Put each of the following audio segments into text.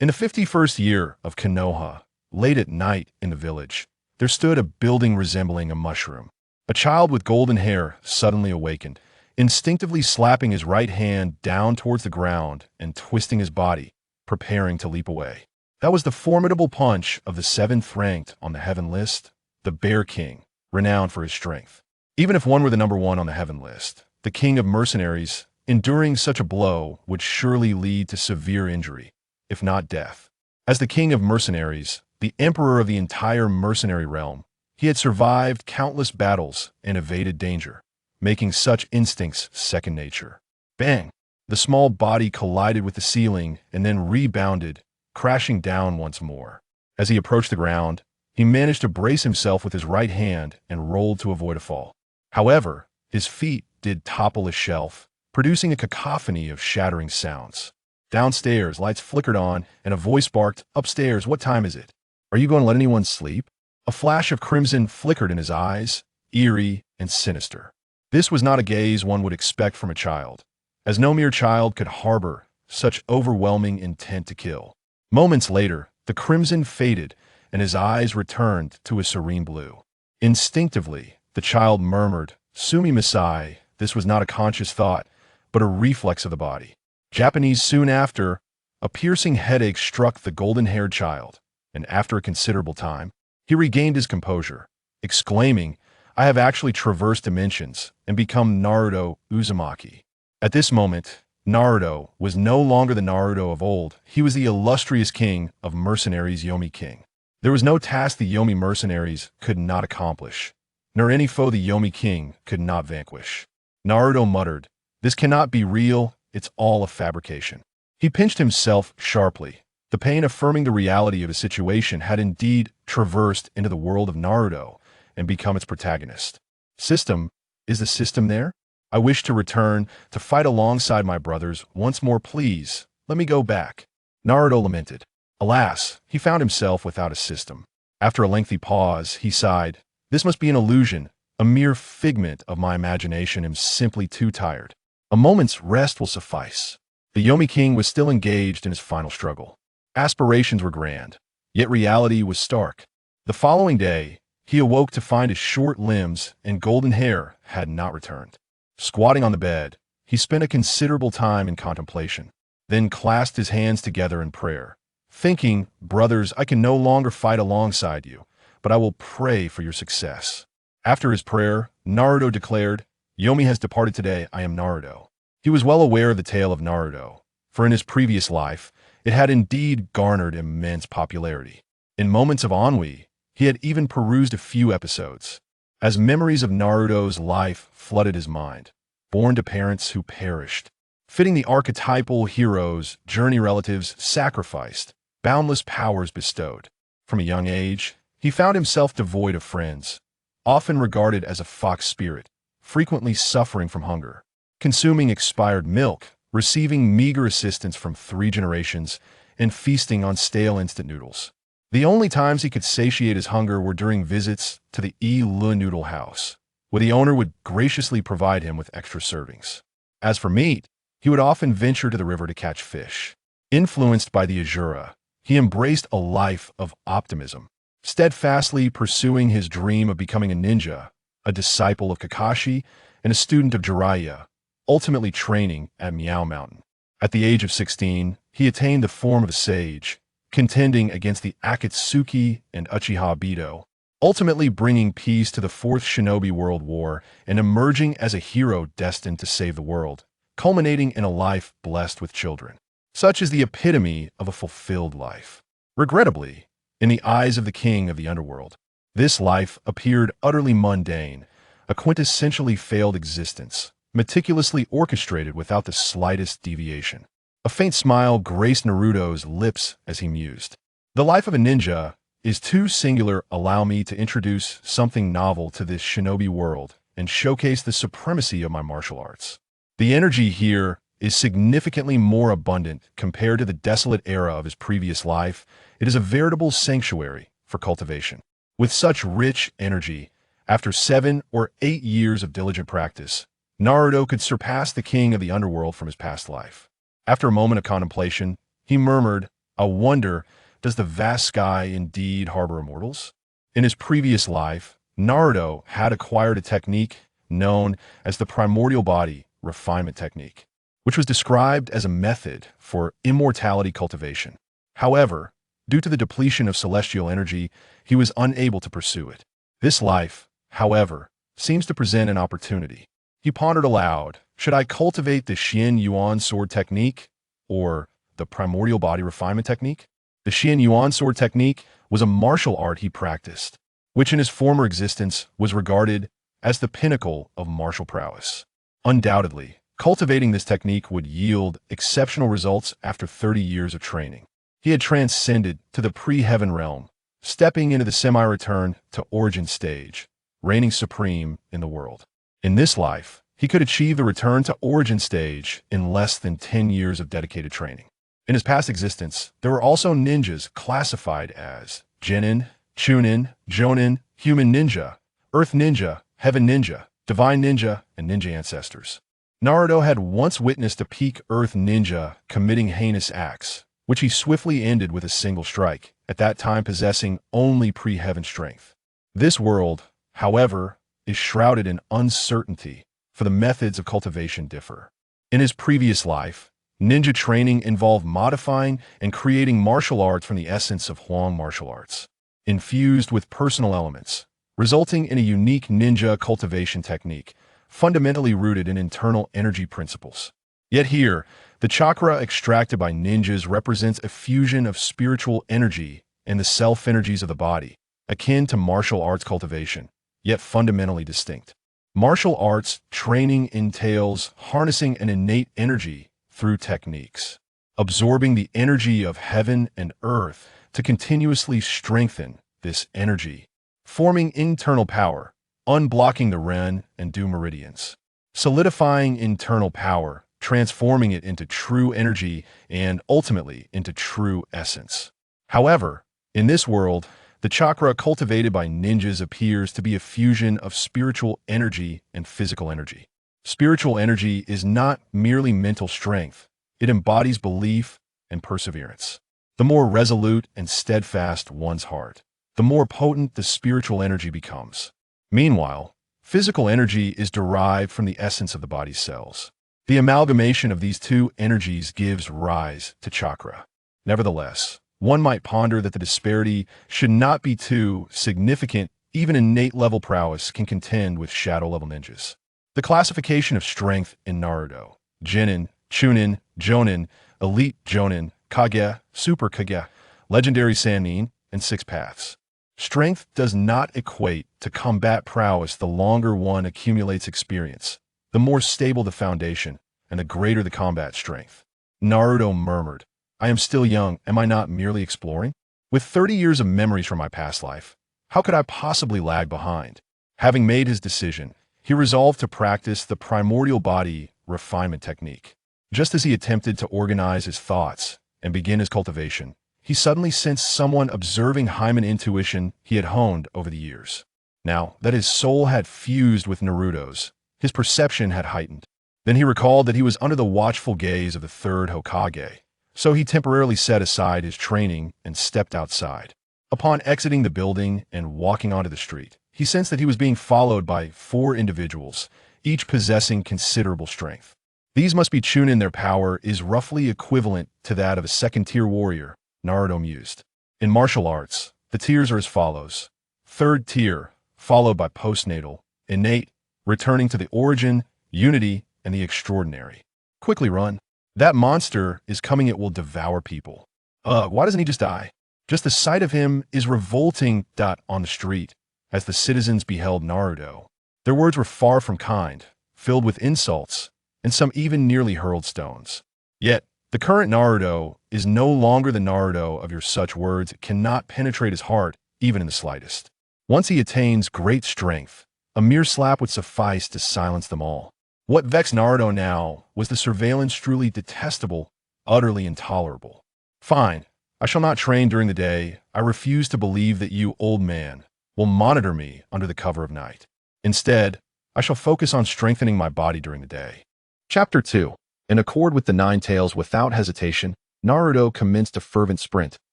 In the 51st year of Konoha, late at night in the village, there stood a building resembling a mushroom. A child with golden hair suddenly awakened, instinctively slapping his right hand down towards the ground and twisting his body, preparing to leap away. That was the formidable punch of the seventh ranked on the heaven list, the Bear King, renowned for his strength. Even if one were the number one on the heaven list, the king of mercenaries, enduring such a blow would surely lead to severe injury, if not death. As the king of mercenaries, the emperor of the entire mercenary realm, he had survived countless battles and evaded danger, making such instincts second nature. Bang! The small body collided with the ceiling and then rebounded, crashing down once more. As he approached the ground, he managed to brace himself with his right hand and rolled to avoid a fall. However, his feet did topple a shelf, producing a cacophony of shattering sounds. Downstairs, lights flickered on, and a voice barked, "Upstairs, what time is it? Are you going to let anyone sleep?" A flash of crimson flickered in his eyes, eerie and sinister. This was not a gaze one would expect from a child, as no mere child could harbor such overwhelming intent to kill. Moments later, the crimson faded, and his eyes returned to a serene blue. Instinctively, the child murmured, "Sumi Masai." This was not a conscious thought, but a reflex of the body. Japanese. Soon after, a piercing headache struck the golden-haired child, and after a considerable time, he regained his composure, exclaiming, "I have actually traversed dimensions and become Naruto Uzumaki." At this moment, Naruto was no longer the Naruto of old. He was the illustrious king of mercenaries, Yomi King. There was no task the Yomi mercenaries could not accomplish, nor any foe the Yomi King could not vanquish. Naruto muttered, "This cannot be real, it's all a fabrication." He pinched himself sharply. The pain affirming the reality of his situation had indeed traversed into the world of Naruto and become its protagonist. System? Is the system there? I wish to return, to fight alongside my brothers once more, please. Let me go back. Naruto lamented. Alas, he found himself without a system. After a lengthy pause, he sighed, "This must be an illusion, a mere figment of my imagination. I'm simply too tired. A moment's rest will suffice." The Yomi King was still engaged in his final struggle. Aspirations were grand, yet reality was stark. The following day, he awoke to find his short limbs and golden hair had not returned. Squatting on the bed, he spent a considerable time in contemplation, then clasped his hands together in prayer, thinking, "Brothers, I can no longer fight alongside you, but I will pray for your success." After his prayer, Naruto declared, "Yomi has departed today. I am Naruto." He was well aware of the tale of Naruto, for in his previous life, it had indeed garnered immense popularity. In moments of ennui, he had even perused a few episodes, as memories of Naruto's life flooded his mind, born to parents who perished, fitting the archetypal hero's journey, relatives sacrificed, boundless powers bestowed. From a young age, he found himself devoid of friends, often regarded as a fox spirit, frequently suffering from hunger, consuming expired milk, receiving meager assistance from 3 generations, and feasting on stale instant noodles. The only times he could satiate his hunger were during visits to the Le Noodle House, where the owner would graciously provide him with extra servings. As for meat, he would often venture to the river to catch fish. Influenced by the Azura, he embraced a life of optimism, steadfastly pursuing his dream of becoming a ninja, a disciple of Kakashi, and a student of Jiraiya, ultimately training at Meow Mountain. At the age of 16, he attained the form of a sage, contending against the Akatsuki and Uchiha Bido, ultimately bringing peace to the Fourth Shinobi World War and emerging as a hero destined to save the world, culminating in a life blessed with children. Such is the epitome of a fulfilled life. Regrettably, in the eyes of the king of the underworld, this life appeared utterly mundane, a quintessentially failed existence, meticulously orchestrated without the slightest deviation. A faint smile graced Naruto's lips as he mused. The life of a ninja is too singular. Allow me to introduce something novel to this shinobi world and showcase the supremacy of my martial arts. The energy here is significantly more abundant compared to the desolate era of his previous life. It is a veritable sanctuary for cultivation. With such rich energy, after 7 or 8 years of diligent practice, Naruto could surpass the king of the underworld from his past life. After a moment of contemplation, he murmured, I wonder, does the vast sky indeed harbor immortals? In his previous life, Naruto had acquired a technique known as the primordial body refinement technique, which was described as a method for immortality cultivation. However, due to the depletion of celestial energy, he was unable to pursue it. This life, however, seems to present an opportunity. He pondered aloud, should I cultivate the Xian Yuan sword technique or the primordial body refinement technique? The Xian Yuan sword technique was a martial art he practiced, which in his former existence was regarded as the pinnacle of martial prowess. Undoubtedly, cultivating this technique would yield exceptional results after 30 years of training. He had transcended to the pre-heaven realm, stepping into the semi-return to origin stage, reigning supreme in the world. In this life, he could achieve the return to origin stage in less than 10 years of dedicated training. In his past existence, there were also ninjas classified as Genin, Chunin, Jonin, Human Ninja, Earth Ninja, Heaven Ninja, Divine Ninja, and Ninja Ancestors. Naruto had once witnessed a peak Earth Ninja committing heinous acts, which he swiftly ended with a single strike, at that time possessing only pre-heaven strength. This world, however, is shrouded in uncertainty, for the methods of cultivation differ. In his previous life, ninja training involved modifying and creating martial arts from the essence of Huang martial arts, infused with personal elements, resulting in a unique ninja cultivation technique, fundamentally rooted in internal energy principles. Yet here, the chakra extracted by ninjas represents a fusion of spiritual energy and the self-energies of the body, akin to martial arts cultivation, yet fundamentally distinct. Martial arts training entails harnessing an innate energy through techniques, absorbing the energy of heaven and earth to continuously strengthen this energy, forming internal power, unblocking the Ren and Du meridians, solidifying internal power, transforming it into true energy and ultimately into true essence. However, in this world, the chakra cultivated by ninjas appears to be a fusion of spiritual energy and physical energy. Spiritual energy is not merely mental strength, it embodies belief and perseverance. The more resolute and steadfast one's heart, the more potent the spiritual energy becomes. Meanwhile, physical energy is derived from the essence of the body's cells. The amalgamation of these two energies gives rise to chakra. Nevertheless, one might ponder that the disparity should not be too significant. Even innate-level prowess can contend with shadow-level ninjas. The classification of strength in Naruto: Genin, Chunin, Jonin, Elite Jonin, Kage, Super Kage, Legendary Sannin, and Six Paths. Strength does not equate to combat prowess. The longer one accumulates experience, the more stable the foundation, and the greater the combat strength. Naruto murmured, I am still young, am I not merely exploring? With 30 years of memories from my past life, how could I possibly lag behind? Having made his decision, he resolved to practice the primordial body refinement technique. Just as he attempted to organize his thoughts and begin his cultivation, he suddenly sensed someone observing Hyman intuition he had honed over the years. Now that his soul had fused with Naruto's, his perception had heightened. Then he recalled that he was under the watchful gaze of the third Hokage, so he temporarily set aside his training and stepped outside. Upon exiting the building and walking onto the street, he sensed that he was being followed by 4 individuals, each possessing considerable strength. These must be Chunin. Their power is roughly equivalent to that of a second-tier warrior, Naruto mused. In martial arts, the tiers are as follows. Third tier, followed by postnatal, innate, returning to the origin, unity, and the extraordinary. Quickly run. That monster is coming. It will devour people. Why doesn't he just die? Just the sight of him is revolting. On the street, as the citizens beheld Naruto, their words were far from kind, filled with insults, and some even nearly hurled stones. Yet, the current Naruto is no longer the Naruto of your such words. It cannot penetrate his heart, even in the slightest. Once he attains great strength, a mere slap would suffice to silence them all. What vexed Naruto now was the surveillance, truly detestable, utterly intolerable. Fine, I shall not train during the day. I refuse to believe that you, old man, will monitor me under the cover of night. Instead, I shall focus on strengthening my body during the day. Chapter 2. In accord with the 9 tails, without hesitation, Naruto commenced a fervent sprint,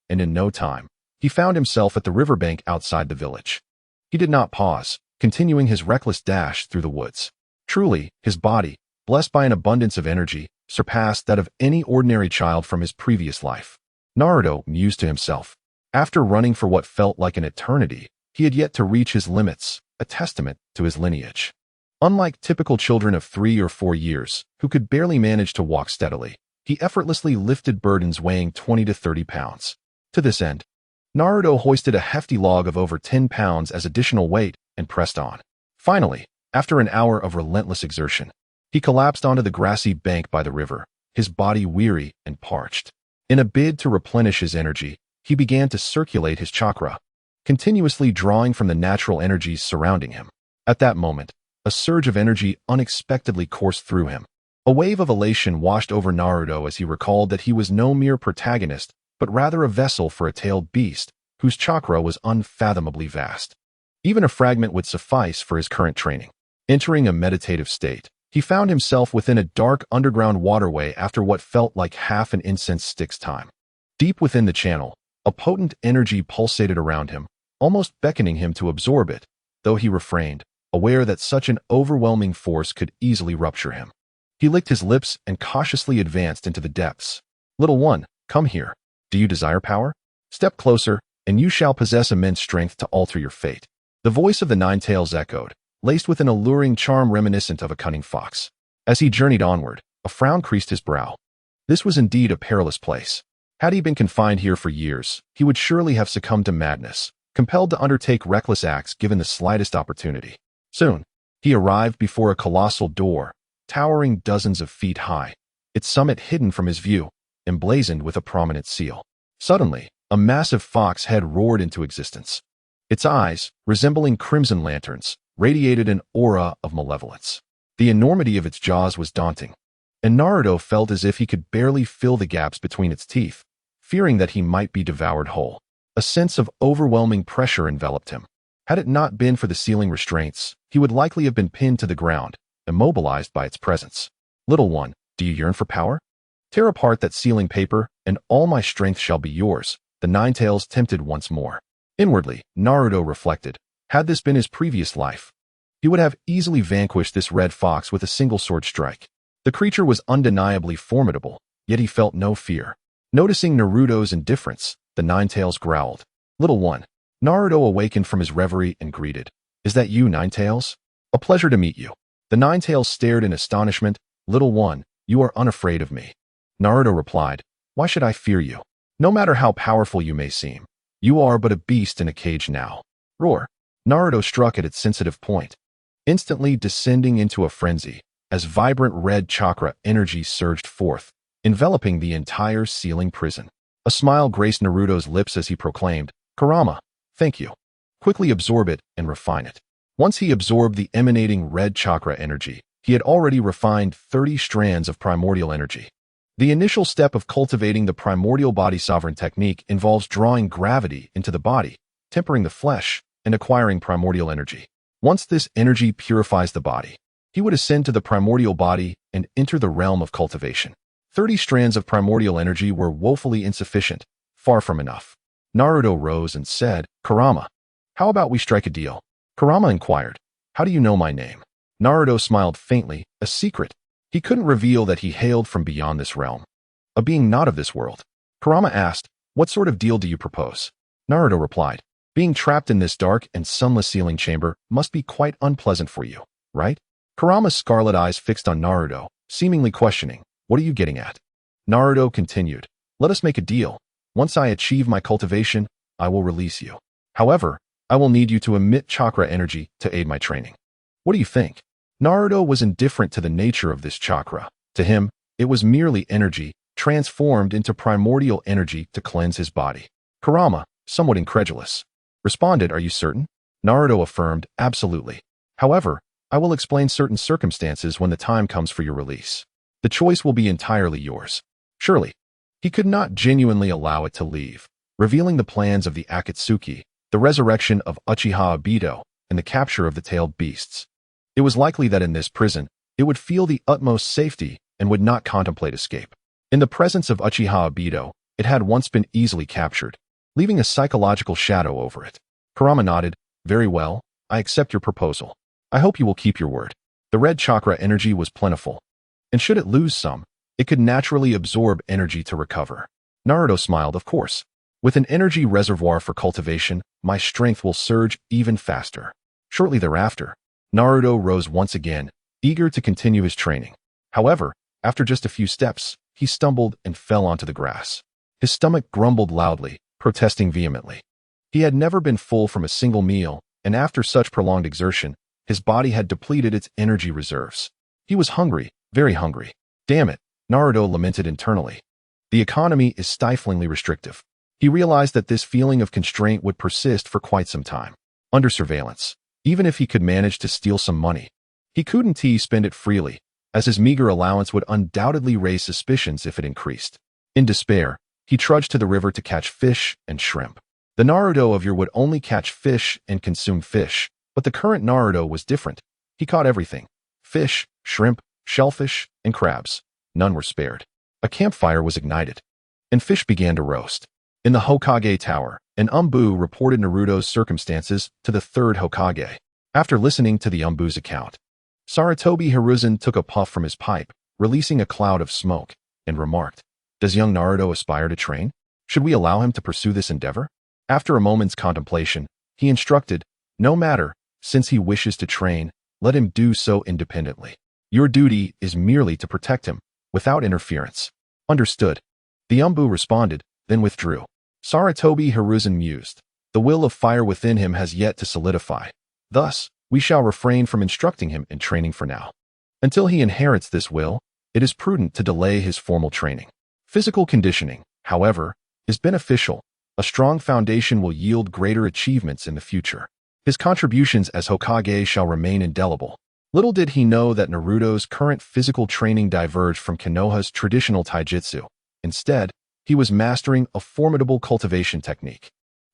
and in no time, he found himself at the riverbank outside the village. He did not pause, continuing his reckless dash through the woods. Truly, his body, blessed by an abundance of energy, surpassed that of any ordinary child from his previous life. Naruto mused to himself. After running for what felt like an eternity, he had yet to reach his limits, a testament to his lineage. Unlike typical children of 3 or 4 years, who could barely manage to walk steadily, he effortlessly lifted burdens weighing 20 to 30 pounds. To this end, Naruto hoisted a hefty log of over 10 pounds as additional weight and pressed on. Finally, after an hour of relentless exertion, he collapsed onto the grassy bank by the river, his body weary and parched. In a bid to replenish his energy, he began to circulate his chakra, continuously drawing from the natural energies surrounding him. At that moment, a surge of energy unexpectedly coursed through him. A wave of elation washed over Naruto as he recalled that he was no mere protagonist, but rather a vessel for a tailed beast, whose chakra was unfathomably vast. Even a fragment would suffice for his current training. Entering a meditative state, he found himself within a dark underground waterway after what felt like half an incense stick's time. Deep within the channel, a potent energy pulsated around him, almost beckoning him to absorb it, though he refrained, aware that such an overwhelming force could easily rupture him. He licked his lips and cautiously advanced into the depths. "Little one, come here. Do you desire power? Step closer, and you shall possess immense strength to alter your fate." The voice of the Nine-Tails echoed, laced with an alluring charm reminiscent of a cunning fox. As he journeyed onward, a frown creased his brow. This was indeed a perilous place. Had he been confined here for years, he would surely have succumbed to madness, compelled to undertake reckless acts given the slightest opportunity. Soon, he arrived before a colossal door, towering dozens of feet high, its summit hidden from his view, emblazoned with a prominent seal. Suddenly, a massive fox head roared into existence. Its eyes, resembling crimson lanterns, radiated an aura of malevolence. The enormity of its jaws was daunting, and Naruto felt as if he could barely fill the gaps between its teeth, fearing that he might be devoured whole. A sense of overwhelming pressure enveloped him. Had it not been for the ceiling restraints, he would likely have been pinned to the ground, immobilized by its presence. "Little one, do you yearn for power? Tear apart that ceiling paper, and all my strength shall be yours," the Nine-Tails tempted once more. Inwardly, Naruto reflected, had this been his previous life, he would have easily vanquished this red fox with a single sword strike. The creature was undeniably formidable, yet he felt no fear. Noticing Naruto's indifference, the Nine-Tails growled. "Little one." Naruto awakened from his reverie and greeted, "Is that you, Nine-Tails? A pleasure to meet you." The Nine-Tails stared in astonishment. "Little one, you are unafraid of me." Naruto replied, "Why should I fear you? No matter how powerful you may seem, you are but a beast in a cage now." Roar. Naruto struck at its sensitive point, instantly descending into a frenzy, as vibrant red chakra energy surged forth, enveloping the entire ceiling prison. A smile graced Naruto's lips as he proclaimed, "Kurama, thank you. Quickly absorb it and refine it." Once he absorbed the emanating red chakra energy, he had already refined 30 strands of primordial energy. The initial step of cultivating the primordial body sovereign technique involves drawing gravity into the body, tempering the flesh, and acquiring primordial energy. Once this energy purifies the body, he would ascend to the primordial body and enter the realm of cultivation. 30 strands of primordial energy were woefully insufficient, far from enough. Naruto rose and said, "Kurama, how about we strike a deal?" Kurama inquired, "How do you know my name?" Naruto smiled faintly, a secret. He couldn't reveal that he hailed from beyond this realm, a being not of this world. Kurama asked, "What sort of deal do you propose?" Naruto replied, "Being trapped in this dark and sunless ceiling chamber must be quite unpleasant for you, right?" Kurama's scarlet eyes fixed on Naruto, seemingly questioning, "What are you getting at?" Naruto continued, "Let us make a deal. Once I achieve my cultivation, I will release you. However, I will need you to emit chakra energy to aid my training. What do you think?" Naruto was indifferent to the nature of this chakra. To him, it was merely energy, transformed into primordial energy to cleanse his body. Kurama, somewhat incredulous, responded, "Are you certain?" Naruto affirmed, "Absolutely. However, I will explain certain circumstances when the time comes for your release. The choice will be entirely yours." Surely, he could not genuinely allow it to leave, revealing the plans of the Akatsuki, the resurrection of Uchiha Obito, and the capture of the tailed beasts. It was likely that in this prison, it would feel the utmost safety and would not contemplate escape. In the presence of Uchiha Obito, it had once been easily captured, leaving a psychological shadow over it. Kurama nodded. Very well, I accept your proposal. I hope you will keep your word. The red chakra energy was plentiful, and should it lose some, it could naturally absorb energy to recover. Naruto smiled, of course. With an energy reservoir for cultivation, my strength will surge even faster. Shortly thereafter, Naruto rose once again, eager to continue his training. However, after just a few steps, he stumbled and fell onto the grass. His stomach grumbled loudly, protesting vehemently. He had never been full from a single meal, and after such prolonged exertion, his body had depleted its energy reserves. He was hungry, very hungry. Damn it, Naruto lamented internally. The economy is stiflingly restrictive. He realized that this feeling of constraint would persist for quite some time. Under surveillance, even if he could manage to steal some money, he couldn't spend it freely, as his meager allowance would undoubtedly raise suspicions if it increased. In despair, he trudged to the river to catch fish and shrimp. The Naruto of yore would only catch fish and consume fish, but the current Naruto was different. He caught everything: fish, shrimp, shellfish, and crabs. None were spared. A campfire was ignited, and fish began to roast. In the Hokage Tower, an Umbu reported Naruto's circumstances to the third Hokage. After listening to the Umbu's account, Sarutobi Hiruzen took a puff from his pipe, releasing a cloud of smoke, and remarked, "Does young Naruto aspire to train? Should we allow him to pursue this endeavor?" After a moment's contemplation, he instructed, "No matter, since he wishes to train, let him do so independently. Your duty is merely to protect him, without interference." Understood. The Umbu responded, then withdrew. Sarutobi Hiruzen mused, "The will of fire within him has yet to solidify. Thus, we shall refrain from instructing him in training for now. Until he inherits this will, it is prudent to delay his formal training. Physical conditioning, however, is beneficial. A strong foundation will yield greater achievements in the future. His contributions as Hokage shall remain indelible." Little did he know that Naruto's current physical training diverged from Konoha's traditional taijutsu. Instead, he was mastering a formidable cultivation technique,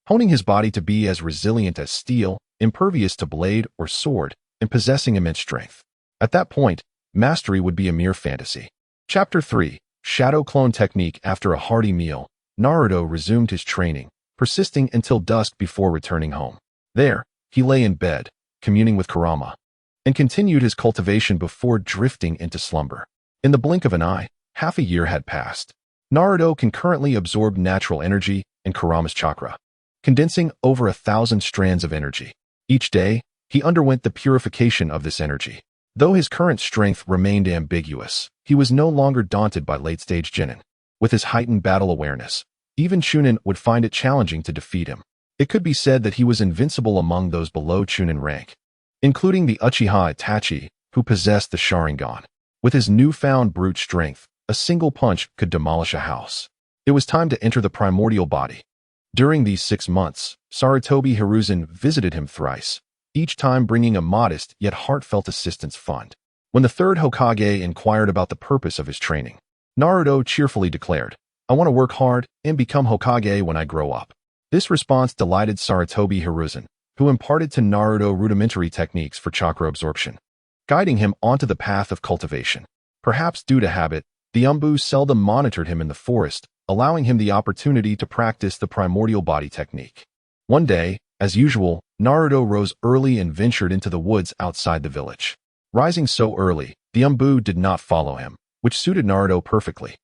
honing his body to be as resilient as steel, impervious to blade or sword, and possessing immense strength. At that point, mastery would be a mere fantasy. Chapter 3: Shadow Clone Technique. After a hearty meal, Naruto resumed his training, persisting until dusk before returning home. There, he lay in bed, communing with Kurama, and continued his cultivation before drifting into slumber. In the blink of an eye, half a year had passed. Naruto concurrently absorbed natural energy and Kurama's chakra, condensing over 1,000 strands of energy. Each day, he underwent the purification of this energy. Though his current strength remained ambiguous, he was no longer daunted by late-stage Genin. With his heightened battle awareness, even Chunin would find it challenging to defeat him. It could be said that he was invincible among those below Chunin rank, including the Uchiha Itachi, who possessed the Sharingan. With his newfound brute strength, a single punch could demolish a house. It was time to enter the primordial body. During these 6 months, Sarutobi Hiruzen visited him thrice, each time bringing a modest yet heartfelt assistance fund. When the third Hokage inquired about the purpose of his training, Naruto cheerfully declared, "I want to work hard and become Hokage when I grow up." This response delighted Sarutobi Hiruzen, who imparted to Naruto rudimentary techniques for chakra absorption, guiding him onto the path of cultivation. Perhaps due to habit, the Umbu seldom monitored him in the forest, allowing him the opportunity to practice the primordial body technique. One day, as usual, Naruto rose early and ventured into the woods outside the village. Rising so early, the Umbu did not follow him, which suited Naruto perfectly.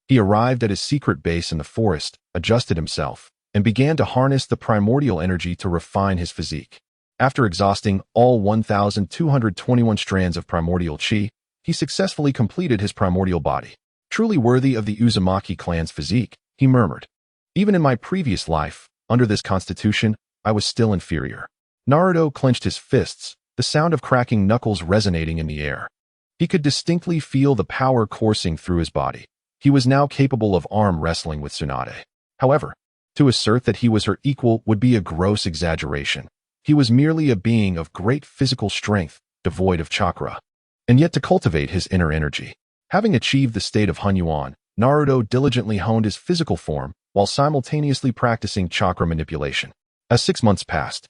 He arrived at his secret base in the forest, adjusted himself, and began to harness the primordial energy to refine his physique. After exhausting all 1,221 strands of primordial chi, he successfully completed his primordial body. "Truly worthy of the Uzumaki clan's physique," he murmured. "Even in my previous life, under this constitution, I was still inferior." Naruto clenched his fists, the sound of cracking knuckles resonating in the air. He could distinctly feel the power coursing through his body. He was now capable of arm wrestling with Tsunade. However, to assert that he was her equal would be a gross exaggeration. He was merely a being of great physical strength, devoid of chakra, and yet to cultivate his inner energy. Having achieved the state of Hunyuan, Naruto diligently honed his physical form while simultaneously practicing chakra manipulation. As 6 months passed,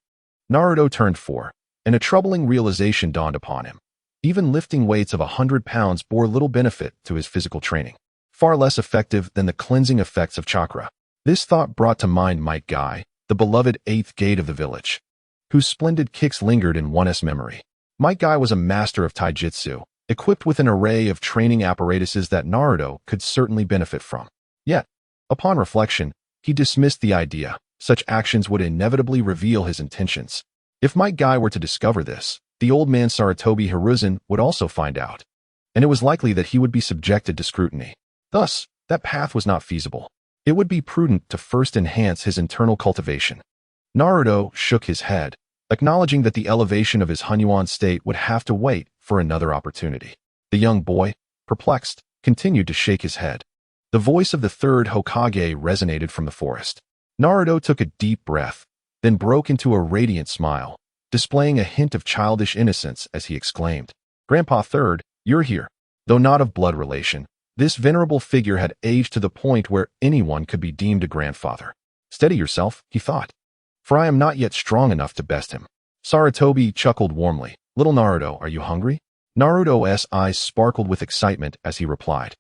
Naruto turned 4, and a troubling realization dawned upon him. Even lifting weights of 100 pounds bore little benefit to his physical training. far less effective than the cleansing effects of chakra. This thought brought to mind Might Guy, the beloved eighth gate of the village, whose splendid kicks lingered in one's memory. Might Guy was a master of taijutsu, equipped with an array of training apparatuses that Naruto could certainly benefit from. Yet, upon reflection, he dismissed the idea. Such actions would inevitably reveal his intentions. If Might Guy were to discover this, the old man Sarutobi Hiruzen would also find out, and it was likely that he would be subjected to scrutiny. Thus, that path was not feasible. It would be prudent to first enhance his internal cultivation. Naruto shook his head, acknowledging that the elevation of his Hunyuan state would have to wait for another opportunity. The young boy, perplexed, continued to shake his head. The voice of the third Hokage resonated from the forest. Naruto took a deep breath, then broke into a radiant smile, displaying a hint of childish innocence as he exclaimed, "Grandpa Third, you're here." Though not of blood relation, this venerable figure had aged to the point where anyone could be deemed a grandfather. "Steady yourself," he thought, "for I am not yet strong enough to best him." Sarutobi chuckled warmly. "Little Naruto, are you hungry?" Naruto's eyes sparkled with excitement as he replied,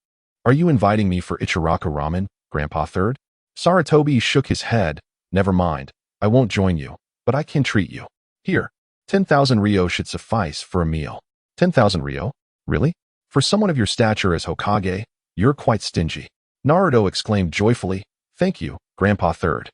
"Are you inviting me for Ichiraku ramen, Grandpa Third?" Sarutobi shook his head. "Never mind, I won't join you, but I can treat you. Here, 10,000 ryo should suffice for a meal." 10,000 ryo? Really? For someone of your stature as Hokage, you're quite stingy. Naruto exclaimed joyfully. "Thank you, Grandpa Third."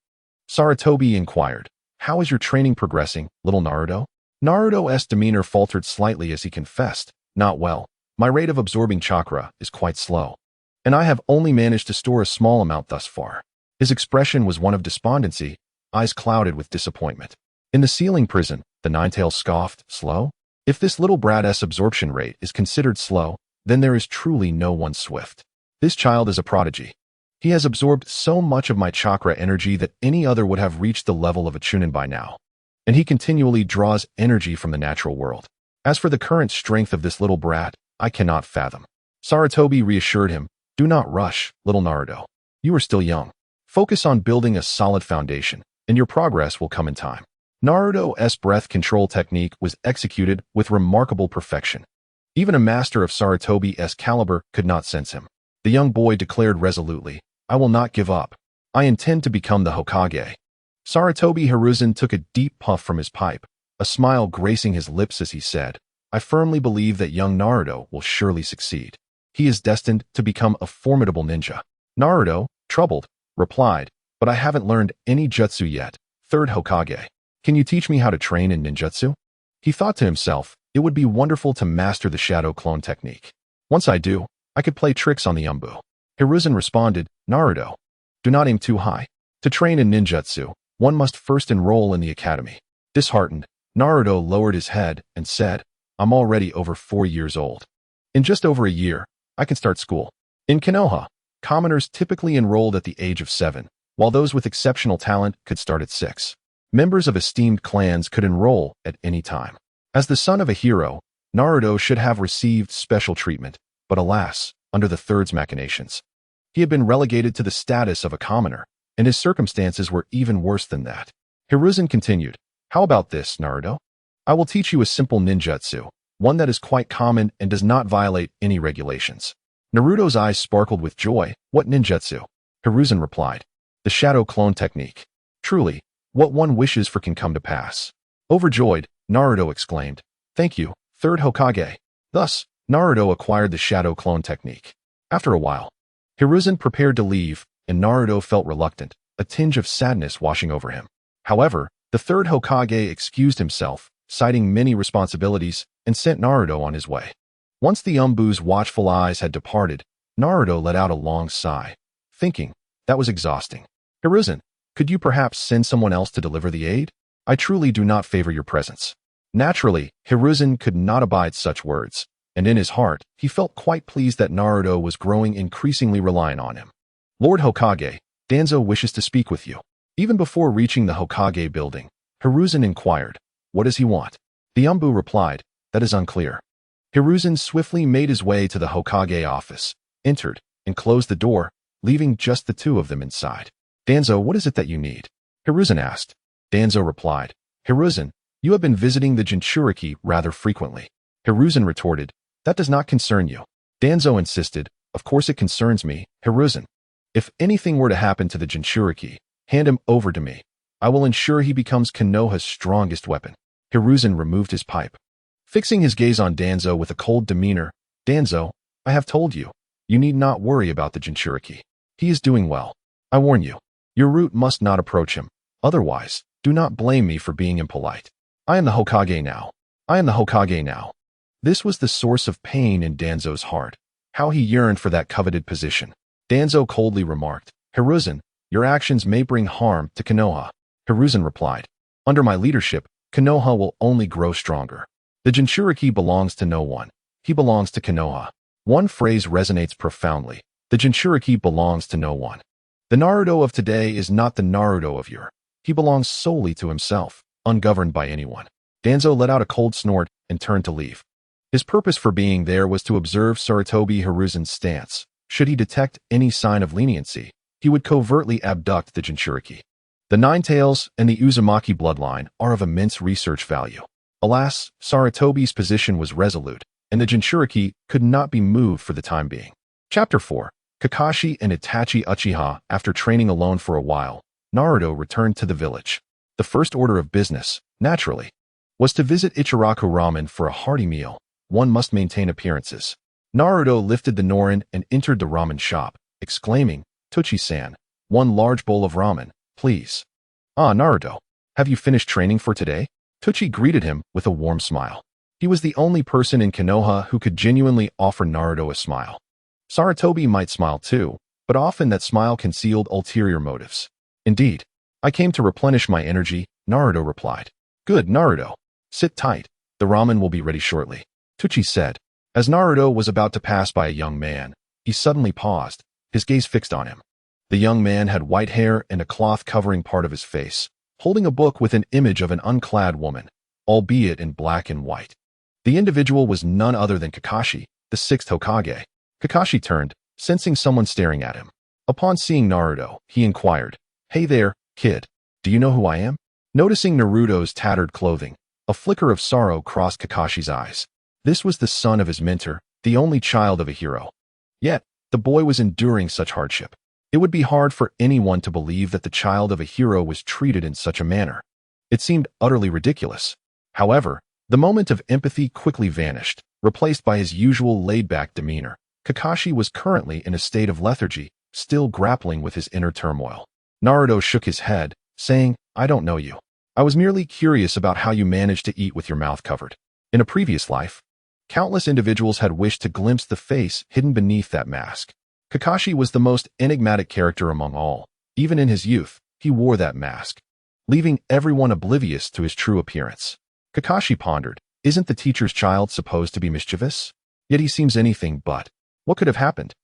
Sarutobi inquired, "How is your training progressing, little Naruto?" Naruto's demeanor faltered slightly as he confessed, "Not well. My rate of absorbing chakra is quite slow, and I have only managed to store a small amount thus far." His expression was one of despondency, eyes clouded with disappointment. "In the ceiling prison," the Ninetail scoffed, "Slow? If this little brat's absorption rate is considered slow, then there is truly no one swift. This child is a prodigy. He has absorbed so much of my chakra energy that any other would have reached the level of a chunin by now. And he continually draws energy from the natural world. As for the current strength of this little brat, I cannot fathom." Sarutobi reassured him, "Do not rush, little Naruto. You are still young. Focus on building a solid foundation, and your progress will come in time." Naruto's breath control technique was executed with remarkable perfection. Even a master of Sarutobi's caliber could not sense him. The young boy declared resolutely, "I will not give up. I intend to become the Hokage." Sarutobi Hiruzen took a deep puff from his pipe, a smile gracing his lips as he said, "I firmly believe that young Naruto will surely succeed. He is destined to become a formidable ninja." Naruto, troubled, replied, "But I haven't learned any jutsu yet, third Hokage. Can you teach me how to train in ninjutsu?" He thought to himself, it would be wonderful to master the shadow clone technique. Once I do, I could play tricks on the Umbu. Hiruzen responded, "Naruto, do not aim too high. To train in ninjutsu, one must first enroll in the academy." Disheartened, Naruto lowered his head and said, "I'm already over 4 years old. In just over a year, I can start school." In Konoha, commoners typically enrolled at the age of 7, while those with exceptional talent could start at 6. Members of esteemed clans could enroll at any time. As the son of a hero, Naruto should have received special treatment, but alas, under the third's machinations, he had been relegated to the status of a commoner, and his circumstances were even worse than that. Hiruzen continued, "How about this, Naruto? I will teach you a simple ninjutsu, one that is quite common and does not violate any regulations." Naruto's eyes sparkled with joy. "What ninjutsu?" Hiruzen replied, "The shadow clone technique. Truly, what one wishes for can come to pass." Overjoyed, Naruto exclaimed, "Thank you, third Hokage." Thus, Naruto acquired the shadow clone technique. After a while, Hiruzen prepared to leave, and Naruto felt reluctant, a tinge of sadness washing over him. However, the third Hokage excused himself, citing many responsibilities, and sent Naruto on his way. Once the Umbu's watchful eyes had departed, Naruto let out a long sigh, thinking, that was exhausting. "Hiruzen, could you perhaps send someone else to deliver the aid? I truly do not favor your presence." Naturally, Hiruzen could not abide such words, and in his heart, he felt quite pleased that Naruto was growing increasingly reliant on him. "Lord Hokage, Danzo wishes to speak with you." Even before reaching the Hokage building, Hiruzen inquired, "What does he want?" The Umbu replied, "That is unclear." Hiruzen swiftly made his way to the Hokage office, entered, and closed the door, leaving just the two of them inside. "Danzo, what is it that you need?" Hiruzen asked. Danzo replied, "Hiruzen, you have been visiting the Jinchuriki rather frequently." Hiruzen retorted, "That does not concern you." Danzo insisted, Of course it concerns me, Hiruzen. If anything were to happen to the Jinchuriki, hand him over to me. I will ensure he becomes Konoha's strongest weapon. Hiruzen removed his pipe. Fixing his gaze on Danzo with a cold demeanor, Danzo, I have told you. You need not worry about the Jinchuriki. He is doing well. I warn you. Your route must not approach him. Otherwise, do not blame me for being impolite. I am the Hokage now. I am the Hokage now. This was the source of pain in Danzo's heart. How he yearned for that coveted position. Danzo coldly remarked, Hiruzen, your actions may bring harm to Konoha. Hiruzen replied, under my leadership, Konoha will only grow stronger. The Jinchuriki belongs to no one. He belongs to Konoha. One phrase resonates profoundly. The Jinchuriki belongs to no one. The Naruto of today is not the Naruto of yore. He belongs solely to himself, ungoverned by anyone. Danzo let out a cold snort and turned to leave. His purpose for being there was to observe Sarutobi Hiruzen's stance. Should he detect any sign of leniency, he would covertly abduct the Jinchuriki. The Nine Tails and the Uzumaki bloodline are of immense research value. Alas, Sarutobi's position was resolute, and the Jinchuriki could not be moved for the time being. Chapter 4. Kakashi and Itachi Uchiha. After training alone for a while, Naruto returned to the village. The first order of business, naturally, was to visit Ichiraku Ramen for a hearty meal. One must maintain appearances. Naruto lifted the norin and entered the ramen shop, exclaiming, Tochi-san, one large bowl of ramen, please. Ah, Naruto, have you finished training for today? Tochi greeted him with a warm smile. He was the only person in Konoha who could genuinely offer Naruto a smile. Sarutobi might smile too, but often that smile concealed ulterior motives. Indeed, I came to replenish my energy, Naruto replied. Good, Naruto. Sit tight, the ramen will be ready shortly. Tochi said. As Naruto was about to pass by a young man, he suddenly paused, his gaze fixed on him. The young man had white hair and a cloth covering part of his face, holding a book with an image of an unclad woman, albeit in black and white. The individual was none other than Kakashi, the sixth Hokage. Kakashi turned, sensing someone staring at him. Upon seeing Naruto, he inquired, Hey there, kid. Do you know who I am? Noticing Naruto's tattered clothing, a flicker of sorrow crossed Kakashi's eyes. This was the son of his mentor, the only child of a hero. Yet, the boy was enduring such hardship. It would be hard for anyone to believe that the child of a hero was treated in such a manner. It seemed utterly ridiculous. However, the moment of empathy quickly vanished, replaced by his usual laid-back demeanor. Kakashi was currently in a state of lethargy, still grappling with his inner turmoil. Naruto shook his head, saying, I don't know you. I was merely curious about how you managed to eat with your mouth covered. In a previous life, countless individuals had wished to glimpse the face hidden beneath that mask. Kakashi was the most enigmatic character among all. Even in his youth, he wore that mask, leaving everyone oblivious to his true appearance. Kakashi pondered, isn't the teacher's child supposed to be mischievous? Yet he seems anything but. What could have happened?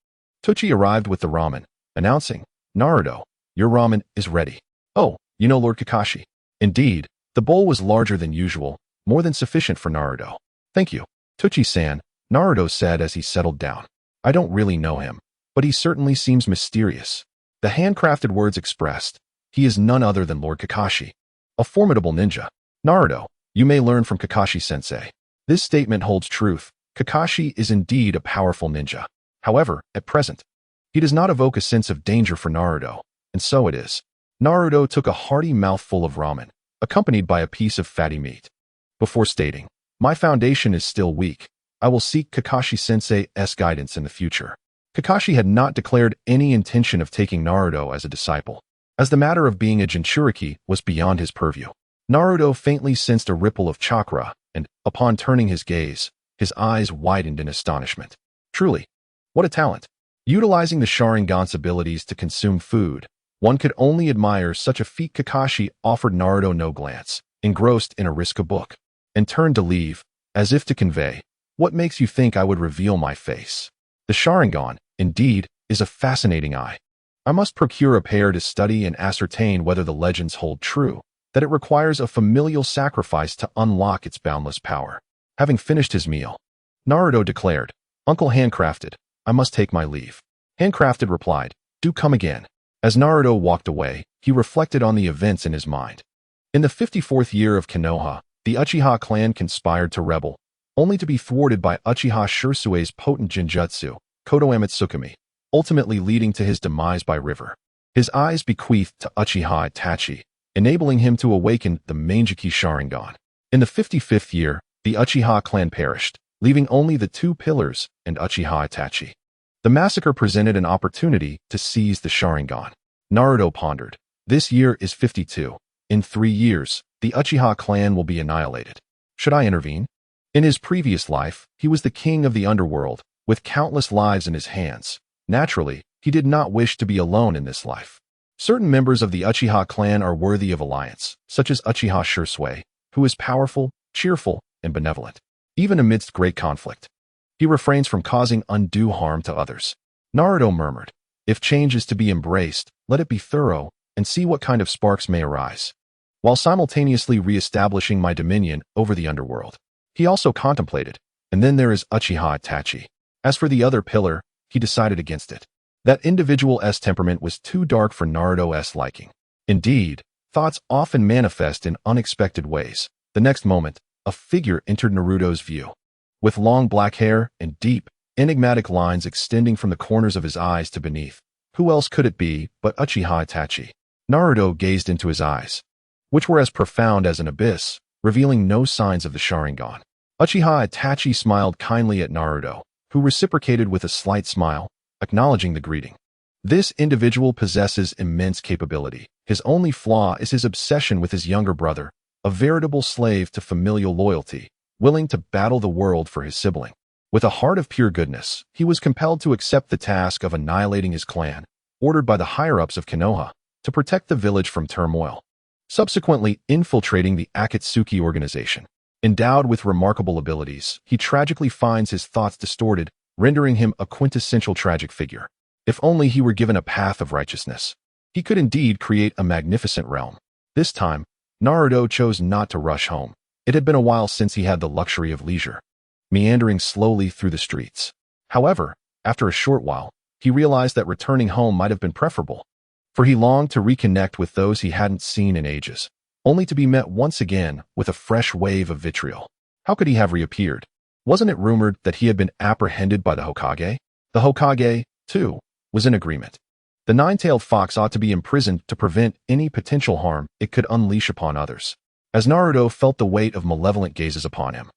Tochi arrived with the ramen, announcing, Naruto, your ramen is ready. Oh, you know Lord Kakashi. Indeed, the bowl was larger than usual, more than sufficient for Naruto. Thank you, Tochi-san, Naruto said as he settled down. I don't really know him, but he certainly seems mysterious. The handcrafted words expressed, he is none other than Lord Kakashi, a formidable ninja. Naruto, you may learn from Kakashi-sensei. This statement holds truth. Kakashi is indeed a powerful ninja. However, at present, he does not evoke a sense of danger for Naruto, and so it is. Naruto took a hearty mouthful of ramen, accompanied by a piece of fatty meat. Before stating, my foundation is still weak. I will seek Kakashi-sensei's guidance in the future. Kakashi had not declared any intention of taking Naruto as a disciple, as the matter of being a Jinchuriki was beyond his purview. Naruto faintly sensed a ripple of chakra, and, upon turning his gaze, his eyes widened in astonishment. Truly, what a talent! Utilizing the Sharingan's abilities to consume food, one could only admire such a feat. Kakashi offered Naruto no glance, engrossed in a Riska book, and turned to leave, as if to convey, what makes you think I would reveal my face? The Sharingan, indeed, is a fascinating eye. I must procure a pair to study and ascertain whether the legends hold true, that it requires a familial sacrifice to unlock its boundless power. Having finished his meal, Naruto declared, Uncle Handcrafted, I must take my leave. Handcrafted replied, do come again. As Naruto walked away, he reflected on the events in his mind. In the 54th year of Konoha, the Uchiha clan conspired to rebel, only to be thwarted by Uchiha Shirsue's potent Genjutsu, Kotoeme Tsukumi, ultimately leading to his demise by river. His eyes bequeathed to Uchiha Itachi, enabling him to awaken the Mangeki Sharingan. In the 55th year, the Uchiha clan perished, leaving only the two pillars and Uchiha Itachi. The massacre presented an opportunity to seize the Sharingan. Naruto pondered. This year is 52. In 3 years, the Uchiha clan will be annihilated. Should I intervene? In his previous life, he was the king of the underworld, with countless lives in his hands. Naturally, he did not wish to be alone in this life. Certain members of the Uchiha clan are worthy of alliance, such as Uchiha Shisui, who is powerful, cheerful, and benevolent. Even amidst great conflict, he refrains from causing undue harm to others. Naruto murmured, if change is to be embraced, let it be thorough, and see what kind of sparks may arise, while simultaneously re-establishing my dominion over the underworld. He also contemplated, and then there is Uchiha Itachi. As for the other pillar, he decided against it. That individual's temperament was too dark for Naruto's liking. Indeed, thoughts often manifest in unexpected ways. The next moment, a figure entered Naruto's view. With long black hair and deep, enigmatic lines extending from the corners of his eyes to beneath. Who else could it be but Uchiha Itachi? Naruto gazed into his eyes, which were as profound as an abyss, revealing no signs of the Sharingan. Uchiha Itachi smiled kindly at Naruto, who reciprocated with a slight smile, acknowledging the greeting. This individual possesses immense capability. His only flaw is his obsession with his younger brother, a veritable slave to familial loyalty, willing to battle the world for his sibling. With a heart of pure goodness, he was compelled to accept the task of annihilating his clan, ordered by the higher-ups of Konoha, to protect the village from turmoil. Subsequently infiltrating the Akatsuki organization. Endowed with remarkable abilities, he tragically finds his thoughts distorted, rendering him a quintessential tragic figure. If only he were given a path of righteousness, he could indeed create a magnificent realm. This time, Naruto chose not to rush home. It had been a while since he had the luxury of leisure, meandering slowly through the streets. However, after a short while, he realized that returning home might have been preferable, for he longed to reconnect with those he hadn't seen in ages, only to be met once again with a fresh wave of vitriol. How could he have reappeared? Wasn't it rumored that he had been apprehended by the Hokage? The Hokage, too, was in agreement. The nine-tailed fox ought to be imprisoned to prevent any potential harm it could unleash upon others. As Naruto felt the weight of malevolent gazes upon him,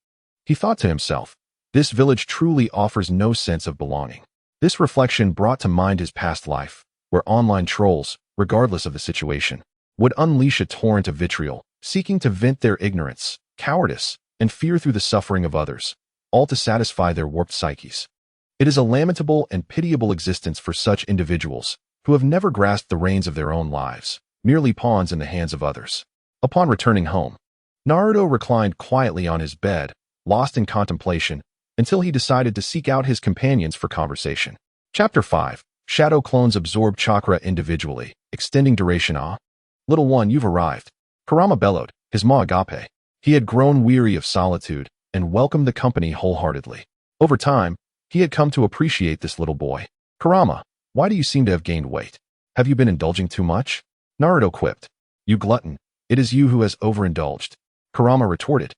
he thought to himself, this village truly offers no sense of belonging. This reflection brought to mind his past life, where online trolls, regardless of the situation, would unleash a torrent of vitriol, seeking to vent their ignorance, cowardice, and fear through the suffering of others, all to satisfy their warped psyches. It is a lamentable and pitiable existence for such individuals, who have never grasped the reins of their own lives, merely pawns in the hands of others. Upon returning home, Naruto reclined quietly on his bed, lost in contemplation, until he decided to seek out his companions for conversation. Chapter 5. Shadow clones absorb chakra individually, extending duration. Little one, you've arrived. Kurama bellowed, his maw agape. He had grown weary of solitude and welcomed the company wholeheartedly. Over time, he had come to appreciate this little boy. Kurama, why do you seem to have gained weight? Have you been indulging too much? Naruto quipped. You glutton, it is you who has overindulged. Kurama retorted,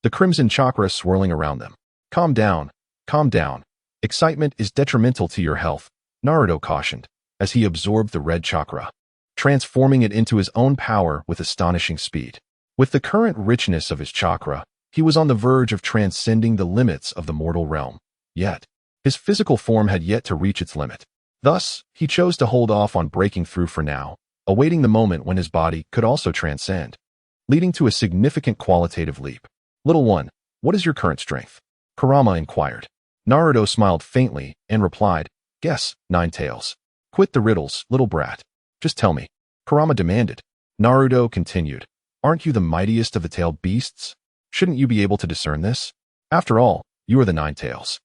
the crimson chakra swirling around them. Calm down, calm down. Excitement is detrimental to your health, Naruto cautioned, as he absorbed the red chakra, transforming it into his own power with astonishing speed. With the current richness of his chakra, he was on the verge of transcending the limits of the mortal realm. Yet, his physical form had yet to reach its limit. Thus, he chose to hold off on breaking through for now, awaiting the moment when his body could also transcend, leading to a significant qualitative leap. Little one, what is your current strength? Kurama inquired. Naruto smiled faintly and replied, guess, 9 tails. Quit the riddles, little brat. Just tell me. Kurama demanded. Naruto continued, aren't you the mightiest of the tailed beasts? Shouldn't you be able to discern this? After all, you are the 9 tails.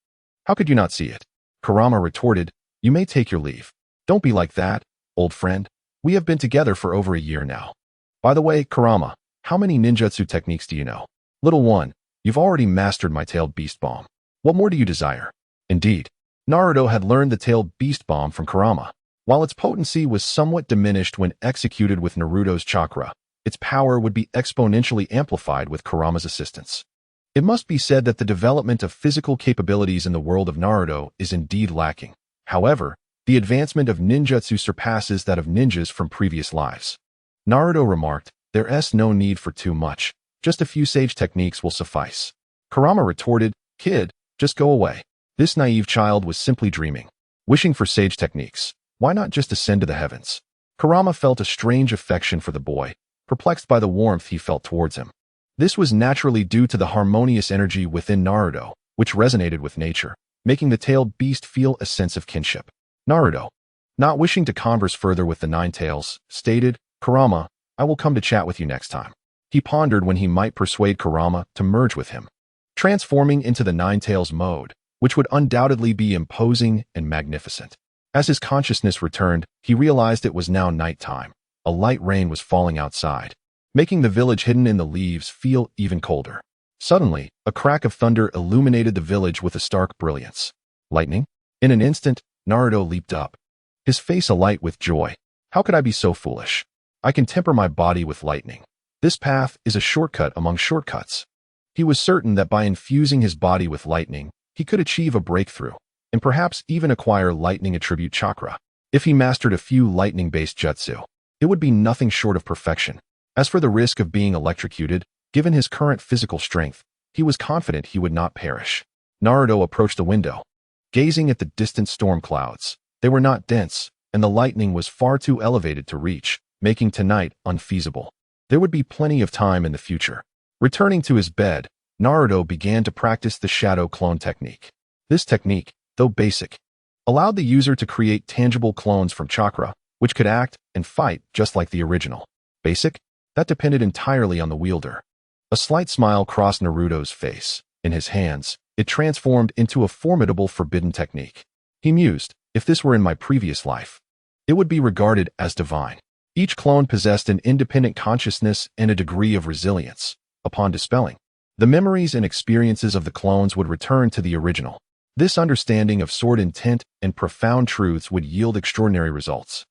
How could you not see it? Kurama retorted, you may take your leave. Don't be like that, old friend. We have been together for over a year now. By the way, Kurama, how many ninjutsu techniques do you know? Little one, you've already mastered my tailed beast bomb. What more do you desire? Indeed, Naruto had learned the tailed beast bomb from Kurama. While its potency was somewhat diminished when executed with Naruto's chakra, its power would be exponentially amplified with Kurama's assistance. It must be said that the development of physical capabilities in the world of Naruto is indeed lacking. However, the advancement of ninjutsu surpasses that of ninjas from previous lives. Naruto remarked, "There's no need for too much. Just a few sage techniques will suffice." Kurama retorted, "Kid, just go away." This naive child was simply dreaming. Wishing for sage techniques. Why not just ascend to the heavens? Kurama felt a strange affection for the boy, perplexed by the warmth he felt towards him. This was naturally due to the harmonious energy within Naruto, which resonated with nature, making the tailed beast feel a sense of kinship. Naruto, not wishing to converse further with the Nine Tails, stated, "Kurama, I will come to chat with you next time." He pondered when he might persuade Kurama to merge with him, transforming into the Nine Tails mode, which would undoubtedly be imposing and magnificent. As his consciousness returned, he realized it was now nighttime. A light rain was falling outside, making the village hidden in the leaves feel even colder. Suddenly, a crack of thunder illuminated the village with a stark brilliance. Lightning? In an instant, Naruto leaped up, his face alight with joy. How could I be so foolish? I can temper my body with lightning. This path is a shortcut among shortcuts. He was certain that by infusing his body with lightning, he could achieve a breakthrough, and perhaps even acquire lightning attribute chakra. If he mastered a few lightning-based jutsu, it would be nothing short of perfection. As for the risk of being electrocuted, given his current physical strength, he was confident he would not perish. Naruto approached the window, gazing at the distant storm clouds. They were not dense, and the lightning was far too elevated to reach, making tonight unfeasible. There would be plenty of time in the future. Returning to his bed, Naruto began to practice the shadow clone technique. This technique, though basic, allowed the user to create tangible clones from chakra, which could act and fight just like the original. Basic? That depended entirely on the wielder. A slight smile crossed Naruto's face. In his hands, it transformed into a formidable forbidden technique. He mused, if this were in my previous life, it would be regarded as divine. Each clone possessed an independent consciousness and a degree of resilience. Upon dispelling, the memories and experiences of the clones would return to the original. This understanding of sword intent and profound truths would yield extraordinary results.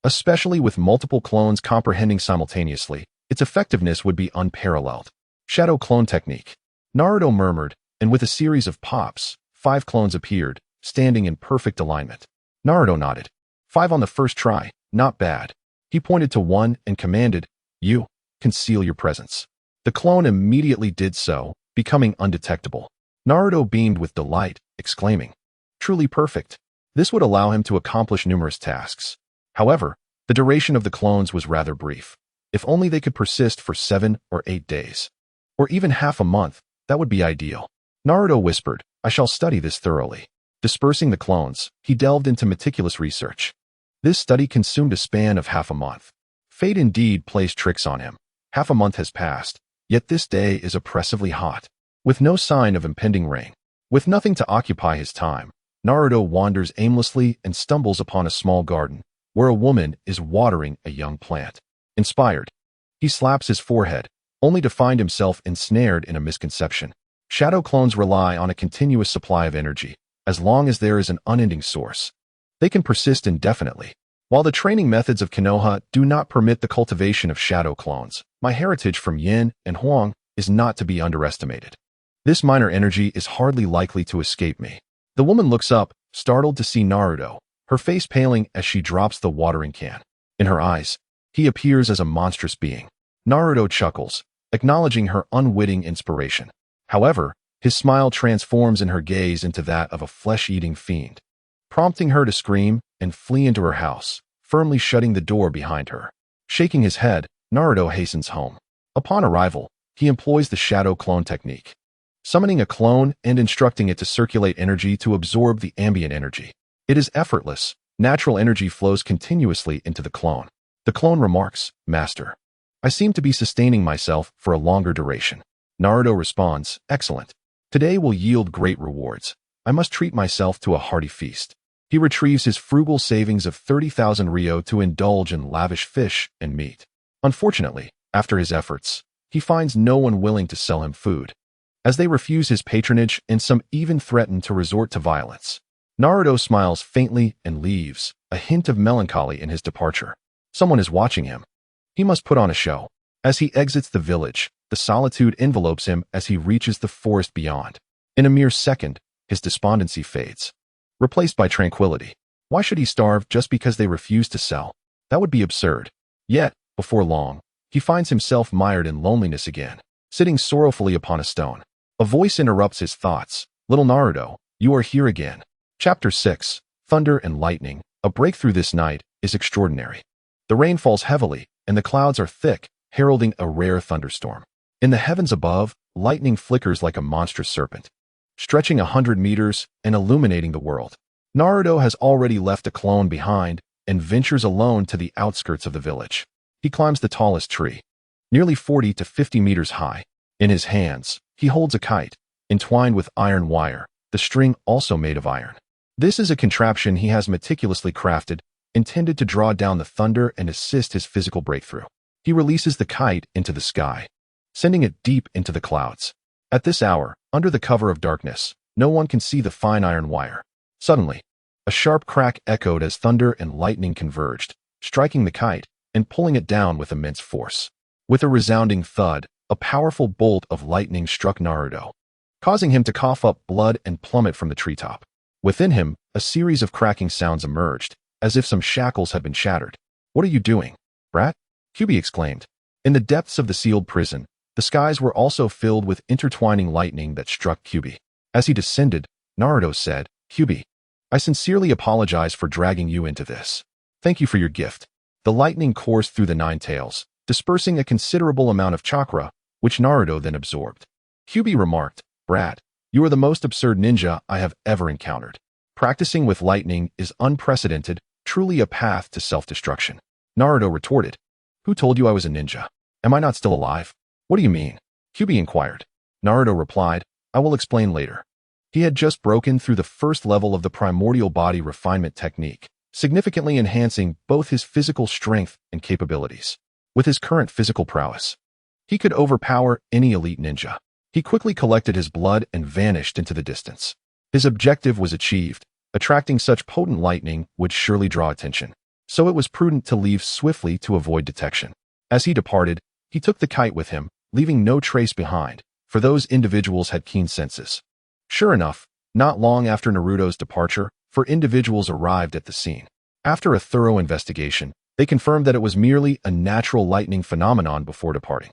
Especially with multiple clones comprehending simultaneously, its effectiveness would be unparalleled. Shadow clone technique. Naruto murmured, and with a series of pops, 5 clones appeared, standing in perfect alignment. Naruto nodded. 5 on the first try, not bad. He pointed to one and commanded, "You, conceal your presence." The clone immediately did so, becoming undetectable. Naruto beamed with delight, exclaiming, "Truly perfect." This would allow him to accomplish numerous tasks. However, the duration of the clones was rather brief. If only they could persist for 7 or 8 days. Or even half a month, that would be ideal. Naruto whispered, "I shall study this thoroughly." Dispersing the clones, he delved into meticulous research. This study consumed a span of half a month. Fate indeed plays tricks on him. Half a month has passed, yet this day is oppressively hot, with no sign of impending rain. With nothing to occupy his time, Naruto wanders aimlessly and stumbles upon a small garden, where a woman is watering a young plant. Inspired, he slaps his forehead, only to find himself ensnared in a misconception. Shadow clones rely on a continuous supply of energy, as long as there is an unending source. They can persist indefinitely. While the training methods of Konoha do not permit the cultivation of shadow clones, my heritage from Yin and Huang is not to be underestimated. This minor energy is hardly likely to escape me. The woman looks up, startled to see Naruto, her face paling as she drops the watering can. In her eyes, he appears as a monstrous being. Naruto chuckles, acknowledging her unwitting inspiration. However, his smile transforms in her gaze into that of a flesh-eating fiend, prompting her to scream and flee into her house, firmly shutting the door behind her. Shaking his head, Naruto hastens home. Upon arrival, he employs the shadow clone technique, summoning a clone and instructing it to circulate energy to absorb the ambient energy. It is effortless. Natural energy flows continuously into the clone. The clone remarks, "Master, I seem to be sustaining myself for a longer duration." Naruto responds, "Excellent. Today will yield great rewards. I must treat myself to a hearty feast." He retrieves his frugal savings of 30,000 ryo to indulge in lavish fish and meat. Unfortunately, after his efforts, he finds no one willing to sell him food, as they refuse his patronage and some even threaten to resort to violence. Naruto smiles faintly and leaves, a hint of melancholy in his departure. Someone is watching him. He must put on a show. As he exits the village, the solitude envelopes him as he reaches the forest beyond. In a mere second, his despondency fades, replaced by tranquility. Why should he starve just because they refuse to sell? That would be absurd. Yet, before long, he finds himself mired in loneliness again, sitting sorrowfully upon a stone. A voice interrupts his thoughts. Little Naruto, you are here again. Chapter 6. Thunder and Lightning. A breakthrough this night is extraordinary. The rain falls heavily, and the clouds are thick, heralding a rare thunderstorm. In the heavens above, lightning flickers like a monstrous serpent, stretching 100 meters and illuminating the world. Naruto has already left a clone behind and ventures alone to the outskirts of the village. He climbs the tallest tree, nearly 40 to 50 meters high. In his hands, he holds a kite, entwined with iron wire, the string also made of iron. This is a contraption he has meticulously crafted, intended to draw down the thunder and assist his physical breakthrough. He releases the kite into the sky, sending it deep into the clouds. At this hour, under the cover of darkness, no one can see the fine iron wire. Suddenly, a sharp crack echoed as thunder and lightning converged, striking the kite and pulling it down with immense force. With a resounding thud, a powerful bolt of lightning struck Naruto, causing him to cough up blood and plummet from the treetop. Within him, a series of cracking sounds emerged, as if some shackles had been shattered. "What are you doing, brat?" Kyubi exclaimed. In the depths of the sealed prison, the skies were also filled with intertwining lightning that struck Kyubi. As he descended, Naruto said, "Kyubi, I sincerely apologize for dragging you into this. Thank you for your gift." The lightning coursed through the nine tails, dispersing a considerable amount of chakra, which Naruto then absorbed. Kyubi remarked, "Brat, you are the most absurd ninja I have ever encountered. Practicing with lightning is unprecedented, truly a path to self-destruction." Naruto retorted, "Who told you I was a ninja? Am I not still alive?" "What do you mean?" Kyubi inquired. Naruto replied, "I will explain later." He had just broken through the first level of the primordial body refinement technique, significantly enhancing both his physical strength and capabilities. With his current physical prowess, he could overpower any elite ninja. He quickly collected his blood and vanished into the distance. His objective was achieved. Attracting such potent lightning would surely draw attention, so it was prudent to leave swiftly to avoid detection. As he departed, he took the kite with him, leaving no trace behind, for those individuals had keen senses. Sure enough, not long after Naruto's departure, four individuals arrived at the scene. After a thorough investigation, they confirmed that it was merely a natural lightning phenomenon before departing.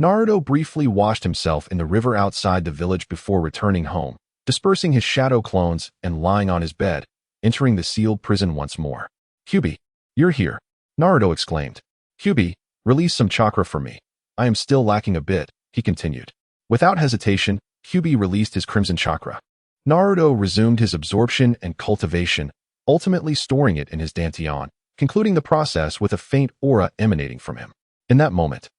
Naruto briefly washed himself in the river outside the village before returning home, dispersing his shadow clones and lying on his bed, entering the sealed prison once more. "Kyubi, you're here," Naruto exclaimed. "Kyubi, release some chakra for me. I am still lacking a bit," he continued. Without hesitation, Kyubi released his crimson chakra. Naruto resumed his absorption and cultivation, ultimately storing it in his dantian, concluding the process with a faint aura emanating from him. In that moment,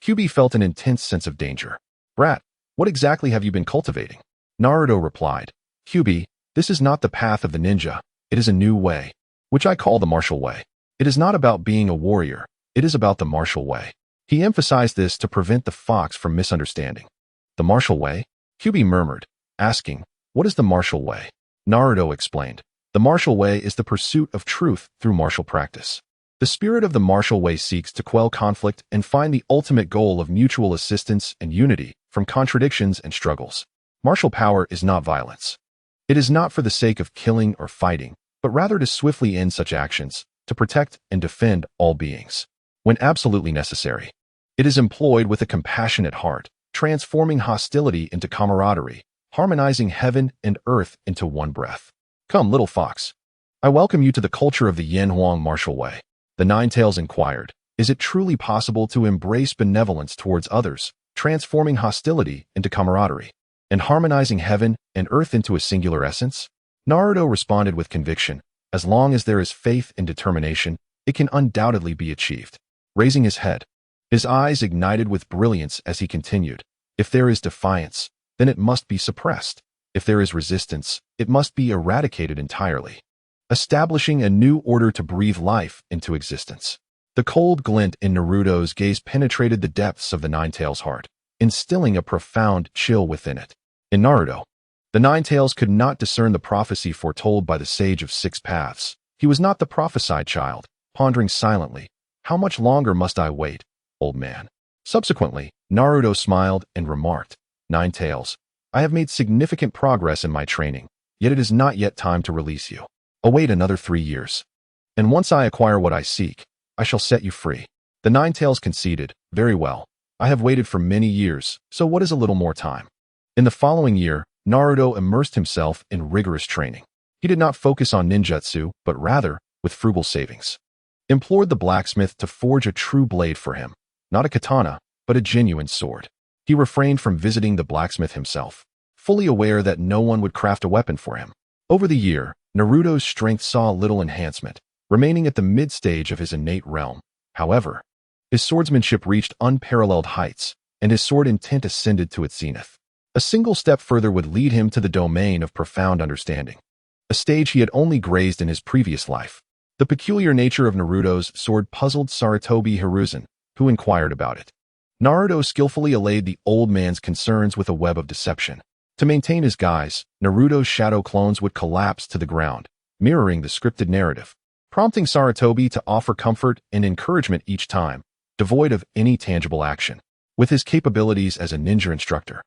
Kyubi felt an intense sense of danger. "Brat, what exactly have you been cultivating?" Naruto replied, "Kyubi, this is not the path of the ninja. It is a new way, which I call the martial way. It is not about being a warrior. It is about the martial way." He emphasized this to prevent the fox from misunderstanding. "The martial way?" Kyubi murmured, asking, "What is the martial way?" Naruto explained, "The martial way is the pursuit of truth through martial practice. The spirit of the martial way seeks to quell conflict and find the ultimate goal of mutual assistance and unity from contradictions and struggles. Martial power is not violence. It is not for the sake of killing or fighting, but rather to swiftly end such actions, to protect and defend all beings. When absolutely necessary, it is employed with a compassionate heart, transforming hostility into camaraderie, harmonizing heaven and earth into one breath. Come, little fox. I welcome you to the culture of the Yanhuang martial way." The Ninetales inquired, "Is it truly possible to embrace benevolence towards others, transforming hostility into camaraderie, and harmonizing heaven and earth into a singular essence?" Naruto responded with conviction, "As long as there is faith and determination, it can undoubtedly be achieved." Raising his head, his eyes ignited with brilliance as he continued, "If there is defiance, then it must be suppressed. If there is resistance, it must be eradicated entirely, establishing a new order to breathe life into existence." The cold glint in Naruto's gaze penetrated the depths of the Ninetales' heart, instilling a profound chill within it. In Naruto, the Ninetales could not discern the prophecy foretold by the Sage of Six Paths. He was not the prophesied child, pondering silently, "How much longer must I wait, old man?" Subsequently, Naruto smiled and remarked, "Ninetales, I have made significant progress in my training, yet it is not yet time to release you. Await another 3 years. And once I acquire what I seek, I shall set you free. The Ninetales conceded, very well. I have waited for many years, so what is a little more time? In the following year, Naruto immersed himself in rigorous training. He did not focus on ninjutsu, but rather, with frugal savings, implored the blacksmith to forge a true blade for him, not a katana, but a genuine sword. He refrained from visiting the blacksmith himself, fully aware that no one would craft a weapon for him. Over the year, Naruto's strength saw little enhancement, remaining at the mid-stage of his innate realm. However, his swordsmanship reached unparalleled heights, and his sword intent ascended to its zenith. A single step further would lead him to the domain of profound understanding, a stage he had only grazed in his previous life. The peculiar nature of Naruto's sword puzzled Sarutobi Hiruzen, who inquired about it. Naruto skillfully allayed the old man's concerns with a web of deception. To maintain his guise, Naruto's shadow clones would collapse to the ground, mirroring the scripted narrative, prompting Sarutobi to offer comfort and encouragement each time, devoid of any tangible action. With his capabilities as a ninja instructor,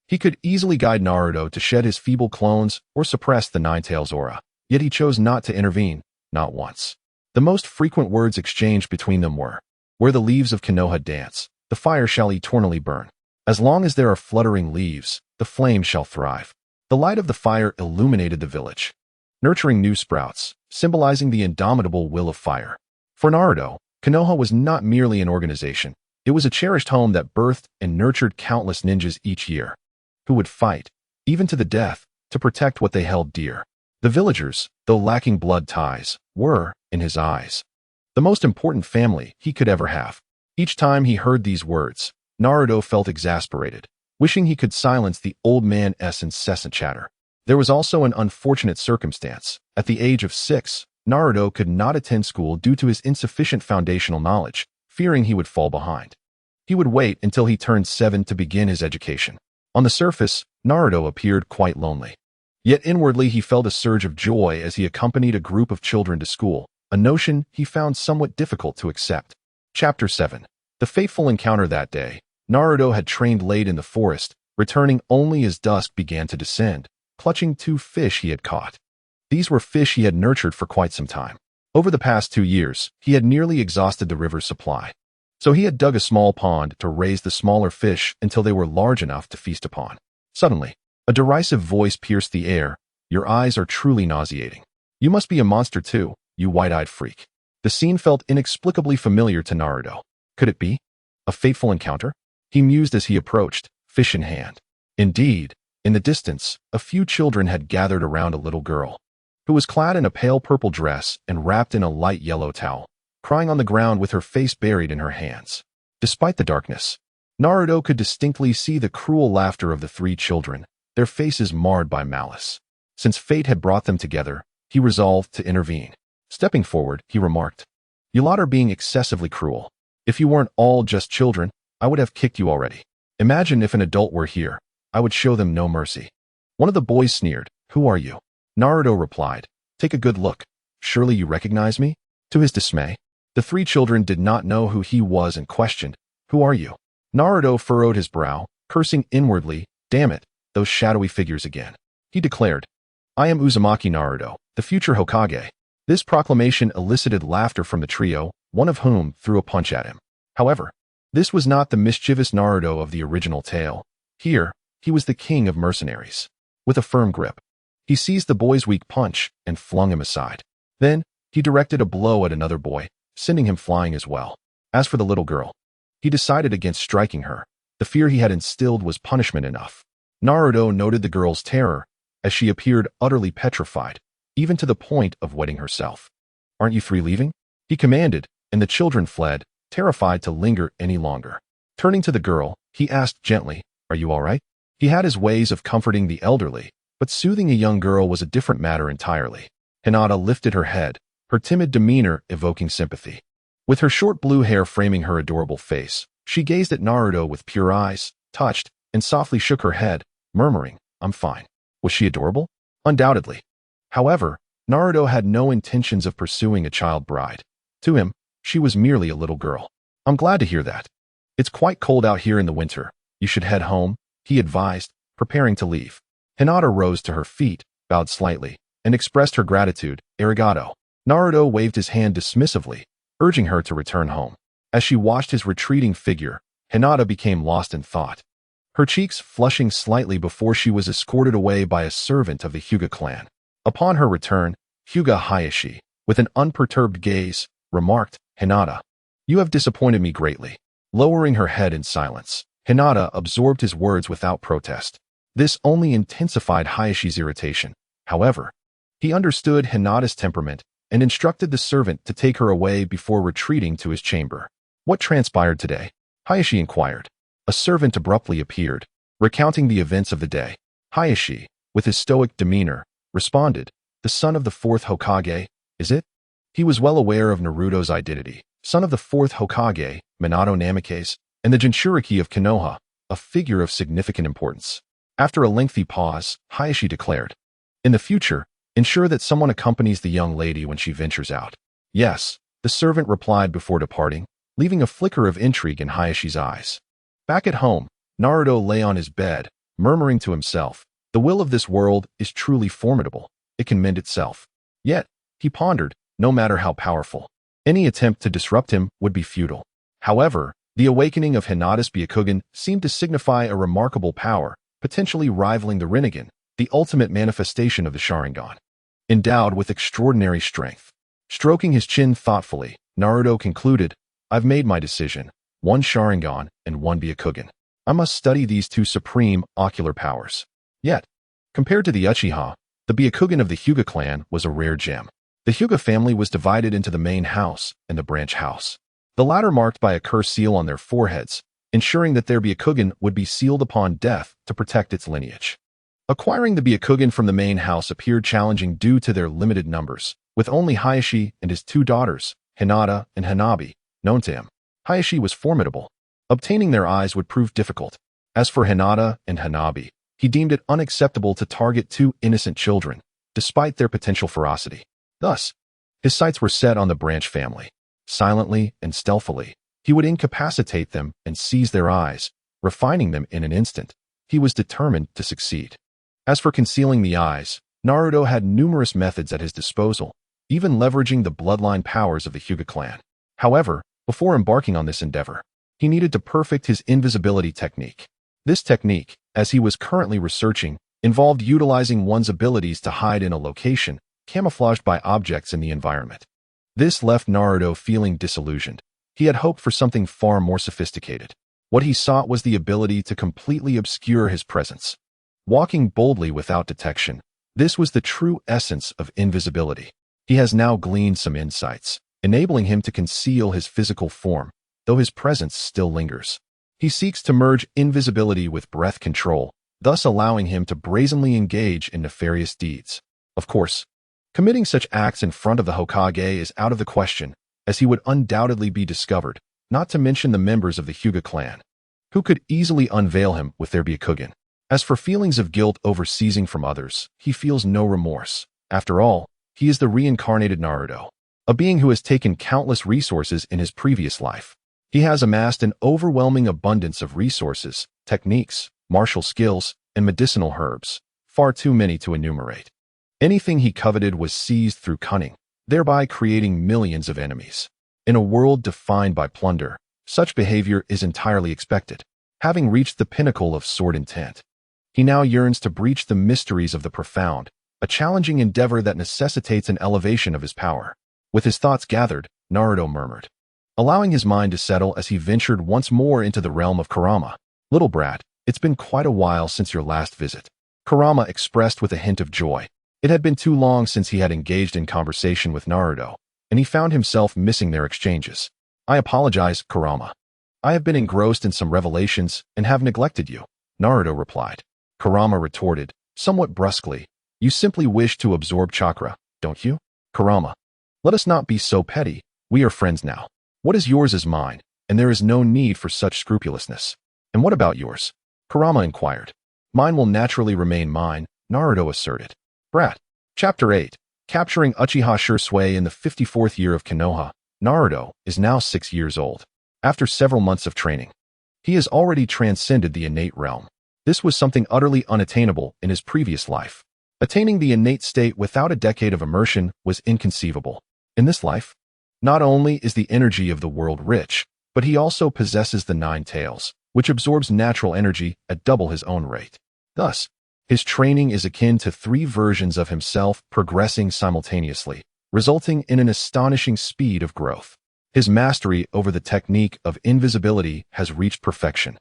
he could easily guide Naruto to shed his feeble clones or suppress the Ninetales aura, yet he chose not to intervene, not once. The most frequent words exchanged between them were, "Where the leaves of Konoha dance, the fire shall eternally burn. As long as there are fluttering leaves, the flame shall thrive." The light of the fire illuminated the village, nurturing new sprouts, symbolizing the indomitable will of fire. For Naruto, Konoha was not merely an organization. It was a cherished home that birthed and nurtured countless ninjas each year, who would fight, even to the death, to protect what they held dear. The villagers, though lacking blood ties, were, in his eyes, the most important family he could ever have. Each time he heard these words, Naruto felt exasperated, wishing he could silence the old man's incessant chatter. There was also an unfortunate circumstance. At the age of 6, Naruto could not attend school due to his insufficient foundational knowledge, fearing he would fall behind. He would wait until he turned 7 to begin his education. On the surface, Naruto appeared quite lonely. Yet inwardly he felt a surge of joy as he accompanied a group of children to school, a notion he found somewhat difficult to accept. Chapter 7. The fateful encounter that day. Naruto had trained late in the forest, returning only as dusk began to descend, clutching 2 fish he had caught. These were fish he had nurtured for quite some time. Over the past 2 years, he had nearly exhausted the river's supply. So he had dug a small pond to raise the smaller fish until they were large enough to feast upon. Suddenly, a derisive voice pierced the air. "Your eyes are truly nauseating. You must be a monster too, you white-eyed freak." The scene felt inexplicably familiar to Naruto. Could it be a fateful encounter? He mused as he approached, fish in hand. Indeed, in the distance, a few children had gathered around a little girl, who was clad in a pale purple dress and wrapped in a light yellow towel, crying on the ground with her face buried in her hands. Despite the darkness, Naruto could distinctly see the cruel laughter of the 3 children, their faces marred by malice. Since fate had brought them together, he resolved to intervene. Stepping forward, he remarked, "You lot are being excessively cruel. If you weren't all just children, I would have kicked you already. Imagine if an adult were here. I would show them no mercy." One of the boys sneered, "Who are you?" Naruto replied, "Take a good look. Surely you recognize me?" To his dismay, the 3 children did not know who he was and questioned, "Who are you?" Naruto furrowed his brow, cursing inwardly, "Damn it, those shadowy figures again." He declared, "I am Uzumaki Naruto, the future Hokage." This proclamation elicited laughter from the trio, one of whom threw a punch at him. However, this was not the mischievous Naruto of the original tale. Here, he was the king of mercenaries. With a firm grip, he seized the boy's weak punch and flung him aside. Then, he directed a blow at another boy, sending him flying as well. As for the little girl, he decided against striking her. The fear he had instilled was punishment enough. Naruto noted the girl's terror, as she appeared utterly petrified, even to the point of wetting herself. "Aren't you 3 leaving?" he commanded, and the children fled, terrified to linger any longer. Turning to the girl, he asked gently, "Are you all right?" He had his ways of comforting the elderly, but soothing a young girl was a different matter entirely. Hinata lifted her head, her timid demeanor evoking sympathy. With her short blue hair framing her adorable face, she gazed at Naruto with pure eyes, touched, and softly shook her head, murmuring, "I'm fine." Was she adorable? Undoubtedly. However, Naruto had no intentions of pursuing a child bride. To him, she was merely a little girl. "I'm glad to hear that. It's quite cold out here in the winter. You should head home," he advised, preparing to leave. Hinata rose to her feet, bowed slightly, and expressed her gratitude. Arigato. Naruto waved his hand dismissively, urging her to return home. As she watched his retreating figure, Hinata became lost in thought, her cheeks flushing slightly before she was escorted away by a servant of the Hyuga clan. Upon her return, Hyuga Hayashi, with an unperturbed gaze, remarked, "Hinata, you have disappointed me greatly." Lowering her head in silence, Hinata absorbed his words without protest. This only intensified Hayashi's irritation. However, he understood Hinata's temperament and instructed the servant to take her away before retreating to his chamber. "What transpired today?" Hayashi inquired. A servant abruptly appeared, recounting the events of the day. Hayashi, with his stoic demeanor, responded, "The son of the fourth Hokage, is it?" He was well aware of Naruto's identity, son of the fourth Hokage, Minato Namikaze, and the Jinchuriki of Konoha, a figure of significant importance. After a lengthy pause, Hayashi declared, "In the future, ensure that someone accompanies the young lady when she ventures out." "Yes," the servant replied before departing, leaving a flicker of intrigue in Hayashi's eyes. Back at home, Naruto lay on his bed, murmuring to himself, "The will of this world is truly formidable. It can mend itself." Yet, he pondered, no matter how powerful, any attempt to disrupt him would be futile. However, the awakening of Hinata's Byakugan seemed to signify a remarkable power, potentially rivaling the Rinnegan, the ultimate manifestation of the Sharingan. Endowed with extraordinary strength. Stroking his chin thoughtfully, Naruto concluded, "I've made my decision. One Sharingan and one Byakugan. I must study these two supreme ocular powers." Yet, compared to the Uchiha, the Byakugan of the Hyuga clan was a rare gem. The Hyuga family was divided into the main house and the branch house, the latter marked by a curse seal on their foreheads, ensuring that their Byakugan would be sealed upon death to protect its lineage. Acquiring the Byakugan from the main house appeared challenging due to their limited numbers, with only Hayashi and his two daughters, Hinata and Hanabi, known to him. Hayashi was formidable. Obtaining their eyes would prove difficult. As for Hinata and Hanabi, he deemed it unacceptable to target two innocent children, despite their potential ferocity. Thus, his sights were set on the branch family. Silently and stealthily, he would incapacitate them and seize their eyes, refining them in an instant. He was determined to succeed. As for concealing the eyes, Naruto had numerous methods at his disposal, even leveraging the bloodline powers of the Hyuga clan. However, before embarking on this endeavor, he needed to perfect his invisibility technique. This technique, as he was currently researching, involved utilizing one's abilities to hide in a location, camouflaged by objects in the environment. This left Naruto feeling disillusioned. He had hoped for something far more sophisticated. What he sought was the ability to completely obscure his presence. Walking boldly without detection, this was the true essence of invisibility. He has now gleaned some insights, enabling him to conceal his physical form, though his presence still lingers. He seeks to merge invisibility with breath control, thus allowing him to brazenly engage in nefarious deeds. Of course, committing such acts in front of the Hokage is out of the question, as he would undoubtedly be discovered, not to mention the members of the Hyuga clan, who could easily unveil him with their Byakugan. As for feelings of guilt over seizing from others, he feels no remorse. After all, he is the reincarnated Naruto, a being who has taken countless resources in his previous life. He has amassed an overwhelming abundance of resources, techniques, martial skills, and medicinal herbs, far too many to enumerate. Anything he coveted was seized through cunning, thereby creating millions of enemies. In a world defined by plunder, such behavior is entirely expected. Having reached the pinnacle of sword intent, he now yearns to breach the mysteries of the profound, a challenging endeavor that necessitates an elevation of his power. With his thoughts gathered, Naruto murmured, allowing his mind to settle as he ventured once more into the realm of Kurama. "Little brat, it's been quite a while since your last visit," Kurama expressed with a hint of joy. It had been too long since he had engaged in conversation with Naruto, and he found himself missing their exchanges. "I apologize, Kurama. I have been engrossed in some revelations and have neglected you," Naruto replied. Kurama retorted, somewhat brusquely, "You simply wish to absorb chakra, don't you?" "Kurama, let us not be so petty. We are friends now. What is yours is mine, and there is no need for such scrupulousness." "And what about yours?" Kurama inquired. "Mine will naturally remain mine," Naruto asserted. Brat. Chapter 8. Capturing Uchiha Shursui in the 54th year of Konoha, Naruto is now 6 years old. After several months of training, he has already transcended the innate realm. This was something utterly unattainable in his previous life. Attaining the innate state without a decade of immersion was inconceivable. In this life, not only is the energy of the world rich, but he also possesses the nine tails, which absorbs natural energy at double his own rate. Thus, his training is akin to three versions of himself progressing simultaneously, resulting in an astonishing speed of growth. His mastery over the technique of invisibility has reached perfection.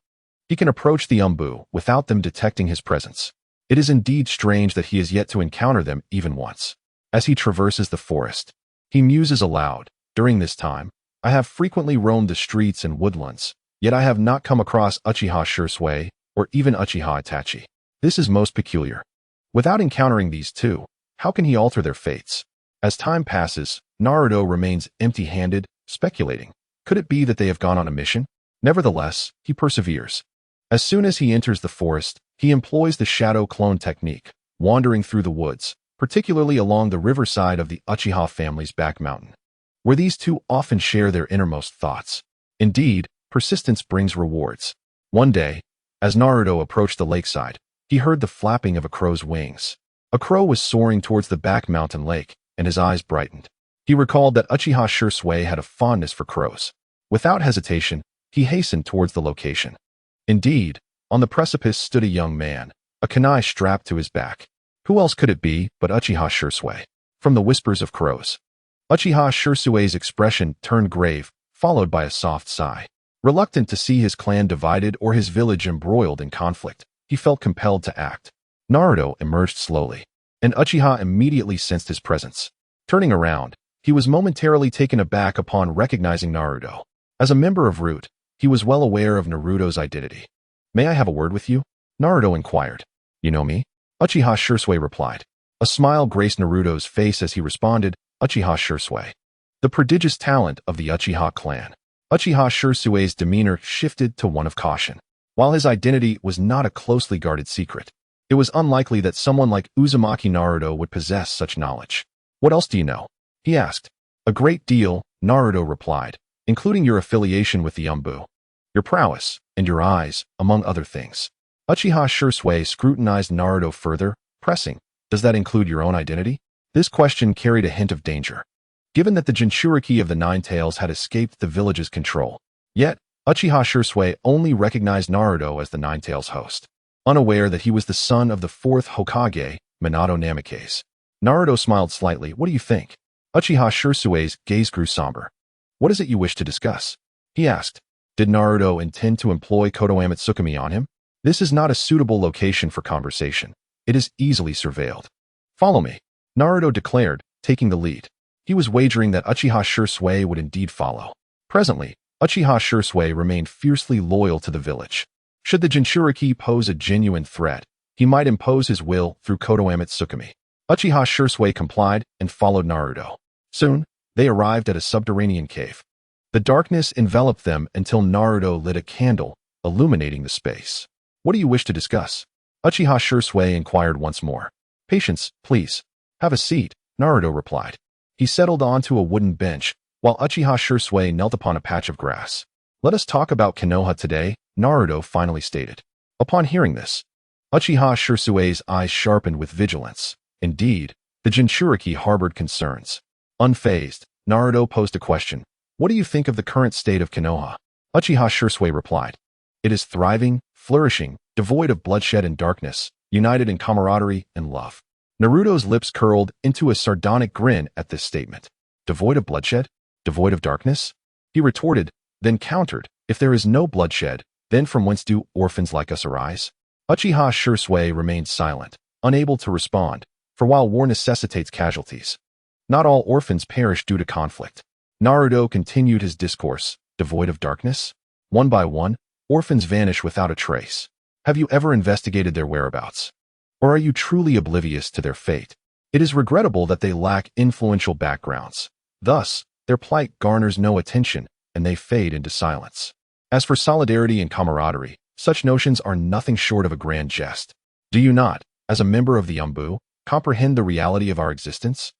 He can approach the Umbu without them detecting his presence. It is indeed strange that he has yet to encounter them even once. As he traverses the forest, he muses aloud. During this time, I have frequently roamed the streets and woodlands, yet I have not come across Uchiha Shursui or even Uchiha Itachi. This is most peculiar. Without encountering these two, how can he alter their fates? As time passes, Naruto remains empty-handed, speculating. Could it be that they have gone on a mission? Nevertheless, he perseveres. As soon as he enters the forest, he employs the shadow clone technique, wandering through the woods, particularly along the riverside of the Uchiha family's back mountain, where these two often share their innermost thoughts. Indeed, persistence brings rewards. One day, as Naruto approached the lakeside, he heard the flapping of a crow's wings. A crow was soaring towards the back mountain lake, and his eyes brightened. He recalled that Uchiha Shursui had a fondness for crows. Without hesitation, he hastened towards the location. Indeed, on the precipice stood a young man, a kunai strapped to his back. Who else could it be but Uchiha Shursui? From the whispers of crows, Uchiha Shursui's expression turned grave, followed by a soft sigh. Reluctant to see his clan divided or his village embroiled in conflict, he felt compelled to act. Naruto emerged slowly, and Uchiha immediately sensed his presence. Turning around, he was momentarily taken aback upon recognizing Naruto. As a member of Root, he was well aware of Naruto's identity. "May I have a word with you?" Naruto inquired. "You know me?" Uchiha Shursui replied. A smile graced Naruto's face as he responded, "Uchiha Shursui." The prodigious talent of the Uchiha clan. Uchiha Shursui's demeanor shifted to one of caution. While his identity was not a closely guarded secret, it was unlikely that someone like Uzumaki Naruto would possess such knowledge. "What else do you know?" he asked. "A great deal," Naruto replied, "including your affiliation with the Umbu, your prowess, and your eyes, among other things." Uchiha Shursui scrutinized Naruto further, pressing, "Does that include your own identity?" This question carried a hint of danger, given that the Jinchuriki of the Nine Tails had escaped the village's control. Yet, Uchiha Shursui only recognized Naruto as the Nine Tails host, unaware that he was the son of the fourth Hokage, Minato Namikaze. Naruto smiled slightly. "What do you think?" Uchiha Shursui's gaze grew somber. "What is it you wish to discuss?" he asked. Did Naruto intend to employ Kotoame Tsukumi on him? This is not a suitable location for conversation. It is easily surveilled. "Follow me," Naruto declared, taking the lead. He was wagering that Uchiha Shursui would indeed follow. Presently, Uchiha Shursui remained fiercely loyal to the village. Should the Jinchuriki pose a genuine threat, he might impose his will through Kotoame Tsukumi. Uchiha Shursui complied and followed Naruto. Soon, they arrived at a subterranean cave. The darkness enveloped them until Naruto lit a candle, illuminating the space. "What do you wish to discuss?" Uchiha Shursui inquired once more. "Patience, please. Have a seat," Naruto replied. He settled onto a wooden bench, while Uchiha Shursui knelt upon a patch of grass. "Let us talk about Konoha today," Naruto finally stated. Upon hearing this, Uchiha Shursui's eyes sharpened with vigilance. Indeed, the Jinchuriki harbored concerns. Unfazed, Naruto posed a question. "What do you think of the current state of Konoha?" Uchiha Shursui replied. "It is thriving, flourishing, devoid of bloodshed and darkness, united in camaraderie and love." Naruto's lips curled into a sardonic grin at this statement. "Devoid of bloodshed? Devoid of darkness?" he retorted, then countered, "If there is no bloodshed, then from whence do orphans like us arise?" Uchiha Shursui remained silent, unable to respond, for while war necessitates casualties, not all orphans perish due to conflict. Naruto continued his discourse. "Devoid of darkness? One by one, orphans vanish without a trace. Have you ever investigated their whereabouts? Or are you truly oblivious to their fate? It is regrettable that they lack influential backgrounds. Thus, their plight garners no attention, and they fade into silence. As for solidarity and camaraderie, such notions are nothing short of a grand jest. Do you not, as a member of the Umbu, comprehend the reality of our existence?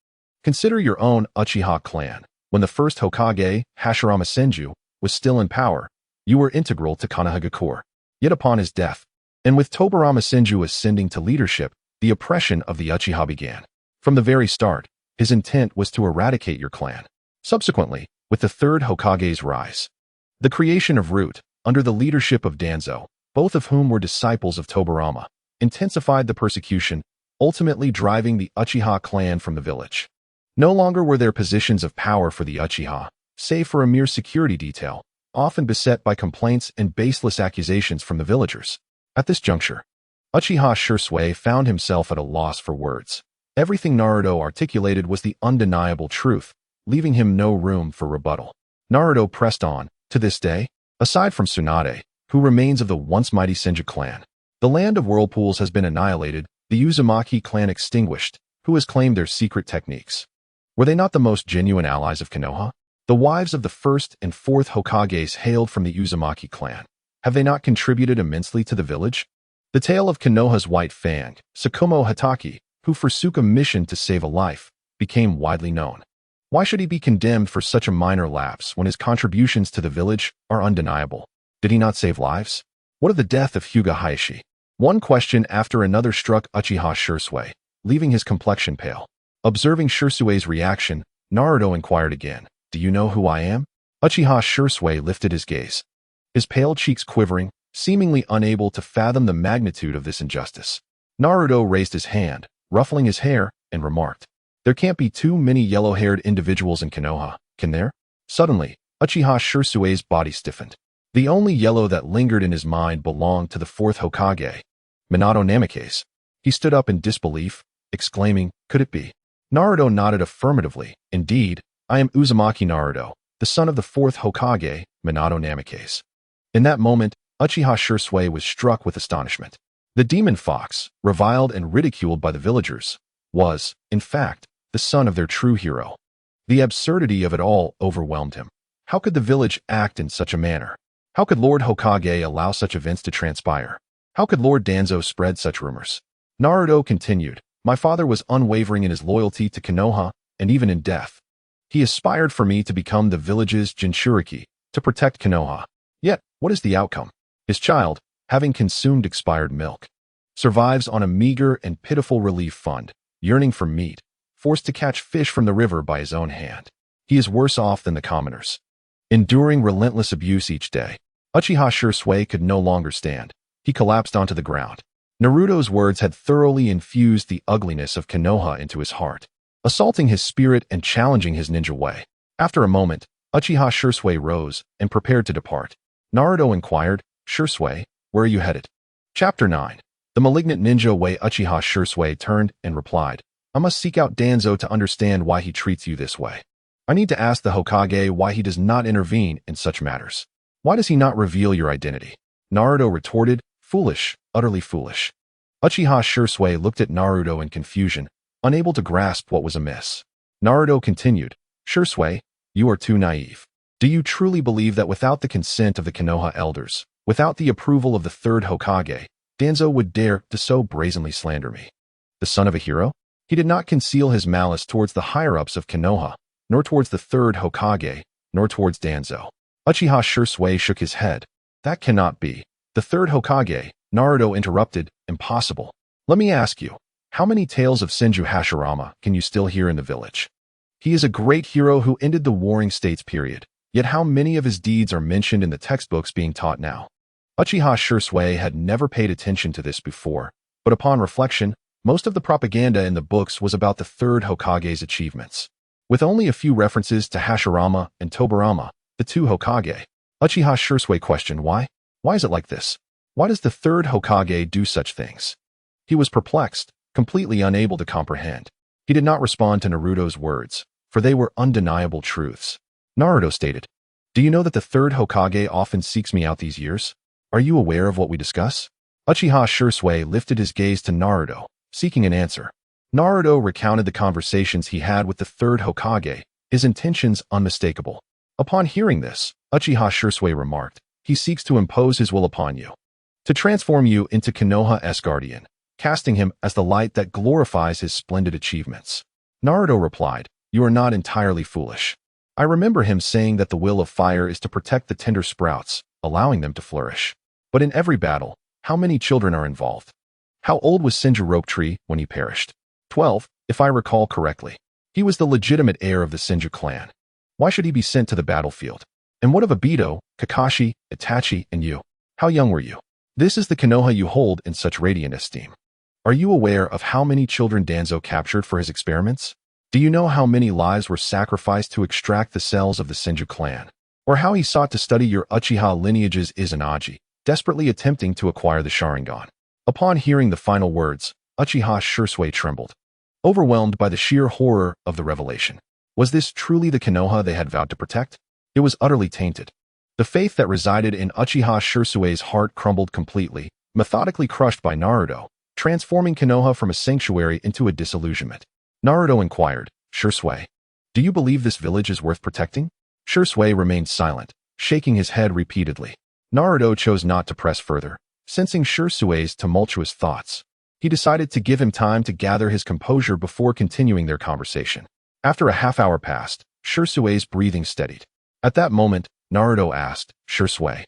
Consider your own Uchiha clan. When the first Hokage, Hashirama Senju, was still in power, you were integral to Konohagakure. Yet upon his death, and with Tobarama Senju ascending to leadership, the oppression of the Uchiha began. From the very start, his intent was to eradicate your clan. Subsequently, with the third Hokage's rise, the creation of Root, under the leadership of Danzo, both of whom were disciples of Tobirama, intensified the persecution, ultimately driving the Uchiha clan from the village. No longer were there positions of power for the Uchiha, save for a mere security detail, often beset by complaints and baseless accusations from the villagers. At this juncture, Uchiha Shisui found himself at a loss for words. Everything Naruto articulated was the undeniable truth, leaving him no room for rebuttal. Naruto pressed on. To this day, aside from Tsunade, who remains of the once mighty Senju clan, the land of whirlpools has been annihilated, the Uzumaki clan extinguished, who has claimed their secret techniques. Were they not the most genuine allies of Konoha? The wives of the first and fourth Hokages hailed from the Uzumaki clan. Have they not contributed immensely to the village? The tale of Konoha's White Fang, Tsukumo Hatake, who forsook a mission to save a life, became widely known. Why should he be condemned for such a minor lapse when his contributions to the village are undeniable? Did he not save lives? What of the death of Hyuga Hayashi? One question after another struck Uchiha Shisui, leaving his complexion pale. Observing Shisui's reaction, Naruto inquired again, "Do you know who I am?" Uchiha Shisui lifted his gaze, his pale cheeks quivering, seemingly unable to fathom the magnitude of this injustice. Naruto raised his hand, ruffling his hair, and remarked, "There can't be too many yellow-haired individuals in Konoha, can there?" Suddenly, Uchiha Shisui's body stiffened. The only yellow that lingered in his mind belonged to the fourth Hokage, Minato Namikaze. He stood up in disbelief, exclaiming, "Could it be?" Naruto nodded affirmatively. "Indeed, I am Uzumaki Naruto, the son of the fourth Hokage, Minato Namikaze." In that moment, Uchiha Shisui was struck with astonishment. The demon fox, reviled and ridiculed by the villagers, was, in fact, the son of their true hero. The absurdity of it all overwhelmed him. How could the village act in such a manner? How could Lord Hokage allow such events to transpire? How could Lord Danzo spread such rumors? Naruto continued, "My father was unwavering in his loyalty to Konoha, and even in death. He aspired for me to become the village's Jinchuriki, to protect Konoha. Yet, what is the outcome? His child, having consumed expired milk, survives on a meager and pitiful relief fund, yearning for meat, forced to catch fish from the river by his own hand. He is worse off than the commoners, enduring relentless abuse each day." Uchiha Shisui could no longer stand. He collapsed onto the ground. Naruto's words had thoroughly infused the ugliness of Konoha into his heart, assaulting his spirit and challenging his ninja way. After a moment, Uchiha Shisui rose and prepared to depart. Naruto inquired, "Shisui, where are you headed?" Chapter 9. The malignant ninja way. Uchiha Shisui turned and replied, "I must seek out Danzo to understand why he treats you this way. I need to ask the Hokage why he does not intervene in such matters. Why does he not reveal your identity?" Naruto retorted, "Foolish, utterly foolish." Uchiha Shisui looked at Naruto in confusion, unable to grasp what was amiss. Naruto continued, "Shisui, you are too naive. Do you truly believe that without the consent of the Konoha elders, without the approval of the third Hokage, Danzo would dare to so brazenly slander me? The son of a hero? He did not conceal his malice towards the higher-ups of Konoha, nor towards the third Hokage, nor towards Danzo." Uchiha Shisui shook his head. "That cannot be. The third Hokage," Naruto interrupted, "impossible. Let me ask you, how many tales of Senju Hashirama can you still hear in the village? He is a great hero who ended the Warring States period, yet how many of his deeds are mentioned in the textbooks being taught now?" Uchiha Shisui had never paid attention to this before, but upon reflection, most of the propaganda in the books was about the third Hokage's achievements, with only a few references to Hashirama and Tobirama, the two Hokage. Uchiha Shisui questioned why. Why is it like this? Why does the third Hokage do such things? He was perplexed, completely unable to comprehend. He did not respond to Naruto's words, for they were undeniable truths. Naruto stated, "Do you know that the third Hokage often seeks me out these years? Are you aware of what we discuss?" Uchiha Shisui lifted his gaze to Naruto, seeking an answer. Naruto recounted the conversations he had with the third Hokage, his intentions unmistakable. Upon hearing this, Uchiha Shisui remarked, "He seeks to impose his will upon you, to transform you into Konoha's guardian, casting him as the light that glorifies his splendid achievements." Naruto replied, "You are not entirely foolish. I remember him saying that the will of fire is to protect the tender sprouts, allowing them to flourish. But in every battle, how many children are involved? How old was Senju Rope Tree when he perished? 12, if I recall correctly. He was the legitimate heir of the Senju clan. Why should he be sent to the battlefield? And what of Obito, Kakashi, Itachi, and you? How young were you? This is the Konoha you hold in such radiant esteem. Are you aware of how many children Danzo captured for his experiments? Do you know how many lives were sacrificed to extract the cells of the Senju clan? Or how he sought to study your Uchiha lineage's Izanagi, desperately attempting to acquire the Sharingan? Upon hearing the final words, Uchiha Shisui trembled, overwhelmed by the sheer horror of the revelation. Was this truly the Konoha they had vowed to protect? It was utterly tainted. The faith that resided in Uchiha Shisui's heart crumbled completely, methodically crushed by Naruto, transforming Konoha from a sanctuary into a disillusionment. Naruto inquired, Shisui, do you believe this village is worth protecting? Shisui remained silent, shaking his head repeatedly. Naruto chose not to press further, sensing Shisui's tumultuous thoughts. He decided to give him time to gather his composure before continuing their conversation. After a half-hour passed, Shisui's breathing steadied. At that moment, Naruto asked, Shisui,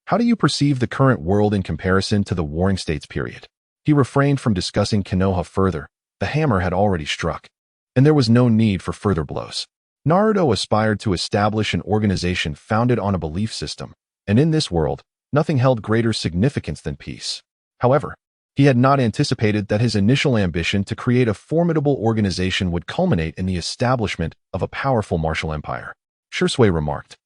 how do you perceive the current world in comparison to the Warring States period? He refrained from discussing Konoha further. The hammer had already struck, and there was no need for further blows. Naruto aspired to establish an organization founded on a belief system, and in this world, nothing held greater significance than peace. However, he had not anticipated that his initial ambition to create a formidable organization would culminate in the establishment of a powerful martial empire. Shisui remarked,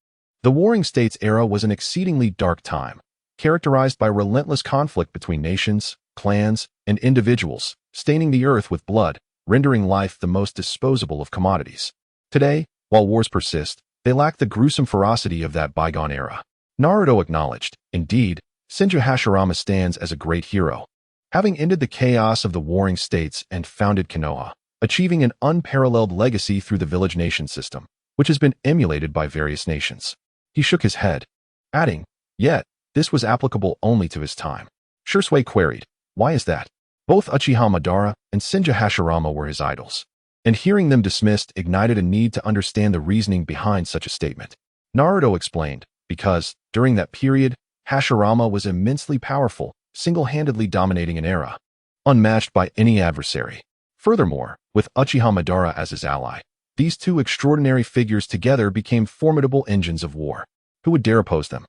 the Warring States era was an exceedingly dark time, characterized by relentless conflict between nations, clans, and individuals, staining the earth with blood, rendering life the most disposable of commodities. Today, while wars persist, they lack the gruesome ferocity of that bygone era. Naruto acknowledged, indeed, Senju Hashirama stands as a great hero, having ended the chaos of the Warring States and founded Konoha, achieving an unparalleled legacy through the village nation system, which has been emulated by various nations. He shook his head, adding, yet, this was applicable only to his time. Shisui queried, why is that? Both Uchiha Madara and Senju Hashirama were his idols, and hearing them dismissed ignited a need to understand the reasoning behind such a statement. Naruto explained, because, during that period, Hashirama was immensely powerful, single-handedly dominating an era, unmatched by any adversary. Furthermore, with Uchiha Madara as his ally, these two extraordinary figures together became formidable engines of war. Who would dare oppose them?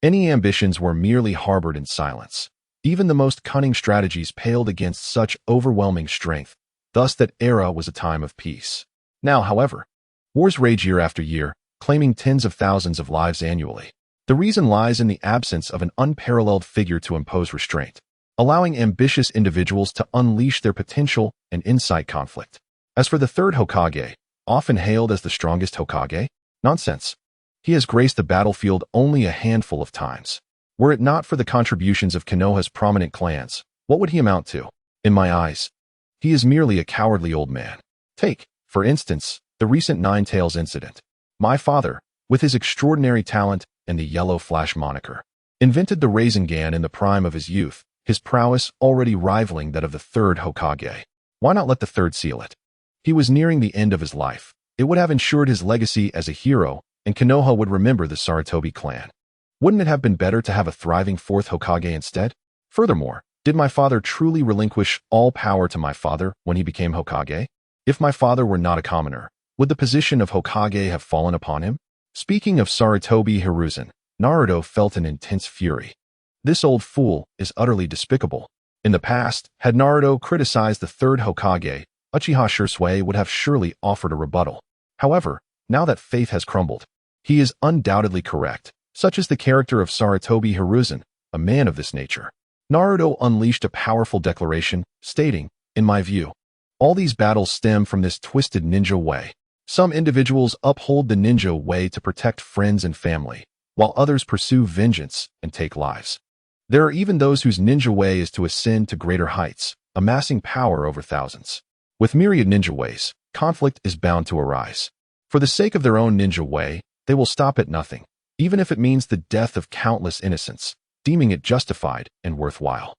Any ambitions were merely harbored in silence. Even the most cunning strategies paled against such overwhelming strength. Thus that era was a time of peace. Now, however, wars rage year after year, claiming tens of thousands of lives annually. The reason lies in the absence of an unparalleled figure to impose restraint, allowing ambitious individuals to unleash their potential and incite conflict. As for the third Hokage, often hailed as the strongest Hokage, nonsense. He has graced the battlefield only a handful of times. Were it not for the contributions of Konoha's prominent clans, what would he amount to? In my eyes, he is merely a cowardly old man. Take, for instance, the recent Nine Tails incident. My father, with his extraordinary talent and the Yellow Flash moniker, invented the Rasengan in the prime of his youth, his prowess already rivaling that of the third Hokage. Why not let the third seal it? He was nearing the end of his life. It would have ensured his legacy as a hero, and Konoha would remember the Sarutobi clan. Wouldn't it have been better to have a thriving fourth Hokage instead? Furthermore, did my father truly relinquish all power to my father when he became Hokage? If my father were not a commoner, would the position of Hokage have fallen upon him? Speaking of Sarutobi Hiruzen, Naruto felt an intense fury. This old fool is utterly despicable. In the past, had Naruto criticized the third Hokage, Uchiha Shisui would have surely offered a rebuttal. However, now that faith has crumbled, he is undoubtedly correct. Such is the character of Sarutobi Hiruzen, a man of this nature. Naruto unleashed a powerful declaration, stating, in my view, all these battles stem from this twisted ninja way. Some individuals uphold the ninja way to protect friends and family, while others pursue vengeance and take lives. There are even those whose ninja way is to ascend to greater heights, amassing power over thousands. With myriad ninja ways, conflict is bound to arise. For the sake of their own ninja way, they will stop at nothing, even if it means the death of countless innocents, deeming it justified and worthwhile.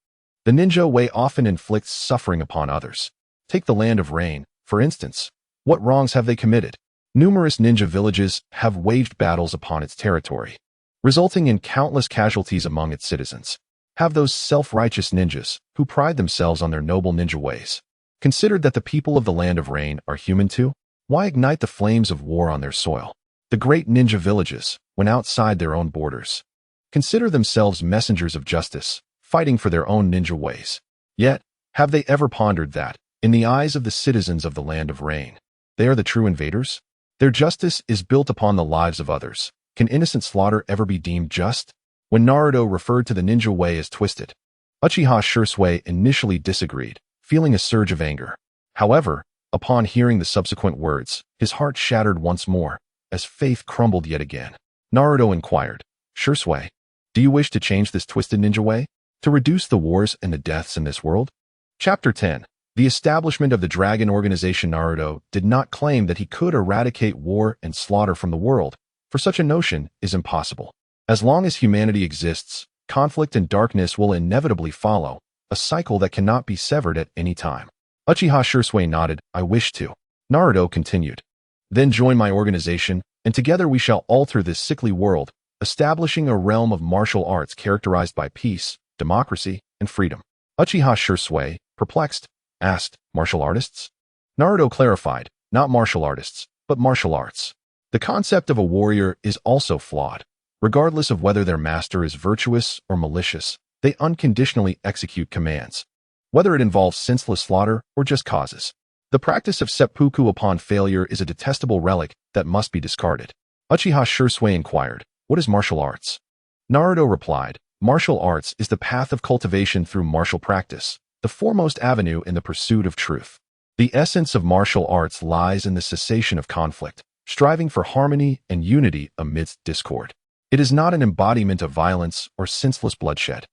The ninja way often inflicts suffering upon others. Take the Land of Rain, for instance. What wrongs have they committed? Numerous ninja villages have waged battles upon its territory, resulting in countless casualties among its citizens. Have those self-righteous ninjas, who pride themselves on their noble ninja ways, considered that the people of the Land of Rain are human too? Why ignite the flames of war on their soil? The great ninja villages, when outside their own borders, consider themselves messengers of justice, fighting for their own ninja ways. Yet, have they ever pondered that, in the eyes of the citizens of the Land of Rain, they are the true invaders? Their justice is built upon the lives of others. Can innocent slaughter ever be deemed just? When Naruto referred to the ninja way as twisted, Uchiha Shisui initially disagreed, feeling a surge of anger. However, upon hearing the subsequent words, his heart shattered once more, as faith crumbled yet again. Naruto inquired, "Shisui, do you wish to change this twisted ninja way, to reduce the wars and the deaths in this world?" Chapter 10. The establishment of the Dragon Organization. Naruto did not claim that he could eradicate war and slaughter from the world, for such a notion is impossible. As long as humanity exists, conflict and darkness will inevitably follow, a cycle that cannot be severed at any time. Uchiha Shisui nodded, "I wish to." Naruto continued, "Then join my organization, and together we shall alter this sickly world, establishing a realm of martial arts characterized by peace, democracy, and freedom." Uchiha Shisui, perplexed, asked, "Martial artists?" Naruto clarified, "Not martial artists, but martial arts." The concept of a warrior is also flawed. Regardless of whether their master is virtuous or malicious, they unconditionally execute commands, whether it involves senseless slaughter or just causes. The practice of seppuku upon failure is a detestable relic that must be discarded. Uchiha Shisui inquired, "What is martial arts?" Naruto replied, "Martial arts is the path of cultivation through martial practice, the foremost avenue in the pursuit of truth. The essence of martial arts lies in the cessation of conflict, striving for harmony and unity amidst discord. It is not an embodiment of violence or senseless bloodshed,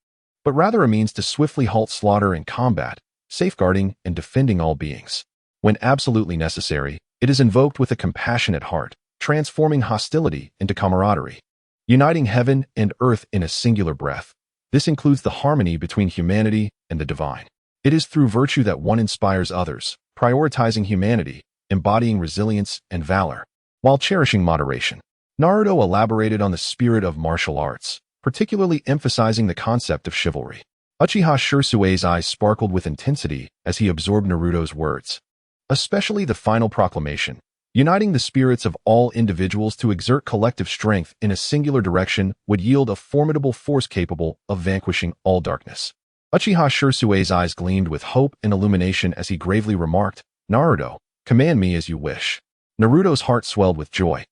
but rather a means to swiftly halt slaughter and combat, safeguarding and defending all beings. When absolutely necessary, it is invoked with a compassionate heart, transforming hostility into camaraderie, uniting heaven and earth in a singular breath. This includes the harmony between humanity and the divine. It is through virtue that one inspires others, prioritizing humanity, embodying resilience and valor, while cherishing moderation." Naruto elaborated on the spirit of martial arts, particularly emphasizing the concept of chivalry. Uchiha Shisui's eyes sparkled with intensity as he absorbed Naruto's words, especially the final proclamation, uniting the spirits of all individuals to exert collective strength in a singular direction would yield a formidable force capable of vanquishing all darkness. Uchiha Shisui's eyes gleamed with hope and illumination as he gravely remarked, "Naruto, command me as you wish." Naruto's heart swelled with joy.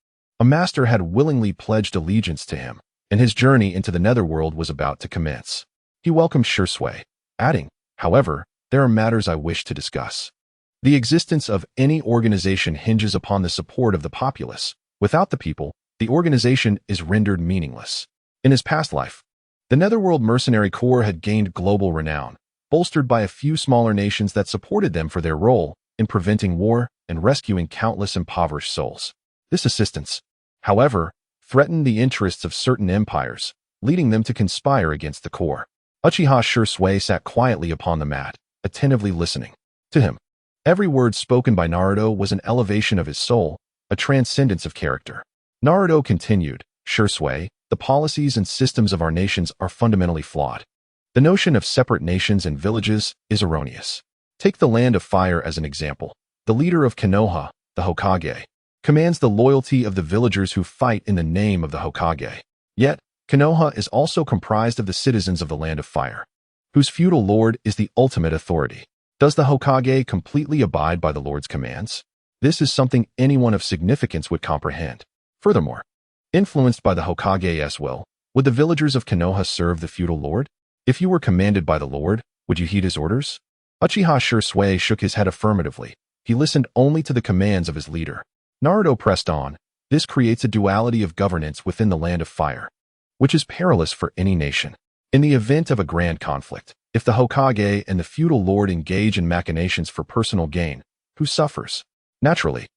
A master had willingly pledged allegiance to him, and his journey into the netherworld was about to commence. He welcomed Shisui, adding, "However, there are matters I wish to discuss. The existence of any organization hinges upon the support of the populace. Without the people, the organization is rendered meaningless." In his past life, the Netherworld Mercenary Corps had gained global renown, bolstered by a few smaller nations that supported them for their role in preventing war and rescuing countless impoverished souls. This assistance, however, threatened the interests of certain empires, leading them to conspire against the Corps. Uchiha Shisui sat quietly upon the mat, attentively listening. To him, every word spoken by Naruto was an elevation of his soul, a transcendence of character. Naruto continued, "Shisui, the policies and systems of our nations are fundamentally flawed. The notion of separate nations and villages is erroneous. Take the Land of Fire as an example. The leader of Konoha, the Hokage, commands the loyalty of the villagers who fight in the name of the Hokage. Yet, Konoha is also comprised of the citizens of the Land of Fire, whose feudal lord is the ultimate authority. Does the Hokage completely abide by the lord's commands? This is something anyone of significance would comprehend. Furthermore, influenced by the Hokage's will, would the villagers of Konoha serve the feudal lord? If you were commanded by the lord, would you heed his orders?" Uchiha Shisui shook his head affirmatively. He listened only to the commands of his leader. Naruto pressed on, "This creates a duality of governance within the Land of Fire, which is perilous for any nation. In the event of a grand conflict, if the Hokage and the feudal lord engage in machinations for personal gain, who suffers? Naturally,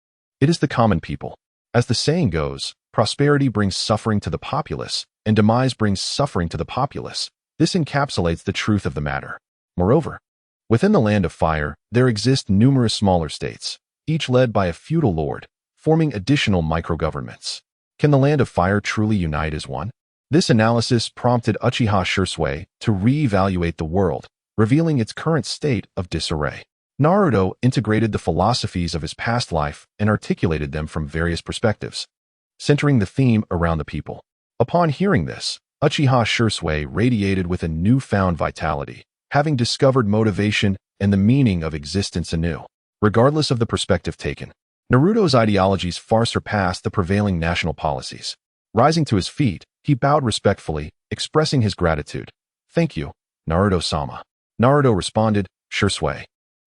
it is the common people. As the saying goes, prosperity brings suffering to the populace, and demise brings suffering to the populace. This encapsulates the truth of the matter. Moreover, within the Land of Fire, there exist numerous smaller states, each led by a feudal lord, forming additional micro-governments. Can the Land of Fire truly unite as one? This analysis prompted Uchiha Shisui to re-evaluate the world, revealing its current state of disarray. Naruto integrated the philosophies of his past life and articulated them from various perspectives, centering the theme around the people. Upon hearing this, Uchiha Shisui radiated with a newfound vitality, having discovered motivation and the meaning of existence anew. Regardless of the perspective taken, Naruto's ideologies far surpassed the prevailing national policies. Rising to his feet, he bowed respectfully, expressing his gratitude. "Thank you, Naruto-sama." Naruto responded, "Shisui.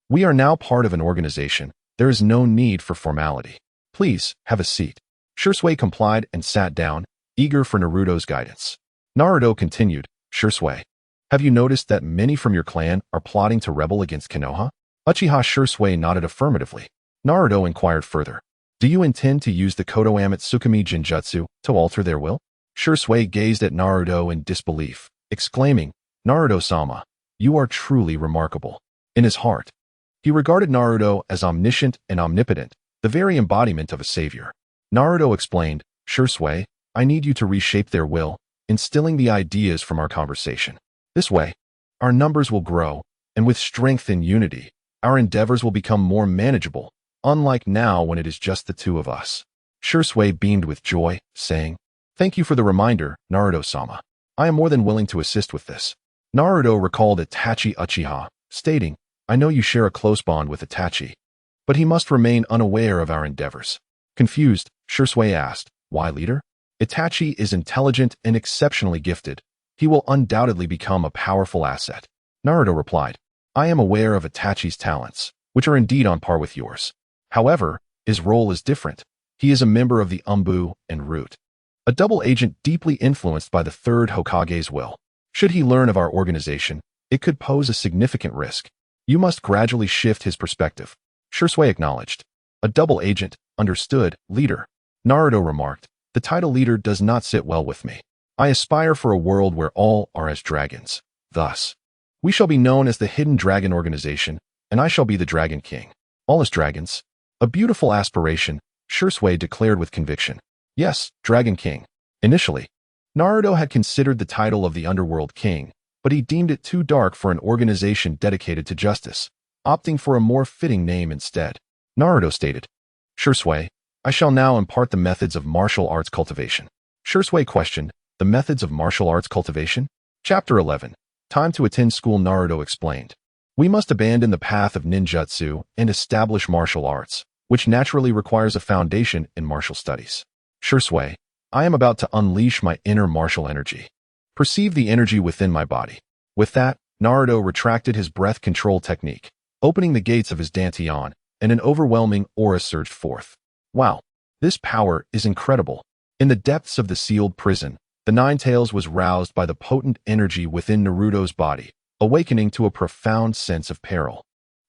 We are now part of an organization. There is no need for formality. Please, have a seat." Shisui complied and sat down, eager for Naruto's guidance. Naruto continued, "Shisui, have you noticed that many from your clan are plotting to rebel against Konoha?" Uchiha Shisui nodded affirmatively. Naruto inquired further, "Do you intend to use the Kotoame Tsukumi Jinjutsu to alter their will?" Shisui gazed at Naruto in disbelief, exclaiming, "Naruto-sama, you are truly remarkable." In his heart, he regarded Naruto as omniscient and omnipotent, the very embodiment of a savior. Naruto explained, "Shisui, I need you to reshape their will, instilling the ideas from our conversation. This way, our numbers will grow, and with strength and unity, our endeavors will become more manageable, unlike now when it is just the two of us." Shisui beamed with joy, saying, "Thank you for the reminder, Naruto-sama. I am more than willing to assist with this." Naruto recalled Itachi Uchiha, stating, "I know you share a close bond with Itachi, but he must remain unaware of our endeavors." Confused, Shisui asked, "Why, leader?" "Itachi is intelligent and exceptionally gifted. He will undoubtedly become a powerful asset." Naruto replied, "I am aware of Itachi's talents, which are indeed on par with yours. However, his role is different. He is a member of the Umbu and Root, a double agent deeply influenced by the third Hokage's will. Should he learn of our organization, it could pose a significant risk. You must gradually shift his perspective." Shisui acknowledged. "A double agent, understood, leader." Naruto remarked, "The title leader does not sit well with me. I aspire for a world where all are as dragons. Thus, we shall be known as the Hidden Dragon Organization, and I shall be the Dragon King. All as dragons." "A beautiful aspiration," Shisui declared with conviction. "Yes, Dragon King." Initially, Naruto had considered the title of the Underworld King, but he deemed it too dark for an organization dedicated to justice, opting for a more fitting name instead. Naruto stated, "Shisui, I shall now impart the methods of martial arts cultivation." Shisui questioned, "The methods of martial arts cultivation?" Chapter 11. Time to attend school. Naruto explained, "We must abandon the path of ninjutsu and establish martial arts, which naturally requires a foundation in martial studies. Shisui, I am about to unleash my inner martial energy. Perceive the energy within my body." With that, Naruto retracted his breath control technique, opening the gates of his dantian, and an overwhelming aura surged forth. Wow, this power is incredible. In the depths of the sealed prison, the Nine Tails was roused by the potent energy within Naruto's body, awakening to a profound sense of peril.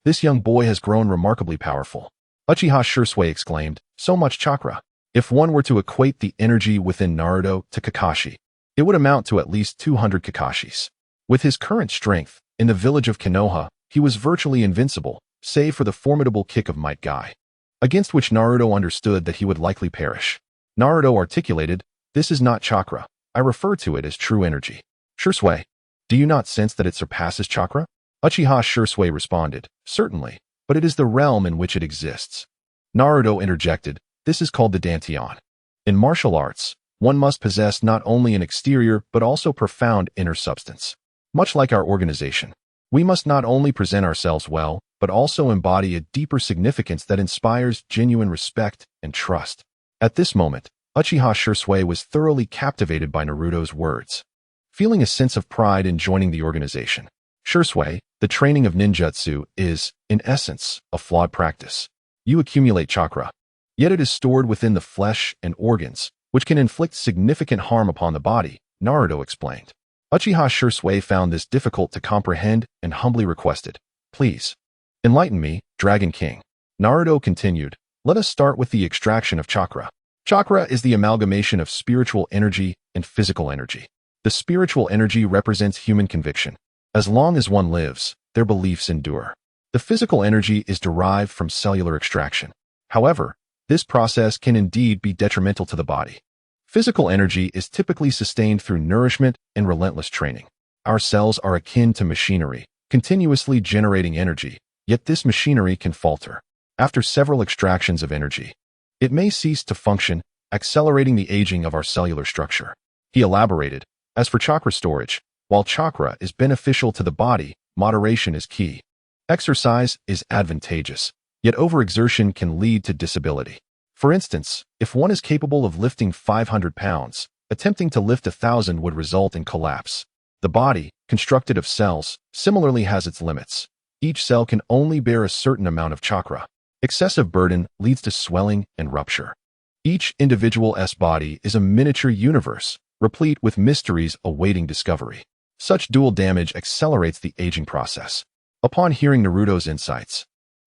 This young boy has grown remarkably powerful. Uchiha Shisui exclaimed, "So much chakra." If one were to equate the energy within Naruto to Kakashi, it would amount to at least 200 Kakashis. With his current strength, in the village of Konoha, he was virtually invincible, save for the formidable kick of Might Guy, against which Naruto understood that he would likely perish. Naruto articulated, "This is not chakra. I refer to it as true energy." "Shisui, do you not sense that it surpasses chakra?" Uchiha Shisui responded, "Certainly, but it is the realm in which it exists." Naruto interjected, "This is called the dantian. In martial arts, one must possess not only an exterior but also profound inner substance. Much like our organization, we must not only present ourselves well, but also embody a deeper significance that inspires genuine respect and trust." At this moment, Uchiha Shisui was thoroughly captivated by Naruto's words, feeling a sense of pride in joining the organization. "Shisui, the training of ninjutsu is, in essence, a flawed practice. You accumulate chakra, yet it is stored within the flesh and organs, which can inflict significant harm upon the body," Naruto explained. Uchiha Shisui found this difficult to comprehend and humbly requested, "Please, enlighten me, Dragon King." Naruto continued, "Let us start with the extraction of chakra. Chakra is the amalgamation of spiritual energy and physical energy. The spiritual energy represents human conviction. As long as one lives, their beliefs endure. The physical energy is derived from cellular extraction. However, this process can indeed be detrimental to the body. Physical energy is typically sustained through nourishment and relentless training. Our cells are akin to machinery, continuously generating energy, yet this machinery can falter. After several extractions of energy, it may cease to function, accelerating the aging of our cellular structure. He elaborated, as for chakra storage, while chakra is beneficial to the body, moderation is key. Exercise is advantageous, yet overexertion can lead to disability. For instance, if one is capable of lifting 500 pounds, attempting to lift 1,000 would result in collapse. The body, constructed of cells, similarly has its limits. Each cell can only bear a certain amount of chakra. Excessive burden leads to swelling and rupture. Each individual's body is a miniature universe, replete with mysteries awaiting discovery. Such dual damage accelerates the aging process. Upon hearing Naruto's insights,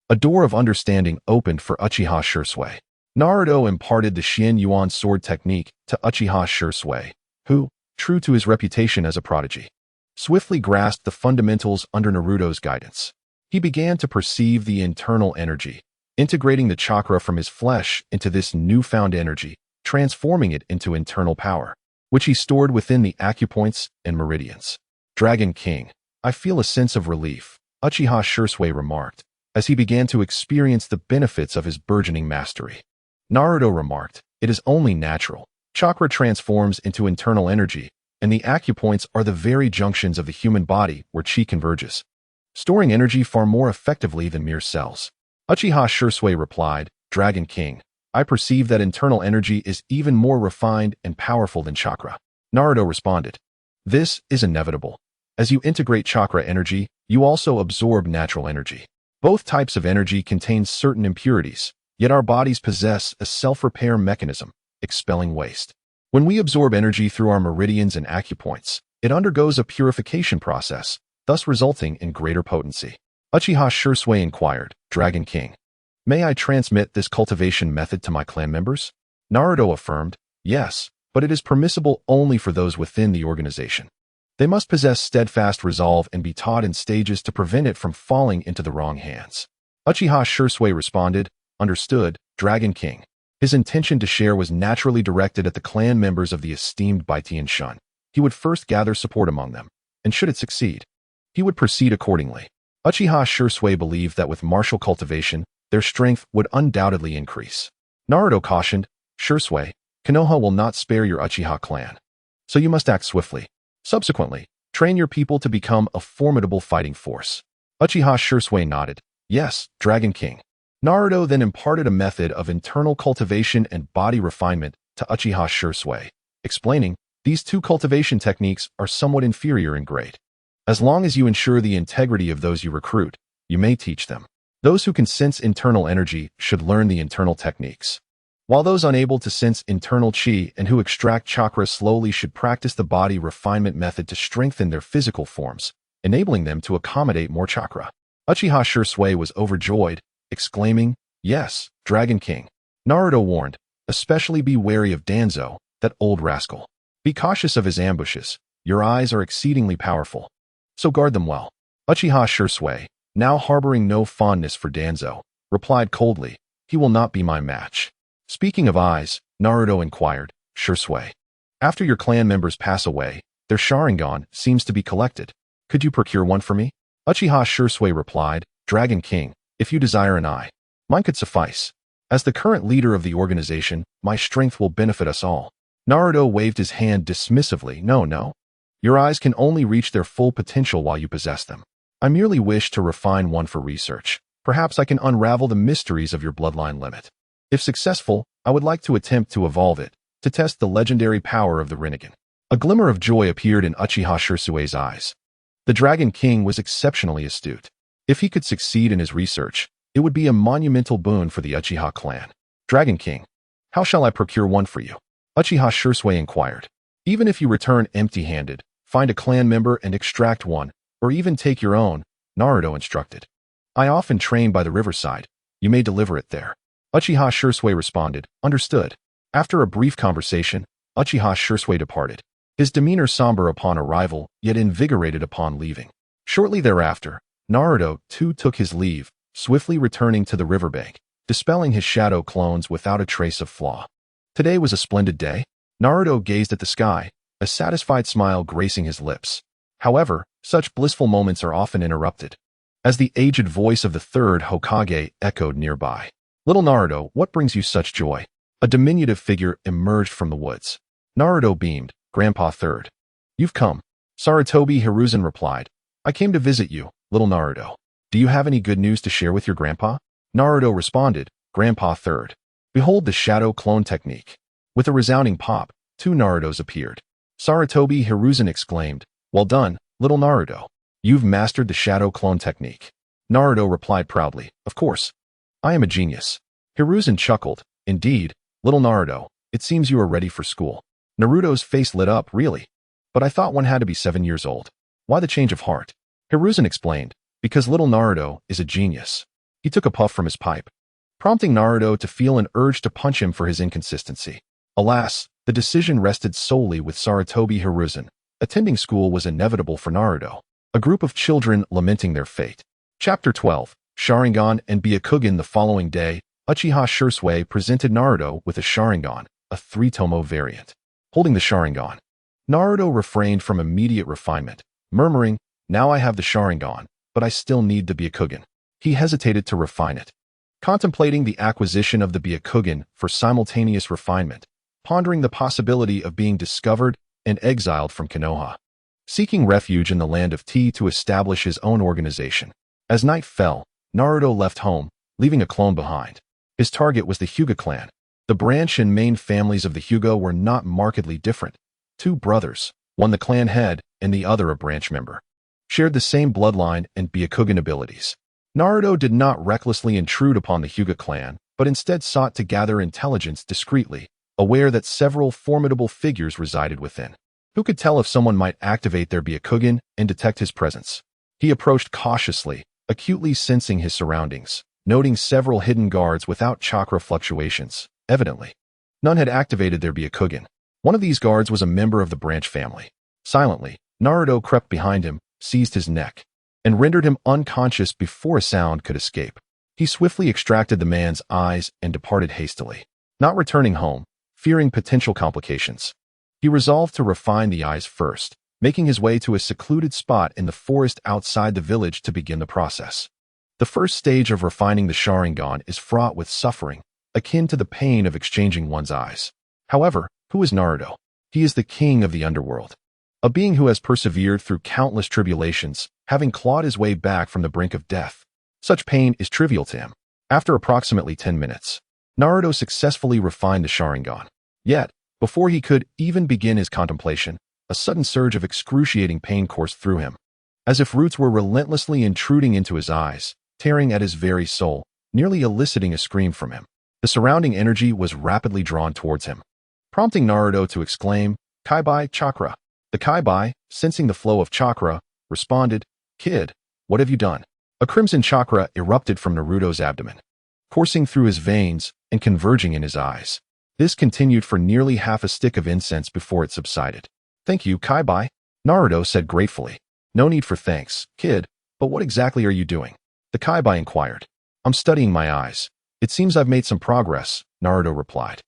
a door of understanding opened for Uchiha Shisui. Naruto imparted the Xian Yuan sword technique to Uchiha Shisui, who, true to his reputation as a prodigy, swiftly grasped the fundamentals under Naruto's guidance. He began to perceive the internal energy, integrating the chakra from his flesh into this newfound energy, transforming it into internal power, which he stored within the acupoints and meridians. Dragon King, I feel a sense of relief, Uchiha Shisui remarked, as he began to experience the benefits of his burgeoning mastery. Naruto remarked, it is only natural. Chakra transforms into internal energy, and the acupoints are the very junctions of the human body where chi converges, storing energy far more effectively than mere cells. Uchiha Shisui replied, Dragon King, I perceive that internal energy is even more refined and powerful than chakra. Naruto responded, this is inevitable. As you integrate chakra energy, you also absorb natural energy. Both types of energy contain certain impurities, yet our bodies possess a self-repair mechanism, expelling waste. When we absorb energy through our meridians and acupoints, it undergoes a purification process, thus resulting in greater potency. Uchiha Shisui inquired, Dragon King, may I transmit this cultivation method to my clan members? Naruto affirmed, yes, but it is permissible only for those within the organization. They must possess steadfast resolve and be taught in stages to prevent it from falling into the wrong hands. Uchiha Shisui responded, understood, Dragon King. His intention to share was naturally directed at the clan members of the esteemed Baitian Shun. He would first gather support among them, and should it succeed, he would proceed accordingly. Uchiha Shisui believed that with martial cultivation, their strength would undoubtedly increase. Naruto cautioned, Shisui, Konoha will not spare your Uchiha clan, so you must act swiftly. Subsequently, train your people to become a formidable fighting force. Uchiha Shisui nodded, yes, Dragon King. Naruto then imparted a method of internal cultivation and body refinement to Uchiha Shisui, explaining, these two cultivation techniques are somewhat inferior in grade. As long as you ensure the integrity of those you recruit, you may teach them. Those who can sense internal energy should learn the internal techniques, while those unable to sense internal chi and who extract chakra slowly should practice the body refinement method to strengthen their physical forms, enabling them to accommodate more chakra. Uchiha Shisui was overjoyed, exclaiming, yes, Dragon King. Naruto warned, especially be wary of Danzo, that old rascal. Be cautious of his ambushes. Your eyes are exceedingly powerful, so guard them well. Uchiha Shisui, now harboring no fondness for Danzo, replied coldly, he will not be my match. Speaking of eyes, Naruto inquired, Shisui, after your clan members pass away, their Sharingan seems to be collected. Could you procure one for me? Uchiha Shisui replied, Dragon King, if you desire an eye, mine could suffice. As the current leader of the organization, my strength will benefit us all. Naruto waved his hand dismissively, no. Your eyes can only reach their full potential while you possess them. I merely wish to refine one for research. Perhaps I can unravel the mysteries of your bloodline limit. If successful, I would like to attempt to evolve it, to test the legendary power of the Rinnegan. A glimmer of joy appeared in Uchiha Shisui's eyes. The Dragon King was exceptionally astute. If he could succeed in his research, it would be a monumental boon for the Uchiha clan. Dragon King, how shall I procure one for you? Uchiha Shisui inquired. Even if you return empty-handed, find a clan member and extract one, or even take your own, Naruto instructed. I often train by the riverside. You may deliver it there. Uchiha Shisui responded, understood. After a brief conversation, Uchiha Shisui departed. His demeanor somber upon arrival, yet invigorated upon leaving. Shortly thereafter, Naruto too took his leave, swiftly returning to the riverbank, dispelling his shadow clones without a trace of flaw. Today was a splendid day. Naruto gazed at the sky, a satisfied smile gracing his lips. However, such blissful moments are often interrupted, as the aged voice of the third Hokage echoed nearby. Little Naruto, what brings you such joy? A diminutive figure emerged from the woods. Naruto beamed. Grandpa Third. You've come. Sarutobi Hiruzen replied. I came to visit you, little Naruto. Do you have any good news to share with your grandpa? Naruto responded. Grandpa Third. Behold the shadow clone technique. With a resounding pop, 2 Narutos appeared. Sarutobi Hiruzen exclaimed. Well done, little Naruto. You've mastered the shadow clone technique. Naruto replied proudly. Of course. I am a genius. Hiruzen chuckled. Indeed, little Naruto, it seems you are ready for school. Naruto's face lit up. Really? But I thought one had to be 7 years old. Why the change of heart? Hiruzen explained. Because little Naruto is a genius. He took a puff from his pipe, prompting Naruto to feel an urge to punch him for his inconsistency. Alas, the decision rested solely with Sarutobi Hiruzen. Attending school was inevitable for Naruto. A group of children lamenting their fate. Chapter 12. Sharingan and Byakugan. The following day, Uchiha Shisui presented Naruto with a Sharingan, a 3-tomo variant. Holding the Sharingan, Naruto refrained from immediate refinement, murmuring, now I have the Sharingan, but I still need the Byakugan. He hesitated to refine it, contemplating the acquisition of the Byakugan for simultaneous refinement, pondering the possibility of being discovered and exiled from Konoha, seeking refuge in the land of tea to establish his own organization. As night fell, Naruto left home, leaving a clone behind. His target was the Hyuga clan. The branch and main families of the Hyuga were not markedly different. 2 brothers, one the clan head and the other a branch member, shared the same bloodline and Byakugan abilities. Naruto did not recklessly intrude upon the Hyuga clan, but instead sought to gather intelligence discreetly, aware that several formidable figures resided within. Who could tell if someone might activate their Byakugan and detect his presence? He approached cautiously, acutely sensing his surroundings, noting several hidden guards without chakra fluctuations. Evidently, none had activated their Byakugan. One of these guards was a member of the branch family. Silently, Naruto crept behind him, seized his neck, and rendered him unconscious before a sound could escape. He swiftly extracted the man's eyes and departed hastily, not returning home, fearing potential complications. He resolved to refine the eyes first, making his way to a secluded spot in the forest outside the village to begin the process. The first stage of refining the Sharingan is fraught with suffering, akin to the pain of exchanging one's eyes. However, who is Naruto? He is the king of the underworld, a being who has persevered through countless tribulations, having clawed his way back from the brink of death. Such pain is trivial to him. After approximately 10 minutes, Naruto successfully refined the Sharingan. Yet, before he could even begin his contemplation, a sudden surge of excruciating pain coursed through him, as if roots were relentlessly intruding into his eyes, tearing at his very soul, nearly eliciting a scream from him. The surrounding energy was rapidly drawn towards him, prompting Naruto to exclaim, Kaibai chakra. The Kaibai, sensing the flow of chakra, responded, Kid, what have you done? A crimson chakra erupted from Naruto's abdomen, coursing through his veins and converging in his eyes. This continued for nearly half a stick of incense before it subsided. Thank you, Kaibai, Naruto said gratefully. No need for thanks, kid, but what exactly are you doing? The Kaibai inquired. I'm studying my eyes. It seems I've made some progress, Naruto replied.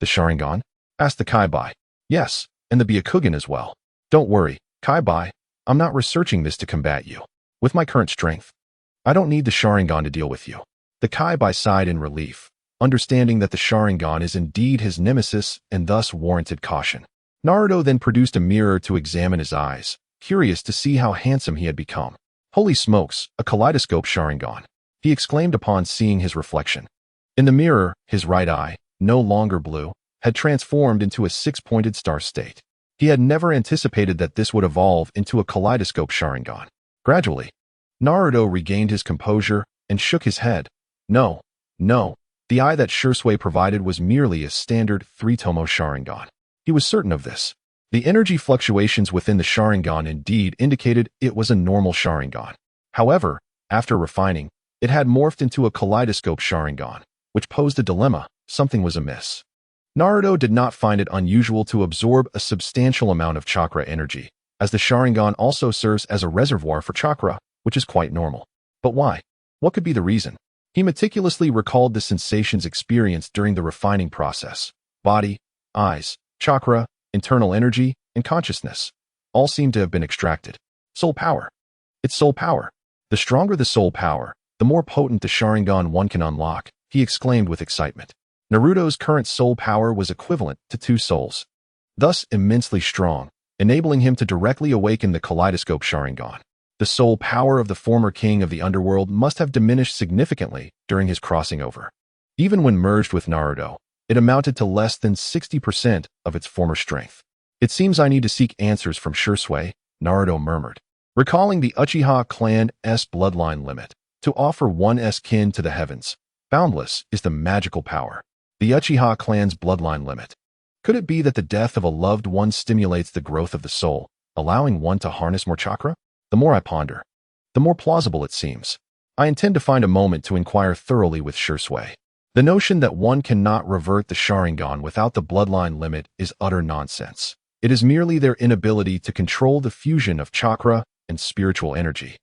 The Sharingan? Asked the Kaibai. Yes, and the Byakugan as well. Don't worry, Kaibai, I'm not researching this to combat you. With my current strength, I don't need the Sharingan to deal with you. The Kaibai sighed in relief, understanding that the Sharingan is indeed his nemesis and thus warranted caution. Naruto then produced a mirror to examine his eyes, curious to see how handsome he had become. Holy smokes, a kaleidoscope Sharingan, he exclaimed upon seeing his reflection. In the mirror, his right eye, no longer blue, had transformed into a 6-pointed star state. He had never anticipated that this would evolve into a kaleidoscope Sharingan. Gradually, Naruto regained his composure and shook his head. No, the eye that Shisui provided was merely a standard 3-tomo Sharingan. He was certain of this. The energy fluctuations within the Sharingan indeed indicated it was a normal Sharingan. However, after refining, it had morphed into a kaleidoscope Sharingan, which posed a dilemma. Something was amiss. Naruto did not find it unusual to absorb a substantial amount of chakra energy, as the Sharingan also serves as a reservoir for chakra, which is quite normal. But why? What could be the reason? He meticulously recalled the sensations experienced during the refining process. Body, eyes, chakra, internal energy, and consciousness all seem to have been extracted. Soul power. It's soul power. The stronger the soul power, the more potent the Sharingan one can unlock, he exclaimed with excitement. Naruto's current soul power was equivalent to 2 souls, thus immensely strong, enabling him to directly awaken the Kaleidoscope Sharingan. The soul power of the former king of the underworld must have diminished significantly during his crossing over. Even when merged with Naruto, it amounted to less than 60% of its former strength. It seems I need to seek answers from Shisui, Naruto murmured, recalling the Uchiha clan's bloodline limit. To offer one's kin to the heavens, boundless is the magical power. The Uchiha clan's bloodline limit. Could it be that the death of a loved one stimulates the growth of the soul, allowing one to harness more chakra? The more I ponder, the more plausible it seems. I intend to find a moment to inquire thoroughly with Shisui. The notion that one cannot revert the Sharingan without the bloodline limit is utter nonsense. It is merely their inability to control the fusion of chakra and spiritual energy.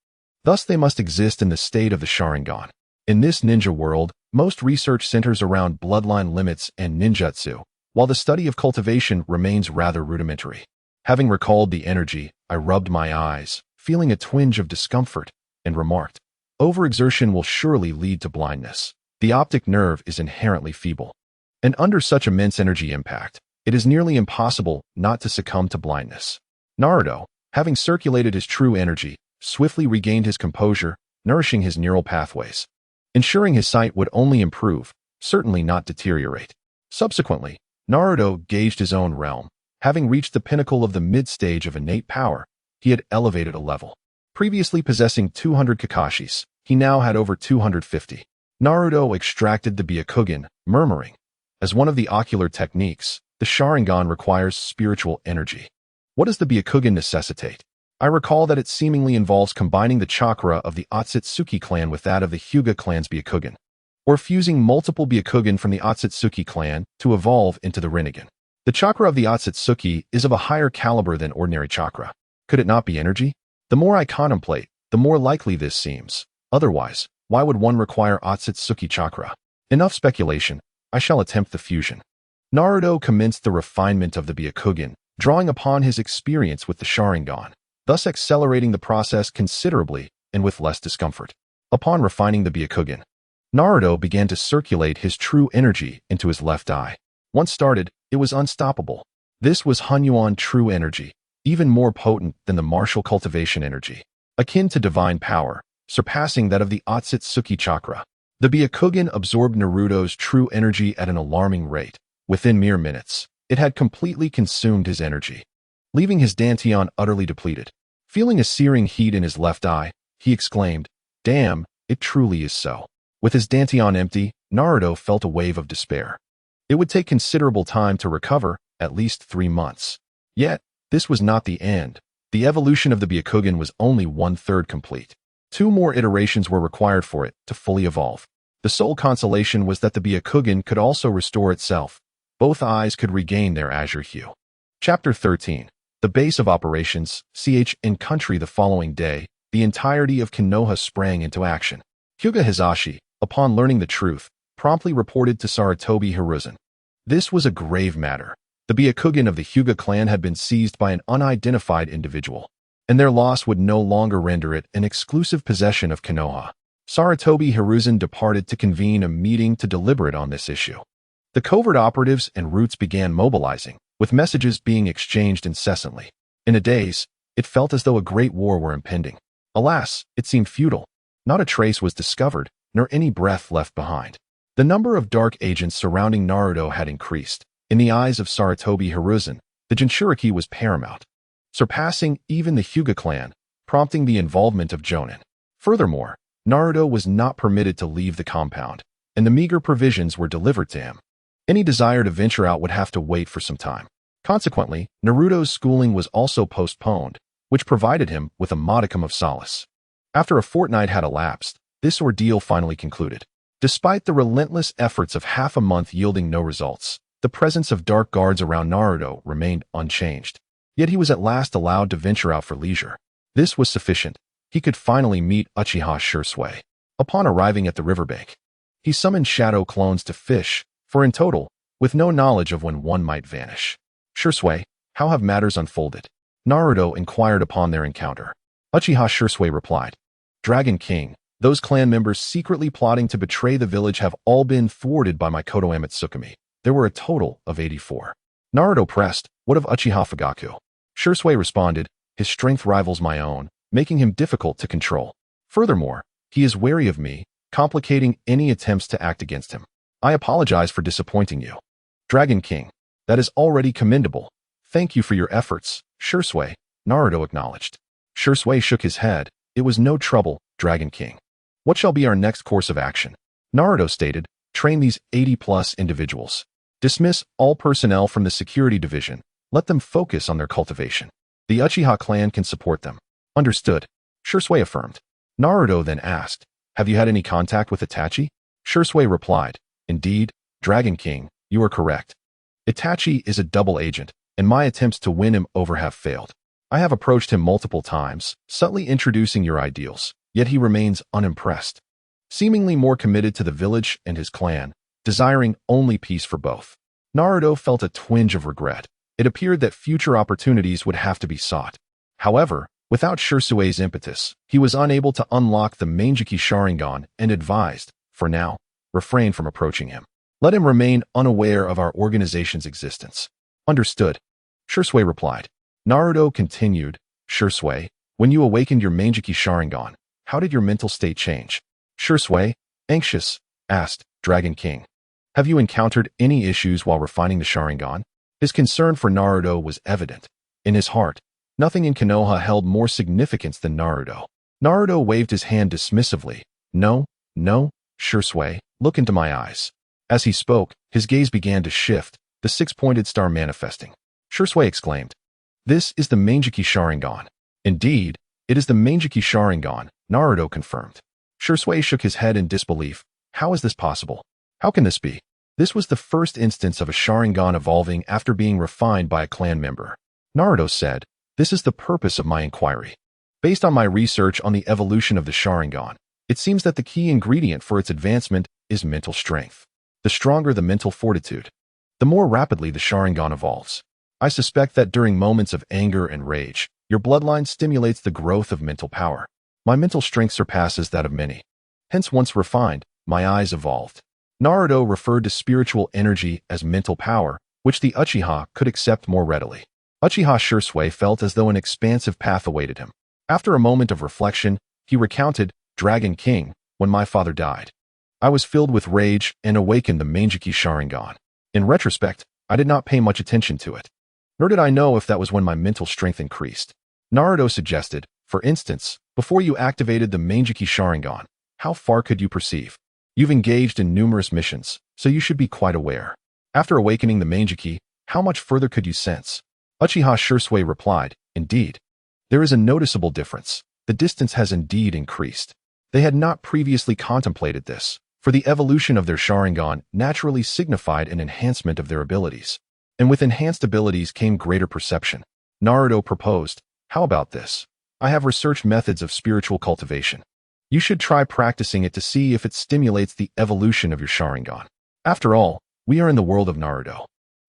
Thus they must exist in the state of the Sharingan. In this ninja world, most research centers around bloodline limits and ninjutsu, while the study of cultivation remains rather rudimentary. Having recalled the energy, I rubbed my eyes, feeling a twinge of discomfort, and remarked, overexertion will surely lead to blindness. The optic nerve is inherently feeble. And under such immense energy impact, it is nearly impossible not to succumb to blindness. Naruto, having circulated his true energy, swiftly regained his composure, nourishing his neural pathways, ensuring his sight would only improve, certainly not deteriorate. Subsequently, Naruto gauged his own realm. Having reached the pinnacle of the mid-stage of innate power, he had elevated a level. Previously possessing 200 Kakashis, he now had over 250. Naruto extracted the Byakugan, murmuring, as one of the ocular techniques, the Sharingan requires spiritual energy. What does the Byakugan necessitate? I recall that it seemingly involves combining the chakra of the Otsutsuki clan with that of the Hyuga clan's Byakugan, or fusing multiple Byakugan from the Otsutsuki clan to evolve into the Rinnegan. The chakra of the Otsutsuki is of a higher caliber than ordinary chakra. Could it not be energy? The more I contemplate, the more likely this seems. Otherwise, why would one require Otsutsuki chakra? Enough speculation. I shall attempt the fusion. Naruto commenced the refinement of the Byakugan, drawing upon his experience with the Sharingan, thus accelerating the process considerably and with less discomfort. Upon refining the Byakugan, Naruto began to circulate his true energy into his left eye. Once started, it was unstoppable. This was Hunyuan true energy, even more potent than the martial cultivation energy, akin to divine power, surpassing that of the Otsutsuki chakra. The Byakugan absorbed Naruto's true energy at an alarming rate. Within mere minutes, it had completely consumed his energy, leaving his dantian utterly depleted. Feeling a searing heat in his left eye, he exclaimed, "Damn, it truly is so." With his dantian empty, Naruto felt a wave of despair. It would take considerable time to recover, at least 3 months. Yet, this was not the end. The evolution of the Byakugan was only 1/3 complete. 2 more iterations were required for it to fully evolve. The sole consolation was that the Byakugan could also restore itself. Both eyes could regain their azure hue. Chapter 13. The base of operations, in country. The following day, the entirety of Konoha sprang into action. Hyuga Hizashi, upon learning the truth, promptly reported to Sarutobi Hiruzen. This was a grave matter. The Byakugan of the Hyuga clan had been seized by an unidentified individual, and their loss would no longer render it an exclusive possession of Konoha. Sarutobi Hiruzen departed to convene a meeting to deliberate on this issue. The covert operatives and roots began mobilizing, with messages being exchanged incessantly. In a daze, it felt as though a great war were impending. Alas, it seemed futile. Not a trace was discovered, nor any breath left behind. The number of dark agents surrounding Naruto had increased. In the eyes of Sarutobi Hiruzen, the Jinchuriki was paramount, surpassing even the Hyuga clan, prompting the involvement of Jonin. Furthermore, Naruto was not permitted to leave the compound, and the meager provisions were delivered to him. Any desire to venture out would have to wait for some time. Consequently, Naruto's schooling was also postponed, which provided him with a modicum of solace. After a fortnight had elapsed, this ordeal finally concluded. Despite the relentless efforts of half a month yielding no results, the presence of dark guards around Naruto remained unchanged. Yet he was at last allowed to venture out for leisure. This was sufficient. He could finally meet Uchiha Shisui. Upon arriving at the riverbank, he summoned shadow clones to fish, for in total, with no knowledge of when one might vanish. Shursui, how have matters unfolded? Naruto inquired upon their encounter. Uchiha Shursui replied, Dragon King, those clan members secretly plotting to betray the village have all been thwarted by my Koto Amatsukami. There were a total of 84. Naruto pressed, what of Uchiha Fugaku? Shursui responded, his strength rivals my own, making him difficult to control. Furthermore, he is wary of me, complicating any attempts to act against him. I apologize for disappointing you. Dragon King, that is already commendable. Thank you for your efforts, Shursui, Naruto acknowledged. Shursui shook his head. It was no trouble, Dragon King. What shall be our next course of action? Naruto stated, train these 80+ individuals. Dismiss all personnel from the security division. Let them focus on their cultivation. The Uchiha clan can support them. Understood. Shursui affirmed. Naruto then asked, have you had any contact with Itachi? Shursui replied, indeed, Dragon King, you are correct. Itachi is a double agent, and my attempts to win him over have failed. I have approached him multiple times, subtly introducing your ideals, yet he remains unimpressed. Seemingly more committed to the village and his clan, desiring only peace for both. Naruto felt a twinge of regret. It appeared that future opportunities would have to be sought. However, without Shursui's impetus, he was unable to unlock the Manjiki Sharingan and advised, for now, refrain from approaching him. Let him remain unaware of our organization's existence. Understood. Shursui replied. Naruto continued, Shursui, when you awakened your Manjiki Sharingan, how did your mental state change? Shursui, anxious, asked, Dragon King. Have you encountered any issues while refining the Sharingan? His concern for Naruto was evident. In his heart, nothing in Konoha held more significance than Naruto. Naruto waved his hand dismissively. No, Shursui, look into my eyes. As he spoke, his gaze began to shift, the six-pointed star manifesting. Shursui exclaimed, this is the Manjiki Sharingan. Indeed, it is the Manjiki Sharingan, Naruto confirmed. Shursui shook his head in disbelief. How is this possible? How can this be? This was the first instance of a Sharingan evolving after being refined by a clan member. Naruto said, this is the purpose of my inquiry. Based on my research on the evolution of the Sharingan, it seems that the key ingredient for its advancement is mental strength. The stronger the mental fortitude, the more rapidly the Sharingan evolves. I suspect that during moments of anger and rage, your bloodline stimulates the growth of mental power. My mental strength surpasses that of many. Hence, once refined, my eyes evolved. Naruto referred to spiritual energy as mental power, which the Uchiha could accept more readily. Uchiha Shursui felt as though an expansive path awaited him. After a moment of reflection, he recounted, Dragon King, when my father died, I was filled with rage and awakened the Manjiki Sharingan. In retrospect, I did not pay much attention to it. Nor did I know if that was when my mental strength increased. Naruto suggested, for instance, before you activated the Manjiki Sharingan, how far could you perceive? You've engaged in numerous missions, so you should be quite aware. After awakening the Manjiki, how much further could you sense? Uchiha Shursui replied, indeed. There is a noticeable difference. The distance has indeed increased. They had not previously contemplated this, for the evolution of their Sharingan naturally signified an enhancement of their abilities. And with enhanced abilities came greater perception. Naruto proposed, how about this? I have researched methods of spiritual cultivation. You should try practicing it to see if it stimulates the evolution of your Sharingan. After all, we are in the world of Naruto.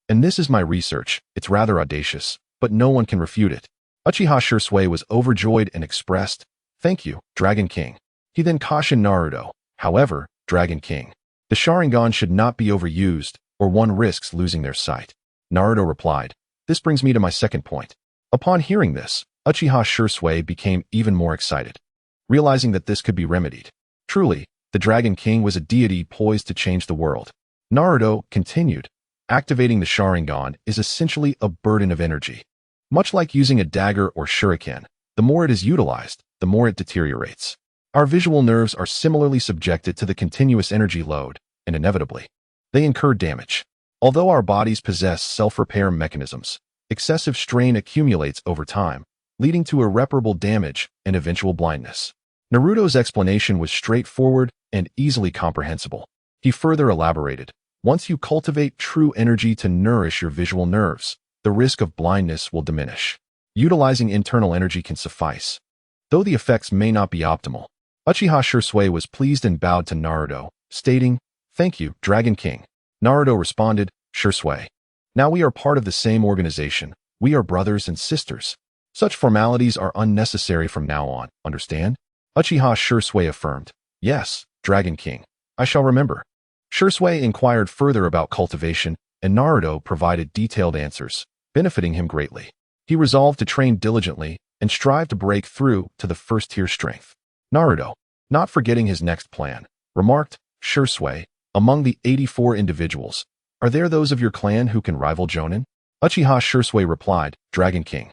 And this is my research. It's rather audacious, but no one can refute it. Uchiha Shursui was overjoyed and expressed, thank you, Dragon King. He then cautioned Naruto, however, Dragon King, the Sharingan should not be overused, or one risks losing their sight. Naruto replied, this brings me to my second point. Upon hearing this, Uchiha Shursui became even more excited, realizing that this could be remedied. Truly, the Dragon King was a deity poised to change the world. Naruto continued, activating the Sharingan is essentially a burden of energy. Much like using a dagger or shuriken, the more it is utilized, the more it deteriorates. Our visual nerves are similarly subjected to the continuous energy load, and inevitably, they incur damage. Although our bodies possess self-repair mechanisms, excessive strain accumulates over time, leading to irreparable damage and eventual blindness. Naruto's explanation was straightforward and easily comprehensible. He further elaborated, once you cultivate true energy to nourish your visual nerves, the risk of blindness will diminish. Utilizing internal energy can suffice, though the effects may not be optimal. Uchiha Shursui was pleased and bowed to Naruto, stating, thank you, Dragon King. Naruto responded, Shursui. Now we are part of the same organization. We are brothers and sisters. Such formalities are unnecessary from now on, understand? Uchiha Shursui affirmed. Yes, Dragon King. I shall remember. Shursui inquired further about cultivation, and Naruto provided detailed answers, benefiting him greatly. He resolved to train diligently and strive to break through to the first-tier strength. Naruto, not forgetting his next plan, remarked, Shursui, among the 84 individuals, are there those of your clan who can rival Jonin? Uchiha Shursui replied, Dragon King.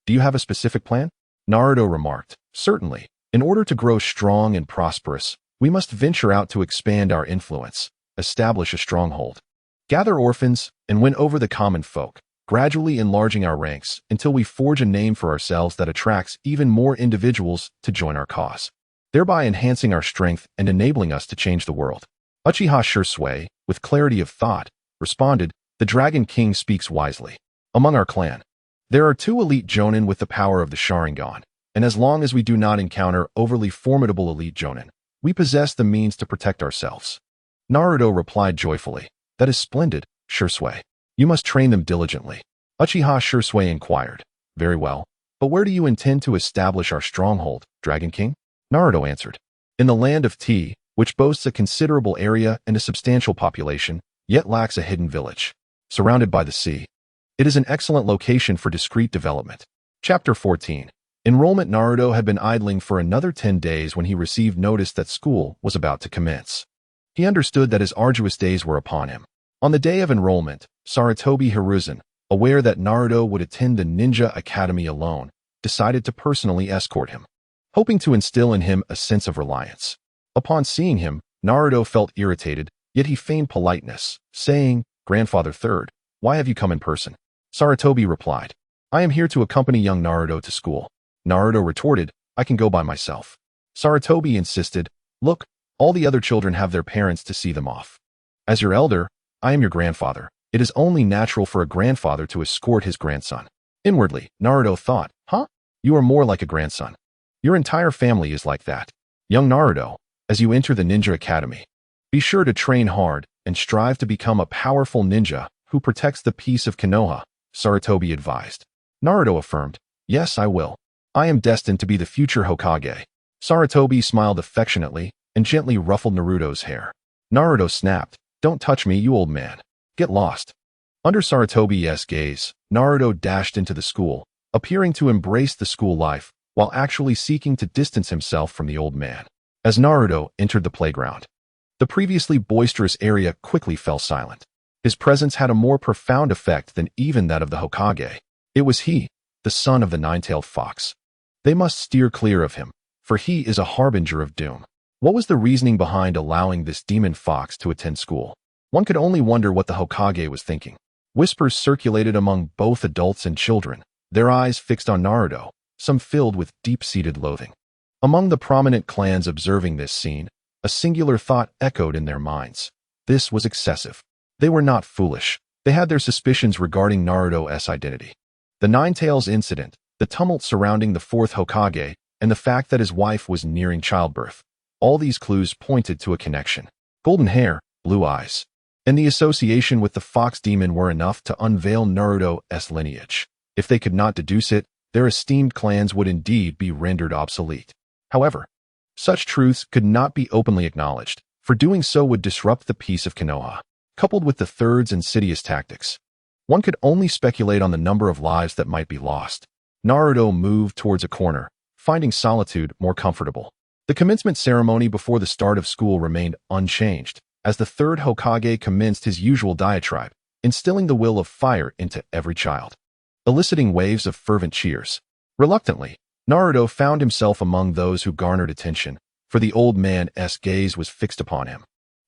Do you have a specific plan? Naruto remarked, certainly. In order to grow strong and prosperous, we must venture out to expand our influence, establish a stronghold, gather orphans, and win over the common folk, gradually enlarging our ranks until we forge a name for ourselves that attracts even more individuals to join our cause, thereby enhancing our strength and enabling us to change the world. Uchiha Shursui, with clarity of thought, responded, the Dragon King speaks wisely. Among our clan, there are 2 elite Jonin with the power of the Sharingan, and as long as we do not encounter overly formidable elite Jonin, we possess the means to protect ourselves. Naruto replied joyfully, that is splendid, Shursui. You must train them diligently. Uchiha Shursui inquired, very well, but where do you intend to establish our stronghold, Dragon King? Naruto answered, in the land of Tea, which boasts a considerable area and a substantial population, yet lacks a hidden village, surrounded by the sea. It is an excellent location for discreet development. Chapter 14. Enrollment. Naruto had been idling for another 10 days when he received notice that school was about to commence. He understood that his arduous days were upon him. On the day of enrollment, Sarutobi Hiruzen, aware that Naruto would attend the Ninja Academy alone, decided to personally escort him, hoping to instill in him a sense of reliance. Upon seeing him, Naruto felt irritated, yet he feigned politeness, saying, Grandfather Third, why have you come in person? Sarutobi replied, I am here to accompany young Naruto to school. Naruto retorted, I can go by myself. Sarutobi insisted, look, all the other children have their parents to see them off. As your elder, I am your grandfather. It is only natural for a grandfather to escort his grandson. Inwardly, Naruto thought, huh? You are more like a grandson. Your entire family is like that. Young Naruto, as you enter the Ninja Academy, be sure to train hard and strive to become a powerful ninja who protects the peace of Konoha, Sarutobi advised. Naruto affirmed, yes, I will. I am destined to be the future Hokage. Sarutobi smiled affectionately and gently ruffled Naruto's hair. Naruto snapped, don't touch me, you old man. Get lost. Under Sarutobi's gaze, Naruto dashed into the school, appearing to embrace the school life, while actually seeking to distance himself from the old man. As Naruto entered the playground, the previously boisterous area quickly fell silent. His presence had a more profound effect than even that of the Hokage. It was he, the son of the nine-tailed fox. They must steer clear of him, for he is a harbinger of doom. What was the reasoning behind allowing this demon fox to attend school? One could only wonder what the Hokage was thinking. Whispers circulated among both adults and children, their eyes fixed on Naruto, some filled with deep-seated loathing. Among the prominent clans observing this scene, a singular thought echoed in their minds. This was excessive. They were not foolish. They had their suspicions regarding Naruto's identity. The Nine-Tails incident, the tumult surrounding the fourth Hokage, and the fact that his wife was nearing childbirth. All these clues pointed to a connection. Golden hair, blue eyes, and the association with the fox demon were enough to unveil Naruto's lineage. If they could not deduce it, their esteemed clans would indeed be rendered obsolete. However, such truths could not be openly acknowledged, for doing so would disrupt the peace of Konoha. Coupled with the third's insidious tactics, one could only speculate on the number of lives that might be lost. Naruto moved towards a corner, finding solitude more comfortable. The commencement ceremony before the start of school remained unchanged, as the third Hokage commenced his usual diatribe, instilling the will of fire into every child, eliciting waves of fervent cheers. Reluctantly, Naruto found himself among those who garnered attention, for the old man's gaze was fixed upon him,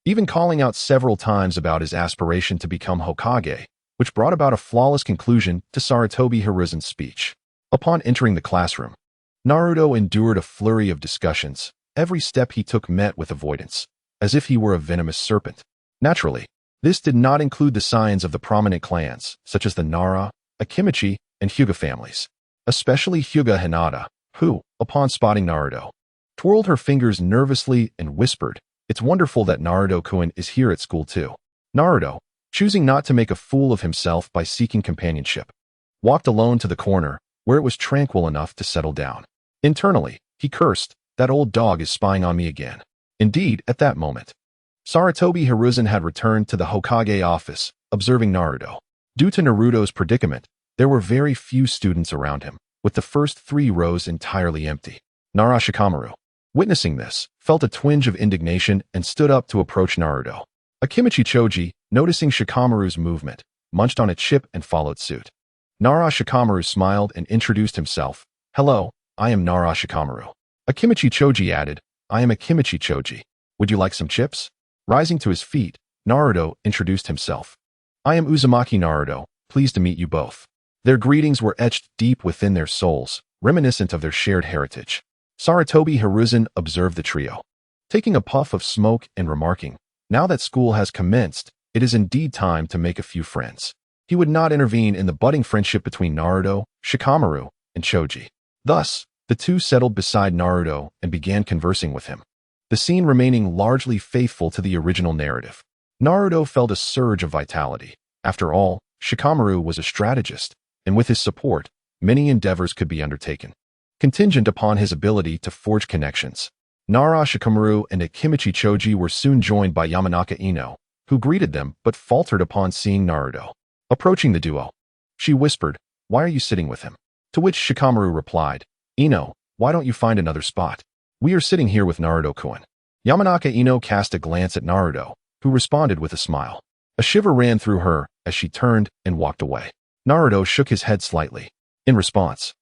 even calling out several times about his aspiration to become Hokage, which brought about a flawless conclusion to Sarutobi Hiruzen's speech. Upon entering the classroom, Naruto endured a flurry of discussions. Every step he took met with avoidance, as if he were a venomous serpent. Naturally, this did not include the scions of the prominent clans, such as the Nara, Akimichi, and Hyuga families, especially Hyuga Hinata, who, upon spotting Naruto, twirled her fingers nervously and whispered, "It's wonderful that Naruto-kun is here at school too." Naruto, choosing not to make a fool of himself by seeking companionship. Walked alone to the corner, where it was tranquil enough to settle down. Internally, he cursed, that old dog is spying on me again. Indeed, at that moment, Sarutobi Hiruzen had returned to the Hokage office, observing Naruto. Due to Naruto's predicament, there were very few students around him, with the first 3 rows entirely empty. Nara Shikamaru, witnessing this, felt a twinge of indignation and stood up to approach Naruto. Akimichi Choji, noticing Shikamaru's movement, munched on a chip and followed suit. Nara Shikamaru smiled and introduced himself. Hello, I am Nara Shikamaru. Akimichi Choji added, I am Akimichi Choji. Would you like some chips? Rising to his feet, Naruto introduced himself. I am Uzumaki Naruto, pleased to meet you both. Their greetings were etched deep within their souls, reminiscent of their shared heritage. Sarutobi Hiruzen observed the trio, taking a puff of smoke and remarking, now that school has commenced, it is indeed time to make a few friends. He would not intervene in the budding friendship between Naruto, Shikamaru, and Choji. Thus, the two settled beside Naruto and began conversing with him, the scene remaining largely faithful to the original narrative. Naruto felt a surge of vitality. After all, Shikamaru was a strategist, and with his support, many endeavors could be undertaken, contingent upon his ability to forge connections. Nara Shikamaru and Akimichi Choji were soon joined by Yamanaka Ino, who greeted them but faltered upon seeing Naruto. Approaching the duo, she whispered, "Why are you sitting with him?" To which Shikamaru replied, "Ino, why don't you find another spot? We are sitting here with Naruto-kun." Yamanaka Ino cast a glance at Naruto, who responded with a smile. A shiver ran through her as she turned and walked away. Naruto shook his head slightly. In response,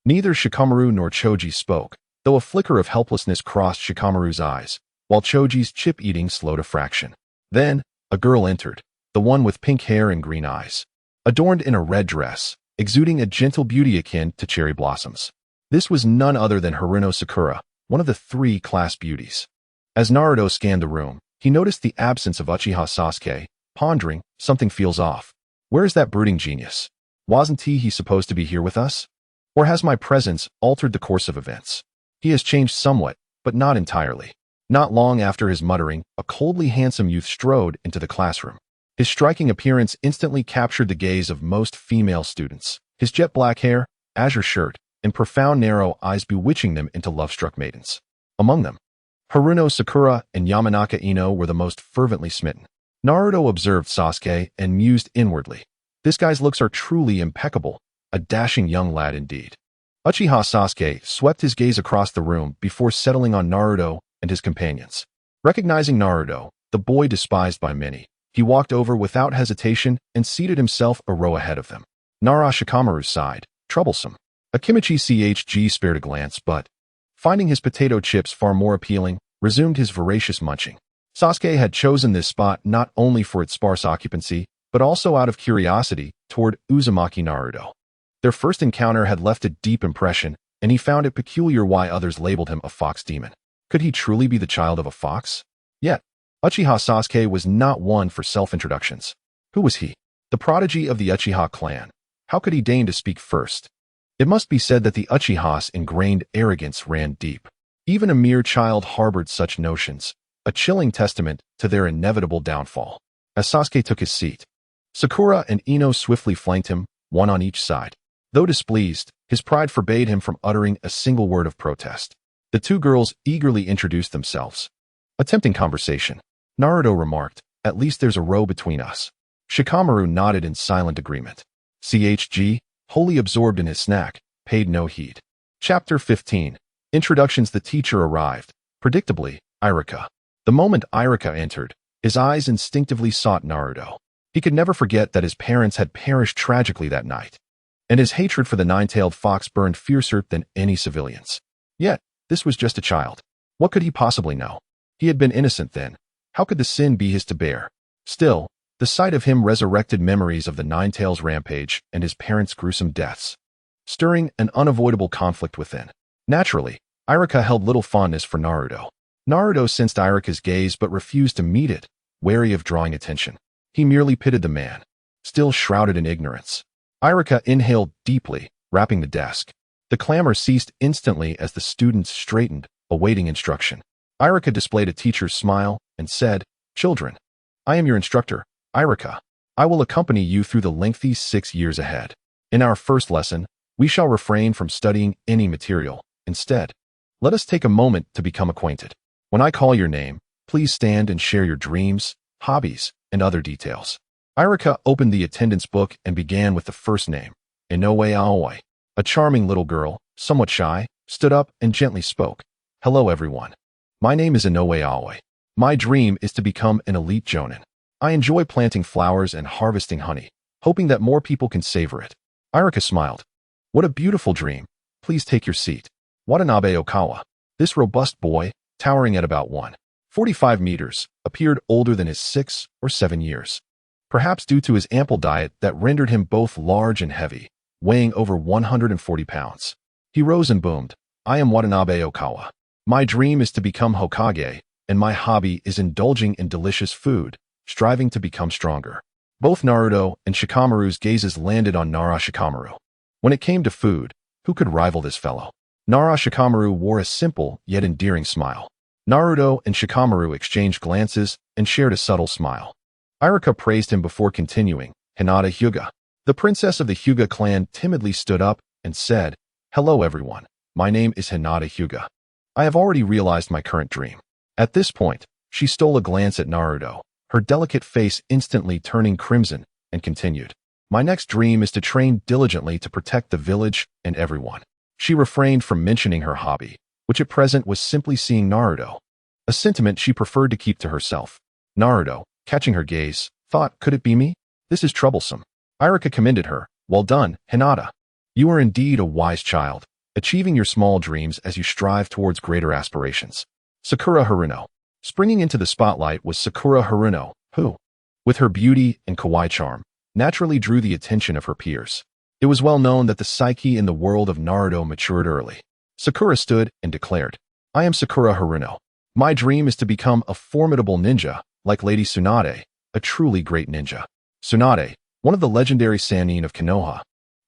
neither Shikamaru nor Choji spoke, though a flicker of helplessness crossed Shikamaru's eyes, while Choji's chip-eating slowed a fraction. Then, a girl entered, the one with pink hair and green eyes, adorned in a red dress, exuding a gentle beauty akin to cherry blossoms. This was none other than Haruno Sakura, one of the 3 class beauties. As Naruto scanned the room, he noticed the absence of Uchiha Sasuke, pondering, something feels off. Where is that brooding genius? Wasn't he supposed to be here with us? Or has my presence altered the course of events? He has changed somewhat, but not entirely. Not long after his muttering, a coldly handsome youth strode into the classroom. His striking appearance instantly captured the gaze of most female students, his jet black hair, azure shirt, and profound narrow eyes bewitching them into love-struck maidens. Among them, Haruno Sakura and Yamanaka Ino were the most fervently smitten. Naruto observed Sasuke and mused inwardly. This guy's looks are truly impeccable, a dashing young lad indeed. Uchiha Sasuke swept his gaze across the room before settling on Naruto and his companions. Recognizing Naruto, the boy despised by many, he walked over without hesitation and seated himself a row ahead of them. Nara Shikamaru sighed, troublesome. Akimichi Chg spared a glance but, finding his potato chips far more appealing, resumed his voracious munching. Sasuke had chosen this spot not only for its sparse occupancy, but also out of curiosity toward Uzumaki Naruto. Their first encounter had left a deep impression, and he found it peculiar why others labeled him a fox demon. Could he truly be the child of a fox? Yet, Uchiha Sasuke was not one for self-introductions. Who was he? The prodigy of the Uchiha clan. How could he deign to speak first? It must be said that the Uchiha's ingrained arrogance ran deep. Even a mere child harbored such notions, a chilling testament to their inevitable downfall. As Sasuke took his seat, Sakura and Ino swiftly flanked him, one on each side. Though displeased, his pride forbade him from uttering a single word of protest. The 2 girls eagerly introduced themselves. Attempting conversation, Naruto remarked, "At least there's a row between us." Shikamaru nodded in silent agreement. Chg, wholly absorbed in his snack, paid no heed. Chapter 15. Introductions. The teacher arrived. Predictably, Iruka. The moment Iruka entered, his eyes instinctively sought Naruto. He could never forget that his parents had perished tragically that night, and his hatred for the 9-tailed fox burned fiercer than any civilians. Yet, this was just a child. What could he possibly know? He had been innocent then. How could the sin be his to bear? Still, the sight of him resurrected memories of the 9-tails rampage and his parents' gruesome deaths, stirring an unavoidable conflict within. Naturally, Iruka held little fondness for Naruto. Naruto sensed Iruka's gaze but refused to meet it, wary of drawing attention. He merely pitied the man, still shrouded in ignorance. Iruka inhaled deeply, rapping the desk. The clamor ceased instantly as the students straightened, awaiting instruction. Iruka displayed a teacher's smile and said, "Children, I am your instructor, Iruka." I will accompany you through the lengthy 6 years ahead. In our first lesson, we shall refrain from studying any material. Instead, let us take a moment to become acquainted. When I call your name, please stand and share your dreams, hobbies, and other details. Irika opened the attendance book and began with the first name, Inoue Aoi. A charming little girl, somewhat shy, stood up and gently spoke. Hello everyone. My name is Inoue Aoi. My dream is to become an elite jonin. I enjoy planting flowers and harvesting honey, hoping that more people can savor it. Irika smiled. What a beautiful dream. Please take your seat. Watanabe Okawa. This robust boy, towering at about 145 meters, appeared older than his 6 or 7 years. Perhaps due to his ample diet that rendered him both large and heavy, weighing over 140 pounds. He rose and boomed. I am Watanabe Okawa. My dream is to become Hokage, and my hobby is indulging in delicious food, striving to become stronger. Both Naruto and Shikamaru's gazes landed on Nara Shikamaru. When it came to food, who could rival this fellow? Nara Shikamaru wore a simple yet endearing smile. Naruto and Shikamaru exchanged glances and shared a subtle smile. Irika praised him before continuing. Hinata Hyuga. The princess of the Hyuga clan timidly stood up and said, Hello everyone. My name is Hinata Hyuga. I have already realized my current dream. At this point, she stole a glance at Naruto, her delicate face instantly turning crimson, and continued. My next dream is to train diligently to protect the village and everyone. She refrained from mentioning her hobby, which at present was simply seeing Naruto, a sentiment she preferred to keep to herself. Naruto, catching her gaze, thought, could it be me? This is troublesome. Irika commended her. Well done, Hinata. You are indeed a wise child, achieving your small dreams as you strive towards greater aspirations. Sakura Haruno. Springing into the spotlight was Sakura Haruno, who, with her beauty and kawaii charm, naturally drew the attention of her peers. It was well known that the psyche in the world of Naruto matured early. Sakura stood and declared, I am Sakura Haruno. My dream is to become a formidable ninja, like Lady Tsunade, a truly great ninja. Tsunade, one of the legendary Sannin of Konoha,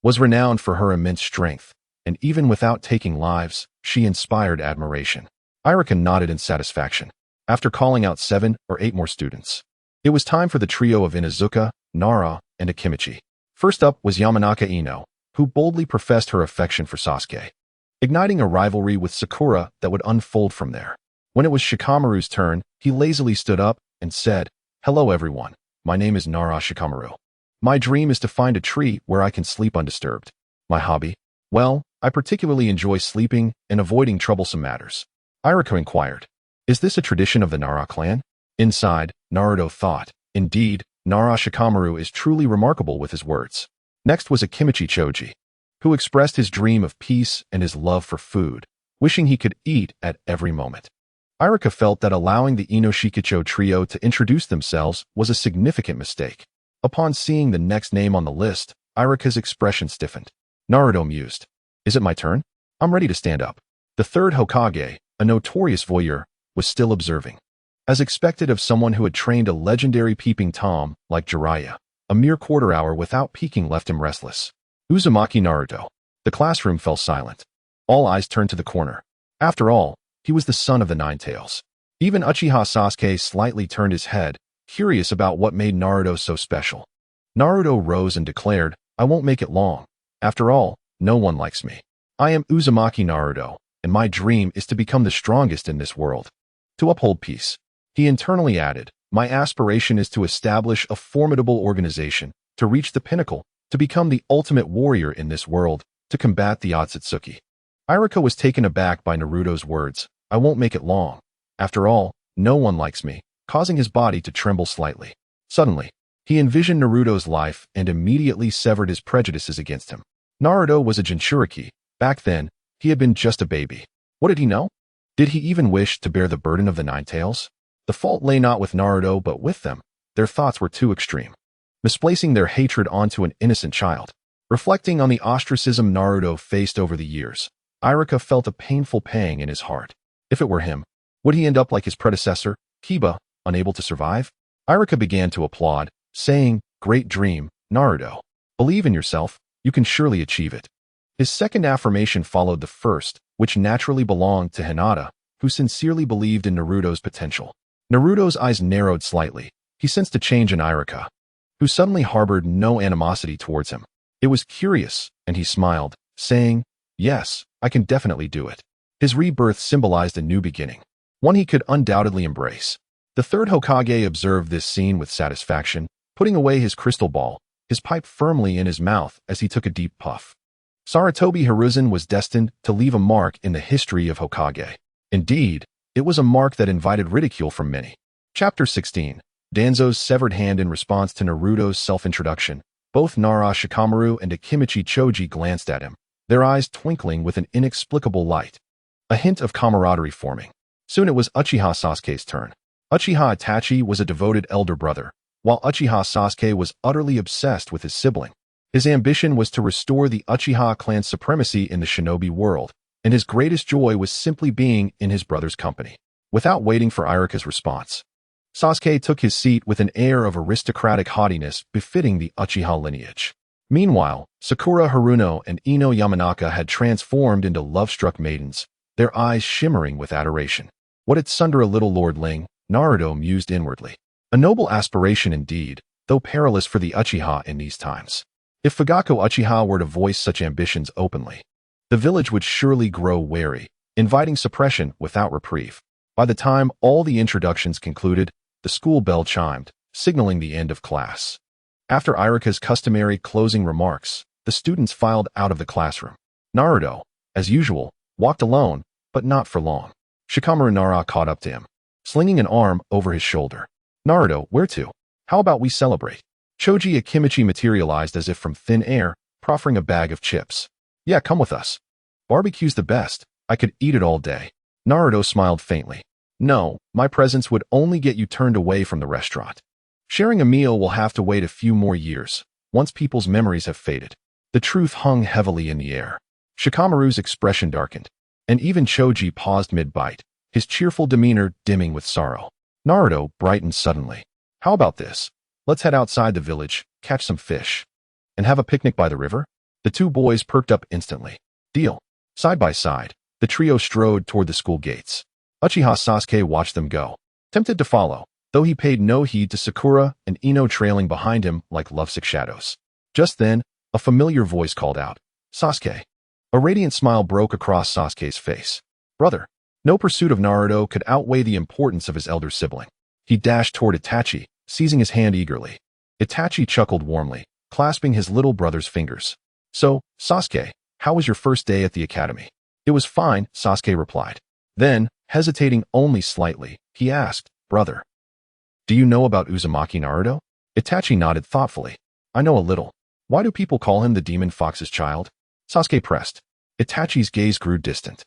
was renowned for her immense strength, and even without taking lives, she inspired admiration. Irika nodded in satisfaction. After calling out 7 or 8 more students, it was time for the trio of Inuzuka, Nara, and Akimichi. First up was Yamanaka Ino, who boldly professed her affection for Sasuke, igniting a rivalry with Sakura that would unfold from there. When it was Shikamaru's turn, he lazily stood up and said, Hello everyone, my name is Nara Shikamaru. My dream is to find a tree where I can sleep undisturbed. My hobby? Well, I particularly enjoy sleeping and avoiding troublesome matters. Irika inquired, Is this a tradition of the Nara clan? Inside, Naruto thought, Indeed, Nara Shikamaru is truly remarkable with his words. Next was Akimichi Choji, who expressed his dream of peace and his love for food, wishing he could eat at every moment. Irika felt that allowing the Inoshikacho trio to introduce themselves was a significant mistake. Upon seeing the next name on the list, Irika's expression stiffened. Naruto mused, Is it my turn? I'm ready to stand up. The third Hokage, a notorious voyeur, was still observing. As expected of someone who had trained a legendary peeping Tom like Jiraiya, a mere quarter hour without peeking left him restless. Uzumaki Naruto. The classroom fell silent. All eyes turned to the corner. After all, he was the son of the Nine Tails. Even Uchiha Sasuke slightly turned his head, curious about what made Naruto so special. Naruto rose and declared, I won't make it long. After all, no one likes me. I am Uzumaki Naruto, and my dream is to become the strongest in this world. To uphold peace. He internally added, My aspiration is to establish a formidable organization, to reach the pinnacle, to become the ultimate warrior in this world, to combat the Otsutsuki. Irika was taken aback by Naruto's words, I won't make it long. After all, no one likes me, causing his body to tremble slightly. Suddenly, he envisioned Naruto's life and immediately severed his prejudices against him. Naruto was a Jinchuriki. Back then, he had been just a baby. What did he know? Did he even wish to bear the burden of the Nine Tails? The fault lay not with Naruto but with them. Their thoughts were too extreme, misplacing their hatred onto an innocent child. Reflecting on the ostracism Naruto faced over the years, Irika felt a painful pang in his heart. If it were him, would he end up like his predecessor, Kiba, unable to survive? Irika began to applaud, saying, Great dream, Naruto. Believe in yourself, you can surely achieve it. His second affirmation followed the first, which naturally belonged to Hinata, who sincerely believed in Naruto's potential. Naruto's eyes narrowed slightly. He sensed a change in Irika. who suddenly harbored no animosity towards him. It was curious, and he smiled, saying, "Yes, I can definitely do it." His rebirth symbolized a new beginning, one he could undoubtedly embrace. The third Hokage observed this scene with satisfaction, putting away his crystal ball, his pipe firmly in his mouth as he took a deep puff. Sarutobi Hiruzen was destined to leave a mark in the history of Hokage. Indeed, it was a mark that invited ridicule from many. Chapter 16. Danzo's severed hand. In response to Naruto's self-introduction, both Nara Shikamaru and Akimichi Choji glanced at him, their eyes twinkling with an inexplicable light. A hint of camaraderie forming. Soon it was Uchiha Sasuke's turn. Uchiha Itachi was a devoted elder brother, while Uchiha Sasuke was utterly obsessed with his sibling. His ambition was to restore the Uchiha clan's supremacy in the shinobi world, and his greatest joy was simply being in his brother's company. Without waiting for Irika's response, Sasuke took his seat with an air of aristocratic haughtiness befitting the Uchiha lineage. Meanwhile, Sakura Haruno and Ino Yamanaka had transformed into love-struck maidens, their eyes shimmering with adoration. What at sunder a little Lord Ling, Naruto mused inwardly. A noble aspiration indeed, though perilous for the Uchiha in these times. If Fugaku Uchiha were to voice such ambitions openly, the village would surely grow wary, inviting suppression without reprieve. By the time all the introductions concluded, the school bell chimed, signaling the end of class. After Irika's customary closing remarks, the students filed out of the classroom. Naruto, as usual, walked alone, but not for long. Shikamaru Nara caught up to him, slinging an arm over his shoulder. "Naruto, where to? How about we celebrate?" Choji Akimichi materialized as if from thin air, proffering a bag of chips. "Yeah, come with us. Barbecue's the best. I could eat it all day." Naruto smiled faintly. "No, my presence would only get you turned away from the restaurant. Sharing a meal will have to wait a few more years, once people's memories have faded." The truth hung heavily in the air. Shikamaru's expression darkened, and even Choji paused mid-bite, his cheerful demeanor dimming with sorrow. Naruto brightened suddenly. "How about this? Let's head outside the village, catch some fish, and have a picnic by the river?" The two boys perked up instantly. "Deal." Side by side, the trio strode toward the school gates. Uchiha Sasuke watched them go, tempted to follow, though he paid no heed to Sakura and Ino trailing behind him like lovesick shadows. Just then, a familiar voice called out, "Sasuke." A radiant smile broke across Sasuke's face. "Brother." No pursuit of Naruto could outweigh the importance of his elder sibling. He dashed toward Itachi, seizing his hand eagerly. Itachi chuckled warmly, clasping his little brother's fingers. "So, Sasuke, how was your first day at the academy?" "It was fine," Sasuke replied. Then, hesitating only slightly, he asked, "Brother, do you know about Uzumaki Naruto?" Itachi nodded thoughtfully. "I know a little. Why do people call him the demon fox's child?" Sasuke pressed. Itachi's gaze grew distant.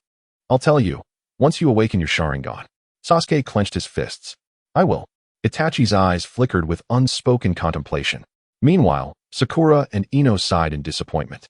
"I'll tell you, once you awaken your Sharingan." Sasuke clenched his fists. "I will." Itachi's eyes flickered with unspoken contemplation. Meanwhile, Sakura and Ino sighed in disappointment.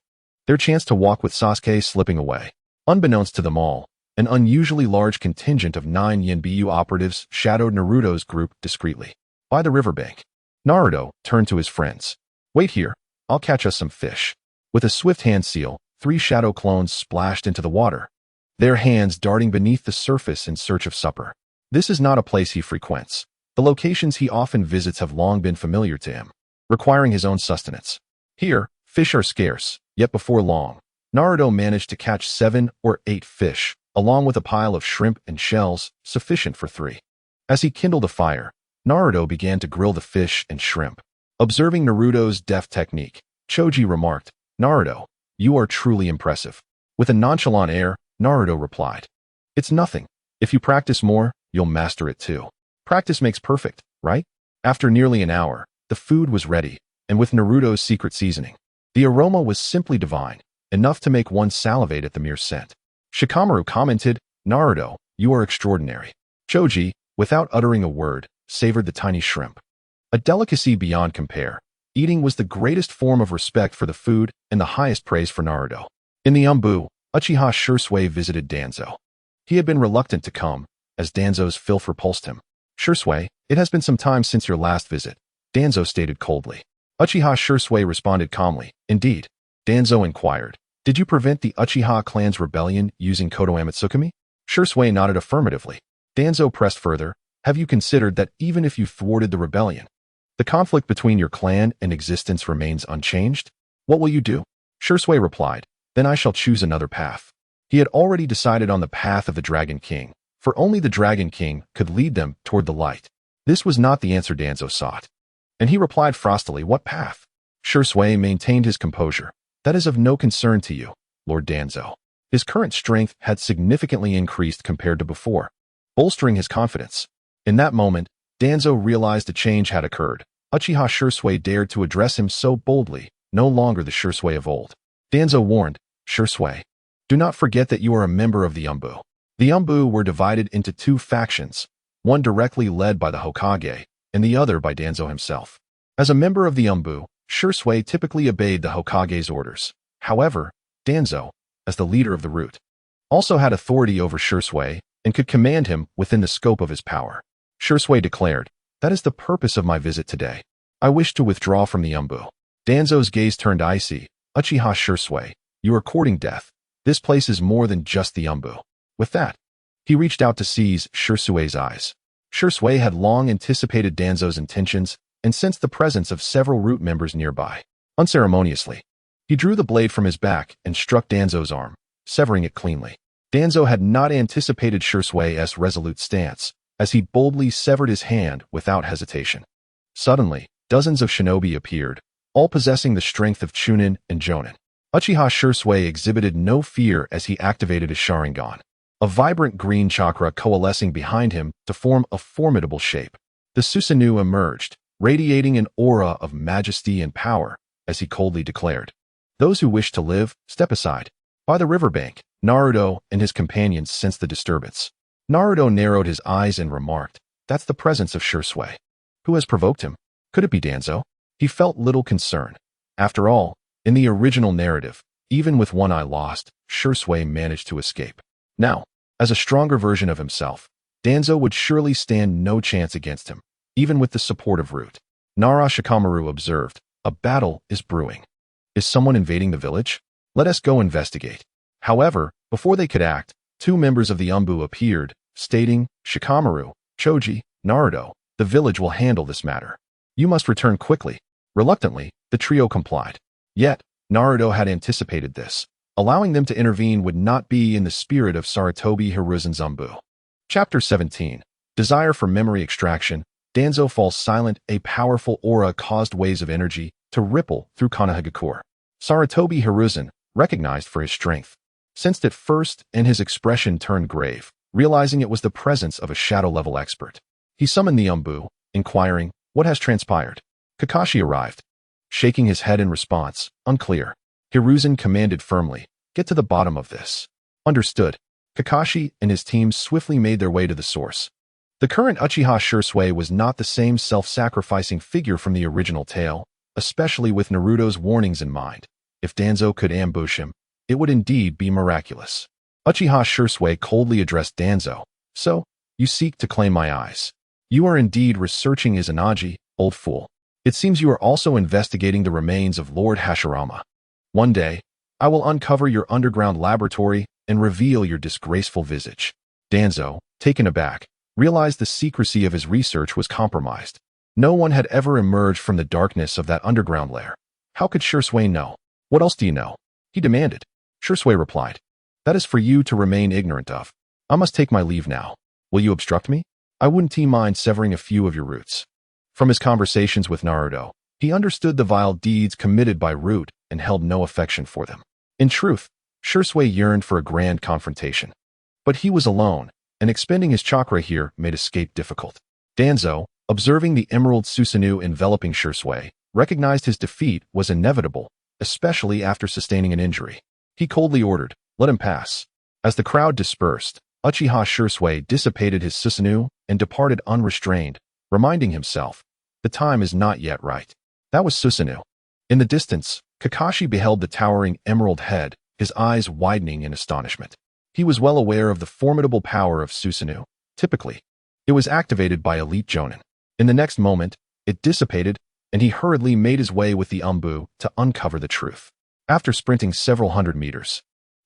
Their chance to walk with Sasuke slipping away. Unbeknownst to them all, an unusually large contingent of 9 Yinbyu operatives shadowed Naruto's group discreetly. By the riverbank, Naruto turned to his friends. "Wait here, I'll catch us some fish." With a swift hand seal, 3 shadow clones splashed into the water, their hands darting beneath the surface in search of supper. This is not a place he frequents. The locations he often visits have long been familiar to him, requiring his own sustenance. Here, fish are scarce, yet before long, Naruto managed to catch 7 or 8 fish, along with a pile of shrimp and shells, sufficient for 3. As he kindled a fire, Naruto began to grill the fish and shrimp. Observing Naruto's deft technique, Choji remarked, "Naruto, you are truly impressive." With a nonchalant air, Naruto replied, "It's nothing. If you practice more, you'll master it too. Practice makes perfect, right?" After nearly an hour, the food was ready, and with Naruto's secret seasoning, the aroma was simply divine, enough to make one salivate at the mere scent. Shikamaru commented, "Naruto, you are extraordinary." Choji, without uttering a word, savored the tiny shrimp. A delicacy beyond compare, eating was the greatest form of respect for the food and the highest praise for Naruto. In the Umbu, Uchiha Shursui visited Danzo. He had been reluctant to come, as Danzo's filth repulsed him. "Shursui, it has been some time since your last visit," Danzo stated coldly. Uchiha Shursui responded calmly, "Indeed." Danzo inquired, "Did you prevent the Uchiha clan's rebellion using Koto Amatsukami?" Shursui nodded affirmatively. Danzo pressed further, "Have you considered that even if you thwarted the rebellion, The conflict between your clan and existence remains unchanged? What will you do? Shursui replied, then I shall choose another path. He had already decided on the path of the Dragon King, for only the Dragon King could lead them toward the light. This was not the answer Danzo sought. And he replied frostily, what path? Shursui maintained his composure. That is of no concern to you, Lord Danzo. His current strength had significantly increased compared to before, bolstering his confidence. In that moment, Danzo realized a change had occurred. Uchiha Shursui dared to address him so boldly, no longer the Shursui of old. Danzo warned, Shursui, do not forget that you are a member of the Umbu. The Umbu were divided into two factions, one directly led by the Hokage, and the other by Danzo himself. As a member of the Umbu, Shursui typically obeyed the Hokage's orders. However, Danzo, as the leader of the root, also had authority over Shursui and could command him within the scope of his power. Shursui declared, that is the purpose of my visit today. I wish to withdraw from the Umbu. Danzo's gaze turned icy. Uchiha Shursui, you are courting death. This place is more than just the Umbu. With that, he reached out to seize Shursui's eyes. Shursui had long anticipated Danzo's intentions and sensed the presence of several root members nearby. Unceremoniously, he drew the blade from his back and struck Danzo's arm, severing it cleanly. Danzo had not anticipated Shursui's resolute stance, as he boldly severed his hand without hesitation. Suddenly, dozens of shinobi appeared, all possessing the strength of Chunin and Jonin. Uchiha Shursui exhibited no fear as he activated his Sharingan, a vibrant green chakra coalescing behind him to form a formidable shape. The Susanoo emerged, radiating an aura of majesty and power, as he coldly declared, those who wish to live, step aside. By the riverbank, Naruto and his companions sensed the disturbance. Naruto narrowed his eyes and remarked, that's the presence of Shursui. Who has provoked him? Could it be Danzo? He felt little concern. After all, in the original narrative, even with one eye lost, Shursui managed to escape. Now, as a stronger version of himself, Danzo would surely stand no chance against him, even with the support of Root. Nara Shikamaru observed, a battle is brewing. Is someone invading the village? Let us go investigate. However, before they could act, two members of the Umbu appeared, stating, Shikamaru, Choji, Naruto, the village will handle this matter. You must return quickly. Reluctantly, the trio complied. Yet, Naruto had anticipated this. Allowing them to intervene would not be in the spirit of Sarutobi Hiruzen's Umbu. Chapter 17. Desire for Memory Extraction. Danzo falls silent. A powerful aura caused waves of energy to ripple through Konohagakure. Sarutobi Hiruzen, recognized for his strength, sensed it first and his expression turned grave, realizing it was the presence of a shadow-level expert. He summoned the Umbu, inquiring, what has transpired? Kakashi arrived, shaking his head in response, unclear. Hiruzen commanded firmly, get to the bottom of this. Understood. Kakashi and his team swiftly made their way to the source. The current Uchiha Shursui was not the same self-sacrificing figure from the original tale, especially with Naruto's warnings in mind. If Danzo could ambush him, it would indeed be miraculous. Uchiha Shursui coldly addressed Danzo. So, you seek to claim my eyes. You are indeed researching Izanagi, old fool. It seems you are also investigating the remains of Lord Hashirama. One day, I will uncover your underground laboratory and reveal your disgraceful visage. Danzo, taken aback, realized the secrecy of his research was compromised. No one had ever emerged from the darkness of that underground lair. How could Shursui know? What else do you know? He demanded. Shursui replied. That is for you to remain ignorant of. I must take my leave now. Will you obstruct me? I wouldn't mind severing a few of your roots. From his conversations with Naruto, he understood the vile deeds committed by Root and held no affection for them. In truth, Shursui yearned for a grand confrontation. But he was alone, and expending his chakra here made escape difficult. Danzo, observing the emerald Susanoo enveloping Shursui, recognized his defeat was inevitable, especially after sustaining an injury. He coldly ordered, let him pass. As the crowd dispersed, Uchiha Shursui dissipated his Susanoo and departed unrestrained, reminding himself, the time is not yet right. That was Susanoo. In the distance, Kakashi beheld the towering emerald head, his eyes widening in astonishment. He was well aware of the formidable power of Susanoo. Typically, it was activated by elite Jonin. In the next moment, it dissipated, and he hurriedly made his way with the Umbu to uncover the truth. After sprinting several hundred meters,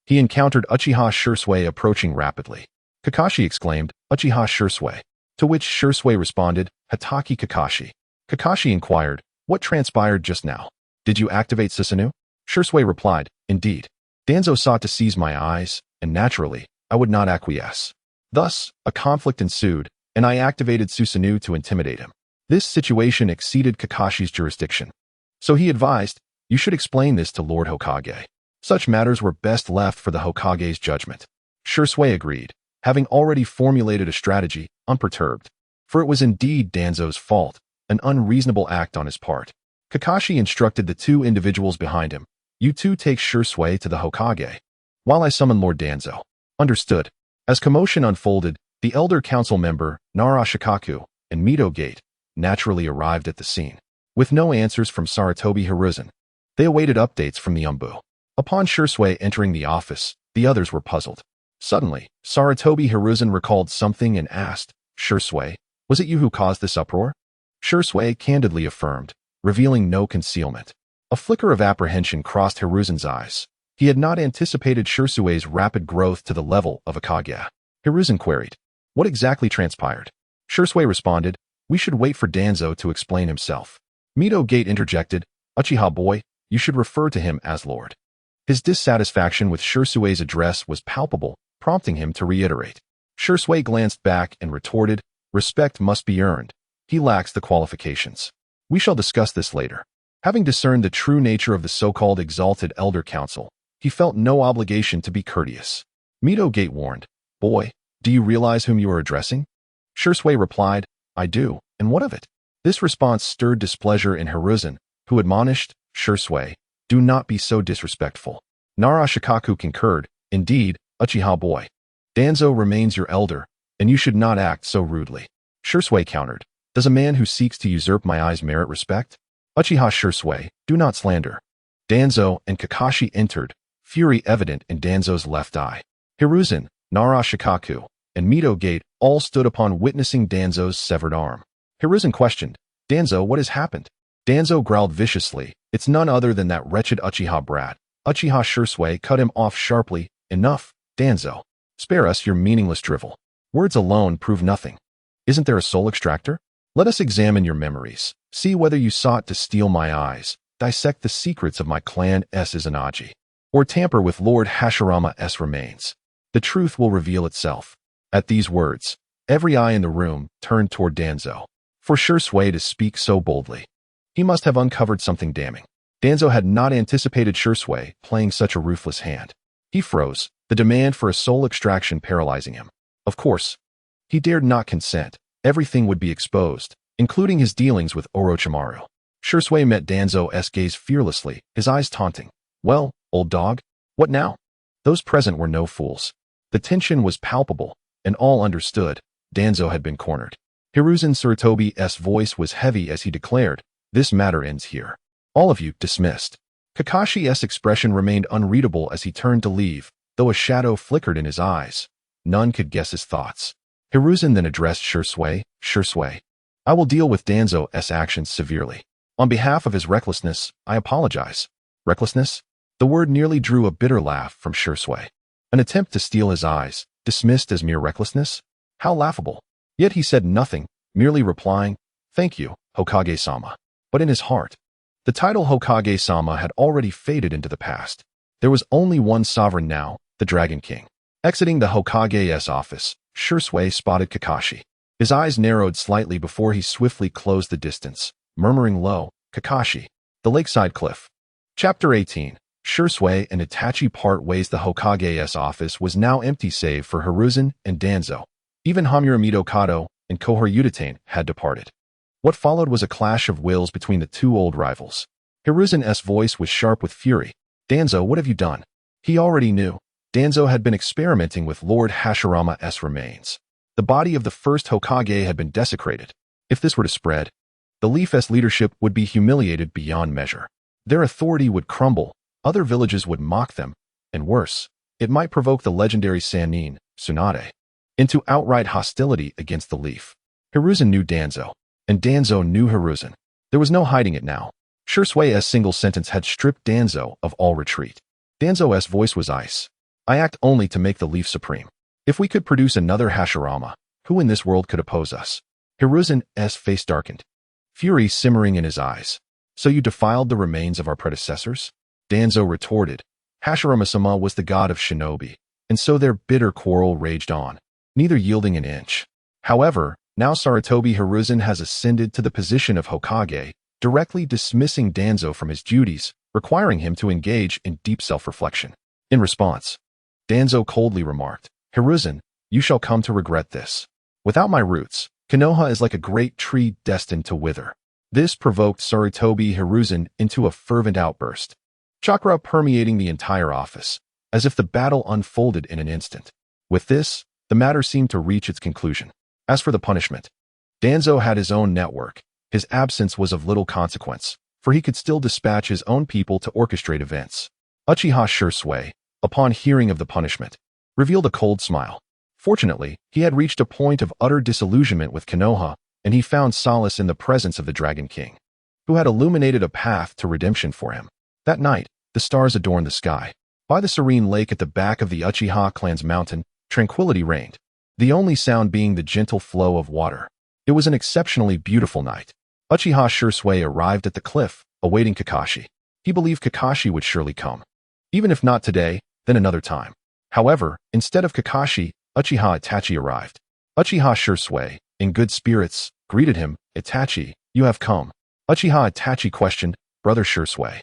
he encountered Uchiha Shursui approaching rapidly. Kakashi exclaimed, Uchiha Shursui, to which Shursui responded, Hataki Kakashi. Kakashi inquired, what transpired just now? Did you activate Susanoo? Shisui replied, indeed. Danzo sought to seize my eyes, and naturally, I would not acquiesce. Thus, a conflict ensued, and I activated Susanoo to intimidate him. This situation exceeded Kakashi's jurisdiction. So he advised, you should explain this to Lord Hokage. Such matters were best left for the Hokage's judgment. Shisui agreed, having already formulated a strategy, unperturbed. For it was indeed Danzo's fault, an unreasonable act on his part. Kakashi instructed the two individuals behind him, you two take Shisui to the Hokage, while I summon Lord Danzo. Understood. As commotion unfolded, the elder council member, Naruto and Mito Gate, naturally arrived at the scene. With no answers from Sarutobi Hiruzen, they awaited updates from the Umbu. Upon Shisui entering the office, the others were puzzled. Suddenly, Sarutobi Hiruzen recalled something and asked, Shisui, was it you who caused this uproar? Shisui candidly affirmed, revealing no concealment. A flicker of apprehension crossed Hiruzen's eyes. He had not anticipated Shisui's rapid growth to the level of a Kage. Hiruzen queried, what exactly transpired? Shisui responded, we should wait for Danzo to explain himself. Mito Gate interjected, Uchiha boy, you should refer to him as Lord. His dissatisfaction with Shisui's address was palpable, prompting him to reiterate. Shisui glanced back and retorted, respect must be earned. He lacks the qualifications. We shall discuss this later. Having discerned the true nature of the so-called exalted elder council, he felt no obligation to be courteous. Mito Gate warned, boy, do you realize whom you are addressing? Shisui replied, I do, and what of it? This response stirred displeasure in Hiruzen, who admonished, Shisui, do not be so disrespectful. Naruto concurred, indeed, Uchiha boy. Danzo remains your elder, and you should not act so rudely. Shisui countered, does a man who seeks to usurp my eyes merit respect? Uchiha Shisui, do not slander. Danzo and Kakashi entered, fury evident in Danzo's left eye. Hiruzen, Naruto, and Mito Gate all stood upon witnessing Danzo's severed arm. Hiruzen questioned, Danzo, what has happened? Danzo growled viciously, it's none other than that wretched Uchiha brat. Uchiha Shisui cut him off sharply, enough, Danzo. Spare us your meaningless drivel. Words alone prove nothing. Isn't there a soul extractor? Let us examine your memories, see whether you sought to steal my eyes, dissect the secrets of my clan's Izanagi, or tamper with Lord Hashirama's remains. The truth will reveal itself. At these words, every eye in the room turned toward Danzo. For Shisui to speak so boldly, he must have uncovered something damning. Danzo had not anticipated Shisui playing such a ruthless hand. He froze, the demand for a soul extraction paralyzing him. Of course, he dared not consent. Everything would be exposed, including his dealings with Orochimaru. Shisui met Danzo's gaze fearlessly, his eyes taunting. Well, old dog, what now? Those present were no fools. The tension was palpable, and all understood, Danzo had been cornered. Hiruzen Sarutobi's voice was heavy as he declared, this matter ends here. All of you dismissed. Kakashi's expression remained unreadable as he turned to leave, though a shadow flickered in his eyes. None could guess his thoughts. Hiruzen then addressed Shisui, Shisui, I will deal with Danzo's actions severely. On behalf of his recklessness, I apologize. Recklessness? The word nearly drew a bitter laugh from Shisui. An attempt to steal his eyes, dismissed as mere recklessness? How laughable. Yet he said nothing, merely replying, thank you, Hokage-sama. But in his heart, the title Hokage-sama had already faded into the past. There was only one sovereign now, the Dragon King. Exiting the Hokage's office, Shisui spotted Kakashi. His eyes narrowed slightly before he swiftly closed the distance, murmuring low, Kakashi. The Lakeside Cliff. Chapter 18. Shisui and Itachi part ways. The Hokage's office was now empty save for Hiruzen and Danzo. Even Hamura Kato and Kohor Udatane had departed. What followed was a clash of wills between the two old rivals. Hiruzen's voice was sharp with fury. Danzo, what have you done? He already knew. Danzo had been experimenting with Lord Hashirama's remains. The body of the first Hokage had been desecrated. If this were to spread, the Leaf's leadership would be humiliated beyond measure. Their authority would crumble, other villages would mock them, and worse, it might provoke the legendary Sannin, Tsunade, into outright hostility against the Leaf. Hiruzen knew Danzo, and Danzo knew Hiruzen. There was no hiding it now. Shisui's single sentence had stripped Danzo of all retreat. Danzo's voice was ice. I act only to make the Leaf supreme. If we could produce another Hashirama, who in this world could oppose us? Hiruzen's face darkened. fury simmering in his eyes. "So you defiled the remains of our predecessors?" Danzo retorted. Hashirama-sama was the god of shinobi, and so their bitter quarrel raged on, neither yielding an inch. However, now Sarutobi Hiruzen has ascended to the position of Hokage, directly dismissing Danzo from his duties, requiring him to engage in deep self-reflection. In response, Danzo coldly remarked, "Hiruzen, you shall come to regret this. Without my roots, Konoha is like a great tree destined to wither." This provoked Sarutobi Hiruzen into a fervent outburst, chakra permeating the entire office, as if the battle unfolded in an instant. With this, the matter seemed to reach its conclusion. As for the punishment, Danzo had his own network. His absence was of little consequence, for he could still dispatch his own people to orchestrate events. Uchiha Shursui, upon hearing of the punishment, revealed a cold smile. Fortunately, he had reached a point of utter disillusionment with Konoha, and he found solace in the presence of the Dragon King, who had illuminated a path to redemption for him. That night, the stars adorned the sky. By the serene lake at the back of the Uchiha clan's mountain, tranquility reigned, the only sound being the gentle flow of water. It was an exceptionally beautiful night. Uchiha Shursui arrived at the cliff, awaiting Kakashi. He believed Kakashi would surely come. Even if not today, then another time. However, instead of Kakashi, Uchiha Itachi arrived. Uchiha Shursui, in good spirits, greeted him. "Itachi, you have come." Uchiha Itachi questioned, "Brother Shursui,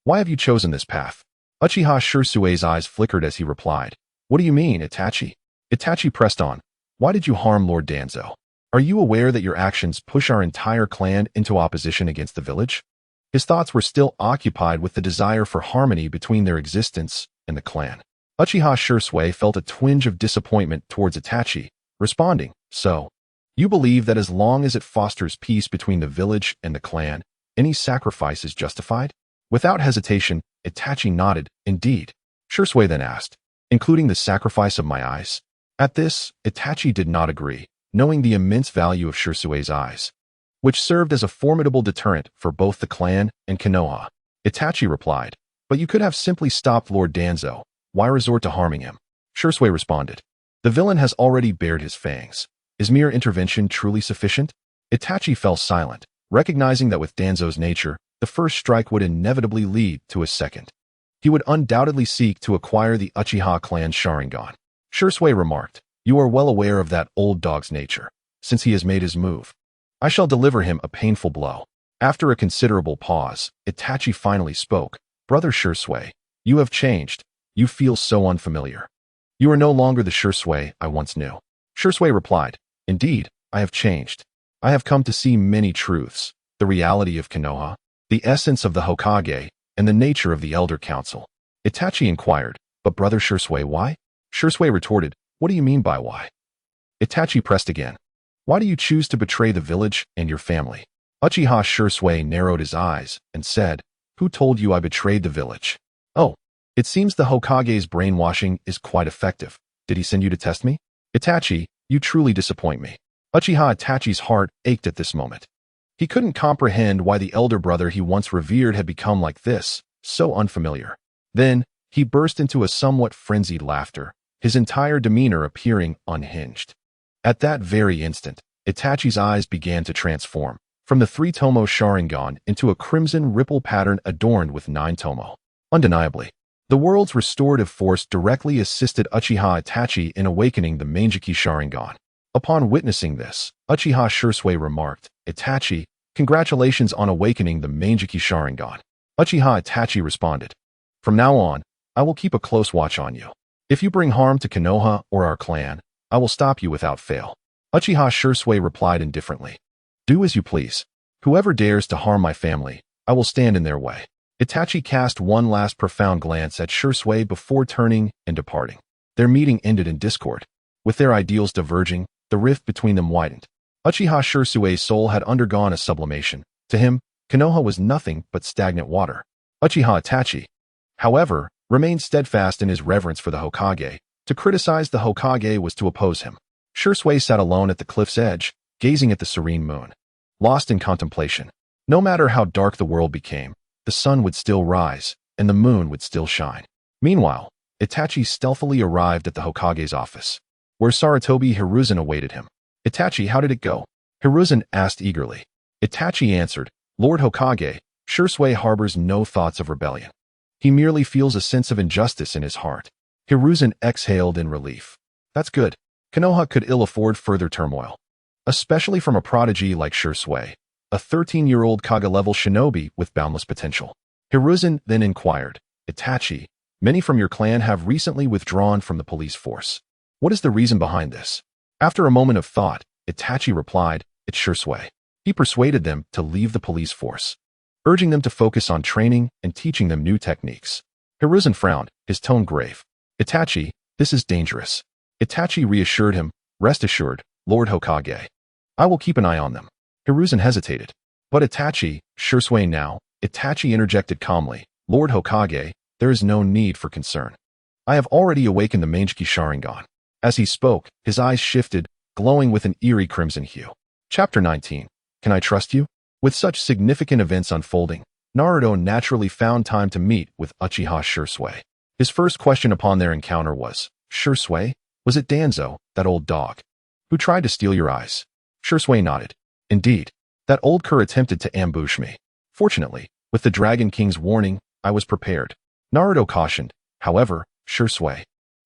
why have you chosen this path?" Uchiha Shursui's eyes flickered as he replied, "What do you mean, Itachi?" Itachi pressed on, "Why did you harm Lord Danzo? Are you aware that your actions push our entire clan into opposition against the village?" His thoughts were still occupied with the desire for harmony between their existence and the clan. Uchiha Shursui felt a twinge of disappointment towards Itachi, responding, "So, you believe that as long as it fosters peace between the village and the clan, any sacrifice is justified?" Without hesitation, Itachi nodded, "Indeed." Shursui then asked, "Including the sacrifice of my eyes?" At this, Itachi did not agree, knowing the immense value of Shursui's eyes, which served as a formidable deterrent for both the clan and Konoha. Itachi replied, "But you could have simply stopped Lord Danzo. Why resort to harming him?" Shursui responded, "The villain has already bared his fangs. Is mere intervention truly sufficient?" Itachi fell silent, recognizing that with Danzo's nature, the first strike would inevitably lead to a second. He would undoubtedly seek to acquire the Uchiha clan Sharingan. Shursui remarked, "You are well aware of that old dog's nature. Since he has made his move, I shall deliver him a painful blow." After a considerable pause, Itachi finally spoke, "Brother Shursui, you have changed. You feel so unfamiliar. You are no longer the Shursui I once knew." Shursui replied, "Indeed, I have changed. I have come to see many truths, the reality of Konoha, the essence of the Hokage, and the nature of the Elder Council." Itachi inquired, "But Brother Shursui, why?" Shursui retorted, "What do you mean by why?" Itachi pressed again, "Why do you choose to betray the village and your family?" Uchiha Shursui narrowed his eyes and said, "Who told you I betrayed the village?" "Oh, it seems the Hokage's brainwashing is quite effective. Did he send you to test me?" "Itachi, you truly disappoint me." Uchiha Itachi's heart ached at this moment. He couldn't comprehend why the elder brother he once revered had become like this, so unfamiliar. Then, he burst into a somewhat frenzied laughter, his entire demeanor appearing unhinged. At that very instant, Itachi's eyes began to transform, from the 3-tomo Sharingan into a crimson ripple pattern adorned with 9-tomo. Undeniably, the world's restorative force directly assisted Uchiha Itachi in awakening the Manjiki Sharingan. Upon witnessing this, Uchiha Shursui remarked, "Itachi, congratulations on awakening the Manjiki Sharingan." Uchiha Itachi responded, "From now on, I will keep a close watch on you. If you bring harm to Konoha or our clan, I will stop you without fail." Uchiha Shursui replied indifferently, "Do as you please. Whoever dares to harm my family, I will stand in their way." Itachi cast one last profound glance at Shursui before turning and departing. Their meeting ended in discord. With their ideals diverging, the rift between them widened. Uchiha Shursui's soul had undergone a sublimation. To him, Konoha was nothing but stagnant water. Uchiha Itachi, however, remained steadfast in his reverence for the Hokage. To criticize the Hokage was to oppose him. Shursui sat alone at the cliff's edge, gazing at the serene moon, lost in contemplation. No matter how dark the world became, the sun would still rise, and the moon would still shine. Meanwhile, Itachi stealthily arrived at the Hokage's office, where Sarutobi Hiruzen awaited him. "Itachi, how did it go?" Hiruzen asked eagerly. Itachi answered, Lord Hokage, Shisui harbors no thoughts of rebellion. He merely feels a sense of injustice in his heart. Hiruzen exhaled in relief. That's good. Konoha could ill afford further turmoil, especially from a prodigy like Shisui, a 13-year-old Kage-level shinobi with boundless potential. Hiruzen then inquired, Itachi, many from your clan have recently withdrawn from the police force. What is the reason behind this? After a moment of thought, Itachi replied, it's Shisui. He persuaded them to leave the police force, urging them to focus on training and teaching them new techniques. Hiruzen frowned, his tone grave. Itachi, this is dangerous. Itachi reassured him, rest assured, Lord Hokage. I will keep an eye on them. Hiruzen hesitated. But Itachi, Shisui now, Itachi interjected calmly, Lord Hokage, there is no need for concern. I have already awakened the Mangekyou Sharingan. As he spoke, his eyes shifted, glowing with an eerie crimson hue. Chapter 19. Can I trust you? With such significant events unfolding, Naruto naturally found time to meet with Uchiha Shisui. His first question upon their encounter was, Shisui, was it Danzo, that old dog, who tried to steal your eyes? Shisui nodded. Indeed, that old cur attempted to ambush me. Fortunately, with the Dragon King's warning, I was prepared. Naruto cautioned, however, Shisui,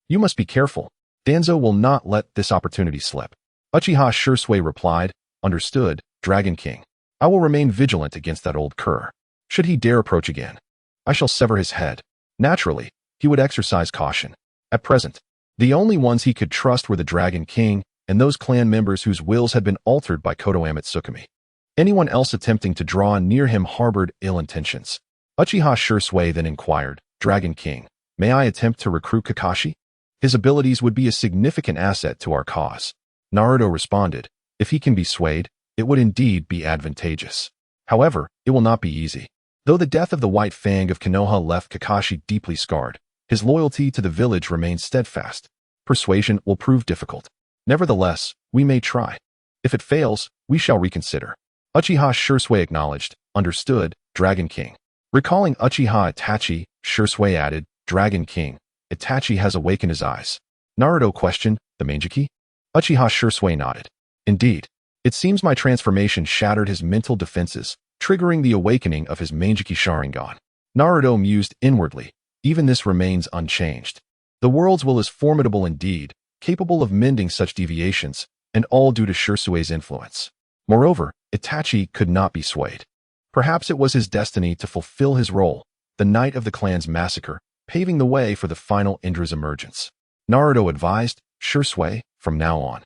you must be careful. Danzo will not let this opportunity slip. Uchiha Shisui replied, understood, Dragon King. I will remain vigilant against that old cur. Should he dare approach again, I shall sever his head. Naturally, he would exercise caution. At present, the only ones he could trust were the Dragon King and those clan members whose wills had been altered by Kotoame Tsukumi. Anyone else attempting to draw near him harbored ill intentions. Uchiha Shisui then inquired, Dragon King, may I attempt to recruit Kakashi? His abilities would be a significant asset to our cause. Naruto responded, if he can be swayed, it would indeed be advantageous. However, it will not be easy. Though the death of the White Fang of Konoha left Kakashi deeply scarred, his loyalty to the village remains steadfast. Persuasion will prove difficult. Nevertheless, we may try. If it fails, we shall reconsider. Uchiha Shisui acknowledged, understood, Dragon King. Recalling Uchiha Itachi, Shisui added, Dragon King, Itachi has awakened his eyes. Naruto questioned, the Mangekyou? Uchiha Shisui nodded. Indeed, it seems my transformation shattered his mental defenses, triggering the awakening of his Mangekyou Sharingan. Naruto mused inwardly, even this remains unchanged. The world's will is formidable indeed, capable of mending such deviations, and all due to Shisui's influence. Moreover, Itachi could not be swayed. Perhaps it was his destiny to fulfill his role, the night of the clan's massacre, paving the way for the final Indra's emergence. Naruto advised, Shisui, from now on,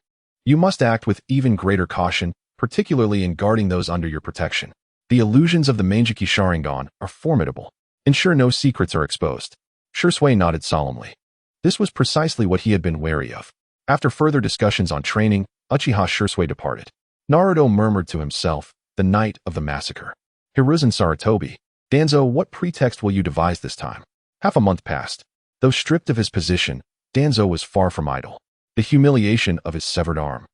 you must act with even greater caution, particularly in guarding those under your protection. The illusions of the Mangekyou Sharingan are formidable. Ensure no secrets are exposed. Shisui nodded solemnly. This was precisely what he had been wary of. After further discussions on training, Uchiha Shisui departed. Naruto murmured to himself, the night of the massacre. Hiruzen Sarutobi, Danzo, what pretext will you devise this time? Half a month passed. Though stripped of his position, Danzo was far from idle. The humiliation of his severed arm,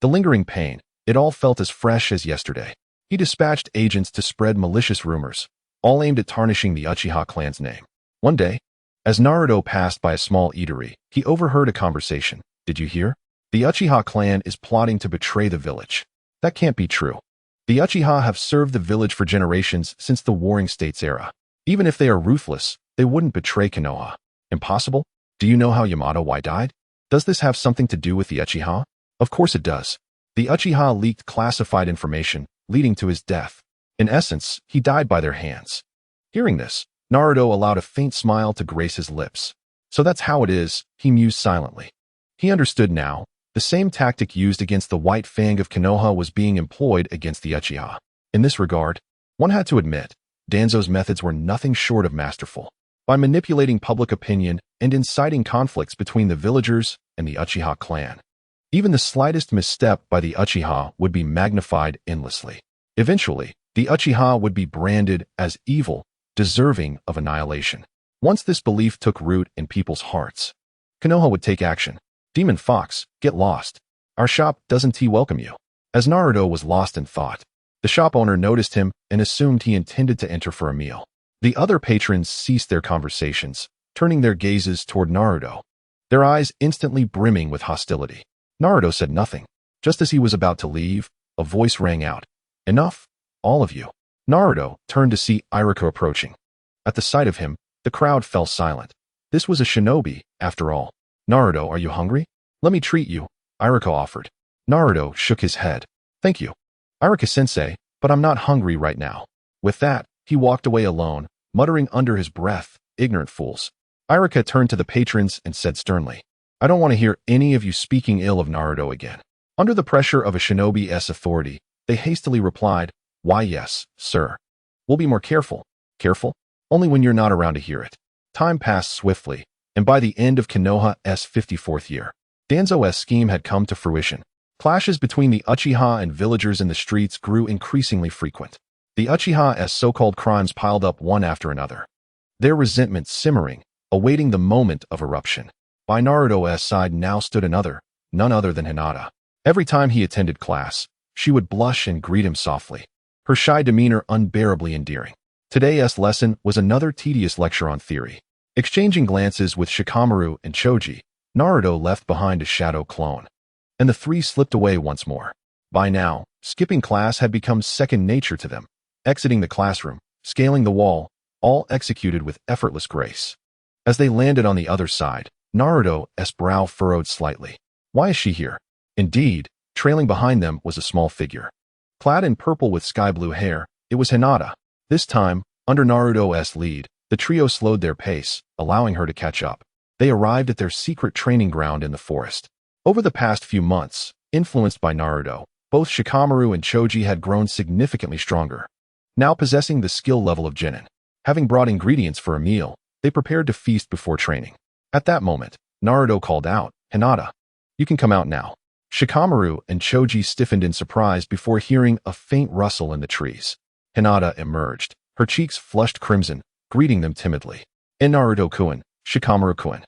the lingering pain, it all felt as fresh as yesterday. He dispatched agents to spread malicious rumors, all aimed at tarnishing the Uchiha clan's name. One day, as Naruto passed by a small eatery, he overheard a conversation. Did you hear? The Uchiha clan is plotting to betray the village. That can't be true. The Uchiha have served the village for generations since the Warring States era. Even if they are ruthless, they wouldn't betray Konoha. Impossible? Do you know how Yamato Wai died? Does this have something to do with the Uchiha? Of course it does. The Uchiha leaked classified information, leading to his death. In essence, he died by their hands. Hearing this, Naruto allowed a faint smile to grace his lips. So that's how it is, he mused silently. He understood now. The same tactic used against the White Fang of Konoha was being employed against the Uchiha. In this regard, one had to admit, Danzo's methods were nothing short of masterful. By manipulating public opinion and inciting conflicts between the villagers and the Uchiha clan, even the slightest misstep by the Uchiha would be magnified endlessly. Eventually, the Uchiha would be branded as evil, deserving of annihilation. Once this belief took root in people's hearts, Konoha would take action. Demon Fox, get lost. Our shop doesn't welcome you. As Naruto was lost in thought, the shop owner noticed him and assumed he intended to enter for a meal. The other patrons ceased their conversations, turning their gazes toward Naruto, their eyes instantly brimming with hostility. Naruto said nothing. Just as he was about to leave, a voice rang out. Enough. All of you. Naruto turned to see Iruka approaching. At the sight of him, the crowd fell silent. This was a shinobi, after all. Naruto, are you hungry? Let me treat you, Iruka offered. Naruto shook his head. Thank you, Iruka-sensei, but I'm not hungry right now. With that, he walked away alone, muttering under his breath, ignorant fools. Iruka turned to the patrons and said sternly, I don't want to hear any of you speaking ill of Naruto again. Under the pressure of a shinobi's authority, they hastily replied, Why yes, sir. We'll be more careful. Careful? Only when you're not around to hear it. Time passed swiftly, and by the end of Konoha's 54th year, Danzo's scheme had come to fruition. Clashes between the Uchiha and villagers in the streets grew increasingly frequent. The Uchiha's so-called crimes piled up one after another, their resentment simmering, awaiting the moment of eruption. By Naruto's side now stood another, none other than Hinata. Every time he attended class, she would blush and greet him softly, her shy demeanor unbearably endearing. Today's lesson was another tedious lecture on theory. Exchanging glances with Shikamaru and Choji, Naruto left behind a shadow clone, and the three slipped away once more. By now, skipping class had become second nature to them. Exiting the classroom, scaling the wall, all executed with effortless grace. As they landed on the other side, Naruto's brow furrowed slightly. Why is she here? Indeed, trailing behind them was a small figure. Clad in purple with sky-blue hair, it was Hinata. This time, under Naruto's lead, the trio slowed their pace, allowing her to catch up. They arrived at their secret training ground in the forest. Over the past few months, influenced by Naruto, both Shikamaru and Choji had grown significantly stronger. Now possessing the skill level of Genin, having brought ingredients for a meal, they prepared to feast before training. At that moment, Naruto called out, Hinata, you can come out now. Shikamaru and Choji stiffened in surprise before hearing a faint rustle in the trees. Hinata emerged, her cheeks flushed crimson, greeting them timidly. In Naruto-kun, Shikamaru-kun.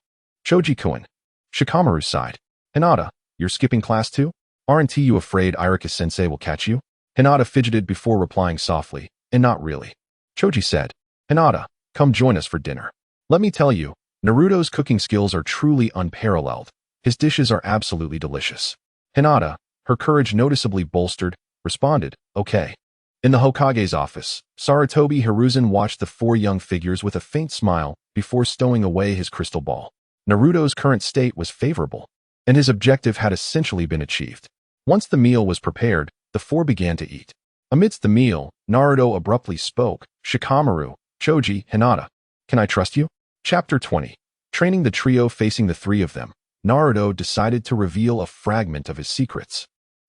Choji-kun. Shikamaru sighed. Hinata, you're skipping class too? Aren't you afraid Iruka-sensei will catch you? Hinata fidgeted before replying softly, and not really. Choji said, Hinata, come join us for dinner. Let me tell you, Naruto's cooking skills are truly unparalleled. His dishes are absolutely delicious. Hinata, her courage noticeably bolstered, responded, okay. In the Hokage's office, Sarutobi Hiruzen watched the four young figures with a faint smile before stowing away his crystal ball. Naruto's current state was favorable, and his objective had essentially been achieved. Once the meal was prepared, the four began to eat. Amidst the meal, Naruto abruptly spoke, Shikamaru, Choji, Hinata, can I trust you? Chapter 20. Training the trio facing the three of them, Naruto decided to reveal a fragment of his secrets,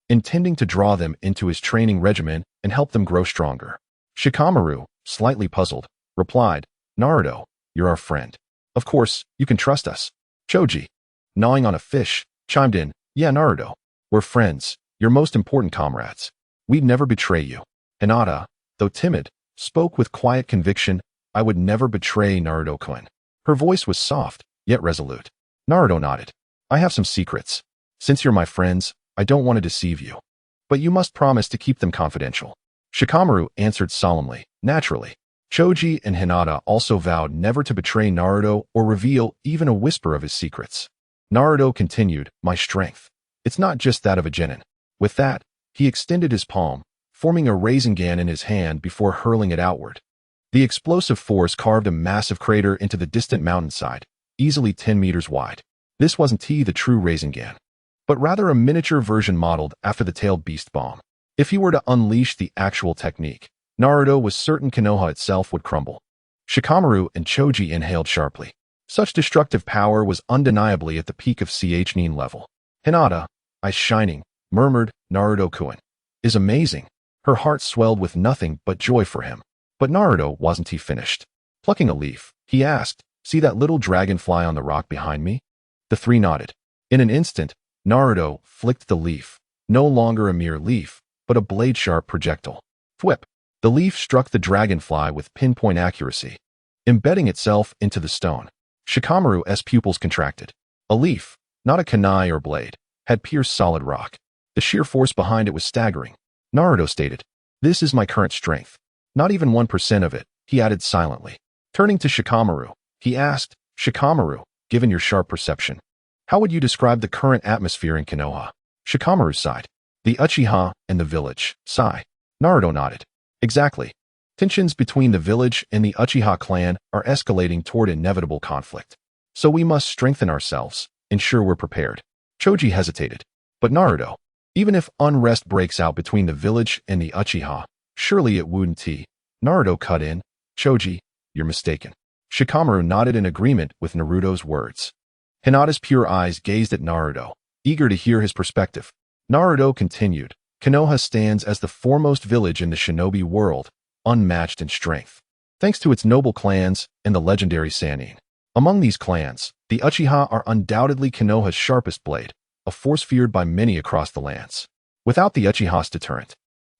intending to draw them into his training regimen and help them grow stronger. Shikamaru, slightly puzzled, replied, Naruto, you're our friend. Of course, you can trust us. Choji, gnawing on a fish, chimed in, yeah, Naruto, we're friends, your most important comrades. We'd never betray you. Hinata, though timid, spoke with quiet conviction, I would never betray Naruto-kun. Her voice was soft, yet resolute. Naruto nodded. I have some secrets. Since you're my friends, I don't want to deceive you. But you must promise to keep them confidential. Shikamaru answered solemnly, naturally. Choji and Hinata also vowed never to betray Naruto or reveal even a whisper of his secrets. Naruto continued, my strength. It's not just that of a genin. With that, he extended his palm, forming a Rasengan in his hand before hurling it outward. The explosive force carved a massive crater into the distant mountainside, easily 10 meters wide. This wasn't the true Rasengan, but rather a miniature version modeled after the tailed beast bomb. If he were to unleash the actual technique, Naruto was certain Konoha itself would crumble. Shikamaru and Choji inhaled sharply. Such destructive power was undeniably at the peak of Nin level. Hinata, eyes shining, murmured, Naruto-kun, is amazing. Her heart swelled with nothing but joy for him. But Naruto wasn't finished. Plucking a leaf, he asked, see that little dragonfly on the rock behind me? The three nodded. In an instant, Naruto flicked the leaf, no longer a mere leaf, but a blade-sharp projectile. Thwip! The leaf struck the dragonfly with pinpoint accuracy, embedding itself into the stone. Shikamaru's pupils contracted. A leaf, not a kunai or blade, had pierced solid rock. The sheer force behind it was staggering. Naruto stated, this is my current strength. Not even 1% of it, he added silently. Turning to Shikamaru, he asked, Shikamaru, given your sharp perception, how would you describe the current atmosphere in Konoha? Shikamaru sighed. The Uchiha and the village, sigh. Naruto nodded. Exactly. Tensions between the village and the Uchiha clan are escalating toward inevitable conflict. So we must strengthen ourselves, ensure we're prepared. Choji hesitated. But Naruto, even if unrest breaks out between the village and the Uchiha, surely it wouldn't. Naruto cut in. Choji, you're mistaken. Shikamaru nodded in agreement with Naruto's words. Hinata's pure eyes gazed at Naruto, eager to hear his perspective. Naruto continued. Konoha stands as the foremost village in the shinobi world, unmatched in strength, thanks to its noble clans and the legendary Sannin. Among these clans, the Uchiha are undoubtedly Konoha's sharpest blade, a force feared by many across the lands. Without the Uchiha's deterrent,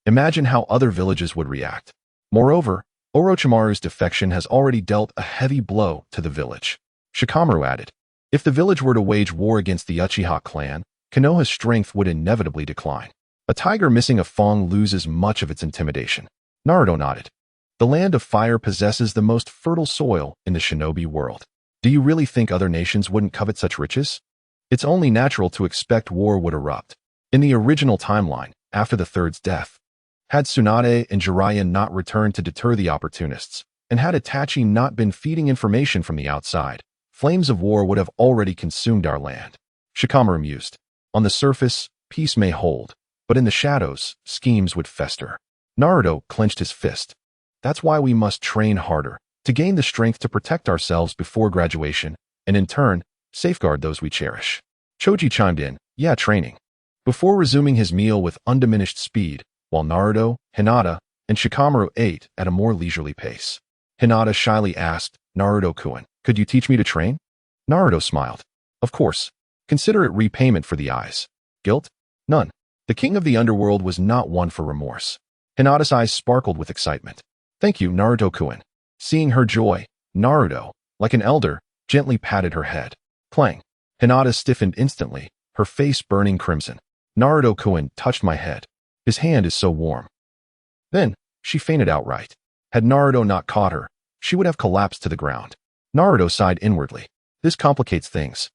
imagine how other villages would react. Moreover, Orochimaru's defection has already dealt a heavy blow to the village. Shikamaru added, if the village were to wage war against the Uchiha clan, Konoha's strength would inevitably decline. A tiger missing a fang loses much of its intimidation. Naruto nodded. The land of fire possesses the most fertile soil in the shinobi world. Do you really think other nations wouldn't covet such riches? It's only natural to expect war would erupt. In the original timeline, after the third's death, had Tsunade and Jiraiya not returned to deter the opportunists, and had Itachi not been feeding information from the outside, flames of war would have already consumed our land. Shikamaru mused. On the surface, peace may hold, but in the shadows, schemes would fester. Naruto clenched his fist. That's why we must train harder, to gain the strength to protect ourselves before graduation, and in turn, safeguard those we cherish. Choji chimed in, yeah, training. Before resuming his meal with undiminished speed, while Naruto, Hinata, and Shikamaru ate at a more leisurely pace. Hinata shyly asked, Naruto-kun, could you teach me to train? Naruto smiled. Of course. Consider it repayment for the eyes. Guilt? None. The king of the underworld was not one for remorse. Hinata's eyes sparkled with excitement. Thank you, Naruto-kun. Seeing her joy, Naruto, like an elder, gently patted her head. Clang. Hinata stiffened instantly, her face burning crimson. Naruto-kun touched my head. His hand is so warm. Then, she fainted outright. Had Naruto not caught her, she would have collapsed to the ground. Naruto sighed inwardly. This complicates things.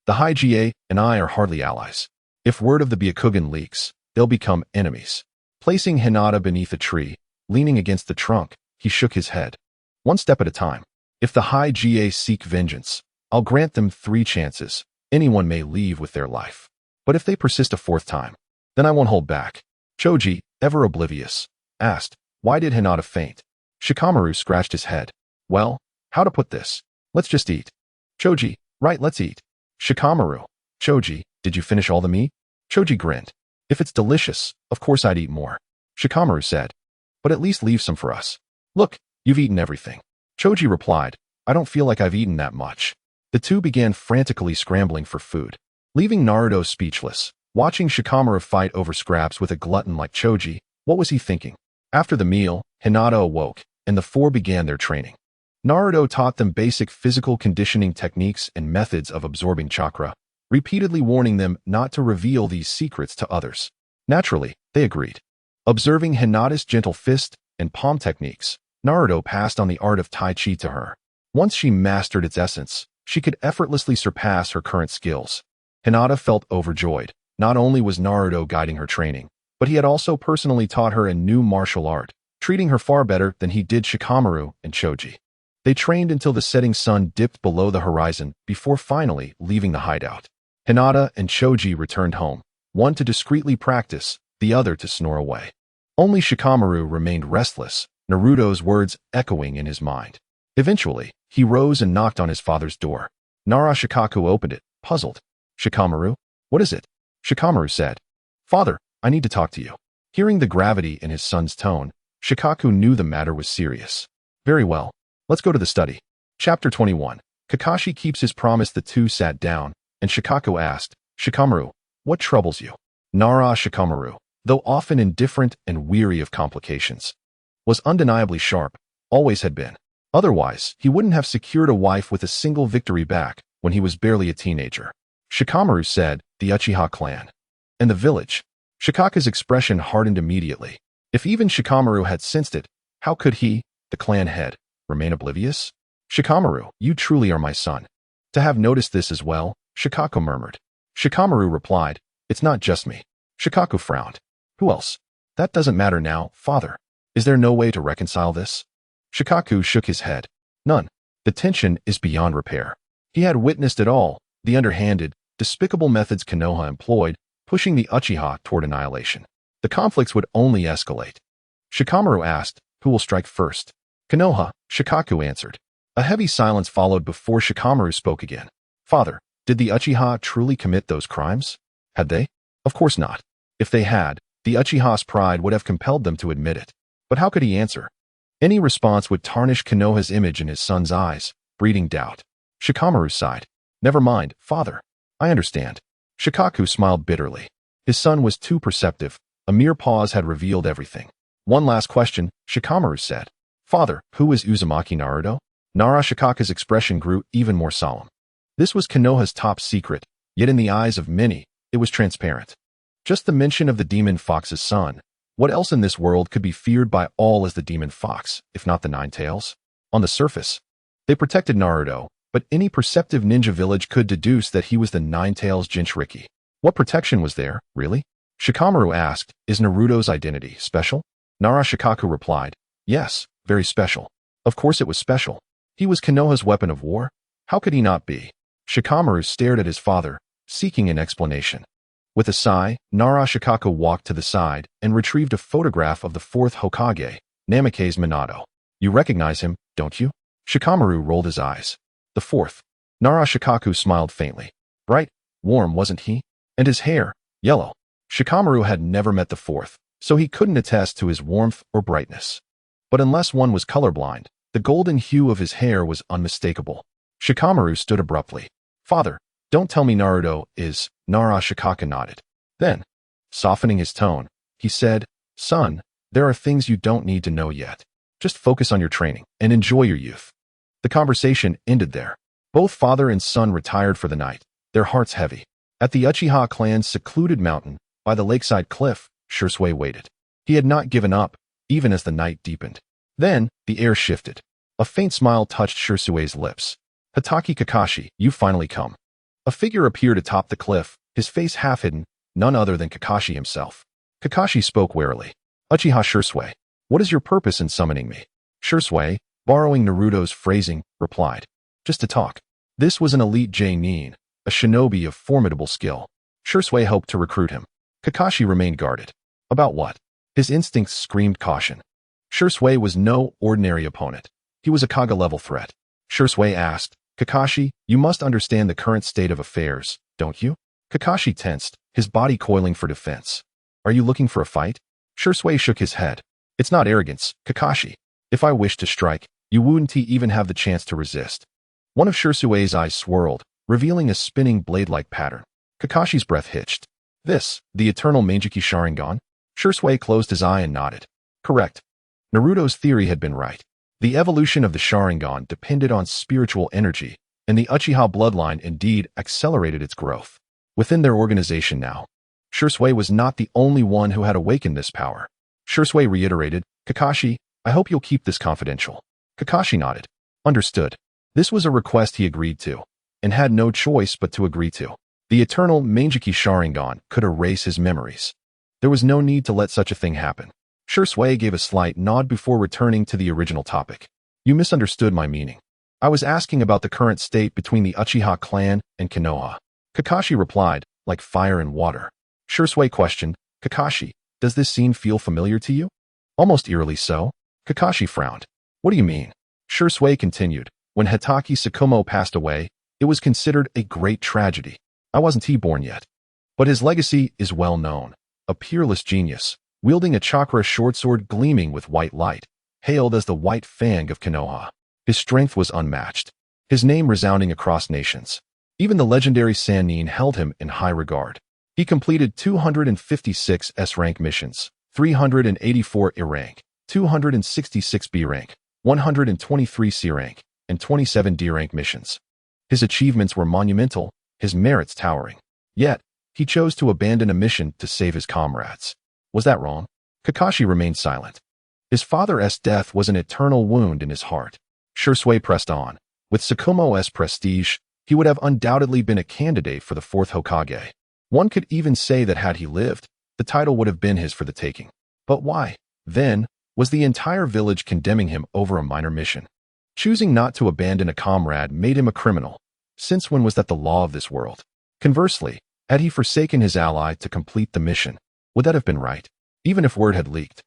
The Hige and I are hardly allies. If word of the Byakugan leaks, they'll become enemies. Placing Hinata beneath a tree, leaning against the trunk, he shook his head. One step at a time. If the Hige seek vengeance, I'll grant them 3 chances. Anyone may leave with their life. But if they persist a 4th time, then I won't hold back. Choji, ever oblivious, asked, why did Hinata faint? Shikamaru scratched his head. Well, how to put this? Let's just eat. Choji, right, let's eat. Shikamaru, Choji, did you finish all the meat? Choji grinned. If it's delicious, of course I'd eat more. Shikamaru said. But at least leave some for us. Look, you've eaten everything. Choji replied, I don't feel like I've eaten that much. The two began frantically scrambling for food, leaving Naruto speechless. Watching Shikamaru fight over scraps with a glutton like Choji, what was he thinking? After the meal, Hinata awoke, and the 4 began their training. Naruto taught them basic physical conditioning techniques and methods of absorbing chakra, repeatedly warning them not to reveal these secrets to others. Naturally, they agreed. Observing Hinata's gentle fist and palm techniques, Naruto passed on the art of Tai Chi to her. Once she mastered its essence, she could effortlessly surpass her current skills. Hinata felt overjoyed. Not only was Naruto guiding her training, but he had also personally taught her a new martial art, treating her far better than he did Shikamaru and Choji. They trained until the setting sun dipped below the horizon before finally leaving the hideout. Hinata and Choji returned home, one to discreetly practice, the other to snore away. Only Shikamaru remained restless, Naruto's words echoing in his mind. Eventually, he rose and knocked on his father's door. Shikaku opened it, puzzled. Shikamaru? What is it? Shikamaru said. Father, I need to talk to you. Hearing the gravity in his son's tone, Shikaku knew the matter was serious. Very well. Let's go to the study. Chapter 21. Kakashi keeps his promise. The two sat down, and Shikaku asked, Shikamaru, what troubles you? Shikamaru, though often indifferent and weary of complications, was undeniably sharp, always had been. Otherwise, he wouldn't have secured a wife with a single victory back when he was barely a teenager. Shikamaru said, the Uchiha clan. And the village. Shikaku's expression hardened immediately. If even Shikamaru had sensed it, how could he, the clan head, remain oblivious? Shikamaru, you truly are my son. To have noticed this as well, Shikaku murmured. Shikamaru replied, it's not just me. Shikaku frowned. Who else? That doesn't matter now, father. Is there no way to reconcile this? Shikaku shook his head. None. The tension is beyond repair. He had witnessed it all, the underhanded, despicable methods Konoha employed, pushing the Uchiha toward annihilation. The conflicts would only escalate. Shikamaru asked, who will strike first? Konoha, Shikaku answered. A heavy silence followed before Shikamaru spoke again. Father, did the Uchiha truly commit those crimes? Had they? Of course not. If they had, the Uchiha's pride would have compelled them to admit it. But how could he answer? Any response would tarnish Konoha's image in his son's eyes, breeding doubt. Shikamaru sighed. Never mind, father. I understand. Shikaku smiled bitterly. His son was too perceptive. A mere pause had revealed everything. One last question, Shikamaru said. Father, who is Uzumaki Naruto? Nara Shikaku's expression grew even more solemn. This was Konoha's top secret, yet in the eyes of many, it was transparent. Just the mention of the demon fox's son. What else in this world could be feared by all as the demon fox, if not the Nine Tails? On the surface, they protected Naruto, but any perceptive ninja village could deduce that he was the Nine Tails Jinchuriki. What protection was there, really? Shikamaru asked, is Naruto's identity special? Nara Shikaku replied, yes, very special. Of course it was special. He was Konoha's weapon of war. How could he not be? Shikamaru stared at his father, seeking an explanation. With a sigh, Nara Shikaku walked to the side and retrieved a photograph of the fourth Hokage, Namake's Minato. You recognize him, don't you? Shikamaru rolled his eyes. The fourth. Nara Shikaku smiled faintly. Bright, warm, wasn't he? And his hair, yellow. Shikamaru had never met the fourth, so he couldn't attest to his warmth or brightness. But unless one was colorblind, the golden hue of his hair was unmistakable. Shikamaru stood abruptly. Father, don't tell me Naruto is. Nara Shikaku nodded. Then, softening his tone, he said, son, there are things you don't need to know yet. Just focus on your training and enjoy your youth. The conversation ended there. Both father and son retired for the night, their hearts heavy. At the Uchiha clan's secluded mountain, by the lakeside cliff, Shisui waited. He had not given up, even as the night deepened. Then, the air shifted. A faint smile touched Shisui's lips. Hatake Kakashi, you finally come. A figure appeared atop the cliff, his face half hidden, none other than Kakashi himself. Kakashi spoke warily. Uchiha Shisui, what is your purpose in summoning me? Shisui, borrowing Naruto's phrasing, replied. Just to talk. This was an elite J-nin, a shinobi of formidable skill. Shisui hoped to recruit him. Kakashi remained guarded. About what? His instincts screamed caution. Shisui was no ordinary opponent. He was a Kaga-level threat. Shisui asked, Kakashi, you must understand the current state of affairs, don't you? Kakashi tensed, his body coiling for defense. Are you looking for a fight? Shisui shook his head. It's not arrogance, Kakashi. If I wished to strike, you wouldn't even have the chance to resist. One of Shisui's eyes swirled, revealing a spinning blade-like pattern. Kakashi's breath hitched. This, the eternal Manjiki Sharingan? Shisui closed his eye and nodded. Correct. Naruto's theory had been right. The evolution of the Sharingan depended on spiritual energy, and the Uchiha bloodline indeed accelerated its growth. Within their organization now, Shisui was not the only one who had awakened this power. Shisui reiterated, Kakashi, I hope you'll keep this confidential. Kakashi nodded. Understood. This was a request he agreed to, and had no choice but to agree to. The eternal Manjiki Sharingan could erase his memories. There was no need to let such a thing happen. Shisui gave a slight nod before returning to the original topic. You misunderstood my meaning. I was asking about the current state between the Uchiha clan and Konoha. Kakashi replied, like fire and water. Shisui questioned, Kakashi, does this scene feel familiar to you? Almost eerily so. Kakashi frowned. What do you mean? Shisui continued, when Hatake Tsukumo passed away, it was considered a great tragedy. I wasn't born yet. But his legacy is well known. A peerless genius, wielding a chakra shortsword gleaming with white light, hailed as the White Fang of Konoha. His strength was unmatched, his name resounding across nations. Even the legendary Sannin held him in high regard. He completed 256 S-rank missions, 384 A-rank, 266 B-rank, 123 C-rank, and 27 D-rank missions. His achievements were monumental, his merits towering. Yet, he chose to abandon a mission to save his comrades. Was that wrong? Kakashi remained silent. His father's death was an eternal wound in his heart. Shisui pressed on. With Tsukumo's prestige, he would have undoubtedly been a candidate for the fourth Hokage. One could even say that had he lived, the title would have been his for the taking. But why, then, Was the entire village condemning him over a minor mission? Choosing not to abandon a comrade made him a criminal. Since when was that the law of this world? Conversely, had he forsaken his ally to complete the mission, would that have been right? Even if word had leaked,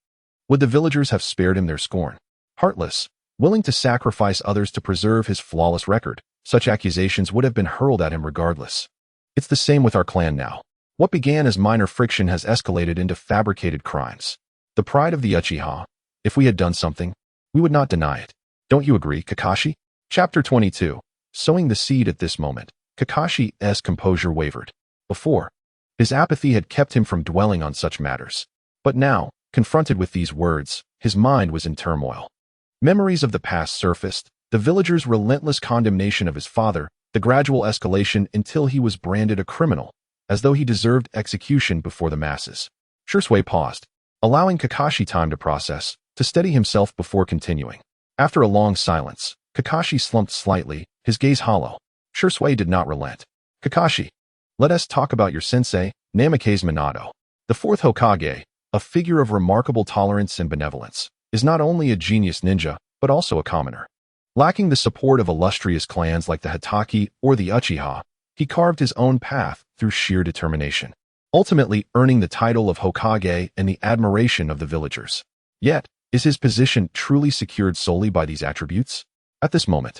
would the villagers have spared him their scorn? Heartless, willing to sacrifice others to preserve his flawless record, such accusations would have been hurled at him regardless. It's the same with our clan now. What began as minor friction has escalated into fabricated crimes. The pride of the Uchiha. If we had done something, we would not deny it. Don't you agree, Kakashi? Chapter 22. Sowing the seed. At this moment, Kakashi's composure wavered. Before, his apathy had kept him from dwelling on such matters. But now, confronted with these words, his mind was in turmoil. Memories of the past surfaced, the villagers' relentless condemnation of his father, the gradual escalation until he was branded a criminal, as though he deserved execution before the masses. Shisui paused, allowing Kakashi time to process, to steady himself before continuing. After a long silence, Kakashi slumped slightly, his gaze hollow. Shisui did not relent. Kakashi, let us talk about your sensei, Namikaze Minato. The fourth Hokage, a figure of remarkable tolerance and benevolence, is not only a genius ninja, but also a commoner. Lacking the support of illustrious clans like the Hitaki or the Uchiha, he carved his own path through sheer determination, ultimately earning the title of Hokage and the admiration of the villagers. Yet, is his position truly secured solely by these attributes? At this moment,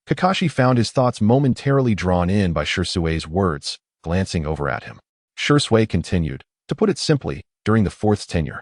Kakashi found his thoughts momentarily drawn in by Shisui's words, glancing over at him. Shisui continued, to put it simply, during the fourth's tenure,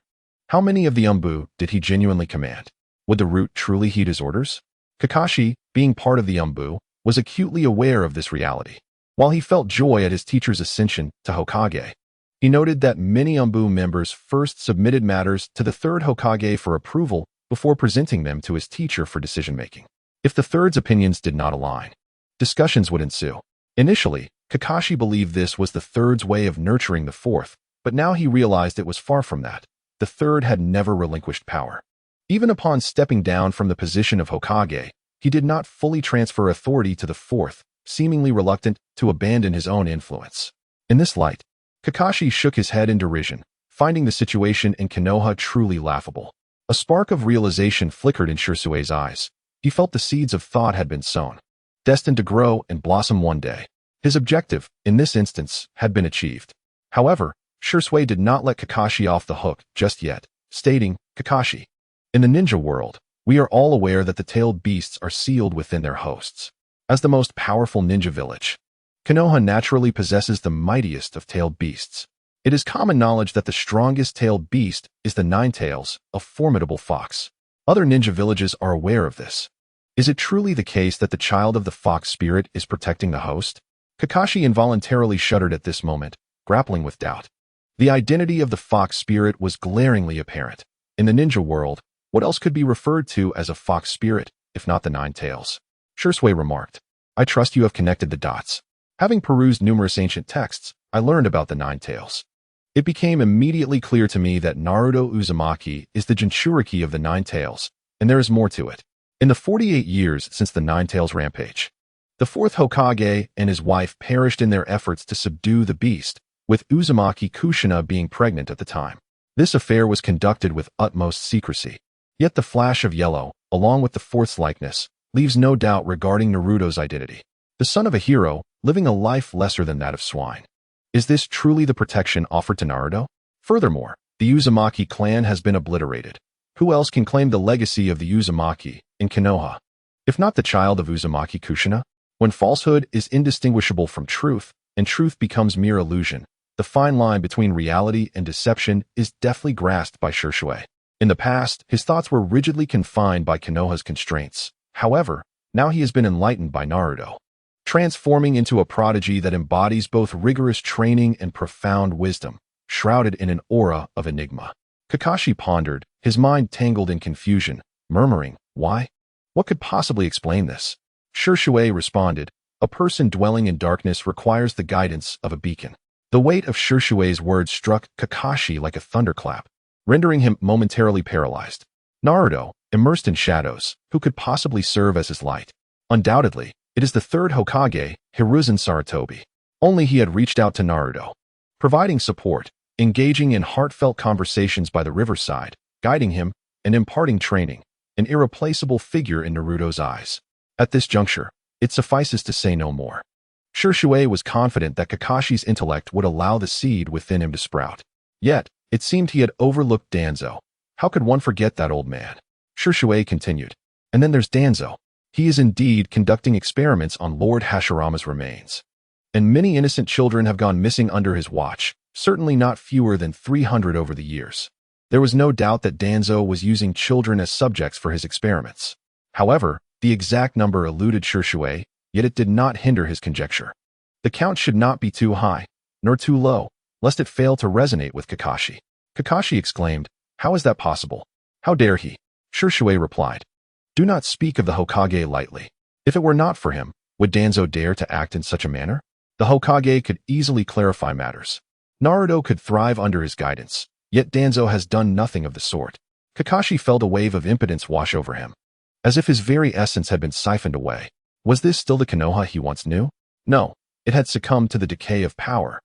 how many of the Umbu did he genuinely command? Would the root truly heed his orders? Kakashi, being part of the Umbu, was acutely aware of this reality. While he felt joy at his teacher's ascension to Hokage, he noted that many Umbu members first submitted matters to the third Hokage for approval before presenting them to his teacher for decision-making. If the third's opinions did not align, discussions would ensue. Initially, Kakashi believed this was the third's way of nurturing the fourth, but now he realized it was far from that. The third had never relinquished power. Even upon stepping down from the position of Hokage, he did not fully transfer authority to the fourth, seemingly reluctant to abandon his own influence. In this light, Kakashi shook his head in derision, finding the situation in Konoha truly laughable. A spark of realization flickered in Shisui's eyes. He felt the seeds of thought had been sown, destined to grow and blossom one day. His objective, in this instance, had been achieved. However, Shisui did not let Kakashi off the hook just yet, stating, Kakashi, in the ninja world, we are all aware that the tailed beasts are sealed within their hosts. As the most powerful ninja village, Konoha naturally possesses the mightiest of tailed beasts. It is common knowledge that the strongest tailed beast is the Nine Tails, a formidable fox. Other ninja villages are aware of this. Is it truly the case that the child of the fox spirit is protecting the host? Kakashi involuntarily shuddered at this moment, grappling with doubt. The identity of the fox spirit was glaringly apparent. In the ninja world, what else could be referred to as a fox spirit, if not the Nine Tails? Shisui remarked, I trust you have connected the dots. Having perused numerous ancient texts, I learned about the Nine Tails. It became immediately clear to me that Naruto Uzumaki is the Jinchuriki of the Nine Tails, and there is more to it. In the 48 years since the Nine Tails rampage, the fourth Hokage and his wife perished in their efforts to subdue the beast, with Uzumaki Kushina being pregnant at the time. This affair was conducted with utmost secrecy. Yet the flash of yellow, along with the fourth's likeness, leaves no doubt regarding Naruto's identity. The son of a hero, living a life lesser than that of swine. Is this truly the protection offered to Naruto? Furthermore, the Uzumaki clan has been obliterated. Who else can claim the legacy of the Uzumaki in Konoha, if not the child of Uzumaki Kushina? When falsehood is indistinguishable from truth, and truth becomes mere illusion, the fine line between reality and deception is deftly grasped by Shisui. In the past, his thoughts were rigidly confined by Konoha's constraints. However, now he has been enlightened by Naruto, transforming into a prodigy that embodies both rigorous training and profound wisdom, shrouded in an aura of enigma. Kakashi pondered, his mind tangled in confusion, murmuring, why? What could possibly explain this? Shisui responded, a person dwelling in darkness requires the guidance of a beacon. The weight of Shisui's words struck Kakashi like a thunderclap, rendering him momentarily paralyzed. Naruto, immersed in shadows, who could possibly serve as his light? Undoubtedly, it is the third Hokage, Hiruzen Sarutobi. Only he had reached out to Naruto, providing support, engaging in heartfelt conversations by the riverside, guiding him, and imparting training, an irreplaceable figure in Naruto's eyes. At this juncture, it suffices to say no more. Shisui was confident that Kakashi's intellect would allow the seed within him to sprout. Yet, it seemed he had overlooked Danzo. How could one forget that old man? Shisui continued. And then there's Danzo. He is indeed conducting experiments on Lord Hashirama's remains. And many innocent children have gone missing under his watch, certainly not fewer than 300 over the years. There was no doubt that Danzo was using children as subjects for his experiments. However, the exact number eluded Shisui, yet it did not hinder his conjecture. The count should not be too high, nor too low, lest it fail to resonate with Kakashi. Kakashi exclaimed, "How is that possible? How dare he?" Shisui replied, "Do not speak of the Hokage lightly. If it were not for him, would Danzo dare to act in such a manner? The Hokage could easily clarify matters. Naruto could thrive under his guidance, yet Danzo has done nothing of the sort." Kakashi felt a wave of impotence wash over him, as if his very essence had been siphoned away. Was this still the Konoha he once knew? No, it had succumbed to the decay of power.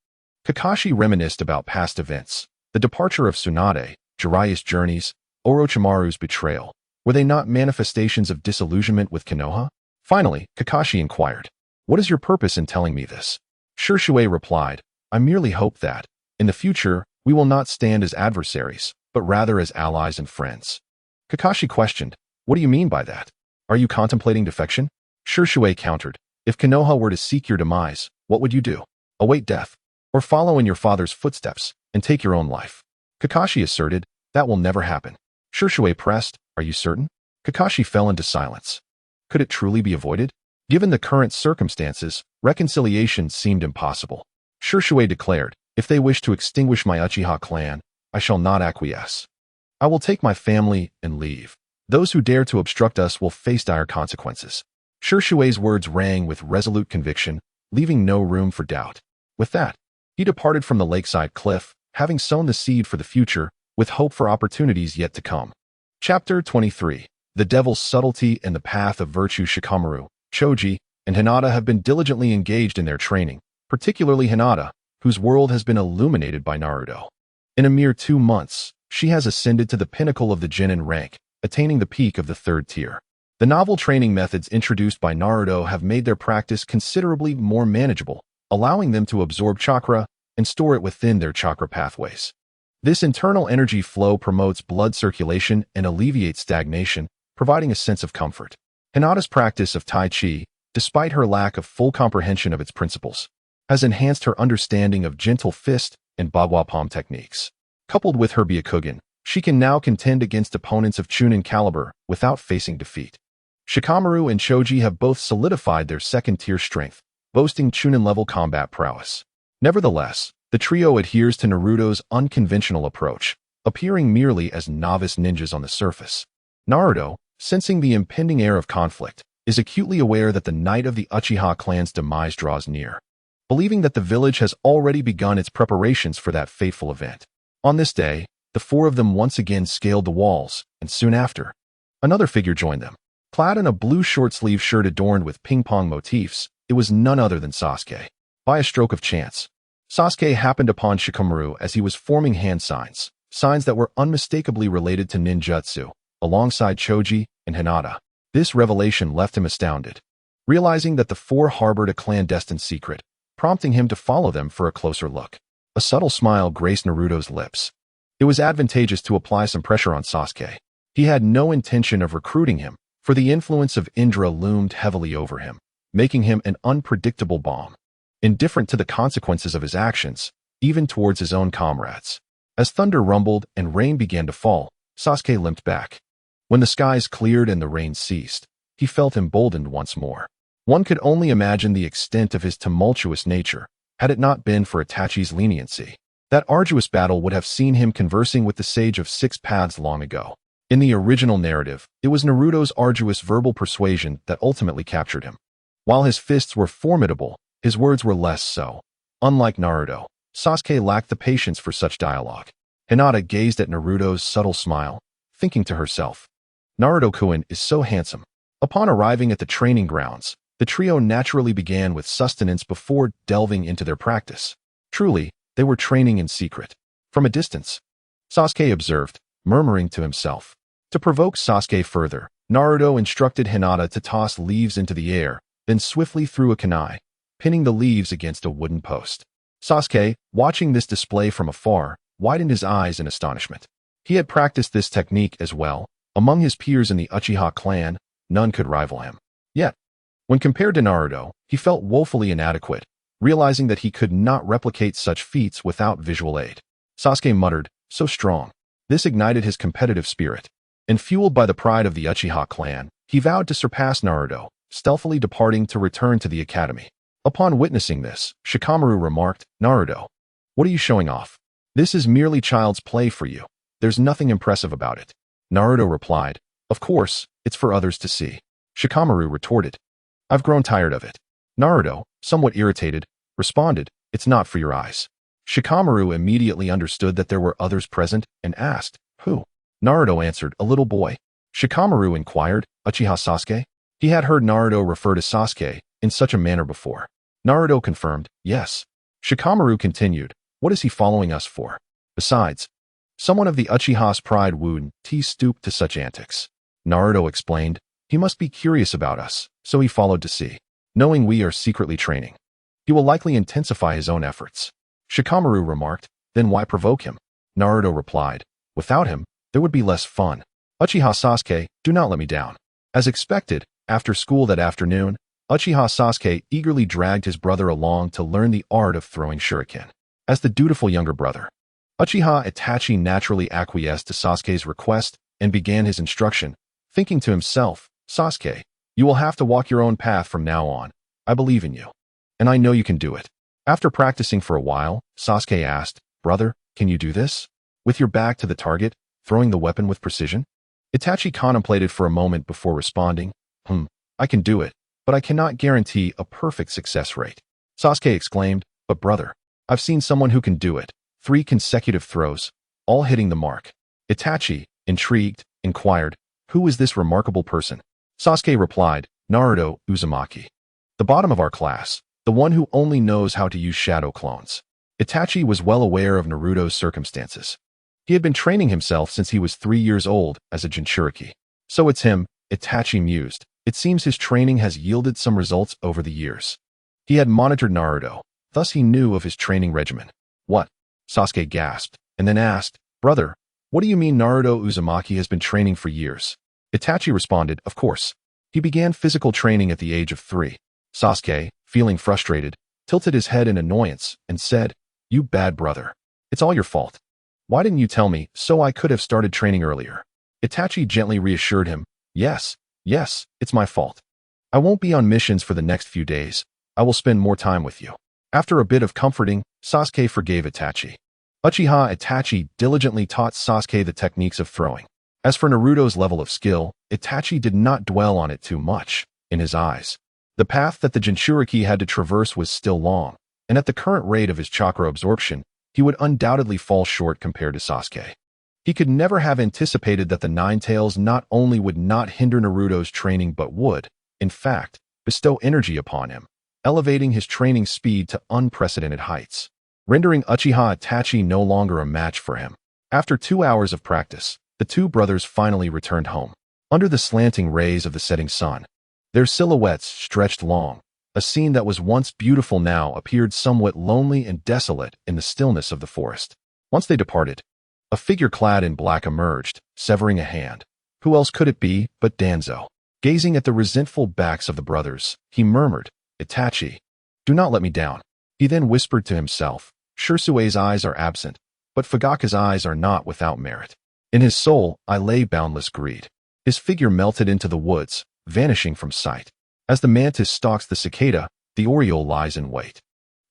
Kakashi reminisced about past events, the departure of Tsunade, Jiraiya's journeys, Orochimaru's betrayal. Were they not manifestations of disillusionment with Konoha? Finally, Kakashi inquired, "What is your purpose in telling me this?" Shisui replied, "I merely hope that, in the future, we will not stand as adversaries, but rather as allies and friends." Kakashi questioned, "What do you mean by that? Are you contemplating defection?" Shisui countered, "If Konoha were to seek your demise, what would you do? Await death? Or follow in your father's footsteps and take your own life?" Kakashi asserted, "That will never happen." Shisui pressed, "Are you certain?" Kakashi fell into silence. Could it truly be avoided? Given the current circumstances, reconciliation seemed impossible. Shisui declared, "If they wish to extinguish my Uchiha clan, I shall not acquiesce. I will take my family and leave. Those who dare to obstruct us will face dire consequences." Shishui's words rang with resolute conviction, leaving no room for doubt. With that, he departed from the lakeside cliff, having sown the seed for the future, with hope for opportunities yet to come. Chapter 23. The Devil's Subtlety and the Path of Virtue. Shikamaru, Choji, and Hinata have been diligently engaged in their training, particularly Hinata, whose world has been illuminated by Naruto. In a mere 2 months, she has ascended to the pinnacle of the Genin rank, attaining the peak of the 3rd tier. The novel training methods introduced by Naruto have made their practice considerably more manageable, allowing them to absorb chakra and store it within their chakra pathways. This internal energy flow promotes blood circulation and alleviates stagnation, providing a sense of comfort. Hinata's practice of Tai Chi, despite her lack of full comprehension of its principles, has enhanced her understanding of gentle fist and bagua palm techniques. Coupled with her Byakugan, she can now contend against opponents of Chunin caliber without facing defeat. Shikamaru and Choji have both solidified their 2nd-tier strength, boasting Chunin-level combat prowess. Nevertheless, the trio adheres to Naruto's unconventional approach, appearing merely as novice ninjas on the surface. Naruto, sensing the impending air of conflict, is acutely aware that the night of the Uchiha clan's demise draws near, believing that the village has already begun its preparations for that fateful event. On this day, the 4 of them once again scaled the walls, and soon after, another figure joined them. Clad in a blue short-sleeve shirt adorned with ping-pong motifs, it was none other than Sasuke. By a stroke of chance, Sasuke happened upon Shikamaru as he was forming hand signs that were unmistakably related to ninjutsu, alongside Choji and Hinata. This revelation left him astounded, realizing that the 4 harbored a clandestine secret, prompting him to follow them for a closer look. A subtle smile graced Naruto's lips. It was advantageous to apply some pressure on Sasuke. He had no intention of recruiting him, for the influence of Indra loomed heavily over him, making him an unpredictable bomb, indifferent to the consequences of his actions, even towards his own comrades. As thunder rumbled and rain began to fall, Sasuke limped back. When the skies cleared and the rain ceased, he felt emboldened once more. One could only imagine the extent of his tumultuous nature, had it not been for Itachi's leniency. That arduous battle would have seen him conversing with the Sage of 6 Paths long ago. In the original narrative, it was Naruto's arduous verbal persuasion that ultimately captured him. While his fists were formidable, his words were less so. Unlike Naruto, Sasuke lacked the patience for such dialogue. Hinata gazed at Naruto's subtle smile, thinking to herself, "Naruto-kun is so handsome." Upon arriving at the training grounds, the trio naturally began with sustenance before delving into their practice. Truly, they were training in secret. From a distance, Sasuke observed, murmuring to himself, To provoke Sasuke further, Naruto instructed Hinata to toss leaves into the air, then swiftly threw a kunai, pinning the leaves against a wooden post. Sasuke, watching this display from afar, widened his eyes in astonishment. He had practiced this technique as well. Among his peers in the Uchiha clan, none could rival him. Yet, when compared to Naruto, he felt woefully inadequate, realizing that he could not replicate such feats without visual aid. Sasuke muttered, "So strong." This ignited his competitive spirit, and fueled by the pride of the Uchiha clan, he vowed to surpass Naruto, stealthily departing to return to the academy. Upon witnessing this, Shikamaru remarked, "Naruto, what are you showing off? This is merely child's play for you. There's nothing impressive about it." Naruto replied, "Of course, it's for others to see." Shikamaru retorted, "I've grown tired of it." Naruto, somewhat irritated, responded, "It's not for your eyes." Shikamaru immediately understood that there were others present and asked, "Who?" Naruto answered, "A little boy." Shikamaru inquired, "Uchiha Sasuke?" He had heard Naruto refer to Sasuke in such a manner before. Naruto confirmed, "Yes." Shikamaru continued, "What is he following us for? Besides, someone of the Uchiha's pride wouldn't stoop to such antics." Naruto explained, "He must be curious about us, so he followed to see. Knowing we are secretly training, he will likely intensify his own efforts." Shikamaru remarked, "Then why provoke him?" Naruto replied, "Without him, there would be less fun. Uchiha Sasuke, do not let me down." As expected, after school that afternoon, Uchiha Sasuke eagerly dragged his brother along to learn the art of throwing shuriken. As the dutiful younger brother, Uchiha Itachi naturally acquiesced to Sasuke's request and began his instruction, thinking to himself, "Sasuke, you will have to walk your own path from now on. I believe in you, and I know you can do it." After practicing for a while, Sasuke asked, "Brother, can you do this? With your back to the target, throwing the weapon with precision?" Itachi contemplated for a moment before responding, I can do it, but I cannot guarantee a perfect success rate." Sasuke exclaimed, "But brother, I've seen someone who can do it. 3 consecutive throws, all hitting the mark." Itachi, intrigued, inquired, "Who is this remarkable person?" Sasuke replied, "Naruto Uzumaki. The bottom of our class, the one who only knows how to use shadow clones." Itachi was well aware of Naruto's circumstances. He had been training himself since he was 3 years old as a Jinchuriki. "So it's him," Itachi mused. "It seems his training has yielded some results over the years." He had monitored Naruto, thus he knew of his training regimen. "What?" Sasuke gasped, and then asked, "Brother, what do you mean Naruto Uzumaki has been training for years?" Itachi responded, "Of course. He began physical training at the age of 3. Sasuke, feeling frustrated, tilted his head in annoyance and said, "You bad brother. It's all your fault. Why didn't you tell me so I could have started training earlier?" Itachi gently reassured him, Yes, it's my fault. I won't be on missions for the next few days. I will spend more time with you." After a bit of comforting, Sasuke forgave Itachi. Uchiha Itachi diligently taught Sasuke the techniques of throwing. As for Naruto's level of skill, Itachi did not dwell on it too much. In his eyes, the path that the Jinchuriki had to traverse was still long, and at the current rate of his chakra absorption, he would undoubtedly fall short compared to Sasuke. He could never have anticipated that the Nine Tails not only would not hinder Naruto's training but would, in fact, bestow energy upon him, elevating his training speed to unprecedented heights, rendering Uchiha Itachi no longer a match for him. After 2 hours of practice, the two brothers finally returned home. Under the slanting rays of the setting sun, their silhouettes stretched long. A scene that was once beautiful now appeared somewhat lonely and desolate in the stillness of the forest. Once they departed, a figure clad in black emerged, severing a hand. Who else could it be but Danzo? Gazing at the resentful backs of the brothers, he murmured, "Itachi, do not let me down." He then whispered to himself, "Shursue's eyes are absent, but Fugaka's eyes are not without merit. In his soul, I lay boundless greed." His figure melted into the woods, vanishing from sight. As the mantis stalks the cicada, the oriole lies in wait.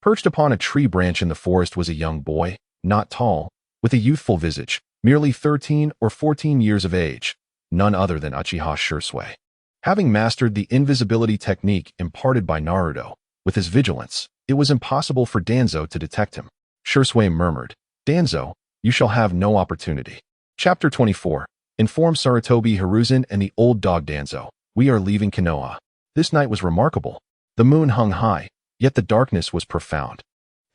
Perched upon a tree branch in the forest was a young boy, not tall, with a youthful visage, merely 13 or 14 years of age, none other than Uchiha Shursui. Having mastered the invisibility technique imparted by Naruto, with his vigilance, it was impossible for Danzo to detect him. Shursui murmured, "Danzo, you shall have no opportunity." Chapter 24. Inform Sarutobi Hiruzen and the old dog Danzo, "We are leaving Konoha." This night was remarkable. The moon hung high, yet the darkness was profound.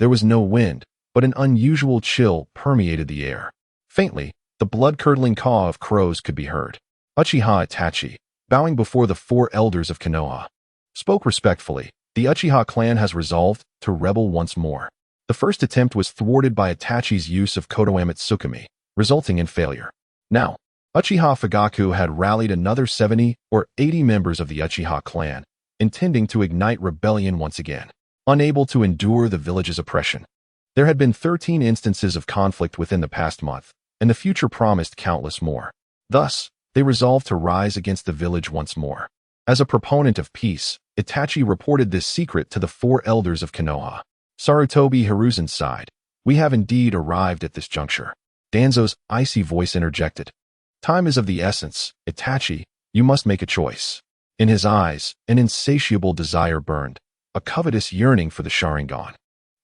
There was no wind, but an unusual chill permeated the air. Faintly, The blood-curdling caw of crows could be heard. Uchiha Itachi, bowing before the four elders of Konoha, spoke respectfully. The Uchiha clan has resolved to rebel once more. The first attempt was thwarted by Itachi's use of Kotoame Tsukumi, resulting in failure. Now, Uchiha Fugaku had rallied another 70 or 80 members of the Uchiha clan, intending to ignite rebellion once again. Unable to endure the village's oppression, there had been 13 instances of conflict within the past month, and the future promised countless more. Thus, they resolved to rise against the village once more. As a proponent of peace, Itachi reported this secret to the four elders of Konoha. Sarutobi Hiruzen sighed. We have indeed arrived at this juncture. Danzo's icy voice interjected. Time is of the essence. Itachi, you must make a choice. In his eyes, an insatiable desire burned, a covetous yearning for the Sharingan.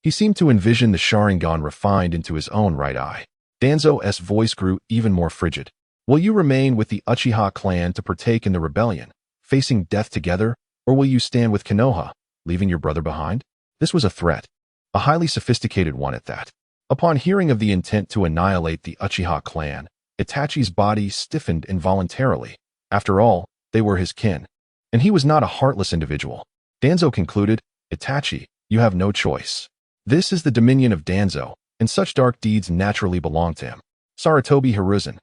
He seemed to envision the Sharingan refined into his own right eye. Danzo's voice grew even more frigid. Will you remain with the Uchiha clan to partake in the rebellion, facing death together, or will you stand with Konoha, leaving your brother behind? This was a threat, a highly sophisticated one at that. Upon hearing of the intent to annihilate the Uchiha clan, Itachi's body stiffened involuntarily. After all, they were his kin, and he was not a heartless individual. Danzo concluded, Itachi, you have no choice. This is the dominion of Danzo, and such dark deeds naturally belong to him. Sarutobi Hiruzen,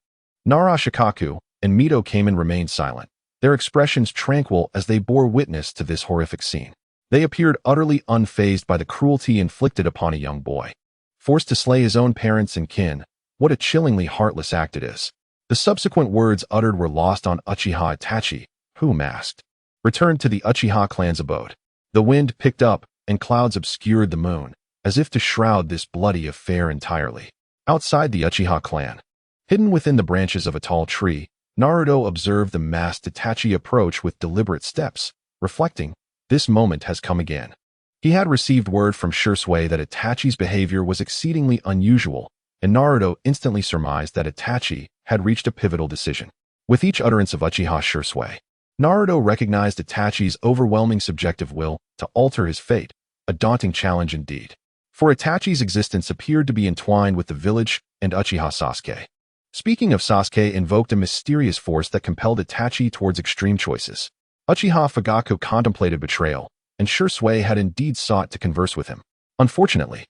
Nara Shikaku, and Mito Kamen remained silent, their expressions tranquil as they bore witness to this horrific scene. They appeared utterly unfazed by the cruelty inflicted upon a young boy. Forced to slay his own parents and kin, what a chillingly heartless act it is. The subsequent words uttered were lost on Uchiha Itachi, who, masked, returned to the Uchiha clan's abode. The wind picked up, and clouds obscured the moon, as if to shroud this bloody affair entirely. Outside the Uchiha clan, hidden within the branches of a tall tree, Naruto observed the masked Itachi approach with deliberate steps, reflecting, this moment has come again. He had received word from Shisui that Itachi's behavior was exceedingly unusual, and Naruto instantly surmised that Itachi had reached a pivotal decision. With each utterance of Uchiha Shisui, Naruto recognized Itachi's overwhelming subjective will to alter his fate, a daunting challenge indeed. For Itachi's existence appeared to be entwined with the village and Uchiha Sasuke. Speaking of, Sasuke invoked a mysterious force that compelled Itachi towards extreme choices. Uchiha Fugaku contemplated betrayal, and Shisui had indeed sought to converse with him. Unfortunately,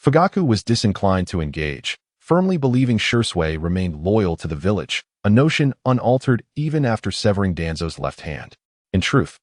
Fugaku was disinclined to engage, firmly believing Shisui remained loyal to the village, a notion unaltered even after severing Danzo's left hand. In truth,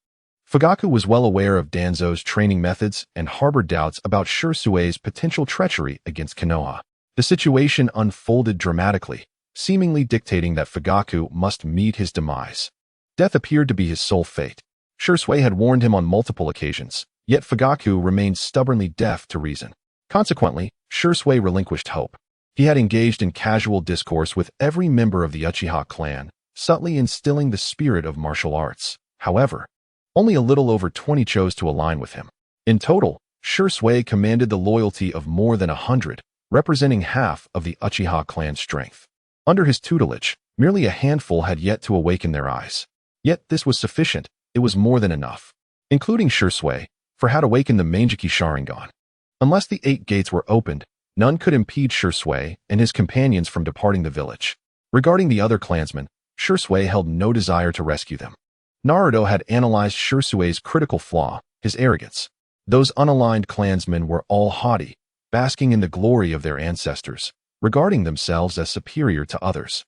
Fugaku was well aware of Danzo's training methods and harbored doubts about Shisui's potential treachery against Konoha. The situation unfolded dramatically, seemingly dictating that Fugaku must meet his demise. Death appeared to be his sole fate. Shisui had warned him on multiple occasions, yet Fugaku remained stubbornly deaf to reason. Consequently, Shisui relinquished hope. He had engaged in casual discourse with every member of the Uchiha clan, subtly instilling the spirit of martial arts. However, only a little over 20 chose to align with him. In total, Shisui commanded the loyalty of more than 100, representing half of the Uchiha clan's strength. Under his tutelage, merely a handful had yet to awaken their eyes. Yet this was sufficient, it was more than enough. Including Shisui, for had awakened the Manjiki Sharingan. Unless the 8 gates were opened, none could impede Shisui and his companions from departing the village. Regarding the other clansmen, Shisui held no desire to rescue them. Naruto had analyzed Shisui's critical flaw, his arrogance. Those unaligned clansmen were all haughty, basking in the glory of their ancestors, regarding themselves as superior to others.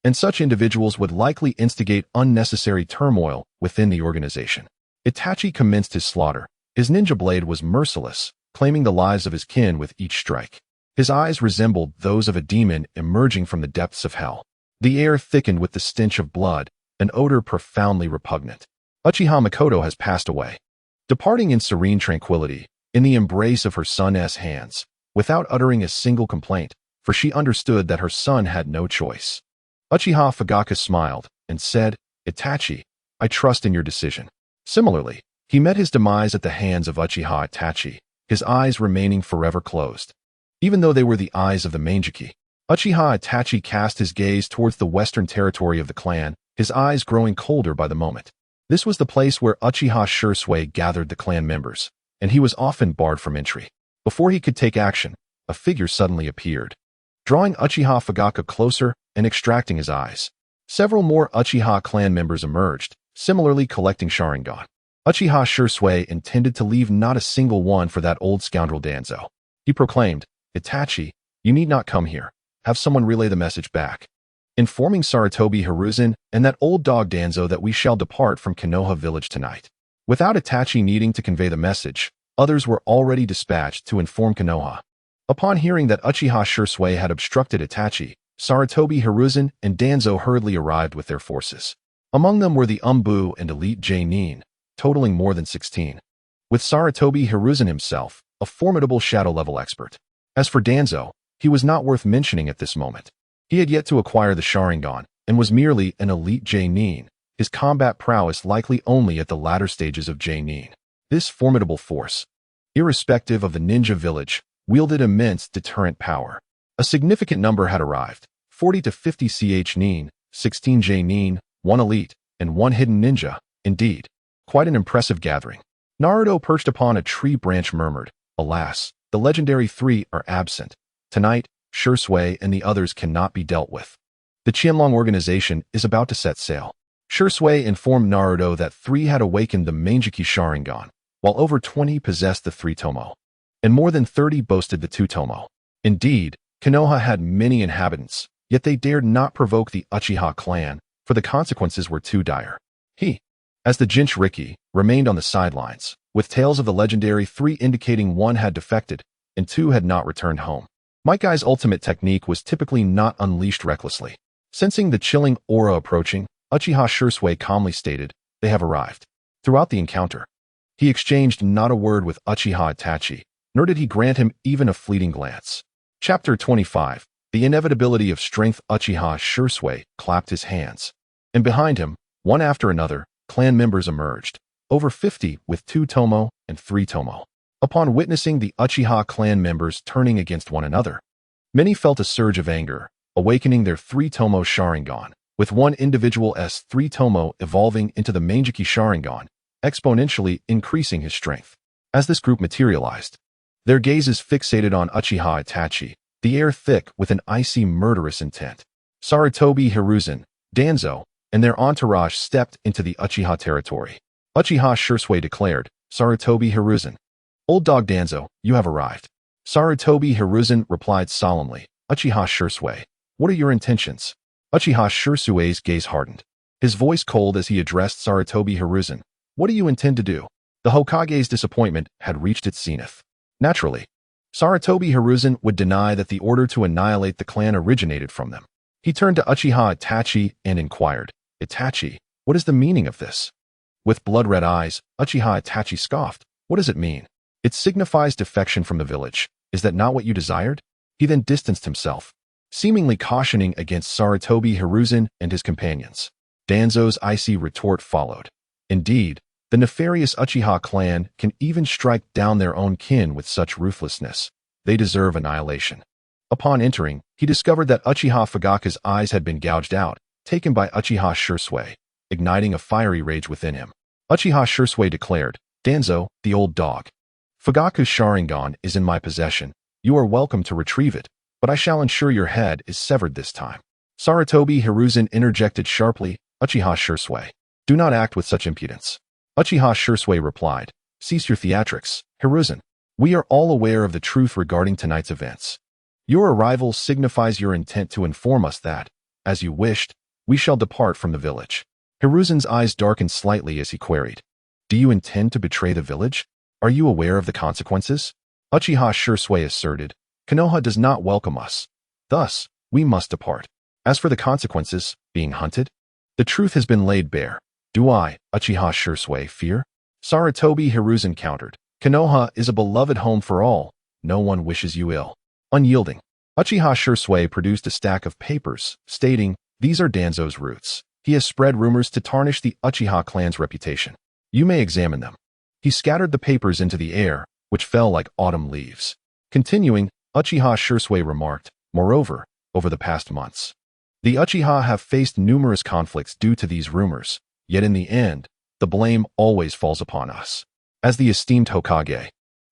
And such individuals would likely instigate unnecessary turmoil within the organization. Itachi commenced his slaughter. His ninja blade was merciless, claiming the lives of his kin with each strike. His eyes resembled those of a demon emerging from the depths of hell. The air thickened with the stench of blood, an odor profoundly repugnant. Uchiha Makoto has passed away, departing in serene tranquility, in the embrace of her son's hands, without uttering a single complaint, for she understood that her son had no choice. Uchiha Fugaku smiled and said, Itachi, I trust in your decision. Similarly, he met his demise at the hands of Uchiha Itachi, his eyes remaining forever closed. Even though they were the eyes of the Manjiki, Uchiha Itachi cast his gaze towards the western territory of the clan, his eyes growing colder by the moment. This was the place where Uchiha Shisui gathered the clan members, and he was often barred from entry. Before he could take action, a figure suddenly appeared. Drawing Uchiha Fugaku closer, and extracting his eyes. Several more Uchiha clan members emerged, similarly collecting Sharingan. Uchiha Shisui intended to leave not a single one for that old scoundrel Danzo. He proclaimed, "Itachi, you need not come here. Have someone relay the message back, informing Sarutobi Hiruzen and that old dog Danzo that we shall depart from Konoha village tonight." Without Itachi needing to convey the message, others were already dispatched to inform Konoha. Upon hearing that Uchiha Shisui had obstructed Itachi, Sarutobi Hiruzen and Danzo hurriedly arrived with their forces. Among them were the Umbu and elite J-Nin, totaling more than 16. With Sarutobi Hiruzen himself, a formidable shadow-level expert. As for Danzo, he was not worth mentioning at this moment. He had yet to acquire the Sharingan, and was merely an elite J-Nin, his combat prowess likely only at the latter stages of J-Nin. This formidable force, irrespective of the ninja village, wielded immense deterrent power. A significant number had arrived, 40 to 50 Ch-Nin, 16 J-Nin, 1 elite, and 1 hidden ninja. Indeed, quite an impressive gathering. Naruto, perched upon a tree branch, murmured, "Alas, the legendary 3 are absent. Tonight, Shisui and the others cannot be dealt with. The Qianlong organization is about to set sail." Shisui informed Naruto that 3 had awakened the Mangekyou Sharingan, while over 20 possessed the 3 Tomo, and more than 30 boasted the 2 Tomo. Indeed, Konoha had many inhabitants, yet they dared not provoke the Uchiha clan, for the consequences were too dire. He, as the Jinchuriki, remained on the sidelines, with tales of the legendary 3 indicating 1 had defected, and 2 had not returned home. Mikai's ultimate technique was typically not unleashed recklessly. Sensing the chilling aura approaching, Uchiha Shisui calmly stated, "They have arrived." Throughout the encounter, he exchanged not a word with Uchiha Itachi, nor did he grant him even a fleeting glance. Chapter 25. The inevitability of strength. Uchiha Shisui clapped his hands, and behind him, one after another, clan members emerged, over 50 with 2 Tomo and 3 Tomo. Upon witnessing the Uchiha clan members turning against one another, many felt a surge of anger, awakening their 3 Tomo Sharingan, with one individual's 3 Tomo evolving into the Mangekyou Sharingan, exponentially increasing his strength. As this group materialized, their gazes fixated on Uchiha Itachi, the air thick with an icy murderous intent. Sarutobi Hiruzen, Danzo, and their entourage stepped into the Uchiha territory. Uchiha Shisui declared, "Sarutobi Hiruzen, old dog Danzo, you have arrived." Sarutobi Hiruzen replied solemnly, "Uchiha Shisui, what are your intentions?" Uchiha Shisui's gaze hardened, his voice cold as he addressed Sarutobi Hiruzen. "What do you intend to do?" The Hokage's disappointment had reached its zenith. Naturally, Sarutobi Hiruzen would deny that the order to annihilate the clan originated from them. He turned to Uchiha Itachi and inquired, "Itachi, what is the meaning of this?" With blood-red eyes, Uchiha Itachi scoffed, "What does it mean? It signifies defection from the village. Is that not what you desired?" He then distanced himself, seemingly cautioning against Sarutobi Hiruzen and his companions. Danzo's icy retort followed. Indeed, the nefarious Uchiha clan can even strike down their own kin with such ruthlessness. They deserve annihilation. Upon entering, he discovered that Uchiha Fugaka's eyes had been gouged out, taken by Uchiha Shisui, igniting a fiery rage within him. Uchiha Shisui declared, "Danzo, the old dog. Fugaka's Sharingan is in my possession. You are welcome to retrieve it, but I shall ensure your head is severed this time." Sarutobi Hiruzen interjected sharply, "Uchiha Shisui, do not act with such impudence." Uchiha Shisui replied, "Cease your theatrics, Hiruzen. We are all aware of the truth regarding tonight's events. Your arrival signifies your intent to inform us that, as you wished, we shall depart from the village." Hiruzen's eyes darkened slightly as he queried, "Do you intend to betray the village? Are you aware of the consequences?" Uchiha Shisui asserted, "Konoha does not welcome us. Thus, we must depart. As for the consequences, being hunted, the truth has been laid bare. Do I, Uchiha Shisui, fear?" Sarutobi Hiruzen countered, "Konoha is a beloved home for all. No one wishes you ill." Unyielding, Uchiha Shisui produced a stack of papers, stating, "These are Danzo's roots. He has spread rumors to tarnish the Uchiha clan's reputation. You may examine them." He scattered the papers into the air, which fell like autumn leaves. Continuing, Uchiha Shisui remarked, "Moreover, over the past months, the Uchiha have faced numerous conflicts due to these rumors, yet in the end, the blame always falls upon us. As the esteemed Hokage,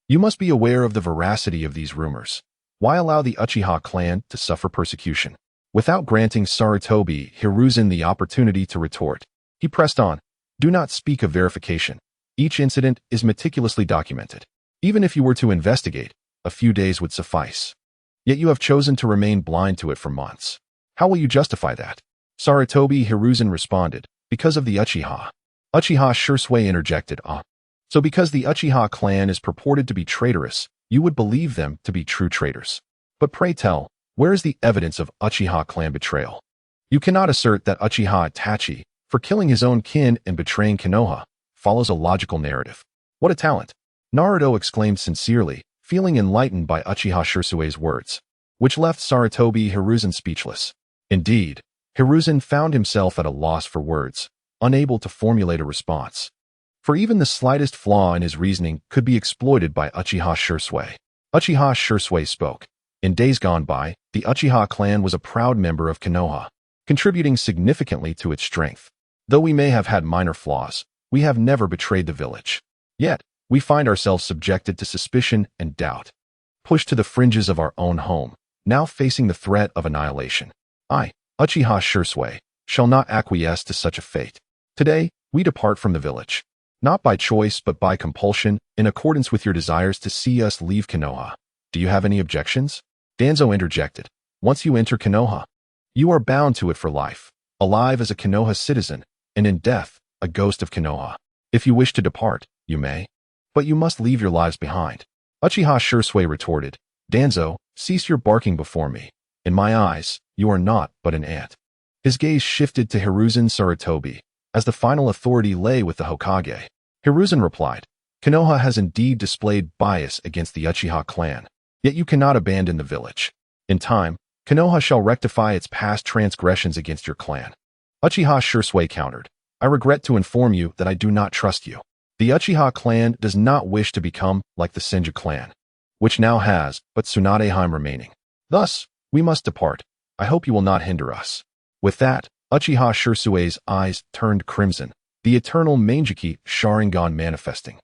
you must be aware of the veracity of these rumors. Why allow the Uchiha clan to suffer persecution?" Without granting Sarutobi Hiruzen the opportunity to retort, he pressed on. Do not speak of verification. Each incident is meticulously documented. Even if you were to investigate, a few days would suffice. Yet you have chosen to remain blind to it for months. How will you justify that? Sarutobi Hiruzen responded, because of the Uchiha. Uchiha Shursui interjected, So because the Uchiha clan is purported to be traitorous, you would believe them to be true traitors. But pray tell, where is the evidence of Uchiha clan betrayal? You cannot assert that Uchiha Itachi, for killing his own kin and betraying Konoha, follows a logical narrative. What a talent! Naruto exclaimed sincerely, feeling enlightened by Uchiha Shursui's words, which left Sarutobi Hiruzen speechless. Indeed, Hiruzen found himself at a loss for words, unable to formulate a response. For even the slightest flaw in his reasoning could be exploited by Uchiha Shursui. Uchiha Shursui spoke. In days gone by, the Uchiha clan was a proud member of Konoha, contributing significantly to its strength. Though we may have had minor flaws, we have never betrayed the village. Yet, we find ourselves subjected to suspicion and doubt, pushed to the fringes of our own home, now facing the threat of annihilation. I, Uchiha Shursui, shall not acquiesce to such a fate. Today, we depart from the village. Not by choice but by compulsion, in accordance with your desires to see us leave Konoha. Do you have any objections? Danzo interjected. Once you enter Konoha, you are bound to it for life, alive as a Konoha citizen, and in death, a ghost of Konoha. If you wish to depart, you may. But you must leave your lives behind. Uchiha Shursui retorted. Danzo, cease your barking before me. In my eyes, you are naught but an ant. His gaze shifted to Hiruzen Sarutobi, as the final authority lay with the Hokage. Hiruzen replied, Konoha has indeed displayed bias against the Uchiha clan, yet you cannot abandon the village. In time, Konoha shall rectify its past transgressions against your clan. Uchiha Shursui countered, I regret to inform you that I do not trust you. The Uchiha clan does not wish to become like the Senju clan, which now has but Tsunadeheim remaining. Thus, we must depart. I hope you will not hinder us. With that, Uchiha Shursui's eyes turned crimson, the eternal Manjiki Sharingan manifesting,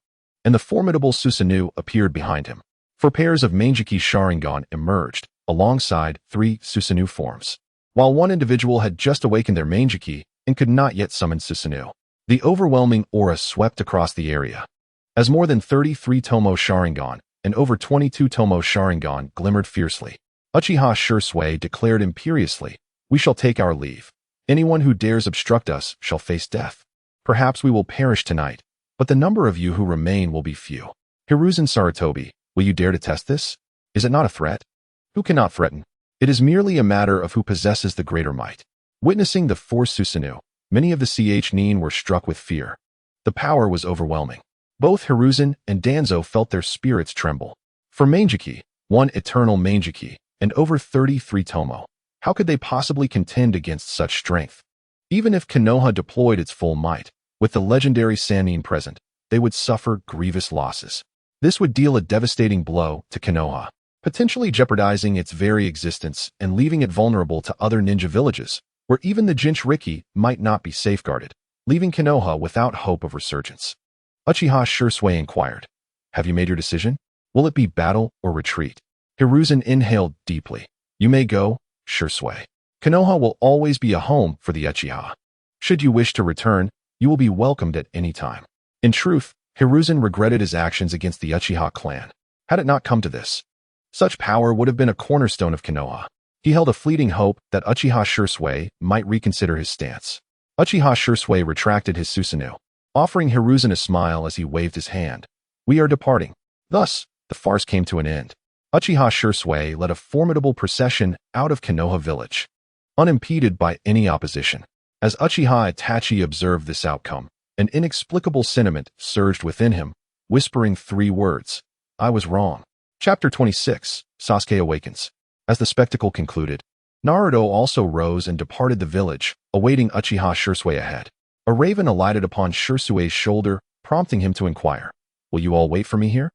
and the formidable Susanoo appeared behind him. 4 pairs of Manjiki Sharingan emerged, alongside 3 Susanoo forms. While one individual had just awakened their Manjiki and could not yet summon Susanoo, the overwhelming aura swept across the area. As more than 33 Tomo Sharingan and over 22 Tomo Sharingan glimmered fiercely, Uchiha Shursui declared imperiously, We shall take our leave. Anyone who dares obstruct us shall face death. Perhaps we will perish tonight, but the number of you who remain will be few. Hiruzen Sarutobi, will you dare to test this? Is it not a threat? Who cannot threaten? It is merely a matter of who possesses the greater might. Witnessing the force Susanoo, many of the Ch-nin were struck with fear. The power was overwhelming. Both Hiruzen and Danzo felt their spirits tremble. For Manjiki, 1 eternal Manjiki, and over 33 Tomo, how could they possibly contend against such strength? Even if Konoha deployed its full might, with the legendary Sannin present, they would suffer grievous losses. This would deal a devastating blow to Konoha, potentially jeopardizing its very existence and leaving it vulnerable to other ninja villages, where even the Jinchuriki might not be safeguarded, leaving Konoha without hope of resurgence. Uchiha Shursui inquired, Have you made your decision? Will it be battle or retreat? Hiruzen inhaled deeply. You may go, Shursui. Konoha will always be a home for the Uchiha. Should you wish to return, you will be welcomed at any time. In truth, Hiruzen regretted his actions against the Uchiha clan. Had it not come to this, such power would have been a cornerstone of Konoha. He held a fleeting hope that Uchiha Shursui might reconsider his stance. Uchiha Shursui retracted his Susanoo, offering Hiruzen a smile as he waved his hand. We are departing. Thus, the farce came to an end. Uchiha Shursui led a formidable procession out of Konoha village, unimpeded by any opposition. As Uchiha Itachi observed this outcome, an inexplicable sentiment surged within him, whispering 3 words. I was wrong. Chapter 26, Sasuke Awakens. As the spectacle concluded, Naruto also rose and departed the village, awaiting Uchiha Shursui ahead. A raven alighted upon Shursui's shoulder, prompting him to inquire, Will you all wait for me here?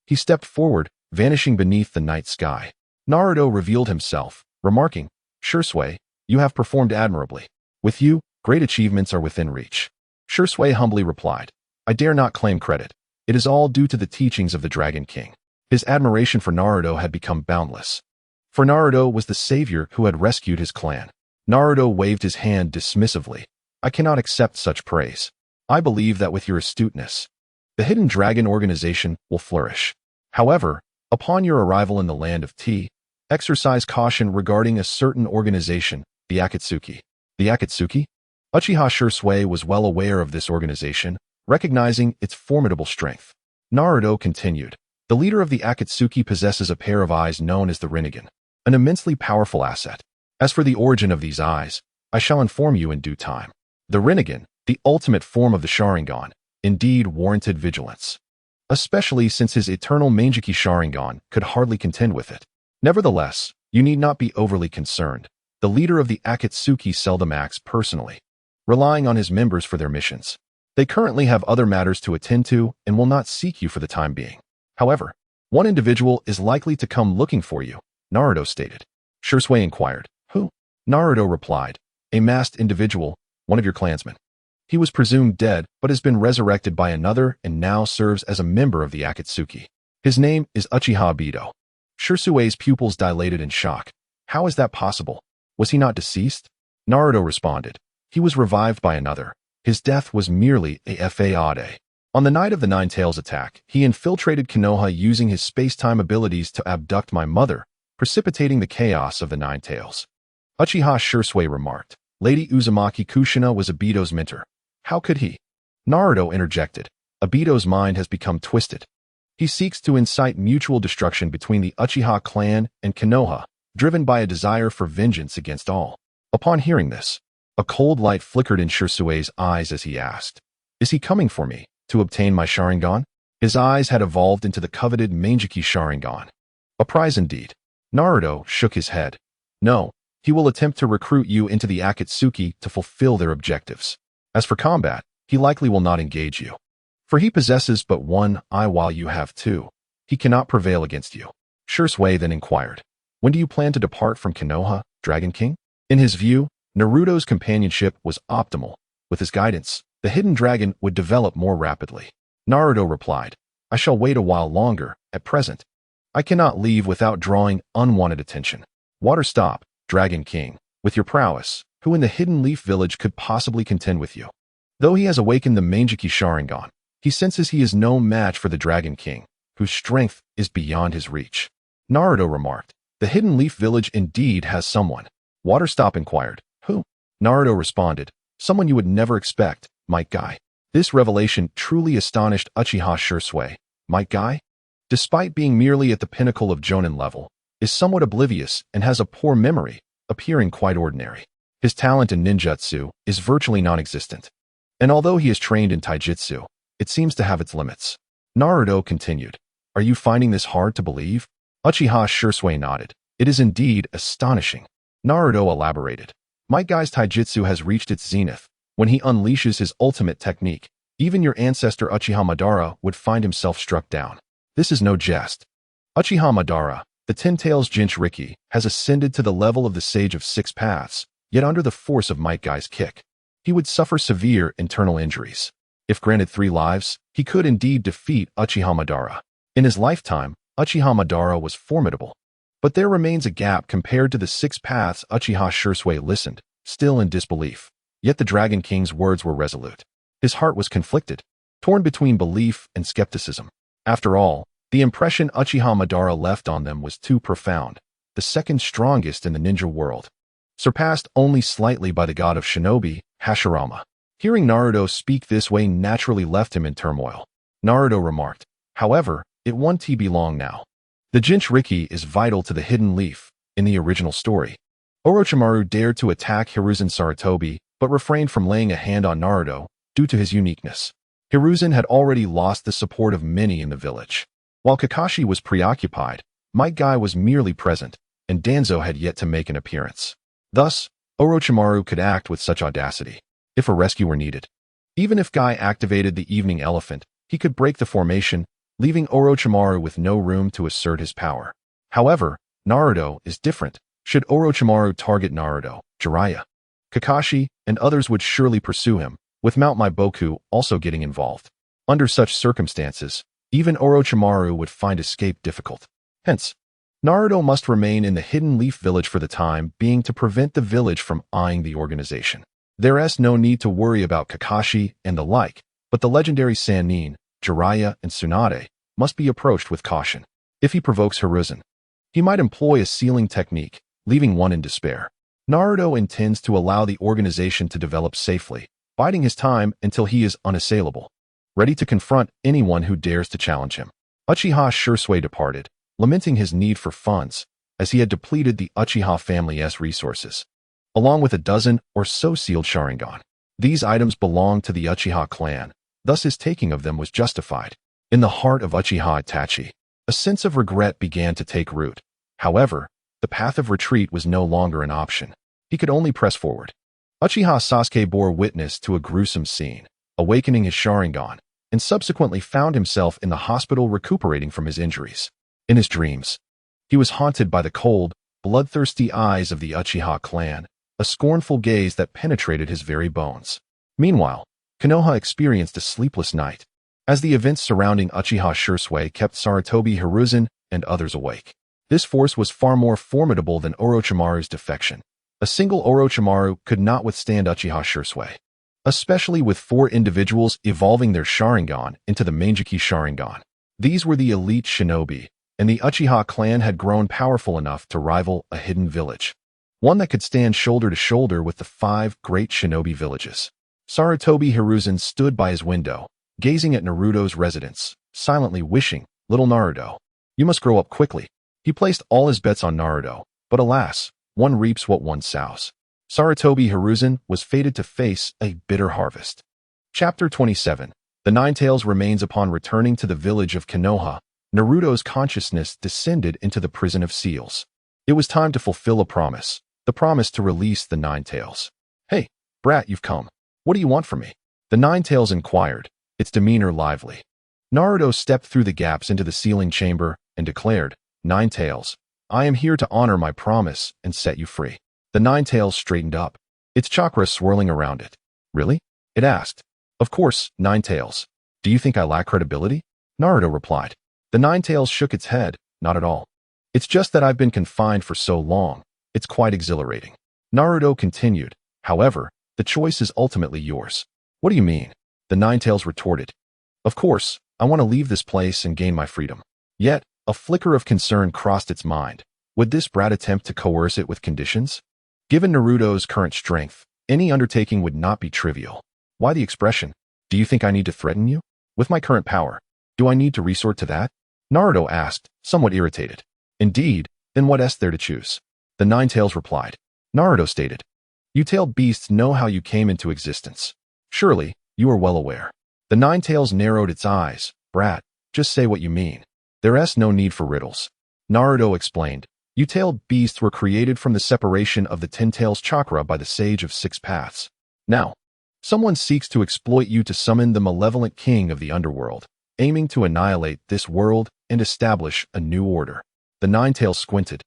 He stepped forward, vanishing beneath the night sky. Naruto revealed himself, remarking, Shursui, you have performed admirably. With you, great achievements are within reach. Shursui humbly replied, I dare not claim credit. It is all due to the teachings of the Dragon King. His admiration for Naruto had become boundless. for Naruto was the savior who had rescued his clan. Naruto waved his hand dismissively. I cannot accept such praise. I believe that with your astuteness, the Hidden Dragon organization will flourish. However, upon your arrival in the land of Tea, exercise caution regarding a certain organization, the Akatsuki. The Akatsuki? Uchiha Shisui was well aware of this organization, recognizing its formidable strength. Naruto continued. The leader of the Akatsuki possesses a pair of eyes known as the Rinnegan, an immensely powerful asset. As for the origin of these eyes, I shall inform you in due time. The Rinnegan, the ultimate form of the Sharingan, indeed warranted vigilance, especially since his eternal Mangekyou Sharingan could hardly contend with it. Nevertheless, you need not be overly concerned. The leader of the Akatsuki seldom acts personally, relying on his members for their missions. They currently have other matters to attend to and will not seek you for the time being. However, one individual is likely to come looking for you, Naruto stated. Shisui inquired. Who? Naruto replied. A masked individual, one of your clansmen. He was presumed dead but has been resurrected by another and now serves as a member of the Akatsuki. His name is Uchiha Obito. Shisui's pupils dilated in shock. How is that possible? Was he not deceased? Naruto responded. He was revived by another. His death was merely a fade. On the night of the Nine Tails attack, he infiltrated Konoha using his space-time abilities to abduct my mother, precipitating the chaos of the Nine Tails. Uchiha Shisui remarked. Lady Uzumaki Kushina was Obito's mentor. How could he? Naruto interjected. Obito's mind has become twisted. He seeks to incite mutual destruction between the Uchiha clan and Konoha, driven by a desire for vengeance against all. Upon hearing this, a cold light flickered in Shisui's eyes as he asked, Is he coming for me, to obtain my Sharingan? His eyes had evolved into the coveted Mangekyou Sharingan. A prize indeed. Naruto shook his head. No, he will attempt to recruit you into the Akatsuki to fulfill their objectives. As for combat, he likely will not engage you. For he possesses but one eye while you have two. He cannot prevail against you. Shisui then inquired. When do you plan to depart from Konoha, Dragon King? In his view, Naruto's companionship was optimal. With his guidance, the hidden dragon would develop more rapidly. Naruto replied, I shall wait a while longer. At present, I cannot leave without drawing unwanted attention. Water stop, Dragon King, with your prowess, who in the Hidden Leaf Village could possibly contend with you? Though he has awakened the Mangekyou Sharingan, he senses he is no match for the Dragon King, whose strength is beyond his reach. Naruto remarked, the Hidden Leaf Village indeed has someone. Waterstop inquired, who? Naruto responded, someone you would never expect, Might Guy. This revelation truly astonished Uchiha Shisui. Might Guy, despite being merely at the pinnacle of Jonin level, is somewhat oblivious and has a poor memory, appearing quite ordinary. His talent in ninjutsu is virtually non-existent. And although he is trained in taijutsu, it seems to have its limits. Naruto continued, Are you finding this hard to believe? Uchiha Shisui nodded. It is indeed astonishing. Naruto elaborated. Might Guy's taijutsu has reached its zenith. When he unleashes his ultimate technique, even your ancestor Uchiha Madara would find himself struck down. This is no jest. Uchiha Madara, the Ten Tails Jinchuriki, has ascended to the level of the Sage of Six Paths, yet under the force of Might Guy's kick, he would suffer severe internal injuries. If granted 3 lives, he could indeed defeat Uchiha Madara. In his lifetime, Uchiha Madara was formidable. But there remains a gap compared to the 6 paths. Uchiha Shisui listened, still in disbelief. Yet the Dragon King's words were resolute. His heart was conflicted, torn between belief and skepticism. After all, the impression Uchiha Madara left on them was too profound, the second strongest in the ninja world, surpassed only slightly by the god of shinobi, Hashirama. Hearing Naruto speak this way naturally left him in turmoil. Naruto remarked, however, it won't be long now. The Jinchuriki is vital to the Hidden Leaf. In the original story, Orochimaru dared to attack Hiruzen Sarutobi, but refrained from laying a hand on Naruto due to his uniqueness. Hiruzen had already lost the support of many in the village. While Kakashi was preoccupied, Might Guy was merely present, and Danzo had yet to make an appearance. Thus, Orochimaru could act with such audacity, if a rescue were needed. Even if Guy activated the Evening Elephant, he could break the formation, leaving Orochimaru with no room to assert his power. However, Naruto is different. Should Orochimaru target Naruto, Jiraiya, Kakashi, and others would surely pursue him, with Mount Maiboku also getting involved. Under such circumstances, even Orochimaru would find escape difficult. Hence, Naruto must remain in the Hidden Leaf Village for the time being to prevent the village from eyeing the organization. There's no need to worry about Kakashi and the like, but the legendary Sannin, Jiraiya, and Tsunade must be approached with caution. If he provokes Hiruzen, he might employ a sealing technique, leaving one in despair. Naruto intends to allow the organization to develop safely, biding his time until he is unassailable, ready to confront anyone who dares to challenge him. Uchiha Shisui departed, lamenting his need for funds, as he had depleted the Uchiha family's resources, along with a dozen or so sealed Sharingan. These items belonged to the Uchiha clan, thus his taking of them was justified. In the heart of Uchiha Itachi, a sense of regret began to take root. However, the path of retreat was no longer an option. He could only press forward. Uchiha Sasuke bore witness to a gruesome scene, awakening his Sharingan, and subsequently found himself in the hospital recuperating from his injuries. In his dreams, he was haunted by the cold, bloodthirsty eyes of the Uchiha clan, a scornful gaze that penetrated his very bones. Meanwhile, Konoha experienced a sleepless night, as the events surrounding Uchiha Shisui kept Sarutobi Hiruzen and others awake. This force was far more formidable than Orochimaru's defection. A single Orochimaru could not withstand Uchiha Shisui, especially with 4 individuals evolving their Sharingan into the Mangekyou Sharingan. These were the elite shinobi, and the Uchiha clan had grown powerful enough to rival a hidden village, one that could stand shoulder to shoulder with the 5 great shinobi villages. Sarutobi Hiruzen stood by his window, gazing at Naruto's residence, silently wishing, "Little Naruto, you must grow up quickly." He placed all his bets on Naruto, but alas, one reaps what one sows. Sarutobi Hiruzen was fated to face a bitter harvest. Chapter 27. The Ninetales remains upon returning to the village of Konoha. Naruto's consciousness descended into the prison of seals. It was time to fulfill a promise, the promise to release the Ninetales. "Hey, brat, you've come. What do you want from me?" The Ninetales inquired, its demeanor lively. Naruto stepped through the gaps into the sealing chamber and declared, "Ninetales, I am here to honor my promise and set you free." The Ninetales straightened up, its chakra swirling around it. "Really?" it asked. "Of course, Ninetales. Do you think I lack credibility?" Naruto replied. The Ninetales shook its head, "Not at all. It's just that I've been confined for so long. It's quite exhilarating." Naruto continued, "However, the choice is ultimately yours." "What do you mean?" the Ninetales retorted. "Of course, I want to leave this place and gain my freedom." Yet, a flicker of concern crossed its mind. Would this brat attempt to coerce it with conditions? Given Naruto's current strength, any undertaking would not be trivial. Why the expression, "Do you think I need to threaten you?" With my current power, do I need to resort to that? Naruto asked, somewhat irritated. "Indeed, then what is there to choose?" the Ninetales replied. Naruto stated, "You tailed beasts know how you came into existence. Surely, you are well aware." The Ninetales narrowed its eyes. "Brat, just say what you mean. There's no need for riddles." Naruto explained, "You tailed beasts were created from the separation of the Ten Tails chakra by the Sage of 6 Paths. Now, someone seeks to exploit you to summon the malevolent king of the underworld, aiming to annihilate this world and establish a new order." The Ninetales squinted.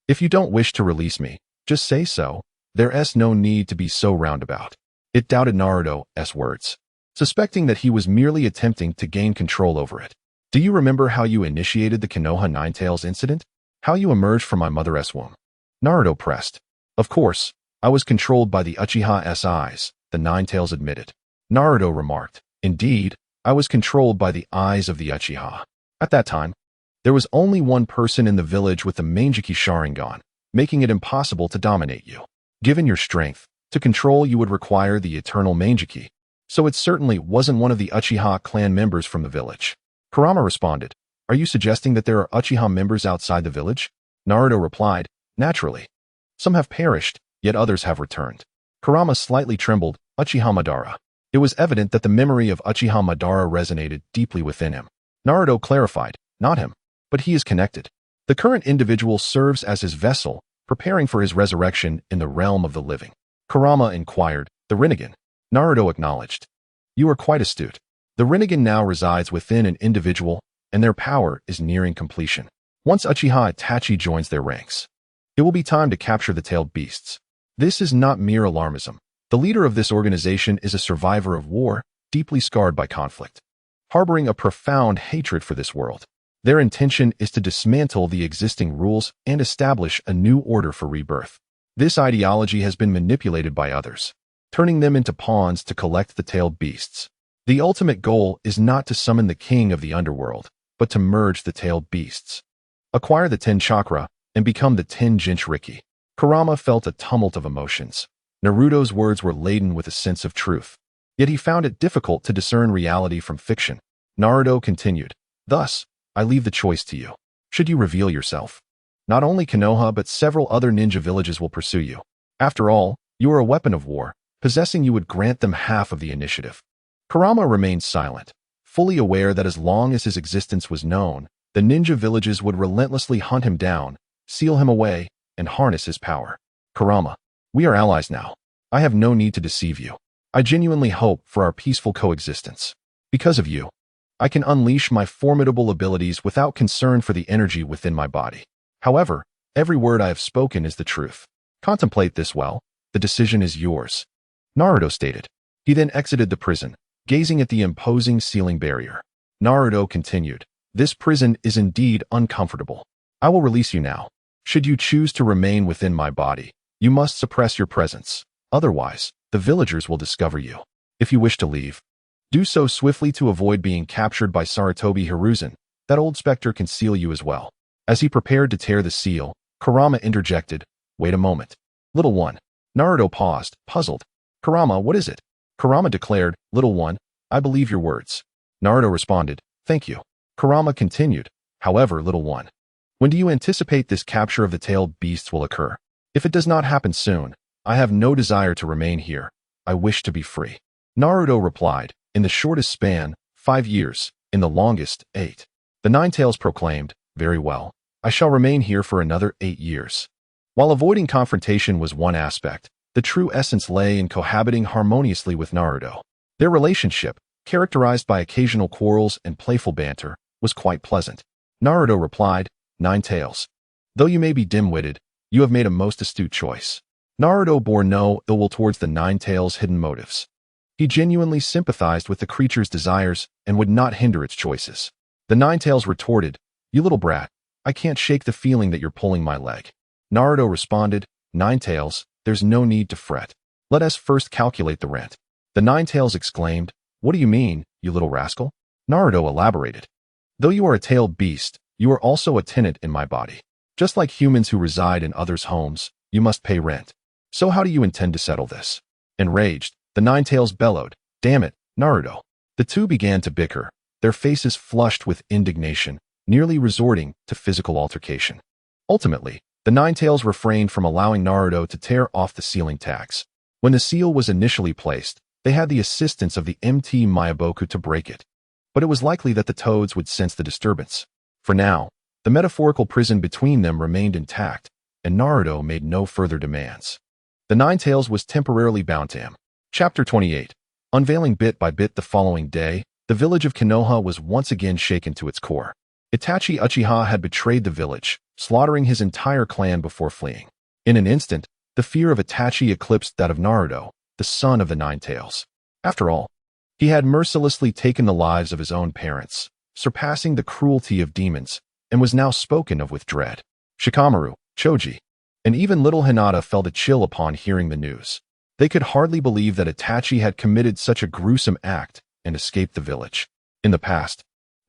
"If you don't wish to release me, just say so. There's no need to be so roundabout." It doubted Naruto's words, suspecting that he was merely attempting to gain control over it. "Do you remember how you initiated the Konoha Ninetales incident? How you emerged from my mother's womb?" Naruto pressed. "Of course, I was controlled by the Uchiha's eyes," the Ninetales admitted. Naruto remarked, "Indeed, I was controlled by the eyes of the Uchiha. At that time, there was only one person in the village with the Mangekyou Sharingan, making it impossible to dominate you. Given your strength, to control you would require the eternal Mangekyou. So it certainly wasn't one of the Uchiha clan members from the village." Kurama responded, "Are you suggesting that there are Uchiha members outside the village?" Naruto replied, "Naturally. Some have perished, yet others have returned." Kurama slightly trembled, Uchiha Madara. It was evident that the memory of Uchiha Madara resonated deeply within him. Naruto clarified, "Not him, but he is connected. The current individual serves as his vessel, preparing for his resurrection in the realm of the living." Kurama inquired, "The Rinnegan?" Naruto acknowledged, "You are quite astute. The Rinnegan now resides within an individual, and their power is nearing completion. Once Uchiha Itachi joins their ranks, it will be time to capture the tailed beasts." This is not mere alarmism. The leader of this organization is a survivor of war, deeply scarred by conflict, harboring a profound hatred for this world. Their intention is to dismantle the existing rules and establish a new order for rebirth. This ideology has been manipulated by others, turning them into pawns to collect the tailed beasts. The ultimate goal is not to summon the king of the underworld, but to merge the tailed beasts. Acquire the 10 chakra and become the 10 Jinchuriki. Kurama felt a tumult of emotions. Naruto's words were laden with a sense of truth. Yet he found it difficult to discern reality from fiction. Naruto continued, "Thus, I leave the choice to you. Should you reveal yourself, not only Konoha but several other ninja villages will pursue you. After all, you are a weapon of war. Possessing you would grant them half of the initiative." Kurama remained silent, fully aware that as long as his existence was known, the ninja villages would relentlessly hunt him down, seal him away, and harness his power. "Kurama, we are allies now. I have no need to deceive you. I genuinely hope for our peaceful coexistence. Because of you, I can unleash my formidable abilities without concern for the energy within my body. However, every word I have spoken is the truth. Contemplate this well. The decision is yours," Naruto stated. He then exited the prison, gazing at the imposing ceiling barrier. Naruto continued, "This prison is indeed uncomfortable. I will release you now. Should you choose to remain within my body, you must suppress your presence. Otherwise, the villagers will discover you. If you wish to leave, do so swiftly to avoid being captured by Sarutobi Hiruzen. That old specter can seal you as well." As he prepared to tear the seal, Kurama interjected, "Wait a moment. Little one." Naruto paused, puzzled. "Kurama, what is it?" Kurama declared, "Little one, I believe your words." Naruto responded, "Thank you." Kurama continued, "However, little one, when do you anticipate this capture of the tailed beasts will occur? If it does not happen soon, I have no desire to remain here. I wish to be free." Naruto replied, "In the shortest span, 5 years, in the longest, 8. The Ninetales proclaimed, "Very well. I shall remain here for another 8 years." While avoiding confrontation was one aspect, the true essence lay in cohabiting harmoniously with Naruto. Their relationship, characterized by occasional quarrels and playful banter, was quite pleasant. Naruto replied, "Ninetales, though you may be dim-witted, you have made a most astute choice." Naruto bore no ill will towards the Ninetales' hidden motives. He genuinely sympathized with the creature's desires and would not hinder its choices. The Ninetales retorted, "You little brat, I can't shake the feeling that you're pulling my leg." Naruto responded, "Ninetales, there's no need to fret. Let us first calculate the rent." The Ninetales exclaimed, "What do you mean, you little rascal?" Naruto elaborated, "Though you are a tailed beast, you are also a tenant in my body. Just like humans who reside in others' homes, you must pay rent. So how do you intend to settle this?" Enraged, the Ninetales bellowed, "Damn it, Naruto." The two began to bicker, their faces flushed with indignation, nearly resorting to physical altercation. Ultimately, the Ninetales refrained from allowing Naruto to tear off the sealing tags. When the seal was initially placed, they had the assistance of the MT Mayaboku to break it. But it was likely that the toads would sense the disturbance. For now, the metaphorical prison between them remained intact, and Naruto made no further demands. The Ninetales was temporarily bound to him. Chapter 28. Unveiling bit by bit the following day, the village of Konoha was once again shaken to its core. Itachi Uchiha had betrayed the village, slaughtering his entire clan before fleeing. In an instant, the fear of Itachi eclipsed that of Naruto, the son of the Ninetales. After all, he had mercilessly taken the lives of his own parents, surpassing the cruelty of demons, and was now spoken of with dread. Shikamaru, Choji, and even little Hinata felt a chill upon hearing the news. They could hardly believe that Itachi had committed such a gruesome act and escaped the village. In the past,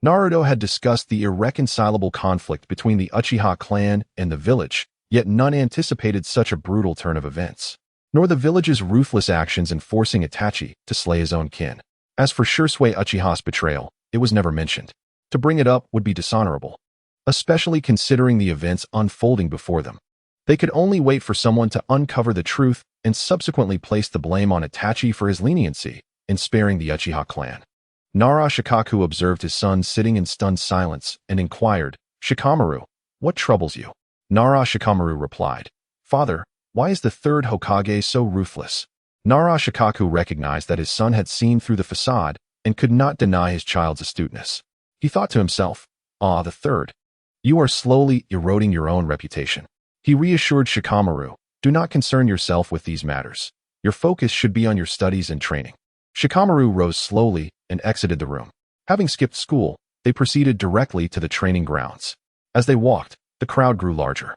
Naruto had discussed the irreconcilable conflict between the Uchiha clan and the village, yet none anticipated such a brutal turn of events, nor the village's ruthless actions in forcing Itachi to slay his own kin. As for Shursui Uchiha's betrayal, it was never mentioned. To bring it up would be dishonorable, especially considering the events unfolding before them. They could only wait for someone to uncover the truth and subsequently place the blame on Itachi for his leniency in sparing the Uchiha clan. Nara Shikaku observed his son sitting in stunned silence and inquired, "Shikamaru, what troubles you?" Nara Shikamaru replied, "Father, why is the third Hokage so ruthless?" Nara Shikaku recognized that his son had seen through the facade and could not deny his child's astuteness. He thought to himself, "Ah, the third. You are slowly eroding your own reputation." He reassured Shikamaru, "Do not concern yourself with these matters. Your focus should be on your studies and training." Shikamaru rose slowly and exited the room. Having skipped school, they proceeded directly to the training grounds. As they walked, the crowd grew larger.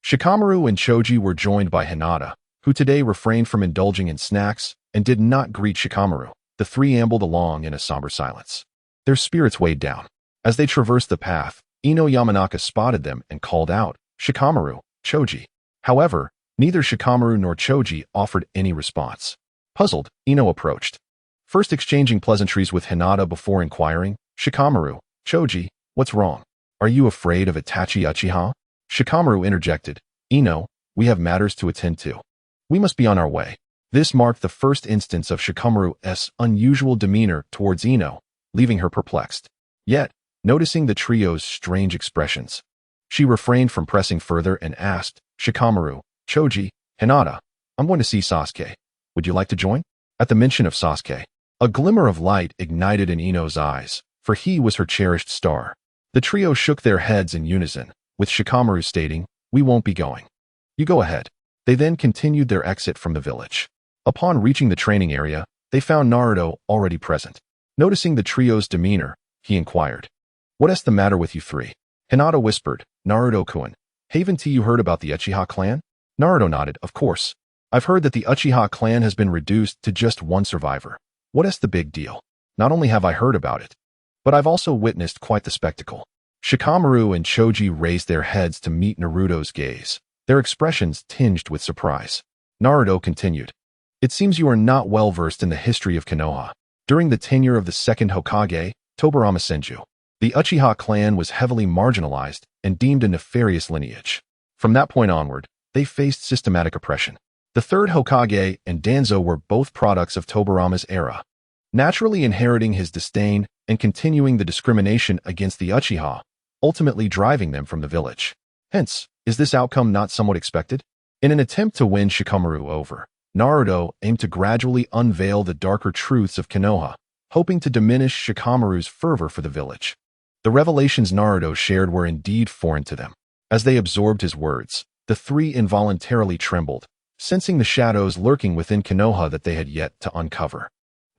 Shikamaru and Choji were joined by Hinata, who today refrained from indulging in snacks and did not greet Shikamaru. The three ambled along in a somber silence. Their spirits weighed down. As they traversed the path, Ino Yamanaka spotted them and called out, "Shikamaru, Choji." However, neither Shikamaru nor Choji offered any response. Puzzled, Ino approached, first exchanging pleasantries with Hinata before inquiring, "Shikamaru, Choji, what's wrong? Are you afraid of Itachi Uchiha?" Shikamaru interjected, "Ino, we have matters to attend to. We must be on our way." This marked the first instance of Shikamaru's unusual demeanor towards Ino, leaving her perplexed. Yet, noticing the trio's strange expressions, she refrained from pressing further and asked, "Shikamaru, Choji, Hinata, I'm going to see Sasuke. Would you like to join?" At the mention of Sasuke, a glimmer of light ignited in Ino's eyes, for he was her cherished star. The trio shook their heads in unison, with Shikamaru stating, "We won't be going. You go ahead." They then continued their exit from the village. Upon reaching the training area, they found Naruto already present. Noticing the trio's demeanor, he inquired, "What's the matter with you three?" Hinata whispered, "Naruto-kun, haven't you heard about the Uchiha clan?" Naruto nodded, "Of course. I've heard that the Uchiha clan has been reduced to just one survivor. What's the big deal? Not only have I heard about it, but I've also witnessed quite the spectacle." Shikamaru and Choji raised their heads to meet Naruto's gaze, their expressions tinged with surprise. Naruto continued, "It seems you are not well versed in the history of Konoha. During the tenure of the second Hokage, Tobirama Senju, the Uchiha clan was heavily marginalized and deemed a nefarious lineage. From that point onward, they faced systematic oppression. The third Hokage and Danzo were both products of Tobirama's era, naturally inheriting his disdain and continuing the discrimination against the Uchiha, ultimately driving them from the village. Hence, is this outcome not somewhat expected?" In an attempt to win Shikamaru over, Naruto aimed to gradually unveil the darker truths of Konoha, hoping to diminish Shikamaru's fervor for the village. The revelations Naruto shared were indeed foreign to them. As they absorbed his words, the three involuntarily trembled, sensing the shadows lurking within Konoha that they had yet to uncover.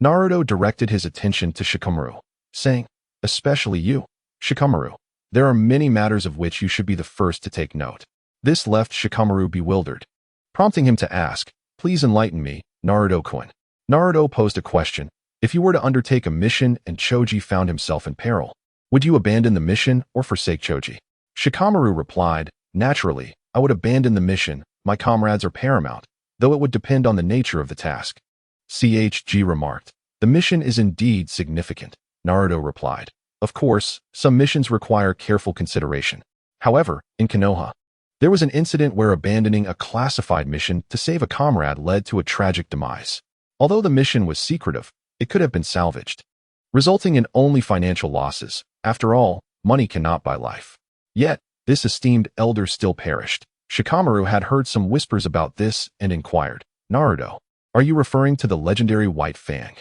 Naruto directed his attention to Shikamaru, saying, "Especially you, Shikamaru. There are many matters of which you should be the first to take note." This left Shikamaru bewildered, prompting him to ask, "Please enlighten me, Naruto-kun." Naruto posed a question. If you were to undertake a mission and Choji found himself in peril, would you abandon the mission or forsake Choji? Shikamaru replied, "Naturally, I would abandon the mission. My comrades are paramount, though it would depend on the nature of the task." CHG remarked, "The mission is indeed significant." Naruto replied, "Of course, some missions require careful consideration. However, in Konoha, there was an incident where abandoning a classified mission to save a comrade led to a tragic demise. Although the mission was secretive, it could have been salvaged, resulting in only financial losses. After all, money cannot buy life. Yet, this esteemed elder still perished." Shikamaru had heard some whispers about this and inquired, "Naruto, are you referring to the legendary White Fang?"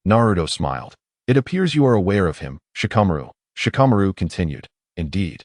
Naruto smiled. "It appears you are aware of him, Shikamaru." Shikamaru continued, "Indeed.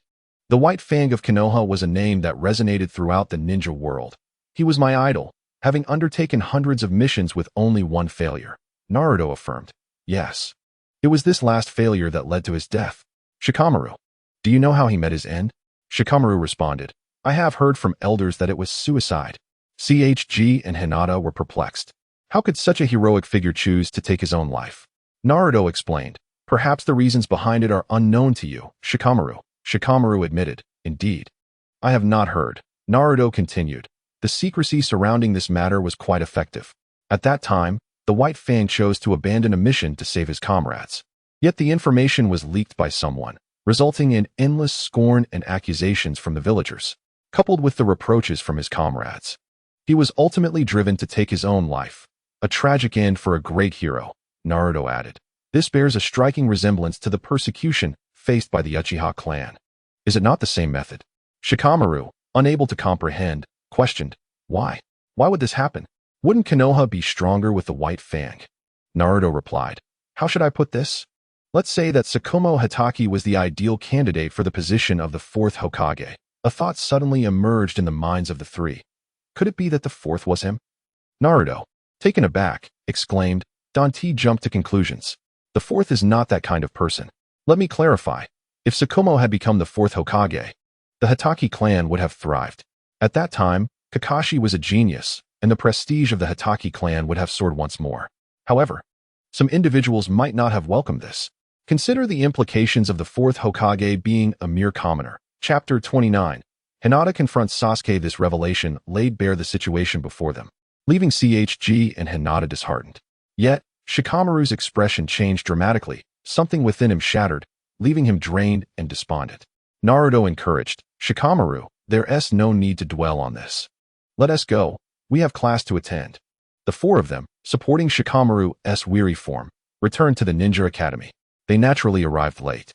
The White Fang of Konoha was a name that resonated throughout the ninja world. He was my idol, having undertaken hundreds of missions with only one failure." Naruto affirmed, "Yes. It was this last failure that led to his death." Shikamaru, "Do you know how he met his end?" Shikamaru responded, "I have heard from elders that it was suicide." CHG and Hinata were perplexed. How could such a heroic figure choose to take his own life? Naruto explained, "Perhaps the reasons behind it are unknown to you, Shikamaru." Shikamaru admitted, "Indeed. I have not heard." Naruto continued, "The secrecy surrounding this matter was quite effective. At that time, the White Fang chose to abandon a mission to save his comrades. Yet the information was leaked by someone, resulting in endless scorn and accusations from the villagers, coupled with the reproaches from his comrades. He was ultimately driven to take his own life. A tragic end for a great hero," Naruto added. "This bears a striking resemblance to the persecution faced by the Uchiha clan. Is it not the same method?" Shikamaru, unable to comprehend, questioned, "Why? Why would this happen? Wouldn't Konoha be stronger with the White Fang?" Naruto replied, "How should I put this? Let's say that Tsukumo Hatake was the ideal candidate for the position of the fourth Hokage." A thought suddenly emerged in the minds of the three. Could it be that the fourth was him? Naruto, taken aback, exclaimed, "Dante jumped to conclusions. The fourth is not that kind of person. Let me clarify. If Tsukumo had become the fourth Hokage, the Hitaki clan would have thrived. At that time, Kakashi was a genius, and the prestige of the Hitaki clan would have soared once more. However, some individuals might not have welcomed this. Consider the implications of the fourth Hokage being a mere commoner. Chapter 29. Hinata confronts Sasuke. This revelation laid bare the situation before them, leaving CHG and Hinata disheartened. Yet, Shikamaru's expression changed dramatically. Something within him shattered, leaving him drained and despondent. Naruto encouraged, Shikamaru, there's no need to dwell on this. Let us go. We have class to attend. The four of them, supporting Shikamaru's weary form, returned to the Ninja Academy. They naturally arrived late.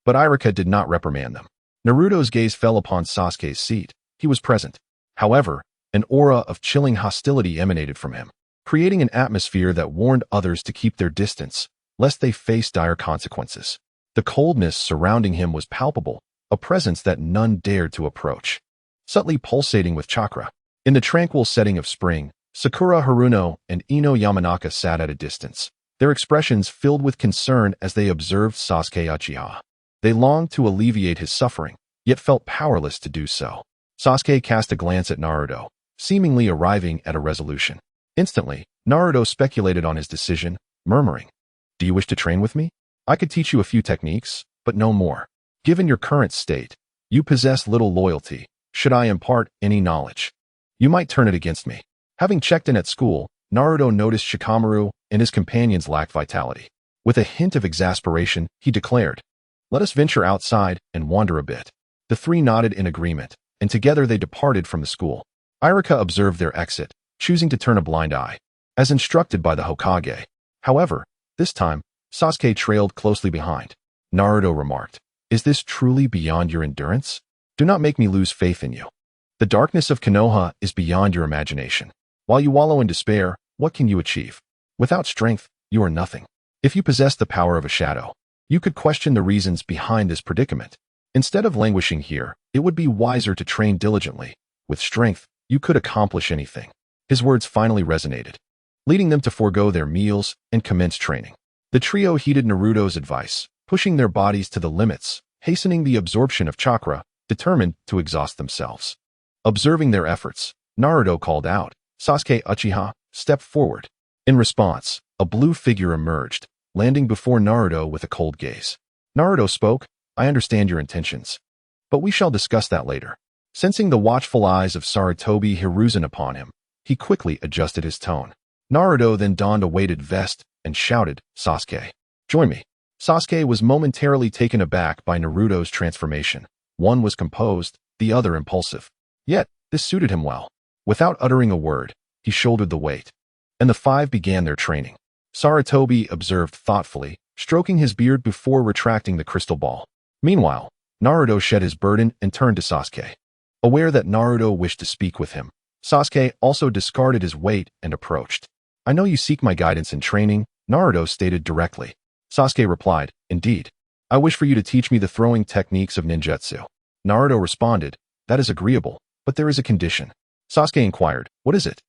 But Iruka did not reprimand them. Naruto's gaze fell upon Sasuke's seat. He was present. However, an aura of chilling hostility emanated from him, creating an atmosphere that warned others to keep their distance, lest they face dire consequences. The coldness surrounding him was palpable, a presence that none dared to approach. Subtly pulsating with chakra, in the tranquil setting of spring, Sakura Haruno and Ino Yamanaka sat at a distance, their expressions filled with concern as they observed Sasuke Uchiha. They longed to alleviate his suffering, yet felt powerless to do so. Sasuke cast a glance at Naruto, seemingly arriving at a resolution. Instantly, Naruto speculated on his decision, murmuring, "Do you wish to train with me? I could teach you a few techniques, but no more. Given your current state, you possess little loyalty. Should I impart any knowledge, you might turn it against me." Having checked in at school, Naruto noticed Shikamaru and his companions lacked vitality. With a hint of exasperation, he declared, "Let us venture outside and wander a bit." The three nodded in agreement, and together they departed from the school. Iruka observed their exit, choosing to turn a blind eye, as instructed by the Hokage. However, this time, Sasuke trailed closely behind. Naruto remarked, "Is this truly beyond your endurance? Do not make me lose faith in you. The darkness of Konoha is beyond your imagination. While you wallow in despair, what can you achieve? Without strength, you are nothing. If you possess the power of a shadow, you could question the reasons behind this predicament. Instead of languishing here, it would be wiser to train diligently. With strength, you could accomplish anything." His words finally resonated, leading them to forego their meals and commence training. The trio heeded Naruto's advice, pushing their bodies to the limits, hastening the absorption of chakra, determined to exhaust themselves. Observing their efforts, Naruto called out, "Sasuke Uchiha, step forward." In response, a blue figure emerged, landing before Naruto with a cold gaze. Naruto spoke, "I understand your intentions, but we shall discuss that later." Sensing the watchful eyes of Sarutobi Hiruzen upon him, he quickly adjusted his tone. Naruto then donned a weighted vest and shouted, "Sasuke, join me." Sasuke was momentarily taken aback by Naruto's transformation. One was composed, the other impulsive. Yet, this suited him well. Without uttering a word, he shouldered the weight, and the five began their training. Sarutobi observed thoughtfully, stroking his beard before retracting the crystal ball. Meanwhile, Naruto shed his burden and turned to Sasuke. Aware that Naruto wished to speak with him, Sasuke also discarded his weight and approached. "I know you seek my guidance in training," Naruto stated directly. Sasuke replied, "Indeed. I wish for you to teach me the throwing techniques of ninjutsu." Naruto responded, "That is agreeable, but there is a condition." Sasuke inquired, "What is it?"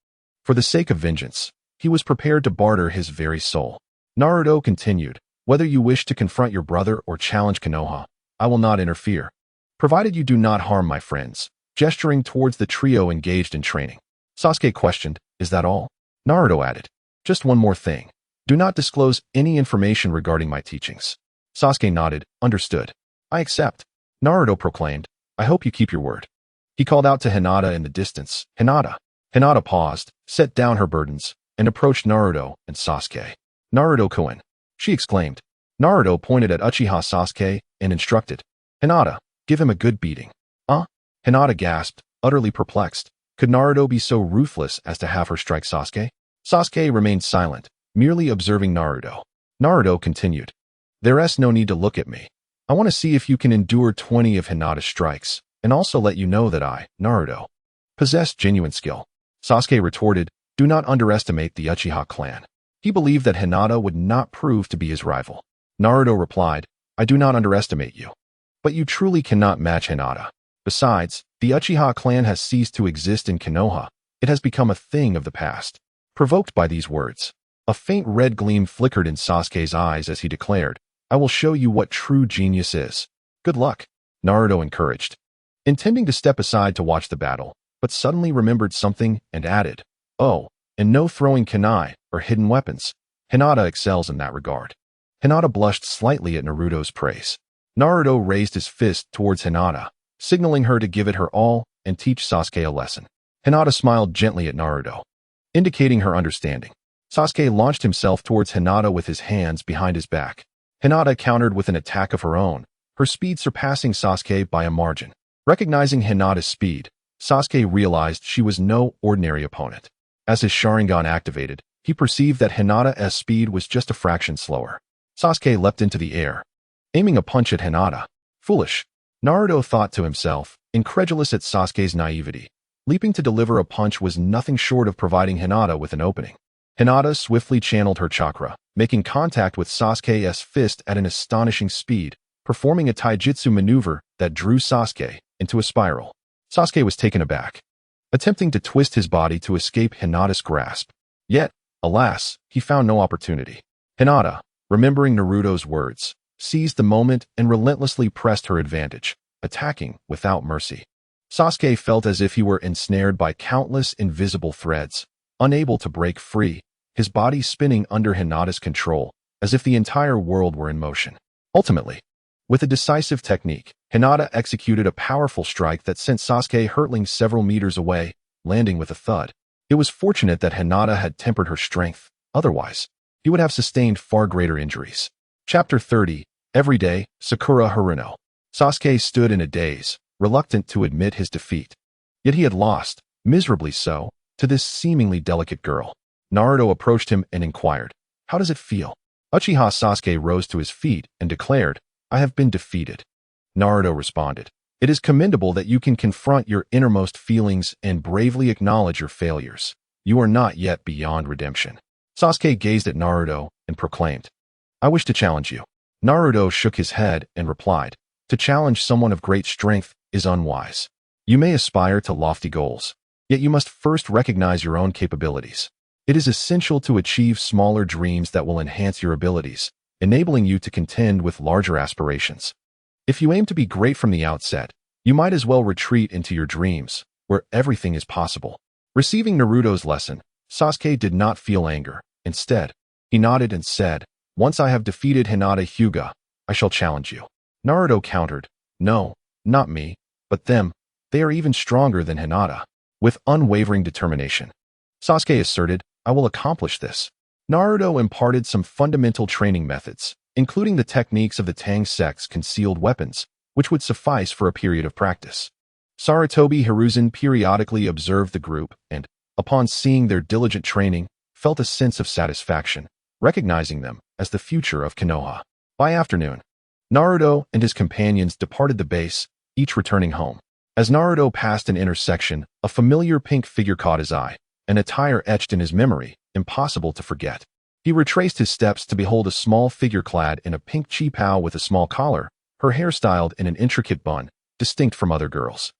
For the sake of vengeance, he was prepared to barter his very soul. Naruto continued, "Whether you wish to confront your brother or challenge Konoha, I will not interfere, provided you do not harm my friends," gesturing towards the trio engaged in training. Sasuke questioned, "Is that all?" Naruto added, "Just one more thing. Do not disclose any information regarding my teachings." Sasuke nodded, "Understood. I accept." Naruto proclaimed, "I hope you keep your word." He called out to Hinata in the distance, "Hinata." Hinata paused, set down her burdens, and approached Naruto and Sasuke. "Naruto-kun," she exclaimed. Naruto pointed at Uchiha Sasuke and instructed, "Hinata, give him a good beating." Hinata gasped, utterly perplexed. Could Naruto be so ruthless as to have her strike Sasuke? Sasuke remained silent, merely observing Naruto. Naruto continued, "There's no need to look at me. I want to see if you can endure 20 of Hinata's strikes, and also let you know that I, Naruto, possess genuine skill." Sasuke retorted, "Do not underestimate the Uchiha clan." He believed that Hinata would not prove to be his rival. Naruto replied, "I do not underestimate you, but you truly cannot match Hinata. Besides, the Uchiha clan has ceased to exist in Konoha. It has become a thing of the past." Provoked by these words, a faint red gleam flickered in Sasuke's eyes as he declared, I will show you what true genius is. Good luck, Naruto encouraged, intending to step aside to watch the battle, but suddenly remembered something and added, "Oh, and no throwing kunai, or hidden weapons. Hinata excels in that regard." Hinata blushed slightly at Naruto's praise. Naruto raised his fist towards Hinata, signaling her to give it her all and teach Sasuke a lesson. Hinata smiled gently at Naruto, indicating her understanding. Sasuke launched himself towards Hinata with his hands behind his back. Hinata countered with an attack of her own, her speed surpassing Sasuke by a margin. Recognizing Hinata's speed, Sasuke realized she was no ordinary opponent. As his Sharingan activated, he perceived that Hinata's speed was just a fraction slower. Sasuke leapt into the air, aiming a punch at Hinata. Foolish, Naruto thought to himself, incredulous at Sasuke's naivety. Leaping to deliver a punch was nothing short of providing Hinata with an opening. Hinata swiftly channeled her chakra, making contact with Sasuke's fist at an astonishing speed, performing a taijutsu maneuver that drew Sasuke into a spiral. Sasuke was taken aback, attempting to twist his body to escape Hinata's grasp. Yet, alas, he found no opportunity. Hinata, remembering Naruto's words, seized the moment and relentlessly pressed her advantage, attacking without mercy. Sasuke felt as if he were ensnared by countless invisible threads, unable to break free, his body spinning under Hinata's control, as if the entire world were in motion. Ultimately, with a decisive technique, Hinata executed a powerful strike that sent Sasuke hurtling several meters away, landing with a thud. It was fortunate that Hinata had tempered her strength, otherwise, he would have sustained far greater injuries. Chapter 30, Every Day, Sakura Haruno. Sasuke stood in a daze, reluctant to admit his defeat. Yet he had lost, miserably so, to this seemingly delicate girl. Naruto approached him and inquired, "How does it feel?" Uchiha Sasuke rose to his feet and declared, "I have been defeated." Naruto responded, "It is commendable that you can confront your innermost feelings and bravely acknowledge your failures. You are not yet beyond redemption." Sasuke gazed at Naruto and proclaimed, "I wish to challenge you." Naruto shook his head and replied, "To challenge someone of great strength is unwise. You may aspire to lofty goals, yet you must first recognize your own capabilities. It is essential to achieve smaller dreams that will enhance your abilities, enabling you to contend with larger aspirations. If you aim to be great from the outset, you might as well retreat into your dreams, where everything is possible." Receiving Naruto's lesson, Sasuke did not feel anger. Instead, he nodded and said, "Once I have defeated Hinata Hyuga, I shall challenge you." Naruto countered, "No, not me, but them. They are even stronger than Hinata." With unwavering determination, Sasuke asserted, "I will accomplish this." Naruto imparted some fundamental training methods, including the techniques of the Tang sect's concealed weapons, which would suffice for a period of practice. Sarutobi Hiruzen periodically observed the group and, upon seeing their diligent training, felt a sense of satisfaction, recognizing them as the future of Konoha. By afternoon, Naruto and his companions departed the base, each returning home. As Naruto passed an intersection, a familiar pink figure caught his eye, an attire etched in his memory, impossible to forget. He retraced his steps to behold a small figure clad in a pink cheapao with a small collar, her hair styled in an intricate bun, distinct from other girls.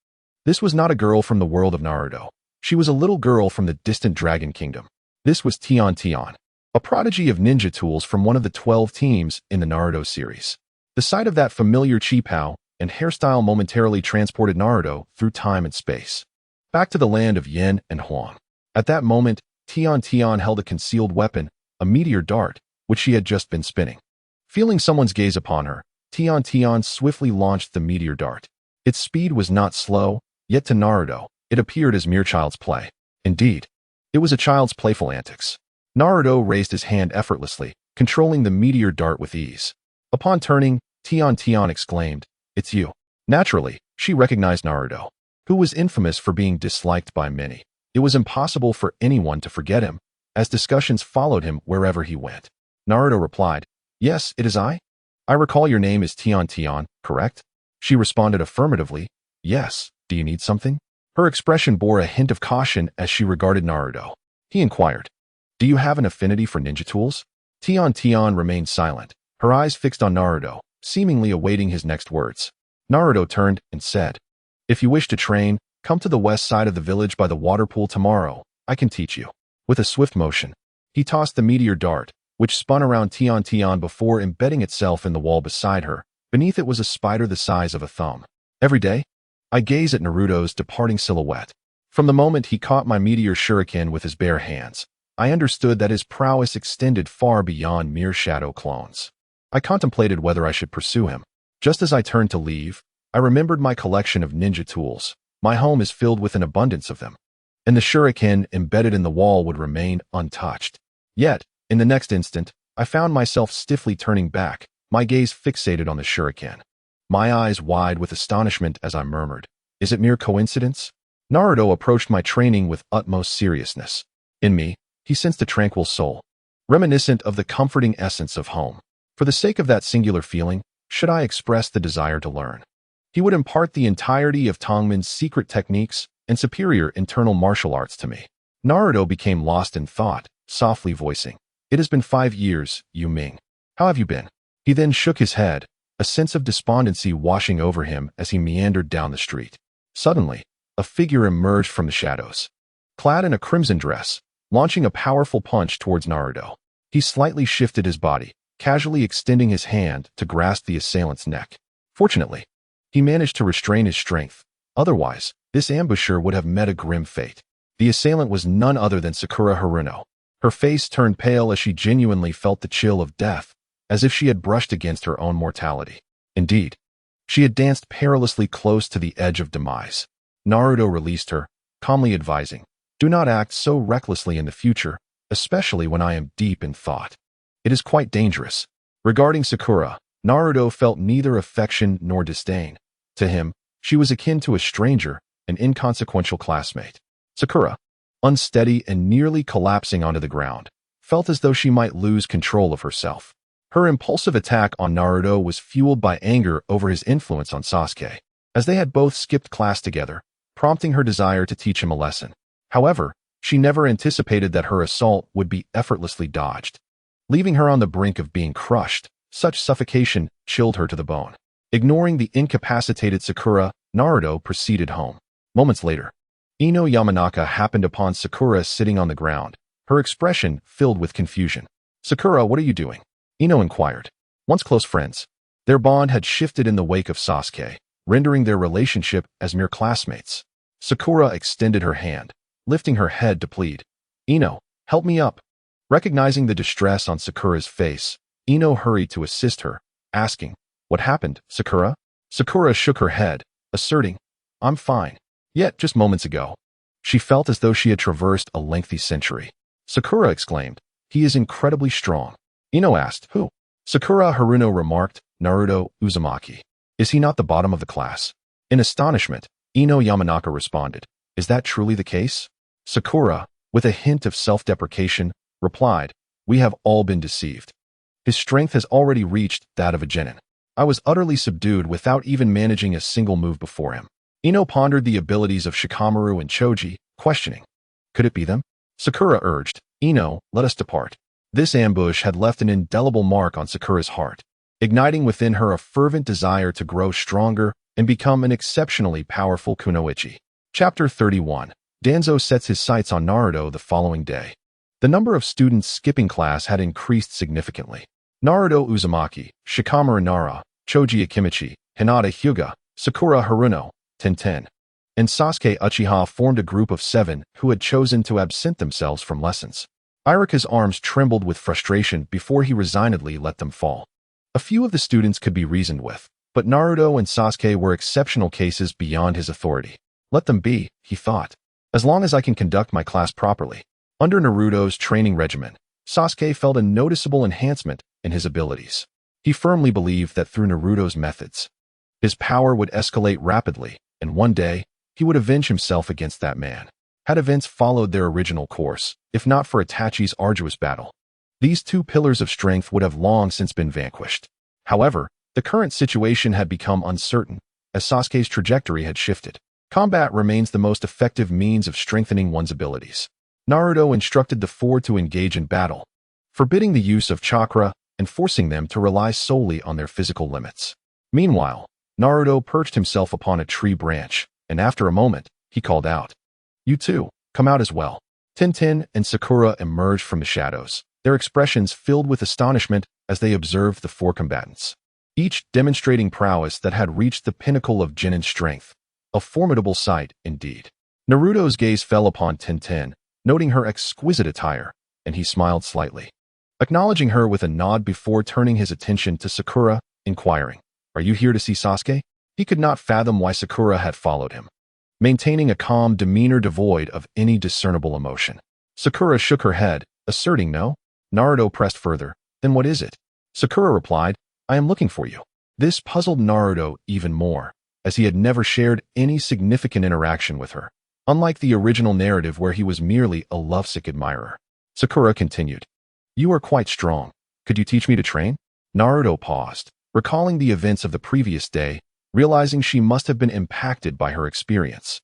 This was not a girl from the world of Naruto. She was a little girl from the distant Dragon Kingdom. This was Tion Tion, a prodigy of ninja tools from one of the 12 teams in the Naruto series. The sight of that familiar cheapao and hairstyle momentarily transported Naruto through time and space, back to the land of Yin and Huang. At that moment, Tion Tion held a concealed weapon, a meteor dart, which she had just been spinning. Feeling someone's gaze upon her, Tion Tion swiftly launched the meteor dart. Its speed was not slow, yet to Naruto, it appeared as mere child's play. Indeed, it was a child's playful antics. Naruto raised his hand effortlessly, controlling the meteor dart with ease. Upon turning, Tion Tion exclaimed, "It's you." Naturally, she recognized Naruto, who was infamous for being disliked by many. It was impossible for anyone to forget him, as discussions followed him wherever he went. Naruto replied, "Yes, it is I. I recall your name is Tion Tion, correct?" She responded affirmatively, "Yes, do you need something?" Her expression bore a hint of caution as she regarded Naruto. He inquired, "Do you have an affinity for ninja tools?" Tion Tion remained silent, her eyes fixed on Naruto, seemingly awaiting his next words. Naruto turned and said, "If you wish to train, come to the west side of the village by the water pool tomorrow. I can teach you." With a swift motion, he tossed the meteor dart, which spun around Tion before embedding itself in the wall beside her. Beneath it was a spider the size of a thumb. Every day, I gaze at Naruto's departing silhouette. From the moment he caught my meteor shuriken with his bare hands, I understood that his prowess extended far beyond mere shadow clones. I contemplated whether I should pursue him. Just as I turned to leave, I remembered my collection of ninja tools. My home is filled with an abundance of them, and the shuriken embedded in the wall would remain untouched. Yet, in the next instant, I found myself stiffly turning back, my gaze fixated on the shuriken. My eyes wide with astonishment as I murmured, "Is it mere coincidence?" Naruto approached my training with utmost seriousness. In me, he sensed a tranquil soul, reminiscent of the comforting essence of home. For the sake of that singular feeling, should I express the desire to learn? He would impart the entirety of Tongmen's secret techniques and superior internal martial arts to me. Naruto became lost in thought, softly voicing, "It has been 5 years, Yu Ming. How have you been?" He then shook his head, a sense of despondency washing over him as he meandered down the street. Suddenly, a figure emerged from the shadows, clad in a crimson dress, launching a powerful punch towards Naruto. He slightly shifted his body, casually extending his hand to grasp the assailant's neck. Fortunately, he managed to restrain his strength. Otherwise, this ambusher would have met a grim fate. The assailant was none other than Sakura Haruno. Her face turned pale as she genuinely felt the chill of death, as if she had brushed against her own mortality. Indeed, she had danced perilously close to the edge of demise. Naruto released her, calmly advising, "Do not act so recklessly in the future, especially when I am deep in thought. It is quite dangerous." Regarding Sakura, Naruto felt neither affection nor disdain. To him, she was akin to a stranger, an inconsequential classmate. Sakura, unsteady and nearly collapsing onto the ground, felt as though she might lose control of herself. Her impulsive attack on Naruto was fueled by anger over his influence on Sasuke, as they had both skipped class together, prompting her desire to teach him a lesson. However, she never anticipated that her assault would be effortlessly dodged, leaving her on the brink of being crushed. Such suffocation chilled her to the bone. Ignoring the incapacitated Sakura, Naruto proceeded home. Moments later, Ino Yamanaka happened upon Sakura sitting on the ground, her expression filled with confusion. "Sakura, what are you doing?" Ino inquired. Once close friends, their bond had shifted in the wake of Sasuke, rendering their relationship as mere classmates. Sakura extended her hand, lifting her head to plead, "Ino, help me up." Recognizing the distress on Sakura's face, Ino hurried to assist her, asking, "What happened, Sakura?" Sakura shook her head, asserting, "I'm fine." Yet, just moments ago, she felt as though she had traversed a lengthy century. Sakura exclaimed, "He is incredibly strong." Ino asked, "Who?" Sakura Haruno remarked, "Naruto Uzumaki. Is he not the bottom of the class?" In astonishment, Ino Yamanaka responded, "Is that truly the case?" Sakura, with a hint of self-deprecation, replied, "We have all been deceived. His strength has already reached that of a genin. I was utterly subdued without even managing a single move before him." Ino pondered the abilities of Shikamaru and Choji, questioning, "Could it be them?" Sakura urged, "Ino, let us depart." This ambush had left an indelible mark on Sakura's heart, igniting within her a fervent desire to grow stronger and become an exceptionally powerful kunoichi. Chapter 31. Danzo sets his sights on Naruto the following day. The number of students skipping class had increased significantly. Naruto Uzumaki, Shikamaru Nara, Choji Akimichi, Hinata Hyuga, Sakura Haruno, Tenten, and Sasuke Uchiha formed a group of 7 who had chosen to absent themselves from lessons. Irika's arms trembled with frustration before he resignedly let them fall. A few of the students could be reasoned with, but Naruto and Sasuke were exceptional cases beyond his authority. Let them be, he thought, as long as I can conduct my class properly. Under Naruto's training regimen, Sasuke felt a noticeable enhancement in his abilities. He firmly believed that through Naruto's methods, his power would escalate rapidly, and one day, he would avenge himself against that man. Had events followed their original course, if not for Itachi's arduous battle, these 2 pillars of strength would have long since been vanquished. However, the current situation had become uncertain, as Sasuke's trajectory had shifted. Combat remains the most effective means of strengthening one's abilities. Naruto instructed the 4 to engage in battle, forbidding the use of chakra and forcing them to rely solely on their physical limits. Meanwhile, Naruto perched himself upon a tree branch, and after a moment, he called out, "You too, come out as well." Tenten and Sakura emerged from the shadows, their expressions filled with astonishment as they observed the four combatants, each demonstrating prowess that had reached the pinnacle of Jinin's strength. A formidable sight, indeed. Naruto's gaze fell upon Tenten, noting her exquisite attire, and he smiled slightly, acknowledging her with a nod before turning his attention to Sakura, inquiring, "Are you here to see Sasuke?" He could not fathom why Sakura had followed him, maintaining a calm demeanor devoid of any discernible emotion. Sakura shook her head, asserting no. Naruto pressed further, "Then what is it?" Sakura replied, "I am looking for you." This puzzled Naruto even more, as he had never shared any significant interaction with her, unlike the original narrative where he was merely a lovesick admirer. Sakura continued, "You are quite strong. Could you teach me to train?" Naruto paused, recalling the events of the previous day, realizing she must have been impacted by her experience,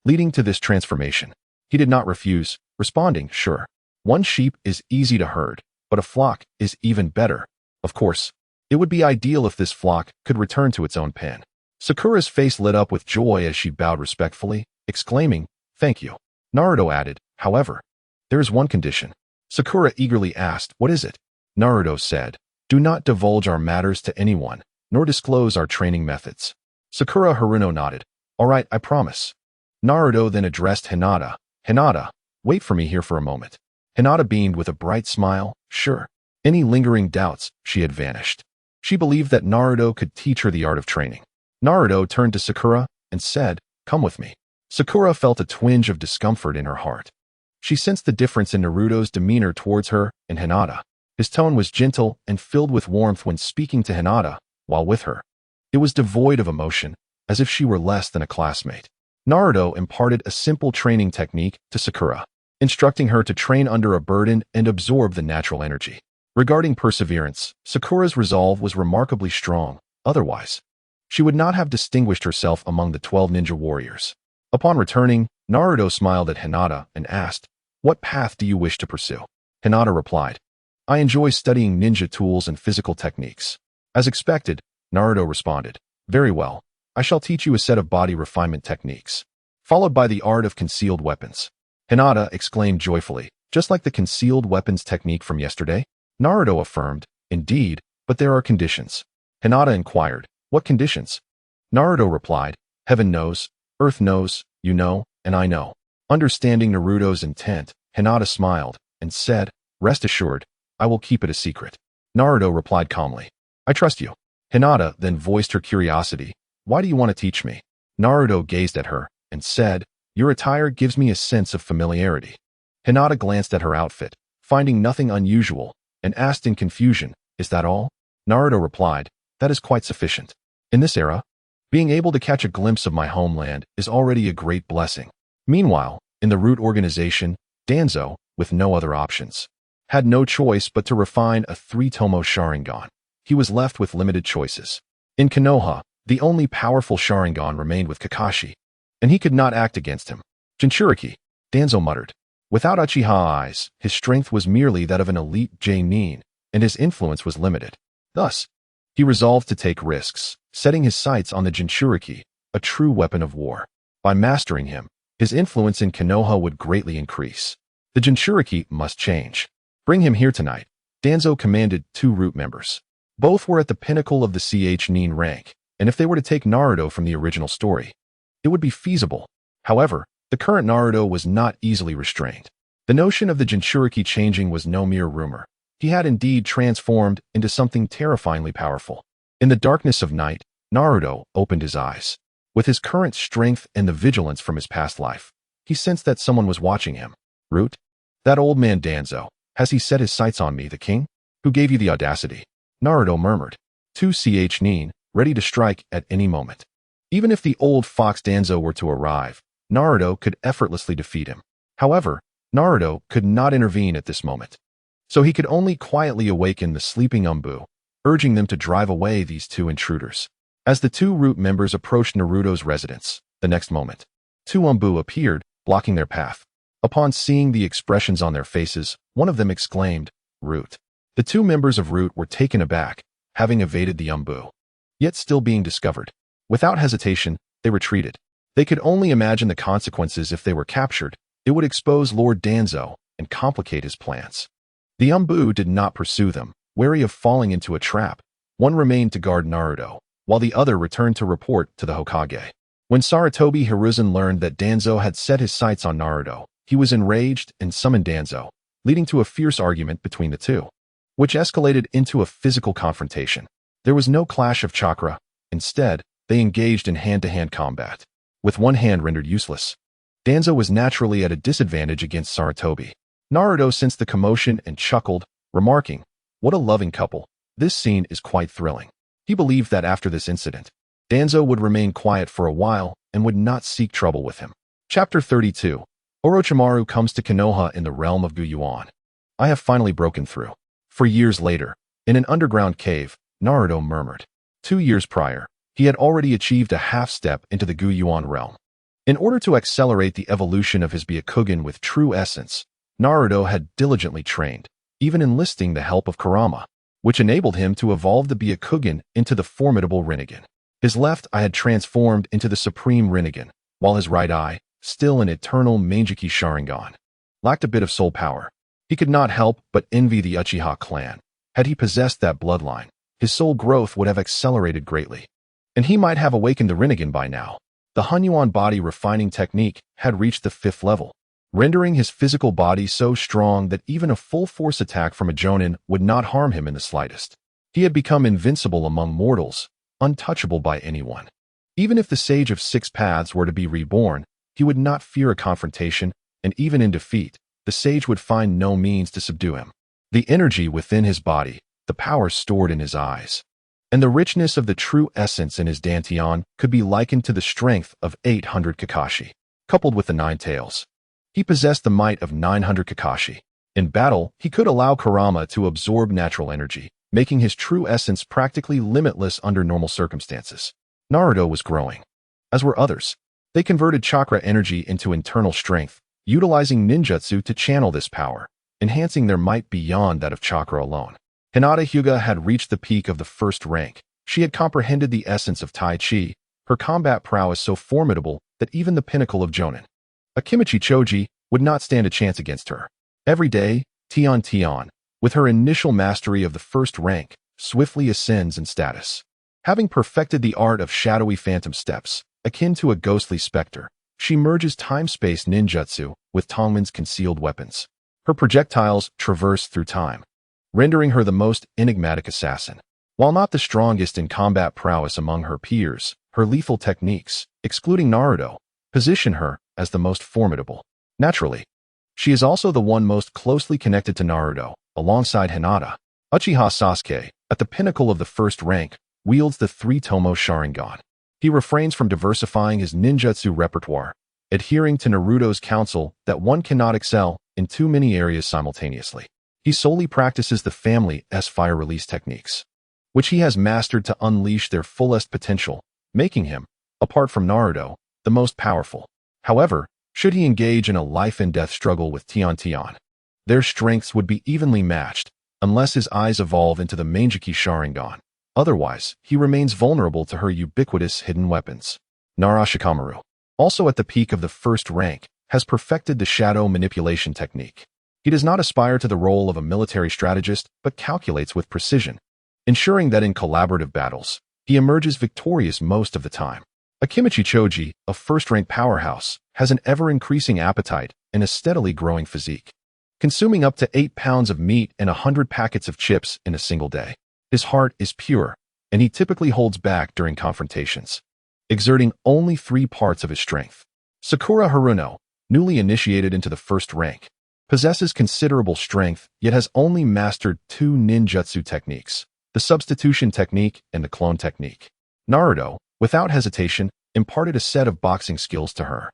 leading to this transformation. He did not refuse, responding, "Sure. One sheep is easy to herd, but a flock is even better. Of course, it would be ideal if this flock could return to its own pen." Sakura's face lit up with joy as she bowed respectfully, exclaiming, "Thank you." Naruto added, "However, there is one condition." Sakura eagerly asked, "What is it?" Naruto said, "Do not divulge our matters to anyone, nor disclose our training methods." Sakura Haruno nodded, "All right, I promise." Naruto then addressed Hinata, "Hinata, wait for me here for a moment." Hinata beamed with a bright smile, "Sure." Any lingering doubts, she had vanished. She believed that Naruto could teach her the art of training. Naruto turned to Sakura and said, "Come with me." Sakura felt a twinge of discomfort in her heart. She sensed the difference in Naruto's demeanor towards her and Hinata. His tone was gentle and filled with warmth when speaking to Hinata, while with her, it was devoid of emotion, as if she were less than a classmate. Naruto imparted a simple training technique to Sakura, instructing her to train under a burden and absorb the natural energy. Regarding perseverance, Sakura's resolve was remarkably strong. Otherwise, she would not have distinguished herself among the 12 ninja warriors. Upon returning, Naruto smiled at Hinata and asked, "What path do you wish to pursue?" Hinata replied, "I enjoy studying ninja tools and physical techniques." As expected, Naruto responded, "Very well. I shall teach you a set of body refinement techniques, followed by the art of concealed weapons." Hinata exclaimed joyfully, "Just like the concealed weapons technique from yesterday?" Naruto affirmed, "Indeed, but there are conditions." Hinata inquired, "What conditions?" Naruto replied, "Heaven knows, Earth knows, you know, and I know." Understanding Naruto's intent, Hinata smiled and said, "Rest assured, I will keep it a secret." Naruto replied calmly, "I trust you." Hinata then voiced her curiosity, "Why do you want to teach me?" Naruto gazed at her and said, "Your attire gives me a sense of familiarity." Hinata glanced at her outfit, finding nothing unusual, and asked in confusion, "Is that all?" Naruto replied, "That is quite sufficient. In this era, being able to catch a glimpse of my homeland is already a great blessing." Meanwhile, in the Root organization, Danzo, with no other options, had no choice but to refine a 3-tomo Sharingan. He was left with limited choices. In Konoha, the only powerful Sharingan remained with Kakashi, and he could not act against him. "Jinchuriki," Danzo muttered. Without Uchiha eyes, his strength was merely that of an elite Genin, and his influence was limited. Thus, he resolved to take risks, setting his sights on the Jinchuriki, a true weapon of war. By mastering him, his influence in Konoha would greatly increase. The Jinchuriki must change. "Bring him here tonight," Danzo commanded 2 Root members. Both were at the pinnacle of the Nin rank, and if they were to take Naruto from the original story, it would be feasible. However, the current Naruto was not easily restrained. The notion of the Jinchuriki changing was no mere rumor. He had indeed transformed into something terrifyingly powerful. In the darkness of night, Naruto opened his eyes. With his current strength and the vigilance from his past life, he sensed that someone was watching him. "Root? That old man Danzo, has he set his sights on me, the king? Who gave you the audacity?" Naruto murmured. 2 Nin, ready to strike at any moment. Even if the old fox Danzo were to arrive, Naruto could effortlessly defeat him. However, Naruto could not intervene at this moment. So he could only quietly awaken the sleeping Umbu, urging them to drive away these 2 intruders. As the 2 Root members approached Naruto's residence, the next moment, 2 Umbu appeared, blocking their path. Upon seeing the expressions on their faces, one of them exclaimed, "Root." The 2 members of Root were taken aback, having evaded the Umbu, yet still being discovered. Without hesitation, they retreated. They could only imagine the consequences if they were captured. It would expose Lord Danzo and complicate his plans. The Umbu did not pursue them, wary of falling into a trap. One remained to guard Naruto, while the other returned to report to the Hokage. When Sarutobi Hiruzen learned that Danzo had set his sights on Naruto, he was enraged and summoned Danzo, leading to a fierce argument between the two, which escalated into a physical confrontation. There was no clash of chakra. Instead, they engaged in hand-to-hand combat, with one hand rendered useless. Danzo was naturally at a disadvantage against Sarutobi. Naruto sensed the commotion and chuckled, remarking, "What a loving couple. This scene is quite thrilling." He believed that after this incident, Danzo would remain quiet for a while and would not seek trouble with him. Chapter 32. Orochimaru comes to Konoha in the realm of Guyuan. I have finally broken through. For years later, in an underground cave, Naruto murmured. 2 years prior, he had already achieved a half-step into the Guyuan realm. In order to accelerate the evolution of his Byakugan with true essence, Naruto had diligently trained, even enlisting the help of Kurama, which enabled him to evolve the Byakugan into the formidable Rinnegan. His left eye had transformed into the supreme Rinnegan, while his right eye, still an eternal Mangekyou Sharingan, lacked a bit of soul power. He could not help but envy the Uchiha clan. Had he possessed that bloodline, his soul growth would have accelerated greatly, and he might have awakened the Rinnegan by now. The Hunyuan body refining technique had reached the 5th level, rendering his physical body so strong that even a full-force attack from a Jonin would not harm him in the slightest. He had become invincible among mortals, untouchable by anyone. Even if the Sage of Six Paths were to be reborn, he would not fear a confrontation, and even in defeat, the sage would find no means to subdue him. The energy within his body, the power stored in his eyes, and the richness of the true essence in his Dantian could be likened to the strength of 800 Kakashi, coupled with the 9 tails. He possessed the might of 900 Kakashi. In battle, he could allow Kurama to absorb natural energy, making his true essence practically limitless under normal circumstances. Naruto was growing, as were others. They converted chakra energy into internal strength, utilizing ninjutsu to channel this power, enhancing their might beyond that of chakra alone. Hinata Hyuga had reached the peak of the 1st rank. She had comprehended the essence of Tai Chi, her combat prowess so formidable that even the pinnacle of Jonin, Akimichi Choji, would not stand a chance against her. Every day, Tian, with her initial mastery of the 1st rank, swiftly ascends in status. Having perfected the art of shadowy phantom steps, akin to a ghostly specter, she merges time-space ninjutsu with Tongmen's concealed weapons. Her projectiles traverse through time, rendering her the most enigmatic assassin. While not the strongest in combat prowess among her peers, her lethal techniques, excluding Naruto, position her as the most formidable. Naturally, she is also the one most closely connected to Naruto, alongside Hinata. Uchiha Sasuke, at the pinnacle of the 1st rank, wields the 3-tomo Sharingan. He refrains from diversifying his ninjutsu repertoire, adhering to Naruto's counsel that one cannot excel in too many areas simultaneously. He solely practices the family's fire release techniques, which he has mastered to unleash their fullest potential, making him, apart from Naruto, the most powerful. However, should he engage in a life-and-death struggle with Tian, their strengths would be evenly matched, unless his eyes evolve into the Mangekyou Sharingan. Otherwise, he remains vulnerable to her ubiquitous hidden weapons. Shikamaru, also at the peak of the 1st rank, has perfected the shadow manipulation technique. He does not aspire to the role of a military strategist, but calculates with precision, ensuring that in collaborative battles, he emerges victorious most of the time. Akimichi Choji, a 1st-rank powerhouse, has an ever-increasing appetite and a steadily growing physique, consuming up to 8 pounds of meat and 100 packets of chips in a single day. His heart is pure, and he typically holds back during confrontations, exerting only 3 parts of his strength. Sakura Haruno, newly initiated into the 1st rank, possesses considerable strength yet has only mastered 2 ninjutsu techniques, the substitution technique and the clone technique. Naruto, without hesitation, imparted a set of boxing skills to her.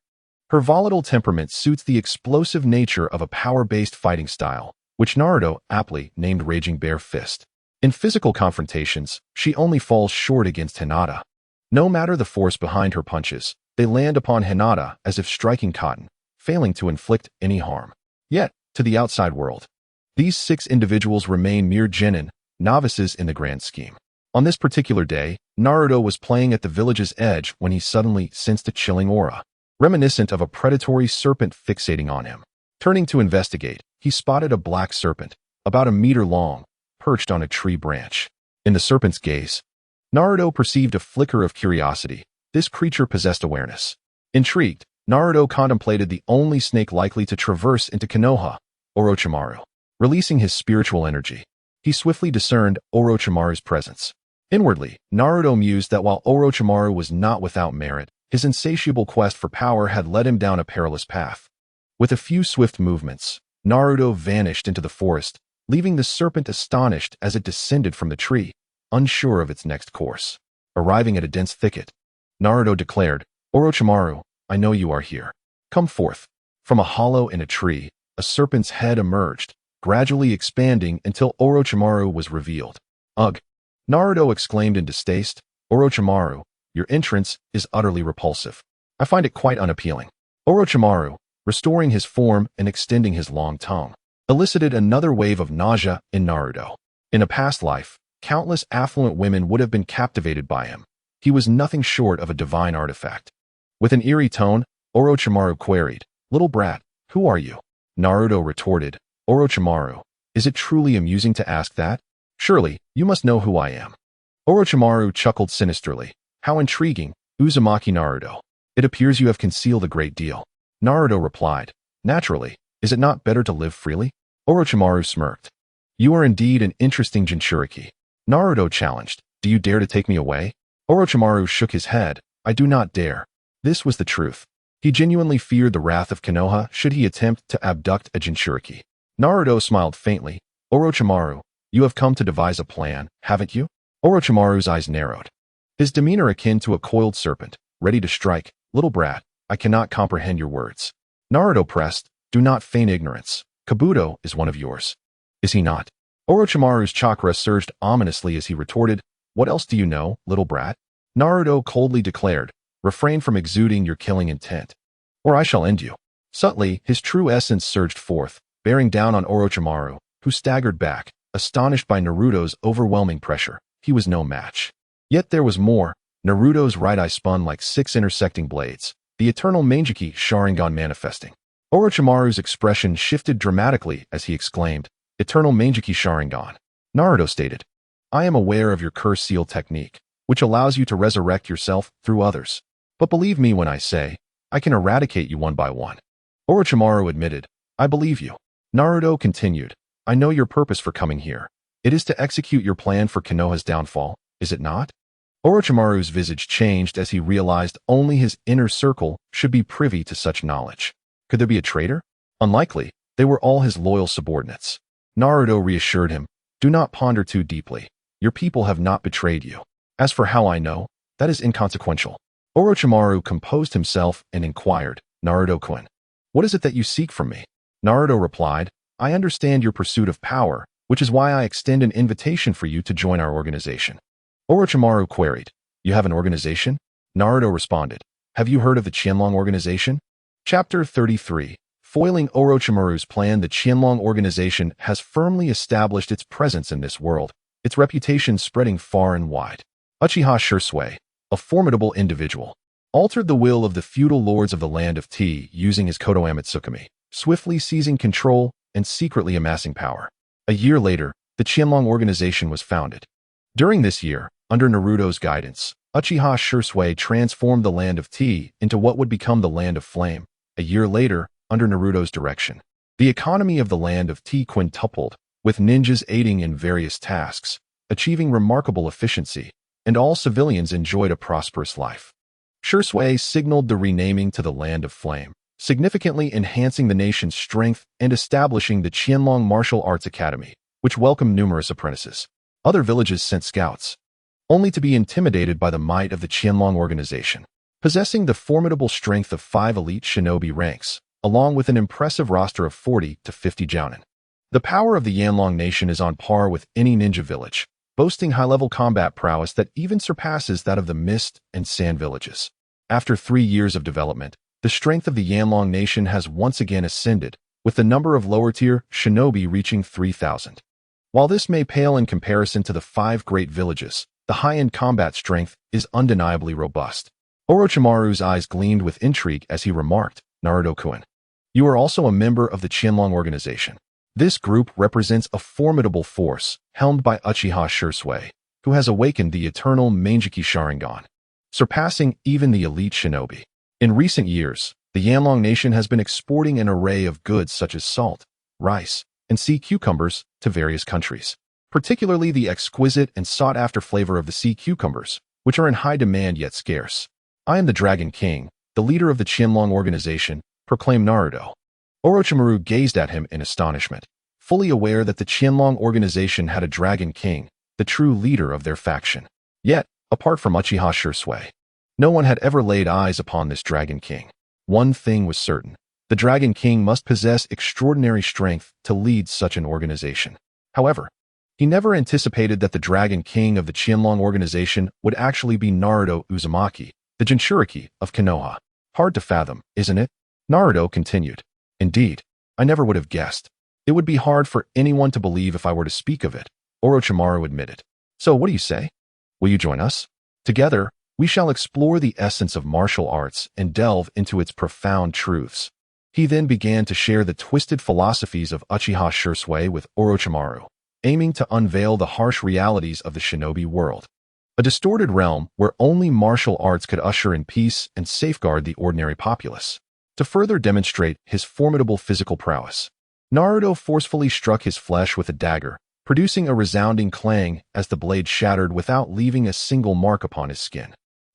Her volatile temperament suits the explosive nature of a power-based fighting style, which Naruto aptly named Raging Bear Fist. In physical confrontations, she only falls short against Hinata. No matter the force behind her punches, they land upon Hinata as if striking cotton, failing to inflict any harm. Yet, to the outside world, these 6 individuals remain mere genin, novices in the grand scheme. On this particular day, Naruto was playing at the village's edge when he suddenly sensed a chilling aura, reminiscent of a predatory serpent fixating on him. Turning to investigate, he spotted a black serpent, about a meter long, perched on a tree branch. In the serpent's gaze, Naruto perceived a flicker of curiosity. This creature possessed awareness. Intrigued, Naruto contemplated the only snake likely to traverse into Konoha, Orochimaru. Releasing his spiritual energy, he swiftly discerned Orochimaru's presence. Inwardly, Naruto mused that while Orochimaru was not without merit, his insatiable quest for power had led him down a perilous path. With a few swift movements, Naruto vanished into the forest, leaving the serpent astonished as it descended from the tree, unsure of its next course. Arriving at a dense thicket, Naruto declared, "Orochimaru, I know you are here. Come forth." From a hollow in a tree, a serpent's head emerged, gradually expanding until Orochimaru was revealed. "Ugh!" Naruto exclaimed in distaste. "Orochimaru, your entrance is utterly repulsive. I find it quite unappealing." Orochimaru, restoring his form and extending his long tongue, elicited another wave of nausea in Naruto. In a past life, countless affluent women would have been captivated by him. He was nothing short of a divine artifact. With an eerie tone, Orochimaru queried, "Little brat, who are you?" Naruto retorted, "Orochimaru, is it truly amusing to ask that? Surely, you must know who I am." Orochimaru chuckled sinisterly. "How intriguing, Uzumaki Naruto. It appears you have concealed a great deal." Naruto replied, "Naturally, is it not better to live freely?" Orochimaru smirked. "You are indeed an interesting Jinchuriki." Naruto challenged, "Do you dare to take me away?" Orochimaru shook his head, "I do not dare." This was the truth. He genuinely feared the wrath of Konoha should he attempt to abduct a Jinchuriki. Naruto smiled faintly. "Orochimaru, you have come to devise a plan, haven't you?" Orochimaru's eyes narrowed. His demeanor akin to a coiled serpent, ready to strike. "Little brat, I cannot comprehend your words." Naruto pressed, "Do not feign ignorance. Kabuto is one of yours. Is he not?" Orochimaru's chakra surged ominously as he retorted, "What else do you know, little brat?" Naruto coldly declared, "Refrain from exuding your killing intent, or I shall end you." Subtly, his true essence surged forth, bearing down on Orochimaru, who staggered back, astonished by Naruto's overwhelming pressure. He was no match. Yet there was more. Naruto's right eye spun like 6 intersecting blades, the eternal Mangekyou Sharingan manifesting. Orochimaru's expression shifted dramatically as he exclaimed, "Eternal Mangekyou Sharingan." Naruto stated, "I am aware of your curse seal technique, which allows you to resurrect yourself through others. But believe me when I say, I can eradicate you one by one." Orochimaru admitted, "I believe you." Naruto continued, "I know your purpose for coming here. It is to execute your plan for Konoha's downfall, is it not?" Orochimaru's visage changed as he realized only his inner circle should be privy to such knowledge. Could there be a traitor? Unlikely. They were all his loyal subordinates. Naruto reassured him, "Do not ponder too deeply. Your people have not betrayed you. As for how I know, that is inconsequential." Orochimaru composed himself and inquired, "Naruto-kun, what is it that you seek from me?" Naruto replied, "I understand your pursuit of power, which is why I extend an invitation for you to join our organization." Orochimaru queried, "You have an organization?" Naruto responded, "Have you heard of the Qianlong organization?" Chapter 33. Foiling Orochimaru's plan. The Qianlong organization has firmly established its presence in this world, its reputation spreading far and wide. Uchiha Shisui, a formidable individual, altered the will of the feudal lords of the land of Tea using his Kotoa Tsukumi, swiftly seizing control and secretly amassing power. A year later, the Qianlong organization was founded. During this year, under Naruto's guidance, Uchiha Shisui transformed the land of Tea into what would become the land of Flame. A year later, under Naruto's direction, the economy of the land of Tea quintupled, with ninjas aiding in various tasks, achieving remarkable efficiency, and all civilians enjoyed a prosperous life. Shisui signaled the renaming to the Land of Flame, significantly enhancing the nation's strength and establishing the Qianlong Martial Arts Academy, which welcomed numerous apprentices. Other villages sent scouts, only to be intimidated by the might of the Qianlong organization. Possessing the formidable strength of 5 elite shinobi ranks, along with an impressive roster of 40 to 50 jounin. The power of the Yanlong nation is on par with any ninja village, boasting high-level combat prowess that even surpasses that of the Mist and Sand villages. After 3 years of development, the strength of the Yanlong nation has once again ascended, with the number of lower-tier shinobi reaching 3,000. While this may pale in comparison to the 5 great villages, the high-end combat strength is undeniably robust. Orochimaru's eyes gleamed with intrigue as he remarked, "Naruto-kun, you are also a member of the Qianlong organization." This group represents a formidable force, helmed by Uchiha Shisui, who has awakened the eternal Mangeki Sharingan, surpassing even the elite shinobi. In recent years, the Yanlong Nation has been exporting an array of goods such as salt, rice, and sea cucumbers to various countries, particularly the exquisite and sought-after flavor of the sea cucumbers, which are in high demand yet scarce. I am the Dragon King, the leader of the Qianlong organization, proclaimed Naruto. Orochimaru gazed at him in astonishment, fully aware that the Qianlong organization had a Dragon King, the true leader of their faction. Yet, apart from Uchiha Shisui, no one had ever laid eyes upon this Dragon King. One thing was certain: the Dragon King must possess extraordinary strength to lead such an organization. However, he never anticipated that the Dragon King of the Qianlong organization would actually be Naruto Uzumaki, the Jinchuriki of Konoha. Hard to fathom, isn't it? Naruto continued. Indeed, I never would have guessed. It would be hard for anyone to believe if I were to speak of it, Orochimaru admitted. So what do you say? Will you join us? Together, we shall explore the essence of martial arts and delve into its profound truths. He then began to share the twisted philosophies of Uchiha Shisui with Orochimaru, aiming to unveil the harsh realities of the shinobi world. A distorted realm where only martial arts could usher in peace and safeguard the ordinary populace. To further demonstrate his formidable physical prowess, Naruto forcefully struck his flesh with a dagger, producing a resounding clang as the blade shattered without leaving a single mark upon his skin.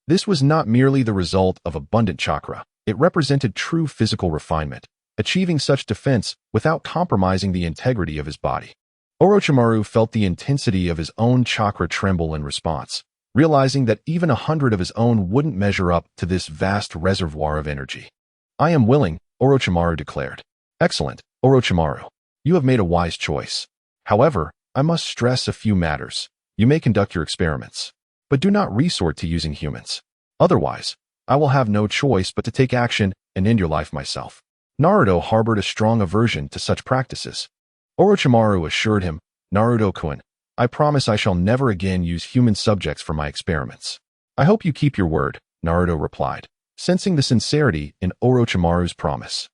This was not merely the result of abundant chakra, it represented true physical refinement, achieving such defense without compromising the integrity of his body. Orochimaru felt the intensity of his own chakra tremble in response, realizing that even 100 of his own wouldn't measure up to this vast reservoir of energy. I am willing, Orochimaru declared. Excellent, Orochimaru. You have made a wise choice. However, I must stress a few matters. You may conduct your experiments, but do not resort to using humans. Otherwise, I will have no choice but to take action and end your life myself. Naruto harbored a strong aversion to such practices. Orochimaru assured him, Naruto-kun, I promise I shall never again use human subjects for my experiments. I hope you keep your word, Naruto replied, sensing the sincerity in Orochimaru's promise.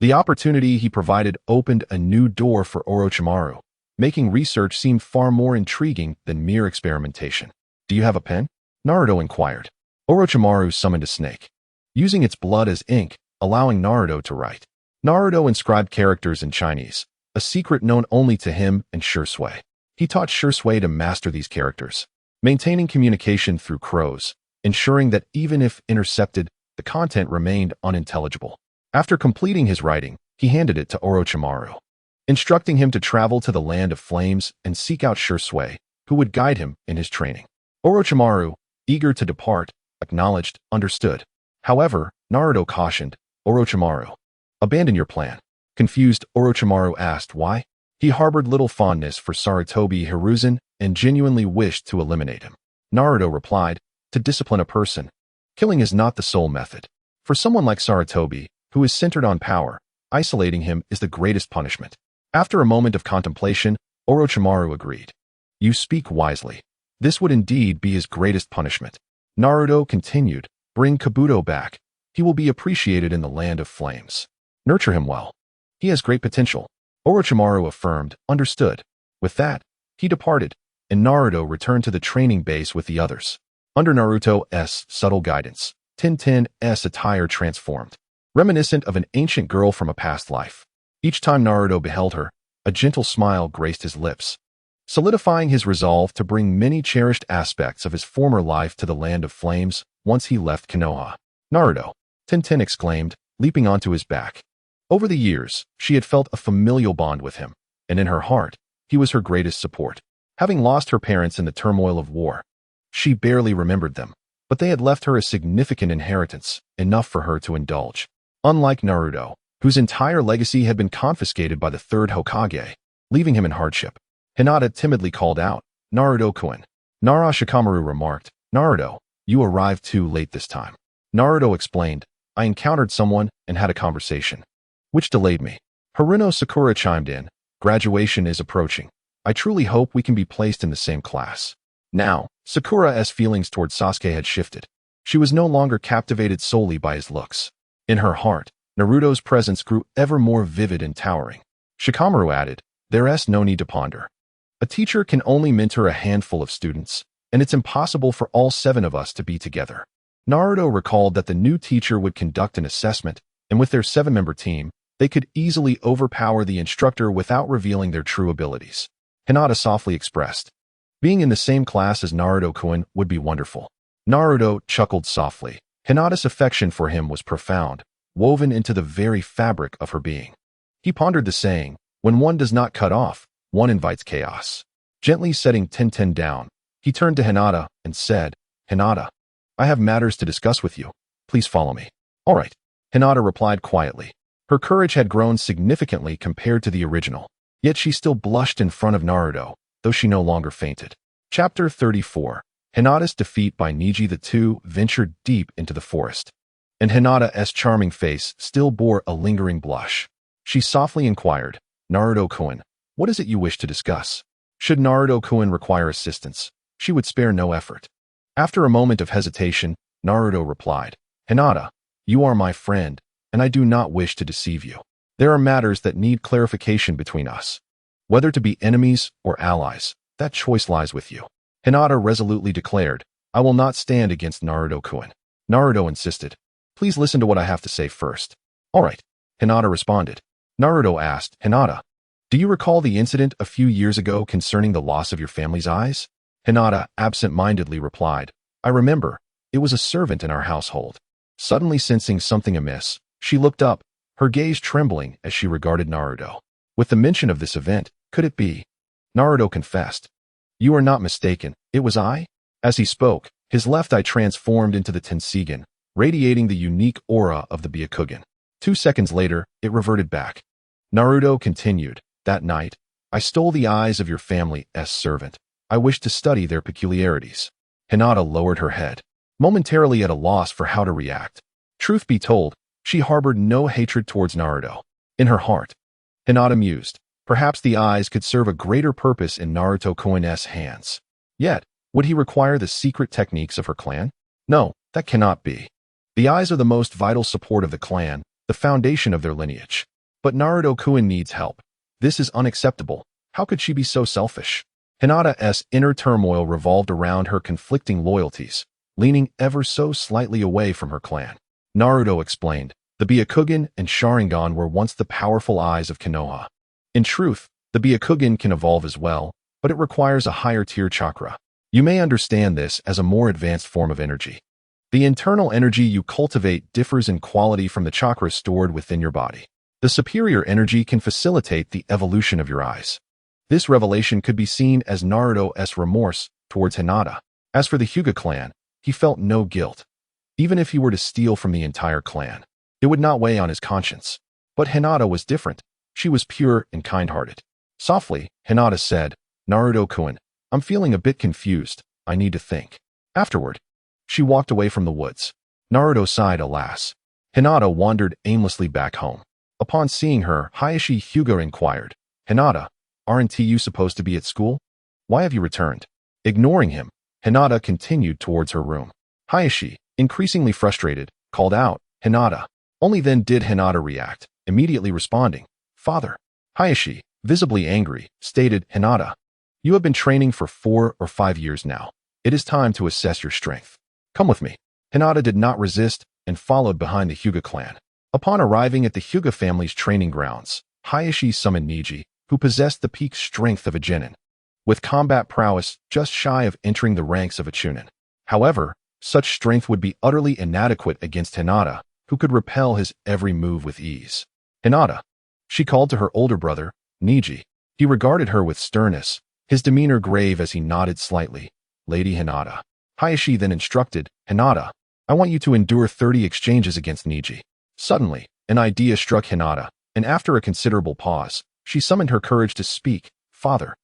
The opportunity he provided opened a new door for Orochimaru, making research seem far more intriguing than mere experimentation. Do you have a pen? Naruto inquired. Orochimaru summoned a snake, using its blood as ink, allowing Naruto to write. Naruto inscribed characters in Chinese, a secret known only to him and Shisui. He taught Shisui to master these characters, maintaining communication through crows, ensuring that even if intercepted, the content remained unintelligible. After completing his writing, he handed it to Orochimaru, instructing him to travel to the Land of Flames and seek out Shisui, who would guide him in his training. Orochimaru, eager to depart, acknowledged, understood. However, Naruto cautioned, Orochimaru, abandon your plan. Confused, Orochimaru asked why. He harbored little fondness for Sarutobi Hiruzen and genuinely wished to eliminate him. Naruto replied, to discipline a person, killing is not the sole method. For someone like Sarutobi, who is centered on power, isolating him is the greatest punishment. After a moment of contemplation, Orochimaru agreed. You speak wisely. This would indeed be his greatest punishment. Naruto continued, bring Kabuto back. He will be appreciated in the Land of Flames. Nurture him well. He has great potential. Orochimaru affirmed, understood. With that, he departed, and Naruto returned to the training base with the others. Under Naruto's subtle guidance, Tintin's attire transformed, reminiscent of an ancient girl from a past life. Each time Naruto beheld her, a gentle smile graced his lips, solidifying his resolve to bring many cherished aspects of his former life to the Land of Flames once he left Konoha. Naruto, Tintin exclaimed, leaping onto his back. Over the years, she had felt a familial bond with him, and in her heart, he was her greatest support. Having lost her parents in the turmoil of war, she barely remembered them, but they had left her a significant inheritance, enough for her to indulge. Unlike Naruto, whose entire legacy had been confiscated by the third Hokage, leaving him in hardship, Hinata timidly called out, Naruto-kun. Nara Shikamaru remarked, Naruto, you arrived too late this time. Naruto explained, I encountered someone and had a conversation, which delayed me. Haruno Sakura chimed in, graduation is approaching. I truly hope we can be placed in the same class. Now, Sakura's feelings toward Sasuke had shifted. She was no longer captivated solely by his looks. In her heart, Naruto's presence grew ever more vivid and towering. Shikamaru added, There's no need to ponder. A teacher can only mentor a handful of students, and it's impossible for all 7 of us to be together. Naruto recalled that the new teacher would conduct an assessment, and with their 7-member team, they could easily overpower the instructor without revealing their true abilities. Hinata softly expressed, "Being in the same class as Naruto-kun would be wonderful." Naruto chuckled softly. Hinata's affection for him was profound, woven into the very fabric of her being. He pondered the saying, "When one does not cut off, one invites chaos." Gently setting Tenten down, he turned to Hinata and said, "Hinata, I have matters to discuss with you. Please follow me." "All right," Hinata replied quietly. Her courage had grown significantly compared to the original, yet she still blushed in front of Naruto, though she no longer fainted. Chapter 34. Hinata's defeat by Neji. The two ventured deep into the forest, and Hinata's charming face still bore a lingering blush. She softly inquired, "Naruto-kun, what is it you wish to discuss?" Should Naruto-kun require assistance, she would spare no effort. After a moment of hesitation, Naruto replied, "Hinata, you are my friend, and I do not wish to deceive you. There are matters that need clarification between us. Whether to be enemies or allies, that choice lies with you." Hinata resolutely declared, "I will not stand against Naruto-kun." Naruto insisted, "Please listen to what I have to say first." "All right," Hinata responded. Naruto asked, "Hinata, do you recall the incident a few years ago concerning the loss of your family's eyes?" Hinata absent-mindedly replied, "I remember. It was a servant in our household." Suddenly sensing something amiss, she looked up, her gaze trembling as she regarded Naruto. With the mention of this event, could it be? Naruto confessed, "You are not mistaken, it was I." As he spoke, his left eye transformed into the Tensegan, radiating the unique aura of the Byakugan. 2 seconds later, it reverted back. Naruto continued, "That night, I stole the eyes of your family's servant. I wished to study their peculiarities." Hinata lowered her head, momentarily at a loss for how to react. Truth be told, she harbored no hatred towards Naruto. In her heart, Hinata mused, perhaps the eyes could serve a greater purpose in Naruto-kun's hands. Yet, would he require the secret techniques of her clan? No, that cannot be. The eyes are the most vital support of the clan, the foundation of their lineage. But Naruto-kun needs help. This is unacceptable. How could she be so selfish? Hinata's inner turmoil revolved around her conflicting loyalties, leaning ever so slightly away from her clan. Naruto explained, the Byakugan and Sharingan were once the powerful eyes of Konoha. In truth, the Byakugan can evolve as well, but it requires a higher tier chakra. You may understand this as a more advanced form of energy. The internal energy you cultivate differs in quality from the chakra stored within your body. The superior energy can facilitate the evolution of your eyes. This revelation could be seen as Naruto's remorse towards Hinata. As for the Hyuga clan, he felt no guilt. Even if he were to steal from the entire clan, it would not weigh on his conscience. But Hinata was different. She was pure and kind-hearted. Softly, Hinata said, "Naruto-kun, I'm feeling a bit confused. I need to think." Afterward, she walked away from the woods. Naruto sighed, alas. Hinata wandered aimlessly back home. Upon seeing her, Hayashi Hyuga inquired, "Hinata, aren't you supposed to be at school? Why have you returned?" Ignoring him, Hinata continued towards her room. Hayashi, increasingly frustrated, called out, "Hinata." Only then did Hinata react, immediately responding, "Father." Hayashi, visibly angry, stated, "Hinata, you have been training for 4 or 5 years now. It is time to assess your strength. Come with me." Hinata did not resist and followed behind the Hyuga clan. Upon arriving at the Hyuga family's training grounds, Hayashi summoned Neji, who possessed the peak strength of a genin, with combat prowess just shy of entering the ranks of a chunin. However, such strength would be utterly inadequate against Hinata, who could repel his every move with ease. "Hinata," she called to her older brother, Neji. He regarded her with sternness, his demeanor grave as he nodded slightly. "Lady Hinata." Hayashi then instructed, "Hinata, I want you to endure 30 exchanges against Neji." Suddenly, an idea struck Hinata, and after a considerable pause, she summoned her courage to speak. "Father,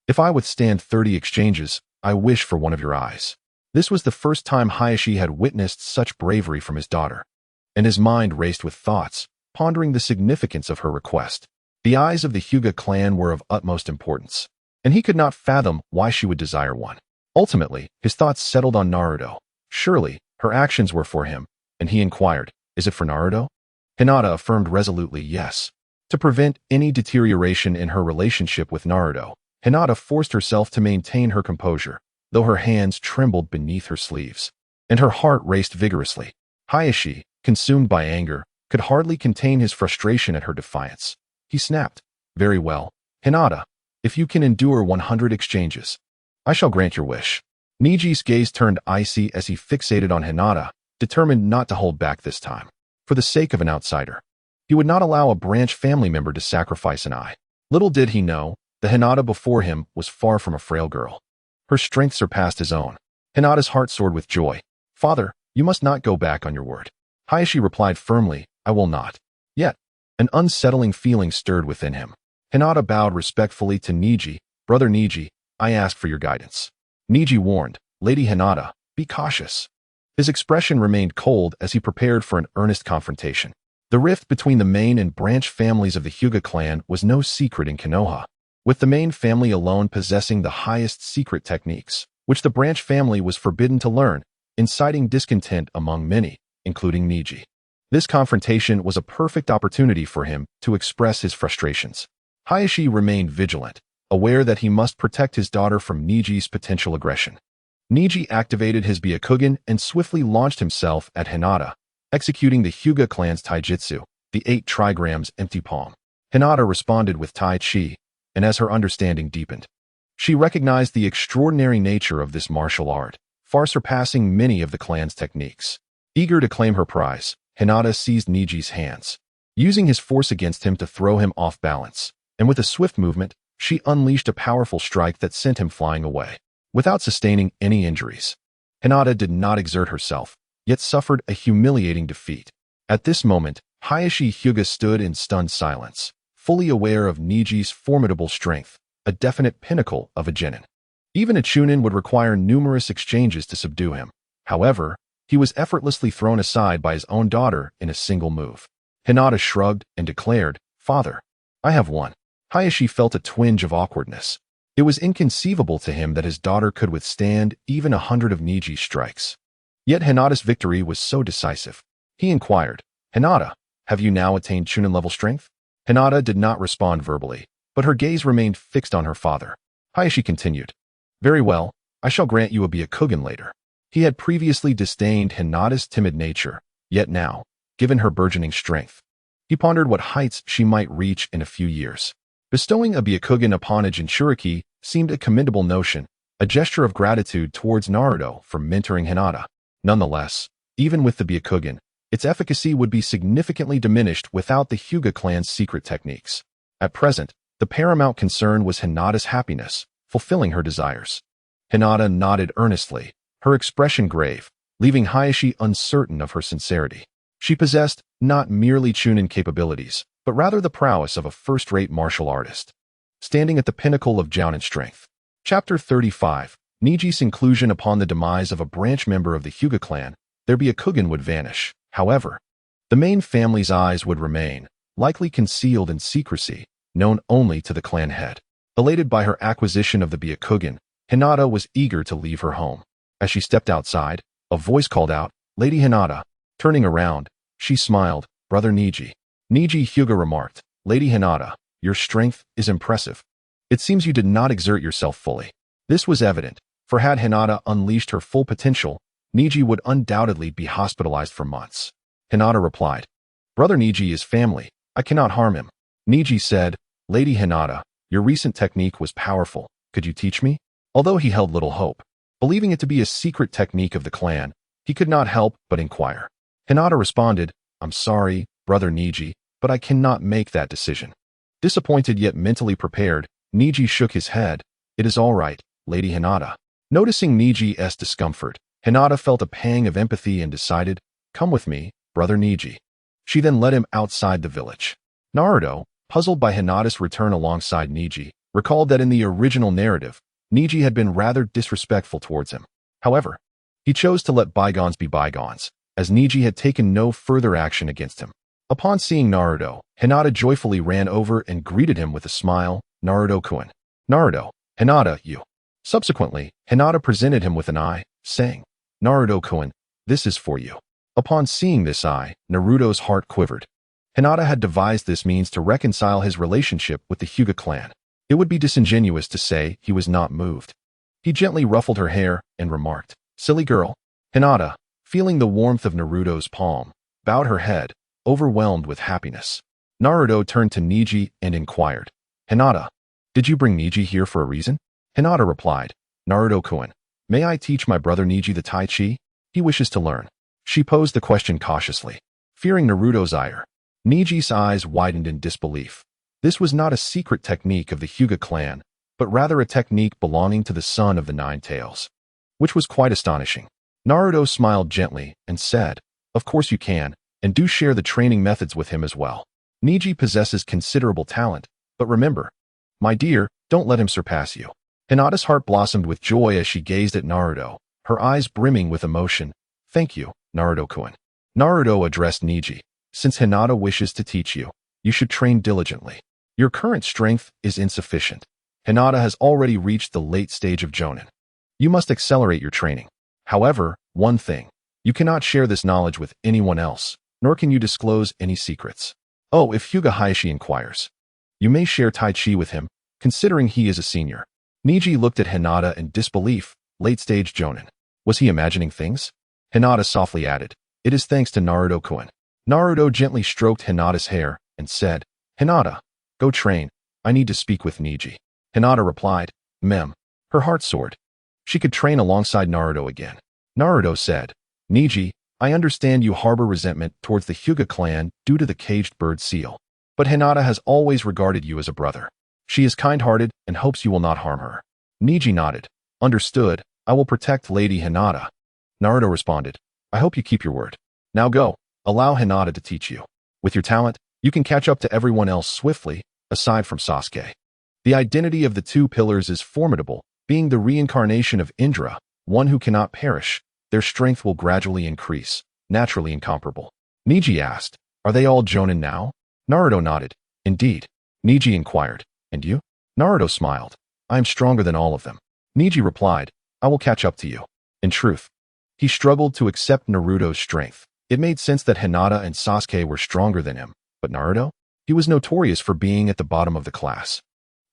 if I withstand 30 exchanges, I wish for one of your eyes." This was the first time Hayashi had witnessed such bravery from his daughter, and his mind raced with thoughts, pondering the significance of her request. The eyes of the Hyuga clan were of utmost importance, and he could not fathom why she would desire one. Ultimately, his thoughts settled on Naruto. Surely, her actions were for him, and he inquired, "Is it for Naruto?" Hinata affirmed resolutely, "Yes." To prevent any deterioration in her relationship with Naruto, Hinata forced herself to maintain her composure, though her hands trembled beneath her sleeves, and her heart raced vigorously. Hayashi, consumed by anger, could hardly contain his frustration at her defiance. He snapped, "Very well, Hinata, if you can endure 100 exchanges, I shall grant your wish." Niji's gaze turned icy as he fixated on Hinata, determined not to hold back this time. For the sake of an outsider, he would not allow a branch family member to sacrifice an eye. Little did he know, the Hinata before him was far from a frail girl. Her strength surpassed his own. Hinata's heart soared with joy. "Father, you must not go back on your word." Hayashi replied firmly, "I will not." Yet, an unsettling feeling stirred within him. Hinata bowed respectfully to Niji. "Brother Niji, I ask for your guidance." Niji warned, "Lady Hinata, be cautious." His expression remained cold as he prepared for an earnest confrontation. The rift between the main and branch families of the Hyuga clan was no secret in Konoha, with the main family alone possessing the highest secret techniques, which the branch family was forbidden to learn, inciting discontent among many, including Niji. This confrontation was a perfect opportunity for him to express his frustrations. Hayashi remained vigilant, aware that he must protect his daughter from Niji's potential aggression. Niji activated his Byakugan and swiftly launched himself at Hinata, executing the Hyuga clan's taijutsu, the 8 trigrams empty palm. Hinata responded with Tai Chi, and as her understanding deepened, she recognized the extraordinary nature of this martial art, far surpassing many of the clan's techniques. Eager to claim her prize, Hinata seized Niji's hands, using his force against him to throw him off balance, and with a swift movement, she unleashed a powerful strike that sent him flying away, without sustaining any injuries. Hinata did not exert herself, yet suffered a humiliating defeat. At this moment, Hayashi Hyuga stood in stunned silence, fully aware of Niji's formidable strength, a definite pinnacle of a genin. Even a chunin would require numerous exchanges to subdue him. However, he was effortlessly thrown aside by his own daughter in a single move. Hinata shrugged and declared, "Father, I have won." Hayashi felt a twinge of awkwardness. It was inconceivable to him that his daughter could withstand even 100 of Niji's strikes. Yet Hinata's victory was so decisive. He inquired, "Hinata, have you now attained chunin-level strength?" Hinata did not respond verbally, but her gaze remained fixed on her father. Hayashi continued, "Very well, I shall grant you a Byakugan later." He had previously disdained Hinata's timid nature, yet now, given her burgeoning strength, he pondered what heights she might reach in a few years. Bestowing a Byakugan upon a Jinchuriki seemed a commendable notion, a gesture of gratitude towards Naruto for mentoring Hinata. Nonetheless, even with the Byakugan, its efficacy would be significantly diminished without the Hyuga clan's secret techniques. At present, the paramount concern was Hinata's happiness, fulfilling her desires. Hinata nodded earnestly, her expression grave, leaving Hayashi uncertain of her sincerity. She possessed not merely chunin capabilities, but rather the prowess of a first-rate martial artist, standing at the pinnacle of jounin strength. Chapter 35. Niji's inclusion. Upon the demise of a branch member of the Hyuga clan, their Byakugan would vanish. However, the main family's eyes would remain, likely concealed in secrecy, known only to the clan head. Elated by her acquisition of the Byakugan, Hinata was eager to leave her home. As she stepped outside, a voice called out, "Lady Hinata." Turning around, she smiled, "Brother Niji." Niji Hyuga remarked, "Lady Hinata, your strength is impressive. It seems you did not exert yourself fully." This was evident, for had Hinata unleashed her full potential, Niji would undoubtedly be hospitalized for months. Hinata replied, "Brother Niji is family. I cannot harm him." Niji said, "Lady Hinata, your recent technique was powerful. Could you teach me?" Although he held little hope, believing it to be a secret technique of the clan, he could not help but inquire. Hinata responded, "I'm sorry, Brother Niji, but I cannot make that decision." Disappointed yet mentally prepared, Niji shook his head. "It is all right, Lady Hinata." Noticing Niji's discomfort, Hinata felt a pang of empathy and decided, "Come with me, Brother Niji." She then led him outside the village. Naruto, puzzled by Hinata's return alongside Niji, recalled that in the original narrative, Niji had been rather disrespectful towards him. However, he chose to let bygones be bygones, as Niji had taken no further action against him. Upon seeing Naruto, Hinata joyfully ran over and greeted him with a smile, "Naruto-kun." "Naruto, Hinata, you." Subsequently, Hinata presented him with an eye, saying, "Naruto-kun, this is for you." Upon seeing this eye, Naruto's heart quivered. Hinata had devised this means to reconcile his relationship with the Hyuga clan. It would be disingenuous to say he was not moved. He gently ruffled her hair and remarked, "Silly girl." Hinata, feeling the warmth of Naruto's palm, bowed her head, overwhelmed with happiness. Naruto turned to Neji and inquired, "Hinata, did you bring Neji here for a reason?" Hinata replied, "Naruto-kun, may I teach my brother Neji the Tai Chi? He wishes to learn." She posed the question cautiously, fearing Naruto's ire. Neji's eyes widened in disbelief. This was not a secret technique of the Hyuga clan, but rather a technique belonging to the son of the Nine Tails, which was quite astonishing. Naruto smiled gently and said, "Of course you can, and do share the training methods with him as well. Neji possesses considerable talent, but remember, my dear, don't let him surpass you." Hinata's heart blossomed with joy as she gazed at Naruto, her eyes brimming with emotion. "Thank you, Naruto-kun." Naruto addressed Neji. "Since Hinata wishes to teach you, you should train diligently. Your current strength is insufficient. Hinata has already reached the late stage of Jonin. You must accelerate your training. However, one thing, you cannot share this knowledge with anyone else, nor can you disclose any secrets. Oh, if Hyuga Hayashi inquires, you may share Tai Chi with him, considering he is a senior." Neji looked at Hinata in disbelief. Late-stage Jonin. Was he imagining things? Hinata softly added, "It is thanks to Naruto-kun." Naruto gently stroked Hinata's hair and said, "Hinata, go train. I need to speak with Neji." Hinata replied, "Mem." Her heart soared. She could train alongside Naruto again. Naruto said, "Neji, I understand you harbor resentment towards the Hyuga clan due to the caged bird seal. But Hinata has always regarded you as a brother. She is kind-hearted and hopes you will not harm her." Neji nodded. "Understood. I will protect Lady Hinata." Naruto responded, "I hope you keep your word. Now go. Allow Hinata to teach you. With your talent, you can catch up to everyone else swiftly, aside from Sasuke." The identity of the two pillars is formidable, being the reincarnation of Indra, one who cannot perish. Their strength will gradually increase, naturally incomparable. Neji asked, "Are they all Jonin now?" Naruto nodded. "Indeed." Neji inquired, "And you?" Naruto smiled. "I am stronger than all of them." Neji replied, "I will catch up to you." In truth, he struggled to accept Naruto's strength. It made sense that Hinata and Sasuke were stronger than him, but Naruto? He was notorious for being at the bottom of the class.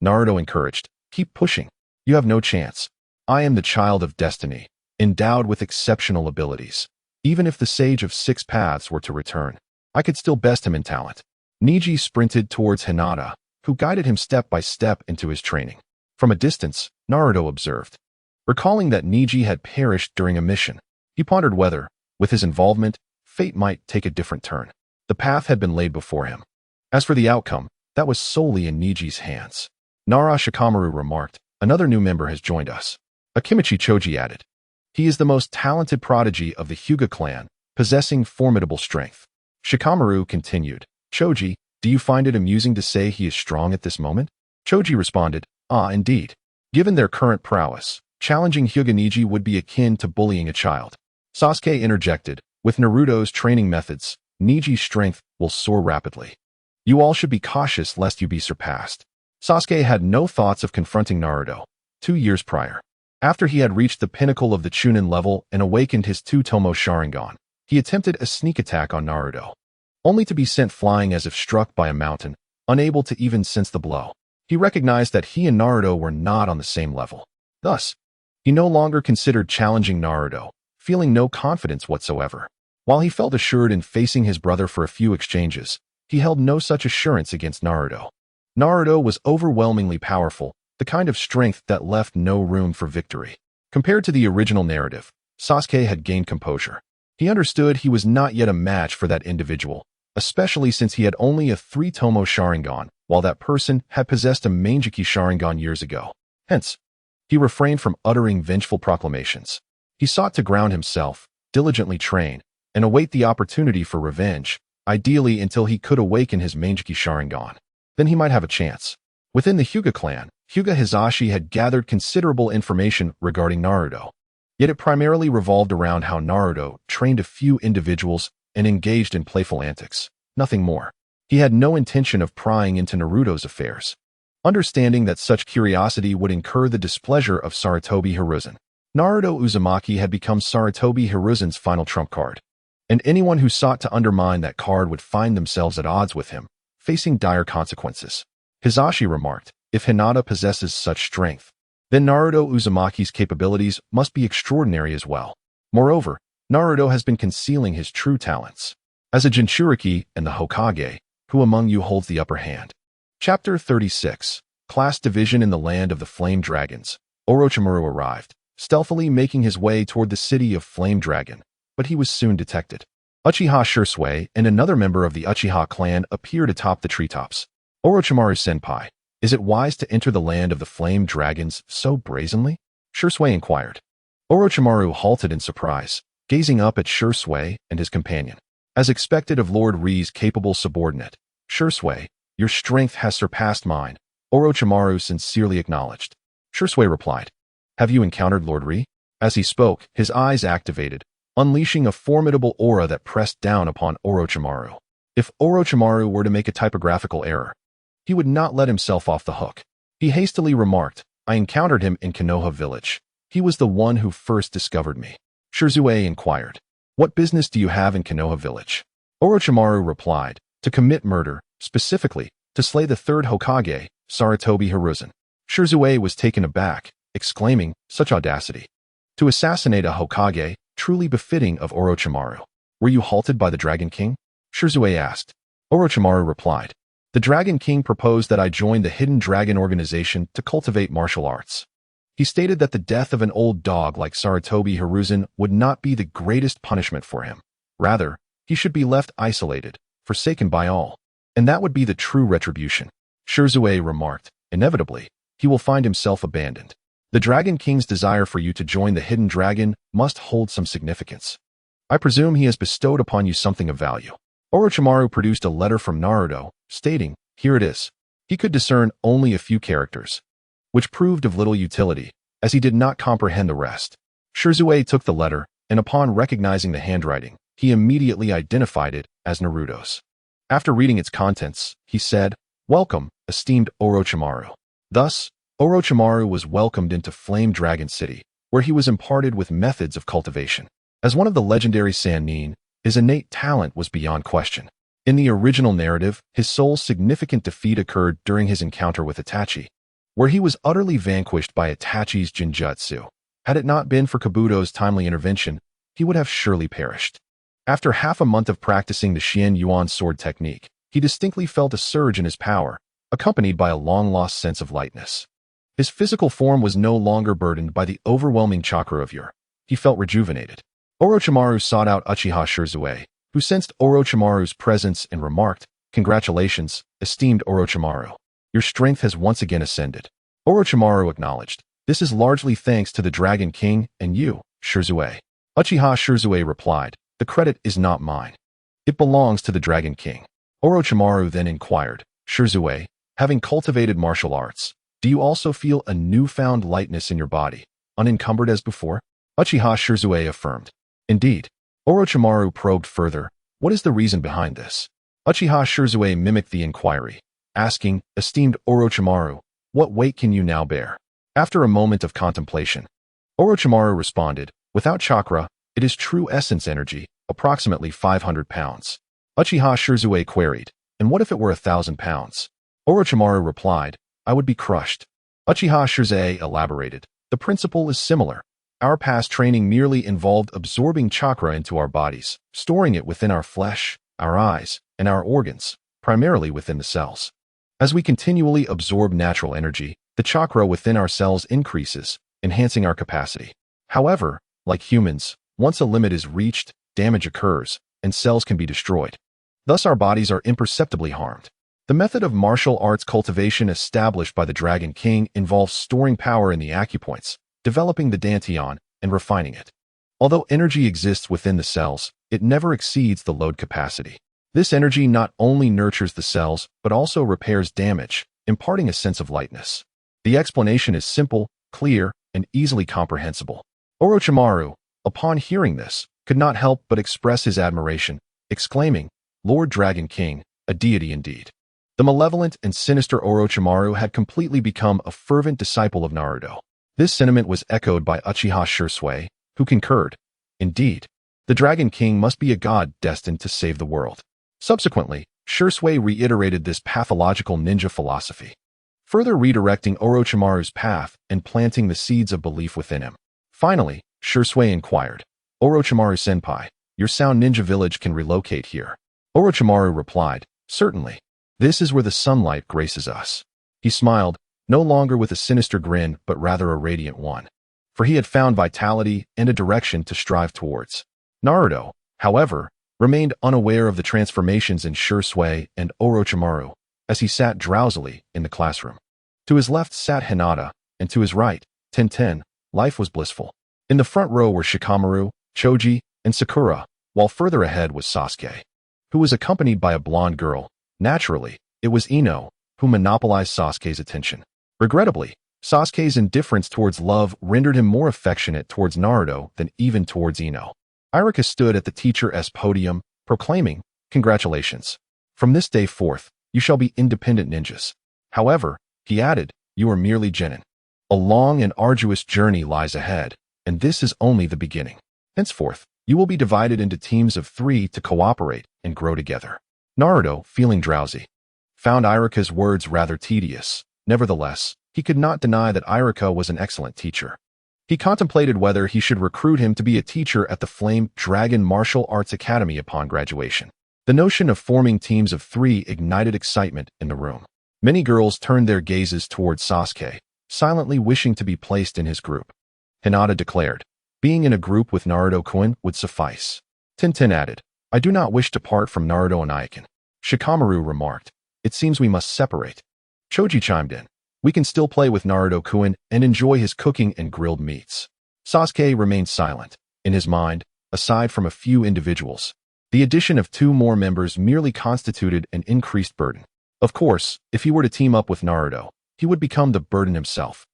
Naruto encouraged, "Keep pushing. You have no chance. I am the child of destiny, endowed with exceptional abilities. Even if the Sage of Six Paths were to return, I could still best him in talent." Neji sprinted towards Hinata, who guided him step by step into his training. From a distance, Naruto observed. Recalling that Neji had perished during a mission, he pondered whether, with his involvement, fate might take a different turn. The path had been laid before him. As for the outcome, that was solely in Neji's hands. Nara Shikamaru remarked, "Another new member has joined us." Akimichi Choji added, "He is the most talented prodigy of the Hyuga clan, possessing formidable strength." Shikamaru continued, "Choji, do you find it amusing to say he is strong at this moment?" Choji responded, "Ah, indeed. Given their current prowess, challenging Hyuga Neji would be akin to bullying a child." Sasuke interjected, "With Naruto's training methods, Neji's strength will soar rapidly. You all should be cautious lest you be surpassed." Sasuke had no thoughts of confronting Naruto. 2 years prior, after he had reached the pinnacle of the Chunin level and awakened his two-tomo Sharingan, he attempted a sneak attack on Naruto, only to be sent flying as if struck by a mountain, unable to even sense the blow. He recognized that he and Naruto were not on the same level. Thus, he no longer considered challenging Naruto, feeling no confidence whatsoever. While he felt assured in facing his brother for a few exchanges, he held no such assurance against Naruto. Naruto was overwhelmingly powerful, the kind of strength that left no room for victory. Compared to the original narrative, Sasuke had gained composure. He understood he was not yet a match for that individual, especially since he had only a 3-tomo Sharingan, while that person had possessed a Mangekyou Sharingan years ago. Hence, he refrained from uttering vengeful proclamations. He sought to ground himself, diligently train, and await the opportunity for revenge, ideally until he could awaken his Mangekyou Sharingan. Then he might have a chance. Within the Hyuga clan, Hyuga Hizashi had gathered considerable information regarding Naruto. Yet it primarily revolved around how Naruto trained a few individuals and engaged in playful antics. Nothing more. He had no intention of prying into Naruto's affairs. Understanding that such curiosity would incur the displeasure of Sarutobi Hiruzen, Naruto Uzumaki had become Sarutobi Hiruzen's final trump card. and anyone who sought to undermine that card would find themselves at odds with him, facing dire consequences. Hisashi remarked, if Hinata possesses such strength, then Naruto Uzumaki's capabilities must be extraordinary as well. Moreover, Naruto has been concealing his true talents. As a Jinchuriki and the Hokage, who among you holds the upper hand? Chapter 36. Class Division in the Land of the Flame Dragons. Orochimaru arrived, stealthily making his way toward the city of Flame Dragon, but he was soon detected. Uchiha Shursui and another member of the Uchiha clan appeared atop the treetops. Orochimaru-senpai, is it wise to enter the land of the Flame Dragons so brazenly? Shursui inquired. Orochimaru halted in surprise, gazing up at Shursui and his companion. As expected of Lord Ri's capable subordinate, Shursui, your strength has surpassed mine, Orochimaru sincerely acknowledged. Shursui replied, have you encountered Lord Ri? As he spoke, his eyes activated, unleashing a formidable aura that pressed down upon Orochimaru. If Orochimaru were to make a typographical error, he would not let himself off the hook. He hastily remarked, I encountered him in Konoha village. He was the one who first discovered me. Shursui inquired, what business do you have in Konoha village? Orochimaru replied, to commit murder, specifically, to slay the third Hokage, Sarutobi Hiruzen. Shursui was taken aback, exclaiming, such audacity. To assassinate a Hokage, truly befitting of Orochimaru. Were you halted by the Dragon King? Shursui asked. Orochimaru replied, the Dragon King proposed that I join the Hidden Dragon organization to cultivate martial arts. He stated that the death of an old dog like Sarutobi Hiruzen would not be the greatest punishment for him. Rather, he should be left isolated, forsaken by all. And that would be the true retribution. Shursui remarked, inevitably, he will find himself abandoned. The Dragon King's desire for you to join the Hidden Dragon must hold some significance. I presume he has bestowed upon you something of value. Orochimaru produced a letter from Naruto, stating, here it is. He could discern only a few characters, which proved of little utility, as he did not comprehend the rest. Shursui took the letter, and upon recognizing the handwriting, he immediately identified it as Naruto's. After reading its contents, he said, welcome, esteemed Orochimaru. Thus, Orochimaru was welcomed into Flame Dragon City, where he was imparted with methods of cultivation. As one of the legendary Sannin, his innate talent was beyond question. In the original narrative, his sole significant defeat occurred during his encounter with Itachi, where he was utterly vanquished by Itachi's Jinjutsu. Had it not been for Kabuto's timely intervention, he would have surely perished. After half a month of practicing the Xian Yuan sword technique, he distinctly felt a surge in his power, accompanied by a long-lost sense of lightness. His physical form was no longer burdened by the overwhelming chakra of yore. He felt rejuvenated. Orochimaru sought out Uchiha Shursui, who sensed Orochimaru's presence and remarked, congratulations, esteemed Orochimaru. Your strength has once again ascended. Orochimaru acknowledged, this is largely thanks to the Dragon King and you, Shursui. Uchiha Shursui replied, the credit is not mine. It belongs to the Dragon King. Orochimaru then inquired, Shursui, having cultivated martial arts, do you also feel a newfound lightness in your body, unencumbered as before? Uchiha Shursui affirmed. Indeed. Orochimaru probed further, what is the reason behind this? Uchiha Shursui mimicked the inquiry, asking, esteemed Orochimaru, what weight can you now bear? After a moment of contemplation, Orochimaru responded, without chakra, it is true essence energy, approximately 500 pounds. Uchiha Shursui queried, and what if it were 1,000 pounds? Orochimaru replied, I would be crushed. Uchiha Shursui elaborated, the principle is similar. Our past training merely involved absorbing chakra into our bodies, storing it within our flesh, our eyes, and our organs, primarily within the cells. As we continually absorb natural energy, the chakra within our cells increases, enhancing our capacity. However, like humans, once a limit is reached, damage occurs, and cells can be destroyed. Thus our bodies are imperceptibly harmed. The method of martial arts cultivation established by the Dragon King involves storing power in the acupoints, developing the dantian, and refining it. Although energy exists within the cells, it never exceeds the load capacity. This energy not only nurtures the cells, but also repairs damage, imparting a sense of lightness. The explanation is simple, clear, and easily comprehensible. Orochimaru, upon hearing this, could not help but express his admiration, exclaiming, Lord Dragon King, a deity indeed. The malevolent and sinister Orochimaru had completely become a fervent disciple of Naruto. This sentiment was echoed by Uchiha Shursui, who concurred. Indeed, The Dragon King must be a god destined to save the world. Subsequently, Shursui reiterated this pathological ninja philosophy, further redirecting Orochimaru's path and planting the seeds of belief within him. Finally, Shursui inquired, Orochimaru-senpai, your sound ninja village can relocate here. Orochimaru replied, certainly. This is where the sunlight graces us. He smiled, no longer with a sinister grin but rather a radiant one, for he had found vitality and a direction to strive towards. Naruto, however, remained unaware of the transformations in Shursui and Orochimaru as he sat drowsily in the classroom. To his left sat Hinata, and to his right, Tenten. Life was blissful. In the front row were Shikamaru, Choji, and Sakura, while further ahead was Sasuke, who was accompanied by a blonde girl. Naturally, it was Ino, who monopolized Sasuke's attention. Regrettably, Sasuke's indifference towards love rendered him more affectionate towards Naruto than even towards Ino. Iruka stood at the teacher's podium, proclaiming, congratulations. From this day forth, you shall be independent ninjas. However, he added, you are merely genin. A long and arduous journey lies ahead, and this is only the beginning. Henceforth, you will be divided into teams of 3 to cooperate and grow together. Naruto, feeling drowsy, found Iruka's words rather tedious. Nevertheless, he could not deny that Iruka was an excellent teacher. He contemplated whether he should recruit him to be a teacher at the Flame Dragon Martial Arts Academy upon graduation. The notion of forming teams of 3 ignited excitement in the room. Many girls turned their gazes towards Sasuke, silently wishing to be placed in his group. Hinata declared, being in a group with Naruto-kun would suffice. Tenten added, I do not wish to part from Naruto and Aiken. Shikamaru remarked, it seems we must separate. Choji chimed in, we can still play with Naruto-kun and enjoy his cooking and grilled meats. Sasuke remained silent. In his mind, aside from a few individuals, the addition of 2 more members merely constituted an increased burden. Of course, if he were to team up with Naruto, he would become the burden himself.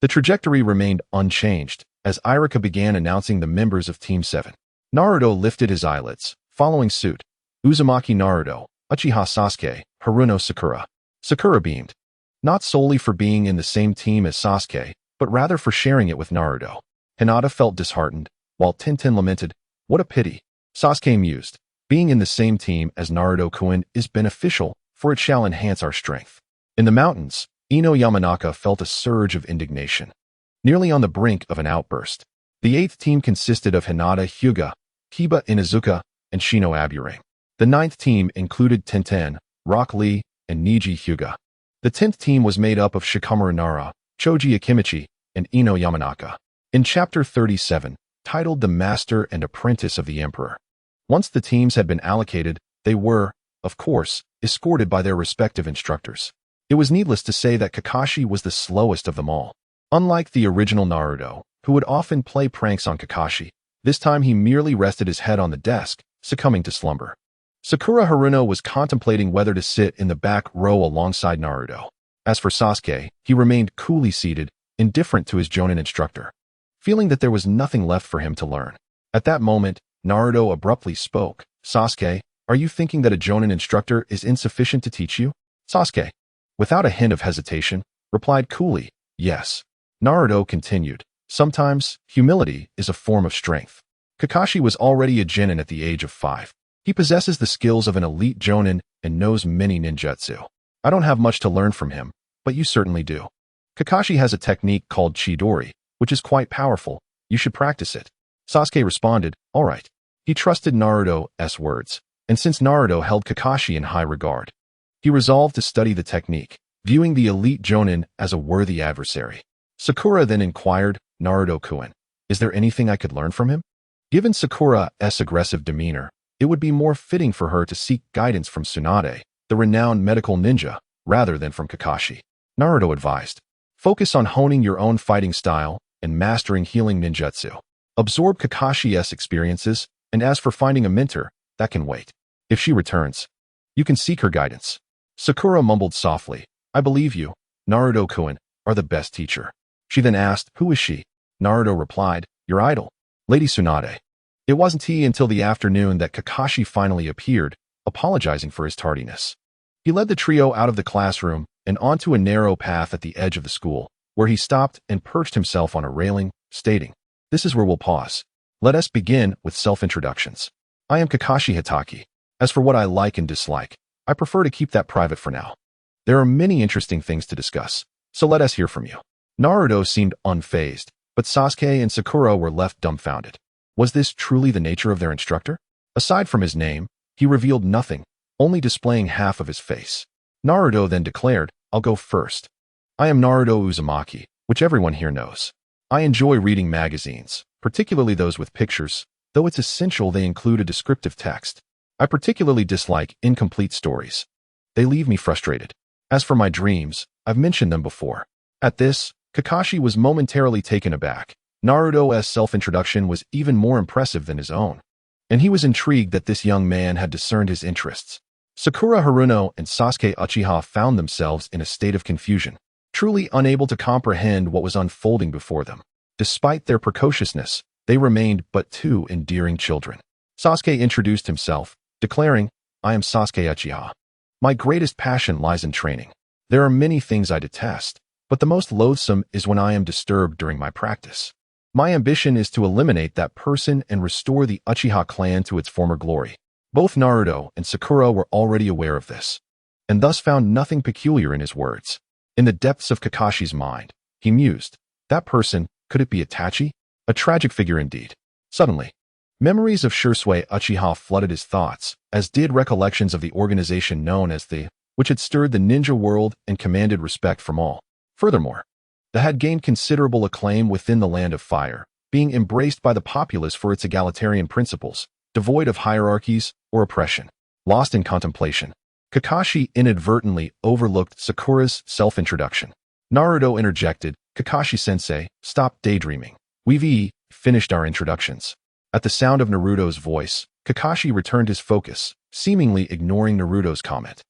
The trajectory remained unchanged as Iruka began announcing the members of Team 7. Naruto lifted his eyelids, following suit. Uzumaki Naruto, Uchiha Sasuke, Haruno Sakura. Sakura beamed, not solely for being in the same team as Sasuke, but rather for sharing it with Naruto. Hinata felt disheartened, while Tenten lamented, what a pity. Sasuke mused, being in the same team as Naruto-kun is beneficial, for it shall enhance our strength. In the mountains, Ino Yamanaka felt a surge of indignation, nearly on the brink of an outburst. The 8th team consisted of Hinata Hyuga, Kiba Inuzuka, and Shino Aburame. The 9th team included Tenten, Rock Lee, and Niji Hyuga. The 10th team was made up of Shikamaru Nara, Choji Akimichi, and Ino Yamanaka. In Chapter 37, titled The Master and Apprentice of the Emperor. Once the teams had been allocated, they were, of course, escorted by their respective instructors. It was needless to say that Kakashi was the slowest of them all. Unlike the original Naruto, who would often play pranks on Kakashi, this time he merely rested his head on the desk, succumbing to slumber. Sakura Haruno was contemplating whether to sit in the back row alongside Naruto. As for Sasuke, he remained coolly seated, indifferent to his Jonin instructor, feeling that there was nothing left for him to learn. At that moment, Naruto abruptly spoke, Sasuke, are you thinking that a Jonin instructor is insufficient to teach you? Sasuke, without a hint of hesitation, replied coolly, yes. Naruto continued, sometimes, humility is a form of strength. Kakashi was already a genin at the age of 5. He possesses the skills of an elite Jonin and knows many ninjutsu. I don't have much to learn from him, but you certainly do. Kakashi has a technique called Chidori, which is quite powerful. You should practice it. Sasuke responded, all right. He trusted Naruto's words, and since Naruto held Kakashi in high regard, he resolved to study the technique, viewing the elite Jonin as a worthy adversary. Sakura then inquired, Naruto-kun, is there anything I could learn from him? Given Sakura's aggressive demeanor, it would be more fitting for her to seek guidance from Tsunade, the renowned medical ninja, rather than from Kakashi. Naruto advised, focus on honing your own fighting style and mastering healing ninjutsu. Absorb Kakashi's experiences, and as for finding a mentor, that can wait. If she returns, you can seek her guidance. Sakura mumbled softly, I believe you, Naruto-kun, are the best teacher. She then asked, who is she? Naruto replied, your idol, Lady Tsunade. It wasn't until the afternoon that Kakashi finally appeared, apologizing for his tardiness. He led the trio out of the classroom and onto a narrow path at the edge of the school, where he stopped and perched himself on a railing, stating, this is where we'll pause. Let us begin with self-introductions. I am Kakashi Hitaki. As for what I like and dislike, I prefer to keep that private for now. There are many interesting things to discuss, so let us hear from you. Naruto seemed unfazed, but Sasuke and Sakura were left dumbfounded. Was this truly the nature of their instructor? Aside from his name, he revealed nothing, only displaying half of his face. Naruto then declared, "I'll go first. I am Naruto Uzumaki, which everyone here knows. I enjoy reading magazines, particularly those with pictures, though it's essential they include a descriptive text. I particularly dislike incomplete stories. They leave me frustrated. As for my dreams, I've mentioned them before." At this, Kakashi was momentarily taken aback. Naruto's self-introduction was even more impressive than his own, and he was intrigued that this young man had discerned his interests. Sakura Haruno and Sasuke Uchiha found themselves in a state of confusion, truly unable to comprehend what was unfolding before them. Despite their precociousness, they remained but two endearing children. Sasuke introduced himself, declaring, "I am Sasuke Uchiha. My greatest passion lies in training. There are many things I detest, but the most loathsome is when I am disturbed during my practice. My ambition is to eliminate that person and restore the Uchiha clan to its former glory." Both Naruto and Sakura were already aware of this, and thus found nothing peculiar in his words. In the depths of Kakashi's mind, he mused, that person, could it be Itachi? A tragic figure indeed. Suddenly, memories of Shisui Uchiha flooded his thoughts, as did recollections of the organization known as the, which had stirred the ninja world and commanded respect from all. Furthermore, the had gained considerable acclaim within the Land of Fire, being embraced by the populace for its egalitarian principles, devoid of hierarchies or oppression. Lost in contemplation, Kakashi inadvertently overlooked Sakura's self-introduction. Naruto interjected, "Kakashi-sensei, stop daydreaming. We've finished our introductions." At the sound of Naruto's voice, Kakashi returned his focus, seemingly ignoring Naruto's comment,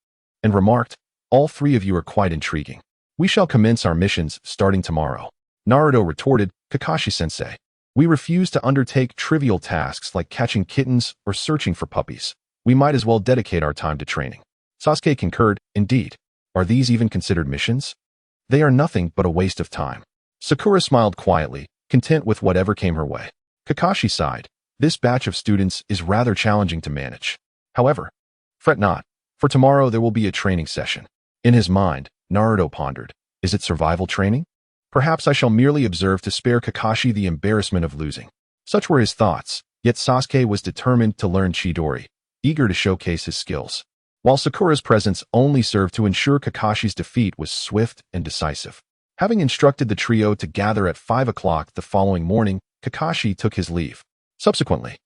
and remarked, "All three of you are quite intriguing. We shall commence our missions starting tomorrow." Naruto retorted, "Kakashi-sensei, we refuse to undertake trivial tasks like catching kittens or searching for puppies. We might as well dedicate our time to training." Sasuke concurred, "Indeed. Are these even considered missions? They are nothing but a waste of time." Sakura smiled quietly, content with whatever came her way. Kakashi sighed. This batch of students is rather challenging to manage. However, fret not, for tomorrow there will be a training session. In his mind, Naruto pondered, is it survival training? Perhaps I shall merely observe to spare Kakashi the embarrassment of losing. Such were his thoughts, yet Sasuke was determined to learn Chidori, eager to showcase his skills. While Sakura's presence only served to ensure Kakashi's defeat was swift and decisive. Having instructed the trio to gather at 5 o'clock the following morning, Kakashi took his leave. Subsequently,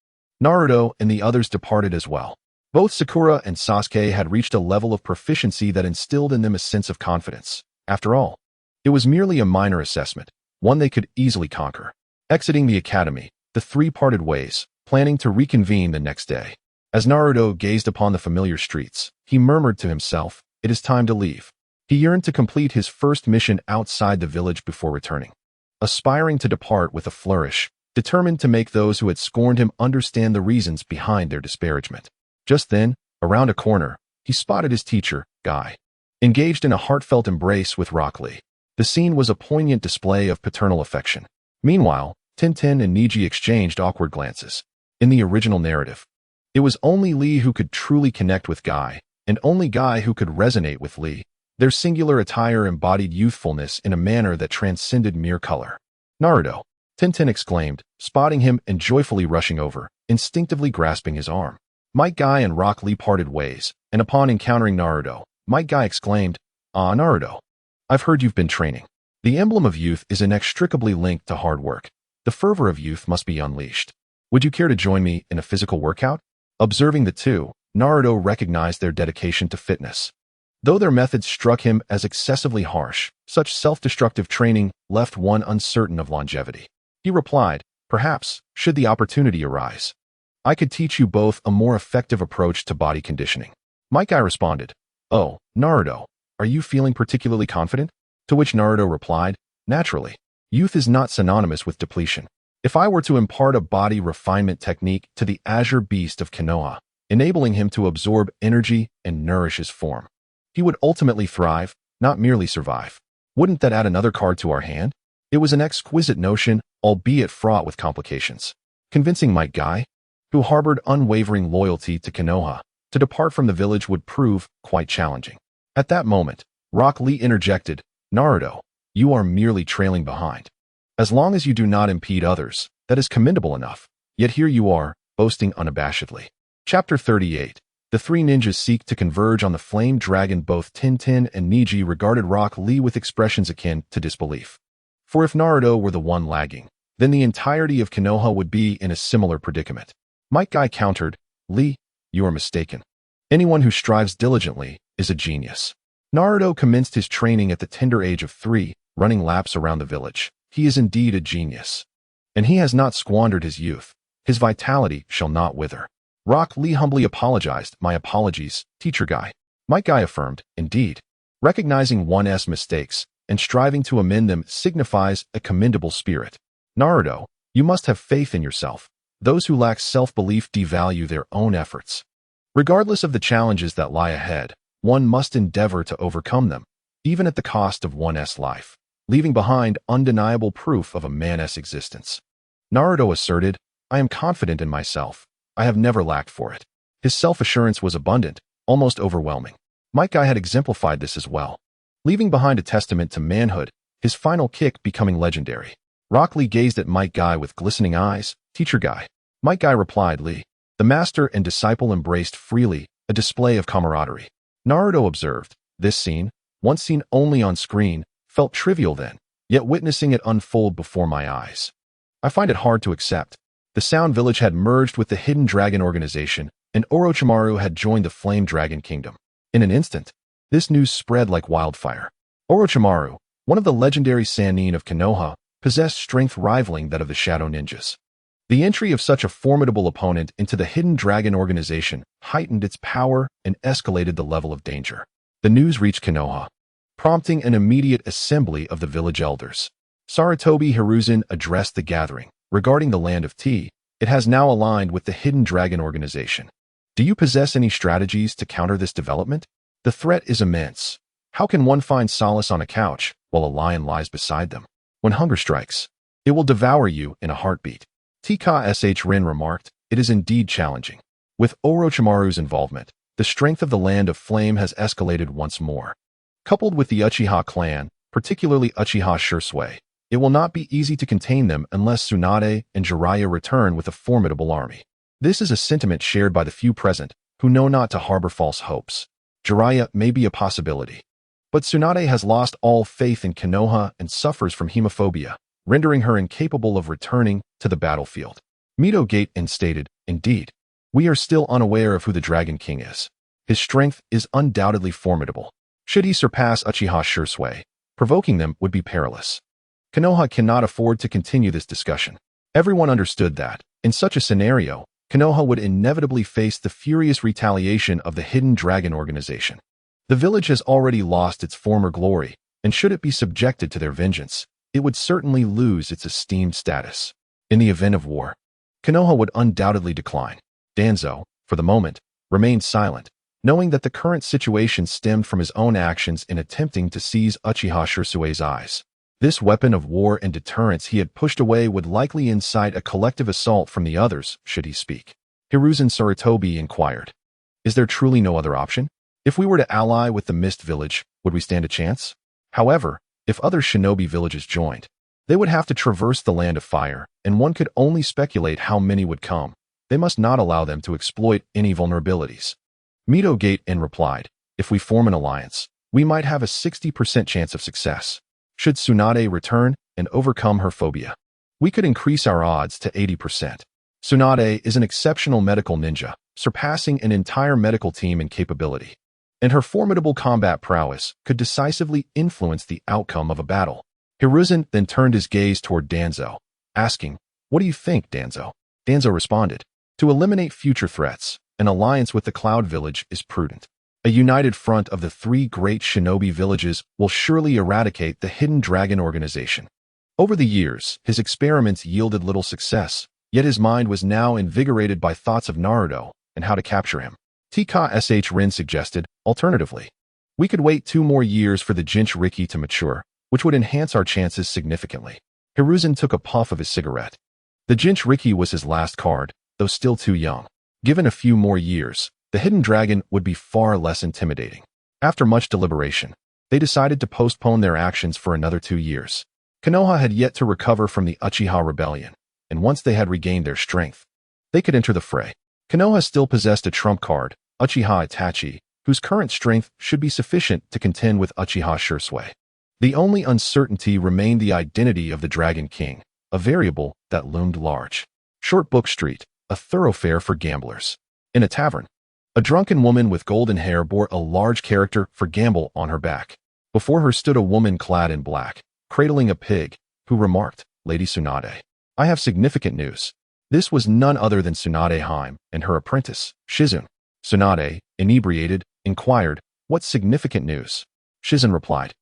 Naruto and the others departed as well. Both Sakura and Sasuke had reached a level of proficiency that instilled in them a sense of confidence. After all, it was merely a minor assessment, one they could easily conquer. Exiting the academy, the three parted ways, planning to reconvene the next day. As Naruto gazed upon the familiar streets, he murmured to himself, "It is time to leave." He yearned to complete his first mission outside the village before returning. Aspiring to depart with a flourish, determined to make those who had scorned him understand the reasons behind their disparagement. Just then, around a corner, he spotted his teacher, Guy, engaged in a heartfelt embrace with Rock Lee. The scene was a poignant display of paternal affection. Meanwhile, Tintin and Neji exchanged awkward glances. In the original narrative, it was only Lee who could truly connect with Guy, and only Guy who could resonate with Lee. Their singular attire embodied youthfulness in a manner that transcended mere color. "Naruto!" Tintin exclaimed, spotting him and joyfully rushing over, instinctively grasping his arm. Might Guy and Rock Lee parted ways, and upon encountering Naruto, Might Guy exclaimed, "Ah, Naruto, I've heard you've been training. The emblem of youth is inextricably linked to hard work. The fervor of youth must be unleashed. Would you care to join me in a physical workout?" Observing the two, Naruto recognized their dedication to fitness. Though their methods struck him as excessively harsh, such self-destructive training left one uncertain of longevity. He replied, "Perhaps, should the opportunity arise, I could teach you both a more effective approach to body conditioning." Might Guy responded, "Oh, Naruto, are you feeling particularly confident?" To which Naruto replied, "Naturally. Youth is not synonymous with depletion. If I were to impart a body refinement technique to the azure beast of Konoha, enabling him to absorb energy and nourish his form, he would ultimately thrive, not merely survive. Wouldn't that add another card to our hand?" It was an exquisite notion, albeit fraught with complications. Convincing Might Guy, who harbored unwavering loyalty to Konoha, to depart from the village would prove quite challenging. At that moment, Rock Lee interjected, "Naruto, you are merely trailing behind. As long as you do not impede others, that is commendable enough. Yet here you are, boasting unabashedly." Chapter 38. The three ninjas seek to converge on the flame dragon. Both Tintin and Niji regarded Rock Lee with expressions akin to disbelief. For if Naruto were the one lagging, then the entirety of Konoha would be in a similar predicament. Might Guy countered, "Lee, you are mistaken. Anyone who strives diligently is a genius. Naruto commenced his training at the tender age of 3, running laps around the village. He is indeed a genius. And he has not squandered his youth. His vitality shall not wither." Rock Lee humbly apologized. "My apologies, Teacher Guy." Might Guy affirmed, "Indeed, recognizing one's mistakes and striving to amend them signifies a commendable spirit. Naruto, you must have faith in yourself. Those who lack self-belief devalue their own efforts. Regardless of the challenges that lie ahead, one must endeavor to overcome them, even at the cost of one's life, leaving behind undeniable proof of a man's existence." Naruto asserted, "I am confident in myself. I have never lacked for it." His self-assurance was abundant, almost overwhelming. Might Guy had exemplified this as well, leaving behind a testament to manhood, his final kick becoming legendary. Rock Lee gazed at Might Guy with glistening eyes. "Teacher Guy." Might Guy replied, "Lee." The master and disciple embraced freely, a display of camaraderie. Naruto observed, "This scene, once seen only on screen, felt trivial then, yet witnessing it unfold before my eyes. I find it hard to accept." The Sound Village had merged with the Hidden Dragon organization, and Orochimaru had joined the Flame Dragon Kingdom. In an instant, this news spread like wildfire. Orochimaru, one of the legendary Sannin of Konoha, possessed strength rivaling that of the Shadow Ninjas. The entry of such a formidable opponent into the Hidden Dragon organization heightened its power and escalated the level of danger. The news reached Konoha, prompting an immediate assembly of the village elders. Sarutobi Hiruzen addressed the gathering. "Regarding the Land of Tea, it has now aligned with the Hidden Dragon organization. Do you possess any strategies to counter this development? The threat is immense. How can one find solace on a couch while a lion lies beside them? When hunger strikes, it will devour you in a heartbeat." TKSH Rin remarked, "It is indeed challenging." With Orochimaru's involvement, the strength of the Land of Flame has escalated once more. Coupled with the Uchiha clan, particularly Uchiha Shisui, it will not be easy to contain them unless Tsunade and Jiraiya return with a formidable army. This is a sentiment shared by the few present, who know not to harbor false hopes. Jiraiya may be a possibility, but Tsunade has lost all faith in Konoha and suffers from hemophobia, rendering her incapable of returning to the battlefield. Mito Gate stated, "Indeed, we are still unaware of who the Dragon King is. His strength is undoubtedly formidable. Should he surpass Uchiha Shisui, provoking them would be perilous." Konoha cannot afford to continue this discussion. Everyone understood that, in such a scenario, Konoha would inevitably face the furious retaliation of the Hidden Dragon organization. The village has already lost its former glory, and should it be subjected to their vengeance, it would certainly lose its esteemed status. In the event of war, Konoha would undoubtedly decline. Danzo, for the moment, remained silent, knowing that the current situation stemmed from his own actions in attempting to seize Uchiha Shisui's eyes. This weapon of war and deterrence he had pushed away would likely incite a collective assault from the others, should he speak. Hiruzen Sarutobi inquired, "Is there truly no other option? If we were to ally with the Mist Village, would we stand a chance? However, if other shinobi villages joined, they would have to traverse the Land of Fire, and one could only speculate how many would come. They must not allow them to exploit any vulnerabilities." Mito Gate replied, "If we form an alliance, we might have a 60% chance of success. Should Tsunade return and overcome her phobia, we could increase our odds to 80%. Tsunade is an exceptional medical ninja, surpassing an entire medical team in capability, and her formidable combat prowess could decisively influence the outcome of a battle." Hiruzen then turned his gaze toward Danzo, asking, "What do you think, Danzo?" Danzo responded, "To eliminate future threats, an alliance with the Cloud Village is prudent. A united front of the three great shinobi villages will surely eradicate the Hidden Dragon organization." Over the years, his experiments yielded little success, yet his mind was now invigorated by thoughts of Naruto and how to capture him. TKSH Rin suggested, "Alternatively, we could wait 2 more years for the Jinchuriki to mature, which would enhance our chances significantly." Hiruzen took a puff of his cigarette. The Jinchuriki was his last card, though still too young. Given a few more years, the hidden dragon would be far less intimidating. After much deliberation, they decided to postpone their actions for another 2 years. Konoha had yet to recover from the Uchiha rebellion, and once they had regained their strength, they could enter the fray. Konoha still possessed a trump card, Uchiha Itachi, whose current strength should be sufficient to contend with Uchiha Shursui. The only uncertainty remained the identity of the Dragon King, a variable that loomed large. Short Book Street, a thoroughfare for gamblers. In a tavern, a drunken woman with golden hair bore a large character for gamble on her back. Before her stood a woman clad in black, cradling a pig, who remarked, "Lady Tsunade, I have significant news." This was none other than Tsunade Haim and her apprentice, Shizune. Tsunade, inebriated, inquired, "What significant news?" Shizune replied,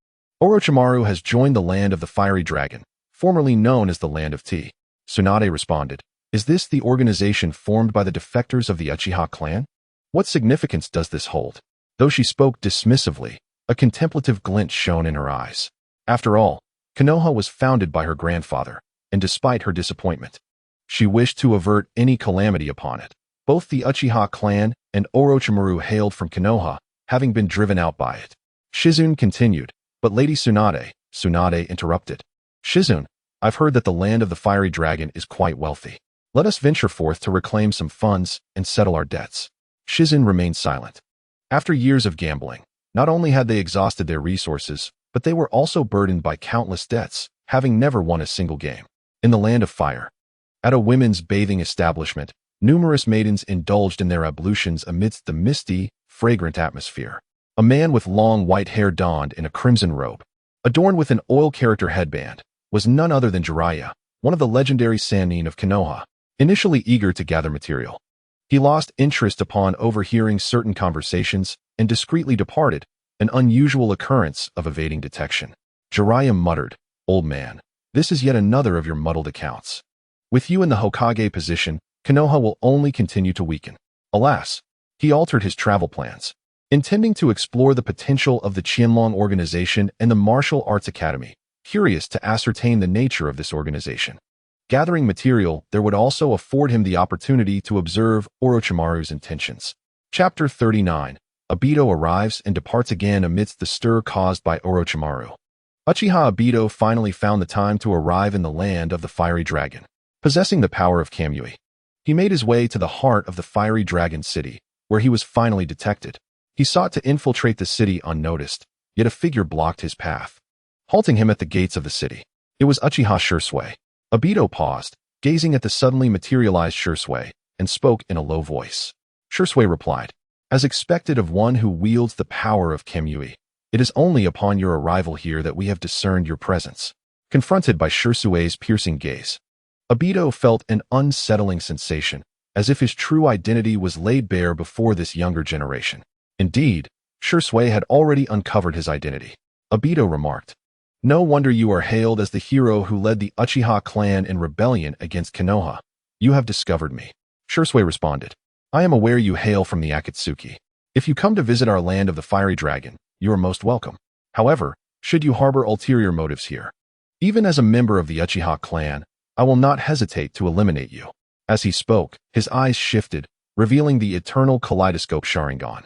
"Orochimaru has joined the land of the Fiery Dragon, formerly known as the Land of Tea." Tsunade responded, "Is this the organization formed by the defectors of the Uchiha clan? What significance does this hold?" Though she spoke dismissively, a contemplative glint shone in her eyes. After all, Konoha was founded by her grandfather, and despite her disappointment, she wished to avert any calamity upon it. Both the Uchiha clan and Orochimaru hailed from Konoha, having been driven out by it. Shizune continued, "But Lady Tsunade," Tsunade interrupted. "Shizune, I've heard that the land of the Fiery Dragon is quite wealthy. Let us venture forth to reclaim some funds and settle our debts." Shizune remained silent. After years of gambling, not only had they exhausted their resources, but they were also burdened by countless debts, having never won a single game. In the Land of Fire, at a women's bathing establishment, numerous maidens indulged in their ablutions amidst the misty, fragrant atmosphere. A man with long white hair donned in a crimson robe, adorned with an oil character headband, was none other than Jiraiya, one of the legendary Sannin of Konoha. Initially eager to gather material, he lost interest upon overhearing certain conversations and discreetly departed, an unusual occurrence of evading detection. Jiraiya muttered, "Old man, this is yet another of your muddled accounts. With you in the Hokage position, Konoha will only continue to weaken." Alas, he altered his travel plans, intending to explore the potential of the Qianlong organization and the Martial Arts Academy, curious to ascertain the nature of this organization. Gathering material there would also afford him the opportunity to observe Orochimaru's intentions. Chapter 39. Obito arrives and departs again amidst the stir caused by Orochimaru. Uchiha Obito finally found the time to arrive in the land of the Fiery Dragon. Possessing the power of Kamui, he made his way to the heart of the Fiery Dragon City, where he was finally detected. He sought to infiltrate the city unnoticed, yet a figure blocked his path, halting him at the gates of the city. It was Uchiha Shursui. Obito paused, gazing at the suddenly materialized Shursui, and spoke in a low voice. Shursui replied, "As expected of one who wields the power of Kamui, it is only upon your arrival here that we have discerned your presence." Confronted by Shursui's piercing gaze, Obito felt an unsettling sensation, as if his true identity was laid bare before this younger generation. Indeed, Shursui had already uncovered his identity. Obito remarked, "No wonder you are hailed as the hero who led the Uchiha clan in rebellion against Konoha. You have discovered me." Shursui responded, "I am aware you hail from the Akatsuki. If you come to visit our land of the Fiery Dragon, you are most welcome. However, should you harbor ulterior motives here, even as a member of the Uchiha clan, I will not hesitate to eliminate you." As he spoke, his eyes shifted, revealing the eternal kaleidoscope Sharingan,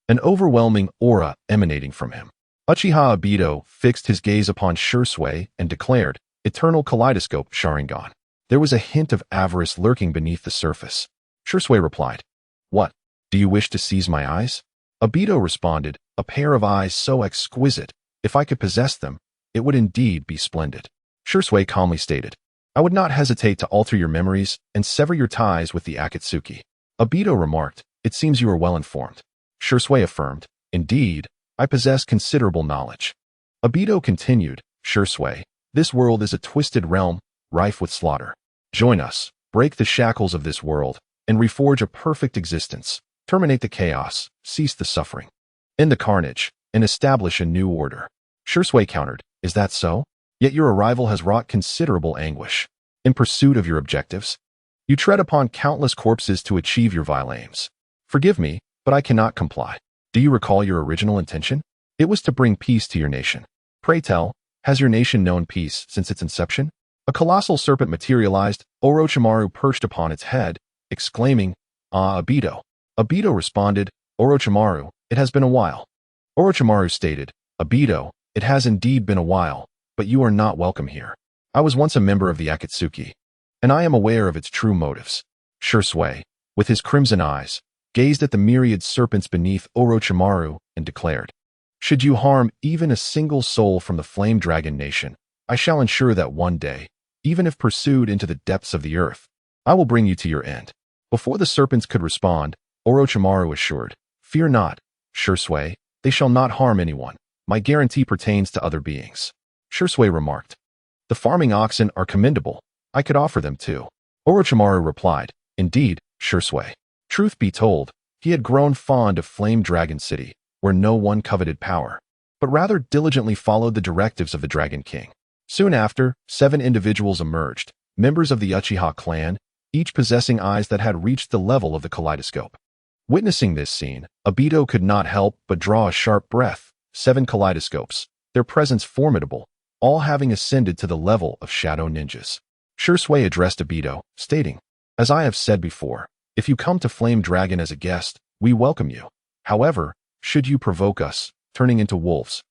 an overwhelming aura emanating from him. Uchiha Obito fixed his gaze upon Shursui and declared, "Eternal kaleidoscope Sharingan." There was a hint of avarice lurking beneath the surface. Shursui replied, "What? Do you wish to seize my eyes?" Obito responded, "A pair of eyes so exquisite, if I could possess them, it would indeed be splendid." Shursui calmly stated, "I would not hesitate to alter your memories and sever your ties with the Akatsuki." Obito remarked, "It seems you are well informed." Shursui affirmed, "Indeed, I possess considerable knowledge." Obito continued, "Shursui, this world is a twisted realm, rife with slaughter. Join us, break the shackles of this world, and reforge a perfect existence. Terminate the chaos, cease the suffering, end the carnage, and establish a new order." Shursui countered, "Is that so? Yet your arrival has wrought considerable anguish. In pursuit of your objectives, you tread upon countless corpses to achieve your vile aims. Forgive me, but I cannot comply. Do you recall your original intention? It was to bring peace to your nation. Pray tell, has your nation known peace since its inception?" A colossal serpent materialized. Orochimaru perched upon its head, exclaiming, "Ah, Obito." Obito responded, "Orochimaru, it has been a while." Orochimaru stated, "Obito, it has indeed been a while, but you are not welcome here. I was once a member of the Akatsuki, and I am aware of its true motives." Shursui, with his crimson eyes, gazed at the myriad serpents beneath Orochimaru and declared, "Should you harm even a single soul from the Flame Dragon Nation, I shall ensure that one day, even if pursued into the depths of the earth, I will bring you to your end." Before the serpents could respond, Orochimaru assured, "Fear not, Shursui, they shall not harm anyone. My guarantee pertains to other beings." Shursui remarked, "The farming oxen are commendable. I could offer them too." Orochimaru replied, "Indeed, Shursui." Truth be told, he had grown fond of Flame Dragon City, where no one coveted power, but rather diligently followed the directives of the Dragon King. Soon after, 7 individuals emerged, members of the Uchiha clan, each possessing eyes that had reached the level of the kaleidoscope. Witnessing this scene, Obito could not help but draw a sharp breath. 7 kaleidoscopes, their presence formidable, all having ascended to the level of shadow ninjas. Shursui addressed Obito, stating, "As I have said before, if you come to Flame Dragon as a guest, we welcome you. However, should you provoke us, turning into wolves,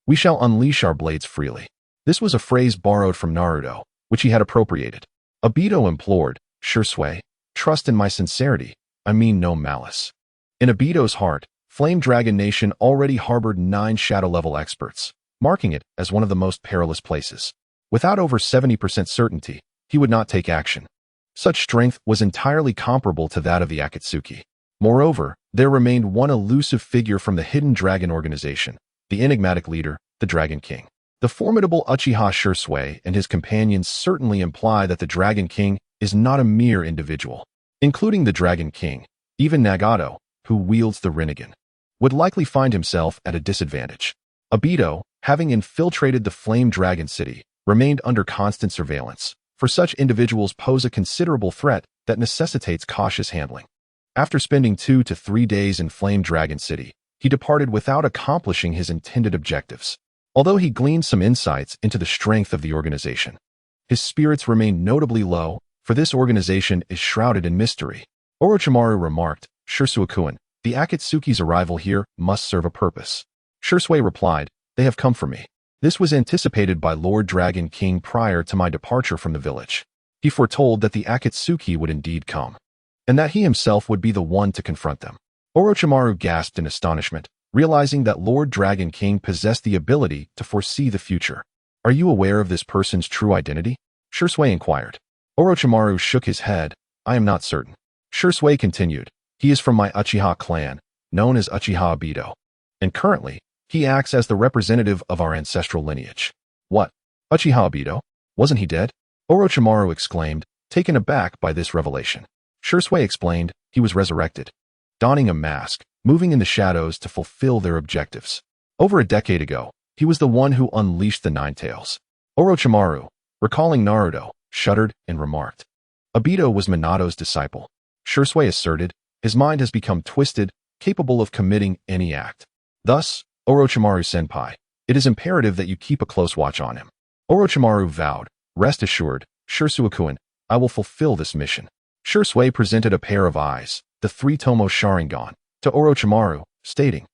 we shall unleash our blades freely." This was a phrase borrowed from Naruto, which he had appropriated. Obito implored, "Shursui, trust in my sincerity, I mean no malice." In Obito's heart, Flame Dragon Nation already harbored 9 shadow-level experts, marking it as one of the most perilous places. Without over 70% certainty, he would not take action. Such strength was entirely comparable to that of the Akatsuki. Moreover, there remained one elusive figure from the Hidden Dragon Organization, the enigmatic leader, the Dragon King. The formidable Uchiha Shursui and his companions certainly imply that the Dragon King is not a mere individual. Including the Dragon King, even Nagato, who wields the Rinnegan, would likely find himself at a disadvantage. Obito, having infiltrated the Flame Dragon City, remained under constant surveillance, for such individuals pose a considerable threat that necessitates cautious handling. After spending 2 to 3 days in Flame Dragon City, he departed without accomplishing his intended objectives. Although he gleaned some insights into the strength of the organization, his spirits remained notably low, for this organization is shrouded in mystery. Orochimaru remarked, "Shursui-kun, the Akatsuki's arrival here must serve a purpose." Shursui replied, "They have come for me." This was anticipated by Lord Dragon King prior to my departure from the village. He foretold that the Akatsuki would indeed come, and that he himself would be the one to confront them. Orochimaru gasped in astonishment, realizing that Lord Dragon King possessed the ability to foresee the future. "Are you aware of this person's true identity?" Shursui inquired. Orochimaru shook his head, "I am not certain." Shursui continued, "He is from my Uchiha clan, known as Uchiha Obito, and currently, he acts as the representative of our ancestral lineage." "What? Uchiha Obito? Wasn't he dead?" Orochimaru exclaimed, taken aback by this revelation. Shursui explained, "He was resurrected, donning a mask, moving in the shadows to fulfill their objectives. Over a decade ago, he was the one who unleashed the Nine Tails." Orochimaru, recalling Naruto, shuddered and remarked, "Obito was Minato's disciple." Shursui asserted, "His mind has become twisted, capable of committing any act. Thus, Orochimaru-senpai, it is imperative that you keep a close watch on him." Orochimaru vowed, "Rest assured, Shursui-kun, I will fulfill this mission." Shursui presented a pair of eyes, the 3-tomo Sharingan, to Orochimaru, stating,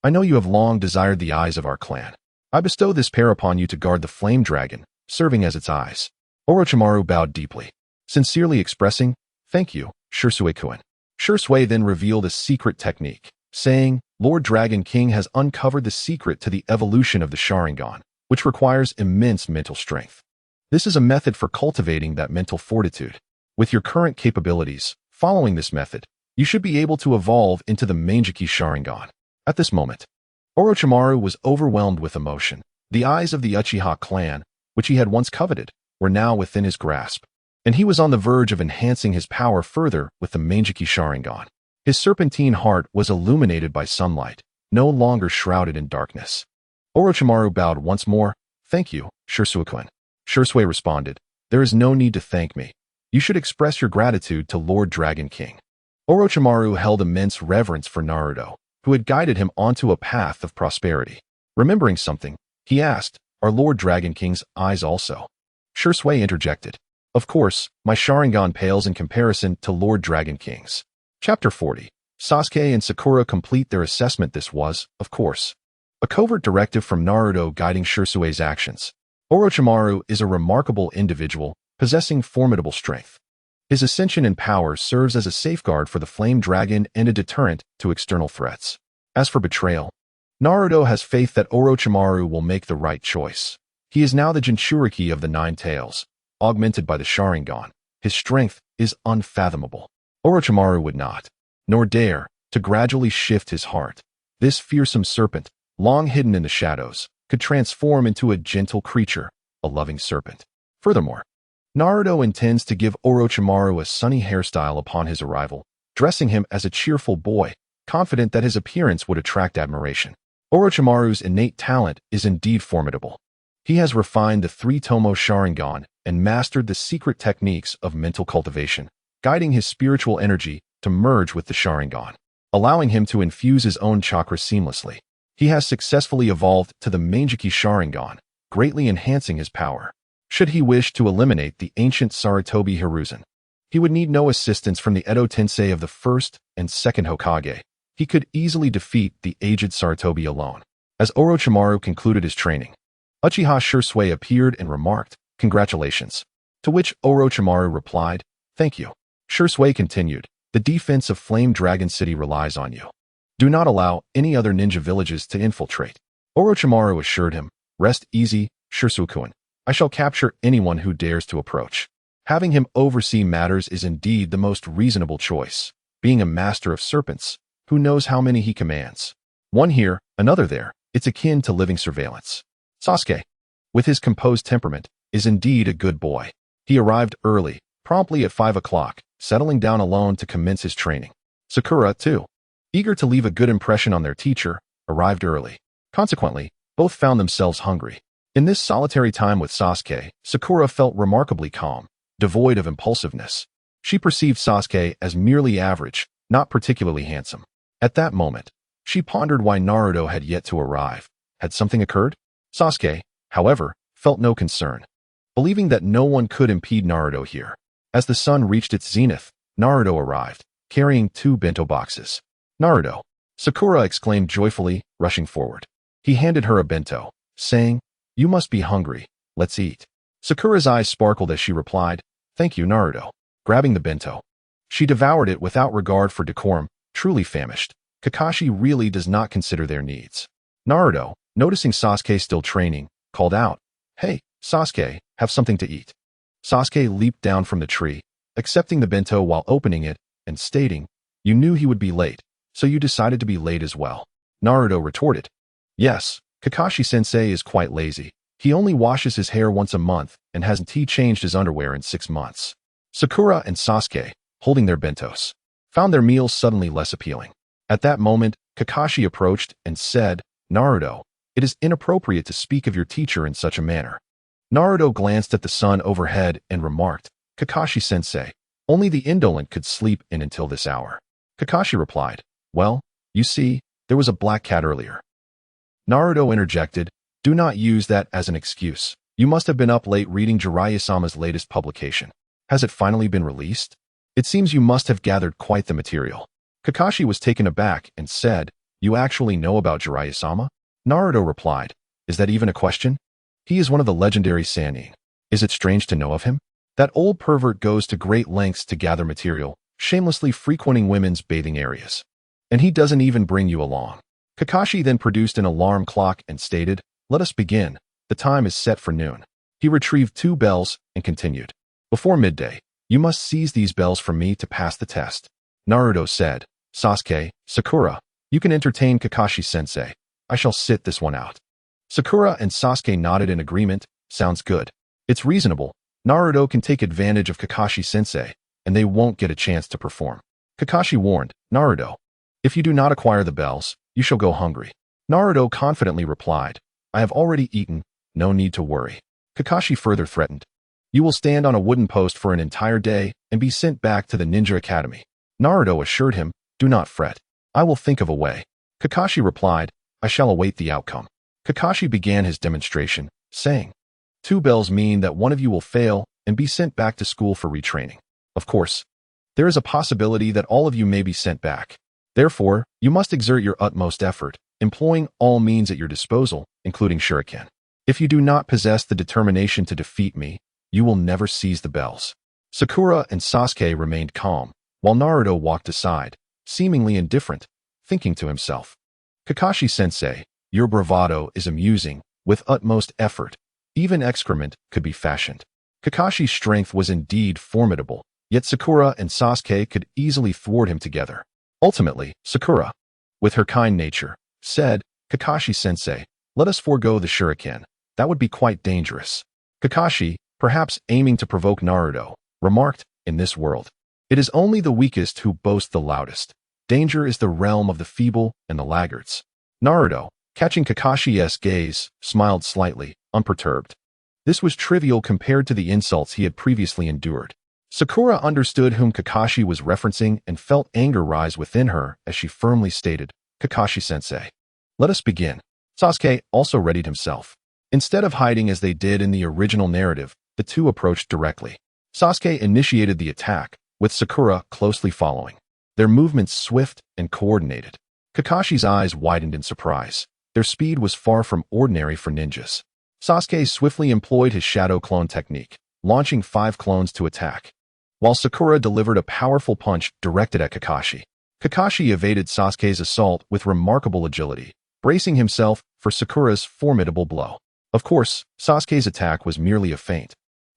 "I know you have long desired the eyes of our clan. I bestow this pair upon you to guard the Flame Dragon, serving as its eyes." Orochimaru bowed deeply, sincerely expressing, "Thank you, Shursui-kun." Shursui then revealed a secret technique, saying, "Lord Dragon King has uncovered the secret to the evolution of the Sharingan, which requires immense mental strength. This is a method for cultivating that mental fortitude. With your current capabilities, following this method, you should be able to evolve into the Mangekyou Sharingan." At this moment, Orochimaru was overwhelmed with emotion. The eyes of the Uchiha clan, which he had once coveted, were now within his grasp, and he was on the verge of enhancing his power further with the Mangekyou Sharingan. His serpentine heart was illuminated by sunlight, no longer shrouded in darkness. Orochimaru bowed once more, "Thank you, Shursui-kun." Shursui responded, "There is no need to thank me. You should express your gratitude to Lord Dragon King." Orochimaru held immense reverence for Naruto, who had guided him onto a path of prosperity. Remembering something, he asked, "Are Lord Dragon King's eyes also?" Shui interjected. Of course, my Sharingan pales in comparison to Lord Dragon King's. Chapter 40. Sasuke and Sakura complete their assessment. This was, of course, a covert directive from Naruto guiding Shui's actions. Orochimaru is a remarkable individual, possessing formidable strength. His ascension in power serves as a safeguard for the Flame Dragon and a deterrent to external threats. As for betrayal, Naruto has faith that Orochimaru will make the right choice. He is now the Jinchuriki of the Nine Tails, augmented by the Sharingan. His strength is unfathomable. Orochimaru would not, nor dare, to gradually shift his heart. This fearsome serpent, long hidden in the shadows, could transform into a gentle creature, a loving serpent. Furthermore, Naruto intends to give Orochimaru a sunny hairstyle upon his arrival, dressing him as a cheerful boy, confident that his appearance would attract admiration. Orochimaru's innate talent is indeed formidable. He has refined the three-tomo Sharingan and mastered the secret techniques of mental cultivation, guiding his spiritual energy to merge with the Sharingan, allowing him to infuse his own chakra seamlessly. He has successfully evolved to the Mangekyou Sharingan, greatly enhancing his power. Should he wish to eliminate the ancient Sarutobi Hiruzen, he would need no assistance from the Edo Tensei of the first and second Hokage. He could easily defeat the aged Sarutobi alone. As Orochimaru concluded his training, Uchiha Shui appeared and remarked, "Congratulations." To which Orochimaru replied, "Thank you." Shui continued, "The defense of Flame Dragon City relies on you. Do not allow any other ninja villages to infiltrate." Orochimaru assured him, "Rest easy, Shursukun. I shall capture anyone who dares to approach." Having him oversee matters is indeed the most reasonable choice. Being a master of serpents, who knows how many he commands? One here, another there. It's akin to living surveillance. Sasuke, with his composed temperament, is indeed a good boy. He arrived early, promptly at 5 o'clock, settling down alone to commence his training. Sakura, too, eager to leave a good impression on their teacher, arrived early. Consequently, both found themselves hungry. In this solitary time with Sasuke, Sakura felt remarkably calm, devoid of impulsiveness. She perceived Sasuke as merely average, not particularly handsome. At that moment, she pondered why Naruto had yet to arrive. Had something occurred? Sasuke, however, felt no concern, believing that no one could impede Naruto here. As the sun reached its zenith, Naruto arrived, carrying 2 bento boxes. "Naruto!" Sakura exclaimed joyfully, rushing forward. He handed her a bento, saying, "You must be hungry, let's eat." Sakura's eyes sparkled as she replied, "Thank you, Naruto." Grabbing the bento, she devoured it without regard for decorum, truly famished. Kakashi really does not consider their needs. Naruto, noticing Sasuke still training, called out, "Hey, Sasuke, have something to eat." Sasuke leaped down from the tree, accepting the bento while opening it, and stating, "You knew he would be late, so you decided to be late as well." Naruto retorted, "Yes, Kakashi-sensei is quite lazy. He only washes his hair once a month and hasn't changed his underwear in 6 months. Sakura and Sasuke, holding their bentos, found their meals suddenly less appealing. At that moment, Kakashi approached and said, "Naruto, it is inappropriate to speak of your teacher in such a manner." Naruto glanced at the sun overhead and remarked, "Kakashi-sensei, only the indolent could sleep in until this hour." Kakashi replied, "Well, you see, there was a black cat earlier." Naruto interjected, "Do not use that as an excuse. You must have been up late reading Jiraiya-sama's latest publication. Has it finally been released? It seems you must have gathered quite the material." Kakashi was taken aback and said, "You actually know about Jiraiya-sama?" Naruto replied, "Is that even a question? He is one of the legendary Sannin. Is it strange to know of him? That old pervert goes to great lengths to gather material, shamelessly frequenting women's bathing areas. And he doesn't even bring you along." Kakashi then produced an alarm clock and stated, "Let us begin. The time is set for noon." He retrieved 2 bells and continued, "Before midday, you must seize these bells from me to pass the test." Naruto said, "Sasuke, Sakura, you can entertain Kakashi-sensei. I shall sit this one out." Sakura and Sasuke nodded in agreement. "Sounds good. It's reasonable. Naruto can take advantage of Kakashi-sensei, and they won't get a chance to perform." Kakashi warned, "Naruto, if you do not acquire the bells, you shall go hungry." Naruto confidently replied, "I have already eaten, no need to worry." Kakashi further threatened, "You will stand on a wooden post for an entire day and be sent back to the Ninja Academy." Naruto assured him, "Do not fret. I will think of a way." Kakashi replied, "I shall await the outcome." Kakashi began his demonstration, saying, 2 bells mean that one of you will fail and be sent back to school for retraining. Of course, there is a possibility that all of you may be sent back. Therefore, you must exert your utmost effort, employing all means at your disposal, including shuriken. If you do not possess the determination to defeat me, you will never seize the bells. Sakura and Sasuke remained calm, while Naruto walked aside, seemingly indifferent, thinking to himself, Kakashi-sensei, your bravado is amusing. With utmost effort, even excrement could be fashioned. Kakashi's strength was indeed formidable, yet Sakura and Sasuke could easily thwart him together. Ultimately, Sakura, with her kind nature, said, Kakashi-sensei, let us forego the shuriken. That would be quite dangerous. Kakashi, perhaps aiming to provoke Naruto, remarked, in this world, it is only the weakest who boast the loudest. Danger is the realm of the feeble and the laggards. Naruto, catching Kakashi's gaze, smiled slightly, unperturbed. This was trivial compared to the insults he had previously endured. Sakura understood whom Kakashi was referencing and felt anger rise within her as she firmly stated, Kakashi-sensei, let us begin. Sasuke also readied himself. Instead of hiding as they did in the original narrative, the two approached directly. Sasuke initiated the attack, with Sakura closely following. Their movements swift and coordinated. Kakashi's eyes widened in surprise. Their speed was far from ordinary for ninjas. Sasuke swiftly employed his shadow clone technique, launching 5 clones to attack, while Sakura delivered a powerful punch directed at Kakashi. Kakashi evaded Sasuke's assault with remarkable agility, bracing himself for Sakura's formidable blow. Of course, Sasuke's attack was merely a feint,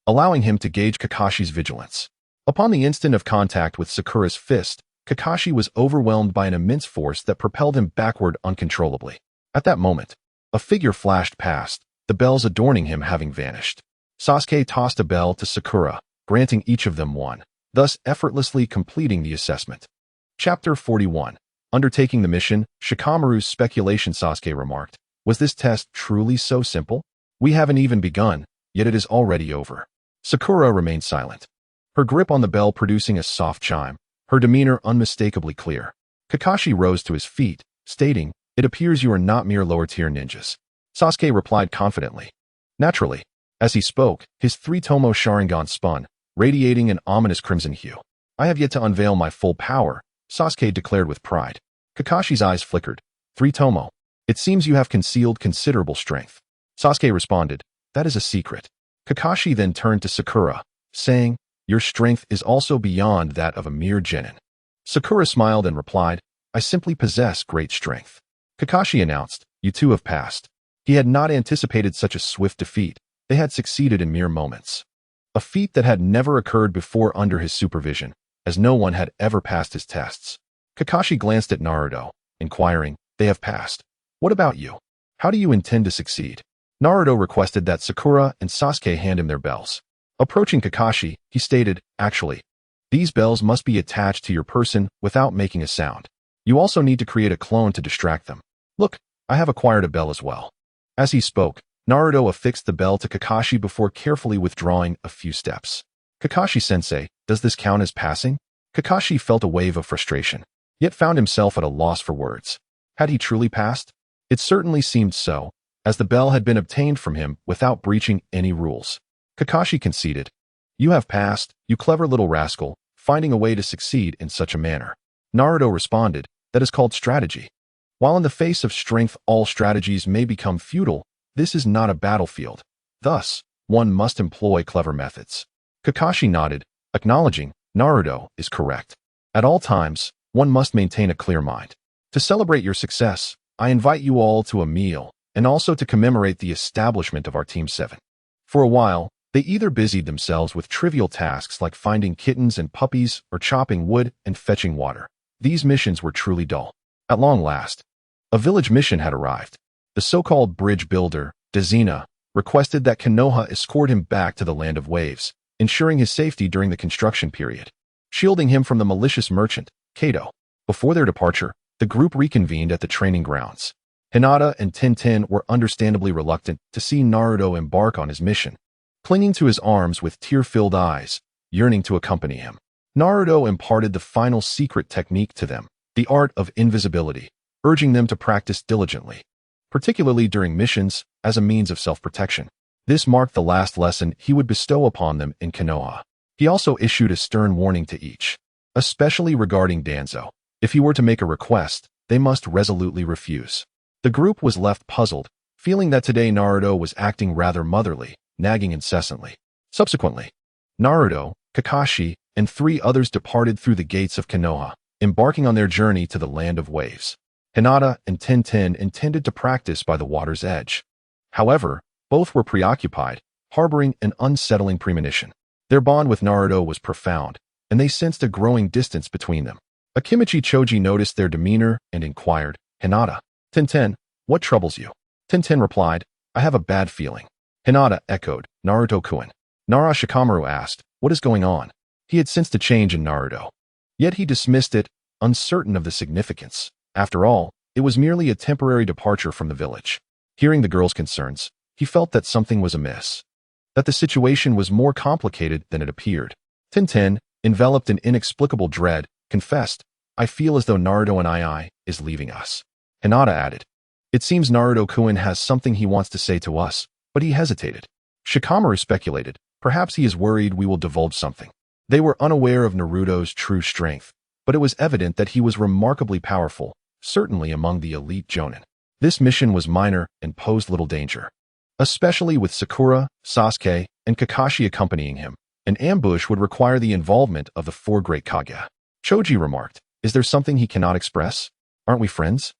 allowing him to gauge Kakashi's vigilance. Upon the instant of contact with Sakura's fist, Kakashi was overwhelmed by an immense force that propelled him backward uncontrollably. At that moment, a figure flashed past, the bells adorning him having vanished. Sasuke tossed a bell to Sakura, granting each of them one, thus effortlessly completing the assessment. Chapter 41. Undertaking the mission, Shikamaru's speculation. Sasuke remarked, was this test truly so simple? We haven't even begun, yet it is already over. Sakura remained silent, her grip on the bell producing a soft chime, her demeanor unmistakably clear. Kakashi rose to his feet, stating, it appears you are not mere lower-tier ninjas. Sasuke replied confidently. Naturally, as he spoke, his 3-tomo Sharingan spun, radiating an ominous crimson hue. I have yet to unveil my full power, Sasuke declared with pride. Kakashi's eyes flickered. 3-tomo, it seems you have concealed considerable strength. Sasuke responded, that is a secret. Kakashi then turned to Sakura, saying, your strength is also beyond that of a mere genin. Sakura smiled and replied, I simply possess great strength. Kakashi announced, you two have passed. He had not anticipated such a swift defeat. They had succeeded in mere moments. A feat that had never occurred before under his supervision, as no one had ever passed his tests. Kakashi glanced at Naruto, inquiring, they have passed. What about you? How do you intend to succeed? Naruto requested that Sakura and Sasuke hand him their bells. Approaching Kakashi, he stated, actually, these bells must be attached to your person without making a sound. You also need to create a clone to distract them. Look, I have acquired a bell as well. As he spoke, Naruto affixed the bell to Kakashi before carefully withdrawing a few steps. Kakashi-sensei, does this count as passing? Kakashi felt a wave of frustration, yet found himself at a loss for words. Had he truly passed? It certainly seemed so, as the bell had been obtained from him without breaching any rules. Kakashi conceded, you have passed, you clever little rascal, finding a way to succeed in such a manner. Naruto responded, that is called strategy. While in the face of strength all strategies may become futile, this is not a battlefield. Thus, one must employ clever methods. Kakashi nodded, acknowledging, Naruto is correct. At all times, one must maintain a clear mind. To celebrate your success, I invite you all to a meal, and also to commemorate the establishment of our Team 7. For a while, they either busied themselves with trivial tasks like finding kittens and puppies or chopping wood and fetching water. These missions were truly dull. At long last, a village mission had arrived. The so-called bridge builder, Dezina, requested that Konoha escort him back to the Land of Waves, ensuring his safety during the construction period, shielding him from the malicious merchant, Kato. Before their departure, the group reconvened at the training grounds. Hinata and Tintin were understandably reluctant to see Naruto embark on his mission, clinging to his arms with tear-filled eyes, yearning to accompany him. Naruto imparted the final secret technique to them, the art of invisibility, urging them to practice diligently, particularly during missions, as a means of self-protection. This marked the last lesson he would bestow upon them in Konoha. He also issued a stern warning to each, especially regarding Danzo. If he were to make a request, they must resolutely refuse. The group was left puzzled, feeling that today Naruto was acting rather motherly, nagging incessantly. Subsequently, Naruto, Kakashi, and 3 others departed through the gates of Konoha, embarking on their journey to the land of waves. Hinata and Tintin intended to practice by the water's edge. However, both were preoccupied, harboring an unsettling premonition. Their bond with Naruto was profound, and they sensed a growing distance between them. Akimichi Choji noticed their demeanor and inquired, "Hinata, Tintin, what troubles you?" Tintin replied, "I have a bad feeling." Hinata echoed, "Naruto-kun." Nara Shikamaru asked, "What is going on?" He had sensed a change in Naruto. Yet he dismissed it, uncertain of the significance. After all, it was merely a temporary departure from the village. Hearing the girl's concerns, he felt that something was amiss, that the situation was more complicated than it appeared. Tintin, enveloped in inexplicable dread, confessed, "I feel as though Naruto and I is leaving us." Hinata added, "It seems Naruto-kun has something he wants to say to us," but he hesitated. Shikamaru speculated, "Perhaps he is worried we will divulge something." They were unaware of Naruto's true strength, but it was evident that he was remarkably powerful, certainly among the elite Jonin. This mission was minor and posed little danger. Especially with Sakura, Sasuke, and Kakashi accompanying him, an ambush would require the involvement of the 4 great Kage. Choji remarked, "Is there something he cannot express? Aren't we friends?"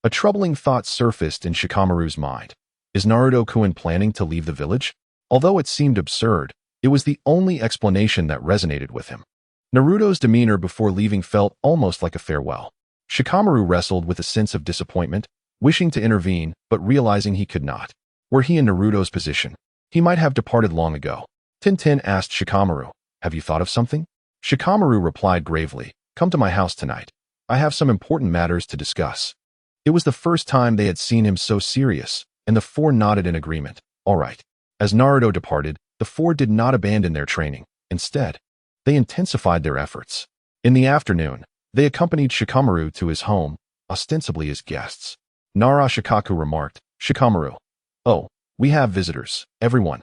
A troubling thought surfaced in Shikamaru's mind. Is Naruto-kun planning to leave the village? Although it seemed absurd, it was the only explanation that resonated with him. Naruto's demeanor before leaving felt almost like a farewell. Shikamaru wrestled with a sense of disappointment, wishing to intervene, but realizing he could not. Were he in Naruto's position, he might have departed long ago. Tintin asked Shikamaru, "Have you thought of something?" Shikamaru replied gravely, "Come to my house tonight. I have some important matters to discuss." It was the first time they had seen him so serious, and the 4 nodded in agreement. All right. As Naruto departed, the 4 did not abandon their training. Instead, they intensified their efforts. In the afternoon, they accompanied Shikamaru to his home, ostensibly as guests. Nara Shikaku remarked, "Shikamaru, oh, we have visitors. Everyone,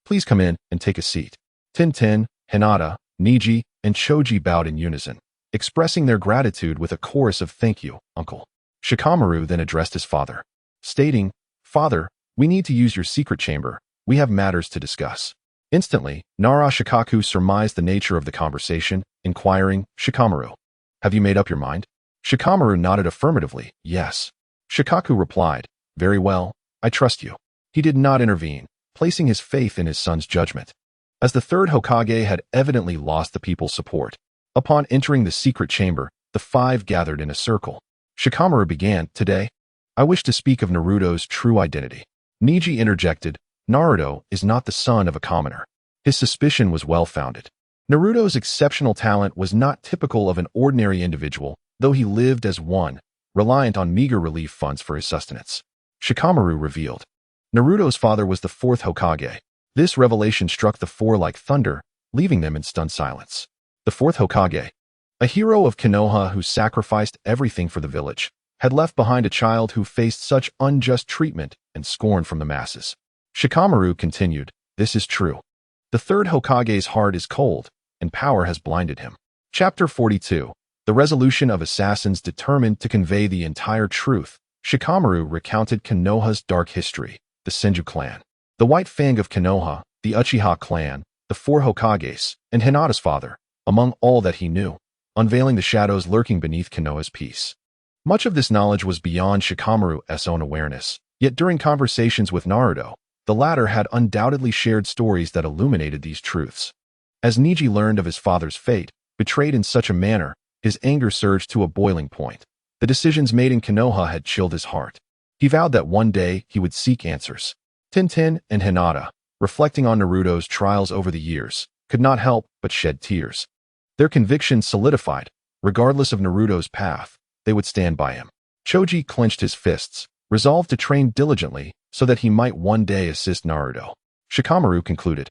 please come in and take a seat." Tintin, Hinata, Niji, and Choji bowed in unison, expressing their gratitude with a chorus of "Thank you, uncle." Shikamaru then addressed his father, stating, "Father, we need to use your secret chamber. We have matters to discuss." Instantly, Nara Shikaku surmised the nature of the conversation, inquiring, "Shikamaru, have you made up your mind?" Shikamaru nodded affirmatively, "Yes." Shikaku replied, "Very well, I trust you." He did not intervene, placing his faith in his son's judgment. As the 3rd Hokage had evidently lost the people's support, upon entering the secret chamber, the 5 gathered in a circle. Shikamaru began, "Today, I wish to speak of Naruto's true identity." Niji interjected, "Naruto is not the son of a commoner." His suspicion was well-founded. Naruto's exceptional talent was not typical of an ordinary individual, though he lived as one, reliant on meager relief funds for his sustenance. Shikamaru revealed, Naruto's father was the 4th Hokage. This revelation struck the 4 like thunder, leaving them in stunned silence. The 4th Hokage, a hero of Konoha who sacrificed everything for the village, had left behind a child who faced such unjust treatment and scorn from the masses. Shikamaru continued, "This is true. The 3rd Hokage's heart is cold, and power has blinded him." Chapter 42. The resolution of assassins determined to convey the entire truth. Shikamaru recounted Konoha's dark history, the Senju clan, the White Fang of Konoha, the Uchiha clan, the 4 Hokages, and Hinata's father, among all that he knew, unveiling the shadows lurking beneath Konoha's peace. Much of this knowledge was beyond Shikamaru's own awareness, yet during conversations with Naruto, the latter had undoubtedly shared stories that illuminated these truths. As Niji learned of his father's fate, betrayed in such a manner, his anger surged to a boiling point. The decisions made in Konoha had chilled his heart. He vowed that one day he would seek answers. Tintin and Hinata, reflecting on Naruto's trials over the years, could not help but shed tears. Their conviction solidified. Regardless of Naruto's path, they would stand by him. Choji clenched his fists, resolved to train diligently so that he might one day assist Naruto. Shikamaru concluded,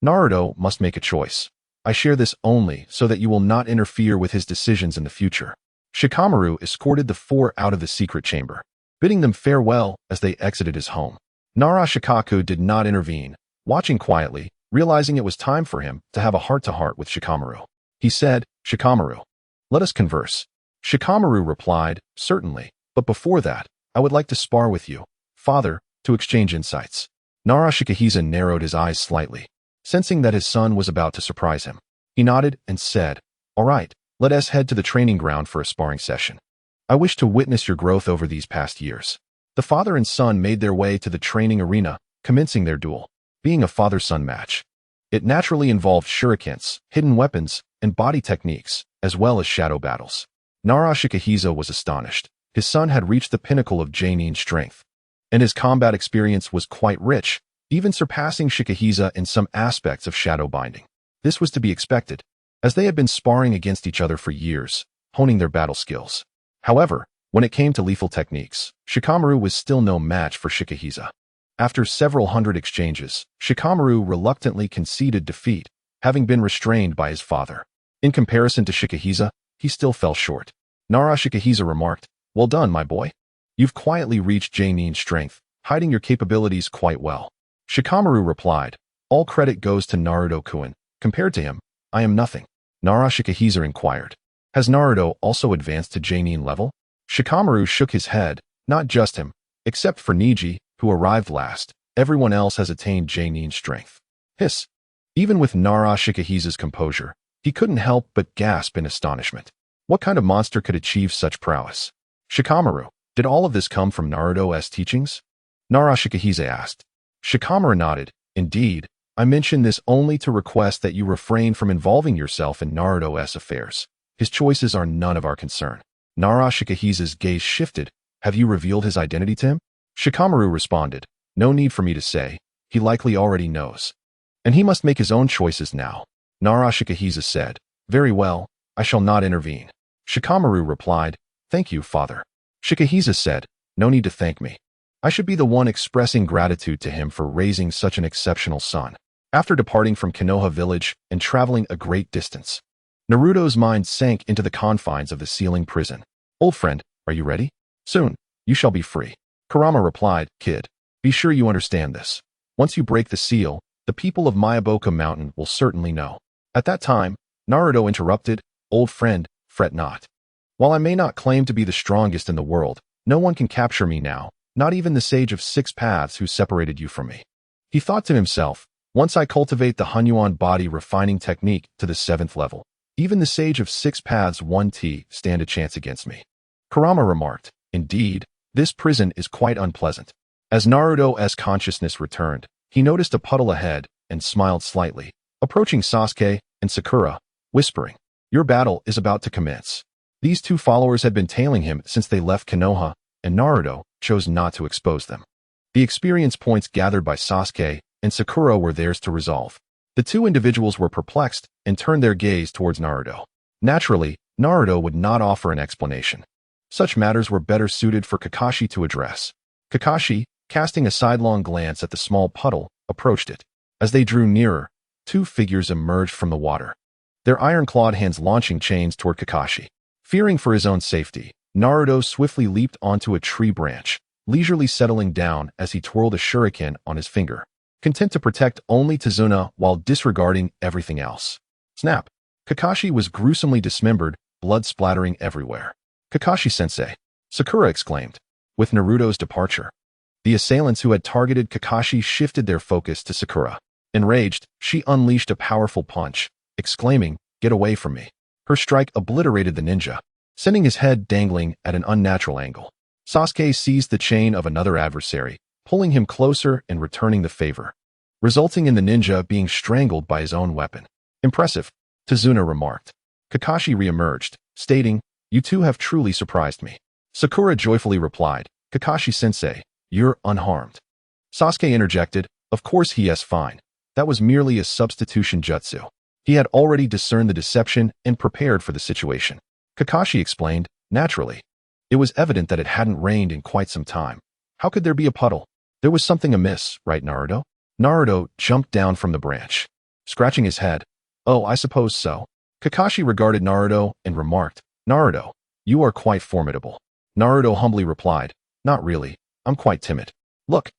"Naruto must make a choice. I share this only so that you will not interfere with his decisions in the future." Shikamaru escorted the 4 out of the secret chamber, bidding them farewell as they exited his home. Nara Shikaku did not intervene, watching quietly, realizing it was time for him to have a heart-to-heart with Shikamaru. He said, "Shikamaru, let us converse." Shikamaru replied, "Certainly, but before that, I would like to spar with you, father, to exchange insights." Nara Shikahisa narrowed his eyes slightly, sensing that his son was about to surprise him. He nodded and said, "All right, let us head to the training ground for a sparring session. I wish to witness your growth over these past years." The father and son made their way to the training arena, commencing their duel. Being a father-son match, it naturally involved shurikens, hidden weapons, and body techniques, as well as shadow battles. Nara Shikahisa was astonished. His son had reached the pinnacle of Genin strength, and his combat experience was quite rich, even surpassing Shikahisa in some aspects of shadow binding. This was to be expected, as they had been sparring against each other for years, honing their battle skills. However, when it came to lethal techniques, Shikamaru was still no match for Shikahisa. After several hundred exchanges, Shikamaru reluctantly conceded defeat, having been restrained by his father. In comparison to Shikahisa, he still fell short. Nara Shikahisa remarked, "Well done, my boy. You've quietly reached Genin strength, hiding your capabilities quite well." Shikamaru replied, "All credit goes to Naruto-kun. Compared to him, I am nothing." Nara Shikahisa inquired, "Has Naruto also advanced to Genin level?" Shikamaru shook his head, "Not just him. Except for Niji, who arrived last, everyone else has attained Genin strength." Hiss. Even with Nara Shikahisa's composure, he couldn't help but gasp in astonishment. What kind of monster could achieve such prowess? "Shikamaru, did all of this come from Naruto's teachings?" Nara Shikahisa asked. Shikamaru nodded. "Indeed, I mention this only to request that you refrain from involving yourself in Naruto's affairs. His choices are none of our concern." Nara Shikahisa's gaze shifted. "Have you revealed his identity to him?" Shikamaru responded, "No need for me to say. He likely already knows. And he must make his own choices now." Nara Shikahisa said, "Very well, I shall not intervene." Shikamaru replied, "Thank you, father." Shikahisa said, "No need to thank me. I should be the one expressing gratitude to him for raising such an exceptional son." After departing from Konoha village and traveling a great distance, Naruto's mind sank into the confines of the ceiling prison. "Old friend, are you ready? Soon, you shall be free." Kurama replied, "Kid, be sure you understand this. Once you break the seal, the people of Miyaboka Mountain will certainly know." At that time, Naruto interrupted, "Old friend, fret not. While I may not claim to be the strongest in the world, no one can capture me now, not even the sage of 6 paths who separated you from me." He thought to himself, "Once I cultivate the Hunyuan body refining technique to the 7th level, even the sage of 6 paths 1T stand a chance against me." Kurama remarked, "Indeed, this prison is quite unpleasant." As Naruto's consciousness returned, he noticed a puddle ahead and smiled slightly, approaching Sasuke and Sakura, whispering, "Your battle is about to commence." These two followers had been tailing him since they left Konoha, and Naruto chose not to expose them. The experience points gathered by Sasuke and Sakura were theirs to resolve. The two individuals were perplexed and turned their gaze towards Naruto. Naturally, Naruto would not offer an explanation. Such matters were better suited for Kakashi to address. Kakashi, casting a sidelong glance at the small puddle, approached it. As they drew nearer, two figures emerged from the water, their iron-clawed hands launching chains toward Kakashi. Fearing for his own safety, Naruto swiftly leaped onto a tree branch, leisurely settling down as he twirled a shuriken on his finger, content to protect only Tazuna while disregarding everything else. Snap! Kakashi was gruesomely dismembered, blood splattering everywhere. "Kakashi-sensei!" Sakura exclaimed. With Naruto's departure, the assailants who had targeted Kakashi shifted their focus to Sakura. Enraged, she unleashed a powerful punch, exclaiming, "Get away from me." Her strike obliterated the ninja, sending his head dangling at an unnatural angle. Sasuke seized the chain of another adversary, pulling him closer and returning the favor, resulting in the ninja being strangled by his own weapon. "Impressive," Tazuna remarked. Kakashi re-emerged, stating, "You two have truly surprised me." Sakura joyfully replied, "Kakashi-sensei, you're unharmed." Sasuke interjected, "Of course he is fine. That was merely a substitution jutsu." He had already discerned the deception and prepared for the situation. Kakashi explained, "Naturally. It was evident that it hadn't rained in quite some time. How could there be a puddle? There was something amiss, right, Naruto?" Naruto jumped down from the branch, scratching his head. "Oh, I suppose so." Kakashi regarded Naruto and remarked, "Naruto, you are quite formidable." Naruto humbly replied, "Not really. I'm quite timid. Look."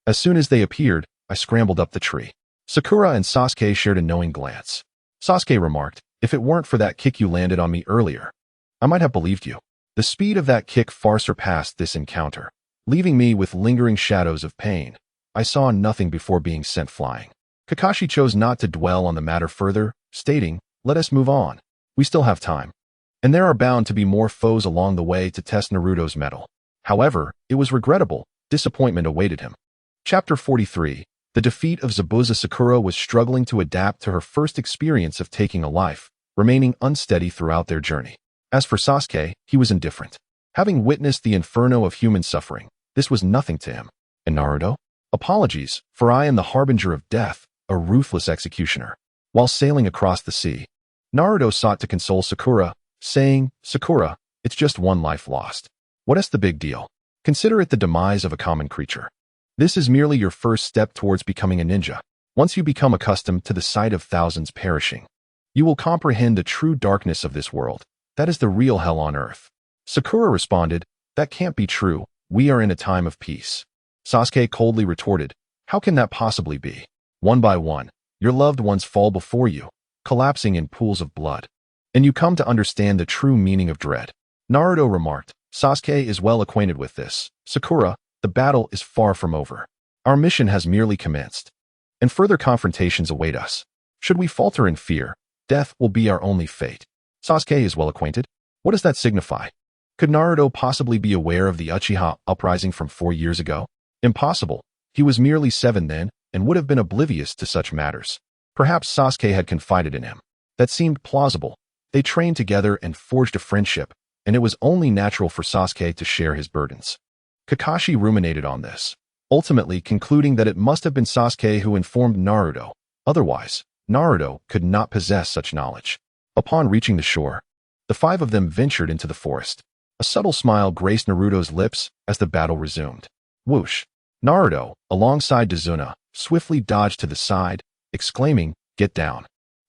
As soon as they appeared, I scrambled up the tree. Sakura and Sasuke shared a knowing glance. Sasuke remarked, "If it weren't for that kick you landed on me earlier, I might have believed you." The speed of that kick far surpassed this encounter, leaving me with lingering shadows of pain. I saw nothing before being sent flying. Kakashi chose not to dwell on the matter further, stating, "Let us move on. We still have time. And there are bound to be more foes along the way to test Naruto's mettle." However, it was regrettable. Disappointment awaited him. Chapter 43. The defeat of Zabuza. Sakura was struggling to adapt to her first experience of taking a life, remaining unsteady throughout their journey. As for Sasuke, he was indifferent. Having witnessed the inferno of human suffering, this was nothing to him. And Naruto? Apologies, for I am the harbinger of death, a ruthless executioner. While sailing across the sea, Naruto sought to console Sakura, saying, "Sakura, it's just one life lost. What's the big deal? Consider it the demise of a common creature. This is merely your first step towards becoming a ninja. Once you become accustomed to the sight of thousands perishing, you will comprehend the true darkness of this world. That is the real hell on earth." Sakura responded, "That can't be true. We are in a time of peace." Sasuke coldly retorted, "How can that possibly be? One by one, your loved ones fall before you, collapsing in pools of blood. And you come to understand the true meaning of dread." Naruto remarked, "Sasuke is well acquainted with this. Sakura, the battle is far from over. Our mission has merely commenced, and further confrontations await us. Should we falter in fear, death will be our only fate." Sasuke is well acquainted? What does that signify? Could Naruto possibly be aware of the Uchiha uprising from 4 years ago? Impossible. He was merely 7 then, and would have been oblivious to such matters. Perhaps Sasuke had confided in him. That seemed plausible. They trained together and forged a friendship, and it was only natural for Sasuke to share his burdens. Kakashi ruminated on this, ultimately concluding that it must have been Sasuke who informed Naruto. Otherwise, Naruto could not possess such knowledge. Upon reaching the shore, the 5 of them ventured into the forest. A subtle smile graced Naruto's lips as the battle resumed. Whoosh! Naruto, alongside Dazuna, swiftly dodged to the side, exclaiming, "Get down."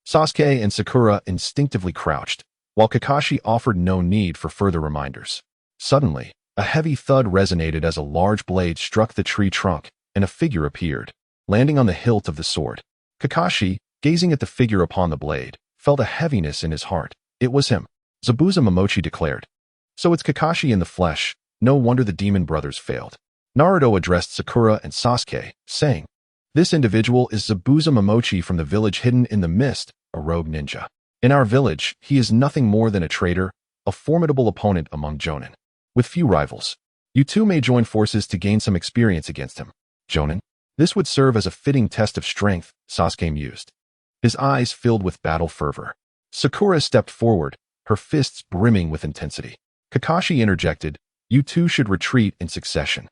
Sasuke and Sakura instinctively crouched, while Kakashi offered no need for further reminders. Suddenly, a heavy thud resonated as a large blade struck the tree trunk, and a figure appeared, landing on the hilt of the sword. Kakashi, gazing at the figure upon the blade, felt a heaviness in his heart. It was him. Zabuza Momochi declared. "So it's Kakashi in the flesh. No wonder the demon brothers failed." Naruto addressed Sakura and Sasuke, saying, "This individual is Zabuza Momochi from the village hidden in the mist, a rogue ninja. In our village, he is nothing more than a traitor, a formidable opponent among Jonin. With few rivals, you two may join forces to gain some experience against him." Jonin? This would serve as a fitting test of strength, Sasuke mused, his eyes filled with battle fervor. Sakura stepped forward, her fists brimming with intensity. Kakashi interjected, "You two should retreat in succession.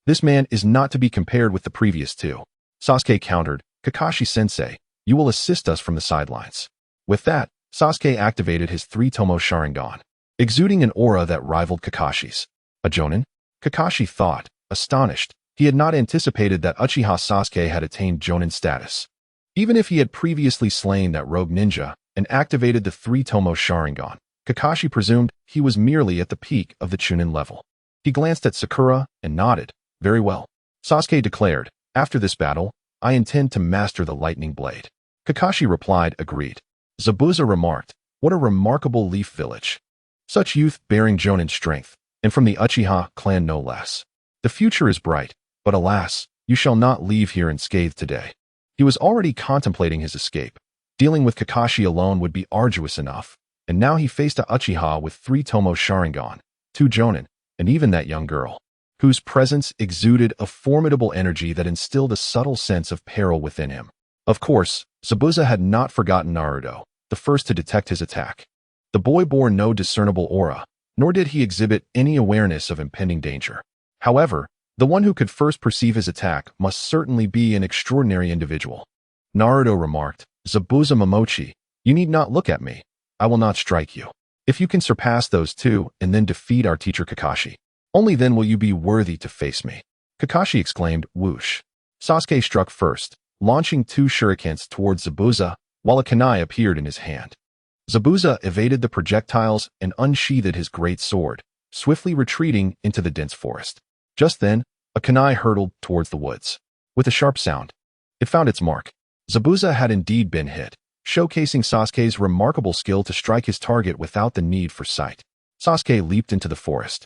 This man is not to be compared with the previous two." Sasuke countered, "Kakashi-sensei, you will assist us from the sidelines." With that, Sasuke activated his 3-tomo Sharingan, exuding an aura that rivaled Kakashi's. A Jonin? Kakashi thought, astonished. He had not anticipated that Uchiha Sasuke had attained Jonin status. Even if he had previously slain that rogue ninja and activated the 3-tomo Sharingan, Kakashi presumed he was merely at the peak of the Chunin level. He glanced at Sakura and nodded. "Very well." Sasuke declared, "After this battle, I intend to master the lightning blade." Kakashi replied, "Agreed." Zabuza remarked, "What a remarkable leaf village. Such youth bearing Jonin strength, and from the Uchiha clan no less. The future is bright, but alas, you shall not leave here unscathed today." He was already contemplating his escape. Dealing with Kakashi alone would be arduous enough, and now he faced a Uchiha with 3-tomo Sharingan, 2 Jonin, and even that young girl, whose presence exuded a formidable energy that instilled a subtle sense of peril within him. Of course, Zabuza had not forgotten Naruto, the first to detect his attack. The boy bore no discernible aura, nor did he exhibit any awareness of impending danger. However, the one who could first perceive his attack must certainly be an extraordinary individual. Naruto remarked, "Zabuza Momochi, you need not look at me. I will not strike you. If you can surpass those two and then defeat our teacher Kakashi, only then will you be worthy to face me." Kakashi exclaimed, "Whoosh." Sasuke struck first, launching 2 shurikens towards Zabuza, while a kunai appeared in his hand. Zabuza evaded the projectiles and unsheathed his great sword, swiftly retreating into the dense forest. Just then, a kunai hurtled towards the woods. With a sharp sound, it found its mark. Zabuza had indeed been hit, showcasing Sasuke's remarkable skill to strike his target without the need for sight. Sasuke leaped into the forest,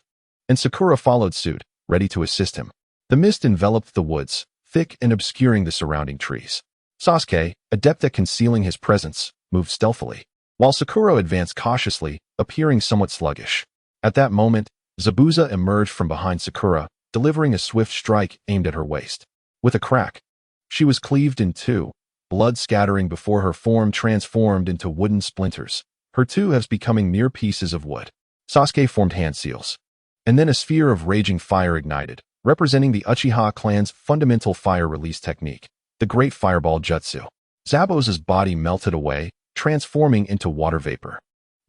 and Sakura followed suit, ready to assist him. The mist enveloped the woods, thick and obscuring the surrounding trees. Sasuke, adept at concealing his presence, moved stealthily, while Sakura advanced cautiously, appearing somewhat sluggish. At that moment, Zabuza emerged from behind Sakura, delivering a swift strike aimed at her waist. With a crack, she was cleaved in two, blood scattering before her form transformed into wooden splinters, her two halves becoming mere pieces of wood. Sasuke formed hand seals, and then a sphere of raging fire ignited, representing the Uchiha clan's fundamental fire release technique, the Great Fireball Jutsu. Zabuza's body melted away, transforming into water vapor,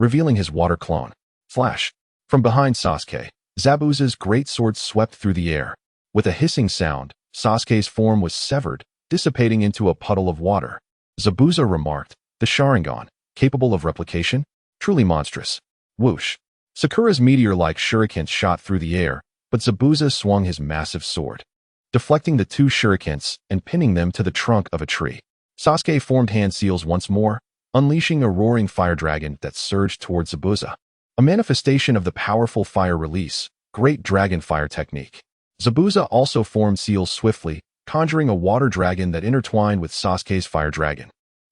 revealing his water clone. Flash! From behind Sasuke, Zabuza's great sword swept through the air. With a hissing sound, Sasuke's form was severed, dissipating into a puddle of water. Zabuza remarked, "The Sharingan, capable of replication? Truly monstrous." Whoosh! Sakura's meteor-like shurikens shot through the air, but Zabuza swung his massive sword, deflecting the two shurikens and pinning them to the trunk of a tree. Sasuke formed hand seals once more, unleashing a roaring fire dragon that surged towards Zabuza, a manifestation of the powerful fire release, Great Dragon Fire technique. Zabuza also formed seals swiftly, conjuring a water dragon that intertwined with Sasuke's fire dragon.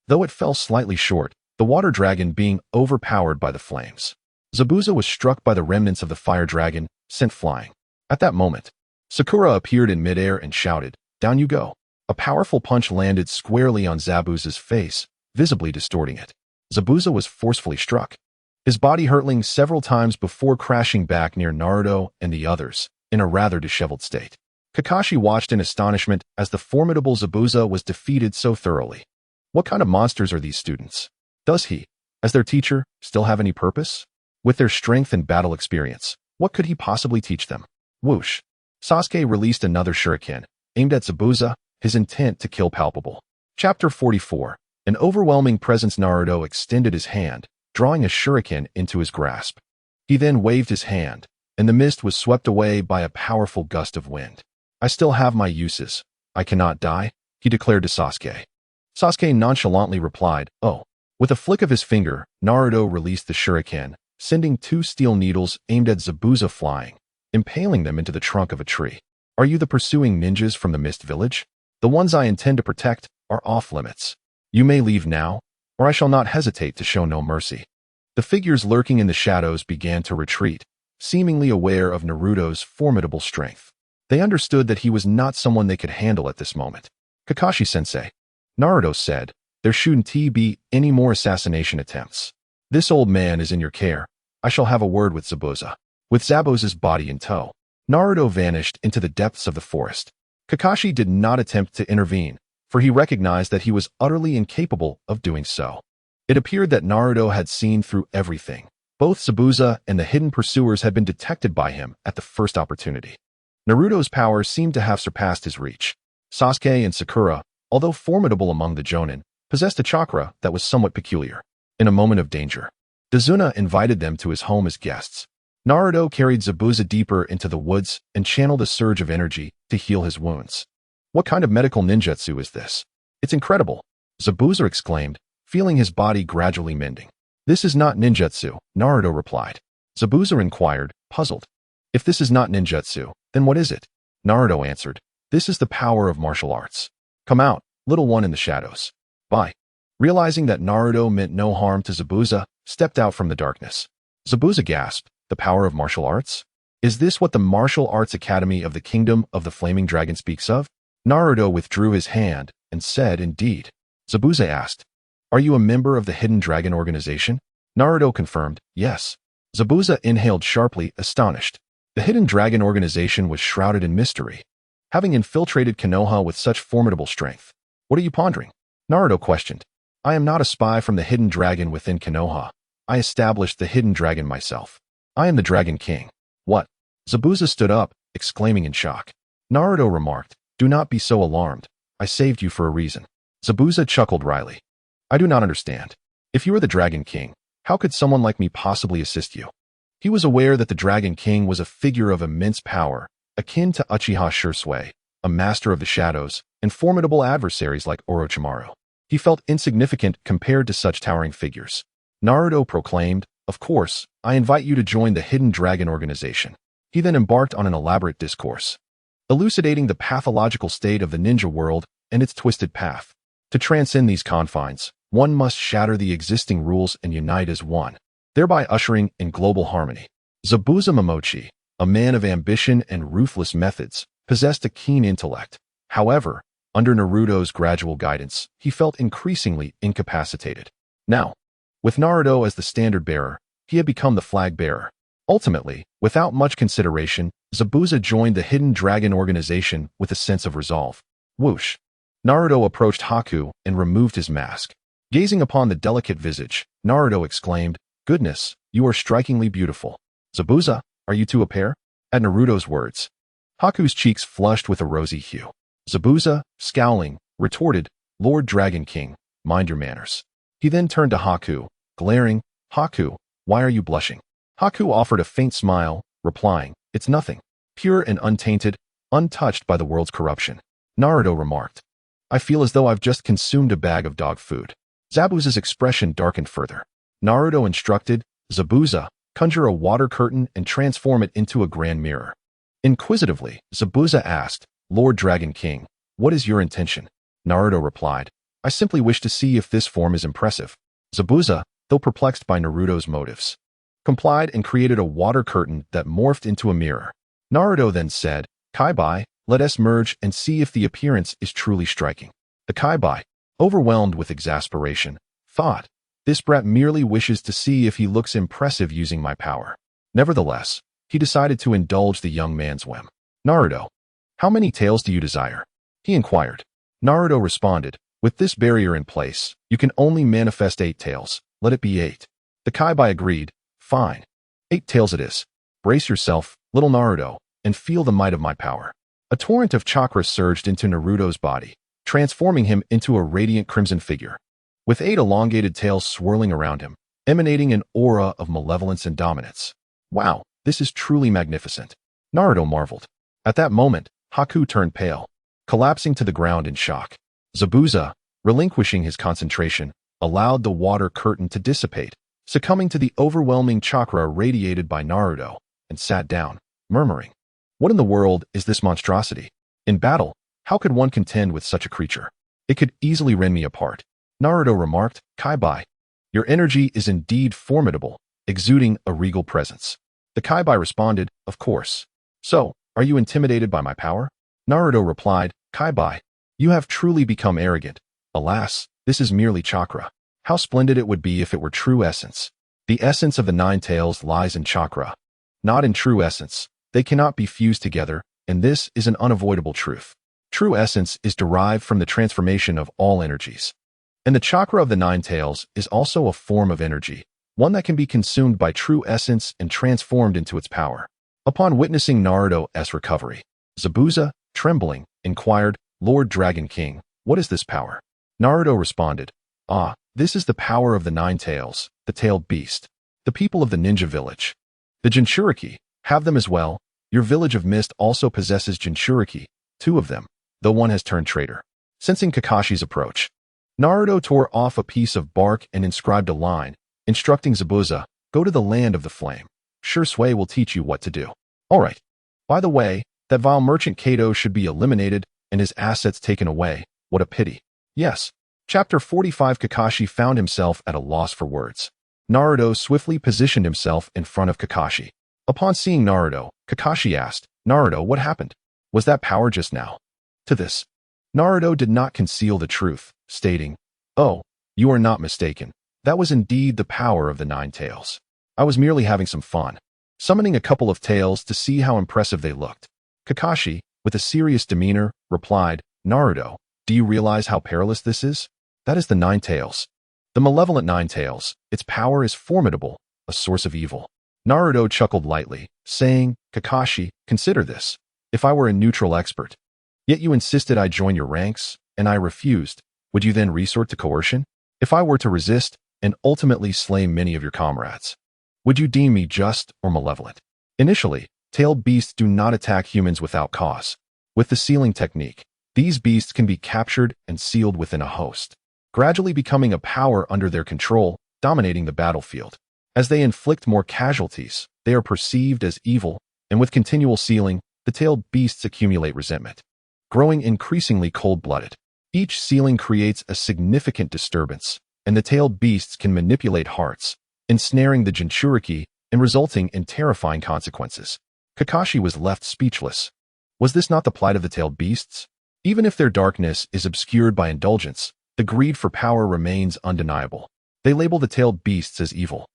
Though it fell slightly short, the water dragon being overpowered by the flames. Zabuza was struck by the remnants of the fire dragon, sent flying. At that moment, Sakura appeared in midair and shouted, "Down you go." A powerful punch landed squarely on Zabuza's face, visibly distorting it. Zabuza was forcefully struck, his body hurtling several times before crashing back near Naruto and the others, in a rather disheveled state. Kakashi watched in astonishment as the formidable Zabuza was defeated so thoroughly. What kind of monsters are these students? Does he, as their teacher, still have any purpose? With their strength and battle experience, what could he possibly teach them? Whoosh! Sasuke released another shuriken, aimed at Zabuza, his intent to kill palpable. Chapter 44. An overwhelming presence. Naruto extended his hand, drawing a shuriken into his grasp. He then waved his hand, and the mist was swept away by a powerful gust of wind. "I still have my uses. I cannot die," he declared to Sasuke. Sasuke nonchalantly replied, "Oh." With a flick of his finger, Naruto released the shuriken, sending two steel needles aimed at Zabuza flying, impaling them into the trunk of a tree. "Are you the pursuing ninjas from the Mist Village? The ones I intend to protect are off limits. You may leave now, or I shall not hesitate to show no mercy." The figures lurking in the shadows began to retreat, seemingly aware of Naruto's formidable strength. They understood that he was not someone they could handle at this moment. "Kakashi-sensei," Naruto said, "there shouldn't be any more assassination attempts. This old man is in your care. I shall have a word with Zabuza." With Zabuza's body in tow, Naruto vanished into the depths of the forest. Kakashi did not attempt to intervene, for he recognized that he was utterly incapable of doing so. It appeared that Naruto had seen through everything. Both Zabuza and the hidden pursuers had been detected by him at the first opportunity. Naruto's power seemed to have surpassed his reach. Sasuke and Sakura, although formidable among the Jonin, possessed a chakra that was somewhat peculiar. In a moment of danger, Dazuna invited them to his home as guests. Naruto carried Zabuza deeper into the woods and channeled a surge of energy to heal his wounds. "What kind of medical ninjutsu is this? It's incredible," Zabuza exclaimed, feeling his body gradually mending. "This is not ninjutsu," Naruto replied. Zabuza inquired, puzzled. "If this is not ninjutsu, then what is it?" Naruto answered, "This is the power of martial arts. Come out, little one in the shadows." Bye. Realizing that Naruto meant no harm to Zabuza, stepped out from the darkness. Zabuza gasped, "The power of martial arts? Is this what the Martial Arts Academy of the Kingdom of the Flaming Dragon speaks of?" Naruto withdrew his hand and said, "Indeed." Zabuza asked, "Are you a member of the Hidden Dragon Organization?" Naruto confirmed, "Yes." Zabuza inhaled sharply, astonished. The Hidden Dragon Organization was shrouded in mystery, having infiltrated Konoha with such formidable strength. "What are you pondering?" Naruto questioned. "I am not a spy from the Hidden Dragon within Konoha. I established the Hidden Dragon myself. I am the Dragon King." "What?" Zabuza stood up, exclaiming in shock. Naruto remarked, "Do not be so alarmed. I saved you for a reason." Zabuza chuckled wryly. "I do not understand. If you are the Dragon King, how could someone like me possibly assist you?" He was aware that the Dragon King was a figure of immense power, akin to Uchiha Shursui, a master of the shadows, and formidable adversaries like Orochimaru. He felt insignificant compared to such towering figures. Naruto proclaimed, "Of course, I invite you to join the Hidden Dragon Organization." He then embarked on an elaborate discourse, elucidating the pathological state of the ninja world and its twisted path. To transcend these confines, one must shatter the existing rules and unite as one, thereby ushering in global harmony. Zabuza Momochi, a man of ambition and ruthless methods, possessed a keen intellect. However, under Naruto's gradual guidance, he felt increasingly incapacitated. Now, with Naruto as the standard-bearer, he had become the flag-bearer. Ultimately, without much consideration, Zabuza joined the Hidden Dragon Organization with a sense of resolve. Whoosh! Naruto approached Haku and removed his mask. Gazing upon the delicate visage, Naruto exclaimed, "Goodness, you are strikingly beautiful. Zabuza, are you two a pair?" At Naruto's words, Haku's cheeks flushed with a rosy hue. Zabuza, scowling, retorted, "Lord Dragon King, mind your manners." He then turned to Haku, glaring, "Haku, why are you blushing?" Haku offered a faint smile, replying, "It's nothing. Pure and untainted, untouched by the world's corruption." Naruto remarked, "I feel as though I've just consumed a bag of dog food." Zabuza's expression darkened further. Naruto instructed, "Zabuza, conjure a water curtain and transform it into a grand mirror." Inquisitively, Zabuza asked, "Lord Dragon King, what is your intention?" Naruto replied, "I simply wish to see if this form is impressive." Zabuza, though perplexed by Naruto's motives, complied and created a water curtain that morphed into a mirror. Naruto then said, "Kaibai, let us merge and see if the appearance is truly striking." The Kaibai, overwhelmed with exasperation, thought, "This brat merely wishes to see if he looks impressive using my power." Nevertheless, he decided to indulge the young man's whim. "Naruto, how many tails do you desire?" he inquired. Naruto responded, "With this barrier in place, you can only manifest 8 tails. Let it be 8. The Kaibai agreed, "Fine. 8 tails it is. Brace yourself, little Naruto, and feel the might of my power." A torrent of chakra surged into Naruto's body, transforming him into a radiant crimson figure, with 8 elongated tails swirling around him, emanating an aura of malevolence and dominance. "Wow, this is truly magnificent," Naruto marveled. At that moment, Haku turned pale, collapsing to the ground in shock. Zabuza, relinquishing his concentration, allowed the water curtain to dissipate, succumbing to the overwhelming chakra radiated by Naruto, and sat down, murmuring, "What in the world is this monstrosity? In battle, how could one contend with such a creature? It could easily rend me apart." Naruto remarked, "Kaibai, your energy is indeed formidable, exuding a regal presence." The Kaibai responded, "Of course. So, are you intimidated by my power?" Naruto replied, "Kaibai, you have truly become arrogant. Alas, this is merely chakra. How splendid it would be if it were true essence. The essence of the 9 tails lies in chakra, not in true essence. They cannot be fused together, and this is an unavoidable truth. True essence is derived from the transformation of all energies. And the chakra of the 9 tails is also a form of energy, one that can be consumed by true essence and transformed into its power." Upon witnessing Naruto's recovery, Zabuza, trembling, inquired, "Lord Dragon King, what is this power?" Naruto responded, "Ah, this is the power of the 9 tails, the tailed beast. The people of the ninja village, the Jinchuriki, have them as well. Your village of Mist also possesses Jinchuriki, 2 of them, though one has turned traitor." Sensing Kakashi's approach, Naruto tore off a piece of bark and inscribed a line, instructing Zabuza, "Go to the land of the flame. Sure Sway will teach you what to do." "Alright. By the way, that vile merchant Kato should be eliminated and his assets taken away. What a pity." "Yes." Chapter 45. Kakashi found himself at a loss for words. Naruto swiftly positioned himself in front of Kakashi. Upon seeing Naruto, Kakashi asked, "Naruto, what happened? Was that power just now?" To this, Naruto did not conceal the truth, stating, "Oh, you are not mistaken. That was indeed the power of the 9 tails. I was merely having some fun, summoning a couple of tails to see how impressive they looked." Kakashi, with a serious demeanor, replied, "Naruto, do you realize how perilous this is? That is the 9 tails. The malevolent 9 tails. Its power is formidable, a source of evil." Naruto chuckled lightly, saying, "Kakashi, consider this. If I were a neutral expert, yet you insisted I join your ranks, and I refused, would you then resort to coercion? If I were to resist, and ultimately slay many of your comrades, would you deem me just or malevolent?" Initially, tailed beasts do not attack humans without cause. With the sealing technique, these beasts can be captured and sealed within a host. gradually becoming a power under their control, dominating the battlefield. As they inflict more casualties, they are perceived as evil, and with continual sealing, the tailed beasts accumulate resentment, growing increasingly cold-blooded. Each sealing creates a significant disturbance, and the tailed beasts can manipulate hearts, ensnaring the Jinchuriki and resulting in terrifying consequences. Kakashi was left speechless. Was this not the plight of the tailed beasts? Even if their darkness is obscured by indulgence, the greed for power remains undeniable. They label the tailed beasts as evil.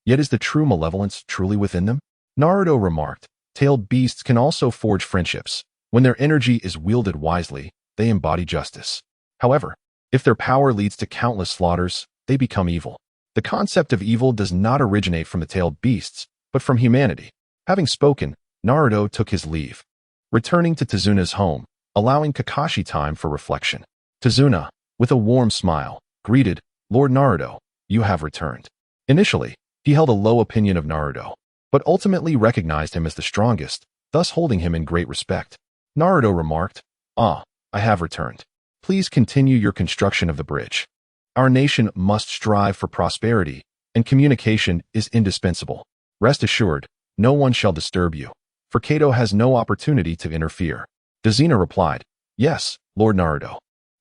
Yet is the true malevolence truly within them? Naruto remarked, tailed beasts can also forge friendships. When their energy is wielded wisely, they embody justice. However, if their power leads to countless slaughters, they become evil. The concept of evil does not originate from the tailed beasts, but from humanity. Having spoken, Naruto took his leave, returning to Tezuna's home, allowing Kakashi time for reflection. Tezuna, with a warm smile, greeted, Lord Naruto, you have returned. Initially, he held a low opinion of Naruto, but ultimately recognized him as the strongest, thus holding him in great respect. Naruto remarked, I have returned. Please continue your construction of the bridge. Our nation must strive for prosperity, and communication is indispensable. Rest assured, no one shall disturb you, for Kato has no opportunity to interfere. Dezina replied, Yes, Lord Naruto.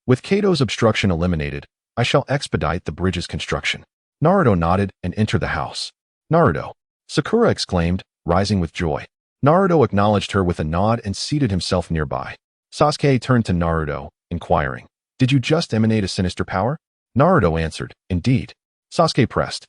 With Kato's obstruction eliminated, I shall expedite the bridge's construction. Naruto nodded and entered the house. Naruto, Sakura exclaimed, rising with joy. Naruto acknowledged her with a nod and seated himself nearby. Sasuke turned to Naruto, inquiring, Did you just emanate a sinister power? Naruto answered, Indeed. Sasuke pressed,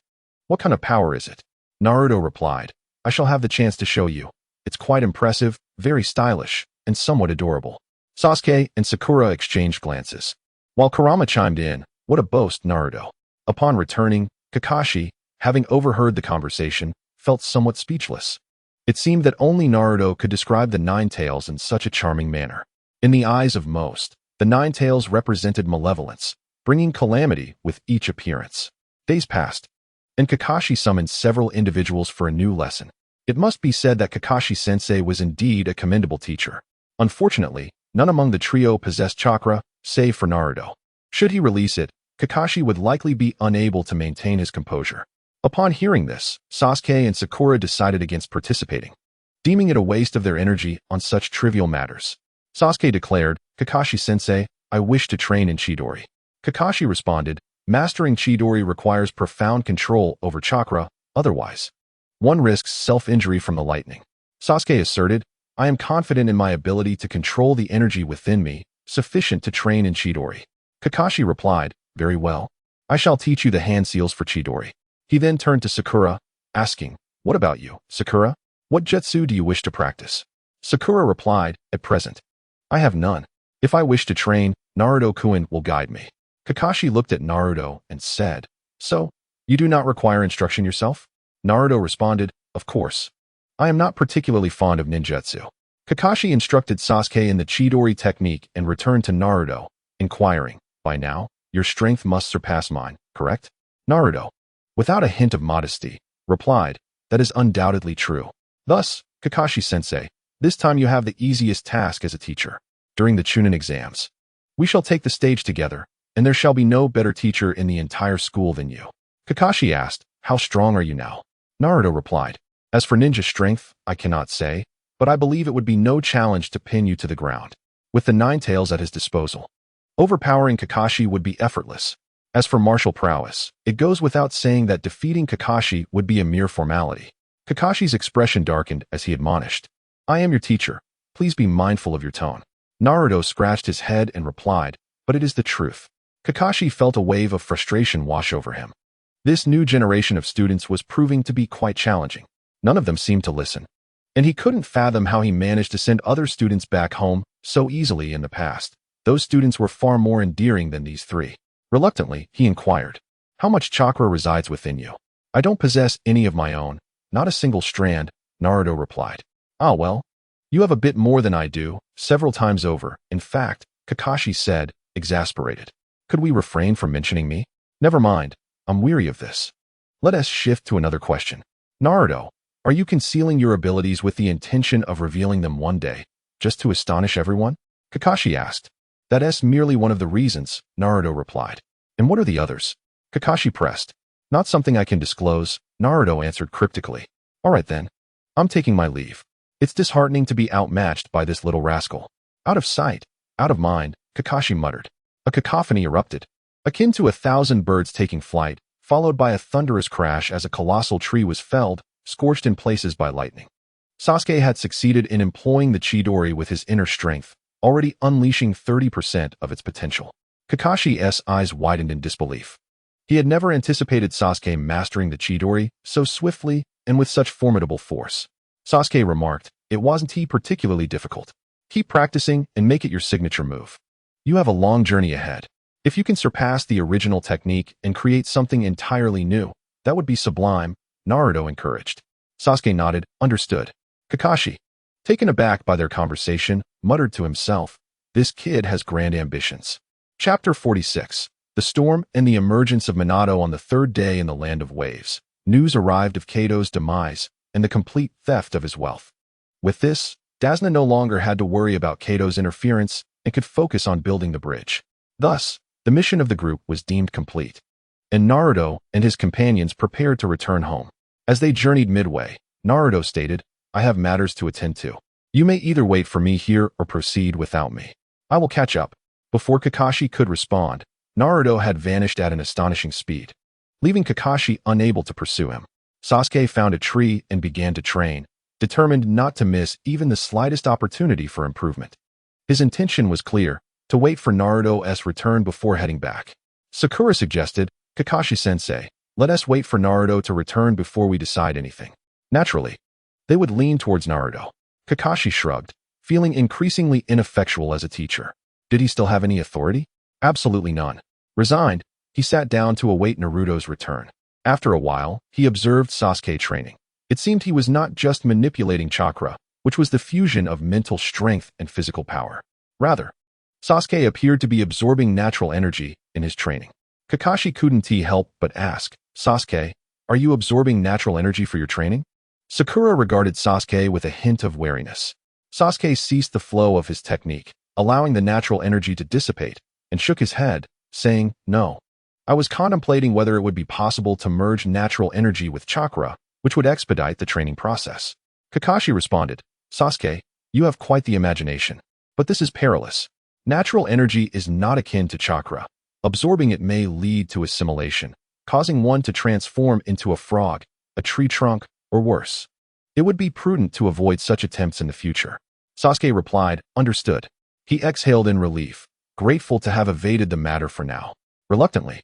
What kind of power is it? Naruto replied, I shall have the chance to show you. It's quite impressive, very stylish, and somewhat adorable. Sasuke and Sakura exchanged glances, while Kurama chimed in, What a boast, Naruto. Upon returning, Kakashi, having overheard the conversation, felt somewhat speechless. It seemed that only Naruto could describe the Nine Tails in such a charming manner. In the eyes of most, the Nine Tails represented malevolence, bringing calamity with each appearance. Days passed, and Kakashi summoned several individuals for a new lesson. It must be said that Kakashi-sensei was indeed a commendable teacher. Unfortunately, none among the trio possessed chakra, save for Naruto. Should he release it, Kakashi would likely be unable to maintain his composure. Upon hearing this, Sasuke and Sakura decided against participating, deeming it a waste of their energy on such trivial matters. Sasuke declared, Kakashi-sensei, I wish to train in Chidori. Kakashi responded, Mastering Chidori requires profound control over chakra, otherwise, one risks self-injury from the lightning. Sasuke asserted, I am confident in my ability to control the energy within me, sufficient to train in Chidori. Kakashi replied, Very well. I shall teach you the hand seals for Chidori. He then turned to Sakura, asking, What about you, Sakura? What jutsu do you wish to practice? Sakura replied, At present, I have none. If I wish to train, Naruto-kun will guide me. Kakashi looked at Naruto and said, So, you do not require instruction yourself? Naruto responded, Of course. I am not particularly fond of ninjutsu. Kakashi instructed Sasuke in the Chidori technique and returned to Naruto, inquiring, By now, your strength must surpass mine, correct? Naruto, without a hint of modesty, replied, That is undoubtedly true. Thus, Kakashi-sensei, this time you have the easiest task as a teacher. During the Chunin exams, we shall take the stage together, and there shall be no better teacher in the entire school than you. Kakashi asked, How strong are you now? Naruto replied, As for ninja strength, I cannot say, but I believe it would be no challenge to pin you to the ground. With the Nine Tails at his disposal, overpowering Kakashi would be effortless. As for martial prowess, it goes without saying that defeating Kakashi would be a mere formality. Kakashi's expression darkened as he admonished, I am your teacher. Please be mindful of your tone. Naruto scratched his head and replied, But it is the truth. Kakashi felt a wave of frustration wash over him. This new generation of students was proving to be quite challenging. None of them seemed to listen, and he couldn't fathom how he managed to send other students back home so easily in the past. Those students were far more endearing than these three. Reluctantly, he inquired, How much chakra resides within you? I don't possess any of my own, not a single strand, Naruto replied. Ah well, you have a bit more than I do, several times over. In fact, Kakashi said, exasperated. Could we refrain from mentioning me? Never mind, I'm weary of this. Let us shift to another question. Naruto, are you concealing your abilities with the intention of revealing them one day, just to astonish everyone? Kakashi asked. That is merely one of the reasons, Naruto replied. And what are the others? Kakashi pressed. Not something I can disclose, Naruto answered cryptically. All right then. I'm taking my leave. It's disheartening to be outmatched by this little rascal. Out of sight, out of mind, Kakashi muttered. A cacophony erupted, akin to 1,000 birds taking flight, followed by a thunderous crash as a colossal tree was felled, scorched in places by lightning. Sasuke had succeeded in employing the Chidori with his inner strength, already unleashing 30% of its potential. Kakashi's eyes widened in disbelief. He had never anticipated Sasuke mastering the Chidori so swiftly and with such formidable force. Sasuke remarked, "It wasn't particularly difficult. Keep practicing and make it your signature move. You have a long journey ahead. If you can surpass the original technique and create something entirely new, that would be sublime," Naruto encouraged. Sasuke nodded, understood. Kakashi, taken aback by their conversation, muttered to himself, "This kid has grand ambitions." Chapter 46. The Storm and the Emergence of Minato. On the third day in the Land of Waves, news arrived of Kato's demise and the complete theft of his wealth. With this, Dasna no longer had to worry about Kato's interference and could focus on building the bridge. Thus, the mission of the group was deemed complete, and Naruto and his companions prepared to return home. As they journeyed midway, Naruto stated, "I have matters to attend to. You may either wait for me here or proceed without me. I will catch up." Before Kakashi could respond, Naruto had vanished at an astonishing speed, leaving Kakashi unable to pursue him. Sasuke found a tree and began to train, determined not to miss even the slightest opportunity for improvement. His intention was clear, to wait for Naruto's return before heading back. Sakura suggested, "Kakashi-sensei, let us wait for Naruto to return before we decide anything." Naturally, they would lean towards Naruto. Kakashi shrugged, feeling increasingly ineffectual as a teacher. Did he still have any authority? Absolutely none. Resigned, he sat down to await Naruto's return. After a while, he observed Sasuke training. It seemed he was not just manipulating chakra, which was the fusion of mental strength and physical power. Rather, Sasuke appeared to be absorbing natural energy in his training. Kakashi couldn't help but ask, "Sasuke, are you absorbing natural energy for your training?" Sakura regarded Sasuke with a hint of wariness. Sasuke ceased the flow of his technique, allowing the natural energy to dissipate, and shook his head, saying, "No. I was contemplating whether it would be possible to merge natural energy with chakra, which would expedite the training process." Kakashi responded, "Sasuke, you have quite the imagination. But this is perilous. Natural energy is not akin to chakra. Absorbing it may lead to assimilation, causing one to transform into a frog, a tree trunk, or worse. It would be prudent to avoid such attempts in the future." Sasuke replied, "Understood." He exhaled in relief, grateful to have evaded the matter for now. Reluctantly,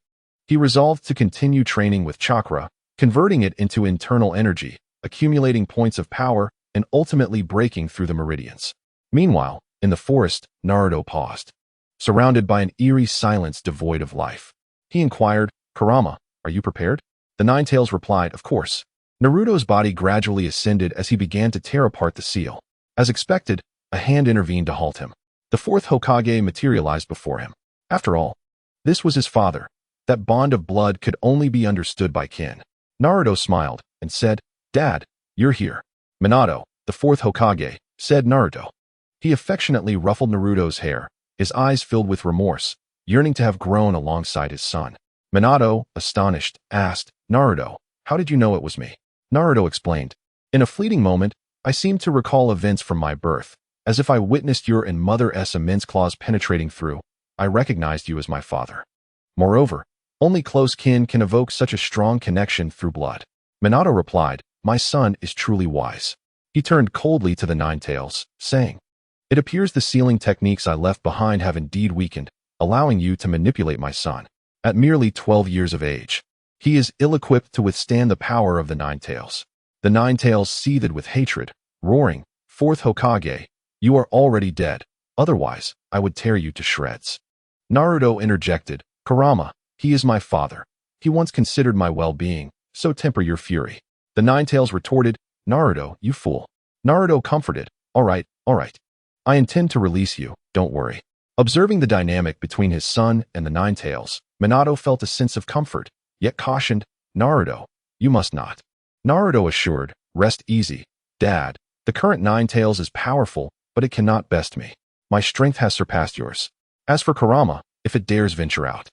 he resolved to continue training with chakra, converting it into internal energy, accumulating points of power, and ultimately breaking through the meridians. Meanwhile, in the forest, Naruto paused, surrounded by an eerie silence devoid of life. He inquired, "Kurama, are you prepared?" The Ninetales replied, "Of course." Naruto's body gradually ascended as he began to tear apart the seal. As expected, a hand intervened to halt him. The fourth Hokage materialized before him. After all, this was his father. That bond of blood could only be understood by kin. Naruto smiled and said, "Dad, you're here." "Minato, the fourth Hokage," said Naruto. He affectionately ruffled Naruto's hair, his eyes filled with remorse, yearning to have grown alongside his son. Minato, astonished, asked, "Naruto, how did you know it was me?" Naruto explained, "In a fleeting moment, I seemed to recall events from my birth. As if I witnessed your and Mother's immense claws penetrating through, I recognized you as my father. Moreover, only close kin can evoke such a strong connection through blood." Minato replied, "My son is truly wise." He turned coldly to the Ninetales, saying, "It appears the sealing techniques I left behind have indeed weakened, allowing you to manipulate my son. At merely 12 years of age, he is ill-equipped to withstand the power of the Ninetales." The Ninetales seethed with hatred, roaring, "Fourth Hokage, you are already dead. Otherwise, I would tear you to shreds." Naruto interjected, "Kurama, he is my father. He once considered my well-being, so temper your fury." The Ninetales retorted, "Naruto, you fool." Naruto comforted, All right. I intend to release you, don't worry." Observing the dynamic between his son and the Ninetales, Minato felt a sense of comfort, yet cautioned, "Naruto, you must not." Naruto assured, "Rest easy, Dad. The current Ninetales is powerful, but it cannot best me. My strength has surpassed yours. As for Kurama, if it dares venture out,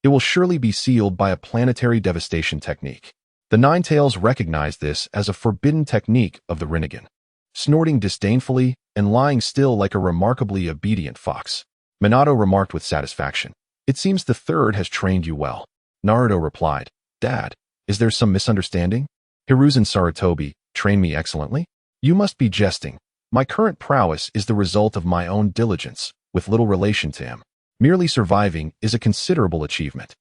It will surely be sealed by a planetary devastation technique. The Ninetales recognized this as a forbidden technique of the Rinnegan. Snorting disdainfully and lying still like a remarkably obedient fox, Minato remarked with satisfaction, "It seems the third has trained you well." Naruto replied, "Dad, is there some misunderstanding? Hiruzen Sarutobi trained me excellently? You must be jesting. My current prowess is the result of my own diligence, with little relation to him. Merely surviving is a considerable achievement."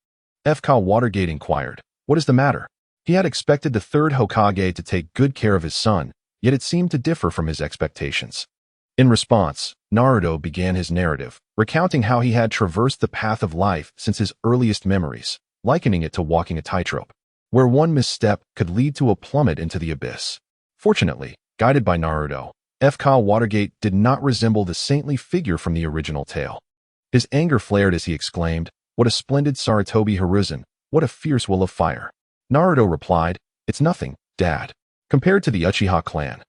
FK Watergate inquired, "What is the matter?" He had expected the third Hokage to take good care of his son, yet it seemed to differ from his expectations. In response, Naruto began his narrative, recounting how he had traversed the path of life since his earliest memories, likening it to walking a tightrope, where one misstep could lead to a plummet into the abyss. Fortunately, guided by Naruto, FK Watergate did not resemble the saintly figure from the original tale. His anger flared as he exclaimed, "What a splendid Sarutobi Hiruzen! What a fierce will of fire!" Naruto replied, "It's nothing, Dad. Compared to the Uchiha clan,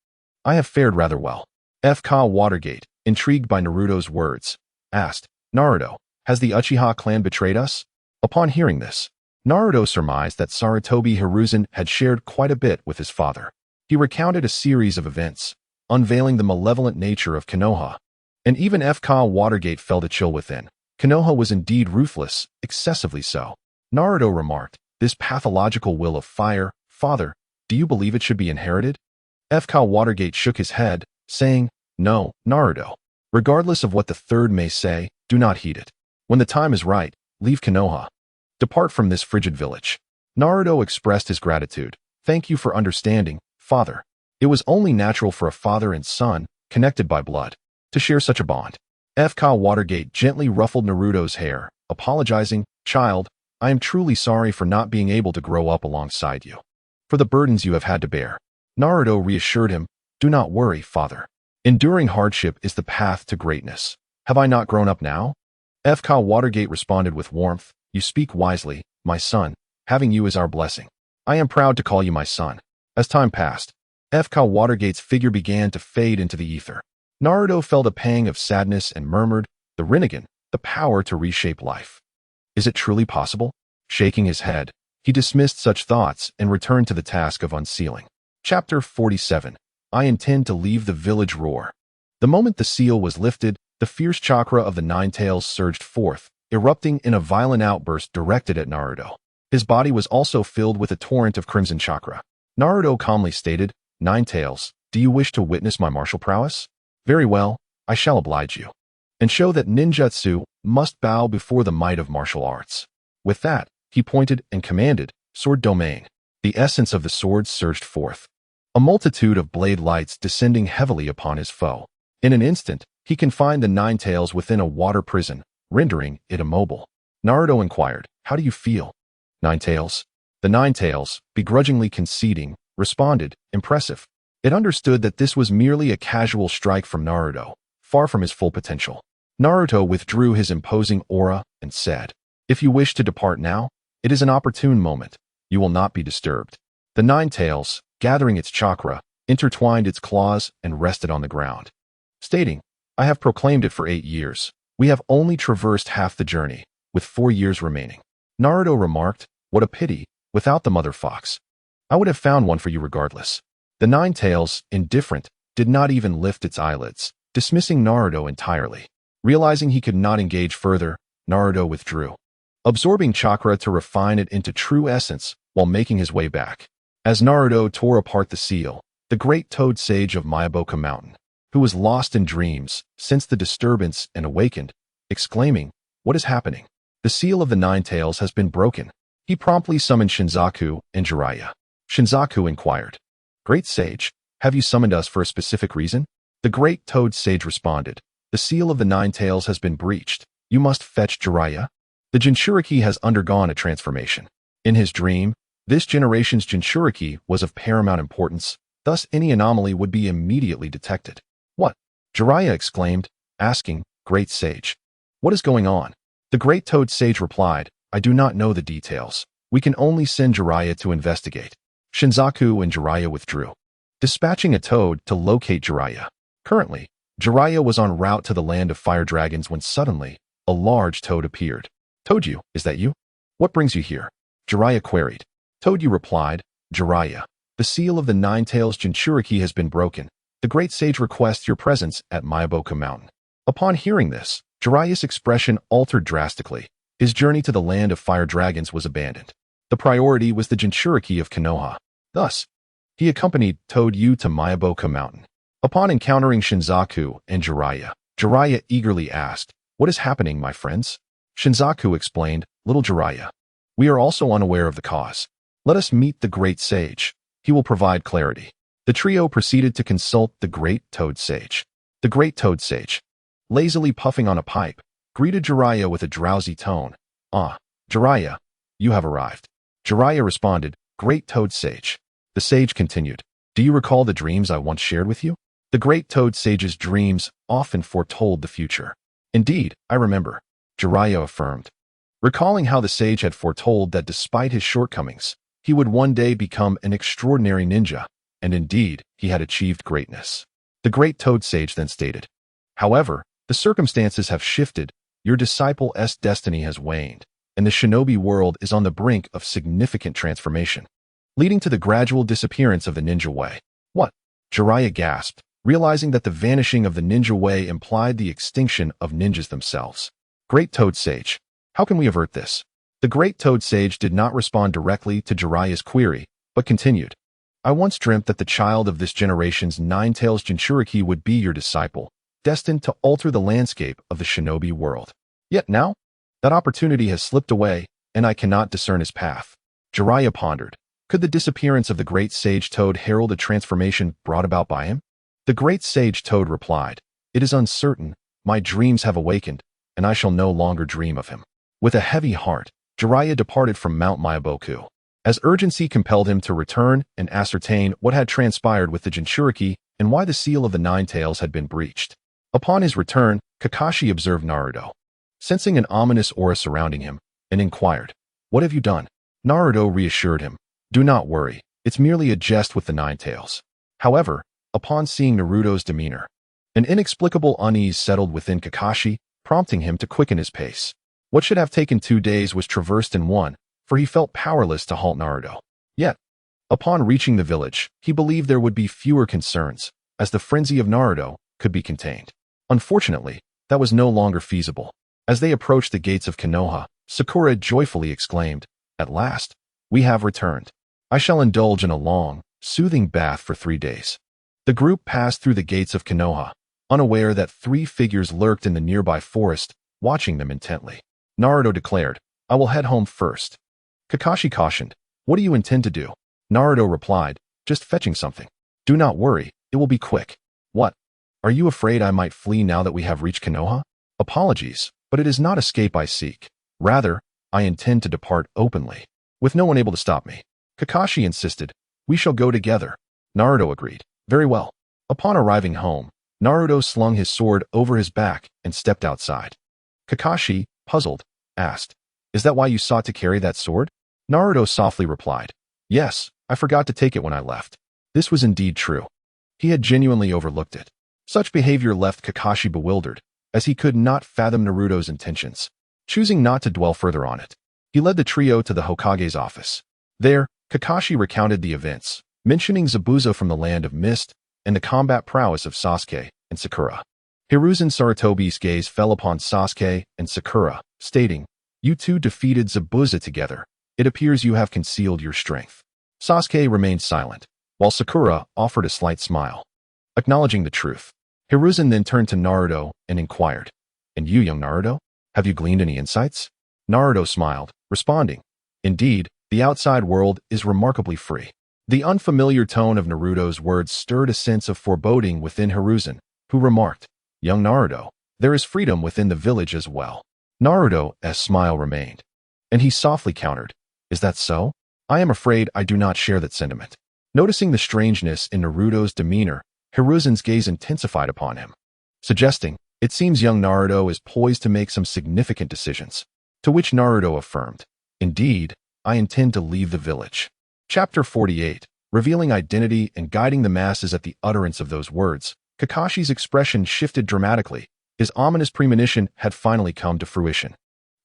I have fared rather well." FK Watergate, intrigued by Naruto's words, asked, "Naruto, has the Uchiha clan betrayed us?" Upon hearing this, Naruto surmised that Sarutobi Hiruzen had shared quite a bit with his father. He recounted a series of events, unveiling the malevolent nature of Konoha. And even FK Watergate felt a chill within. Konoha was indeed ruthless, excessively so. Naruto remarked, "This pathological will of fire, father, do you believe it should be inherited?" FK Watergate shook his head, saying, "No, Naruto. Regardless of what the third may say, do not heed it. When the time is right, leave Konoha. Depart from this frigid village." Naruto expressed his gratitude. "Thank you for understanding, father. It was only natural for a father and son, connected by blood, to share such a bond." FK Watergate gently ruffled Naruto's hair, apologizing, "Child, I am truly sorry for not being able to grow up alongside you, for the burdens you have had to bear." Naruto reassured him, "Do not worry, father. Enduring hardship is the path to greatness. Have I not grown up now?" FK Watergate responded with warmth, "You speak wisely, my son. Having you is our blessing. I am proud to call you my son." As time passed, FK Watergate's figure began to fade into the ether. Naruto felt a pang of sadness and murmured, "The Rinnegan, the power to reshape life. Is it truly possible?" Shaking his head, he dismissed such thoughts and returned to the task of unsealing. Chapter 47. I intend to leave the village roar. The moment the seal was lifted, the fierce chakra of the Ninetales surged forth, erupting in a violent outburst directed at Naruto. His body was also filled with a torrent of crimson chakra. Naruto calmly stated, "Ninetales, do you wish to witness my martial prowess? Very well, I shall oblige you, and show that ninjutsu must bow before the might of martial arts." With that, he pointed and commanded, "Sword domain." The essence of the sword surged forth, a multitude of blade lights descending heavily upon his foe. In an instant, he confined the Ninetales within a water prison, rendering it immobile. Naruto inquired, "How do you feel, Ninetales?" The Ninetales, begrudgingly conceding, responded, "Impressive." It understood that this was merely a casual strike from Naruto, far from his full potential. Naruto withdrew his imposing aura and said, "If you wish to depart now, it is an opportune moment. You will not be disturbed." The Ninetales, gathering its chakra, intertwined its claws and rested on the ground, stating, "I have proclaimed it for 8 years. We have only traversed half the journey, with 4 years remaining." Naruto remarked, "What a pity, without the mother fox. I would have found one for you regardless." The Ninetales, indifferent, did not even lift its eyelids, dismissing Naruto entirely. Realizing he could not engage further, Naruto withdrew, absorbing chakra to refine it into true essence while making his way back. As Naruto tore apart the seal, the great toad sage of Myaboka Mountain, who was lost in dreams, sensed the disturbance and awakened, exclaiming, "What is happening? The seal of the Ninetales has been broken." He promptly summoned Shinzaku and Jiraiya. Shinzaku inquired, "Great Sage, have you summoned us for a specific reason?" The great toad sage responded, "The seal of the Ninetales has been breached. You must fetch Jiraiya." The Jinchuriki has undergone a transformation. In his dream, this generation's Jinchuriki was of paramount importance, thus any anomaly would be immediately detected. "What?" Jiraiya exclaimed, asking, "Great Sage, what is going on?" The great toad sage replied, "I do not know the details. We can only send Jiraiya to investigate." Shinzaku and Jiraiya withdrew, dispatching a toad to locate Jiraiya. Currently, Jiraiya was en route to the land of fire dragons when suddenly, a large toad appeared. "Toadju, is that you?" What brings you here? Jiraiya queried. Toadyu replied, Jiraiya, the seal of the Nine-Tails Jinchuriki has been broken. The great sage requests your presence at Myaboku Mountain. Upon hearing this, Jiraiya's expression altered drastically. His journey to the land of fire dragons was abandoned. The priority was the Jinchuriki of Konoha. Thus, he accompanied Toadyu to Myaboku Mountain. Upon encountering Shinzaku and Jiraiya, Jiraiya eagerly asked, What is happening, my friends? Shinzaku explained, Little Jiraiya, we are also unaware of the cause. Let us meet the great sage. He will provide clarity. The trio proceeded to consult the great Toad Sage. The great Toad Sage, lazily puffing on a pipe, greeted Jiraiya with a drowsy tone. Ah, Jiraiya, you have arrived. Jiraiya responded, Great Toad Sage. The sage continued, Do you recall the dreams I once shared with you? The great Toad Sage's dreams often foretold the future. Indeed, I remember, Jiraiya affirmed, recalling how the sage had foretold that despite his shortcomings, he would one day become an extraordinary ninja, and indeed, he had achieved greatness. The great Toad Sage then stated, However, the circumstances have shifted, your disciple's destiny has waned, and the shinobi world is on the brink of significant transformation, leading to the gradual disappearance of the ninja way. What? Jiraiya gasped, realizing that the vanishing of the ninja way implied the extinction of ninjas themselves. Great Toad Sage, how can we avert this? The great Toad Sage did not respond directly to Jiraiya's query, but continued, I once dreamt that the child of this generation's Nine-Tails Jinchuriki would be your disciple, destined to alter the landscape of the shinobi world. Yet now, that opportunity has slipped away, and I cannot discern his path. Jiraiya pondered, could the disappearance of the great sage Toad herald a transformation brought about by him? The great sage Toad replied, It is uncertain, my dreams have awakened, and I shall no longer dream of him. With a heavy heart, Jiraiya departed from Mount Myaboku, as urgency compelled him to return and ascertain what had transpired with the Jinchuriki and why the seal of the Nine-Tails had been breached. Upon his return, Kakashi observed Naruto, sensing an ominous aura surrounding him, and inquired, What have you done? Naruto reassured him, Do not worry, it's merely a jest with the Nine-Tails. However, upon seeing Naruto's demeanor, an inexplicable unease settled within Kakashi, prompting him to quicken his pace. What should have taken 2 days was traversed in 1, for he felt powerless to halt Naruto. Yet, upon reaching the village, he believed there would be fewer concerns, as the frenzy of Naruto could be contained. Unfortunately, that was no longer feasible. As they approached the gates of Konoha, Sakura joyfully exclaimed, At last, we have returned. I shall indulge in a long, soothing bath for 3 days. The group passed through the gates of Konoha, unaware that 3 figures lurked in the nearby forest, watching them intently. Naruto declared, I will head home first. Kakashi cautioned, What do you intend to do? Naruto replied, Just fetching something. Do not worry, it will be quick. What? Are you afraid I might flee now that we have reached Konoha? Apologies, but it is not escape I seek. Rather, I intend to depart openly, with no one able to stop me. Kakashi insisted, We shall go together. Naruto agreed, Very well. Upon arriving home, Naruto slung his sword over his back and stepped outside. Kakashi, puzzled, asked, Is that why you sought to carry that sword? Naruto softly replied, Yes, I forgot to take it when I left. This was indeed true. He had genuinely overlooked it. Such behavior left Kakashi bewildered, as he could not fathom Naruto's intentions. Choosing not to dwell further on it, he led the trio to the Hokage's office. There, Kakashi recounted the events, mentioning Zabuza from the Land of Mist and the combat prowess of Sasuke and Sakura. Hiruzen Sarutobi's gaze fell upon Sasuke and Sakura, stating, You two defeated Zabuza together. It appears you have concealed your strength. Sasuke remained silent, while Sakura offered a slight smile. Acknowledging the truth, Hiruzen then turned to Naruto and inquired, And you, young Naruto, have you gleaned any insights? Naruto smiled, responding, Indeed, the outside world is remarkably free. The unfamiliar tone of Naruto's words stirred a sense of foreboding within Hiruzen, who remarked, Young Naruto, there is freedom within the village as well. Naruto's smile remained, and he softly countered, Is that so? I am afraid I do not share that sentiment. Noticing the strangeness in Naruto's demeanor, Hiruzen's gaze intensified upon him, suggesting, It seems young Naruto is poised to make some significant decisions. To which Naruto affirmed, Indeed, I intend to leave the village. Chapter 48, revealing identity and guiding the masses at the utterance of those words, Kakashi's expression shifted dramatically. His ominous premonition had finally come to fruition.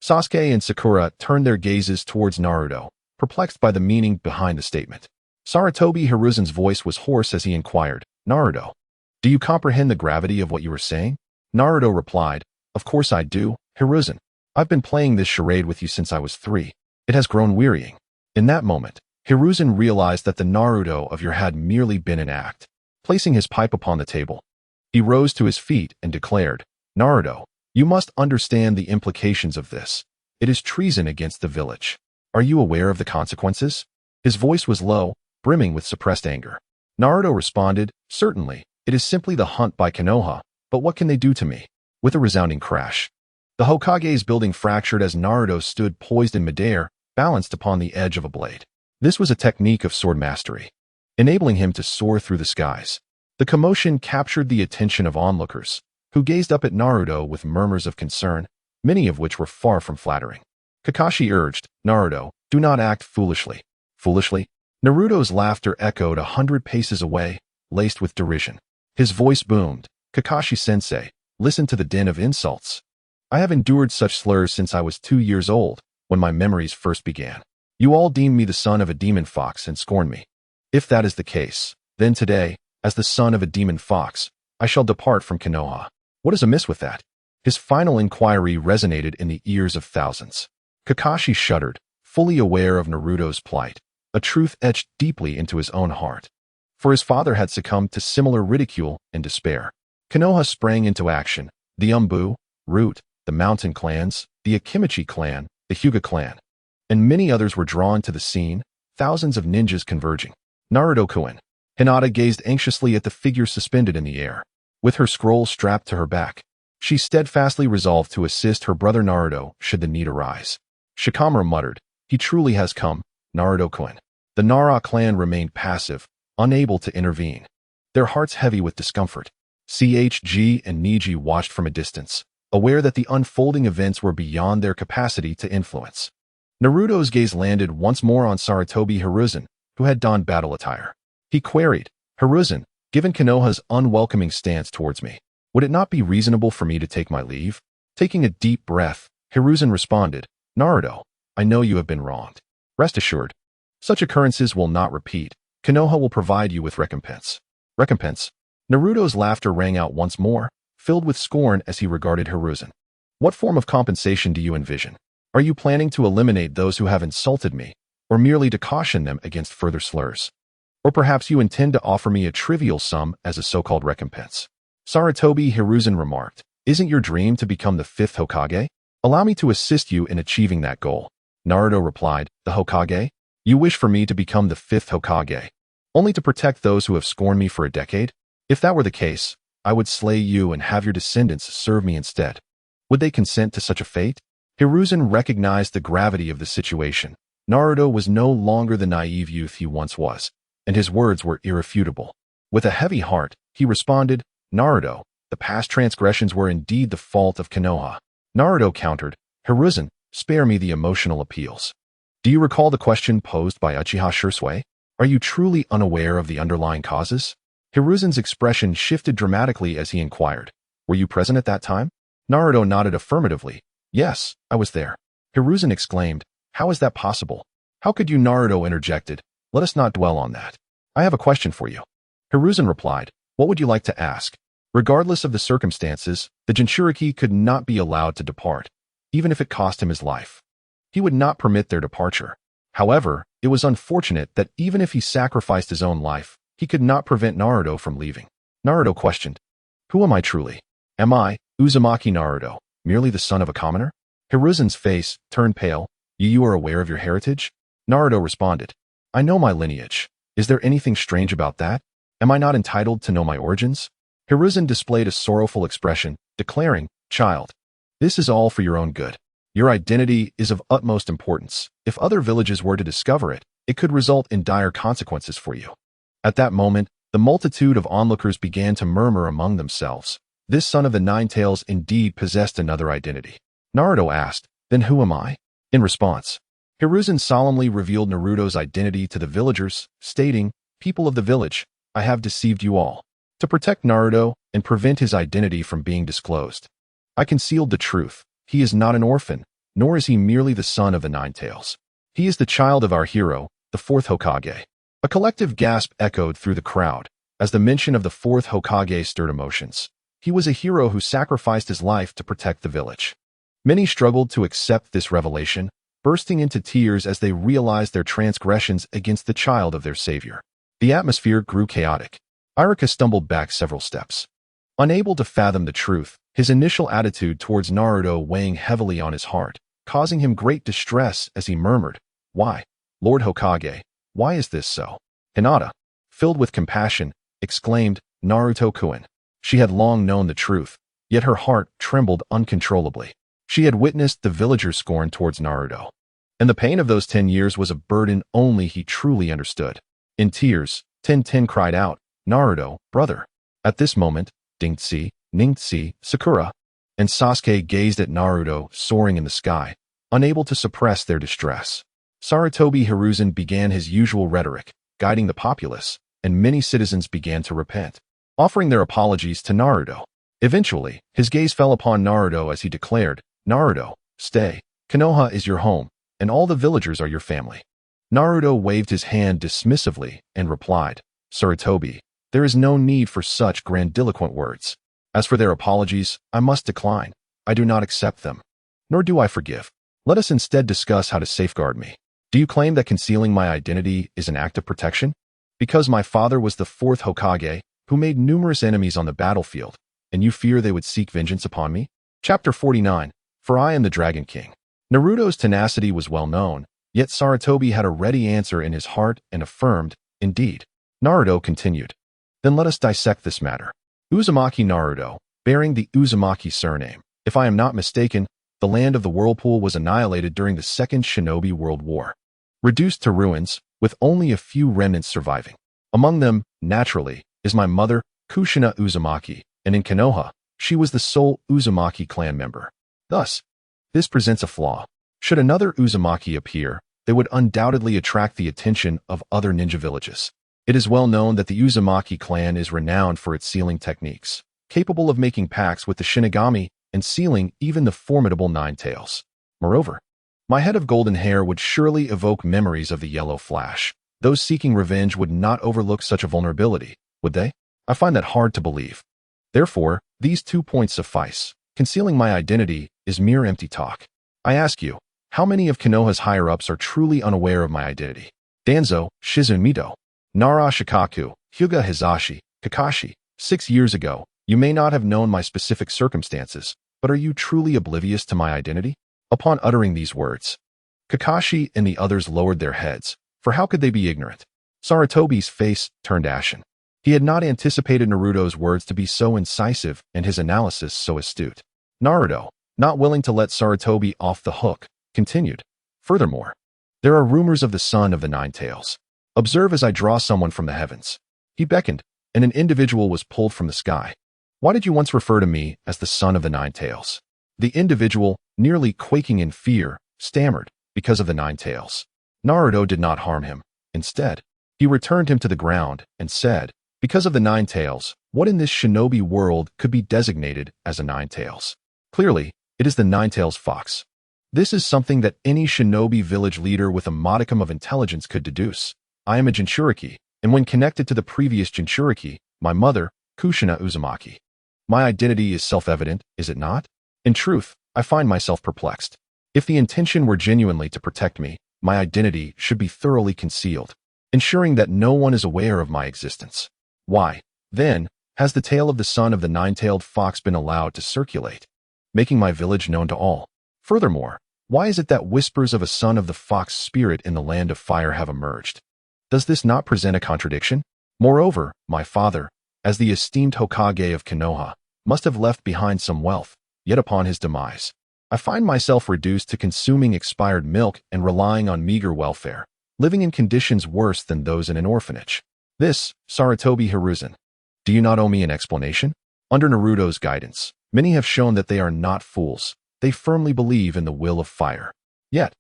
Sasuke and Sakura turned their gazes towards Naruto, perplexed by the meaning behind the statement. Sarutobi Hiruzen's voice was hoarse as he inquired, Naruto, do you comprehend the gravity of what you are saying? Naruto replied, of course I do, Hiruzen. I've been playing this charade with you since I was 3. It has grown wearying. In that moment, Hiruzen realized that the Naruto of yore had merely been an act. Placing his pipe upon the table, he rose to his feet and declared, Naruto, you must understand the implications of this. It is treason against the village. Are you aware of the consequences? His voice was low, brimming with suppressed anger. Naruto responded, certainly, it is simply the hunt by Konoha, but what can they do to me? With a resounding crash, the Hokage's building fractured as Naruto stood poised in midair, balanced upon the edge of a blade. This was a technique of sword mastery, enabling him to soar through the skies. The commotion captured the attention of onlookers, who gazed up at Naruto with murmurs of concern, many of which were far from flattering. Kakashi urged, Naruto, do not act foolishly. Foolishly? Naruto's laughter echoed 100 paces away, laced with derision. His voice boomed, Kakashi-sensei, listen to the din of insults. I have endured such slurs since I was 2 years old, when my memories first began. You all deem me the son of a demon fox and scorn me. If that is the case, then today, as the son of a demon fox, I shall depart from Konoha. What is amiss with that? His final inquiry resonated in the ears of thousands. Kakashi shuddered, fully aware of Naruto's plight, a truth etched deeply into his own heart. For his father had succumbed to similar ridicule and despair. Konoha sprang into action. The Umbu, Root, the Mountain clans, the Akimichi clan, the Hyuga clan, and many others were drawn to the scene, thousands of ninjas converging. Naruto-kun. Hinata gazed anxiously at the figure suspended in the air. With her scroll strapped to her back, she steadfastly resolved to assist her brother Naruto should the need arise. Shikamaru muttered, he truly has come, Naruto-kun. The Nara clan remained passive, unable to intervene, their hearts heavy with discomfort. CHG and Niji watched from a distance, aware that the unfolding events were beyond their capacity to influence. Naruto's gaze landed once more on Sarutobi Hiruzen, who had donned battle attire. He queried, Hiruzen, given Konoha's unwelcoming stance towards me, would it not be reasonable for me to take my leave? Taking a deep breath, Hiruzen responded, Naruto, I know you have been wronged. Rest assured, such occurrences will not repeat. Konoha will provide you with recompense. Recompense? Naruto's laughter rang out once more, filled with scorn as he regarded Hiruzen. What form of compensation do you envision? Are you planning to eliminate those who have insulted me, or merely to caution them against further slurs? Or perhaps you intend to offer me a trivial sum as a so-called recompense? Sarutobi Hiruzen remarked, isn't your dream to become the 5th Hokage? Allow me to assist you in achieving that goal. Naruto replied, the Hokage? You wish for me to become the 5th Hokage, only to protect those who have scorned me for a decade? If that were the case, I would slay you and have your descendants serve me instead. Would they consent to such a fate? Hiruzen recognized the gravity of the situation. Naruto was no longer the naive youth he once was, and his words were irrefutable. With a heavy heart, he responded, Naruto, the past transgressions were indeed the fault of Konoha. Naruto countered, Hiruzen, spare me the emotional appeals. Do you recall the question posed by Uchiha Shisui? Are you truly unaware of the underlying causes? Hiruzen's expression shifted dramatically as he inquired, were you present at that time? Naruto nodded affirmatively. Yes, I was there. Hiruzen exclaimed, how is that possible? How could you? Naruto interjected, let us not dwell on that. I have a question for you. Hiruzen replied, what would you like to ask? Regardless of the circumstances, the Jinchuriki could not be allowed to depart, even if it cost him his life. He would not permit their departure. However, it was unfortunate that even if he sacrificed his own life, he could not prevent Naruto from leaving. Naruto questioned, who am I truly? Am I, Uzumaki Naruto, merely the son of a commoner? Hiruzen's face turned pale. You are aware of your heritage? Naruto responded, I know my lineage. Is there anything strange about that? Am I not entitled to know my origins? Hiruzen displayed a sorrowful expression, declaring, child, this is all for your own good. Your identity is of utmost importance. If other villages were to discover it, it could result in dire consequences for you. At that moment, the multitude of onlookers began to murmur among themselves. This son of the Nine Tails indeed possessed another identity. Naruto asked, then who am I? In response, Hiruzen solemnly revealed Naruto's identity to the villagers, stating, people of the village, I have deceived you all. To protect Naruto and prevent his identity from being disclosed, I concealed the truth. He is not an orphan, nor is he merely the son of the Nine Tails. He is the child of our hero, the fourth Hokage. A collective gasp echoed through the crowd as the mention of the fourth Hokage stirred emotions. He was a hero who sacrificed his life to protect the village. Many struggled to accept this revelation, bursting into tears as they realized their transgressions against the child of their savior. The atmosphere grew chaotic. Iruka stumbled back several steps. Unable to fathom the truth, his initial attitude towards Naruto weighing heavily on his heart, causing him great distress as he murmured, "Why, Lord Hokage, why is this so?" Hinata, filled with compassion, exclaimed, "Naruto-kun." She had long known the truth, yet her heart trembled uncontrollably. She had witnessed the villagers' scorn towards Naruto, and the pain of those 10 years was a burden only he truly understood. In tears, Ten cried out, "Naruto, brother." At this moment, Ningxi, Sakura, and Sasuke gazed at Naruto soaring in the sky, unable to suppress their distress. Sarutobi Hiruzen began his usual rhetoric, guiding the populace, and many citizens began to repent, offering their apologies to Naruto. Eventually, his gaze fell upon Naruto as he declared, "Naruto, stay. Konoha is your home, and all the villagers are your family." Naruto waved his hand dismissively and replied, "Sarutobi, there is no need for such grandiloquent words. As for their apologies, I must decline. I do not accept them. Nor do I forgive. Let us instead discuss how to safeguard me. Do you claim that concealing my identity is an act of protection? Because my father was the fourth Hokage, who made numerous enemies on the battlefield, and you fear they would seek vengeance upon me?" Chapter 49, For I am the Dragon King. Naruto's tenacity was well known, yet Sarutobi had a ready answer in his heart and affirmed, "Indeed." Naruto continued, "Then let us dissect this matter. Uzumaki Naruto, bearing the Uzumaki surname. If I am not mistaken, the land of the Whirlpool was annihilated during the Second Shinobi World War, reduced to ruins, with only a few remnants surviving. Among them, naturally, is my mother, Kushina Uzumaki, and in Konoha, she was the sole Uzumaki clan member. Thus, this presents a flaw. Should another Uzumaki appear, they would undoubtedly attract the attention of other ninja villages. It is well known that the Uzumaki clan is renowned for its sealing techniques, capable of making pacts with the Shinigami and sealing even the formidable Nine Tails. Moreover, my head of golden hair would surely evoke memories of the Yellow Flash. Those seeking revenge would not overlook such a vulnerability, would they? I find that hard to believe. Therefore, these 2 points suffice. Concealing my identity is mere empty talk. I ask you, how many of Konoha's higher-ups are truly unaware of my identity? Danzo, Shizune Mito, Nara Shikaku, Hyuga Hizashi, Kakashi. 6 years ago, you may not have known my specific circumstances, but are you truly oblivious to my identity? Upon uttering these words, Kakashi and the others lowered their heads, for how could they be ignorant? Sarutobi's face turned ashen. He had not anticipated Naruto's words to be so incisive and his analysis so astute. Naruto, not willing to let Sarutobi off the hook, continued, "Furthermore, there are rumors of the son of the Nine Tails. Observe as I draw someone from the heavens." He beckoned, and an individual was pulled from the sky. "Why did you once refer to me as the son of the Nine Tails?" The individual, nearly quaking in fear, stammered, "Because of the Nine Tails." Naruto did not harm him. Instead, he returned him to the ground and said, "Because of the Nine Tails, what in this shinobi world could be designated as a Nine Tails? Clearly, it is the Nine-Tails Fox. This is something that any shinobi village leader with a modicum of intelligence could deduce. I am a Jinchuriki, and when connected to the previous Jinchuriki, my mother, Kushina Uzumaki. My identity is self-evident, is it not? In truth, I find myself perplexed. If the intention were genuinely to protect me, my identity should be thoroughly concealed, ensuring that no one is aware of my existence. Why, then, has the tale of the son of the nine-tailed fox been allowed to circulate, making my village known to all? Furthermore, why is it that whispers of a son of the fox spirit in the land of fire have emerged? Does this not present a contradiction? Moreover, my father, as the esteemed Hokage of Konoha, must have left behind some wealth, yet upon his demise, I find myself reduced to consuming expired milk and relying on meager welfare, living in conditions worse than those in an orphanage. This, Sarutobi Hiruzen. Do you not owe me an explanation? Under Naruto's guidance, many have shown that they are not fools. They firmly believe in the will of fire. Yet,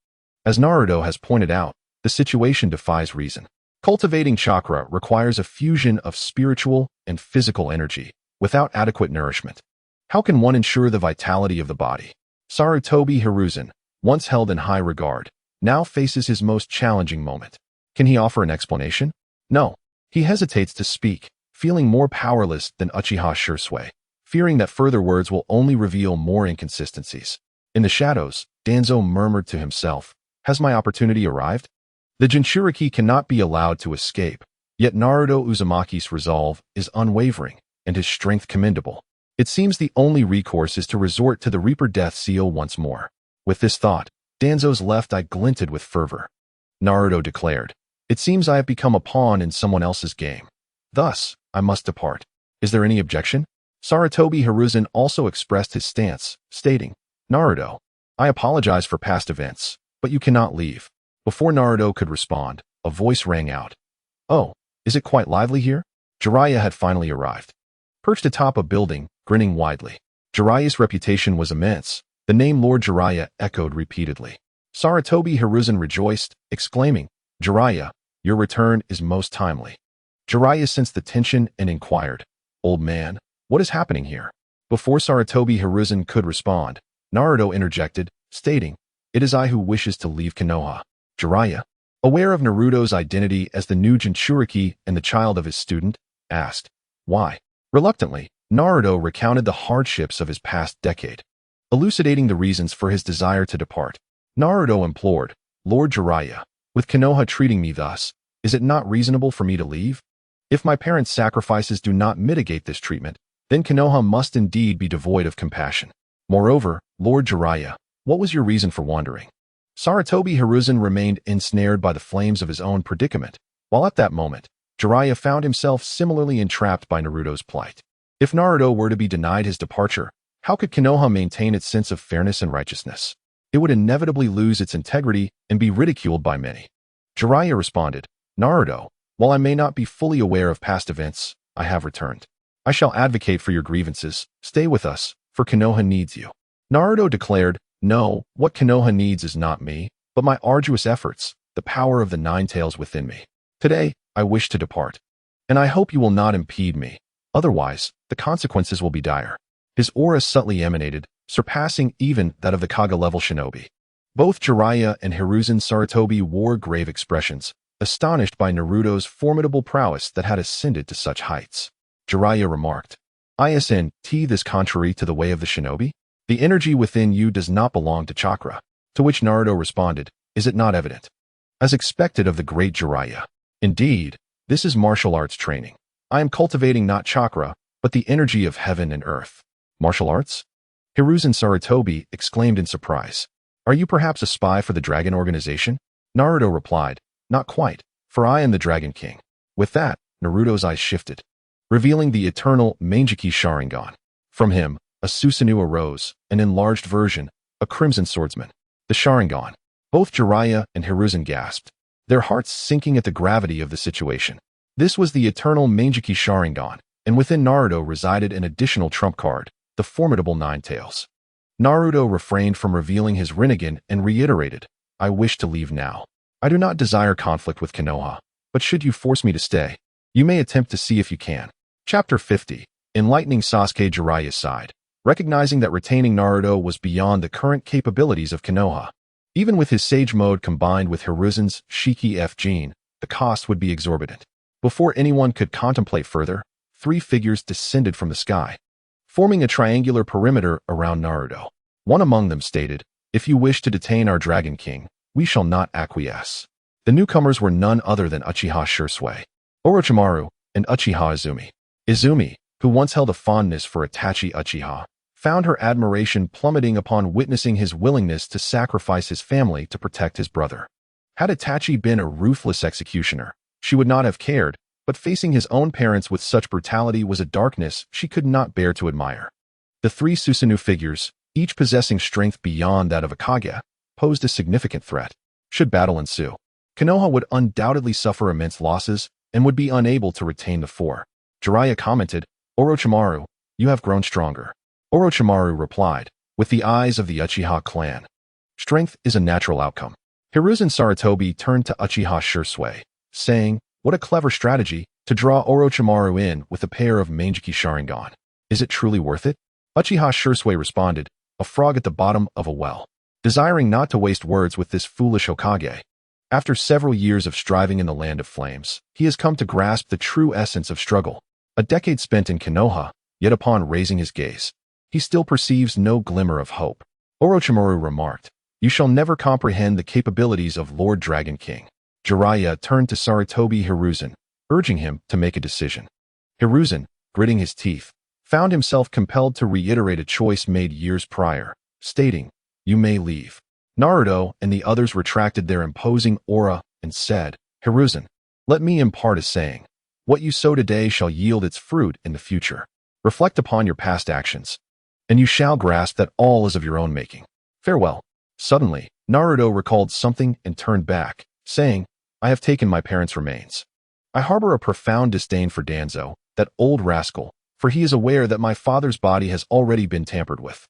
as Naruto has pointed out, the situation defies reason. Cultivating chakra requires a fusion of spiritual and physical energy without adequate nourishment. How can one ensure the vitality of the body? Sarutobi Hiruzen, once held in high regard, now faces his most challenging moment. Can he offer an explanation? No. He hesitates to speak, feeling more powerless than Uchiha Shisui, fearing that further words will only reveal more inconsistencies. In the shadows, Danzo murmured to himself, "Has my opportunity arrived?" The Jinchuriki cannot be allowed to escape, yet Naruto Uzumaki's resolve is unwavering and his strength commendable. It seems the only recourse is to resort to the Reaper Death Seal once more. With this thought, Danzo's left eye glinted with fervor. Naruto declared, "It seems I have become a pawn in someone else's game. Thus, I must depart. Is there any objection?" Sarutobi Hiruzen also expressed his stance, stating, "Naruto, I apologize for past events, but you cannot leave." Before Naruto could respond, a voice rang out. "Oh, is it quite lively here?" Jiraiya had finally arrived. Perched atop a building, grinning widely. Jiraiya's reputation was immense. The name Lord Jiraiya echoed repeatedly. Sarutobi Hiruzen rejoiced, exclaiming, "Jiraiya, your return is most timely." Jiraiya sensed the tension and inquired, "Old man, what is happening here?" Before Sarutobi Hiruzen could respond, Naruto interjected, stating, "It is I who wishes to leave Konoha." Jiraiya, aware of Naruto's identity as the new Jinchuriki and the child of his student, asked, "Why?" Reluctantly, Naruto recounted the hardships of his past decade, elucidating the reasons for his desire to depart. Naruto implored, "Lord Jiraiya, with Konoha treating me thus, is it not reasonable for me to leave? If my parents' sacrifices do not mitigate this treatment, then Konoha must indeed be devoid of compassion. Moreover, Lord Jiraiya, what was your reason for wandering?" Sarutobi Hiruzen remained ensnared by the flames of his own predicament, while at that moment, Jiraiya found himself similarly entrapped by Naruto's plight. If Naruto were to be denied his departure, how could Konoha maintain its sense of fairness and righteousness? It would inevitably lose its integrity and be ridiculed by many. Jiraiya responded, "Naruto, while I may not be fully aware of past events, I have returned. I shall advocate for your grievances. Stay with us, for Konoha needs you." Naruto declared, "No, what Konoha needs is not me, but my arduous efforts, the power of the nine tails within me. Today, I wish to depart. And I hope you will not impede me. Otherwise, the consequences will be dire." His aura subtly emanated, surpassing even that of the Kaga-level shinobi. Both Jiraiya and Hiruzen Sarutobi wore grave expressions, astonished by Naruto's formidable prowess that had ascended to such heights. Jiraiya remarked, "Isn't this contrary to the way of the shinobi? The energy within you does not belong to chakra." To which Naruto responded, "Is it not evident? As expected of the great Jiraiya. Indeed, this is martial arts training. I am cultivating not chakra, but the energy of heaven and earth." "Martial arts?" Hiruzen Sarutobi exclaimed in surprise. "Are you perhaps a spy for the Dragon Organization?" Naruto replied, "Not quite, for I am the Dragon King." With that, Naruto's eyes shifted, revealing the eternal Manjiki Sharingan. From him, a Susanoo arose, an enlarged version, a crimson swordsman. The Sharingan. Both Jiraiya and Hiruzen gasped, their hearts sinking at the gravity of the situation. This was the eternal Manjiki Sharingan, and within Naruto resided an additional trump card, the formidable Nine Tails. Naruto refrained from revealing his Rinnegan and reiterated, "I wish to leave now. I do not desire conflict with Konoha, but should you force me to stay, you may attempt to see if you can." Chapter 50. Enlightening Sasuke. Jiraiya sighed, recognizing that retaining Naruto was beyond the current capabilities of Konoha. Even with his Sage Mode combined with Hiruzen's Shiki F gene, the cost would be exorbitant. Before anyone could contemplate further, three figures descended from the sky, forming a triangular perimeter around Naruto. One among them stated, "If you wish to detain our Dragon King, we shall not acquiesce." The newcomers were none other than Uchiha Shisui, Orochimaru, and Uchiha Izumi. Izumi, who once held a fondness for Itachi Uchiha, found her admiration plummeting upon witnessing his willingness to sacrifice his family to protect his brother. Had Itachi been a ruthless executioner, she would not have cared, but facing his own parents with such brutality was a darkness she could not bear to admire. The three Susanoo figures, each possessing strength beyond that of a Kage, posed a significant threat. Should battle ensue, Konoha would undoubtedly suffer immense losses and would be unable to retain the four. Jiraiya commented, "Orochimaru, you have grown stronger." Orochimaru replied, "With the eyes of the Uchiha clan. Strength is a natural outcome." Hiruzen Sarutobi turned to Uchiha Shisui, saying, "What a clever strategy to draw Orochimaru in with a pair of Manjiki Sharingan. Is it truly worth it?" Uchiha Shisui responded, "A frog at the bottom of a well." desiring not to waste words with this foolish Hokage. After several years of striving in the Land of Flames, he has come to grasp the true essence of struggle. A decade spent in Konoha, yet upon raising his gaze, he still perceives no glimmer of hope. Orochimaru remarked, "You shall never comprehend the capabilities of Lord Dragon King." Jiraiya turned to Sarutobi Hiruzen, urging him to make a decision. Hiruzen, gritting his teeth, found himself compelled to reiterate a choice made years prior, stating, "You may leave." Naruto and the others retracted their imposing aura and said, "Hiruzen, let me impart a saying. What you sow today shall yield its fruit in the future. Reflect upon your past actions, and you shall grasp that all is of your own making. Farewell." Suddenly, Naruto recalled something and turned back, saying, "I have taken my parents' remains. I harbor a profound disdain for Danzo, that old rascal, for he is aware that my father's body has already been tampered with.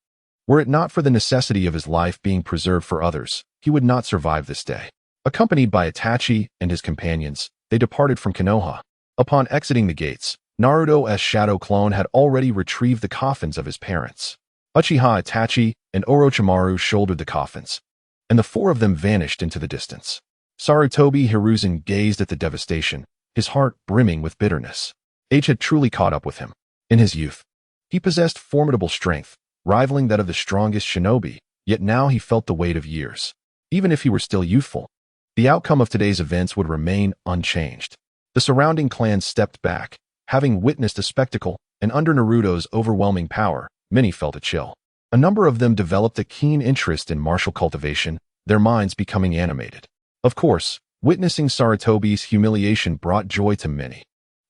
Were it not for the necessity of his life being preserved for others, he would not survive this day." Accompanied by Itachi and his companions, they departed from Konoha. Upon exiting the gates, Naruto's shadow clone had already retrieved the coffins of his parents. Uchiha Itachi and Orochimaru shouldered the coffins, and the four of them vanished into the distance. Sarutobi Hiruzen gazed at the devastation, his heart brimming with bitterness. Age had truly caught up with him. In his youth, he possessed formidable strength, rivaling that of the strongest shinobi, yet now he felt the weight of years. Even if he were still youthful, the outcome of today's events would remain unchanged. The surrounding clans stepped back, having witnessed a spectacle, and under Naruto's overwhelming power, many felt a chill. A number of them developed a keen interest in martial cultivation, their minds becoming animated. Of course, witnessing Sarutobi's humiliation brought joy to many.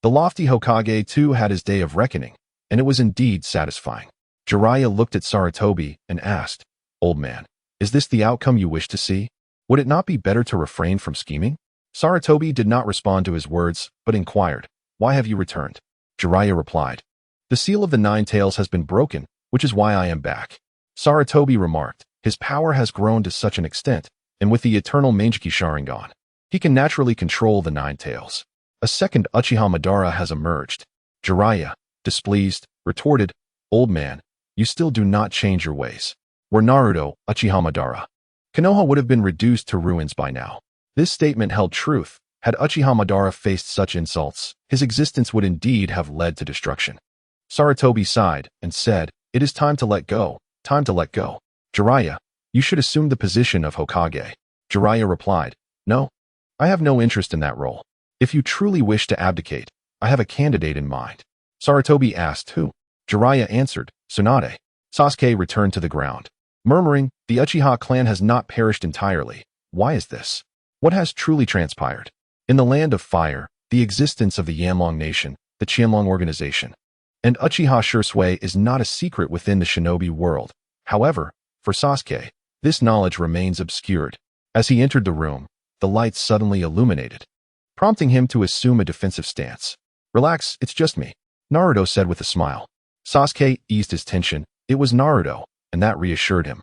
The lofty Hokage too had his day of reckoning, and it was indeed satisfying. Jiraiya looked at Sarutobi and asked, "Old man, is this the outcome you wish to see? Would it not be better to refrain from scheming?" Sarutobi did not respond to his words, but inquired, "Why have you returned?" Jiraiya replied, "The seal of the Nine Tails has been broken, which is why I am back." Sarutobi remarked, "His power has grown to such an extent, and with the eternal Mangekyou Sharingan, he can naturally control the Nine Tails." A second Uchiha Madara has emerged. Jiraiya, displeased, retorted, "Old man, you still do not change your ways. Were Naruto Uchiha Madara, Konoha would have been reduced to ruins by now." This statement held truth. Had Uchiha Madara faced such insults, his existence would indeed have led to destruction. Sarutobi sighed and said, "It is time to let go, time to let go. Jiraiya, you should assume the position of Hokage." Jiraiya replied, "No, I have no interest in that role. If you truly wish to abdicate, I have a candidate in mind." Sarutobi asked who. Jiraiya answered, "Tsunade." Sasuke returned to the ground, murmuring, "The Uchiha clan has not perished entirely. Why is this? What has truly transpired?" In the Land of Fire, the existence of the Yanlong Nation, the Qianlong Organization, and Uchiha Shursui is not a secret within the shinobi world. However, for Sasuke, this knowledge remains obscured. As he entered the room, the lights suddenly illuminated, prompting him to assume a defensive stance. "Relax, it's just me," Naruto said with a smile. Sasuke eased his tension. It was Naruto, and that reassured him.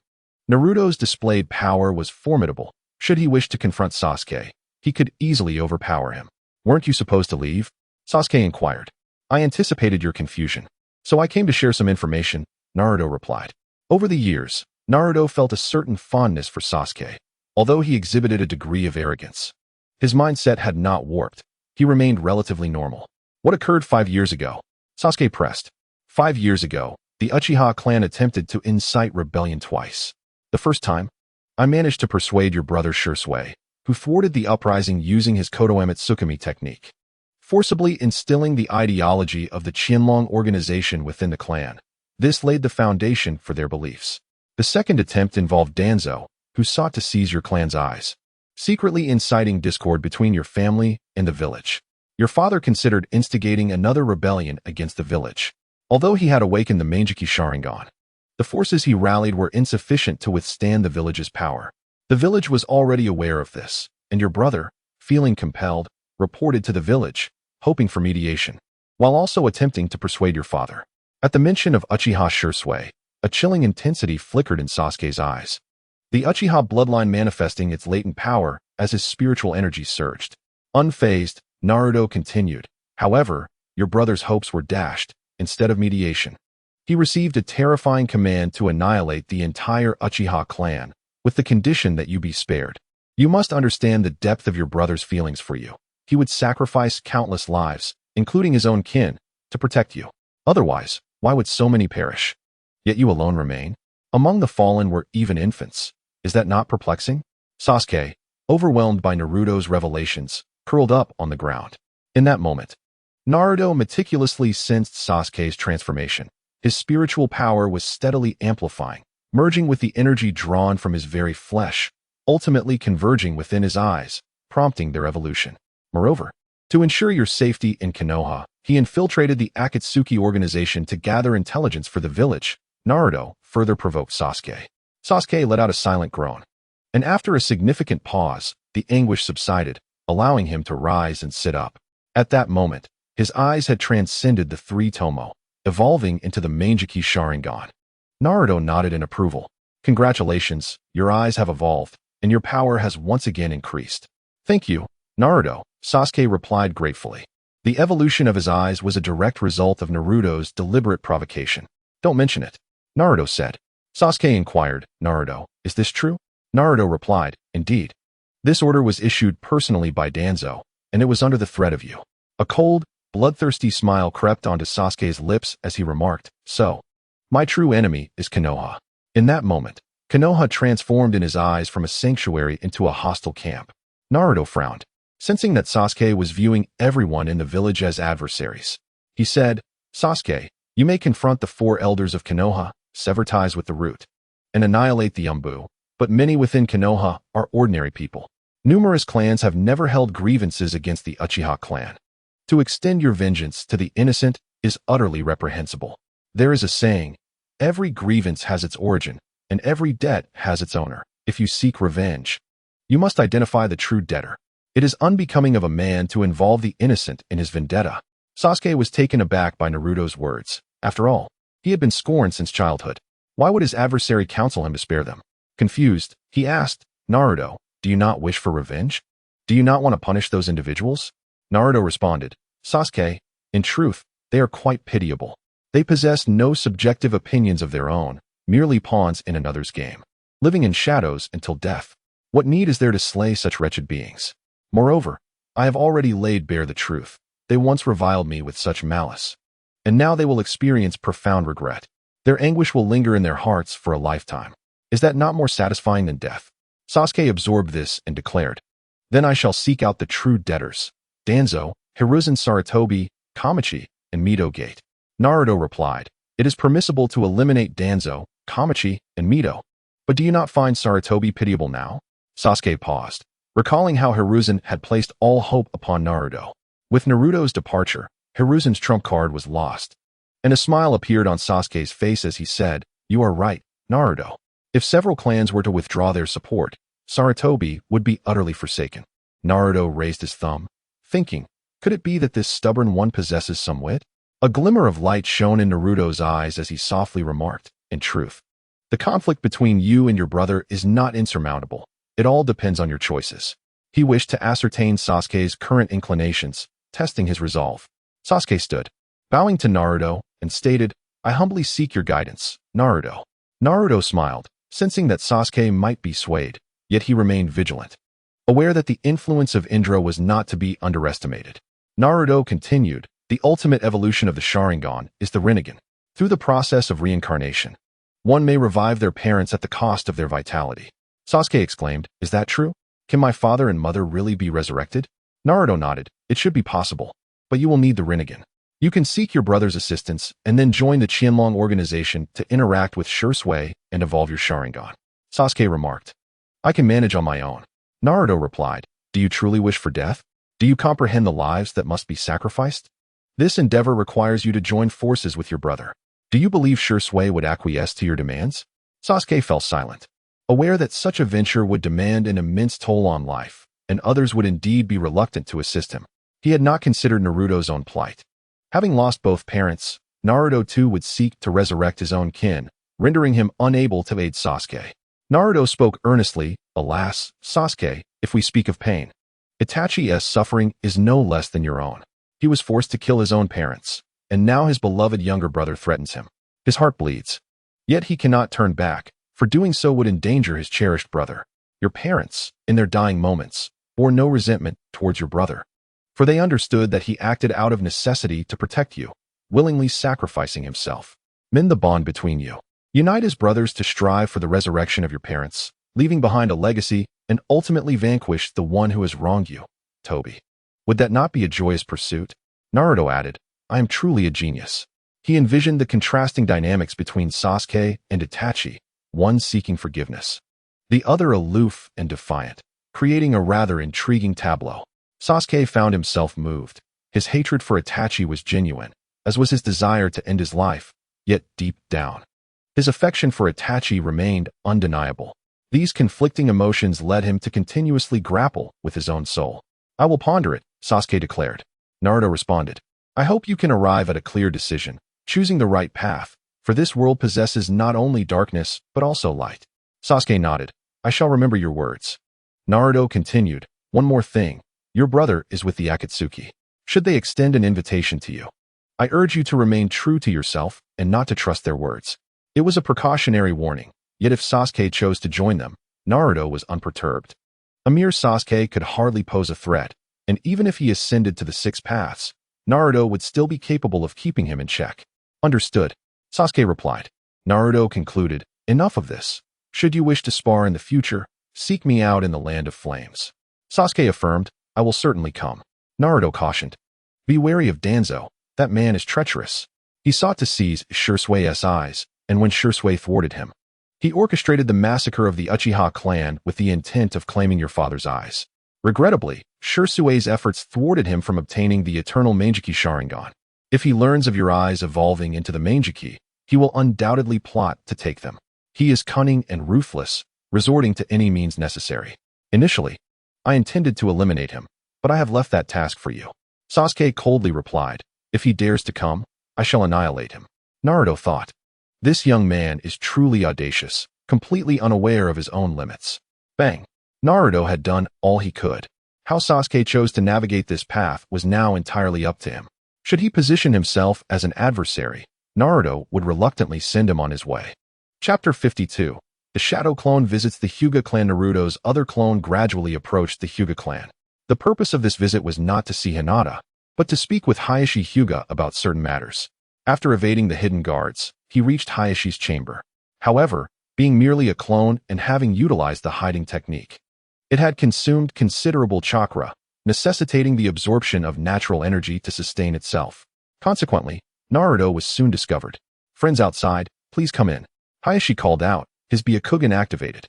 Naruto's displayed power was formidable. Should he wish to confront Sasuke, he could easily overpower him. "Weren't you supposed to leave?" Sasuke inquired. "I anticipated your confusion, so I came to share some information," Naruto replied. Over the years, Naruto felt a certain fondness for Sasuke, although he exhibited a degree of arrogance. His mindset had not warped. He remained relatively normal. "What occurred 5 years ago?" Sasuke pressed. 5 years ago, the Uchiha clan attempted to incite rebellion twice. The first time, I managed to persuade your brother Shursui, who thwarted the uprising using his Kotoeme Tsukumi technique, forcibly instilling the ideology of the Qianlong organization within the clan. This laid the foundation for their beliefs. The second attempt involved Danzo, who sought to seize your clan's eyes, secretly inciting discord between your family and the village. Your father considered instigating another rebellion against the village. Although he had awakened the Mangekyou Sharingan, the forces he rallied were insufficient to withstand the village's power. The village was already aware of this, and your brother, feeling compelled, reported to the village, hoping for mediation, while also attempting to persuade your father. At the mention of Uchiha Shursui, a chilling intensity flickered in Sasuke's eyes, the Uchiha bloodline manifesting its latent power as his spiritual energy surged. Unfazed, Naruto continued, "However, your brother's hopes were dashed. Instead of mediation, he received a terrifying command to annihilate the entire Uchiha clan, with the condition that you be spared. You must understand the depth of your brother's feelings for you. He would sacrifice countless lives, including his own kin, to protect you. Otherwise, why would so many perish? Yet you alone remain? Among the fallen were even infants. Is that not perplexing? Sasuke, overwhelmed by Naruto's revelations, curled up on the ground. In that moment, Naruto meticulously sensed Sasuke's transformation. His spiritual power was steadily amplifying, merging with the energy drawn from his very flesh, ultimately converging within his eyes, prompting their evolution. Moreover, to ensure your safety in Konoha, he infiltrated the Akatsuki organization to gather intelligence for the village. Naruto further provoked Sasuke. Sasuke let out a silent groan. And after a significant pause, the anguish subsided, allowing him to rise and sit up. At that moment, his eyes had transcended the three Tomo, evolving into the Mangekyou Sharingan. Naruto nodded in approval. Congratulations, your eyes have evolved, and your power has once again increased. Thank you, Naruto, Sasuke replied gratefully. The evolution of his eyes was a direct result of Naruto's deliberate provocation. Don't mention it, Naruto said. Sasuke inquired, Naruto, is this true? Naruto replied, indeed. This order was issued personally by Danzo, and it was under the threat of you. A cold, bloodthirsty smile crept onto Sasuke's lips as he remarked, so, my true enemy is Konoha. In that moment, Konoha transformed in his eyes from a sanctuary into a hostile camp. Naruto frowned, sensing that Sasuke was viewing everyone in the village as adversaries. He said, Sasuke, you may confront the four elders of Konoha, sever ties with the root, and annihilate the Umbu, but many within Konoha are ordinary people. Numerous clans have never held grievances against the Uchiha clan. To extend your vengeance to the innocent is utterly reprehensible. There is a saying, every grievance has its origin, and every debt has its owner. If you seek revenge, you must identify the true debtor. It is unbecoming of a man to involve the innocent in his vendetta. Sasuke was taken aback by Naruto's words. After all, he had been scorned since childhood. Why would his adversary counsel him to spare them? Confused, he asked, Naruto, do you not wish for revenge? Do you not want to punish those individuals? Naruto responded, Sasuke, in truth, they are quite pitiable. They possess no subjective opinions of their own, merely pawns in another's game, living in shadows until death. What need is there to slay such wretched beings? Moreover, I have already laid bare the truth. They once reviled me with such malice, and now they will experience profound regret. Their anguish will linger in their hearts for a lifetime. Is that not more satisfying than death? Sasuke absorbed this and declared, then I shall seek out the true debtors, Danzo, Hiruzen Sarutobi, Kamachi, and Mito Gate. Naruto replied, it is permissible to eliminate Danzo, Kamachi, and Mito. But do you not find Sarutobi pitiable now? Sasuke paused, recalling how Hiruzen had placed all hope upon Naruto. With Naruto's departure, Hiruzen's trump card was lost, and a smile appeared on Sasuke's face as he said, you are right, Naruto. If several clans were to withdraw their support, Sarutobi would be utterly forsaken. Naruto raised his thumb, thinking, could it be that this stubborn one possesses some wit? A glimmer of light shone in Naruto's eyes as he softly remarked, in truth, the conflict between you and your brother is not insurmountable. It all depends on your choices. He wished to ascertain Sasuke's current inclinations, testing his resolve. Sasuke stood, bowing to Naruto, and stated, I humbly seek your guidance, Naruto. Naruto smiled, sensing that Sasuke might be swayed, yet he remained vigilant, aware that the influence of Indra was not to be underestimated. Naruto continued, the ultimate evolution of the Sharingan is the Rinnegan. Through the process of reincarnation, one may revive their parents at the cost of their vitality. Sasuke exclaimed, is that true? Can my father and mother really be resurrected? Naruto nodded, it should be possible, but you will need the Rinnegan. You can seek your brother's assistance and then join the Qianlong organization to interact with Shursui and evolve your Sharingan. Sasuke remarked, I can manage on my own. Naruto replied, do you truly wish for death? Do you comprehend the lives that must be sacrificed? This endeavor requires you to join forces with your brother. Do you believe Shursui would acquiesce to your demands? Sasuke fell silent, aware that such a venture would demand an immense toll on life, and others would indeed be reluctant to assist him. He had not considered Naruto's own plight. Having lost both parents, Naruto too would seek to resurrect his own kin, rendering him unable to aid Sasuke. Naruto spoke earnestly, alas, Sasuke, if we speak of pain, Itachi's suffering is no less than your own. He was forced to kill his own parents, and now his beloved younger brother threatens him. His heart bleeds. Yet he cannot turn back, for doing so would endanger his cherished brother. Your parents, in their dying moments, bore no resentment towards your brother, for they understood that he acted out of necessity to protect you, willingly sacrificing himself. Mend the bond between you. Unite as brothers to strive for the resurrection of your parents, leaving behind a legacy, and ultimately vanquish the one who has wronged you. Toby. Would that not be a joyous pursuit? Naruto added, I am truly a genius. He envisioned the contrasting dynamics between Sasuke and Itachi, one seeking forgiveness, the other aloof and defiant, creating a rather intriguing tableau. Sasuke found himself moved. His hatred for Itachi was genuine, as was his desire to end his life, yet deep down, his affection for Itachi remained undeniable. These conflicting emotions led him to continuously grapple with his own soul. I will ponder it, Sasuke declared. Naruto responded, I hope you can arrive at a clear decision, choosing the right path, for this world possesses not only darkness, but also light. Sasuke nodded. I shall remember your words. Naruto continued, one more thing. Your brother is with the Akatsuki. Should they extend an invitation to you, I urge you to remain true to yourself and not to trust their words. It was a precautionary warning, yet if Sasuke chose to join them, Naruto was unperturbed. A mere Sasuke could hardly pose a threat, and even if he ascended to the six paths, Naruto would still be capable of keeping him in check. Understood, Sasuke replied. Naruto concluded, enough of this. Should you wish to spar in the future, seek me out in the land of flames. Sasuke affirmed, I will certainly come. Naruto cautioned, be wary of Danzo, that man is treacherous. He sought to seize Shirsui's eyes, and when Shirsui thwarted him, he orchestrated the massacre of the Uchiha clan with the intent of claiming your father's eyes. Regrettably, Shirsui's efforts thwarted him from obtaining the eternal Manjiki Sharingan. If he learns of your eyes evolving into the Manjiki, he will undoubtedly plot to take them. He is cunning and ruthless, resorting to any means necessary. Initially, I intended to eliminate him, but I have left that task for you. Sasuke coldly replied, if he dares to come, I shall annihilate him. Naruto thought, this young man is truly audacious, completely unaware of his own limits. Bang! Naruto had done all he could. How Sasuke chose to navigate this path was now entirely up to him. Should he position himself as an adversary, Naruto would reluctantly send him on his way. Chapter 52. The Shadow Clone visits the Hyuga clan. Naruto's other clone gradually approached the Hyuga clan. The purpose of this visit was not to see Hinata, but to speak with Hiashi Hyuga about certain matters. After evading the hidden guards, he reached Hayashi's chamber. However, being merely a clone and having utilized the hiding technique, it had consumed considerable chakra, necessitating the absorption of natural energy to sustain itself. Consequently, Naruto was soon discovered. Friends outside, please come in. Hayashi called out, his Byakugan activated.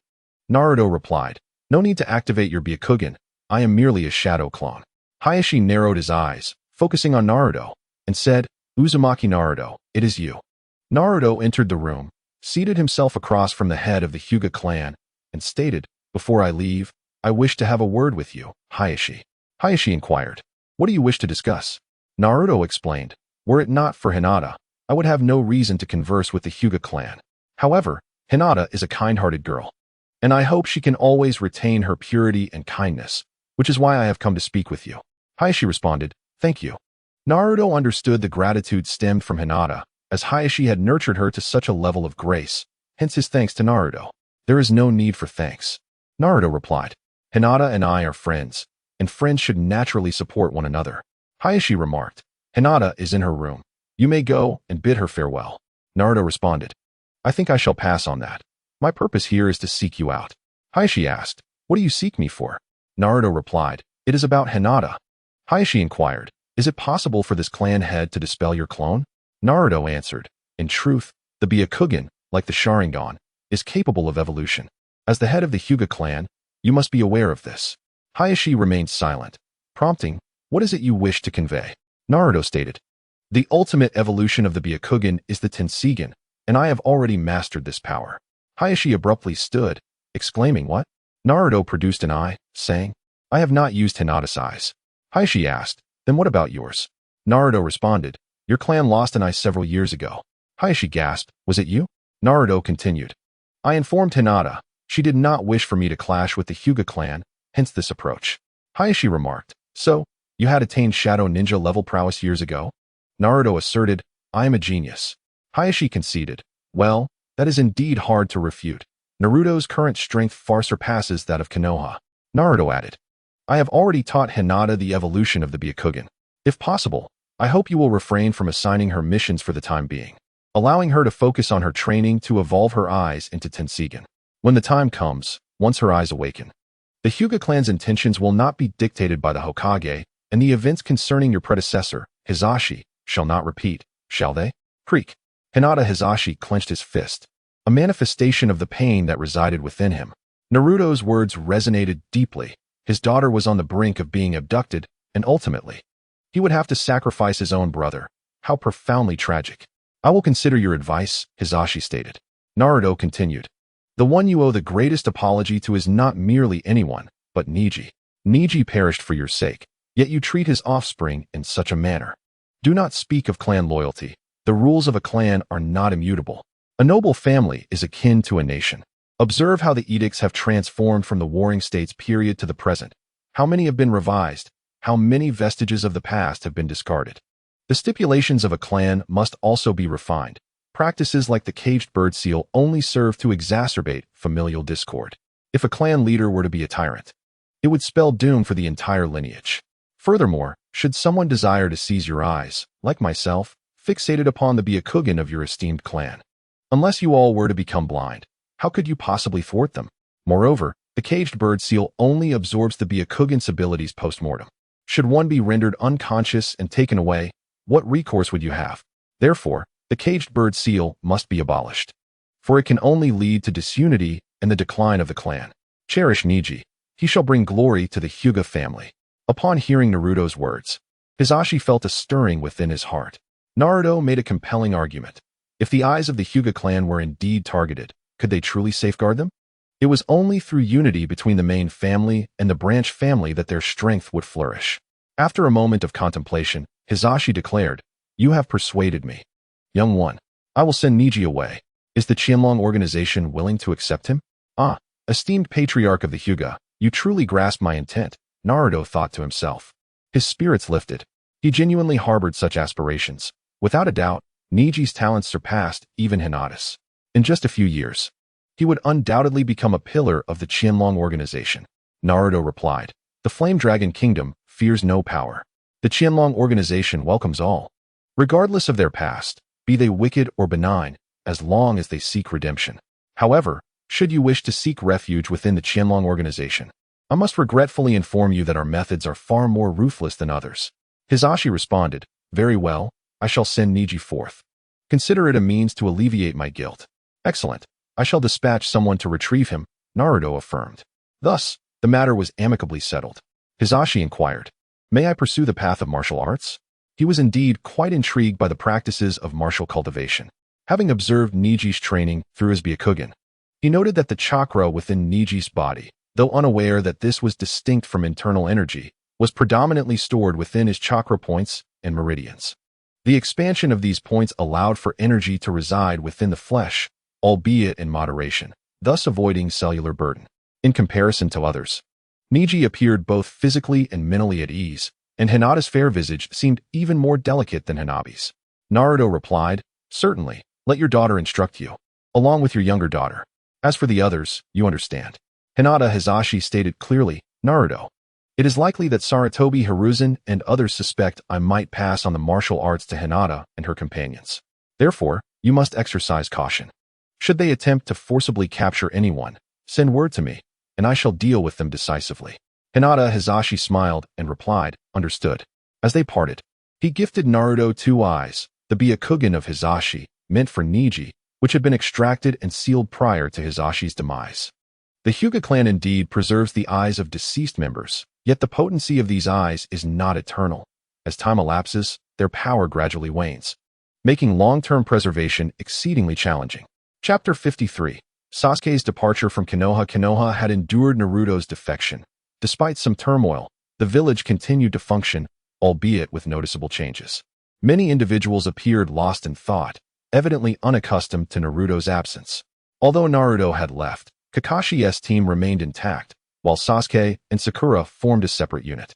Naruto replied, no need to activate your Byakugan, I am merely a shadow clone. Hayashi narrowed his eyes, focusing on Naruto, and said, Uzumaki Naruto, it is you. Naruto entered the room, seated himself across from the head of the Hyuga clan, and stated, before I leave, I wish to have a word with you, Hayashi. Hayashi inquired, what do you wish to discuss? Naruto explained, were it not for Hinata, I would have no reason to converse with the Hyuga clan. However, Hinata is a kind-hearted girl, and I hope she can always retain her purity and kindness, which is why I have come to speak with you. Hayashi responded, thank you. Naruto understood the gratitude stemmed from Hinata, as Hayashi had nurtured her to such a level of grace, hence his thanks to Naruto. There is no need for thanks. Naruto replied, Hinata and I are friends, and friends should naturally support one another. Hayashi remarked, Hinata is in her room. You may go and bid her farewell. Naruto responded, I think I shall pass on that. My purpose here is to seek you out. Hayashi asked, what do you seek me for? Naruto replied, it is about Hinata. Hayashi inquired, is it possible for this clan head to dispel your clone? Naruto answered, in truth, the Byakugan, like the Sharingan, is capable of evolution. As the head of the Hyuga clan, you must be aware of this. Hayashi remained silent, prompting, what is it you wish to convey? Naruto stated, the ultimate evolution of the Byakugan is the Tenseigan, and I have already mastered this power. Hayashi abruptly stood, exclaiming, what? Naruto produced an eye, saying, I have not used Hinata's eyes. Hayashi asked, then what about yours? Naruto responded, your clan lost an eye several years ago. Hayashi gasped, was it you? Naruto continued, I informed Hinata. She did not wish for me to clash with the Hyuga clan, hence this approach. Hayashi remarked, so, you had attained Shadow Ninja level prowess years ago? Naruto asserted, I am a genius. Hayashi conceded, well, that is indeed hard to refute, Naruto's current strength far surpasses that of Konoha. Naruto added, I have already taught Hinata the evolution of the Byakugan. If possible, I hope you will refrain from assigning her missions for the time being, allowing her to focus on her training to evolve her eyes into Tensigan. When the time comes, once her eyes awaken, the Hyuga clan's intentions will not be dictated by the Hokage, and the events concerning your predecessor, Hizashi, shall not repeat, shall they? Creak. Hinata Hizashi clenched his fist, a manifestation of the pain that resided within him. Naruto's words resonated deeply. His daughter was on the brink of being abducted, and ultimately, he would have to sacrifice his own brother. How profoundly tragic. I will consider your advice, Hizashi stated. Naruto continued. The one you owe the greatest apology to is not merely anyone, but Neji. Neji perished for your sake, yet you treat his offspring in such a manner. Do not speak of clan loyalty. The rules of a clan are not immutable. A noble family is akin to a nation. Observe how the edicts have transformed from the Warring States period to the present. How many have been revised? How many vestiges of the past have been discarded? The stipulations of a clan must also be refined. Practices like the caged bird seal only serve to exacerbate familial discord. If a clan leader were to be a tyrant, it would spell doom for the entire lineage. Furthermore, should someone desire to seize your eyes, like myself, fixated upon the Byakugan of your esteemed clan, unless you all were to become blind, how could you possibly thwart them? Moreover, the caged bird seal only absorbs the Byakugan's abilities post-mortem. Should one be rendered unconscious and taken away, what recourse would you have? Therefore, the caged bird seal must be abolished, for it can only lead to disunity and the decline of the clan. Cherish Neji. He shall bring glory to the Hyuga family. Upon hearing Naruto's words, Hizashi felt a stirring within his heart. Naruto made a compelling argument. If the eyes of the Hyuga clan were indeed targeted, could they truly safeguard them? It was only through unity between the main family and the branch family that their strength would flourish. After a moment of contemplation, Hizashi declared, You have persuaded me. Young one, I will send Neji away. Is the Qianlong organization willing to accept him? Ah, esteemed patriarch of the Hyuga, you truly grasp my intent, Naruto thought to himself. His spirits lifted. He genuinely harbored such aspirations. Without a doubt, Neji's talents surpassed even Hinata's. In just a few years, he would undoubtedly become a pillar of the Qianlong organization. Naruto replied, The Flame Dragon Kingdom fears no power. The Qianlong organization welcomes all, regardless of their past, be they wicked or benign, as long as they seek redemption. However, should you wish to seek refuge within the Qianlong organization, I must regretfully inform you that our methods are far more ruthless than others. Hizashi responded, Very well, I shall send Neji forth. Consider it a means to alleviate my guilt. Excellent. I shall dispatch someone to retrieve him, Naruto affirmed. Thus, the matter was amicably settled. Hizashi inquired, May I pursue the path of martial arts? He was indeed quite intrigued by the practices of martial cultivation. Having observed Neji's training through his Byakugan, he noted that the chakra within Neji's body, though unaware that this was distinct from internal energy, was predominantly stored within his chakra points and meridians. The expansion of these points allowed for energy to reside within the flesh, albeit in moderation, thus avoiding cellular burden. In comparison to others, Neji appeared both physically and mentally at ease, and Hinata's fair visage seemed even more delicate than Hanabi's. Naruto replied, Certainly, let your daughter instruct you, along with your younger daughter. As for the others, you understand. Hinata Hizashi stated clearly, Naruto, it is likely that Sarutobi Hiruzen and others suspect I might pass on the martial arts to Hinata and her companions. Therefore, you must exercise caution. Should they attempt to forcibly capture anyone, send word to me, and I shall deal with them decisively. Hinata Hizashi smiled and replied, Understood. As they parted, he gifted Naruto 2 eyes, the Byakugan of Hizashi, meant for Neji, which had been extracted and sealed prior to Hizashi's demise. The Hyuga clan indeed preserves the eyes of deceased members, yet the potency of these eyes is not eternal. As time elapses, their power gradually wanes, making long-term preservation exceedingly challenging. Chapter 53. Sasuke's departure from Konoha. Konoha had endured Naruto's defection. Despite some turmoil, the village continued to function, albeit with noticeable changes. Many individuals appeared lost in thought, evidently unaccustomed to Naruto's absence. Although Naruto had left, Kakashi's team remained intact, while Sasuke and Sakura formed a separate unit.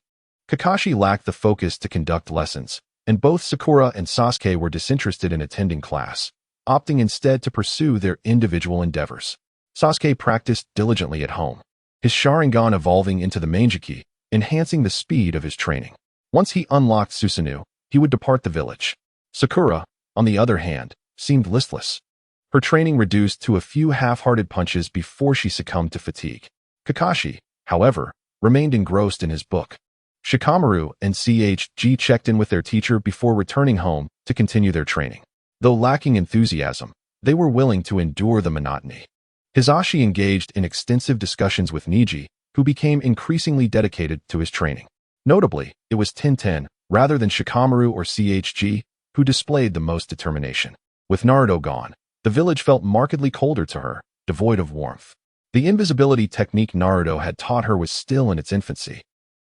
Kakashi lacked the focus to conduct lessons, and both Sakura and Sasuke were disinterested in attending class, opting instead to pursue their individual endeavors. Sasuke practiced diligently at home, his Sharingan evolving into the Manjiki, enhancing the speed of his training. Once he unlocked Susanoo, he would depart the village. Sakura, on the other hand, seemed listless. Her training reduced to a few half-hearted punches before she succumbed to fatigue. Kakashi, however, remained engrossed in his book. Shikamaru and CHG checked in with their teacher before returning home to continue their training. Though lacking enthusiasm, they were willing to endure the monotony. Hisashi engaged in extensive discussions with Niji, who became increasingly dedicated to his training. Notably, it was Tenten, rather than Shikamaru or CHG, who displayed the most determination. With Naruto gone, the village felt markedly colder to her, devoid of warmth. The invisibility technique Naruto had taught her was still in its infancy,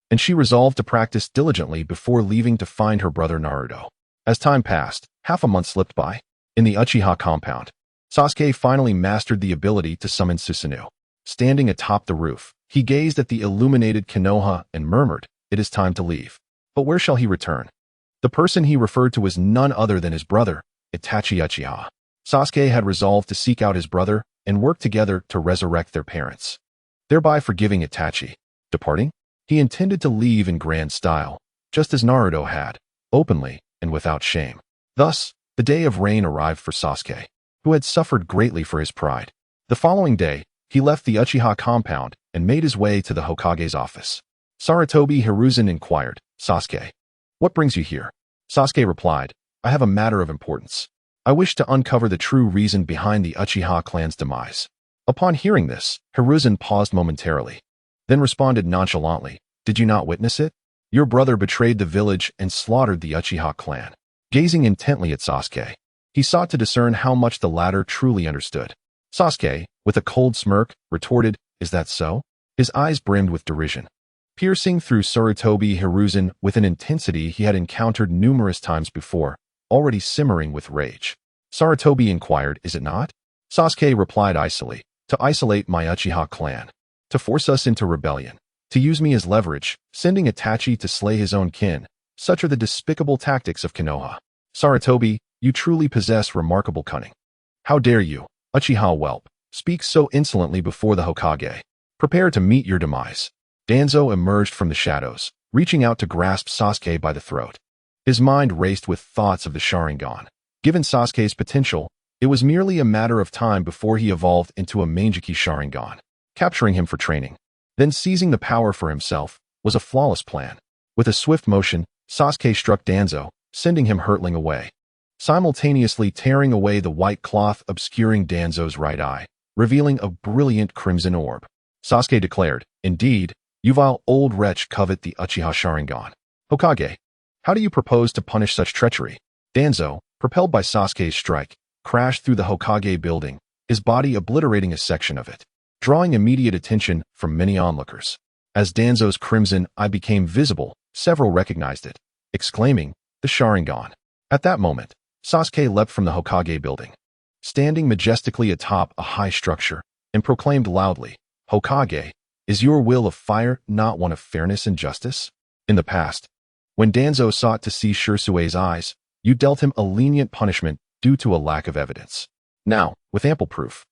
and she resolved to practice diligently before leaving to find her brother Naruto. As time passed, half a month slipped by. In the Uchiha compound, Sasuke finally mastered the ability to summon Susanoo. Standing atop the roof, he gazed at the illuminated Konoha and murmured, "It is time to leave." But where shall he return? The person he referred to was none other than his brother, Itachi Uchiha. Sasuke had resolved to seek out his brother and work together to resurrect their parents, thereby forgiving Itachi. Departing, he intended to leave in grand style, just as Naruto had, openly and without shame. Thus, the day of rain arrived for Sasuke, who had suffered greatly for his pride. The following day, he left the Uchiha compound and made his way to the Hokage's office. Sarutobi Hiruzen inquired, "Sasuke, what brings you here?" Sasuke replied, "I have a matter of importance. I wish to uncover the true reason behind the Uchiha clan's demise." Upon hearing this, Hiruzen paused momentarily, then responded nonchalantly, "Did you not witness it? Your brother betrayed the village and slaughtered the Uchiha clan." Gazing intently at Sasuke, he sought to discern how much the latter truly understood. Sasuke, with a cold smirk, retorted, "Is that so?" His eyes brimmed with derision, piercing through Sarutobi Hiruzen with an intensity he had encountered numerous times before, already simmering with rage. Sarutobi inquired, "Is it not?" Sasuke replied icily, "To isolate my Uchiha clan, to force us into rebellion, to use me as leverage, sending Itachi to slay his own kin. Such are the despicable tactics of Konoha. Sarutobi, you truly possess remarkable cunning. How dare you, Uchiha whelp, speak so insolently before the Hokage? Prepare to meet your demise." Danzo emerged from the shadows, reaching out to grasp Sasuke by the throat. His mind raced with thoughts of the Sharingan. Given Sasuke's potential, it was merely a matter of time before he evolved into a Manjiki Sharingan. Capturing him for training, then seizing the power for himself, was a flawless plan. With a swift motion, Sasuke struck Danzo, sending him hurtling away, simultaneously tearing away the white cloth obscuring Danzo's right eye, revealing a brilliant crimson orb. Sasuke declared, "Indeed, you vile old wretch covet the Uchiha Sharingan. Hokage, how do you propose to punish such treachery?" Danzo, propelled by Sasuke's strike, crashed through the Hokage building, his body obliterating a section of it, drawing immediate attention from many onlookers. As Danzo's crimson eye became visible, several recognized it, exclaiming, "The Sharingan." At that moment, Sasuke leapt from the Hokage building, standing majestically atop a high structure, and proclaimed loudly, "Hokage, is your will of fire not one of fairness and justice? In the past, when Danzo sought to see Shirsue's eyes, you dealt him a lenient punishment due to a lack of evidence. Now, with ample proof,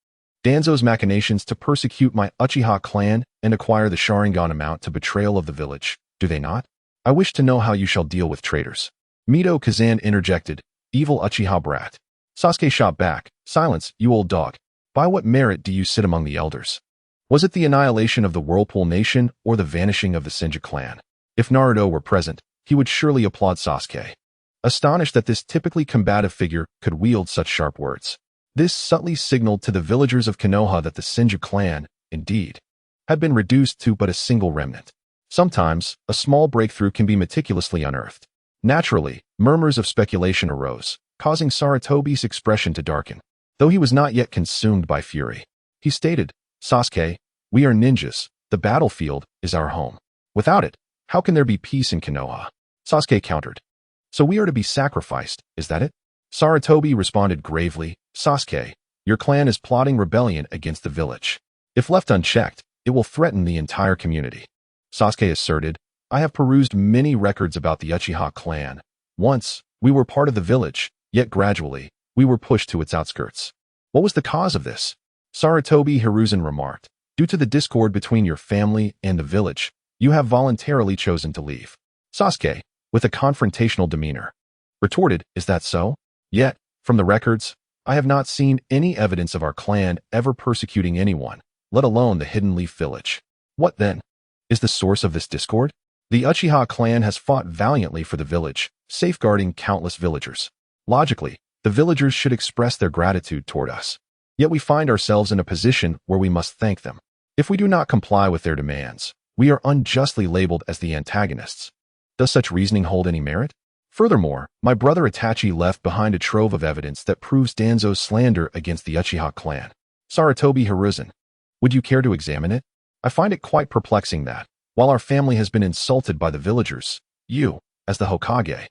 Danzo's machinations to persecute my Uchiha clan and acquire the Sharingan amount to betrayal of the village, do they not? I wish to know how you shall deal with traitors." Mito Kazan interjected, "Evil Uchiha brat." Sasuke shot back, "Silence, you old dog. By what merit do you sit among the elders? Was it the annihilation of the Whirlpool Nation or the vanishing of the Senju clan?" If Naruto were present, he would surely applaud Sasuke, astonished that this typically combative figure could wield such sharp words. This subtly signaled to the villagers of Konoha that the Senju clan, indeed, had been reduced to but a single remnant. Sometimes, a small breakthrough can be meticulously unearthed. Naturally, murmurs of speculation arose, causing Sarutobi's expression to darken. Though he was not yet consumed by fury, he stated, "Sasuke, we are ninjas. The battlefield is our home. Without it, how can there be peace in Konoha?" Sasuke countered, "So we are to be sacrificed, is that it?" Sarutobi responded gravely, "Sasuke, your clan is plotting rebellion against the village. If left unchecked, it will threaten the entire community." Sasuke asserted, "I have perused many records about the Uchiha clan. Once, we were part of the village, yet gradually, we were pushed to its outskirts. What was the cause of this?" Sarutobi Hiruzen remarked. Due to the discord between your family and the village, you have voluntarily chosen to leave. Sasuke, with a confrontational demeanor, retorted, is that so? Yet, from the records, I have not seen any evidence of our clan ever persecuting anyone, let alone the Hidden Leaf Village. What then is the source of this discord? The Uchiha clan has fought valiantly for the village, safeguarding countless villagers. Logically, the villagers should express their gratitude toward us. Yet we find ourselves in a position where we must thank them. If we do not comply with their demands, we are unjustly labeled as the antagonists. Does such reasoning hold any merit? Furthermore, my brother Itachi left behind a trove of evidence that proves Danzo's slander against the Uchiha clan. Sarutobi Hiruzen, would you care to examine it? I find it quite perplexing that, while our family has been insulted by the villagers, you, as the Hokage,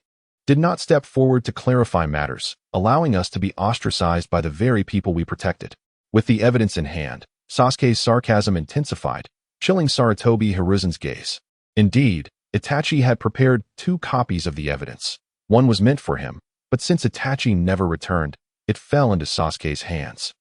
did not step forward to clarify matters, allowing us to be ostracized by the very people we protected. With the evidence in hand, Sasuke's sarcasm intensified, chilling Sarutobi Hiruzen's gaze. Indeed, Itachi had prepared 2 copies of the evidence. One was meant for him, but since Itachi never returned, it fell into Sasuke's hands.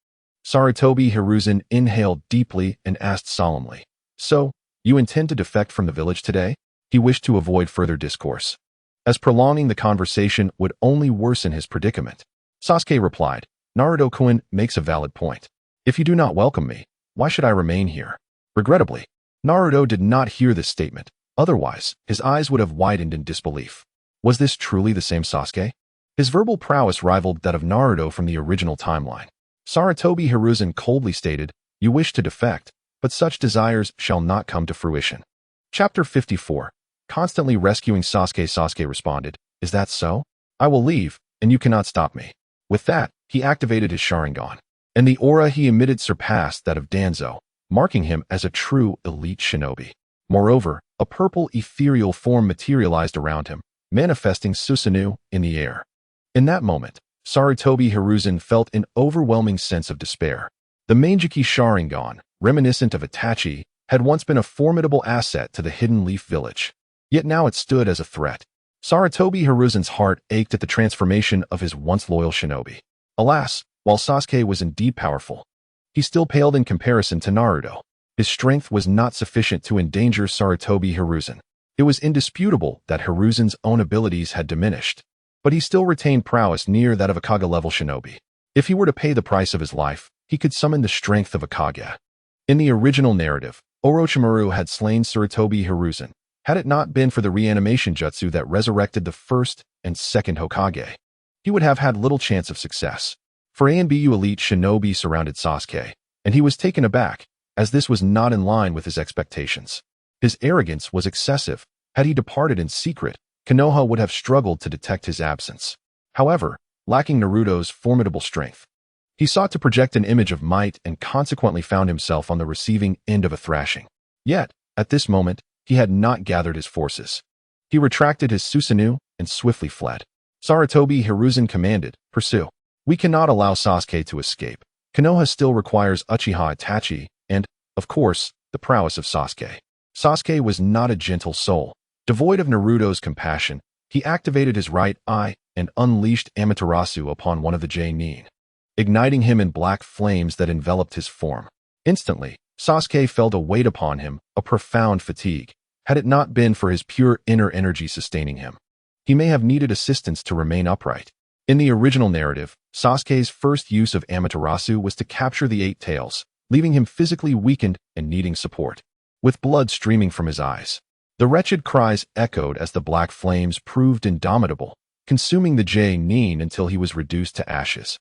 Sarutobi Hiruzen inhaled deeply and asked solemnly, so, you intend to defect from the village today? He wished to avoid further discourse, as prolonging the conversation would only worsen his predicament. Sasuke replied, Naruto-kun makes a valid point. If you do not welcome me, why should I remain here? Regrettably, Naruto did not hear this statement. Otherwise, his eyes would have widened in disbelief. Was this truly the same Sasuke? His verbal prowess rivaled that of Naruto from the original timeline. Sarutobi Hiruzen coldly stated, you wish to defect, but such desires shall not come to fruition. Chapter 54. Constantly rescuing Sasuke. Sasuke responded, is that so? I will leave, and you cannot stop me. With that, he activated his Sharingan, and the aura he emitted surpassed that of Danzo, marking him as a true elite shinobi. Moreover, a purple ethereal form materialized around him, manifesting Susanoo in the air. In that moment, Sarutobi Hiruzen felt an overwhelming sense of despair. The Manjiki Sharingan, reminiscent of Itachi, had once been a formidable asset to the Hidden Leaf Village. Yet now it stood as a threat. Sarutobi Hiruzen's heart ached at the transformation of his once loyal shinobi. Alas, while Sasuke was indeed powerful, he still paled in comparison to Naruto. His strength was not sufficient to endanger Sarutobi Hiruzen. It was indisputable that Hiruzen's own abilities had diminished, but he still retained prowess near that of a Kage-level shinobi. If he were to pay the price of his life, he could summon the strength of a Kage. In the original narrative, Orochimaru had slain Sarutobi Hiruzen, had it not been for the reanimation jutsu that resurrected the first and second Hokage. He would have had little chance of success. For ANBU elite shinobi surrounded Sasuke, and he was taken aback, as this was not in line with his expectations. His arrogance was excessive. Had he departed in secret, Konoha would have struggled to detect his absence. However, lacking Naruto's formidable strength, he sought to project an image of might and consequently found himself on the receiving end of a thrashing. Yet, at this moment, he had not gathered his forces. He retracted his Susanoo and swiftly fled. Sarutobi Hiruzen commanded, pursue. We cannot allow Sasuke to escape. Konoha still requires Uchiha Itachi and, of course, the prowess of Sasuke. Sasuke was not a gentle soul. Devoid of Naruto's compassion, he activated his right eye and unleashed Amaterasu upon one of the J-nin, igniting him in black flames that enveloped his form. Instantly, Sasuke felt a weight upon him, a profound fatigue. Had it not been for his pure inner energy sustaining him, he may have needed assistance to remain upright. In the original narrative, Sasuke's first use of Amaterasu was to capture the 8 tails, leaving him physically weakened and needing support. With blood streaming from his eyes, the wretched cries echoed as the black flames proved indomitable, consuming the J-nin until he was reduced to ashes.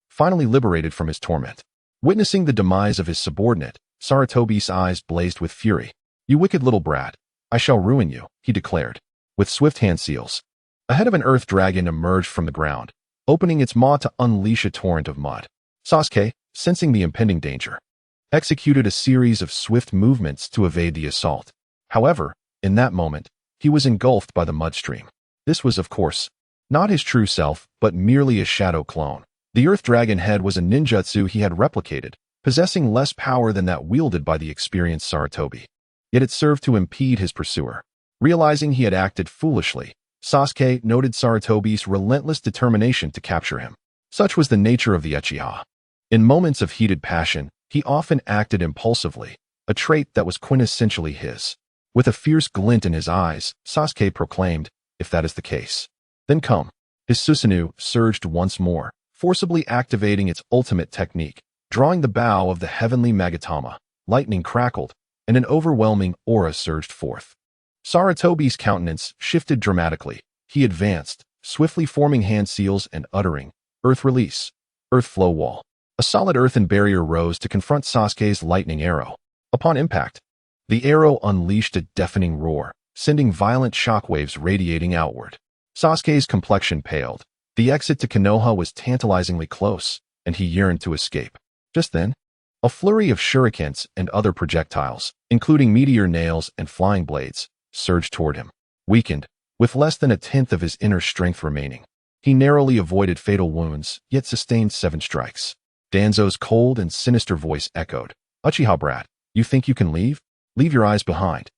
Finally liberated from his torment, witnessing the demise of his subordinate, Sarutobi's eyes blazed with fury. You wicked little brat, I shall ruin you, he declared. With swift hand seals, a head of an earth dragon emerged from the ground, opening its maw to unleash a torrent of mud. Sasuke, sensing the impending danger, executed a series of swift movements to evade the assault. However, in that moment, he was engulfed by the mud stream. This was, of course, not his true self, but merely a shadow clone. The earth dragon head was a ninjutsu he had replicated, possessing less power than that wielded by the experienced Sarutobi. Yet it served to impede his pursuer. Realizing he had acted foolishly, Sasuke noted Sarutobi's relentless determination to capture him. Such was the nature of the Uchiha. In moments of heated passion, He often acted impulsively, a trait that was quintessentially his. With a fierce glint in his eyes, Sasuke proclaimed, "If that is the case, then come." His Susanoo surged once more, forcibly activating its ultimate technique, drawing the bow of the heavenly Magatama. Lightning crackled, and an overwhelming aura surged forth. Sarutobi's countenance shifted dramatically. He advanced, swiftly forming hand seals and uttering, "Earth release, earth flow wall." A solid earthen barrier rose to confront Sasuke's lightning arrow. Upon impact, the arrow unleashed a deafening roar, sending violent shockwaves radiating outward. Sasuke's complexion paled. The exit to Konoha was tantalizingly close, and he yearned to escape. Just then, a flurry of shurikens and other projectiles, including meteor nails and flying blades, surged toward him. Weakened, with less than a tenth of his inner strength remaining, he narrowly avoided fatal wounds, yet sustained 7 strikes. Danzo's cold and sinister voice echoed, "Uchiha brat, you think you can leave? Leave your eyes behind."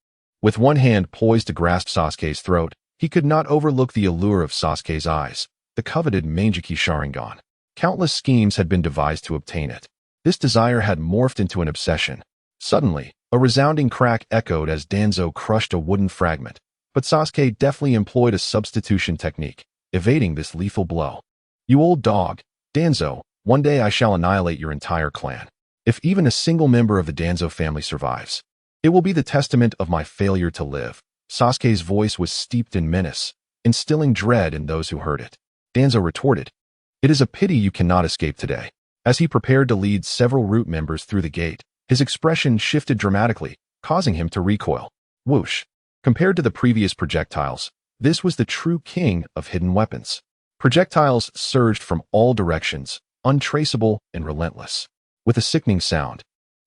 With one hand poised to grasp Sasuke's throat, he could not overlook the allure of Sasuke's eyes, the coveted Manjiki Sharingan. Countless schemes had been devised to obtain it. This desire had morphed into an obsession. Suddenly, a resounding crack echoed as Danzo crushed a wooden fragment, but Sasuke deftly employed a substitution technique, evading this lethal blow. "You old dog, Danzo, one day I shall annihilate your entire clan. If even a single member of the Danzo family survives, it will be the testament of my failure to live." Sasuke's voice was steeped in menace, instilling dread in those who heard it. Danzo retorted, "It is a pity you cannot escape today." As he prepared to lead several root members through the gate, his expression shifted dramatically, causing him to recoil. Whoosh! Compared to the previous projectiles, this was the true king of hidden weapons. Projectiles surged from all directions, untraceable and relentless. With a sickening sound,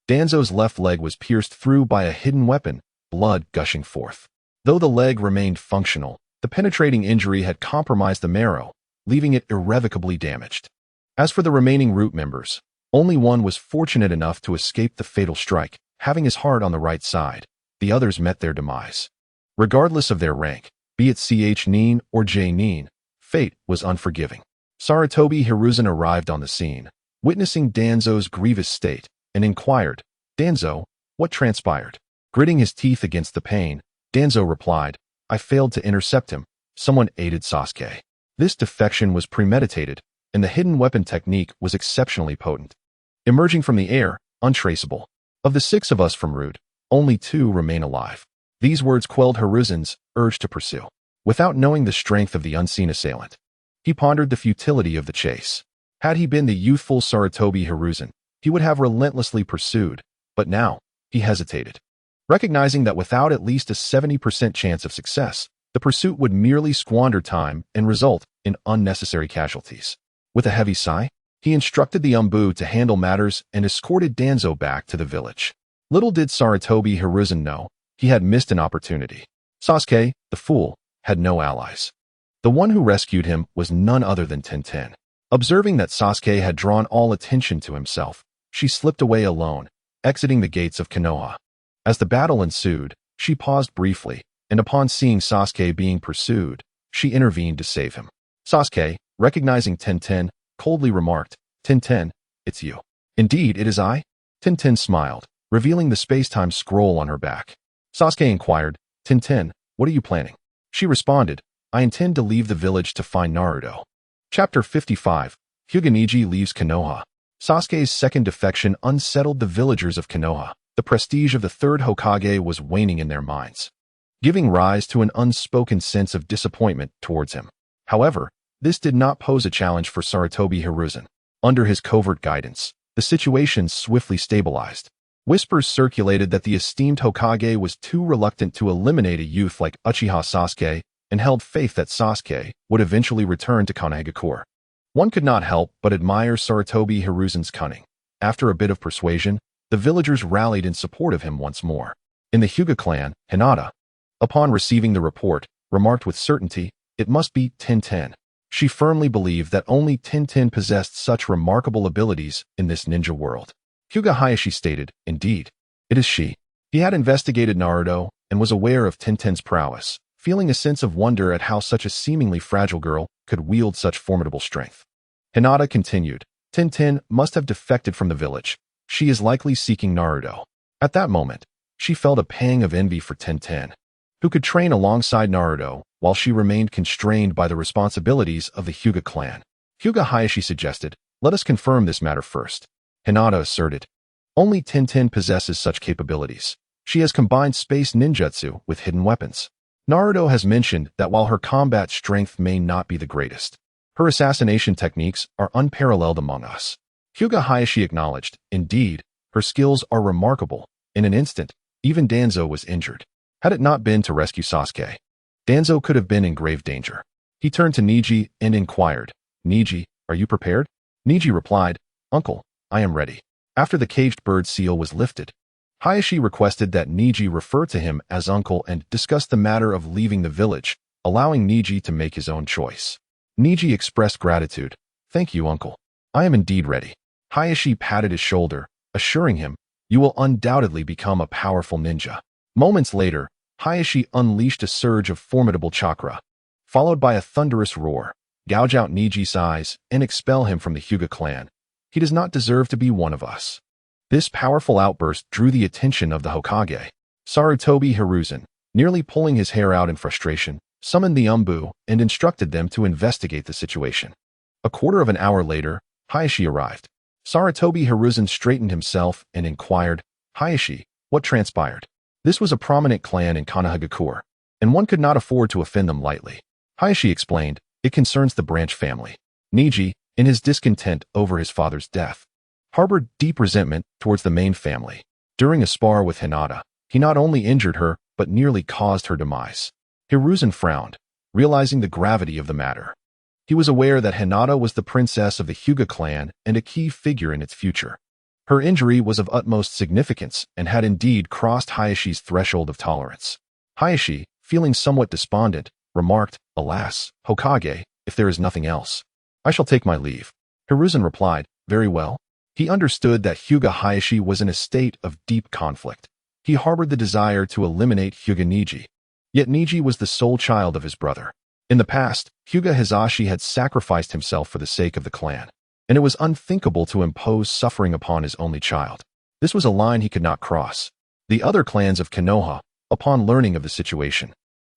Danzo's left leg was pierced through by a hidden weapon, blood gushing forth. Though the leg remained functional, the penetrating injury had compromised the marrow, leaving it irrevocably damaged. As for the remaining root members, only one was fortunate enough to escape the fatal strike, having his heart on the right side. The others met their demise. Regardless of their rank, be it CH Nin or J Nin, fate was unforgiving. Sarutobi Hiruzen arrived on the scene, witnessing Danzo's grievous state, and inquired, "Danzo, what transpired?" Gritting his teeth against the pain, Danzo replied, "I failed to intercept him. Someone aided Sasuke." This defection was premeditated, and the hidden weapon technique was exceptionally potent. Emerging from the air, untraceable. Of the 6 of us from Root, only 2 remain alive. These words quelled Hiruzen's urge to pursue. Without knowing the strength of the unseen assailant, he pondered the futility of the chase. Had he been the youthful Sarutobi Hiruzen, he would have relentlessly pursued, but now, he hesitated. Recognizing that without at least a 70% chance of success, the pursuit would merely squander time and result in unnecessary casualties. With a heavy sigh, he instructed the Umbu to handle matters and escorted Danzo back to the village. Little did Sarutobi Hiruzen know, he had missed an opportunity. Sasuke, the fool, had no allies. The one who rescued him was none other than Tenten. Observing that Sasuke had drawn all attention to himself, she slipped away alone, exiting the gates of Konoha. As the battle ensued, she paused briefly, and upon seeing Sasuke being pursued, she intervened to save him. Sasuke, recognizing Tenten, coldly remarked, "Tenten, it's you." "Indeed, it is I." Tenten smiled, revealing the space-time scroll on her back. Sasuke inquired, "Tenten, what are you planning?" She responded, "I intend to leave the village to find Naruto." Chapter 55. Hyuga leaves Konoha. Sasuke's second defection unsettled the villagers of Konoha. The prestige of the third Hokage was waning in their minds, giving rise to an unspoken sense of disappointment towards him. However, this did not pose a challenge for Sarutobi Hiruzen. Under his covert guidance, the situation swiftly stabilized. Whispers circulated that the esteemed Hokage was too reluctant to eliminate a youth like Uchiha Sasuke, and held faith that Sasuke would eventually return to Konohagakure. One could not help but admire Sarutobi Hiruzen's cunning. After a bit of persuasion, the villagers rallied in support of him once more. In the Hyuga clan, Hinata, upon receiving the report, remarked with certainty, "It must be Tenten." She firmly believed that only Tenten possessed such remarkable abilities in this ninja world. Hyuga Hayashi stated, "Indeed, it is she." He had investigated Naruto and was aware of Tenten's prowess, feeling a sense of wonder at how such a seemingly fragile girl could wield such formidable strength. Hinata continued, "Tenten must have defected from the village. she is likely seeking Naruto. At that moment, she felt a pang of envy for Tenten, who could train alongside Naruto while she remained constrained by the responsibilities of the Hyuga clan. Hyuga Hayashi suggested, "Let us confirm this matter first." Hinata asserted, "Only Tenten possesses such capabilities. She has combined space ninjutsu with hidden weapons. Naruto has mentioned that while her combat strength may not be the greatest, her assassination techniques are unparalleled among us." Hyuga Hayashi acknowledged, "Indeed, her skills are remarkable. In an instant, even Danzo was injured. Had it not been to rescue Sasuke, Danzo could have been in grave danger." He turned to Neji and inquired, "Neji, are you prepared?" Neji replied, "Uncle, I am ready." After the caged bird seal was lifted, Hayashi requested that Neji refer to him as uncle and discuss the matter of leaving the village, allowing Neji to make his own choice. Neji expressed gratitude. "Thank you, uncle. I am indeed ready." Hayashi patted his shoulder, assuring him, "You will undoubtedly become a powerful ninja." Moments later, Hayashi unleashed a surge of formidable chakra, followed by a thunderous roar, gouge out Neji's eyes and expel him from the Hyuga clan. "He does not deserve to be one of us." This powerful outburst drew the attention of the Hokage. Sarutobi Hiruzen, nearly pulling his hair out in frustration, summoned the Umbu and instructed them to investigate the situation. A quarter of an hour later, Hayashi arrived. Sarutobi Hiruzen straightened himself and inquired, "Hayashi, what transpired?" This was a prominent clan in Konohagakure, and one could not afford to offend them lightly. Hayashi explained, "It concerns the branch family." Neji, in his discontent over his father's death, harbored deep resentment towards the main family. During a spar with Hinata, he not only injured her, but nearly caused her demise. Hiruzen frowned, realizing the gravity of the matter. He was aware that Hinata was the princess of the Hyuga clan and a key figure in its future. Her injury was of utmost significance and had indeed crossed Hayashi's threshold of tolerance. Hayashi, feeling somewhat despondent, remarked, "Alas, Hokage, if there is nothing else, I shall take my leave." Hiruzen replied, "Very well." He understood that Hyuga Hayashi was in a state of deep conflict. He harbored the desire to eliminate Hyuga Neji. Yet Neji was the sole child of his brother. In the past, Hyuga Hizashi had sacrificed himself for the sake of the clan, and it was unthinkable to impose suffering upon his only child. This was a line he could not cross. The other clans of Konoha, upon learning of the situation,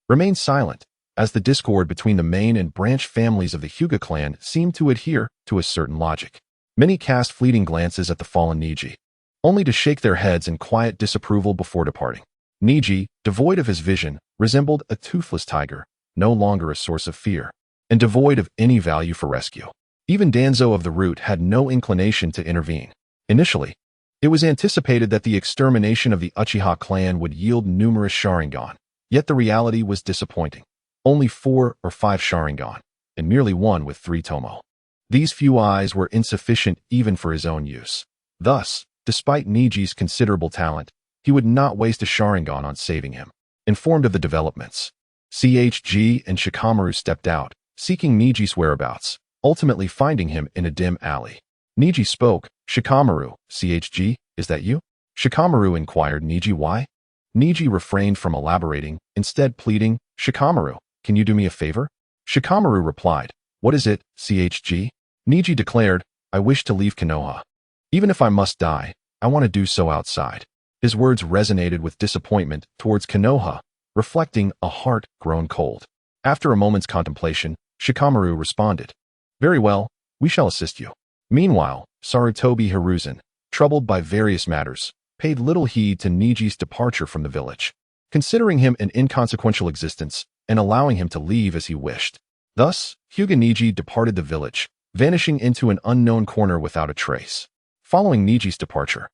remained silent, as the discord between the main and branch families of the Hyuga clan seemed to adhere to a certain logic. Many cast fleeting glances at the fallen Neji, only to shake their heads in quiet disapproval before departing. Neji, devoid of his vision, resembled a toothless tiger, no longer a source of fear, and devoid of any value for rescue. Even Danzo of the Root had no inclination to intervene. Initially, it was anticipated that the extermination of the Uchiha clan would yield numerous Sharingan, yet the reality was disappointing. Only 4 or 5 Sharingan, and merely one with 3 Tomo. These few eyes were insufficient even for his own use. Thus, despite Neji's considerable talent, he would not waste a Sharingan on saving him. Informed of the developments, CHG and Shikamaru stepped out, seeking Neji's whereabouts, ultimately finding him in a dim alley. Neji spoke, "Shikamaru, CHG, is that you?" Shikamaru inquired Neji why. Neji refrained from elaborating, instead pleading, "Shikamaru, can you do me a favor?" Shikamaru replied, "What is it, CHG?" Neji declared, "I wish to leave Konoha. Even if I must die, I want to do so outside." His words resonated with disappointment towards Konoha, reflecting a heart grown cold. After a moment's contemplation, Shikamaru responded, "Very well, we shall assist you." Meanwhile, Sarutobi Hiruzen, troubled by various matters, paid little heed to Neji's departure from the village, considering him an inconsequential existence and allowing him to leave as he wished. Thus, Hyuga Neji departed the village, vanishing into an unknown corner without a trace. Following Neji's departure,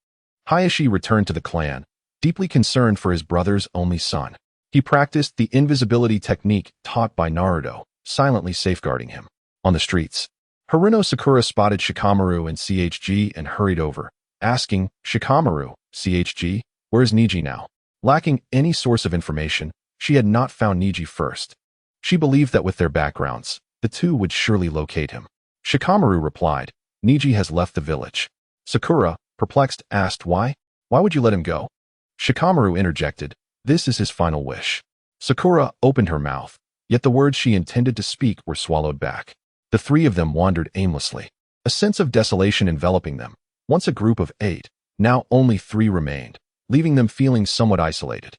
Hayashi returned to the clan, deeply concerned for his brother's only son. He practiced the invisibility technique taught by Naruto, silently safeguarding him. On the streets, Haruno Sakura spotted Shikamaru and CHG and hurried over, asking, "Shikamaru, CHG, where is Neji now?" Lacking any source of information, she had not found Neji first. She believed that with their backgrounds, the two would surely locate him. Shikamaru replied, "Neji has left the village." Sakura, perplexed, asked why? "Why would you let him go?" Shikamaru interjected, "This is his final wish." Sakura opened her mouth, yet the words she intended to speak were swallowed back. The three of them wandered aimlessly, a sense of desolation enveloping them. Once a group of 8, Now only 3 remained, leaving them feeling somewhat isolated.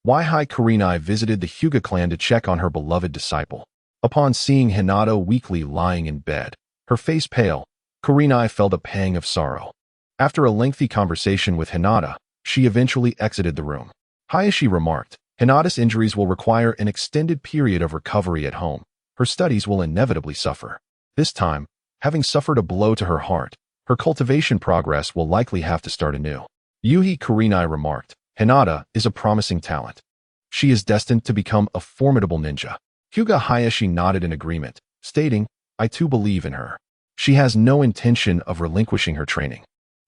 Wai Kurenai visited the Hyuga clan to check on her beloved disciple. Upon seeing Hinata weakly lying in bed, her face pale, Kurenai felt a pang of sorrow. After a lengthy conversation with Hinata, she eventually exited the room. Hayashi remarked, Hinata's injuries will require an extended period of recovery at home. Her studies will inevitably suffer. This time, having suffered a blow to her heart, her cultivation progress will likely have to start anew. Yuhi Kurenai remarked, Hinata is a promising talent. She is destined to become a formidable ninja. Hyuga Hayashi nodded in agreement, stating, I too believe in her. She has no intention of relinquishing her training.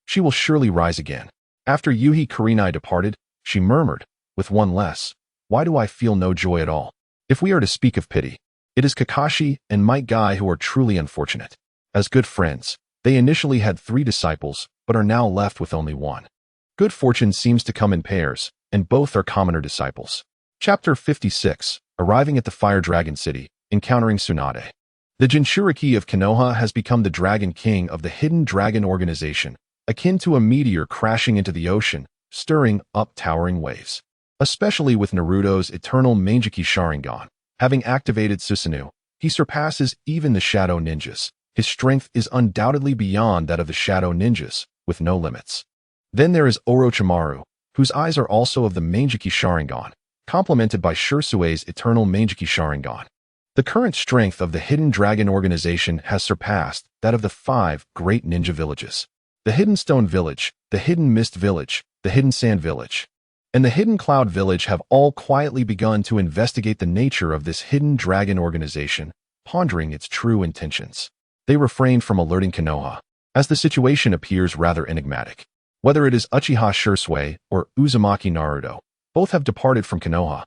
She will surely rise again. After Yuhi Kurenai departed, she murmured, with one less, why do I feel no joy at all? If we are to speak of pity, it is Kakashi and Might Guy who are truly unfortunate. As good friends, they initially had 3 disciples, but are now left with only 1. Good fortune seems to come in pairs, and both are commoner disciples. Chapter 56, Arriving at the Fire Dragon City, Encountering Tsunade. The Jinchuriki of Konoha has become the Dragon King of the Hidden Dragon Organization, akin to a meteor crashing into the ocean, stirring up towering waves. Especially with Naruto's eternal Mangekyou Sharingan. Having activated Susanoo, he surpasses even the Shadow Ninjas. His strength is undoubtedly beyond that of the Shadow Ninjas, with no limits. Then there is Orochimaru, whose eyes are also of the Mangekyou Sharingan, complemented by Shursue's eternal Mangekyou Sharingan. The current strength of the Hidden Dragon Organization has surpassed that of the 5 great ninja villages. The Hidden Stone Village, the Hidden Mist Village, the Hidden Sand Village, and the Hidden Cloud Village have all quietly begun to investigate the nature of this Hidden Dragon Organization, pondering its true intentions. They refrain from alerting Konoha, as the situation appears rather enigmatic. Whether it is Uchiha Shursui or Uzumaki Naruto, both have departed from Konoha,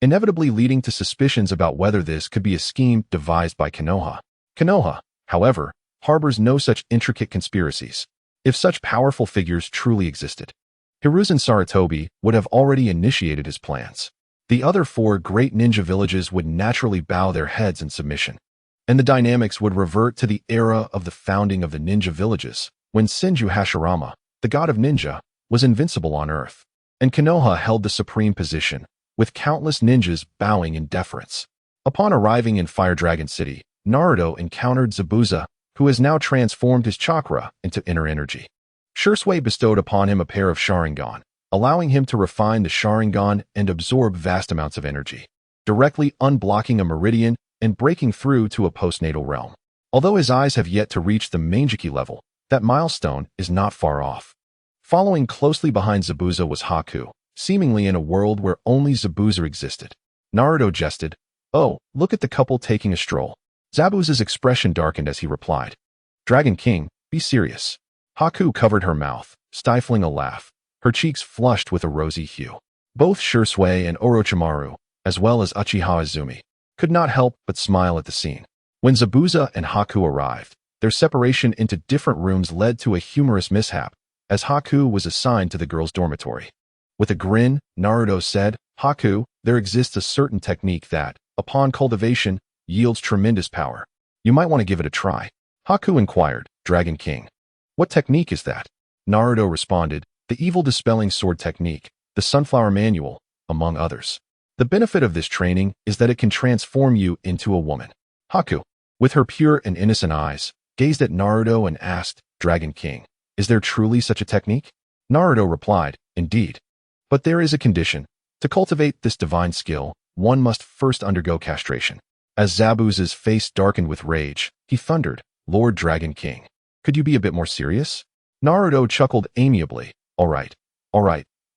inevitably leading to suspicions about whether this could be a scheme devised by Konoha. Konoha, however, harbors no such intricate conspiracies. If such powerful figures truly existed, Hiruzen Sarutobi would have already initiated his plans. The other 4 great ninja villages would naturally bow their heads in submission, and the dynamics would revert to the era of the founding of the ninja villages, when Senju Hashirama, the god of ninja, was invincible on Earth, and Konoha held the supreme position, with countless ninjas bowing in deference. Upon arriving in Fire Dragon City, Naruto encountered Zabuza, who has now transformed his chakra into inner energy. Shursui bestowed upon him a pair of Sharingan, allowing him to refine the Sharingan and absorb vast amounts of energy, directly unblocking a meridian and breaking through to a postnatal realm. Although his eyes have yet to reach the Mangekyou level, that milestone is not far off. Following closely behind Zabuza was Haku, seemingly in a world where only Zabuza existed. Naruto jested, "Oh, look at the couple taking a stroll." Zabuza's expression darkened as he replied, "Dragon King, be serious." Haku covered her mouth, stifling a laugh, her cheeks flushed with a rosy hue. Both Shursui and Orochimaru, as well as Uchiha Izumi, could not help but smile at the scene. When Zabuza and Haku arrived, their separation into different rooms led to a humorous mishap, as Haku was assigned to the girls' dormitory. With a grin, Naruto said, "Haku, there exists a certain technique that, upon cultivation, yields tremendous power. You might want to give it a try." Haku inquired, "Dragon King, what technique is that?" Naruto responded, "The evil dispelling sword technique, the Sunflower Manual, among others. The benefit of this training is that it can transform you into a woman." Haku, with her pure and innocent eyes, gazed at Naruto and asked, "Dragon King, is there truly such a technique?" Naruto replied, "Indeed. But there is a condition. To cultivate this divine skill, one must first undergo castration." As Zabuza's face darkened with rage, he thundered, "Lord Dragon King, could you be a bit more serious?" Naruto chuckled amiably, all right,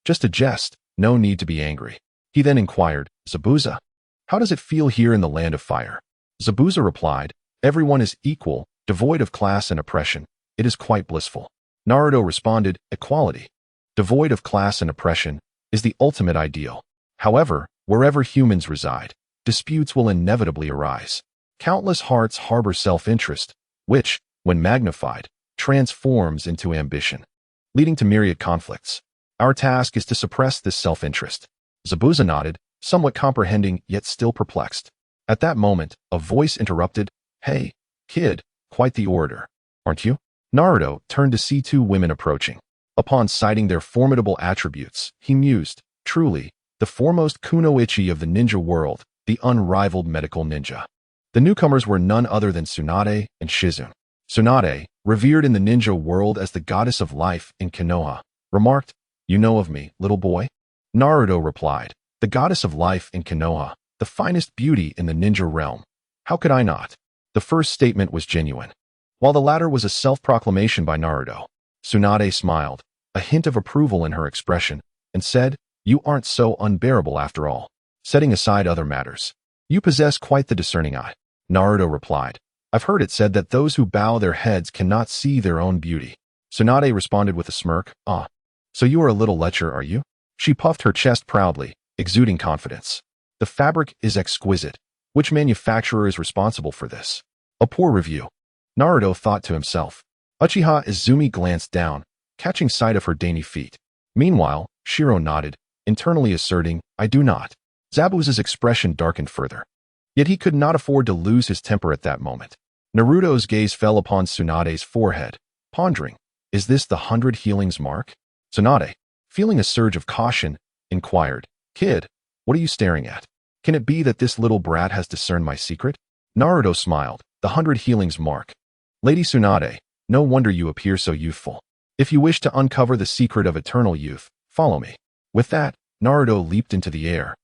just a jest, no need to be angry." He then inquired, "Zabuza, how does it feel here in the land of fire?" Zabuza replied, "Everyone is equal, devoid of class and oppression. It is quite blissful." Naruto responded, "Equality, devoid of class and oppression, is the ultimate ideal. However, wherever humans reside, disputes will inevitably arise. Countless hearts harbor self-interest, which, when magnified, transforms into ambition, leading to myriad conflicts. Our task is to suppress this self-interest." Zabuza nodded, somewhat comprehending yet still perplexed. At that moment, a voice interrupted, "Hey, kid, quite the orator, aren't you?" Naruto turned to see 2 women approaching. Upon citing their formidable attributes, he mused, truly, the foremost kunoichi of the ninja world, the unrivaled medical ninja. The newcomers were none other than Tsunade and Shizune. Tsunade, revered in the ninja world as the goddess of life in Konoha, remarked, "You know of me, little boy?" Naruto replied, "The goddess of life in Konoha, the finest beauty in the ninja realm. How could I not?" The first statement was genuine, while the latter was a self-proclamation by Naruto. Tsunade smiled, a hint of approval in her expression, and said, "You aren't so unbearable after all. Setting aside other matters, you possess quite the discerning eye." Naruto replied, "I've heard it said that those who bow their heads cannot see their own beauty." Tsunade responded with a smirk, "Ah, so you are a little lecher, are you?" She puffed her chest proudly, exuding confidence. "The fabric is exquisite. Which manufacturer is responsible for this?" "A poor review," Naruto thought to himself. Uchiha Izumi glanced down, catching sight of her dainty feet. Meanwhile, Shiro nodded, internally asserting, "I do not." Zabuza's expression darkened further. Yet he could not afford to lose his temper at that moment. Naruto's gaze fell upon Tsunade's forehead, pondering, "Is this the 100 healings mark?" Tsunade, feeling a surge of caution, inquired, "Kid, what are you staring at? Can it be that this little brat has discerned my secret?" Naruto smiled, "The 100 healings mark. Lady Tsunade, no wonder you appear so youthful. If you wish to uncover the secret of eternal youth, follow me." With that, Naruto leaped into the air,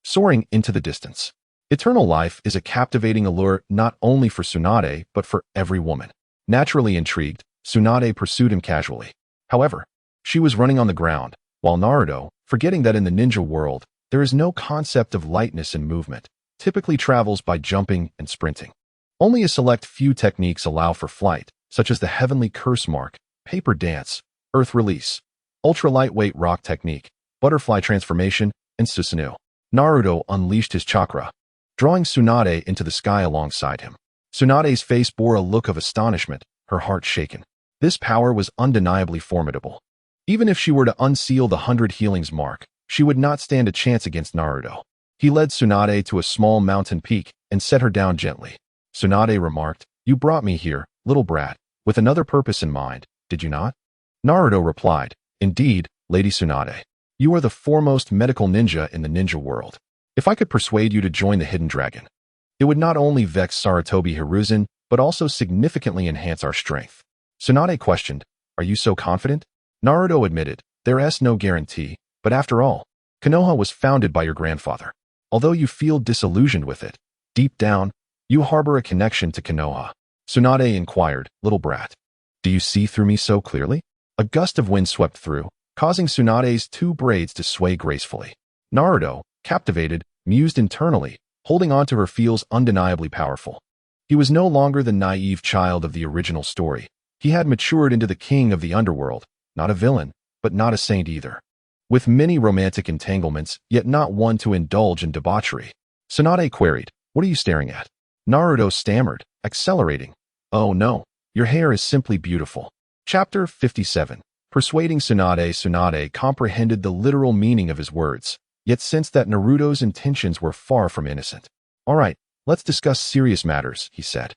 soaring into the distance. Eternal life is a captivating allure not only for Tsunade but for every woman. Naturally intrigued, Tsunade pursued him casually. However, she was running on the ground, while Naruto, forgetting that in the ninja world, there is no concept of lightness in movement, typically travels by jumping and sprinting. Only a select few techniques allow for flight, such as the heavenly curse mark, paper dance, earth release, ultra-lightweight rock technique, butterfly transformation, and Susanoo. Naruto unleashed his chakra, drawing Tsunade into the sky alongside him. Tsunade's face bore a look of astonishment, her heart shaken. This power was undeniably formidable. Even if she were to unseal the 100 healings mark, she would not stand a chance against Naruto. He led Tsunade to a small mountain peak and set her down gently. Tsunade remarked, "You brought me here, little brat, with another purpose in mind, did you not?" Naruto replied, "Indeed, Lady Tsunade. You are the foremost medical ninja in the ninja world. If I could persuade you to join the Hidden Dragon, it would not only vex Sarutobi Hiruzen, but also significantly enhance our strength." Tsunade questioned, "Are you so confident?" Naruto admitted, "There is no guarantee, but after all, Konoha was founded by your grandfather. Although you feel disillusioned with it, deep down, you harbor a connection to Konoha." Tsunade inquired, "Little brat, do you see through me so clearly?" A gust of wind swept through, causing Tsunade's two braids to sway gracefully. Naruto, captivated, mused internally, holding on to her feels undeniably powerful. He was no longer the naive child of the original story. He had matured into the king of the underworld, not a villain, but not a saint either. With many romantic entanglements, yet not one to indulge in debauchery. Tsunade queried, "What are you staring at?" Naruto stammered, accelerating, "Oh no, your hair is simply beautiful." Chapter 57. Persuading Tsunade. Tsunade comprehended the literal meaning of his words, yet sensed that Naruto's intentions were far from innocent. "All right, let's discuss serious matters," he said,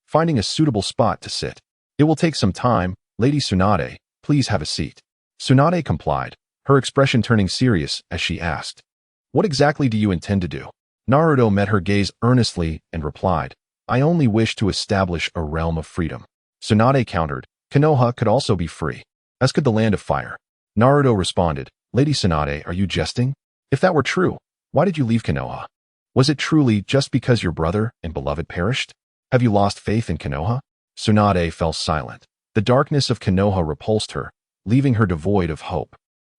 finding a suitable spot to sit. "It will take some time. Lady Tsunade, please have a seat." Tsunade complied, her expression turning serious as she asked, "What exactly do you intend to do?" Naruto met her gaze earnestly and replied, "I only wish to establish a realm of freedom." Tsunade countered, "Konoha could also be free, as could the land of fire." Naruto responded, "Lady Tsunade, are you jesting? If that were true, why did you leave Konoha? Was it truly just because your brother and beloved perished? Have you lost faith in Konoha?" Tsunade fell silent. The darkness of Konoha repulsed her, leaving her devoid of hope,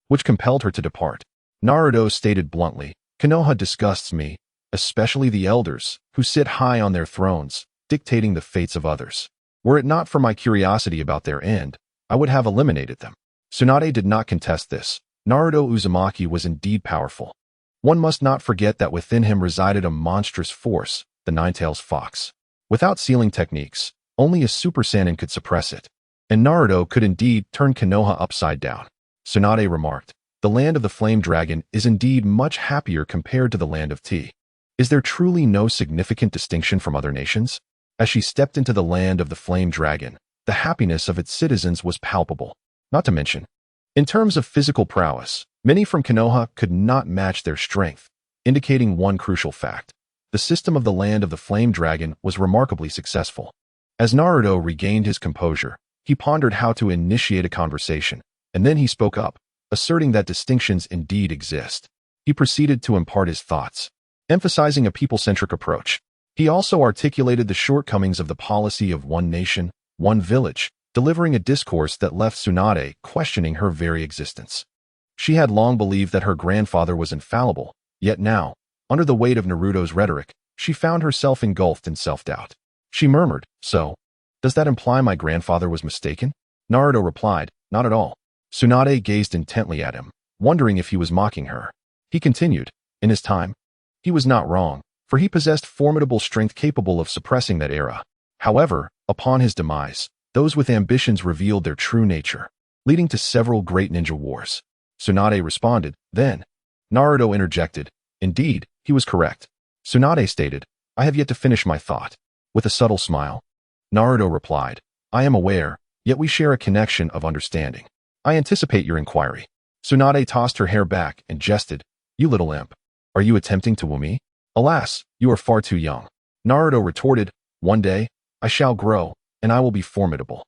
which compelled her to depart. Naruto stated bluntly, "Konoha disgusts me, especially the elders, who sit high on their thrones, dictating the fates of others. Were it not for my curiosity about their end, I would have eliminated them." Tsunade did not contest this. Naruto Uzumaki was indeed powerful. One must not forget that within him resided a monstrous force, the Nine-Tails Fox. Without sealing techniques, only a Super Saiyan could suppress it. And Naruto could indeed turn Konoha upside down. Tsunade remarked, "The land of the Flame Dragon is indeed much happier compared to the land of Tea. Is there truly no significant distinction from other nations?" As she stepped into the land of the Flame Dragon, the happiness of its citizens was palpable. Not to mention, In terms of physical prowess, many from Konoha could not match their strength, indicating one crucial fact. The system of the Land of the Flame Dragon was remarkably successful. As Naruto regained his composure, he pondered how to initiate a conversation, and then he spoke up, asserting that distinctions indeed exist. He proceeded to impart his thoughts, emphasizing a people-centric approach. He also articulated the shortcomings of the policy of one nation, one village, delivering a discourse that left Tsunade questioning her very existence. She had long believed that her grandfather was infallible, yet now, under the weight of Naruto's rhetoric, she found herself engulfed in self-doubt. She murmured, "So, does that imply my grandfather was mistaken?" Naruto replied, "Not at all." Tsunade gazed intently at him, wondering if he was mocking her. He continued, "In his time, he was not wrong, for he possessed formidable strength capable of suppressing that era. However, upon his demise, those with ambitions revealed their true nature, leading to several great ninja wars." Tsunade responded, "Then." Naruto interjected, "Indeed, he was correct." Tsunade stated, "I have yet to finish my thought." With a subtle smile, Naruto replied, "I am aware, yet we share a connection of understanding. I anticipate your inquiry." Tsunade tossed her hair back and jested, "You little imp. Are you attempting to woo me? Alas, you are far too young." Naruto retorted, "One day, I shall grow, and I will be formidable."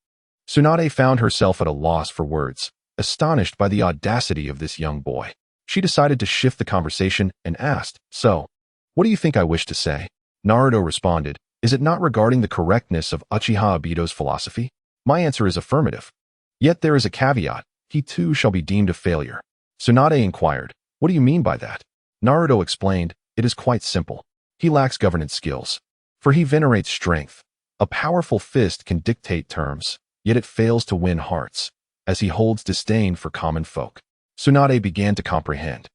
Tsunade found herself at a loss for words, astonished by the audacity of this young boy. She decided to shift the conversation and asked, "So, what do you think I wish to say?" Naruto responded, "Is it not regarding the correctness of Uchiha Obito's philosophy?" My answer is affirmative. Yet there is a caveat. He too shall be deemed a failure. Tsunade inquired, "What do you mean by that?" Naruto explained, "It is quite simple. He lacks governance skills. For he venerates strength. A powerful fist can dictate terms, yet it fails to win hearts, as he holds disdain for common folk." Tsunade began to comprehend.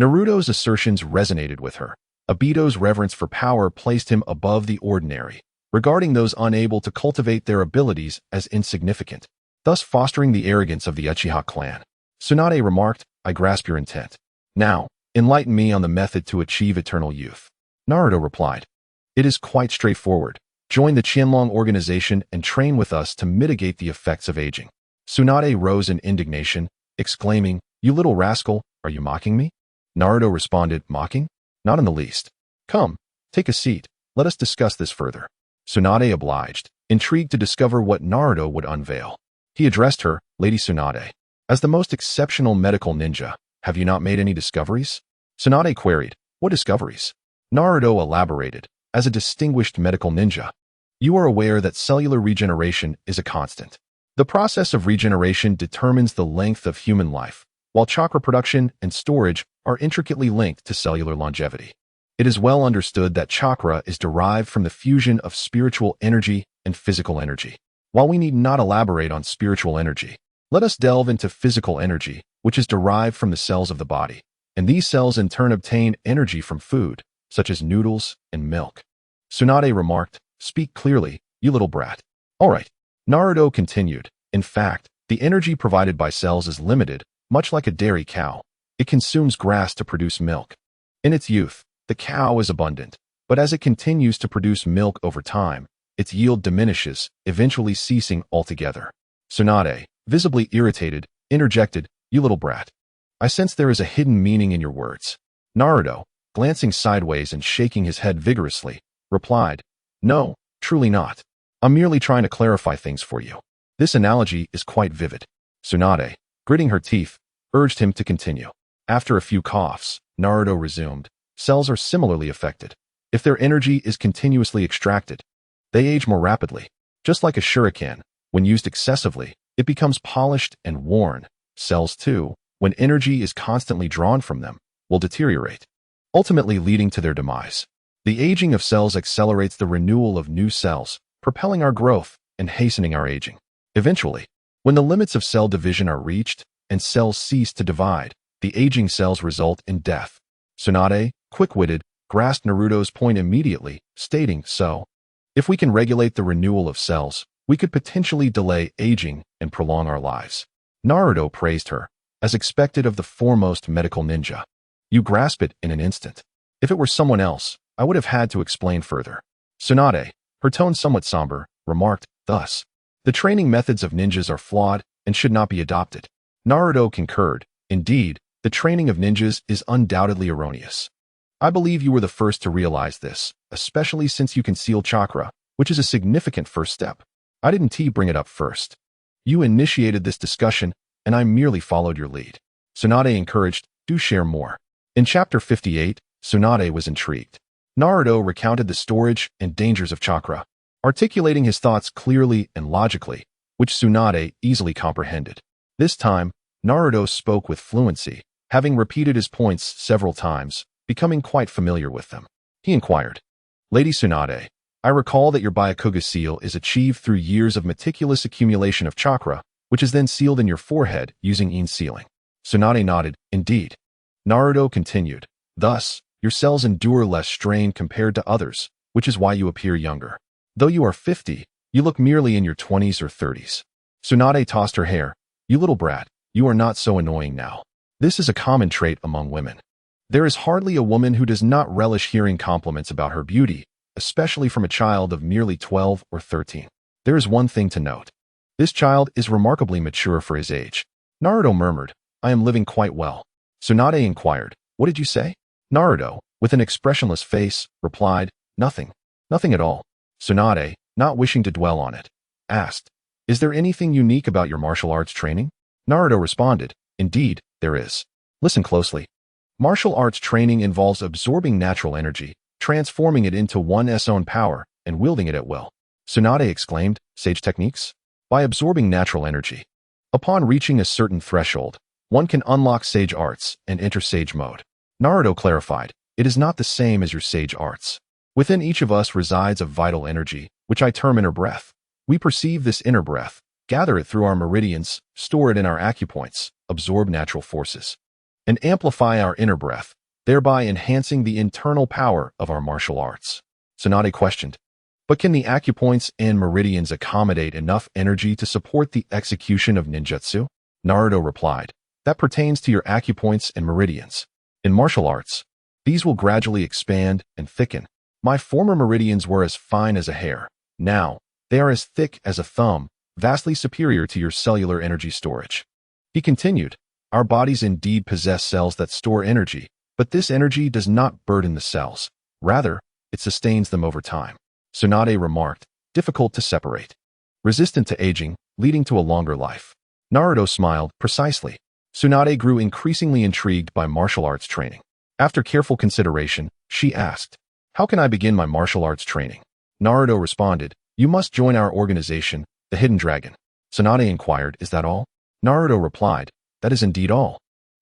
Naruto's assertions resonated with her. Obito's reverence for power placed him above the ordinary, regarding those unable to cultivate their abilities as insignificant, thus fostering the arrogance of the Uchiha clan. Tsunade remarked, "I grasp your intent. Now, enlighten me on the method to achieve eternal youth." Naruto replied, "It is quite straightforward. Join the Qianlong organization and train with us to mitigate the effects of aging." Tsunade rose in indignation, exclaiming, "You little rascal, are you mocking me?" Naruto responded, "Mocking? Not in the least. Come, take a seat. Let us discuss this further." Tsunade obliged, intrigued to discover what Naruto would unveil. He addressed her, "Lady Tsunade, as the most exceptional medical ninja, have you not made any discoveries?" Tsunade queried, "What discoveries?" Naruto elaborated, "As a distinguished medical ninja, you are aware that cellular regeneration is a constant. The process of regeneration determines the length of human life, while chakra production and storage are intricately linked to cellular longevity. It is well understood that chakra is derived from the fusion of spiritual energy and physical energy. While we need not elaborate on spiritual energy, let us delve into physical energy, which is derived from the cells of the body, and these cells in turn obtain energy from food, such as noodles and milk." Tsunade remarked, "Speak clearly, you little brat." "All right." Naruto continued, "In fact, the energy provided by cells is limited, much like a dairy cow. It consumes grass to produce milk. In its youth, the cow is abundant, but as it continues to produce milk over time, its yield diminishes, eventually ceasing altogether." Tsunade, visibly irritated, interjected, "You little brat. I sense there is a hidden meaning in your words." Naruto, glancing sideways and shaking his head vigorously, replied, "No, truly not. I'm merely trying to clarify things for you. This analogy is quite vivid." Tsunade, gritting her teeth, urged him to continue. After a few coughs, Naruto resumed, "Cells are similarly affected. If their energy is continuously extracted, they age more rapidly. Just like a shuriken, when used excessively, it becomes polished and worn. Cells too, when energy is constantly drawn from them, will deteriorate, ultimately leading to their demise. The aging of cells accelerates the renewal of new cells, propelling our growth and hastening our aging. Eventually, when the limits of cell division are reached and cells cease to divide, the aging cells result in death." Tsunade, quick-witted, grasped Naruto's point immediately, stating, "So, if we can regulate the renewal of cells, we could potentially delay aging and prolong our lives." Naruto praised her, as expected of the foremost medical ninja. "You grasp it in an instant. If it were someone else, I would have had to explain further." Tsunade, her tone somewhat somber, remarked, "Thus, the training methods of ninjas are flawed and should not be adopted." Naruto concurred. Indeed, the training of ninjas is undoubtedly erroneous. I believe you were the first to realize this, especially since you conceal chakra, which is a significant first step. I didn't bring it up first. You initiated this discussion, and I merely followed your lead. Tsunade encouraged, do share more. In chapter 58, Tsunade was intrigued. Naruto recounted the storage and dangers of chakra, articulating his thoughts clearly and logically, which Tsunade easily comprehended. This time, Naruto spoke with fluency, having repeated his points several times, becoming quite familiar with them. He inquired, Lady Tsunade, I recall that your Byakuga seal is achieved through years of meticulous accumulation of chakra, which is then sealed in your forehead using yin sealing. Tsunade nodded, indeed. Naruto continued, thus, your cells endure less strain compared to others, which is why you appear younger. Though you are 50, you look merely in your 20s or 30s. Tsunade tossed her hair. You little brat, you are not so annoying now. This is a common trait among women. There is hardly a woman who does not relish hearing compliments about her beauty, especially from a child of merely 12 or 13. There is one thing to note. This child is remarkably mature for his age. Naruto murmured, I am living quite well. Tsunade inquired, what did you say? Naruto, with an expressionless face, replied, nothing. Nothing at all. Tsunade, not wishing to dwell on it, asked, is there anything unique about your martial arts training? Naruto responded, indeed, there is. Listen closely. Martial arts training involves absorbing natural energy, transforming it into one's own power, and wielding it at will. Tsunade exclaimed, sage techniques? By absorbing natural energy. Upon reaching a certain threshold, one can unlock sage arts and enter sage mode. Naruto clarified, it is not the same as your sage arts. Within each of us resides a vital energy, which I term inner breath. We perceive this inner breath, gather it through our meridians, store it in our acupoints, absorb natural forces, and amplify our inner breath, thereby enhancing the internal power of our martial arts. Tsunade questioned, but can the acupoints and meridians accommodate enough energy to support the execution of ninjutsu? Naruto replied, that pertains to your acupoints and meridians. In martial arts, these will gradually expand and thicken. My former meridians were as fine as a hair. Now, they are as thick as a thumb, vastly superior to your cellular energy storage. He continued, our bodies indeed possess cells that store energy, but this energy does not burden the cells. Rather, it sustains them over time. Tsunade remarked, difficult to separate. Resistant to aging, leading to a longer life. Naruto smiled, precisely. Tsunade grew increasingly intrigued by martial arts training. After careful consideration, she asked, how can I begin my martial arts training? Naruto responded, you must join our organization, the Hidden Dragon. Tsunade inquired, is that all? Naruto replied, that is indeed all.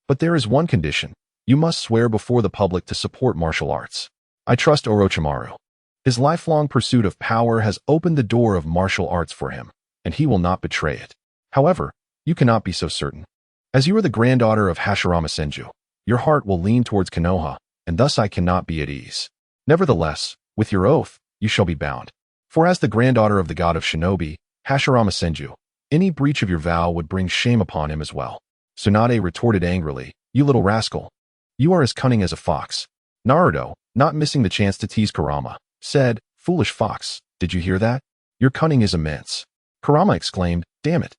But there is one condition. You must swear before the public to support martial arts. I trust Orochimaru. His lifelong pursuit of power has opened the door of martial arts for him, and he will not betray it. However, you cannot be so certain. As you are the granddaughter of Hashirama Senju, your heart will lean towards Konoha, and thus I cannot be at ease. Nevertheless, with your oath, you shall be bound. For as the granddaughter of the god of shinobi, Hashirama Senju, any breach of your vow would bring shame upon him as well. Tsunade retorted angrily, you little rascal. You are as cunning as a fox. Naruto, not missing the chance to tease Kurama, said, foolish fox, did you hear that? Your cunning is immense. Kurama exclaimed, damn it.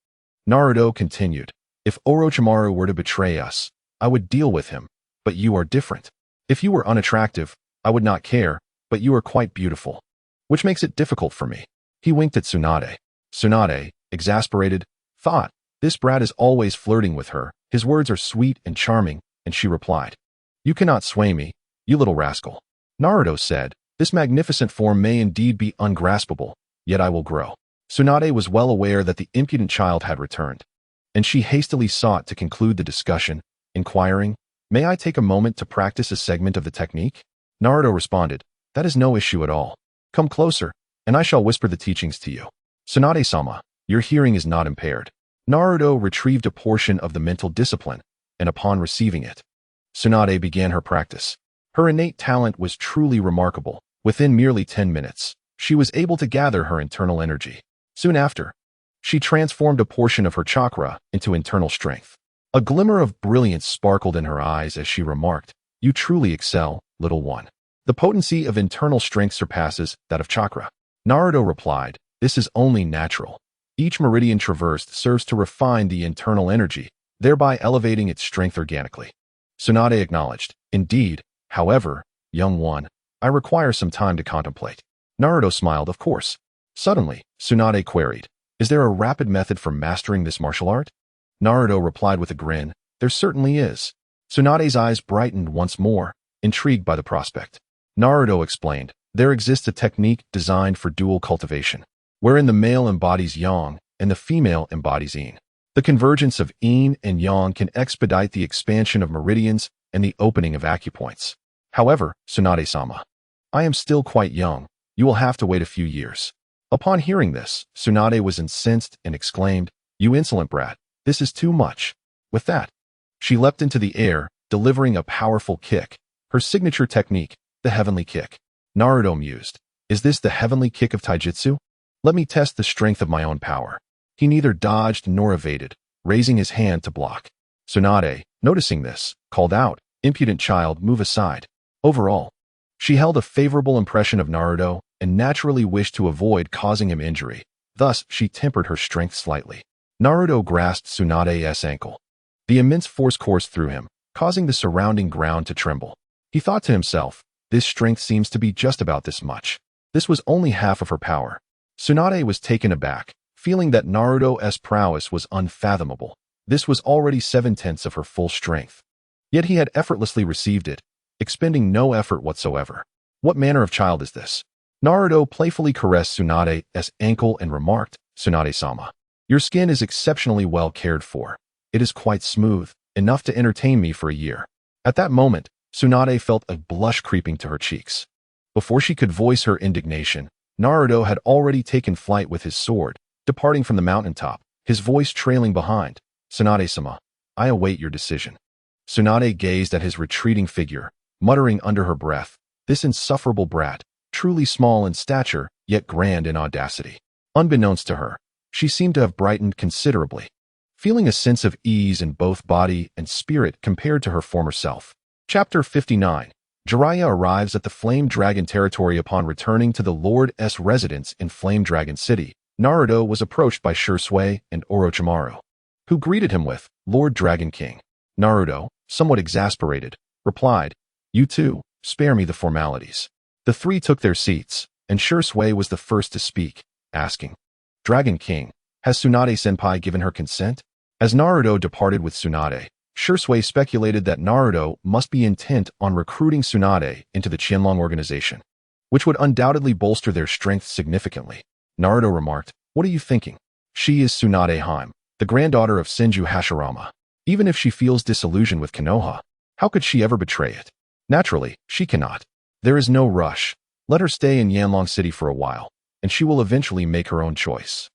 Naruto continued, if Orochimaru were to betray us, I would deal with him, but you are different. If you were unattractive, I would not care, but you are quite beautiful, which makes it difficult for me. He winked at Tsunade. Tsunade, exasperated, thought, this brat is always flirting with her, his words are sweet and charming, and she replied, you cannot sway me, you little rascal. Naruto said, this magnificent form may indeed be ungraspable, yet I will grow. Tsunade was well aware that the impudent child had returned, and she hastily sought to conclude the discussion, inquiring, may I take a moment to practice a segment of the technique? Naruto responded, that is no issue at all. Come closer, and I shall whisper the teachings to you. Tsunade-sama, your hearing is not impaired. Naruto retrieved a portion of the mental discipline, and upon receiving it, Tsunade began her practice. Her innate talent was truly remarkable. Within merely 10 minutes, she was able to gather her internal energy. Soon after, she transformed a portion of her chakra into internal strength. A glimmer of brilliance sparkled in her eyes as she remarked, you truly excel, little one. The potency of internal strength surpasses that of chakra. Naruto replied, this is only natural. Each meridian traversed serves to refine the internal energy, thereby elevating its strength organically. Tsunade acknowledged, "Indeed, however, young one, I require some time to contemplate." Naruto smiled, "Of course." Suddenly, Tsunade queried, "Is there a rapid method for mastering this martial art?" Naruto replied with a grin, "There certainly is." Tsunade's eyes brightened once more, intrigued by the prospect. Naruto explained, "There exists a technique designed for dual cultivation, wherein the male embodies yang and the female embodies yin. The convergence of yin and yang can expedite the expansion of meridians and the opening of acupoints. However, Tsunade-sama, I am still quite young. You will have to wait a few years." Upon hearing this, Tsunade was incensed and exclaimed, "You insolent brat, this is too much." With that, she leapt into the air, delivering a powerful kick, her signature technique, the heavenly kick. Naruto mused, "Is this the heavenly kick of taijutsu? Let me test the strength of my own power." He neither dodged nor evaded, raising his hand to block. Tsunade, noticing this, called out, "Impudent child, move aside." Overall, she held a favorable impression of Naruto and naturally wished to avoid causing him injury. Thus, she tempered her strength slightly. Naruto grasped Tsunade's ankle. The immense force coursed through him, causing the surrounding ground to tremble. He thought to himself, "This strength seems to be just about this much." This was only half of her power. Tsunade was taken aback, feeling that Naruto's prowess was unfathomable. This was already 7/10 of her full strength. Yet he had effortlessly received it, expending no effort whatsoever. What manner of child is this? Naruto playfully caressed Tsunade's ankle and remarked, "Tsunade-sama, your skin is exceptionally well cared for. It is quite smooth, enough to entertain me for a year." At that moment, Tsunade felt a blush creeping to her cheeks. Before she could voice her indignation, Naruto had already taken flight with his sword, departing from the mountaintop, his voice trailing behind. "Tsunade-sama, I await your decision." Tsunade gazed at his retreating figure, muttering under her breath, "This insufferable brat, truly small in stature, yet grand in audacity." Unbeknownst to her, she seemed to have brightened considerably, feeling a sense of ease in both body and spirit compared to her former self. Chapter 59. Jiraiya arrives at the Flame Dragon territory. Upon returning to the Lord's residence in Flame Dragon City, Naruto was approached by Shisui and Orochimaru, who greeted him with, "Lord Dragon King." Naruto, somewhat exasperated, replied, "You two, spare me the formalities." The three took their seats, and Shisui was the first to speak, asking, "Dragon King, has Tsunade-senpai given her consent?" As Naruto departed with Tsunade, Shisui speculated that Naruto must be intent on recruiting Tsunade into the Qianlong organization, which would undoubtedly bolster their strength significantly. Naruto remarked, "What are you thinking? She is Tsunade Haim, the granddaughter of Senju Hashirama. Even if she feels disillusion with Konoha, how could she ever betray it? Naturally, she cannot. There is no rush. Let her stay in Yanlong City for a while, and she will eventually make her own choice.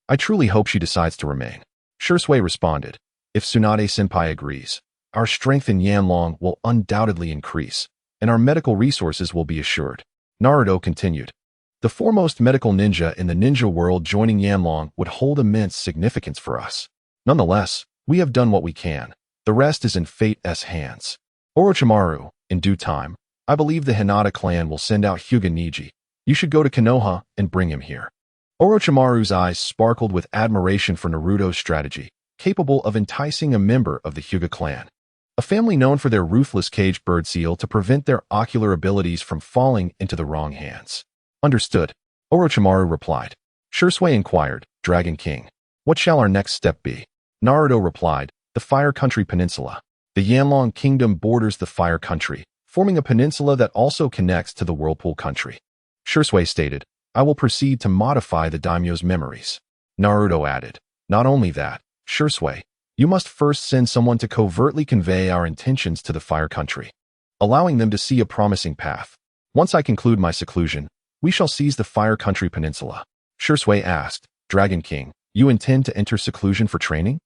I truly hope she decides to remain." Shisui responded, "If Tsunade-senpai agrees, our strength in Yanlong will undoubtedly increase, and our medical resources will be assured." Naruto continued, "The foremost medical ninja in the ninja world joining Yanlong would hold immense significance for us. Nonetheless, we have done what we can. The rest is in fate's hands. Orochimaru, in due time, I believe the Hinata clan will send out Hyuga Niji. You should go to Konoha and bring him here." Orochimaru's eyes sparkled with admiration for Naruto's strategy, capable of enticing a member of the Hyuga clan, a family known for their ruthless caged bird seal to prevent their ocular abilities from falling into the wrong hands. "Understood," Orochimaru replied. Shisui inquired, "Dragon King, what shall our next step be?" Naruto replied, "The Fire Country Peninsula. The Yanlong Kingdom borders the Fire Country, forming a peninsula that also connects to the Whirlpool Country." Shisui stated, "I will proceed to modify the daimyo's memories." Naruto added, "Not only that, Shisui, you must first send someone to covertly convey our intentions to the Fire Country, allowing them to see a promising path. Once I conclude my seclusion, we shall seize the Fire Country Peninsula." Shisui asked, "Dragon King, you intend to enter seclusion for training?"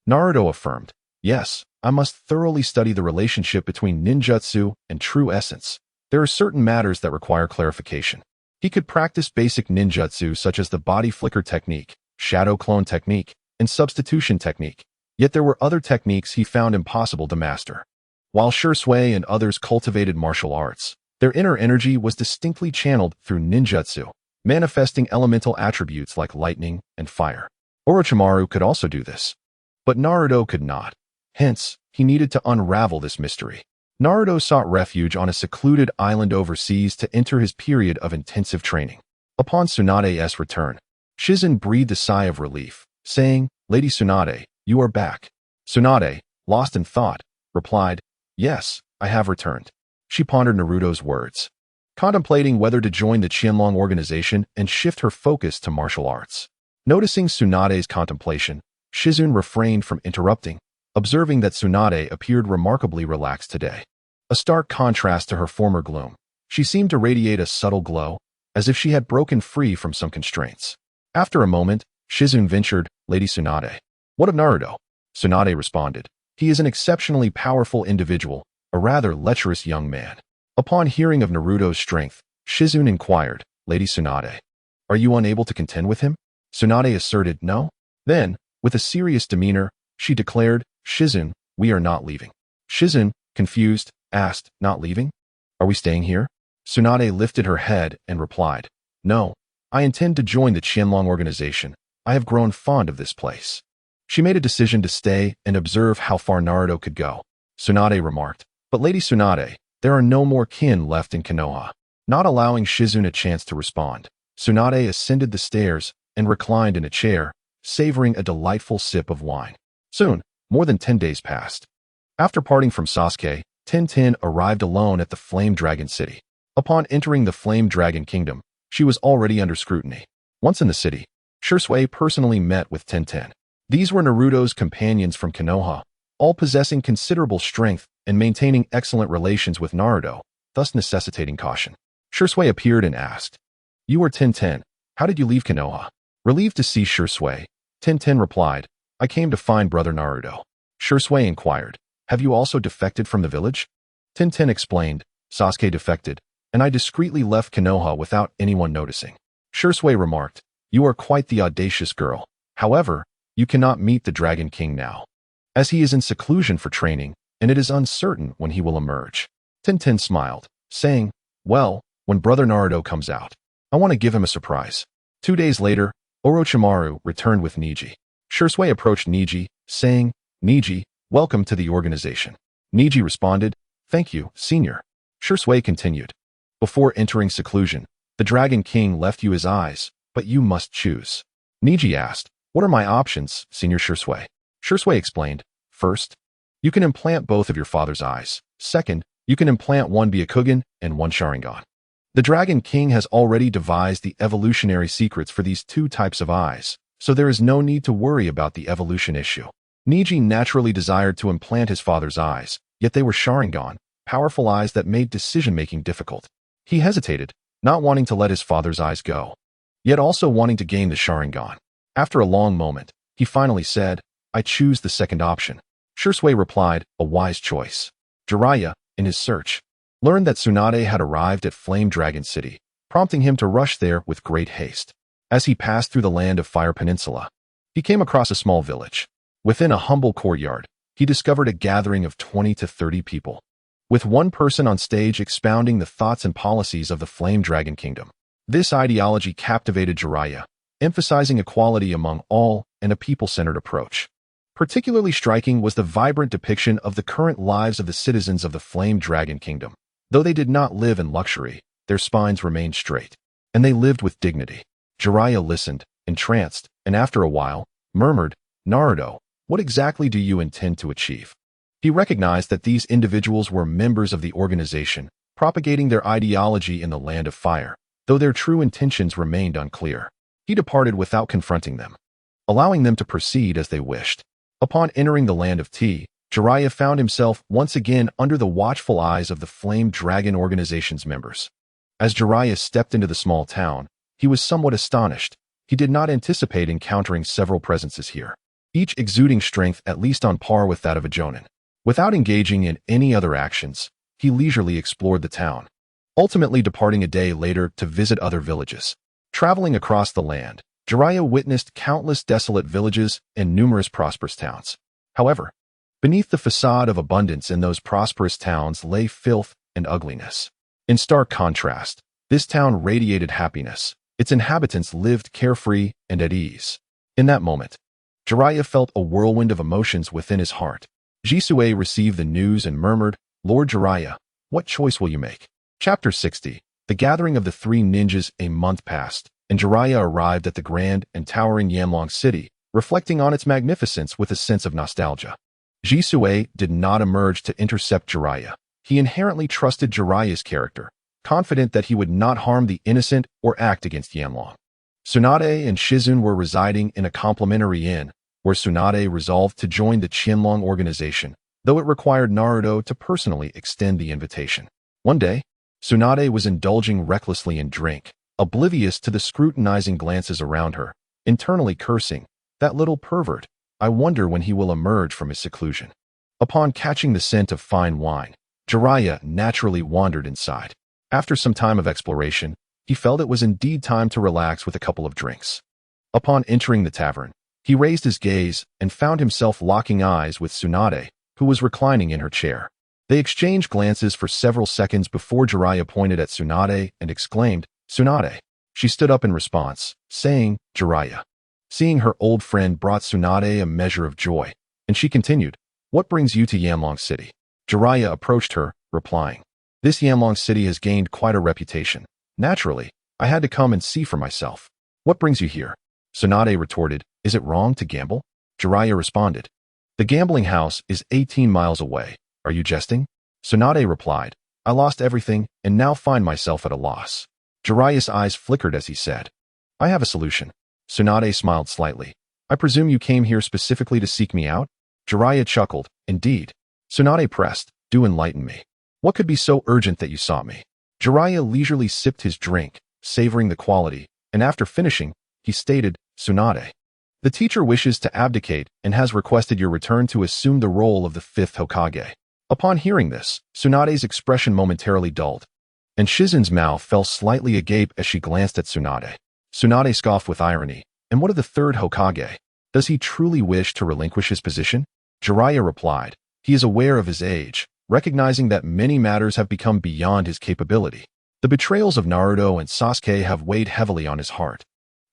Naruto affirmed, "Yes, I must thoroughly study the relationship between ninjutsu and true essence. There are certain matters that require clarification." He could practice basic ninjutsu such as the body flicker technique, shadow clone technique, and substitution technique, yet there were other techniques he found impossible to master. While Shisui and others cultivated martial arts, their inner energy was distinctly channeled through ninjutsu, manifesting elemental attributes like lightning and fire. Orochimaru could also do this, but Naruto could not. Hence, he needed to unravel this mystery. Naruto sought refuge on a secluded island overseas to enter his period of intensive training. Upon Tsunade's return, Shizen breathed a sigh of relief, saying, "Lady Tsunade, you are back." Tsunade, lost in thought, replied, "Yes, I have returned." She pondered Naruto's words, contemplating whether to join the Qianlong organization and shift her focus to martial arts. Noticing Tsunade's contemplation, Shizun refrained from interrupting, observing that Tsunade appeared remarkably relaxed today. A stark contrast to her former gloom. She seemed to radiate a subtle glow, as if she had broken free from some constraints. After a moment, Shizun ventured, "Lady Tsunade." "What of Naruto?" Tsunade responded, "He is an exceptionally powerful individual, a rather lecherous young man." Upon hearing of Naruto's strength, Shizun inquired, "Lady Tsunade, are you unable to contend with him?" Tsunade asserted, "No." Then, with a serious demeanor, she declared, "Shizun, we are not leaving." Shizun, confused, asked, "Not leaving? Are we staying here?" Tsunade lifted her head and replied, "No, I intend to join the Qianlong organization. I have grown fond of this place." She made a decision to stay and observe how far Naruto could go. Tsunade remarked, "But Lady Tsunade, there are no more kin left in Konoha." Not allowing Shizun a chance to respond, Tsunade ascended the stairs and reclined in a chair, savoring a delightful sip of wine. Soon, more than 10 days passed. After parting from Sasuke, Tintin arrived alone at the Flame Dragon City. Upon entering the Flame Dragon Kingdom, she was already under scrutiny. Once in the city, Shisui personally met with Tintin. These were Naruto's companions from Konoha, all possessing considerable strength and maintaining excellent relations with Naruto, thus necessitating caution. Shisui appeared and asked, "You are Tintin. How did you leave Konoha?" Relieved to see Shisui, Tintin replied, "I came to find brother Naruto." Shisui inquired, "Have you also defected from the village?" Tintin explained, "Sasuke defected, and I discreetly left Konoha without anyone noticing." Shisui remarked, "You are quite the audacious girl. However, you cannot meet the Dragon King now, as he is in seclusion for training, and it is uncertain when he will emerge." Tintin smiled, saying, "Well, when brother Naruto comes out, I want to give him a surprise." 2 days later, Orochimaru returned with Neji. Shisui approached Neji, saying, "Neji, welcome to the organization." Neji responded, "Thank you, senior." Shisui continued, "Before entering seclusion, the Dragon King left you his eyes, but you must choose." Neji asked, "What are my options, Senior Shisui?" Shisui explained, "First, you can implant both of your father's eyes. Second, you can implant one Byakugan and one Sharingan. The Dragon King has already devised the evolutionary secrets for these 2 types of eyes, so there is no need to worry about the evolution issue." Neji naturally desired to implant his father's eyes, yet they were Sharingan, powerful eyes that made decision-making difficult. He hesitated, not wanting to let his father's eyes go, yet also wanting to gain the Sharingan. After a long moment, he finally said, "I choose the second option." Shisui replied, "A wise choice." Jiraiya, in his search, learned that Tsunade had arrived at Flame Dragon City, prompting him to rush there with great haste. As he passed through the land of Fire Peninsula, he came across a small village. Within a humble courtyard, he discovered a gathering of 20 to 30 people, with one person on stage expounding the thoughts and policies of the Flame Dragon Kingdom. This ideology captivated Jiraiya, emphasizing equality among all and a people-centered approach. Particularly striking was the vibrant depiction of the current lives of the citizens of the Flame Dragon Kingdom. Though they did not live in luxury, their spines remained straight, and they lived with dignity. Jiraiya listened, entranced, and after a while, murmured, "Naruto, what exactly do you intend to achieve?" He recognized that these individuals were members of the organization, propagating their ideology in the Land of Fire, though their true intentions remained unclear. He departed without confronting them, allowing them to proceed as they wished. Upon entering the Land of Tea, Jiraiya found himself once again under the watchful eyes of the Flame Dragon Organization's members. As Jiraiya stepped into the small town, he was somewhat astonished. He did not anticipate encountering several presences here, each exuding strength at least on par with that of a Jonin. Without engaging in any other actions, he leisurely explored the town, ultimately departing a day later to visit other villages. Traveling across the land, Jiraiya witnessed countless desolate villages and numerous prosperous towns. However, beneath the facade of abundance in those prosperous towns lay filth and ugliness. In stark contrast, this town radiated happiness. Its inhabitants lived carefree and at ease. In that moment, Jiraiya felt a whirlwind of emotions within his heart. Jisue received the news and murmured, "Lord Jiraiya, what choice will you make?" Chapter 60. The gathering of the three ninjas. A month passed, and Jiraiya arrived at the grand and towering Yanlong city, reflecting on its magnificence with a sense of nostalgia. Jisue did not emerge to intercept Jiraiya. He inherently trusted Jiraiya's character, confident that he would not harm the innocent or act against Yanlong. Tsunade and Shizun were residing in a complimentary inn, where Tsunade resolved to join the Qianlong organization, though it required Naruto to personally extend the invitation. One day, Tsunade was indulging recklessly in drink, oblivious to the scrutinizing glances around her, internally cursing, "That little pervert, I wonder when he will emerge from his seclusion." Upon catching the scent of fine wine, Jiraiya naturally wandered inside. After some time of exploration, he felt it was indeed time to relax with a couple of drinks. Upon entering the tavern, he raised his gaze and found himself locking eyes with Tsunade, who was reclining in her chair. They exchanged glances for several seconds before Jiraiya pointed at Tsunade and exclaimed, "Tsunade." She stood up in response, saying, "Jiraiya." Seeing her old friend brought Tsunade a measure of joy, and she continued, "What brings you to Yanlong City?" Jiraiya approached her, replying, "This Yanlong City has gained quite a reputation. Naturally, I had to come and see for myself." "What brings you here?" Tsunade retorted, "Is it wrong to gamble?" Jiraiya responded, "The gambling house is 18 miles away. Are you jesting?" Tsunade replied, "I lost everything and now find myself at a loss." Jiraiya's eyes flickered as he said, "I have a solution." Tsunade smiled slightly. "I presume you came here specifically to seek me out?" Jiraiya chuckled, "Indeed." Tsunade pressed, "Do enlighten me. What could be so urgent that you sought me?" Jiraiya leisurely sipped his drink, savoring the quality, and after finishing, he stated, "Tsunade, the teacher wishes to abdicate and has requested your return to assume the role of the 5th Hokage." Upon hearing this, Tsunade's expression momentarily dulled, and Shizun's mouth fell slightly agape as she glanced at Tsunade. Tsunade scoffed with irony, "And what of the 3rd Hokage? Does he truly wish to relinquish his position?" Jiraiya replied, "He is aware of his age, recognizing that many matters have become beyond his capability. The betrayals of Naruto and Sasuke have weighed heavily on his heart,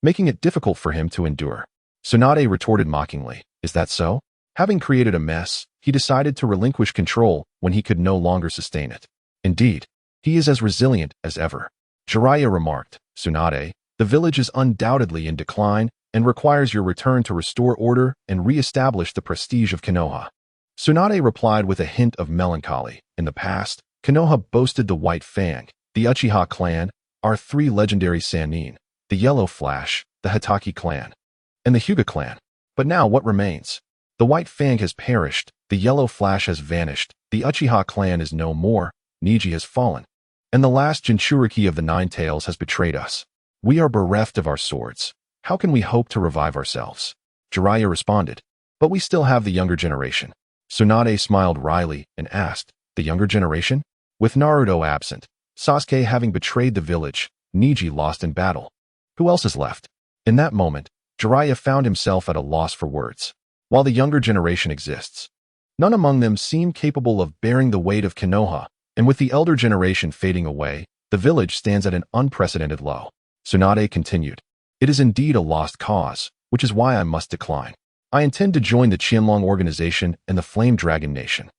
making it difficult for him to endure." Tsunade retorted mockingly, "Is that so?" Having created a mess, he decided to relinquish control when he could no longer sustain it. "Indeed, he is as resilient as ever." Jiraiya remarked, "Tsunade, the village is undoubtedly in decline and requires your return to restore order and re-establish the prestige of Konoha." Tsunade replied with a hint of melancholy, "In the past, Konoha boasted the White Fang, the Uchiha clan, our 3 legendary Sannin, the Yellow Flash, the Hitaki clan, and the Hyuga clan. But now what remains? The White Fang has perished, the Yellow Flash has vanished, the Uchiha clan is no more, Neji has fallen, and the last Jinchuriki of the 9 Tails has betrayed us. We are bereft of our swords. How can we hope to revive ourselves?" Jiraiya responded, "But we still have the younger generation." Tsunade smiled wryly and asked, "The younger generation?" "With Naruto absent, Sasuke having betrayed the village, Neji lost in battle. Who else is left?" In that moment, Jiraiya found himself at a loss for words. While the younger generation exists, none among them seem capable of bearing the weight of Konoha, and with the elder generation fading away, the village stands at an unprecedented low. Tsunade continued, "It is indeed a lost cause, which is why I must decline. I intend to join the Qianlong organization and the Flame Dragon Nation.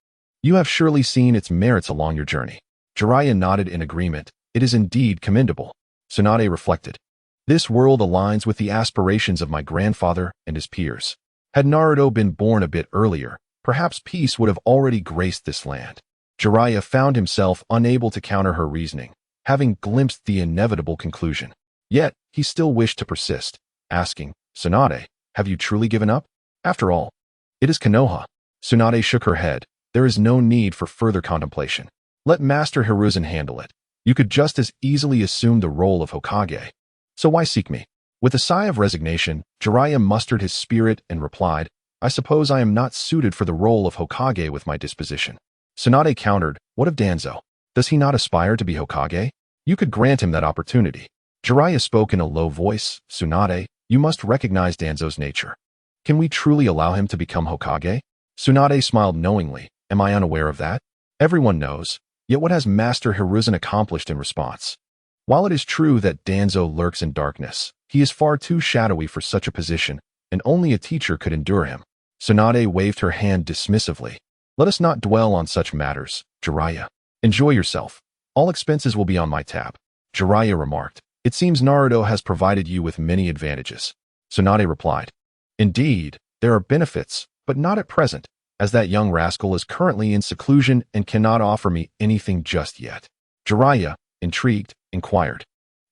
You have surely seen its merits along your journey." Jiraiya nodded in agreement. "It is indeed commendable." Tsunade reflected, "This world aligns with the aspirations of my grandfather and his peers. Had Naruto been born a bit earlier, perhaps peace would have already graced this land." Jiraiya found himself unable to counter her reasoning, having glimpsed the inevitable conclusion. Yet, he still wished to persist, asking, "Tsunade, have you truly given up? After all, it is Konoha." Tsunade shook her head. "There is no need for further contemplation. Let Master Hiruzen handle it. You could just as easily assume the role of Hokage. So why seek me?" With a sigh of resignation, Jiraiya mustered his spirit and replied, "I suppose I am not suited for the role of Hokage with my disposition." Tsunade countered, "What of Danzo? Does he not aspire to be Hokage? You could grant him that opportunity." Jiraiya spoke in a low voice, "Tsunade, you must recognize Danzo's nature. Can we truly allow him to become Hokage?" Tsunade smiled knowingly, "Am I unaware of that? Everyone knows. Yet what has Master Hiruzen accomplished in response? While it is true that Danzo lurks in darkness, he is far too shadowy for such a position, and only a teacher could endure him." Tsunade waved her hand dismissively. Let us not dwell on such matters, Jiraiya. Enjoy yourself. All expenses will be on my tab. Jiraiya remarked. It seems Naruto has provided you with many advantages. Tsunade replied. Indeed, there are benefits, but not at present, as that young rascal is currently in seclusion and cannot offer me anything just yet. Jiraiya, intrigued, inquired.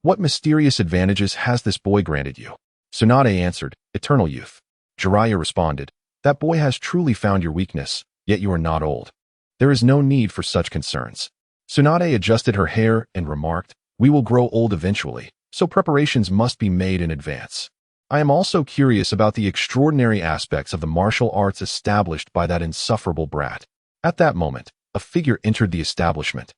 What mysterious advantages has this boy granted you? Tsunade answered, eternal youth. Jiraiya responded, that boy has truly found your weakness, yet you are not old. There is no need for such concerns. Tsunade adjusted her hair and remarked, we will grow old eventually, so preparations must be made in advance. I am also curious about the extraordinary aspects of the martial arts established by that insufferable brat. At that moment, a figure entered the establishment.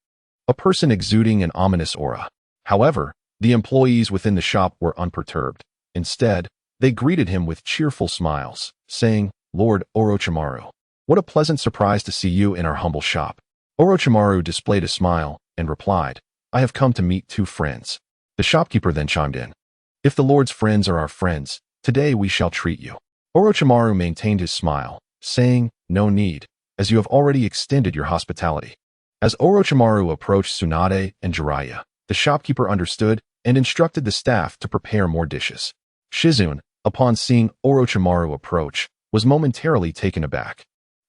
A person exuding an ominous aura. However, the employees within the shop were unperturbed. Instead, they greeted him with cheerful smiles, saying, Lord Orochimaru, what a pleasant surprise to see you in our humble shop. Orochimaru displayed a smile and replied, I have come to meet two friends. The shopkeeper then chimed in. If the Lord's friends are our friends, today we shall treat you. Orochimaru maintained his smile, saying, no need, as you have already extended your hospitality. As Orochimaru approached Tsunade and Jiraiya, the shopkeeper understood and instructed the staff to prepare more dishes. Shizune, upon seeing Orochimaru approach, was momentarily taken aback.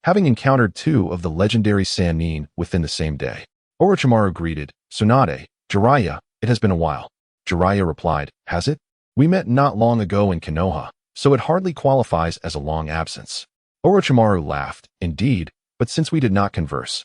Having encountered two of the legendary Sannin within the same day, Orochimaru greeted, Tsunade, Jiraiya, it has been a while. Jiraiya replied, has it? We met not long ago in Konoha, so it hardly qualifies as a long absence. Orochimaru laughed, indeed, but since we did not converse,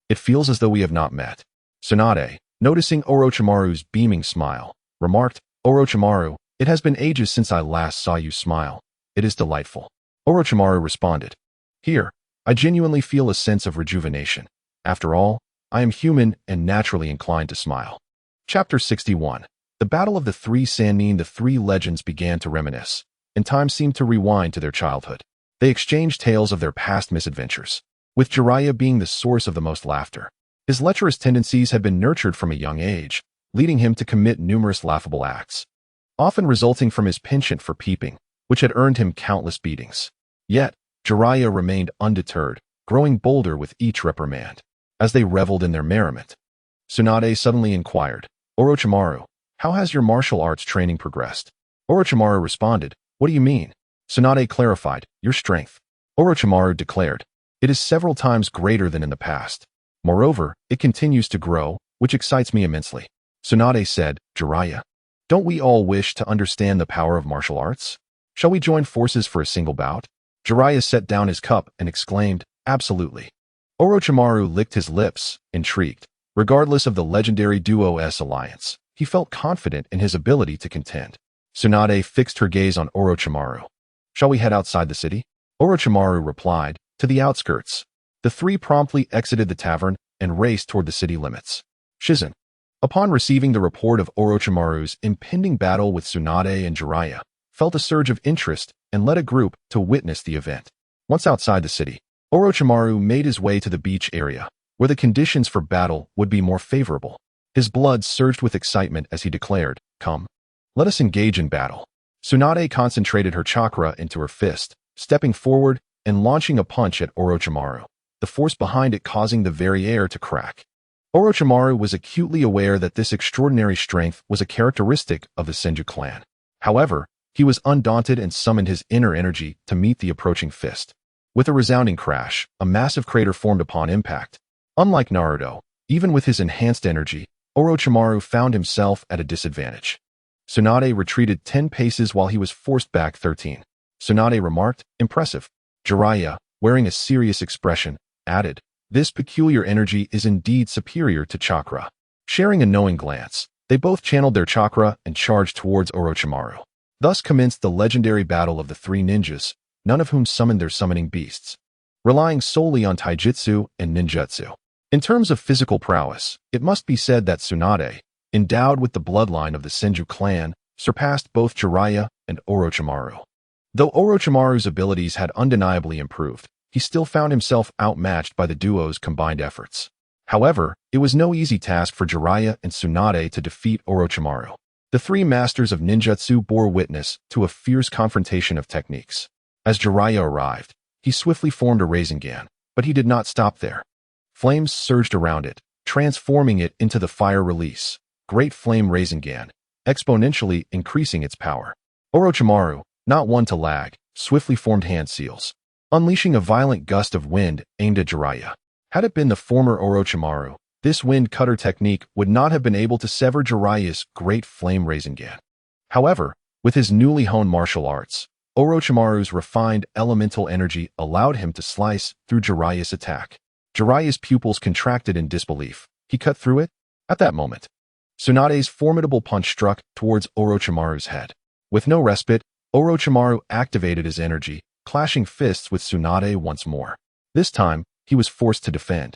it feels as though we have not met. Tsunade, noticing Orochimaru's beaming smile, remarked, Orochimaru, it has been ages since I last saw you smile. It is delightful. Orochimaru responded, here, I genuinely feel a sense of rejuvenation. After all, I am human and naturally inclined to smile. Chapter 61. The Battle of the Three Sannin. The three legends began to reminisce, and time seemed to rewind to their childhood. They exchanged tales of their past misadventures, with Jiraiya being the source of the most laughter. His lecherous tendencies had been nurtured from a young age, leading him to commit numerous laughable acts, often resulting from his penchant for peeping, which had earned him countless beatings. Yet, Jiraiya remained undeterred, growing bolder with each reprimand. As they reveled in their merriment, Tsunade suddenly inquired, Orochimaru, how has your martial arts training progressed? Orochimaru responded, what do you mean? Tsunade clarified, your strength. Orochimaru declared, it is several times greater than in the past. Moreover, it continues to grow, which excites me immensely. Tsunade said, Jiraiya, don't we all wish to understand the power of martial arts? Shall we join forces for a single bout? Jiraiya set down his cup and exclaimed, absolutely. Orochimaru licked his lips, intrigued. Regardless of the legendary duo's alliance, he felt confident in his ability to contend. Tsunade fixed her gaze on Orochimaru. Shall we head outside the city? Orochimaru replied, to the outskirts. The three promptly exited the tavern and raced toward the city limits. Shizune, upon receiving the report of Orochimaru's impending battle with Tsunade and Jiraiya, felt a surge of interest and led a group to witness the event. Once outside the city, Orochimaru made his way to the beach area, where the conditions for battle would be more favorable. His blood surged with excitement as he declared, come, let us engage in battle. Tsunade concentrated her chakra into her fist, stepping forward and launching a punch at Orochimaru, the force behind it causing the very air to crack. Orochimaru was acutely aware that this extraordinary strength was a characteristic of the Senju clan. However, he was undaunted and summoned his inner energy to meet the approaching fist. With a resounding crash, a massive crater formed upon impact. Unlike Naruto, even with his enhanced energy, Orochimaru found himself at a disadvantage. Tsunade retreated 10 paces while he was forced back 13. Tsunade remarked, impressive. Jiraiya, wearing a serious expression, added, this peculiar energy is indeed superior to chakra. Sharing a knowing glance, they both channeled their chakra and charged towards Orochimaru. Thus commenced the legendary battle of the three ninjas, none of whom summoned their summoning beasts, relying solely on taijutsu and ninjutsu. In terms of physical prowess, it must be said that Tsunade, endowed with the bloodline of the Senju clan, surpassed both Jiraiya and Orochimaru. Though Orochimaru's abilities had undeniably improved, he still found himself outmatched by the duo's combined efforts. However, it was no easy task for Jiraiya and Tsunade to defeat Orochimaru. The three masters of ninjutsu bore witness to a fierce confrontation of techniques. As Jiraiya arrived, he swiftly formed a Rasengan, But he did not stop there. Flames surged around it, transforming it into the fire release, Great Flame Rasengan, exponentially increasing its power. Orochimaru, not one to lag, swiftly formed hand seals, unleashing a violent gust of wind aimed at Jiraiya. Had it been the former Orochimaru, this wind cutter technique would not have been able to sever Jiraiya's Great Flame Rasengan. However, with his newly honed martial arts, Orochimaru's refined elemental energy allowed him to slice through Jiraiya's attack. Jiraiya's pupils contracted in disbelief. He cut through it? At that moment, Tsunade's formidable punch struck towards Orochimaru's head. With no respite, Orochimaru activated his energy, clashing fists with Tsunade once more. This time, he was forced to defend,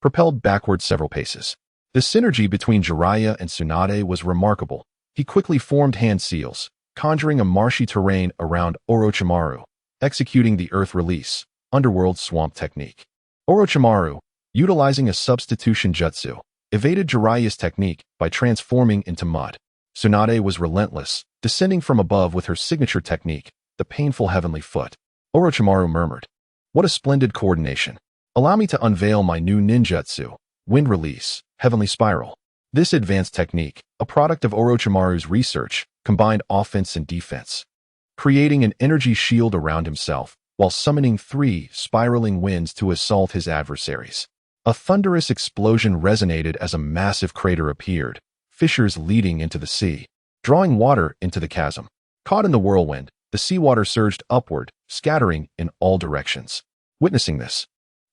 propelled backward several paces. The synergy between Jiraiya and Tsunade was remarkable. He quickly formed hand seals, conjuring a marshy terrain around Orochimaru, executing the Earth Release, Underworld Swamp technique. Orochimaru, utilizing a substitution jutsu, evaded Jiraiya's technique by transforming into mud. Tsunade was relentless, descending from above with her signature technique, the painful heavenly foot. Orochimaru murmured, "What a splendid coordination. Allow me to unveil my new ninjutsu, Wind Release, Heavenly Spiral." This advanced technique, a product of Orochimaru's research, combined offense and defense, creating an energy shield around himself while summoning 3 spiraling winds to assault his adversaries. A thunderous explosion resonated as a massive crater appeared, fissures leading into the sea, drawing water into the chasm. Caught in the whirlwind, the seawater surged upward, scattering in all directions. Witnessing this,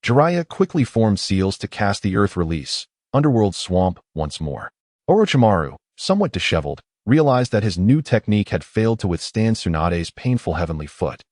Jiraiya quickly formed seals to cast the Earth Release, Underworld Swamp once more. Orochimaru, somewhat disheveled, realized that his new technique had failed to withstand Tsunade's painful heavenly foot,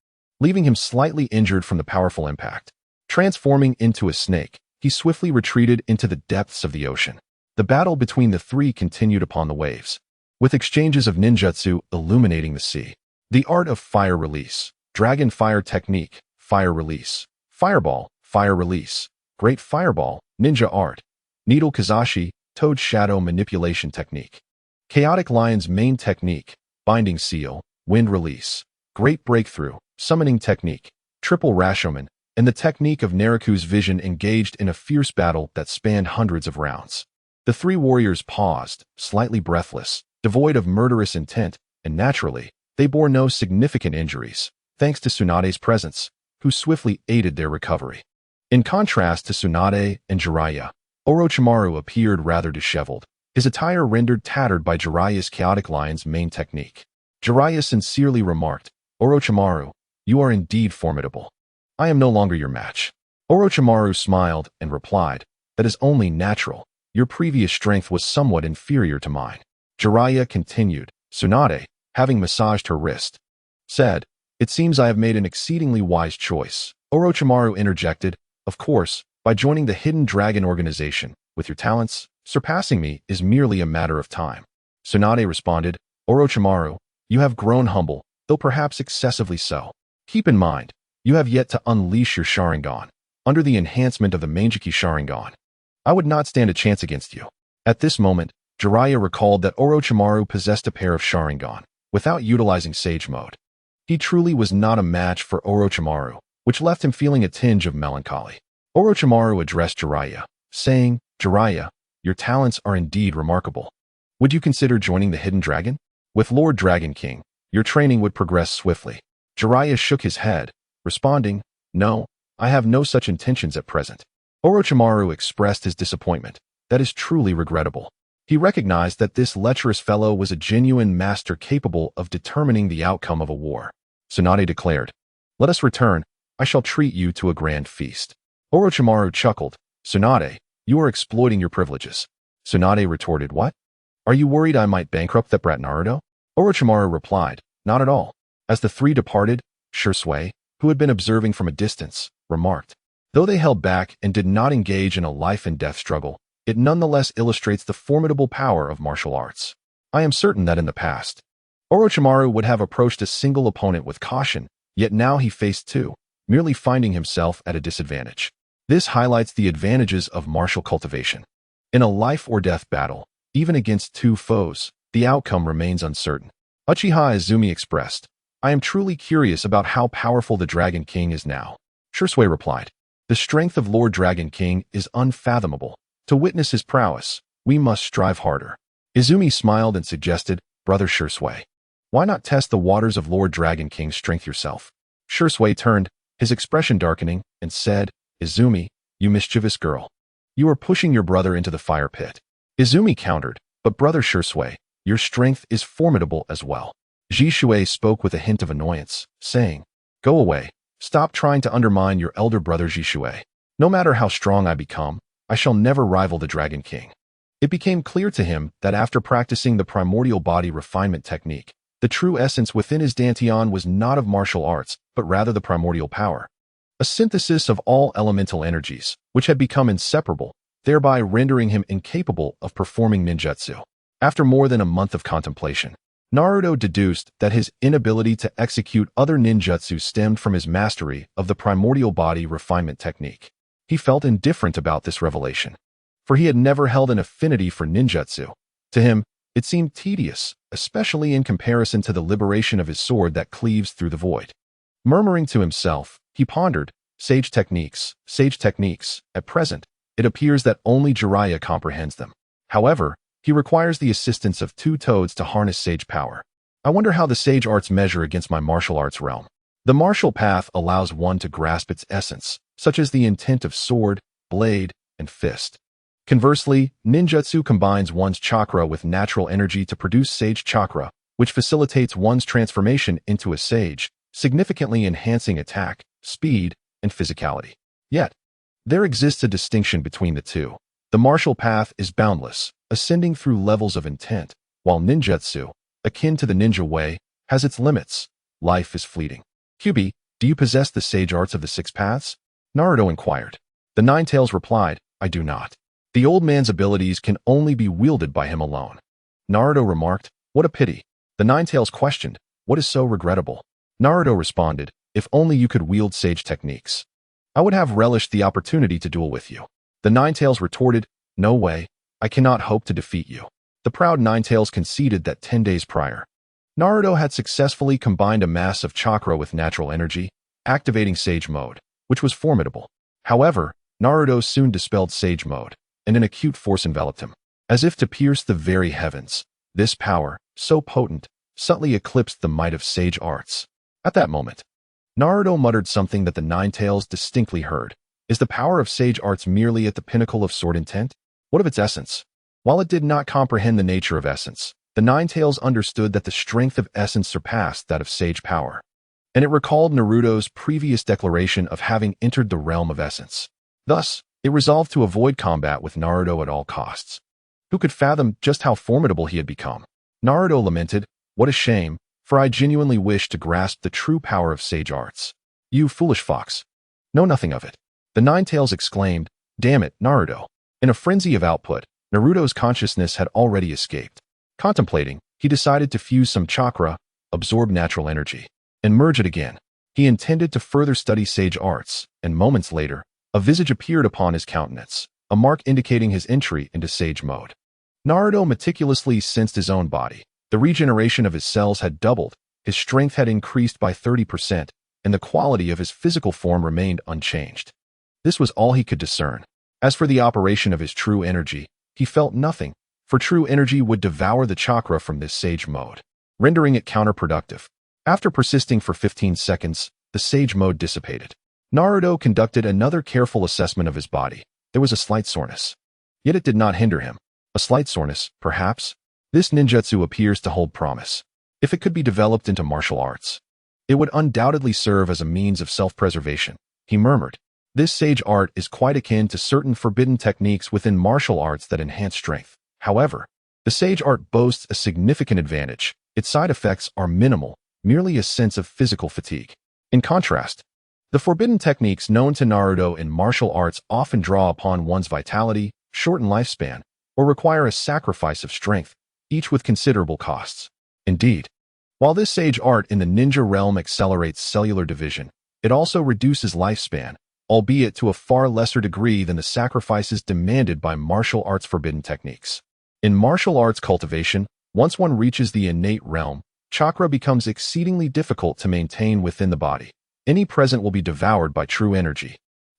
leaving him slightly injured from the powerful impact. Transforming into a snake, he swiftly retreated into the depths of the ocean. The battle between the 3 continued upon the waves, with exchanges of ninjutsu illuminating the sea. The art of fire release, dragon fire technique, fire release, fireball, fire release, great fireball, ninja art, needle kazashi, toad shadow manipulation technique, chaotic lion's main technique, binding seal, wind release, great breakthrough, summoning technique, triple Rashomon, and the technique of Naruto's vision engaged in a fierce battle that spanned hundreds of rounds. The 3 warriors paused, slightly breathless, devoid of murderous intent, and naturally, they bore no significant injuries, thanks to Tsunade's presence, who swiftly aided their recovery. In contrast to Tsunade and Jiraiya, Orochimaru appeared rather disheveled, his attire rendered tattered by Jiraiya's chaotic lion's main technique. Jiraiya sincerely remarked, "Orochimaru, you are indeed formidable. I am no longer your match." Orochimaru smiled and replied, "That is only natural. Your previous strength was somewhat inferior to mine." Jiraiya continued. Tsunade, having massaged her wrist, said, "It seems I have made an exceedingly wise choice." Orochimaru interjected, "Of course, by joining the Hidden Dragon organization, with your talents, surpassing me is merely a matter of time." Tsunade responded, "Orochimaru, you have grown humble, though perhaps excessively so. Keep in mind, you have yet to unleash your Sharingan. Under the enhancement of the Mangekyou Sharingan, I would not stand a chance against you." At this moment, Jiraiya recalled that Orochimaru possessed a pair of Sharingan, without utilizing Sage Mode. He truly was not a match for Orochimaru, which left him feeling a tinge of melancholy. Orochimaru addressed Jiraiya, saying, "Jiraiya, your talents are indeed remarkable. Would you consider joining the Hidden Dragon? With Lord Dragon King, your training would progress swiftly." Jiraiya shook his head, responding, "No, I have no such intentions at present." Orochimaru expressed his disappointment. "That is truly regrettable." He recognized that this lecherous fellow was a genuine master capable of determining the outcome of a war. Tsunade declared, "Let us return. I shall treat you to a grand feast." Orochimaru chuckled. "Tsunade, you are exploiting your privileges." Tsunade retorted, "What? Are you worried I might bankrupt that brat Naruto?" Orochimaru replied, "Not at all." As the 3 departed, Shursui, who had been observing from a distance, remarked, "Though they held back and did not engage in a life-and-death struggle, it nonetheless illustrates the formidable power of martial arts. I am certain that in the past, Orochimaru would have approached a single opponent with caution, yet now he faced 2, merely finding himself at a disadvantage. This highlights the advantages of martial cultivation. In a life-or-death battle, even against 2 foes, the outcome remains uncertain." Uchiha Izumi expressed, "I am truly curious about how powerful the Dragon King is now." Shursui replied, The strength of Lord Dragon King is unfathomable. To witness his prowess, we must strive harder. Izumi smiled and suggested, Brother Shursui, why not test the waters of Lord Dragon King's strength yourself? Shursui turned, his expression darkening, and said, Izumi, you mischievous girl. You are pushing your brother into the fire pit. Izumi countered, but Brother Shursui, your strength is formidable as well. Jishui spoke with a hint of annoyance, saying, Go away. Stop trying to undermine your elder brother Jishui. No matter how strong I become, I shall never rival the Dragon King. It became clear to him that after practicing the primordial body refinement technique, the true essence within his dantian was not of martial arts, but rather the primordial power. A synthesis of all elemental energies, which had become inseparable, thereby rendering him incapable of performing ninjutsu. After more than a month of contemplation, Naruto deduced that his inability to execute other ninjutsu stemmed from his mastery of the primordial body refinement technique. He felt indifferent about this revelation, for he had never held an affinity for ninjutsu. To him, it seemed tedious, especially in comparison to the liberation of his sword that cleaves through the void. Murmuring to himself, he pondered, sage techniques. At present, it appears that only Jiraiya comprehends them. However, he requires the assistance of two toads to harness sage power. I wonder how the sage arts measure against my martial arts realm. The martial path allows one to grasp its essence, such as the intent of sword, blade, and fist. Conversely, ninjutsu combines one's chakra with natural energy to produce sage chakra, which facilitates one's transformation into a sage, significantly enhancing attack, speed, and physicality. Yet, there exists a distinction between the two. The martial path is boundless, ascending through levels of intent, while ninjutsu, akin to the ninja way, has its limits. Life is fleeting. Kyubi, do you possess the sage arts of the six paths? Naruto inquired. The Ninetales replied, I do not. The old man's abilities can only be wielded by him alone. Naruto remarked, what a pity. The Ninetales questioned, what is so regrettable? Naruto responded, if only you could wield sage techniques. I would have relished the opportunity to duel with you. The Ninetales retorted, no way, I cannot hope to defeat you. The proud Ninetales conceded that 10 days prior, Naruto had successfully combined a mass of chakra with natural energy, activating Sage Mode, which was formidable. However, Naruto soon dispelled Sage Mode, and an acute force enveloped him. As if to pierce the very heavens, this power, so potent, subtly eclipsed the might of Sage Arts. At that moment, Naruto muttered something that the Ninetales distinctly heard. Is the power of Sage Arts merely at the pinnacle of sword intent? What of its essence? While it did not comprehend the nature of essence, the Ninetales understood that the strength of essence surpassed that of sage power, and it recalled Naruto's previous declaration of having entered the realm of essence. Thus, it resolved to avoid combat with Naruto at all costs. Who could fathom just how formidable he had become? Naruto lamented, what a shame, for I genuinely wished to grasp the true power of sage arts. You foolish fox. Know nothing of it. The Ninetales exclaimed, damn it, Naruto. In a frenzy of output, Naruto's consciousness had already escaped. Contemplating, he decided to fuse some chakra, absorb natural energy, and merge it again. He intended to further study sage arts, and moments later, a visage appeared upon his countenance, a mark indicating his entry into sage mode. Naruto meticulously sensed his own body. The regeneration of his cells had doubled, his strength had increased by 30%, and the quality of his physical form remained unchanged. This was all he could discern. As for the operation of his true energy, he felt nothing, for true energy would devour the chakra from this sage mode, rendering it counterproductive. After persisting for 15 seconds, the sage mode dissipated. Naruto conducted another careful assessment of his body. There was a slight soreness. Yet it did not hinder him. A slight soreness, perhaps? This ninjutsu appears to hold promise. If it could be developed into martial arts, it would undoubtedly serve as a means of self-preservation, he murmured. This sage art is quite akin to certain forbidden techniques within martial arts that enhance strength. However, the sage art boasts a significant advantage. Its side effects are minimal, merely a sense of physical fatigue. In contrast, the forbidden techniques known to Naruto in martial arts often draw upon one's vitality, shorten lifespan, or require a sacrifice of strength, each with considerable costs. Indeed, while this sage art in the ninja realm accelerates cellular division, it also reduces lifespan, albeit to a far lesser degree than the sacrifices demanded by martial arts forbidden techniques. In martial arts cultivation, once one reaches the innate realm, chakra becomes exceedingly difficult to maintain within the body. Any present will be devoured by true energy,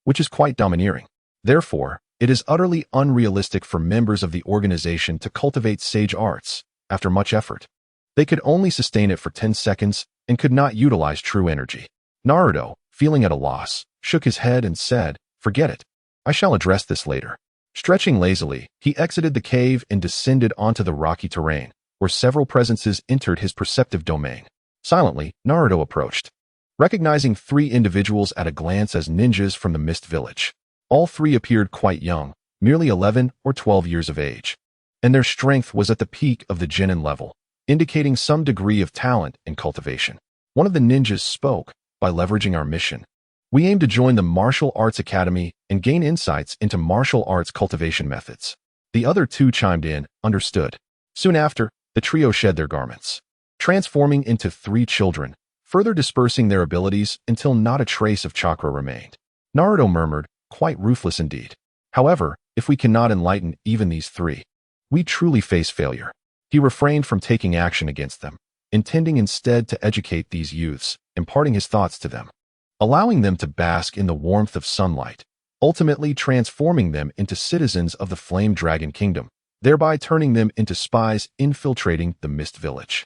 which is quite domineering. Therefore, it is utterly unrealistic for members of the organization to cultivate sage arts after much effort. They could only sustain it for 10 seconds and could not utilize true energy. Naruto, feeling at a loss, shook his head and said, "Forget it. I shall address this later." Stretching lazily, he exited the cave and descended onto the rocky terrain, where several presences entered his perceptive domain. Silently, Naruto approached, recognizing 3 individuals at a glance as ninjas from the Mist Village. All 3 appeared quite young, merely 11 or 12 years of age, and their strength was at the peak of the genin level, indicating some degree of talent and cultivation. One of the ninjas spoke, "By leveraging our mission, we aim to join the Martial Arts Academy and gain insights into martial arts cultivation methods." The other 2 chimed in, "Understood." Soon after, the trio shed their garments, transforming into 3 children, further dispersing their abilities until not a trace of chakra remained. Naruto murmured, "Quite ruthless indeed. However, if we cannot enlighten even these 3, we truly face failure." He refrained from taking action against them, intending instead to educate these youths, imparting his thoughts to them, allowing them to bask in the warmth of sunlight, ultimately transforming them into citizens of the Flame Dragon Kingdom, thereby turning them into spies infiltrating the Mist Village.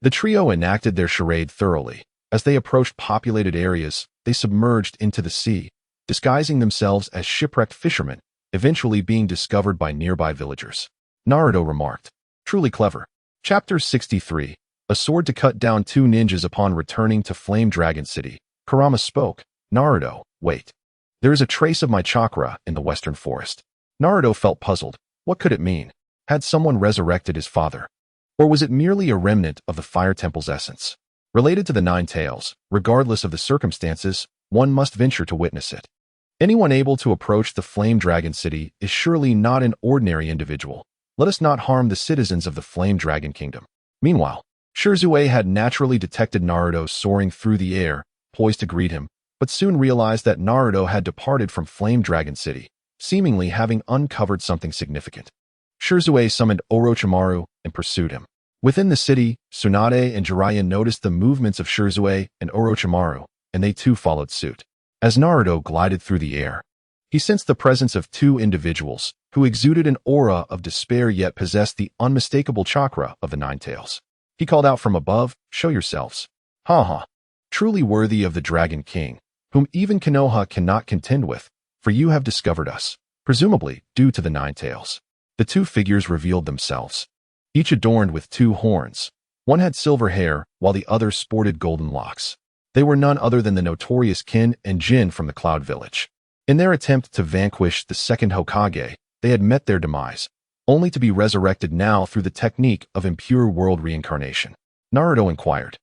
The trio enacted their charade thoroughly. As they approached populated areas, they submerged into the sea, disguising themselves as shipwrecked fishermen, eventually being discovered by nearby villagers. Naruto remarked, "Truly clever." Chapter 63. A sword to cut down 2 ninjas upon returning to Flame Dragon City. Kurama spoke, "Naruto, wait. There is a trace of my chakra in the western forest." Naruto felt puzzled. What could it mean? Had someone resurrected his father? Or was it merely a remnant of the Fire Temple's essence? Related to the 9 tails, regardless of the circumstances, one must venture to witness it. Anyone able to approach the Flame Dragon City is surely not an ordinary individual. Let us not harm the citizens of the Flame Dragon Kingdom. Meanwhile, Shirzue had naturally detected Naruto soaring through the air, poised to greet him, but soon realized that Naruto had departed from Flame Dragon City, seemingly having uncovered something significant. Shirzue summoned Orochimaru and pursued him. Within the city, Tsunade and Jiraiya noticed the movements of Shirzue and Orochimaru, and they too followed suit. As Naruto glided through the air, he sensed the presence of 2 individuals who exuded an aura of despair yet possessed the unmistakable chakra of the 9 tails. He called out from above, "Show yourselves." "Ha ha. Truly worthy of the Dragon King, whom even Konoha cannot contend with, for you have discovered us, presumably due to the 9 tails." The 2 figures revealed themselves, each adorned with 2 horns. One had silver hair, while the other sported golden locks. They were none other than the notorious Kin and Jin from the Cloud Village. In their attempt to vanquish the second Hokage, they had met their demise, only to be resurrected now through the technique of impure world reincarnation. Naruto inquired,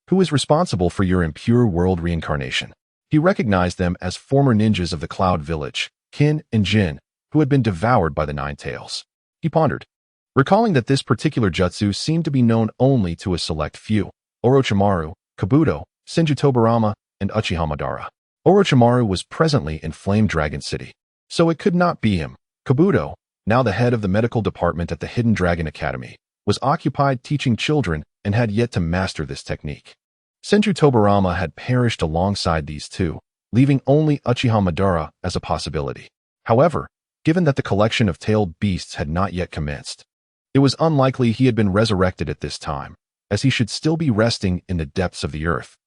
"Who is responsible for your impure world reincarnation?" He recognized them as former ninjas of the Cloud Village, Kin and Jin, who had been devoured by the 9 tails. He pondered, recalling that this particular jutsu seemed to be known only to a select few: Orochimaru, Kabuto, Senju Tobirama, and Uchiha Madara. Orochimaru was presently in Flame Dragon City, so it could not be him. Kabuto, now the head of the medical department at the Hidden Dragon Academy, was occupied teaching children and had yet to master this technique. Senju Tobirama had perished alongside these 2, leaving only Uchiha Madara as a possibility. However, given that the collection of tailed beasts had not yet commenced, it was unlikely he had been resurrected at this time, as he should still be resting in the depths of the earth.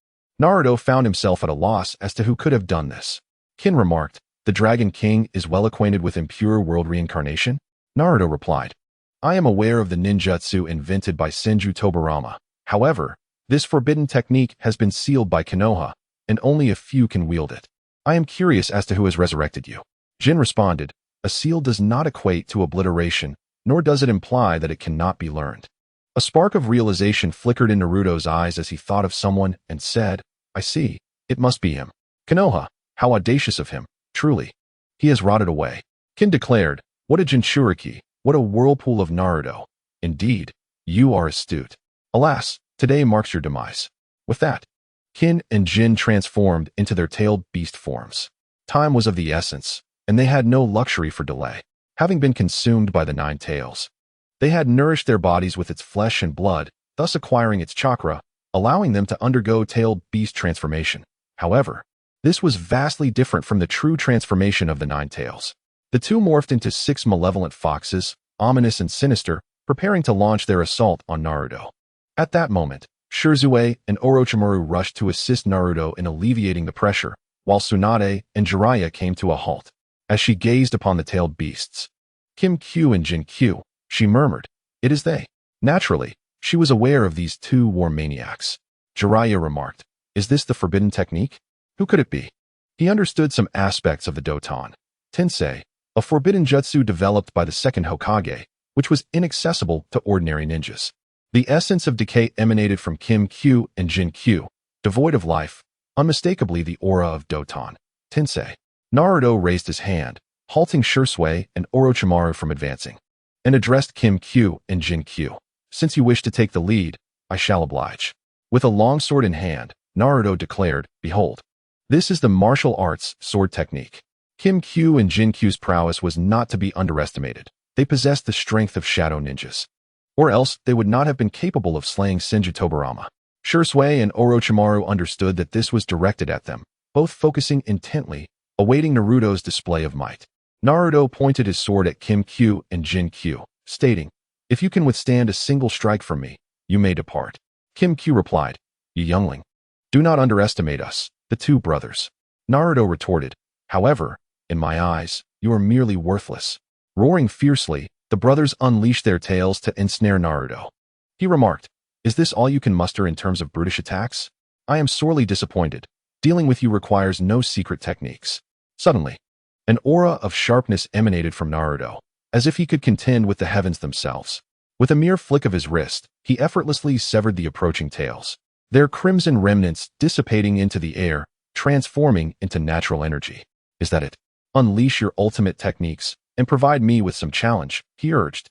Naruto found himself at a loss as to who could have done this. Kin remarked, "The Dragon King is well acquainted with impure world reincarnation?" Naruto replied, "I am aware of the ninjutsu invented by Senju Tobirama. However, this forbidden technique has been sealed by Konoha, and only a few can wield it. I am curious as to who has resurrected you." Jin responded, "A seal does not equate to obliteration, nor does it imply that it cannot be learned." A spark of realization flickered in Naruto's eyes as he thought of someone and said, "I see. It must be him. Konoha, how audacious of him. Truly, he has rotted away." Kin declared, "What a Jinchuriki, what a whirlpool of Naruto. Indeed, you are astute. Alas, today marks your demise." With that, Kin and Jin transformed into their tailed beast forms. Time was of the essence, and they had no luxury for delay. Having been consumed by the 9 tails, they had nourished their bodies with its flesh and blood, thus acquiring its chakra, allowing them to undergo tailed beast transformation. However, This was vastly different from the true transformation of the Nine Tails. The two morphed into 6 malevolent foxes, ominous and sinister, preparing to launch their assault on Naruto. At that moment, Shirzue and Orochimaru rushed to assist Naruto in alleviating the pressure, while Tsunade and Jiraiya came to a halt. As she gazed upon the tailed beasts, Kim Q and Jin Q, she murmured, "It is they." Naturally, she was aware of these two war maniacs. Jiraiya remarked, "Is this the forbidden technique? Who could it be?" He understood some aspects of the Doton Tensei, a forbidden jutsu developed by the second Hokage, which was inaccessible to ordinary ninjas. The essence of decay emanated from Kim Q and Jin Q, devoid of life, unmistakably the aura of Doton Tensei. Naruto raised his hand, halting Shirzue and Orochimaru from advancing, and addressed Kim Q and Jin Q. "Since you wish to take the lead, I shall oblige." With a long sword in hand, Naruto declared, "Behold, this is the martial arts sword technique." Kim Q and Jin Q's prowess was not to be underestimated. They possessed the strength of shadow ninjas, or else they would not have been capable of slaying Senju Tobirama. Shirzue and Orochimaru understood that this was directed at them, both focusing intently, awaiting Naruto's display of might. Naruto pointed his sword at Kim Q and Jin Q, stating, "If you can withstand a single strike from me, you may depart." Kim Q replied, "You youngling, do not underestimate us, the two brothers." Naruto retorted, "However, in my eyes, you are merely worthless." Roaring fiercely, the brothers unleashed their tails to ensnare Naruto. He remarked, "Is this all you can muster in terms of brutish attacks? I am sorely disappointed. Dealing with you requires no secret techniques." Suddenly, an aura of sharpness emanated from Naruto, as if he could contend with the heavens themselves. With a mere flick of his wrist, he effortlessly severed the approaching tails, their crimson remnants dissipating into the air, transforming into natural energy. "Is that it? Unleash your ultimate techniques, and provide me with some challenge," he urged.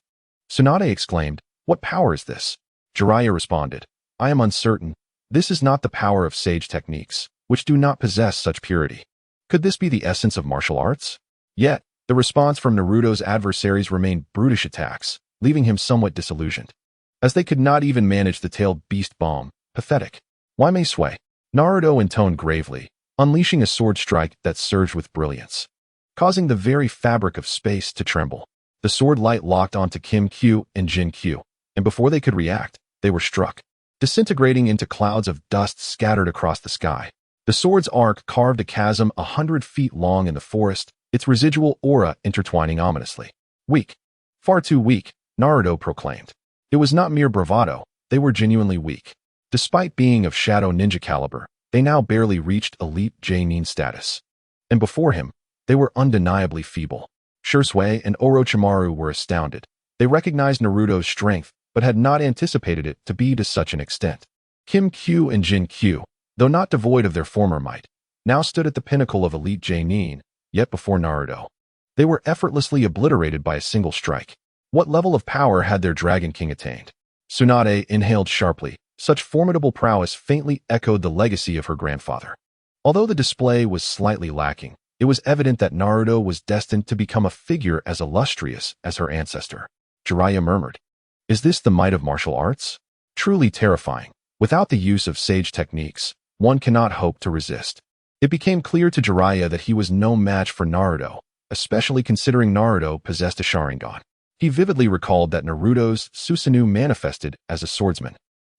Tsunade exclaimed, "What power is this?" Jiraiya responded, "I am uncertain. This is not the power of sage techniques, which do not possess such purity. Could this be the essence of martial arts?" Yet, the response from Naruto's adversaries remained brutish attacks, leaving him somewhat disillusioned. As they could not even manage the tailed beast bomb, pathetic. "Why may sway?" Naruto intoned gravely, unleashing a sword strike that surged with brilliance, causing the very fabric of space to tremble. The sword light locked onto Kim Q and Jin Q, and before they could react, they were struck, disintegrating into clouds of dust scattered across the sky. The sword's arc carved a chasm 100 feet long in the forest, its residual aura intertwining ominously. "Weak. Far too weak," Naruto proclaimed. It was not mere bravado, they were genuinely weak. Despite being of shadow ninja caliber, they now barely reached elite J-nin status. And before him, they were undeniably feeble. Shirzue and Orochimaru were astounded. They recognized Naruto's strength, but had not anticipated it to be to such an extent. Kim Q and Jin Q, though not devoid of their former might, now stood at the pinnacle of elite J-nin, yet before Naruto, they were effortlessly obliterated by a single strike. What level of power had their Dragon King attained? Tsunade inhaled sharply. Such formidable prowess faintly echoed the legacy of her grandfather. Although the display was slightly lacking, it was evident that Naruto was destined to become a figure as illustrious as her ancestor. Jiraiya murmured, "Is this the might of martial arts? Truly terrifying. Without the use of sage techniques, one cannot hope to resist." It became clear to Jiraiya that he was no match for Naruto, especially considering Naruto possessed a Sharingan. He vividly recalled that Naruto's Susanoo manifested as a swordsman,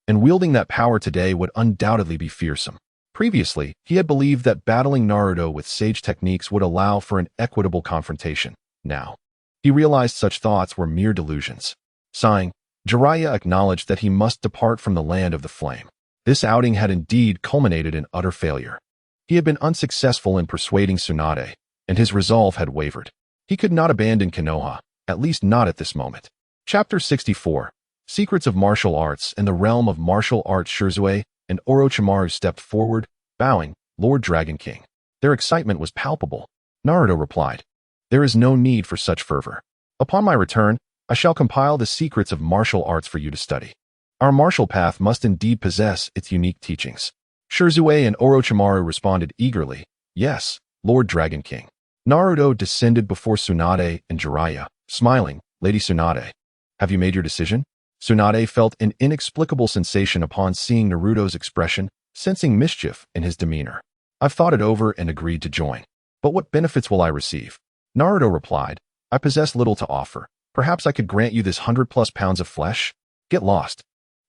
and wielding that power today would undoubtedly be fearsome. Previously, he had believed that battling Naruto with sage techniques would allow for an equitable confrontation. Now, he realized such thoughts were mere delusions. Sighing, Jiraiya acknowledged that he must depart from the land of the flame. This outing had indeed culminated in utter failure. He had been unsuccessful in persuading Tsunade, and his resolve had wavered. He could not abandon Konoha, at least not at this moment. Chapter 64. Secrets of Martial Arts. In the realm of martial arts, Shirzue and Orochimaru stepped forward, bowing, "Lord Dragon King." Their excitement was palpable. Naruto replied, "There is no need for such fervor. Upon my return, I shall compile the secrets of martial arts for you to study. Our martial path must indeed possess its unique teachings." Shirzue and Orochimaru responded eagerly, "Yes, Lord Dragon King." Naruto descended before Tsunade and Jiraiya, smiling, "Lady Tsunade, have you made your decision?" Tsunade felt an inexplicable sensation upon seeing Naruto's expression, sensing mischief in his demeanor. I've thought it over and agreed to join. But what benefits will I receive? Naruto replied, I possess little to offer. Perhaps I could grant you this 100+ pounds of flesh? Get lost.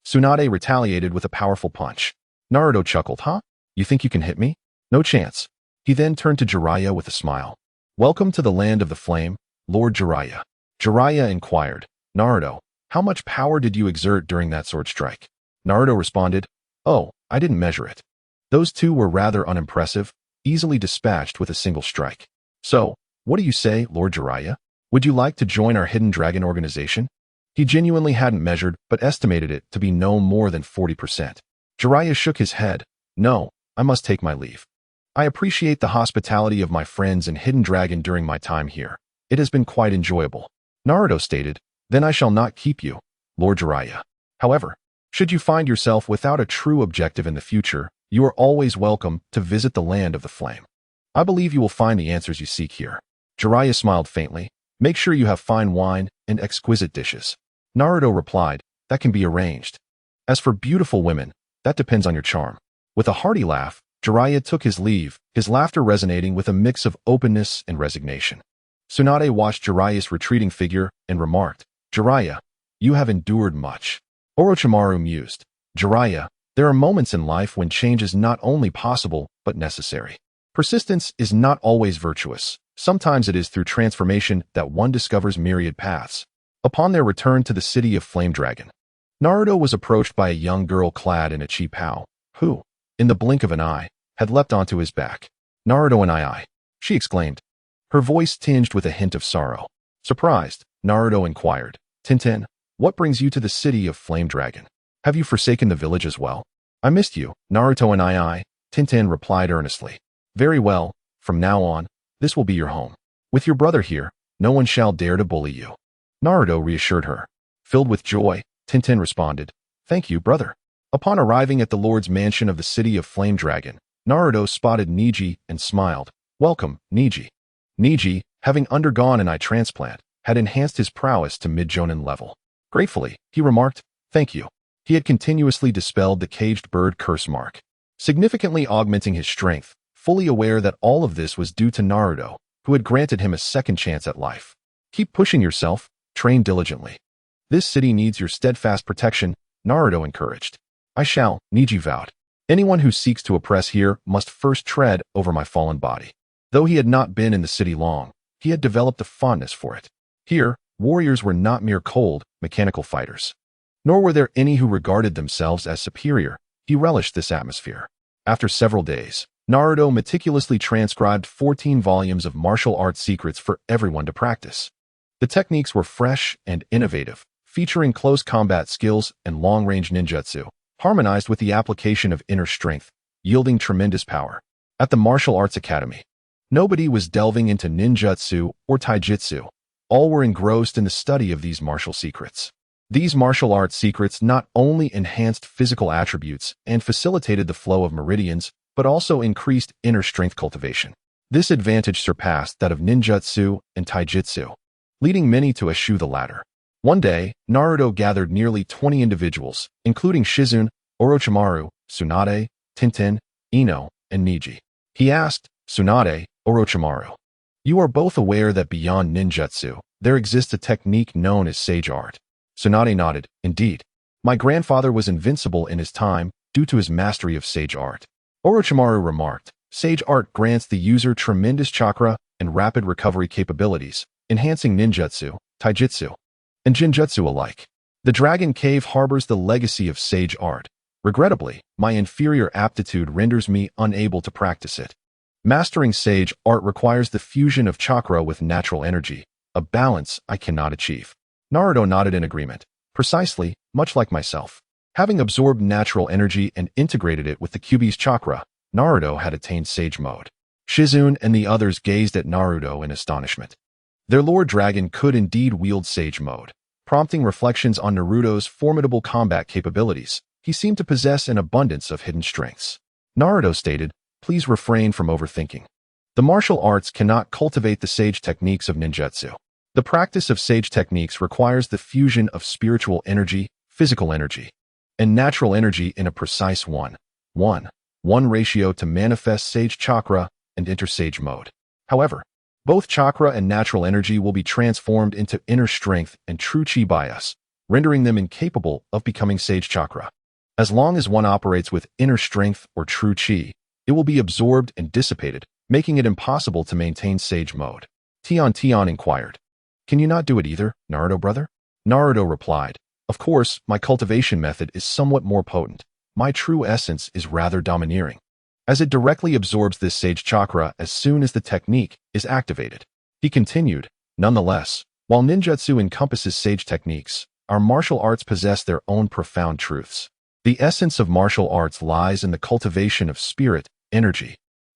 Tsunade retaliated with a powerful punch. Naruto chuckled, huh? You think you can hit me? No chance. He then turned to Jiraiya with a smile. Welcome to the land of the flame, Lord Jiraiya. Jiraiya inquired, Naruto, how much power did you exert during that sword strike? Naruto responded, oh, I didn't measure it. Those two were rather unimpressive, easily dispatched with a single strike. So, what do you say, Lord Jiraiya? Would you like to join our Hidden Dragon organization? He genuinely hadn't measured, but estimated it to be no more than 40%. Jiraiya shook his head. No, I must take my leave. I appreciate the hospitality of my friends and Hidden Dragon during my time here. It has been quite enjoyable. Naruto stated, then I shall not keep you, Lord Jiraiya. However, should you find yourself without a true objective in the future, you are always welcome to visit the land of the flame. I believe you will find the answers you seek here. Jiraiya smiled faintly. Make sure you have fine wine and exquisite dishes. Naruto replied, that can be arranged. As for beautiful women, that depends on your charm. With a hearty laugh, Jiraiya took his leave, his laughter resonating with a mix of openness and resignation. Tsunade watched Jiraiya's retreating figure and remarked, Jiraiya, you have endured much. Orochimaru mused, Jiraiya, there are moments in life when change is not only possible, but necessary. Persistence is not always virtuous. Sometimes it is through transformation that one discovers myriad paths. Upon their return to the city of Flame Dragon, Naruto was approached by a young girl clad in a cheap how, who, in the blink of an eye, had leapt onto his back. Naruto and I, she exclaimed, her voice tinged with a hint of sorrow. Surprised, Naruto inquired, Tintin, what brings you to the city of Flame Dragon? Have you forsaken the village as well? I missed you, Naruto and I, Tintin replied earnestly. Very well, from now on, this will be your home. With your brother here, no one shall dare to bully you. Naruto reassured her. Filled with joy, Tintin responded, thank you, brother. Upon arriving at the Lord's mansion of the city of Flame Dragon, Naruto spotted Neji and smiled. Welcome, Neji. Neji, having undergone an eye transplant, had enhanced his prowess to mid-jonin level. Gratefully, he remarked, thank you. He had continuously dispelled the caged bird curse mark, significantly augmenting his strength, fully aware that all of this was due to Naruto, who had granted him a second chance at life. Keep pushing yourself, train diligently. This city needs your steadfast protection, Naruto encouraged. I shall, Neji vowed. Anyone who seeks to oppress here must first tread over my fallen body. Though he had not been in the city long, he had developed a fondness for it. Here, warriors were not mere cold, mechanical fighters. Nor were there any who regarded themselves as superior. He relished this atmosphere. After several days, Naruto meticulously transcribed 14 volumes of martial arts secrets for everyone to practice. The techniques were fresh and innovative, featuring close combat skills and long-range ninjutsu, harmonized with the application of inner strength, yielding tremendous power. At the Martial Arts Academy, nobody was delving into ninjutsu or taijutsu. All were engrossed in the study of these martial secrets. These martial arts secrets not only enhanced physical attributes and facilitated the flow of meridians, but also increased inner strength cultivation. This advantage surpassed that of ninjutsu and taijutsu, leading many to eschew the latter. One day, Naruto gathered nearly 20 individuals, including Shizune, Orochimaru, Tsunade, Tintin, Ino, and Neji. He asked, Tsunade, Orochimaru, you are both aware that beyond ninjutsu, there exists a technique known as sage art. Tsunade nodded. Indeed. My grandfather was invincible in his time due to his mastery of sage art. Orochimaru remarked, sage art grants the user tremendous chakra and rapid recovery capabilities, enhancing ninjutsu, taijutsu, and jinjutsu alike. The Dragon Cave harbors the legacy of sage art. Regrettably, my inferior aptitude renders me unable to practice it. Mastering sage art requires the fusion of chakra with natural energy, a balance I cannot achieve. Naruto nodded in agreement. Precisely, much like myself. Having absorbed natural energy and integrated it with the Kyuubi's chakra, Naruto had attained sage mode. Shizune and the others gazed at Naruto in astonishment. Their Lord Dragon could indeed wield sage mode, prompting reflections on Naruto's formidable combat capabilities. He seemed to possess an abundance of hidden strengths. Naruto stated, please refrain from overthinking. The martial arts cannot cultivate the sage techniques of ninjutsu. The practice of sage techniques requires the fusion of spiritual energy, physical energy, and natural energy in a precise one. 1 ratio to manifest Sage Chakra and enter Sage mode. However, both chakra and natural energy will be transformed into inner strength and true chi by us, rendering them incapable of becoming Sage Chakra. As long as one operates with inner strength or true chi, it will be absorbed and dissipated, making it impossible to maintain Sage mode. Tion inquired, "Can you not do it either, Naruto brother?" Naruto replied, "Of course, my cultivation method is somewhat more potent. My true essence is rather domineering, as it directly absorbs this Sage Chakra as soon as the technique is activated." He continued, "Nonetheless, while ninjutsu encompasses Sage techniques, our martial arts possess their own profound truths. The essence of martial arts lies in the cultivation of spirit, energy,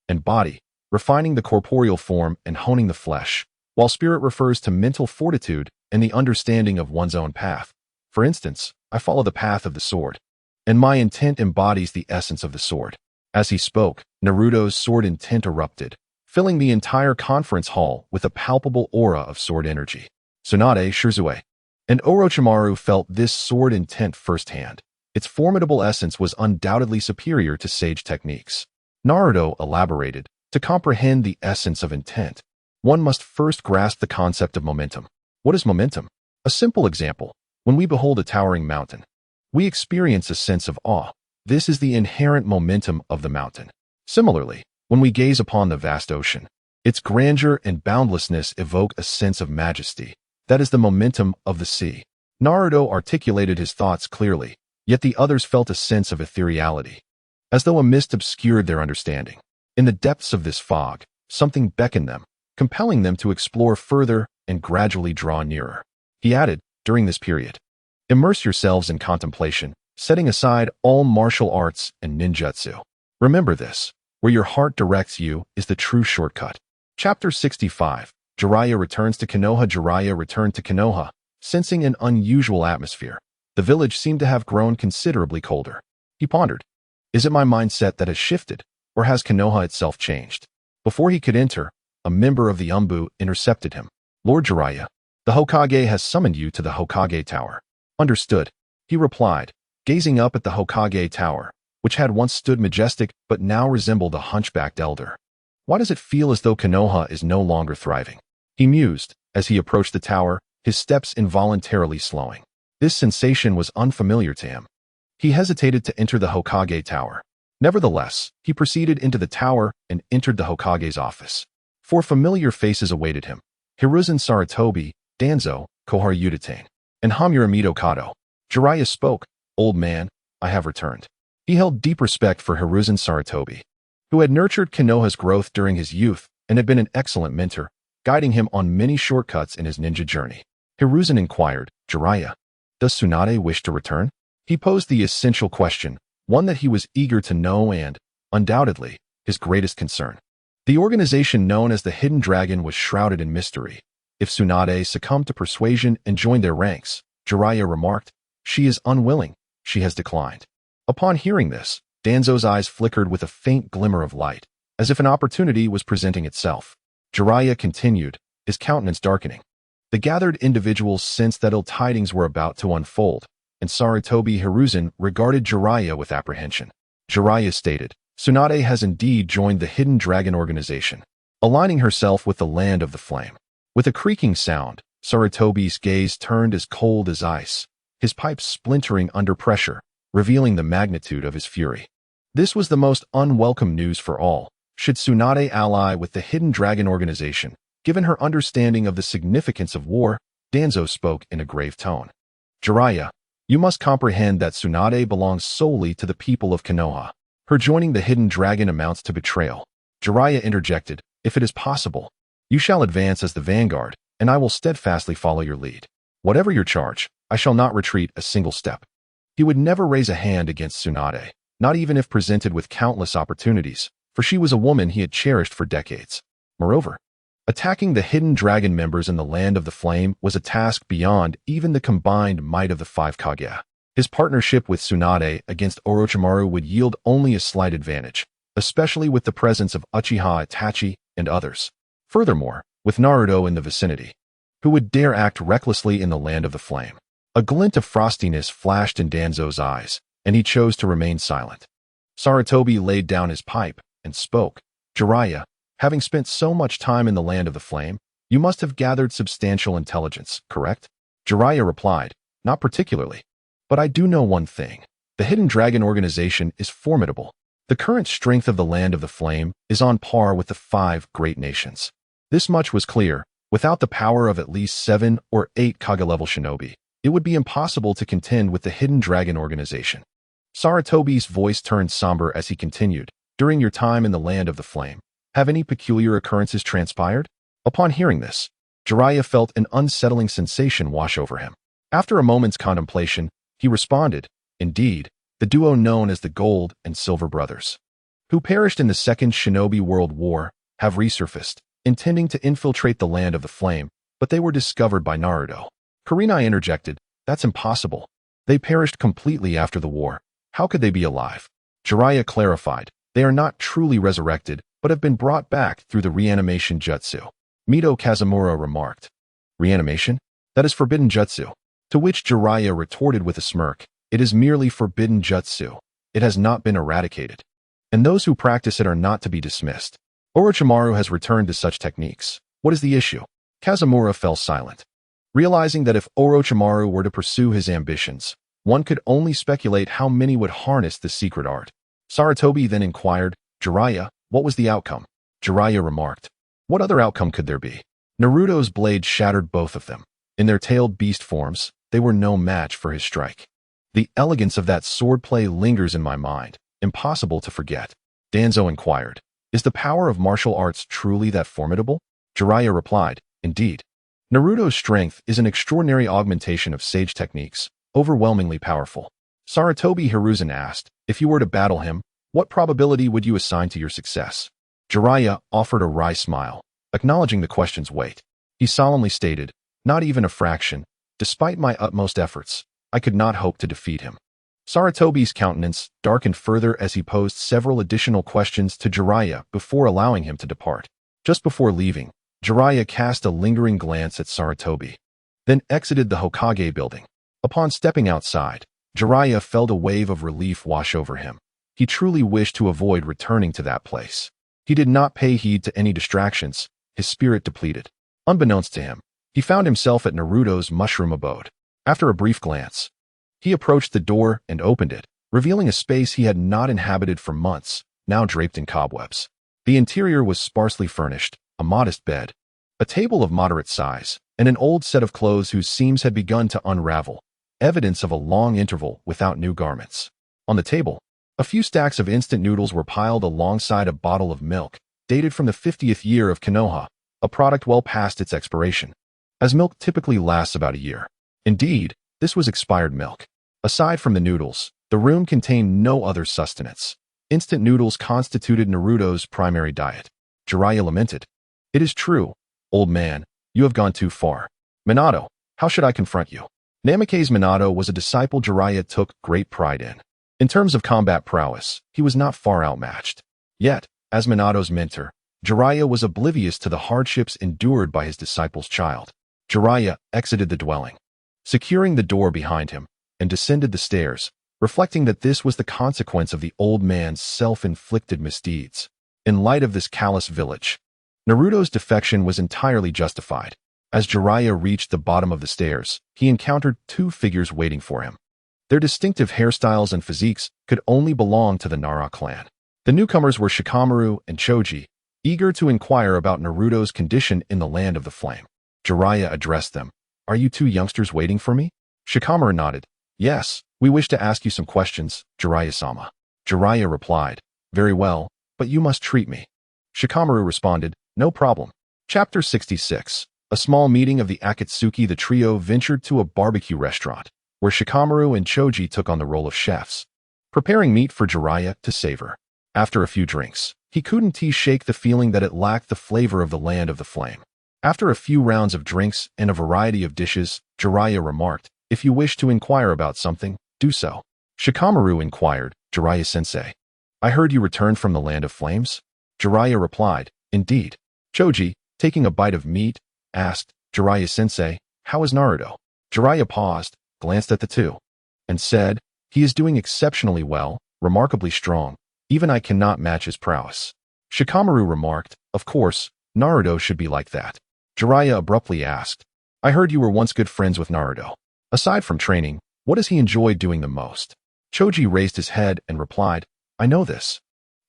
and body, refining the corporeal form and honing the flesh, while spirit refers to mental fortitude and the understanding of one's own path. For instance, I follow the path of the sword, and my intent embodies the essence of the sword." As he spoke, Naruto's sword intent erupted, filling the entire conference hall with a palpable aura of sword energy. Tsunade Shirzue and Orochimaru felt this sword intent firsthand. Its formidable essence was undoubtedly superior to Sage techniques. Naruto elaborated, "To comprehend the essence of intent, one must first grasp the concept of momentum." What is momentum? A simple example. When we behold a towering mountain, we experience a sense of awe. This is the inherent momentum of the mountain. Similarly, when we gaze upon the vast ocean, its grandeur and boundlessness evoke a sense of majesty. That is the momentum of the sea. Naruto articulated his thoughts clearly, yet the others felt a sense of ethereality, as though a mist obscured their understanding. In the depths of this fog, something beckoned them, compelling them to explore further and gradually draw nearer. He added, "During this period, immerse yourselves in contemplation, setting aside all martial arts and ninjutsu. Remember this, where your heart directs you is the true shortcut." Chapter 65. Jiraiya returns to Konoha. Jiraiya returned to Konoha, sensing an unusual atmosphere. The village seemed to have grown considerably colder. He pondered, "Is it my mindset that has shifted, or has Konoha itself changed?" Before he could enter, a member of the Umbu intercepted him. "Lord Jiraiya, the Hokage has summoned you to the Hokage Tower." "Understood," he replied, gazing up at the Hokage Tower, which had once stood majestic but now resembled a hunchbacked elder. "Why does it feel as though Konoha is no longer thriving?" he mused as he approached the tower, his steps involuntarily slowing. This sensation was unfamiliar to him. He hesitated to enter the Hokage Tower. Nevertheless, he proceeded into the tower and entered the Hokage's office. 4 familiar faces awaited him: Hiruzen Sarutobi, Danzo, Koharu Udatane, and Hamuramito Kato. Jiraiya spoke, "Old man, I have returned." He held deep respect for Hiruzen Sarutobi, who had nurtured Konoha's growth during his youth and had been an excellent mentor, guiding him on many shortcuts in his ninja journey. Hiruzen inquired, "Jiraiya, does Tsunade wish to return?" He posed the essential question, one that he was eager to know and, undoubtedly, his greatest concern. The organization known as the Hidden Dragon was shrouded in mystery. If Tsunade succumbed to persuasion and joined their ranks, Jiraiya remarked, "She is unwilling. She has declined." Upon hearing this, Danzo's eyes flickered with a faint glimmer of light, as if an opportunity was presenting itself. Jiraiya continued, his countenance darkening. The gathered individuals sensed that ill tidings were about to unfold, and Sarutobi Hiruzen regarded Jiraiya with apprehension. Jiraiya stated, "Tsunade has indeed joined the Hidden Dragon organization, aligning herself with the Land of the Flame." With a creaking sound, Sarutobi's gaze turned as cold as ice, his pipes splintering under pressure, revealing the magnitude of his fury. This was the most unwelcome news for all. Should Tsunade ally with the Hidden Dragon organization, given her understanding of the significance of war? Danzo spoke in a grave tone. "Jiraiya, you must comprehend that Tsunade belongs solely to the people of Konoha. Her joining the Hidden Dragon amounts to betrayal." Jiraiya interjected, "If it is possible, you shall advance as the vanguard, and I will steadfastly follow your lead. Whatever your charge, I shall not retreat a single step." He would never raise a hand against Tsunade, not even if presented with countless opportunities, for she was a woman he had cherished for decades. Moreover, attacking the Hidden Dragon members in the Land of the Flame was a task beyond even the combined might of the 5 Kage. His partnership with Tsunade against Orochimaru would yield only a slight advantage, especially with the presence of Uchiha Itachi and others. Furthermore, with Naruto in the vicinity, who would dare act recklessly in the Land of the Flame? A glint of frostiness flashed in Danzo's eyes, and he chose to remain silent. Sarutobi laid down his pipe and spoke. Jiraiya, having spent so much time in the land of the flame, you must have gathered substantial intelligence, correct? Jiraiya replied, not particularly. But I do know one thing. The Hidden Dragon organization is formidable. The current strength of the land of the flame is on par with the 5 great nations. This much was clear. Without the power of at least 7 or 8 Kage-level shinobi, it would be impossible to contend with the Hidden Dragon organization. Sarutobi's voice turned somber as he continued, during your time in the land of the flame, have any peculiar occurrences transpired? Upon hearing this, Jiraiya felt an unsettling sensation wash over him. After a moment's contemplation, he responded, indeed, the duo known as the Gold and Silver Brothers, who perished in the Second Shinobi World War, have resurfaced, intending to infiltrate the land of the flame, but they were discovered by Naruto. Kurenai interjected, that's impossible. They perished completely after the war. How could they be alive? Jiraiya clarified, they are not truly resurrected, but have been brought back through the reanimation jutsu. Mito Kazumura remarked, reanimation? That is forbidden jutsu. To which Jiraiya retorted with a smirk, it is merely forbidden jutsu. It has not been eradicated. And those who practice it are not to be dismissed. Orochimaru has returned to such techniques. What is the issue? Kazumura fell silent. Realizing that if Orochimaru were to pursue his ambitions, one could only speculate how many would harness the secret art. Sarutobi then inquired, Jiraiya, what was the outcome? Jiraiya remarked, what other outcome could there be? Naruto's blade shattered both of them. In their tailed beast forms, they were no match for his strike. The elegance of that swordplay lingers in my mind, impossible to forget. Danzo inquired, is the power of martial arts truly that formidable? Jiraiya replied, indeed. Naruto's strength is an extraordinary augmentation of sage techniques, overwhelmingly powerful. Sarutobi Hiruzen asked, if you were to battle him, what probability would you assign to your success? Jiraiya offered a wry smile, acknowledging the question's weight. He solemnly stated, not even a fraction. Despite my utmost efforts, I could not hope to defeat him. Sarutobi's countenance darkened further as he posed several additional questions to Jiraiya before allowing him to depart. Just before leaving, Jiraiya cast a lingering glance at Sarutobi, then exited the Hokage building. Upon stepping outside, Jiraiya felt a wave of relief wash over him. He truly wished to avoid returning to that place. He did not pay heed to any distractions, his spirit depleted. Unbeknownst to him, he found himself at Naruto's mushroom abode. After a brief glance, he approached the door and opened it, revealing a space he had not inhabited for months, now draped in cobwebs. The interior was sparsely furnished, a modest bed, a table of moderate size, and an old set of clothes whose seams had begun to unravel, evidence of a long interval without new garments. On the table, a few stacks of instant noodles were piled alongside a bottle of milk, dated from the 50th year of Konoha, a product well past its expiration, as milk typically lasts about a year. Indeed, this was expired milk. Aside from the noodles, the room contained no other sustenance. Instant noodles constituted Naruto's primary diet. Jiraiya lamented, it is true, old man, you have gone too far. Minato, how should I confront you? Namikaze Minato was a disciple Jiraiya took great pride in. In terms of combat prowess, he was not far outmatched. Yet, as Minato's mentor, Jiraiya was oblivious to the hardships endured by his disciple's child. Jiraiya exited the dwelling, securing the door behind him, and descended the stairs, reflecting that this was the consequence of the old man's self-inflicted misdeeds. In light of this callous village, Naruto's defection was entirely justified. As Jiraiya reached the bottom of the stairs, he encountered 2 figures waiting for him. Their distinctive hairstyles and physiques could only belong to the Nara clan. The newcomers were Shikamaru and Choji, eager to inquire about Naruto's condition in the land of the flame. Jiraiya addressed them. Are you 2 youngsters waiting for me? Shikamaru nodded. Yes, we wish to ask you some questions, Jiraiya-sama. Jiraiya replied, very well, but you must treat me. Shikamaru responded, no problem. Chapter 66. A small meeting of the Akatsuki. The trio ventured to a barbecue restaurant, where Shikamaru and Choji took on the role of chefs, preparing meat for Jiraiya to savor. After a few drinks, he couldn't shake the feeling that it lacked the flavor of the land of the flame. After a few rounds of drinks and a variety of dishes, Jiraiya remarked, if you wish to inquire about something, do so. Shikamaru inquired, Jiraiya-sensei, I heard you returned from the land of flames? Jiraiya replied, indeed. Choji, taking a bite of meat, asked, Jiraiya-sensei, how is Naruto? Jiraiya paused, glanced at the 2, and said, he is doing exceptionally well, remarkably strong, Even I cannot match his prowess. Shikamaru remarked, of course, Naruto should be like that. Jiraiya abruptly asked, I heard you were once good friends with Naruto. Aside from training, what does he enjoy doing the most? Choji raised his head and replied, I know this.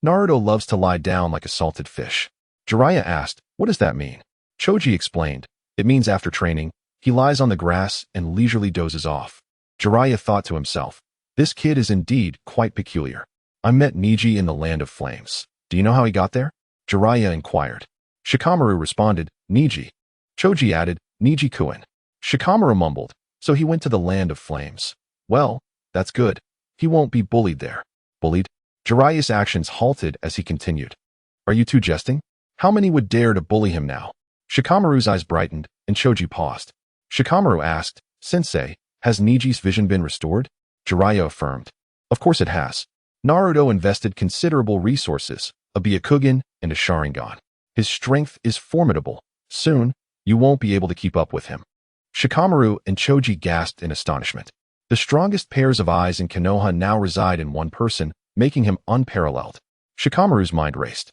Naruto loves to lie down like a salted fish. Jiraiya asked, what does that mean? Choji explained, it means after training, he lies on the grass and leisurely dozes off. Jiraiya thought to himself, this kid is indeed quite peculiar. I met Niji in the Land of Flames. Do you know how he got there? Jiraiya inquired. Shikamaru responded, Niji. Choji added, Niji-kun. Shikamaru mumbled, so he went to the Land of Flames. Well, that's good. He won't be bullied there. Bullied? Jiraiya's actions halted as he continued. Are you two jesting? How many would dare to bully him now? Shikamaru's eyes brightened, and Choji paused. Shikamaru asked, Sensei, has Niji's vision been restored? Jiraiya affirmed. Of course it has. Naruto invested considerable resources, a Byakugan and a Sharingan. His strength is formidable. Soon, you won't be able to keep up with him. Shikamaru and Choji gasped in astonishment. The strongest pairs of eyes in Konoha now reside in one person, making him unparalleled. Shikamaru's mind raced.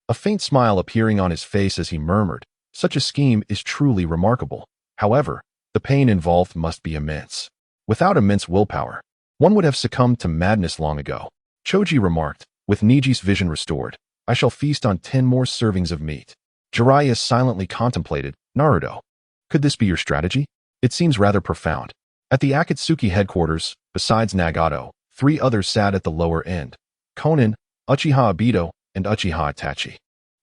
A faint smile appearing on his face as he murmured, such a scheme is truly remarkable. However, the pain involved must be immense. Without immense willpower, one would have succumbed to madness long ago. Choji remarked, with Niji's vision restored, I shall feast on 10 more servings of meat. Jiraiya silently contemplated, Naruto. Could this be your strategy? It seems rather profound. At the Akatsuki headquarters, besides Nagato, 3 others sat at the lower end. Konan, Uchiha Obito, and Uchiha Itachi.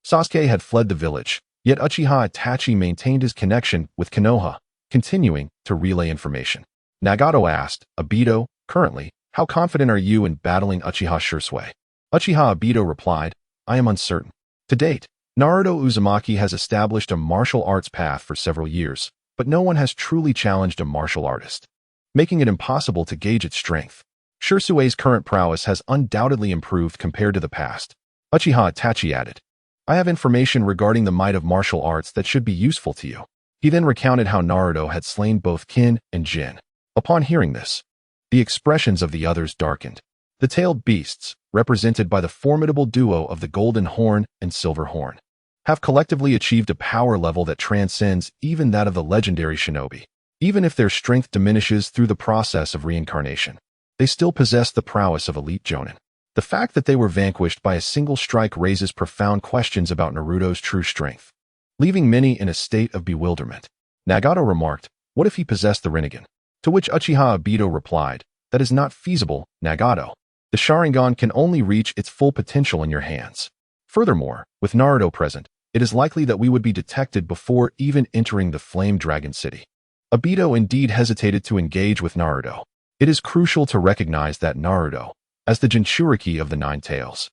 Sasuke had fled the village, yet Uchiha Itachi maintained his connection with Konoha, continuing to relay information. Nagato asked, Obito, currently, how confident are you in battling Uchiha Shisui? Uchiha Obito replied, I am uncertain. To date, Naruto Uzumaki has established a martial arts path for several years, but no one has truly challenged a martial artist, making it impossible to gauge its strength. Shisui's current prowess has undoubtedly improved compared to the past. Uchiha Itachi added, I have information regarding the might of martial arts that should be useful to you. He then recounted how Naruto had slain both Kin and Jin. Upon hearing this, the expressions of the others darkened. The tailed beasts, represented by the formidable duo of the Golden Horn and Silver Horn, have collectively achieved a power level that transcends even that of the legendary shinobi. Even if their strength diminishes through the process of reincarnation, they still possess the prowess of elite jonin. The fact that they were vanquished by a single strike raises profound questions about Naruto's true strength, leaving many in a state of bewilderment. Nagato remarked, what if he possessed the Rinnegan? To which Uchiha Obito replied, that is not feasible, Nagato. The Sharingan can only reach its full potential in your hands. Furthermore, with Naruto present, it is likely that we would be detected before even entering the Flame Dragon City. Obito indeed hesitated to engage with Naruto. It is crucial to recognize that Naruto, as the Jinchuriki of the Nine Tails,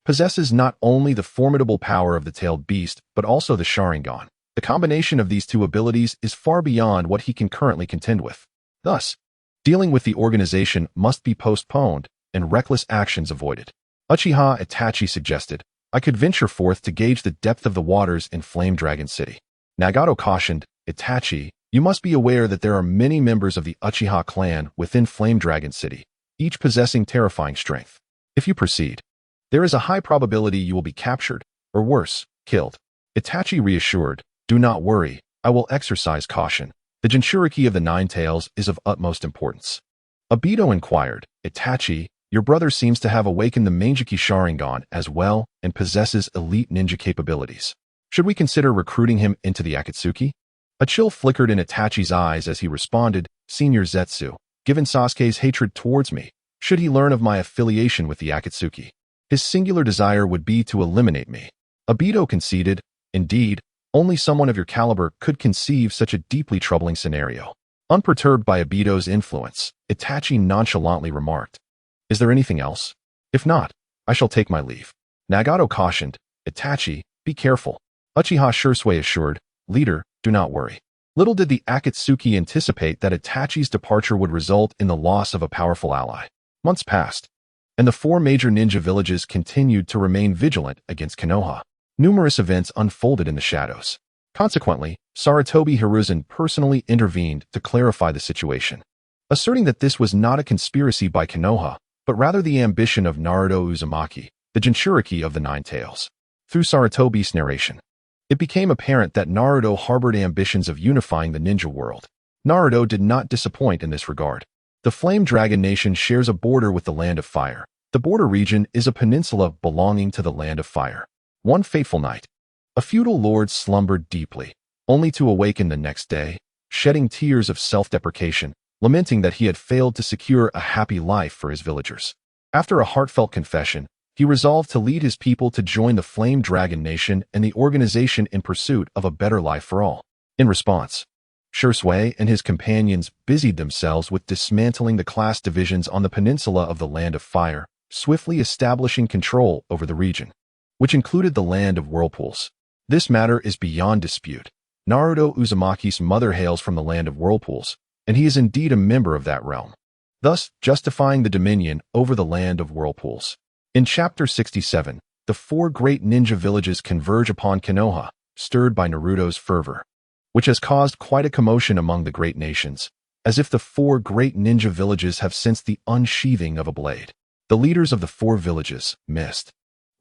possesses not only the formidable power of the tailed beast, but also the Sharingan. The combination of these two abilities is far beyond what he can currently contend with. Thus, dealing with the organization must be postponed and reckless actions avoided. Uchiha Itachi suggested, I could venture forth to gauge the depth of the waters in Flame Dragon City. Nagato cautioned, Itachi, you must be aware that there are many members of the Uchiha clan within Flame Dragon City, each possessing terrifying strength. If you proceed, there is a high probability you will be captured, or worse, killed. Itachi reassured, do not worry, I will exercise caution. The Jinchuriki of the Nine Tails is of utmost importance. Obito inquired, Itachi, your brother seems to have awakened the Manjiki Sharingan as well and possesses elite ninja capabilities. Should we consider recruiting him into the Akatsuki? A chill flickered in Itachi's eyes as he responded, Senior Zetsu, given Sasuke's hatred towards me, should he learn of my affiliation with the Akatsuki, his singular desire would be to eliminate me. Obito conceded, indeed, only someone of your caliber could conceive such a deeply troubling scenario. Unperturbed by Obito's influence, Itachi nonchalantly remarked, is there anything else? If not, I shall take my leave. Nagato cautioned, Itachi, be careful. Uchiha Shisui assured, Leader, do not worry. Little did the Akatsuki anticipate that Itachi's departure would result in the loss of a powerful ally. Months passed, and the 4 major ninja villages continued to remain vigilant against Konoha. Numerous events unfolded in the shadows. Consequently, Sarutobi Hiruzen personally intervened to clarify the situation, asserting that this was not a conspiracy by Konoha, but rather the ambition of Naruto Uzumaki, the Jinchuriki of the Nine Tails. Through Sarutobi's narration, it became apparent that Naruto harbored ambitions of unifying the ninja world. Naruto did not disappoint in this regard. The Flame Dragon Nation shares a border with the Land of Fire. The border region is a peninsula belonging to the Land of Fire. One fateful night, a feudal lord slumbered deeply, only to awaken the next day, shedding tears of self-deprecation, lamenting that he had failed to secure a happy life for his villagers. After a heartfelt confession, he resolved to lead his people to join the Flame Dragon Nation and the organization in pursuit of a better life for all. In response, Shursui and his companions busied themselves with dismantling the class divisions on the peninsula of the Land of Fire, swiftly establishing control over the region, which included the Land of Whirlpools. This matter is beyond dispute. Naruto Uzumaki's mother hails from the Land of Whirlpools, and he is indeed a member of that realm, thus justifying the dominion over the Land of Whirlpools. In Chapter 67, the four great ninja villages converge upon Konoha, stirred by Naruto's fervor, which has caused quite a commotion among the great nations, as if the four great ninja villages have sensed the unsheathing of a blade. The leaders of the four villages, Mist,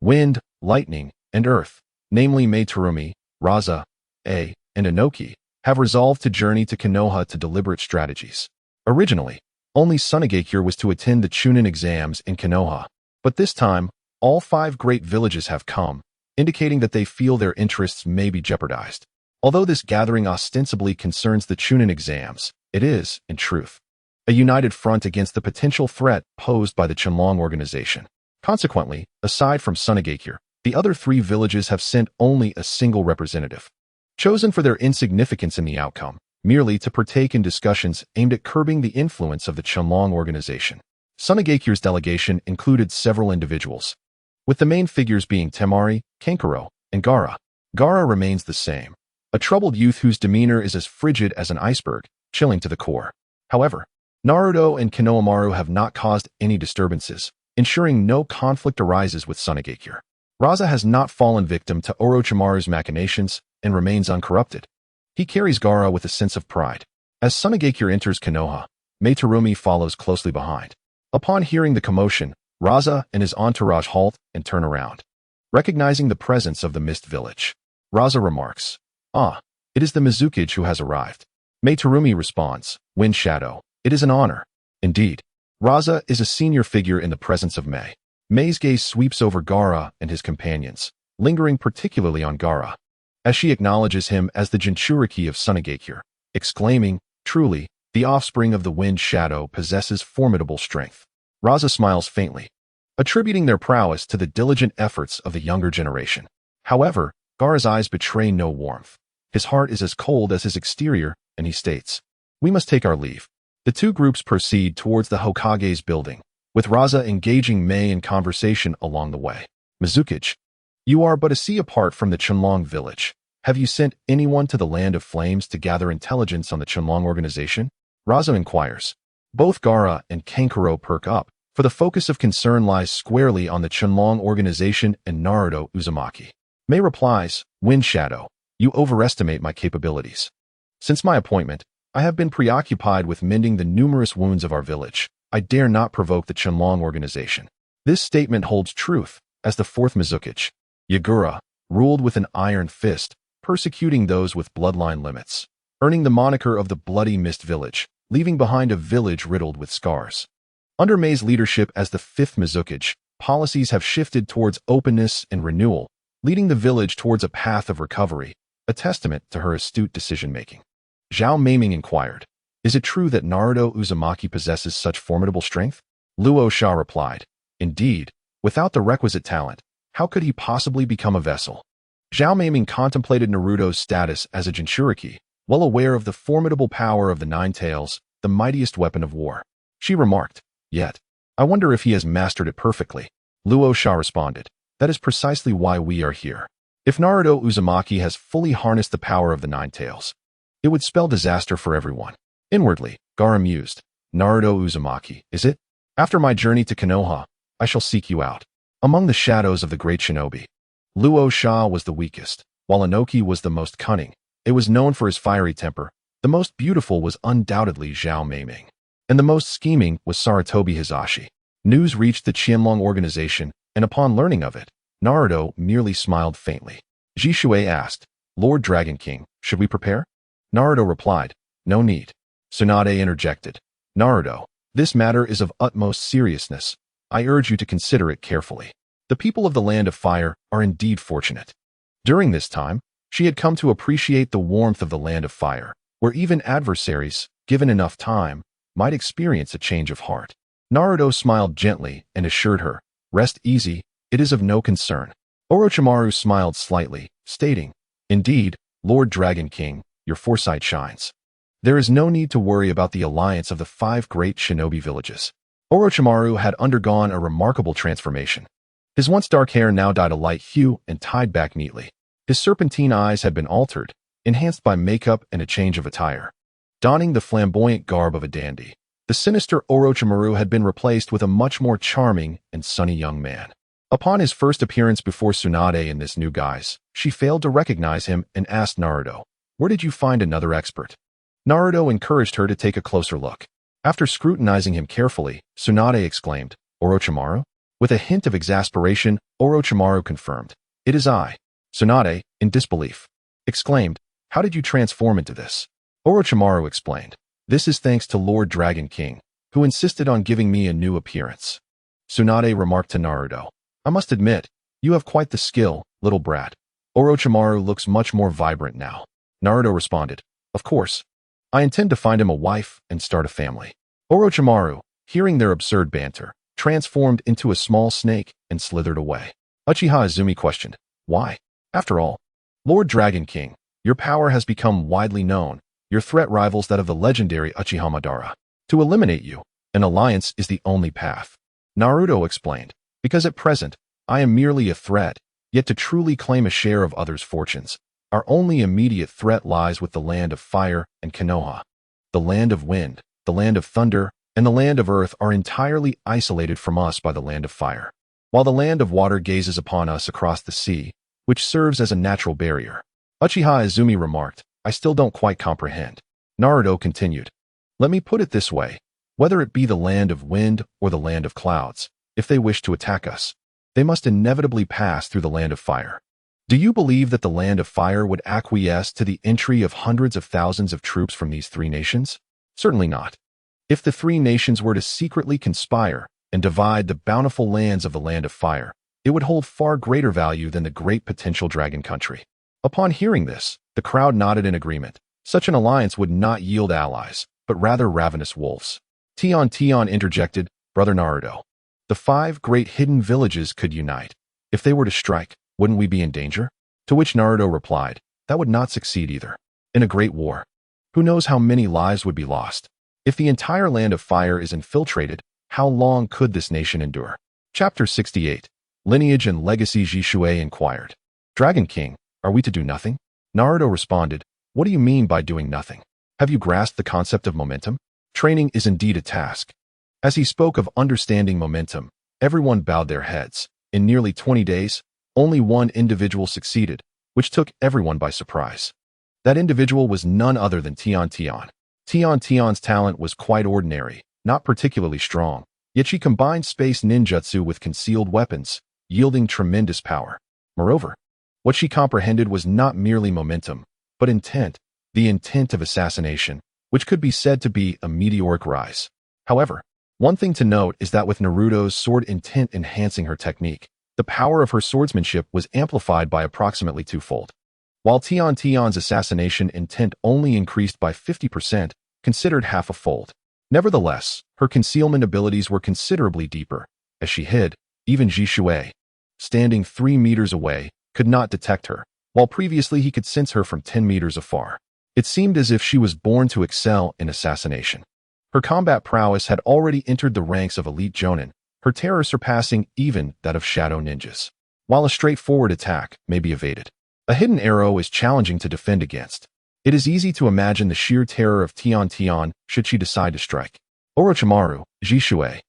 Wind, Lightning, and Earth, namely Meitarumi, Raza, and Inoki, have resolved to journey to Konoha to deliberate strategies. Originally, only Sunagakure was to attend the Chunin exams in Konoha, but this time, all five great villages have come, indicating that they feel their interests may be jeopardized. Although this gathering ostensibly concerns the Chunin exams, it is, in truth, a united front against the potential threat posed by the Chenlong organization. Consequently, aside from Sunagakure, the other three villages have sent only a single representative, chosen for their insignificance in the outcome, merely to partake in discussions aimed at curbing the influence of the Chenlong organization. Sunagakure's delegation included several individuals, with the main figures being Temari, Kankuro, and Gaara. Gaara remains the same, a troubled youth whose demeanor is as frigid as an iceberg, chilling to the core. However, Naruto and Konohamaru have not caused any disturbances, ensuring no conflict arises with Sunagakure. Raza has not fallen victim to Orochimaru's machinations and remains uncorrupted. He carries Gaara with a sense of pride. As Sunagakure enters Konoha, Meitarumi follows closely behind. Upon hearing the commotion, Raza and his entourage halt and turn around, recognizing the presence of the Mist Village. Raza remarks, "Ah, it is the Mizukage who has arrived." Meitarumi responds, "Wind Shadow, it is an honor." Indeed, Raza is a senior figure in the presence of Mei. Mei's gaze sweeps over Gaara and his companions, lingering particularly on Gaara, as she acknowledges him as the Jinchuriki of Sunagakure, exclaiming, "Truly, the offspring of the Wind Shadow possesses formidable strength." Raza smiles faintly, attributing their prowess to the diligent efforts of the younger generation. However, Gaara's eyes betray no warmth. His heart is as cold as his exterior, and he states, "We must take our leave." The two groups proceed towards the Hokage's building, with Raza engaging Mei in conversation along the way. "Mizukage, you are but a sea apart from the Chenlong village. Have you sent anyone to the Land of Flames to gather intelligence on the Chenlong organization?" Raza inquires. Both Gaara and Kankuro perk up, for the focus of concern lies squarely on the Chenlong organization and Naruto Uzumaki. Mei replies, "Wind Shadow, you overestimate my capabilities. Since my appointment, I have been preoccupied with mending the numerous wounds of our village. I dare not provoke the Chenlong organization." This statement holds truth, as the fourth Mizukage, Yagura, ruled with an iron fist, persecuting those with bloodline limits, earning the moniker of the Bloody Mist Village, leaving behind a village riddled with scars. Under Mei's leadership as the fifth Mizukage, policies have shifted towards openness and renewal, leading the village towards a path of recovery, a testament to her astute decision-making. Zhao Meiming inquired, "Is it true that Naruto Uzumaki possesses such formidable strength?" Luo Sha replied, "Indeed, without the requisite talent, how could he possibly become a vessel?" Zhao Meiming contemplated Naruto's status as a Jinchuriki, well aware of the formidable power of the Nine Tails, the mightiest weapon of war. She remarked, "Yet, I wonder if he has mastered it perfectly." Luo Sha responded, "That is precisely why we are here. If Naruto Uzumaki has fully harnessed the power of the Nine Tails, it would spell disaster for everyone." Inwardly, Gaara mused, "Naruto Uzumaki, is it? After my journey to Konoha, I shall seek you out. Among the shadows of the great shinobi, Luo Sha was the weakest, while Inoki was the most cunning. It was known for his fiery temper. The most beautiful was undoubtedly Zhao Meiming, and the most scheming was Sarutobi Hizashi. News reached the Qianlong organization and upon learning of it, Naruto merely smiled faintly. Jishui asked, Lord Dragon King, should we prepare? Naruto replied, no need. Tsunade interjected, Naruto, this matter is of utmost seriousness. I urge you to consider it carefully. The people of the Land of Fire are indeed fortunate. During this time, she had come to appreciate the warmth of the Land of Fire, where even adversaries, given enough time, might experience a change of heart. Naruto smiled gently and assured her, rest easy, it is of no concern. Orochimaru smiled slightly, stating, indeed, Lord Dragon King, your foresight shines. There is no need to worry about the alliance of the 5 great shinobi villages. Orochimaru had undergone a remarkable transformation. His once dark hair now dyed a light hue and tied back neatly. His serpentine eyes had been altered, enhanced by makeup and a change of attire. Donning the flamboyant garb of a dandy, the sinister Orochimaru had been replaced with a much more charming and sunny young man. Upon his first appearance before Tsunade in this new guise, she failed to recognize him and asked Naruto, where did you find another expert? Naruto encouraged her to take a closer look. After scrutinizing him carefully, Tsunade exclaimed, Orochimaru? With a hint of exasperation, Orochimaru confirmed, it is I. Tsunade, in disbelief, exclaimed, how did you transform into this? Orochimaru explained, this is thanks to Lord Dragon King, who insisted on giving me a new appearance. Tsunade remarked to Naruto, I must admit, you have quite the skill, little brat. Orochimaru looks much more vibrant now. Naruto responded, of course. I intend to find him a wife and start a family. Orochimaru, hearing their absurd banter, transformed into a small snake and slithered away. Uchiha Izumi questioned, why? After all, Lord Dragon King, your power has become widely known. Your threat rivals that of the legendary Uchiha Madara. To eliminate you, an alliance is the only path. Naruto explained, because at present, I am merely a threat, yet to truly claim a share of others' fortunes, our only immediate threat lies with the Land of Fire and Konoha. The Land of Wind, the Land of Thunder, and the Land of Earth are entirely isolated from us by the Land of Fire, while the Land of Water gazes upon us across the sea, which serves as a natural barrier. Uchiha Izumi remarked, I still don't quite comprehend. Naruto continued, let me put it this way, whether it be the Land of Wind or the Land of Clouds, if they wish to attack us, they must inevitably pass through the Land of Fire. Do you believe that the Land of Fire would acquiesce to the entry of hundreds of thousands of troops from these 3 nations? Certainly not. If the 3 nations were to secretly conspire and divide the bountiful lands of the Land of Fire, it would hold far greater value than the great potential dragon country. Upon hearing this, the crowd nodded in agreement. Such an alliance would not yield allies, but rather ravenous wolves. Tion interjected, Brother Naruto. The 5 great hidden villages could unite. If they were to strike, wouldn't we be in danger? To which Naruto replied, that would not succeed either. In a great war, who knows how many lives would be lost? If the entire Land of Fire is infiltrated, how long could this nation endure? Chapter 68. Lineage and Legacy. Jishui inquired. Dragon King, are we to do nothing? Naruto responded, what do you mean by doing nothing? Have you grasped the concept of momentum? Training is indeed a task. As he spoke of understanding momentum, everyone bowed their heads. In nearly 20 days, only one individual succeeded, which took everyone by surprise. That individual was none other than Tion. Tion's talent was quite ordinary, not particularly strong, yet she combined space ninjutsu with concealed weapons, yielding tremendous power. Moreover, what she comprehended was not merely momentum, but intent, the intent of assassination, which could be said to be a meteoric rise. However, one thing to note is that with Naruto's sword intent enhancing her technique, the power of her swordsmanship was amplified by approximately 2-fold. While Tion's assassination intent only increased by 50%, considered half a fold. Nevertheless, her concealment abilities were considerably deeper. As she hid, even Jishui, standing 3 meters away, could not detect her, while previously he could sense her from 10 meters afar. It seemed as if she was born to excel in assassination. Her combat prowess had already entered the ranks of elite jonin, her terror surpassing even that of shadow ninjas. While a straightforward attack may be evaded, a hidden arrow is challenging to defend against. It is easy to imagine the sheer terror of Tion should she decide to strike. Orochimaru, Jishui,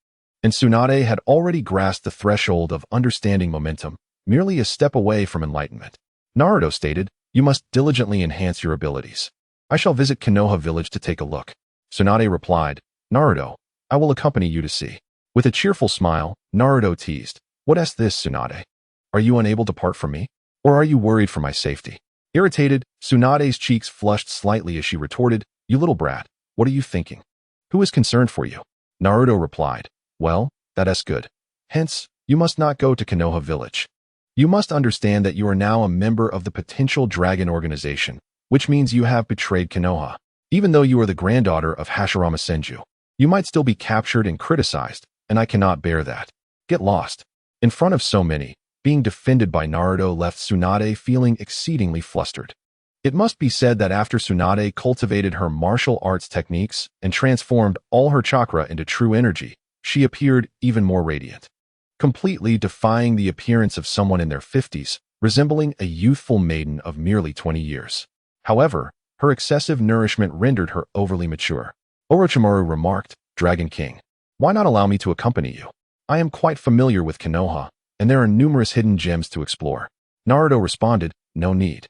and Tsunade had already grasped the threshold of understanding momentum, merely a step away from enlightenment. Naruto stated, you must diligently enhance your abilities. I shall visit Konoha village to take a look. Tsunade replied, Naruto, I will accompany you to see. With a cheerful smile, Naruto teased, What is this, Tsunade? Are you unable to part from me? Or are you worried for my safety? Irritated, Tsunade's cheeks flushed slightly as she retorted, You little brat, what are you thinking? Who is concerned for you? Naruto replied, Well, that is good. Hence, you must not go to Konoha village. You must understand that you are now a member of the potential dragon organization, which means you have betrayed Konoha. Even though you are the granddaughter of Hashirama Senju, you might still be captured and criticized, and I cannot bear that. Get lost. In front of so many, being defended by Naruto left Tsunade feeling exceedingly flustered. It must be said that after Tsunade cultivated her martial arts techniques and transformed all her chakra into true energy, she appeared even more radiant, completely defying the appearance of someone in their 50s, resembling a youthful maiden of merely 20 years. However, her excessive nourishment rendered her overly mature. Orochimaru remarked, Dragon King, why not allow me to accompany you? I am quite familiar with Konoha, and there are numerous hidden gems to explore. Naruto responded, No need.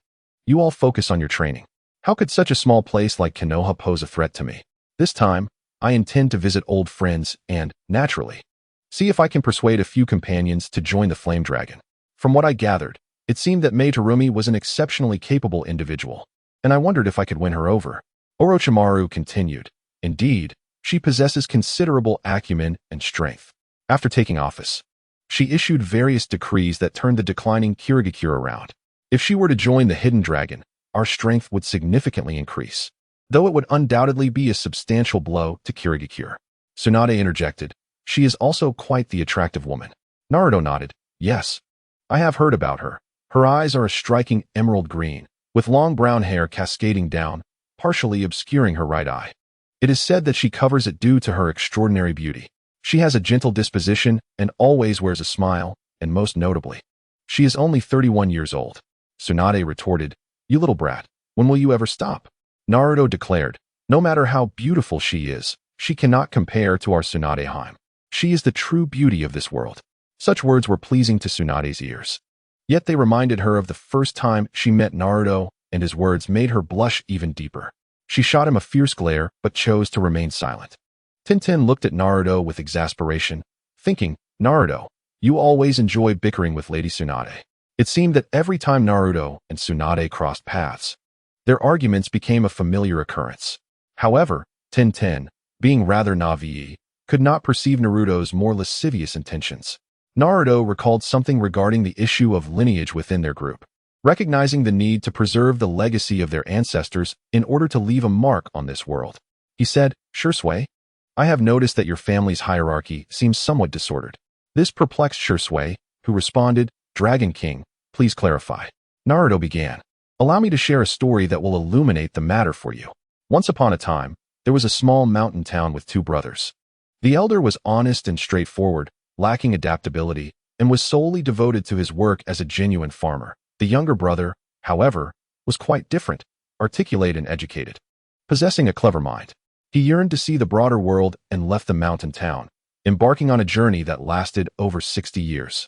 You all focus on your training. How could such a small place like Konoha pose a threat to me? This time, I intend to visit old friends and, naturally, see if I can persuade a few companions to join the Flame Dragon. From what I gathered, it seemed that Mei Terumi was an exceptionally capable individual, and I wondered if I could win her over. Orochimaru continued, Indeed, she possesses considerable acumen and strength. After taking office, she issued various decrees that turned the declining Kirigakure around. If she were to join the Hidden Dragon, our strength would significantly increase, though it would undoubtedly be a substantial blow to Kirigakure. Tsunade interjected, She is also quite the attractive woman. Naruto nodded, Yes, I have heard about her. Her eyes are a striking emerald green, with long brown hair cascading down, partially obscuring her right eye. It is said that she covers it due to her extraordinary beauty. She has a gentle disposition and always wears a smile, and most notably, she is only 31 years old. Tsunade retorted, You little brat, when will you ever stop? Naruto declared, No matter how beautiful she is, she cannot compare to our Tsunade-hime. She is the true beauty of this world. Such words were pleasing to Tsunade's ears. Yet they reminded her of the first time she met Naruto, and his words made her blush even deeper. She shot him a fierce glare, but chose to remain silent. Tintin looked at Naruto with exasperation, thinking, Naruto, you always enjoy bickering with Lady Tsunade. It seemed that every time Naruto and Tsunade crossed paths, their arguments became a familiar occurrence. However, Tintin, being rather naive, could not perceive Naruto's more lascivious intentions. Naruto recalled something regarding the issue of lineage within their group, recognizing the need to preserve the legacy of their ancestors in order to leave a mark on this world. He said, Shursui, I have noticed that your family's hierarchy seems somewhat disordered. This perplexed Shursui, who responded, Dragon King, please clarify. Naruto began, Allow me to share a story that will illuminate the matter for you. Once upon a time, there was a small mountain town with two brothers. The elder was honest and straightforward, lacking adaptability, and was solely devoted to his work as a genuine farmer. The younger brother, however, was quite different, articulate and educated, possessing a clever mind. He yearned to see the broader world and left the mountain town, embarking on a journey that lasted over 60 years.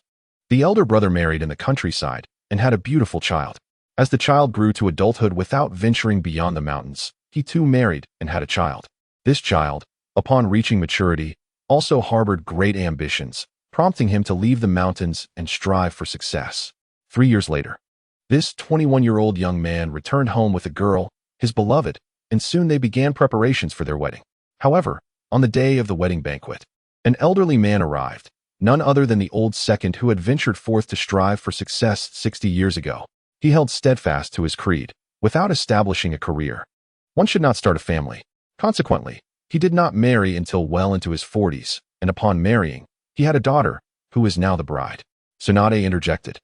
The elder brother married in the countryside and had a beautiful child. As the child grew to adulthood without venturing beyond the mountains, he too married and had a child. This child, upon reaching maturity, also harbored great ambitions, prompting him to leave the mountains and strive for success. 3 years later, this 21-year-old young man returned home with a girl, his beloved, and soon they began preparations for their wedding. However, on the day of the wedding banquet, an elderly man arrived, none other than the old second who had ventured forth to strive for success 60 years ago. He held steadfast to his creed, without establishing a career. One should not start a family. Consequently, he did not marry until well into his 40s, and upon marrying, he had a daughter, who is now the bride. Tsunade interjected,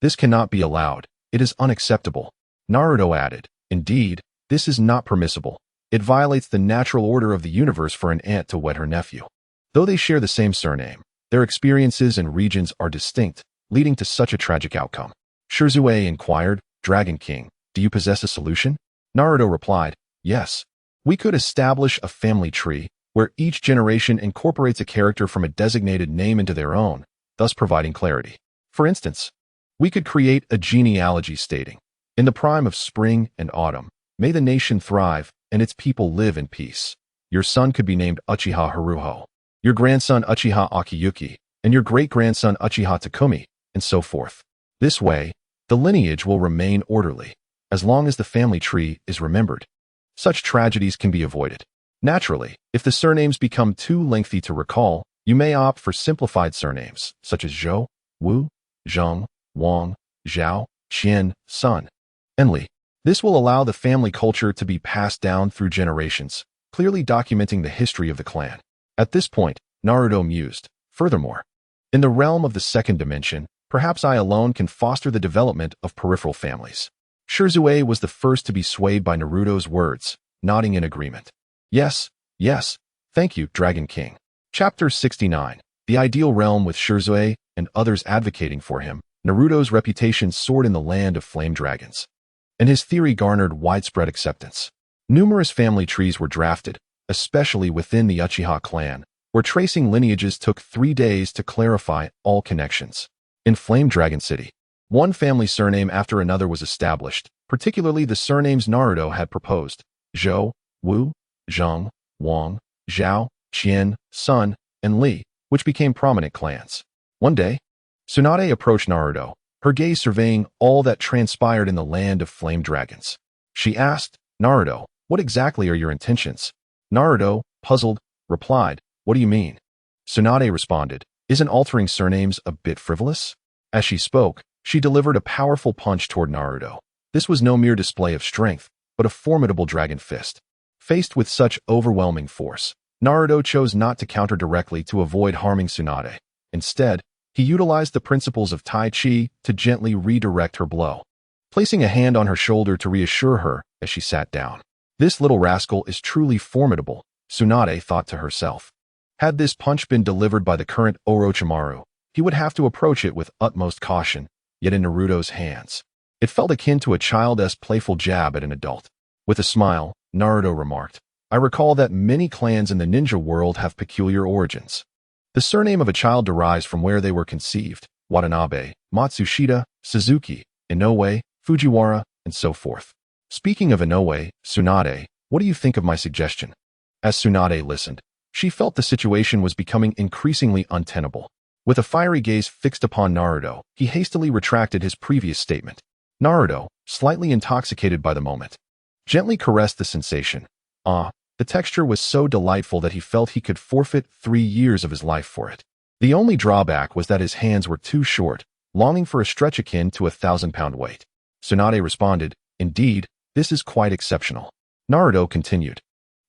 This cannot be allowed. It is unacceptable. Naruto added, Indeed, this is not permissible. It violates the natural order of the universe for an aunt to wed her nephew. Though they share the same surname, their experiences and regions are distinct, leading to such a tragic outcome. Shursui inquired, Dragon King, do you possess a solution? Naruto replied, Yes. We could establish a family tree, where each generation incorporates a character from a designated name into their own, thus providing clarity. For instance, we could create a genealogy stating, In the prime of spring and autumn, may the nation thrive, and its people live in peace. Your son could be named Uchiha Haruho, your grandson Uchiha Akiyuki, and your great-grandson Uchiha Takumi, and so forth. This way, the lineage will remain orderly, as long as the family tree is remembered. Such tragedies can be avoided. Naturally, if the surnames become too lengthy to recall, you may opt for simplified surnames, such as Zhou, Wu, Zheng, Wang, Zhao, Qian, Sun, and Li. This will allow the family culture to be passed down through generations, clearly documenting the history of the clan. At this point, Naruto mused, furthermore, in the realm of the second dimension, perhaps I alone can foster the development of peripheral families. Shirzue was the first to be swayed by Naruto's words, nodding in agreement. Yes, yes, thank you, Dragon King. Chapter 69. The Ideal Realm. With Shirzue and others advocating for him, Naruto's reputation soared in the land of flame dragons, and his theory garnered widespread acceptance. Numerous family trees were drafted, especially within the Uchiha clan, where tracing lineages took 3 days to clarify all connections. In Flame Dragon City, one family surname after another was established, particularly the surnames Naruto had proposed: Zhou, Wu, Zheng, Wang, Zhao, Qian, Sun, and Li, which became prominent clans. One day, Tsunade approached Naruto, her gaze surveying all that transpired in the land of flame dragons. She asked, Naruto, what exactly are your intentions? Naruto, puzzled, replied, what do you mean? Tsunade responded, isn't altering surnames a bit frivolous? As she spoke, she delivered a powerful punch toward Naruto. This was no mere display of strength, but a formidable dragon fist. Faced with such overwhelming force, Naruto chose not to counter directly to avoid harming Tsunade. Instead, he utilized the principles of Tai Chi to gently redirect her blow, placing a hand on her shoulder to reassure her as she sat down. This little rascal is truly formidable, Tsunade thought to herself. Had this punch been delivered by the current Orochimaru, he would have to approach it with utmost caution, yet in Naruto's hands, it felt akin to a child's playful jab at an adult. With a smile, Naruto remarked, I recall that many clans in the ninja world have peculiar origins. The surname of a child derives from where they were conceived: Watanabe, Matsushita, Suzuki, Inoue, Fujiwara, and so forth. Speaking of Inoue, Tsunade, what do you think of my suggestion? As Tsunade listened, she felt the situation was becoming increasingly untenable. With a fiery gaze fixed upon Naruto, he hastily retracted his previous statement. Naruto, slightly intoxicated by the moment, gently caressed the sensation. The texture was so delightful that he felt he could forfeit 3 years of his life for it. The only drawback was that his hands were too short, longing for a stretch akin to a 1,000-pound weight. Tsunade responded, indeed, this is quite exceptional. Naruto continued,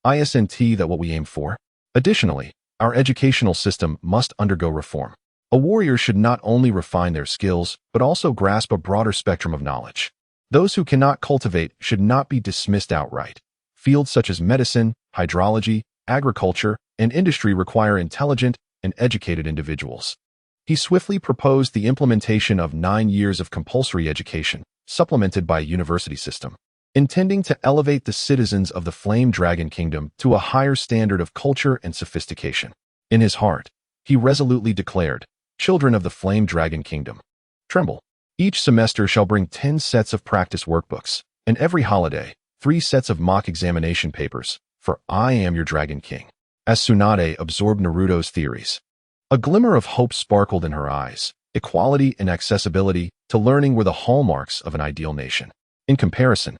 isn't that what we aim for? Additionally, our educational system must undergo reform. A warrior should not only refine their skills, but also grasp a broader spectrum of knowledge. Those who cannot cultivate should not be dismissed outright. Fields such as medicine, hydrology, agriculture, and industry require intelligent and educated individuals. He swiftly proposed the implementation of 9 years of compulsory education, supplemented by a university system, intending to elevate the citizens of the Flame Dragon Kingdom to a higher standard of culture and sophistication. In his heart, he resolutely declared, Children of the Flame Dragon Kingdom, tremble. Each semester shall bring 10 sets of practice workbooks, and every holiday, 3 sets of mock examination papers, for I am your Dragon King. As Tsunade absorbed Naruto's theories, a glimmer of hope sparkled in her eyes. Equality and accessibility to learning were the hallmarks of an ideal nation. In comparison,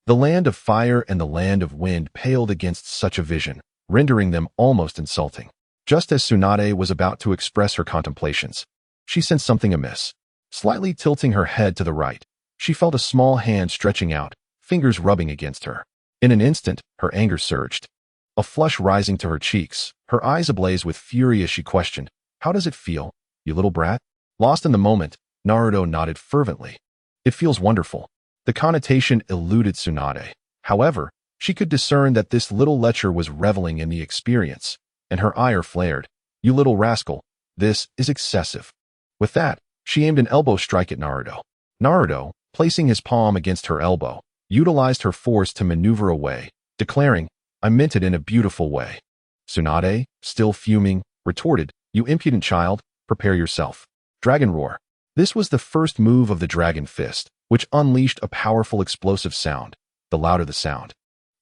the land of fire and the land of wind paled against such a vision, rendering them almost insulting. Just as Tsunade was about to express her contemplations, she sensed something amiss. Slightly tilting her head to the right, she felt a small hand stretching out, fingers rubbing against her. In an instant, her anger surged, a flush rising to her cheeks, her eyes ablaze with fury as she questioned, how does it feel, you little brat? Lost in the moment, Naruto nodded fervently. It feels wonderful. The connotation eluded Tsunade. However, she could discern that this little lecher was reveling in the experience, and her ire flared. You little rascal, this is excessive. With that, she aimed an elbow strike at Naruto. Naruto, placing his palm against her elbow, utilized her force to maneuver away, declaring, I meant it in a beautiful way. Tsunade, still fuming, retorted, you impudent child, prepare yourself. Dragon Roar. This was the first move of the Dragon Fist, which unleashed a powerful explosive sound. The louder the sound,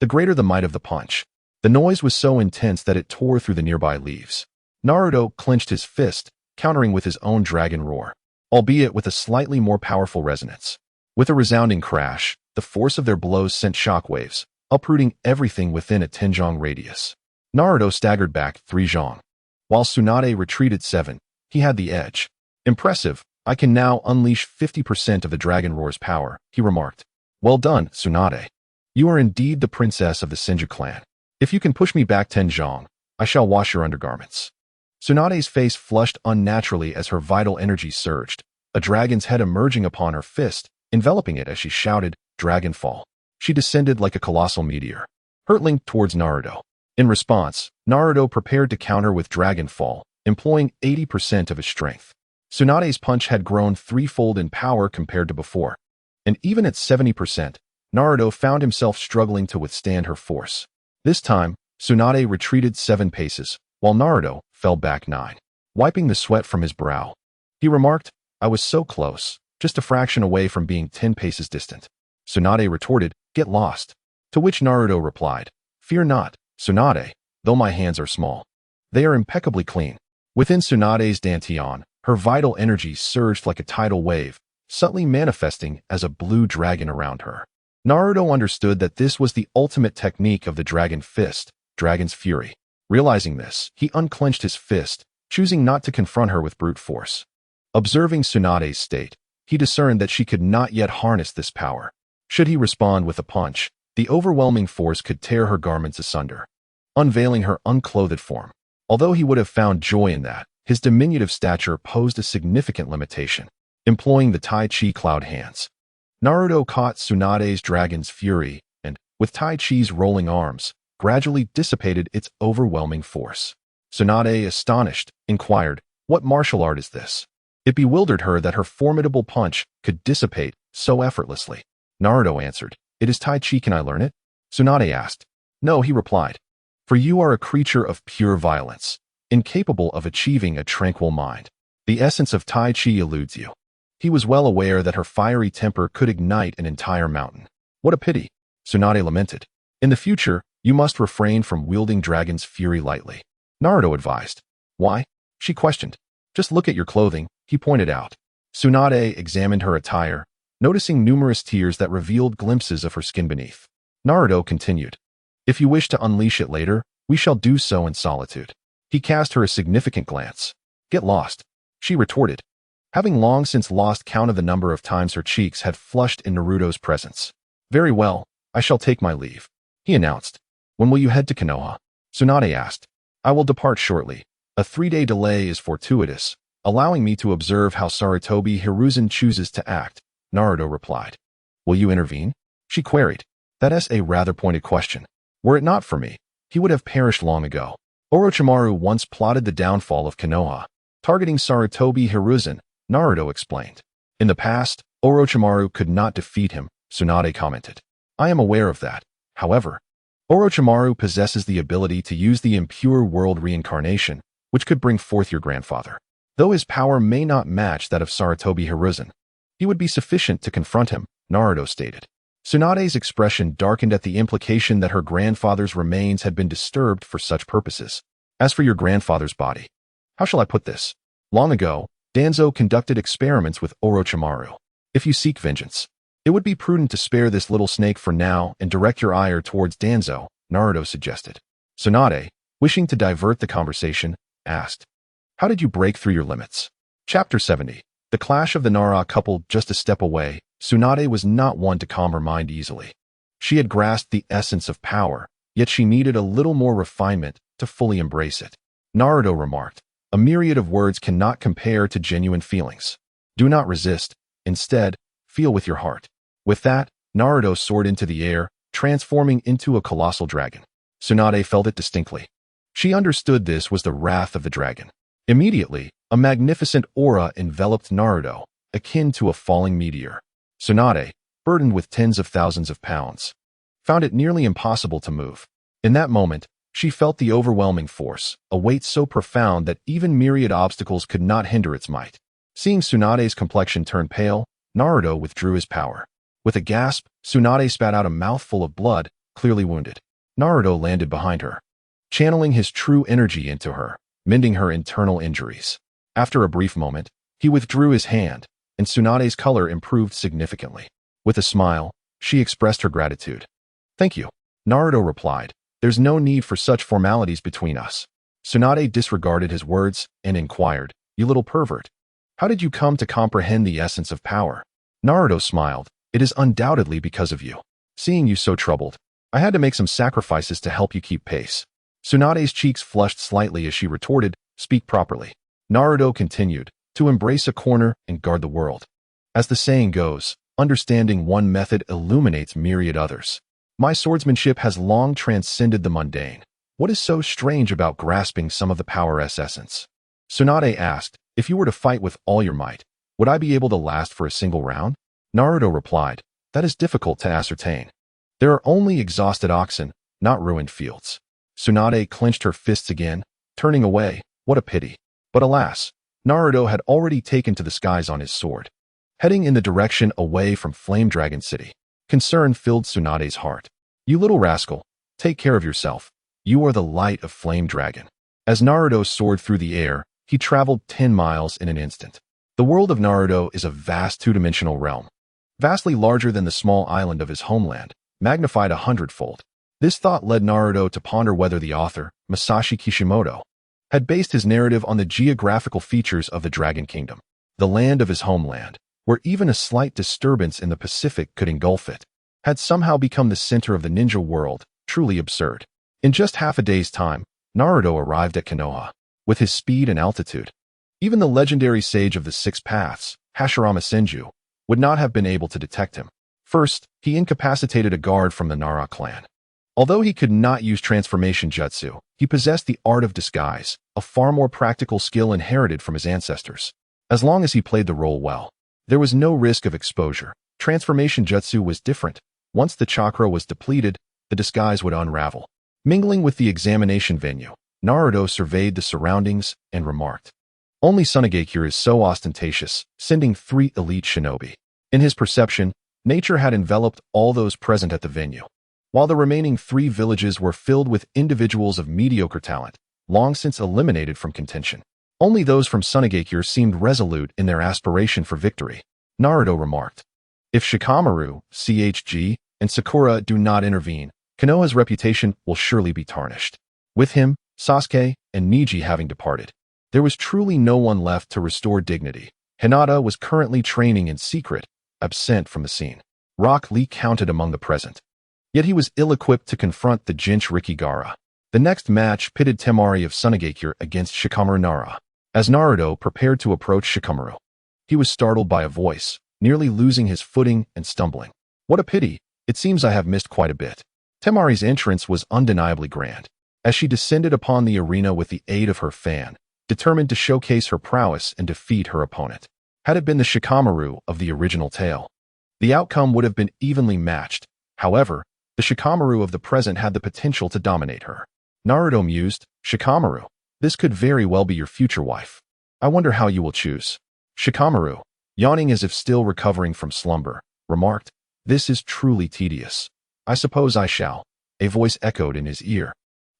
the greater the might of the punch. The noise was so intense that it tore through the nearby leaves. Naruto clenched his fist, countering with his own dragon roar, albeit with a slightly more powerful resonance. With a resounding crash, the force of their blows sent shockwaves, uprooting everything within a 10-zhang radius. Naruto staggered back 3 zhang. While Tsunade retreated 7, he had the edge. Impressive, I can now unleash 50% of the Dragon Roar's power, he remarked. Well done, Tsunade. You are indeed the princess of the Senju clan. If you can push me back 10 zhang, I shall wash your undergarments. Tsunade's face flushed unnaturally as her vital energy surged, a dragon's head emerging upon her fist, enveloping it as she shouted, Dragonfall. She descended like a colossal meteor, hurtling towards Naruto. In response, Naruto prepared to counter with Dragonfall, employing 80% of his strength. Tsunade's punch had grown threefold in power compared to before, and even at 70%, Naruto found himself struggling to withstand her force. This time, Tsunade retreated 7 paces, while Naruto fell back 9, wiping the sweat from his brow. He remarked, I was so close, just a fraction away from being 10 paces distant. Tsunade retorted, get lost. To which Naruto replied, fear not, Tsunade, though my hands are small. They are impeccably clean. Within Tsunade's dantian, her vital energy surged like a tidal wave, subtly manifesting as a blue dragon around her. Naruto understood that this was the ultimate technique of the Dragon Fist, Dragon's Fury. Realizing this, he unclenched his fist, choosing not to confront her with brute force. Observing Tsunade's state, he discerned that she could not yet harness this power. Should he respond with a punch, the overwhelming force could tear her garments asunder, unveiling her unclothed form. Although he would have found joy in that, his diminutive stature posed a significant limitation, employing the Tai Chi cloud hands. Naruto caught Tsunade's Dragon's Fury and, with Tai Chi's rolling arms, gradually dissipated its overwhelming force. Tsunade, astonished, inquired, what martial art is this? It bewildered her that her formidable punch could dissipate so effortlessly. Naruto answered, it is Tai Chi, can I learn it? Tsunade asked. No, he replied. For you are a creature of pure violence, incapable of achieving a tranquil mind. The essence of Tai Chi eludes you. He was well aware that her fiery temper could ignite an entire mountain. What a pity, Tsunade lamented. In the future, you must refrain from wielding Dragon's Fury lightly. Naruto advised. Why? She questioned. Just look at your clothing, he pointed out. Tsunade examined her attire, noticing numerous tears that revealed glimpses of her skin beneath. Naruto continued. If you wish to unleash it later, we shall do so in solitude. He cast her a significant glance. Get lost, she retorted, having long since lost count of the number of times her cheeks had flushed in Naruto's presence. Very well, I shall take my leave, he announced. When will you head to Konoha? Tsunade asked. I will depart shortly. A 3-day delay is fortuitous, allowing me to observe how Sarutobi Hiruzen chooses to act, Naruto replied. Will you intervene? She queried. That's a rather pointed question. Were it not for me, he would have perished long ago. Orochimaru once plotted the downfall of Konoha, targeting Sarutobi Hiruzen, Naruto explained. In the past, Orochimaru could not defeat him, Tsunade commented. I am aware of that. However, Orochimaru possesses the ability to use the impure world reincarnation, which could bring forth your grandfather. Though his power may not match that of Sarutobi Hiruzen, he would be sufficient to confront him, Naruto stated. Tsunade's expression darkened at the implication that her grandfather's remains had been disturbed for such purposes. As for your grandfather's body, how shall I put this? Long ago, Danzo conducted experiments with Orochimaru. If you seek vengeance, it would be prudent to spare this little snake for now and direct your ire towards Danzo, Naruto suggested. Tsunade, wishing to divert the conversation, asked, how did you break through your limits? Chapter 70. The clash of the Nara couple just a step away. Tsunade was not one to calm her mind easily. She had grasped the essence of power, yet she needed a little more refinement to fully embrace it. Naruto remarked, a myriad of words cannot compare to genuine feelings. Do not resist. Instead, feel with your heart. With that, Naruto soared into the air, transforming into a colossal dragon. Tsunade felt it distinctly. She understood this was the wrath of the dragon. Immediately, a magnificent aura enveloped Naruto, akin to a falling meteor. Tsunade, burdened with tens of thousands of pounds, found it nearly impossible to move. In that moment, she felt the overwhelming force, a weight so profound that even myriad obstacles could not hinder its might. Seeing Tsunade's complexion turn pale, Naruto withdrew his power. With a gasp, Tsunade spat out a mouthful of blood, clearly wounded. Naruto landed behind her, channeling his true energy into her, mending her internal injuries. After a brief moment, he withdrew his hand, and Tsunade's color improved significantly. With a smile, she expressed her gratitude. "Thank you," Naruto replied. "There's no need for such formalities between us." Tsunade disregarded his words and inquired, "You little pervert. How did you come to comprehend the essence of power?" Naruto smiled. "It is undoubtedly because of you. Seeing you so troubled, I had to make some sacrifices to help you keep pace." Tsunade's cheeks flushed slightly as she retorted, "Speak properly." Naruto continued, "To embrace a corner and guard the world. As the saying goes, understanding one method illuminates myriad others. My swordsmanship has long transcended the mundane. What is so strange about grasping some of the power's essence?" Tsunade asked, "If you were to fight with all your might, would I be able to last for a single round?" Naruto replied, "That is difficult to ascertain. There are only exhausted oxen, not ruined fields." Tsunade clenched her fists again, turning away. What a pity. But alas, Naruto had already taken to the skies on his sword, heading in the direction away from Flame Dragon City. Concern filled Tsunade's heart. "You little rascal, take care of yourself. You are the light of Flame Dragon." As Naruto soared through the air, he traveled 10 miles in an instant. The world of Naruto is a vast two-dimensional realm, vastly larger than the small island of his homeland, magnified 100-fold. This thought led Naruto to ponder whether the author, Masashi Kishimoto, had based his narrative on the geographical features of the Dragon Kingdom, the land of his homeland, where even a slight disturbance in the Pacific could engulf it, had somehow become the center of the ninja world. Truly absurd. In just half a day's time, Naruto arrived at Konoha. With his speed and altitude, even the legendary sage of the Six Paths, Hashirama Senju, would not have been able to detect him. First, he incapacitated a guard from the Nara clan. Although he could not use transformation jutsu, he possessed the art of disguise, a far more practical skill inherited from his ancestors. As long as he played the role well, there was no risk of exposure. Transformation jutsu was different. Once the chakra was depleted, the disguise would unravel. Mingling with the examination venue, Naruto surveyed the surroundings and remarked, "Only Tsunade is so ostentatious, sending 3 elite shinobi." In his perception, nature had enveloped all those present at the venue, while the remaining 3 villages were filled with individuals of mediocre talent, long since eliminated from contention. Only those from Tsunade seemed resolute in their aspiration for victory. Naruto remarked, "If Shikamaru, CHG, and Sakura do not intervene, Konoha's reputation will surely be tarnished." With him, Sasuke and Neji having departed, there was truly no one left to restore dignity. Hinata was currently training in secret, absent from the scene. Rock Lee counted among the present. Yet he was ill-equipped to confront the Jinchuriki Gaara. The next match pitted Temari of Tsunade against Shikamaru Nara. As Naruto prepared to approach Shikamaru, he was startled by a voice, nearly losing his footing and stumbling. "What a pity, it seems I have missed quite a bit." Temari's entrance was undeniably grand, as she descended upon the arena with the aid of her fan, determined to showcase her prowess and defeat her opponent. Had it been the Shikamaru of the original tale, the outcome would have been evenly matched. However, the Shikamaru of the present had the potential to dominate her. Naruto mused, "Shikamaru, this could very well be your future wife. I wonder how you will choose." Shikamaru, yawning as if still recovering from slumber, remarked, "This is truly tedious. I suppose I shall." A voice echoed in his ear,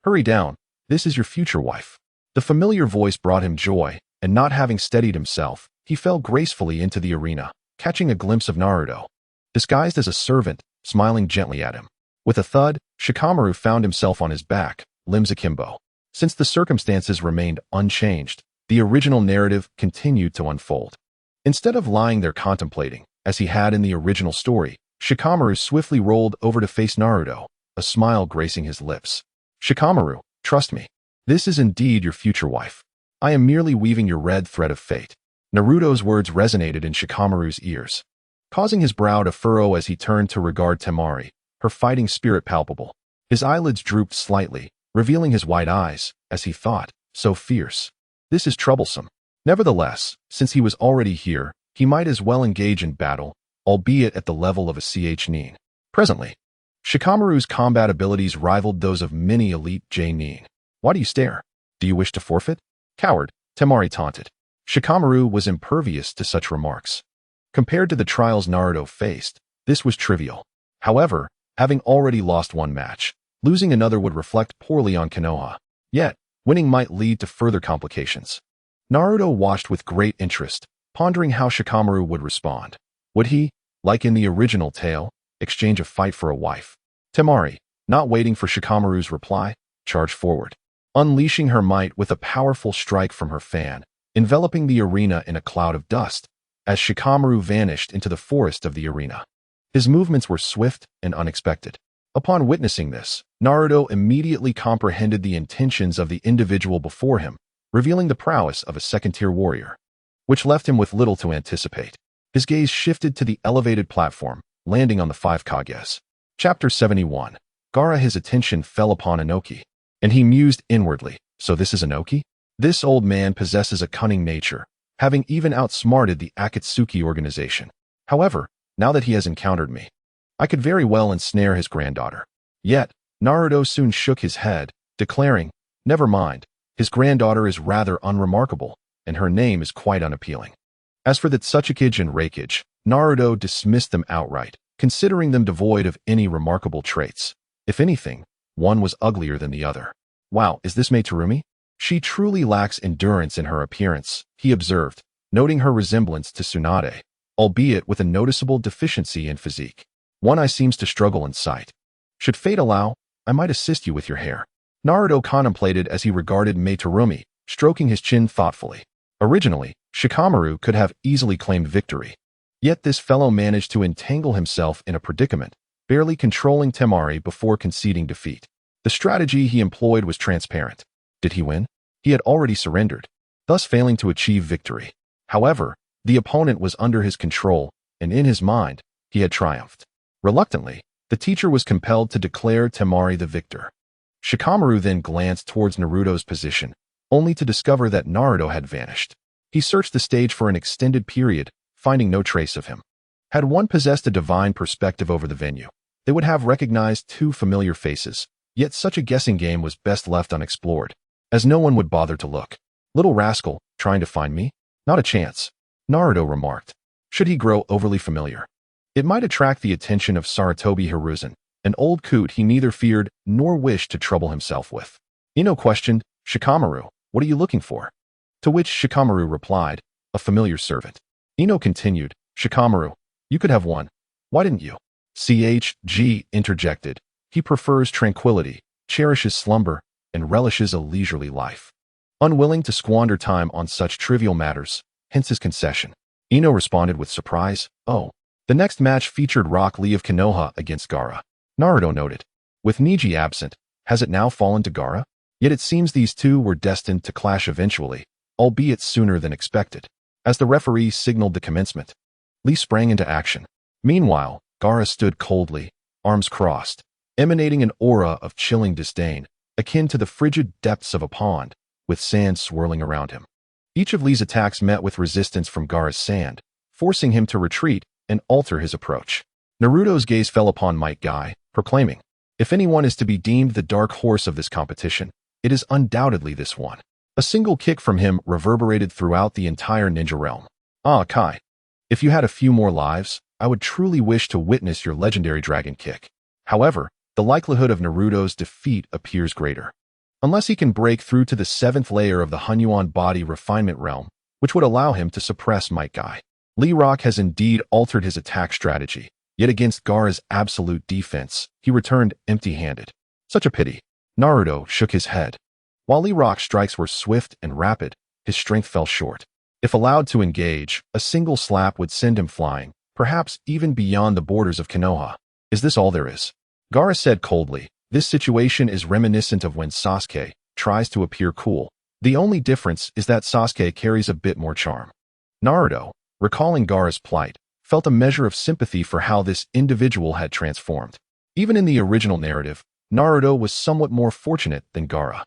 "Hurry down, this is your future wife." The familiar voice brought him joy, and not having steadied himself, he fell gracefully into the arena, catching a glimpse of Naruto, disguised as a servant, smiling gently at him. With a thud, Shikamaru found himself on his back, limbs akimbo. Since the circumstances remained unchanged, the original narrative continued to unfold. Instead of lying there contemplating, as he had in the original story, Shikamaru swiftly rolled over to face Naruto, a smile gracing his lips. "Shikamaru, trust me. This is indeed your future wife. I am merely weaving your red thread of fate." Naruto's words resonated in Shikamaru's ears, causing his brow to furrow as he turned to regard Temari, her fighting spirit palpable. His eyelids drooped slightly, revealing his white eyes, as he thought, so fierce. This is troublesome. Nevertheless, since he was already here, he might as well engage in battle, albeit at the level of a Ch-nin. Presently, Shikamaru's combat abilities rivaled those of many elite J-nin. "Why do you stare? Do you wish to forfeit?" "Coward," Temari taunted. Shikamaru was impervious to such remarks. Compared to the trials Naruto faced, this was trivial. However, having already lost one match, losing another would reflect poorly on Konoha. Yet, winning might lead to further complications. Naruto watched with great interest, pondering how Shikamaru would respond. Would he, like in the original tale, exchange a fight for a wife? Temari, not waiting for Shikamaru's reply, charged forward, unleashing her might with a powerful strike from her fan, enveloping the arena in a cloud of dust, as Shikamaru vanished into the forest of the arena. His movements were swift and unexpected. Upon witnessing this, Naruto immediately comprehended the intentions of the individual before him, revealing the prowess of a second-tier warrior, which left him with little to anticipate. His gaze shifted to the elevated platform, landing on the 5 Kages. Chapter 71. Gaara. His attention fell upon Inoki, and he mused inwardly, so this is Inoki? This old man possesses a cunning nature, having even outsmarted the Akatsuki organization. However, now that he has encountered me, I could very well ensnare his granddaughter. Yet, Naruto soon shook his head, declaring, never mind, his granddaughter is rather unremarkable, and her name is quite unappealing. As for the Tsuchikage and Reikage, Naruto dismissed them outright, considering them devoid of any remarkable traits. If anything, one was uglier than the other. Wow, is this Mai Terumi? She truly lacks endurance in her appearance, he observed, noting her resemblance to Tsunade, albeit with a noticeable deficiency in physique. One eye seems to struggle in sight. Should fate allow, I might assist you with your hair. Naruto contemplated as he regarded Mai Terumi, stroking his chin thoughtfully. Originally, Shikamaru could have easily claimed victory. Yet this fellow managed to entangle himself in a predicament, barely controlling Temari before conceding defeat. The strategy he employed was transparent. Did he win? He had already surrendered, thus failing to achieve victory. However, the opponent was under his control, and in his mind, he had triumphed. Reluctantly, the teacher was compelled to declare Temari the victor. Shikamaru then glanced towards Naruto's position, only to discover that Naruto had vanished. He searched the stage for an extended period, finding no trace of him. Had one possessed a divine perspective over the venue, they would have recognized 2 familiar faces, yet such a guessing game was best left unexplored, as no one would bother to look. Little rascal, trying to find me? Not a chance, Naruto remarked. Should he grow overly familiar? It might attract the attention of Sarutobi Hiruzen, an old coot he neither feared nor wished to trouble himself with. Ino questioned, Shikamaru, what are you looking for? To which Shikamaru replied, a familiar servant. Ino continued, Shikamaru, you could have one. Why didn't you? CHG interjected. He prefers tranquility, cherishes slumber, and relishes a leisurely life. Unwilling to squander time on such trivial matters, hence his concession. Ino responded with surprise, oh. The next match featured Rock Lee of Konoha against Gaara. Naruto noted, with Neji absent, has it now fallen to Gaara? Yet it seems these two were destined to clash eventually, albeit sooner than expected. As the referee signaled the commencement, Lee sprang into action. Meanwhile, Gaara stood coldly, arms crossed, emanating an aura of chilling disdain, akin to the frigid depths of a pond, with sand swirling around him. Each of Lee's attacks met with resistance from Gaara's sand, forcing him to retreat and alter his approach. Naruto's gaze fell upon Might Guy, proclaiming, if anyone is to be deemed the dark horse of this competition, it is undoubtedly this one. A single kick from him reverberated throughout the entire ninja realm. Ah, Kai. If you had a few more lives, I would truly wish to witness your legendary dragon kick. However, the likelihood of Naruto's defeat appears greater. Unless he can break through to the 7th layer of the Hunyuan body refinement realm, which would allow him to suppress Might Guy. Lee Rock has indeed altered his attack strategy, yet against Gaara's absolute defense, he returned empty-handed. Such a pity. Naruto shook his head. While Lee Rock's strikes were swift and rapid, his strength fell short. If allowed to engage, a single slap would send him flying, perhaps even beyond the borders of Konoha. Is this all there is? Gaara said coldly, this situation is reminiscent of when Sasuke tries to appear cool. The only difference is that Sasuke carries a bit more charm. Naruto, recalling Gaara's plight, felt a measure of sympathy for how this individual had transformed. Even in the original narrative, Naruto was somewhat more fortunate than Gaara.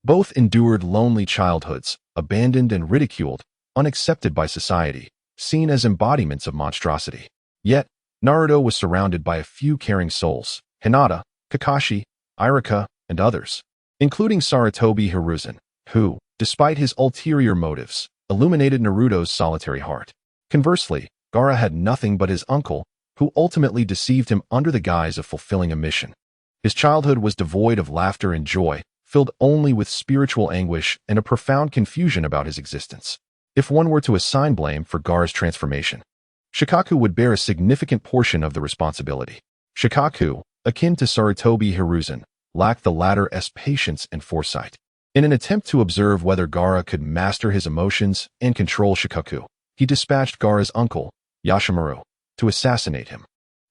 Both endured lonely childhoods, abandoned and ridiculed, unaccepted by society, seen as embodiments of monstrosity. Yet, Naruto was surrounded by a few caring souls, Hinata, Kakashi, Iruka, and others, including Sarutobi Hiruzen, who, despite his ulterior motives, illuminated Naruto's solitary heart. Conversely, Gaara had nothing but his uncle, who ultimately deceived him under the guise of fulfilling a mission. His childhood was devoid of laughter and joy, filled only with spiritual anguish and a profound confusion about his existence. If one were to assign blame for Gaara's transformation, Shikaku would bear a significant portion of the responsibility. Shikaku, akin to Sarutobi Hiruzen, lacked the latter's patience and foresight. In an attempt to observe whether Gaara could master his emotions and control Shikaku, he dispatched Gaara's uncle, Yashimaru, to assassinate him,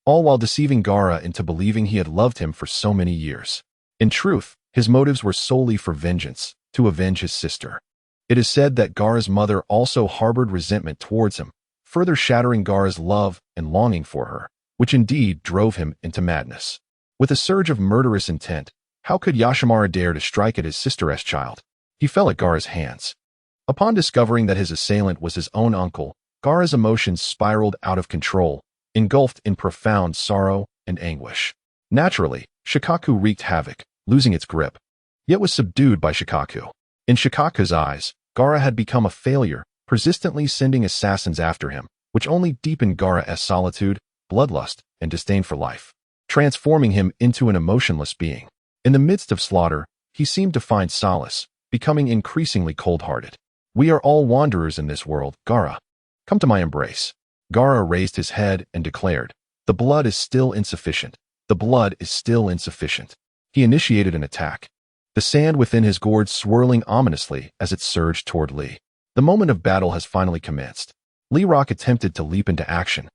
all while deceiving Gaara into believing he had loved him for so many years. In truth, his motives were solely for vengeance, to avenge his sister. It is said that Gaara's mother also harbored resentment towards him, further shattering Gaara's love and longing for her, which indeed drove him into madness. With a surge of murderous intent, how could Yashimaru dare to strike at his sister's child? He fell at Gaara's hands. Upon discovering that his assailant was his own uncle, Gaara's emotions spiraled out of control, engulfed in profound sorrow and anguish. Naturally, Shikaku wreaked havoc, losing its grip, yet was subdued by Shikaku. In Shikaku's eyes, Gaara had become a failure, persistently sending assassins after him, which only deepened Gaara's solitude, bloodlust, and disdain for life, transforming him into an emotionless being. In the midst of slaughter, he seemed to find solace, becoming increasingly cold-hearted. "We are all wanderers in this world, Gaara. Come to my embrace." Gaara raised his head and declared, "The blood is still insufficient. The blood is still insufficient." He initiated an attack, the sand within his gourd swirling ominously as it surged toward Lee. The moment of battle has finally commenced. Lee Rock attempted to leap into action,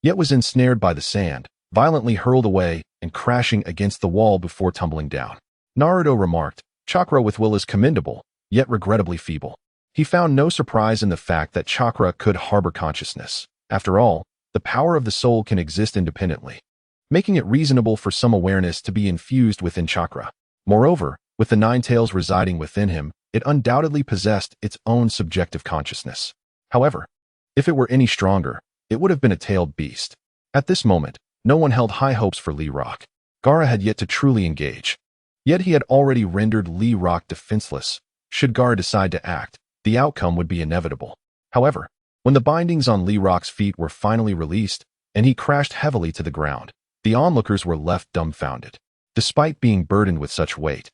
yet was ensnared by the sand, violently hurled away and crashing against the wall before tumbling down. Naruto remarked, "Chakra with will is commendable, yet regrettably feeble." He found no surprise in the fact that chakra could harbor consciousness. After all, the power of the soul can exist independently, making it reasonable for some awareness to be infused within chakra. Moreover, with the nine tails residing within him, it undoubtedly possessed its own subjective consciousness. However, if it were any stronger, it would have been a tailed beast. At this moment, no one held high hopes for Lee Rock. Gaara had yet to truly engage. Yet he had already rendered Lee Rock defenseless. Should Gaara decide to act, the outcome would be inevitable. However, when the bindings on Lee Rock's feet were finally released, and he crashed heavily to the ground, the onlookers were left dumbfounded. Despite being burdened with such weight,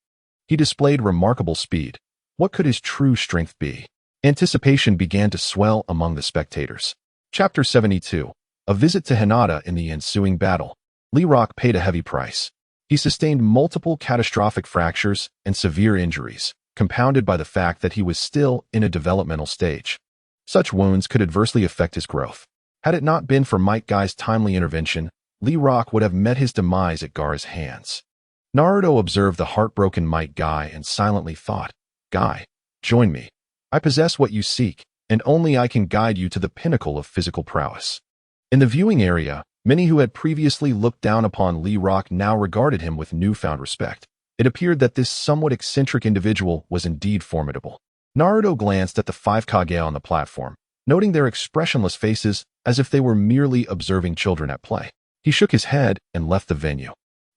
he displayed remarkable speed. What could his true strength be? Anticipation began to swell among the spectators. Chapter 72. A visit to Hinata. In the ensuing battle, Lee Rock paid a heavy price. He sustained multiple catastrophic fractures and severe injuries, compounded by the fact that he was still in a developmental stage. Such wounds could adversely affect his growth. Had it not been for Might Guy's timely intervention, Lee Rock would have met his demise at Gaara's hands. Naruto observed the heartbroken Might Guy and silently thought, "Guy, join me. I possess what you seek, and only I can guide you to the pinnacle of physical prowess." In the viewing area, many who had previously looked down upon Lee Rock now regarded him with newfound respect. It appeared that this somewhat eccentric individual was indeed formidable. Naruto glanced at the 5 Kage on the platform, noting their expressionless faces as if they were merely observing children at play. He shook his head and left the venue,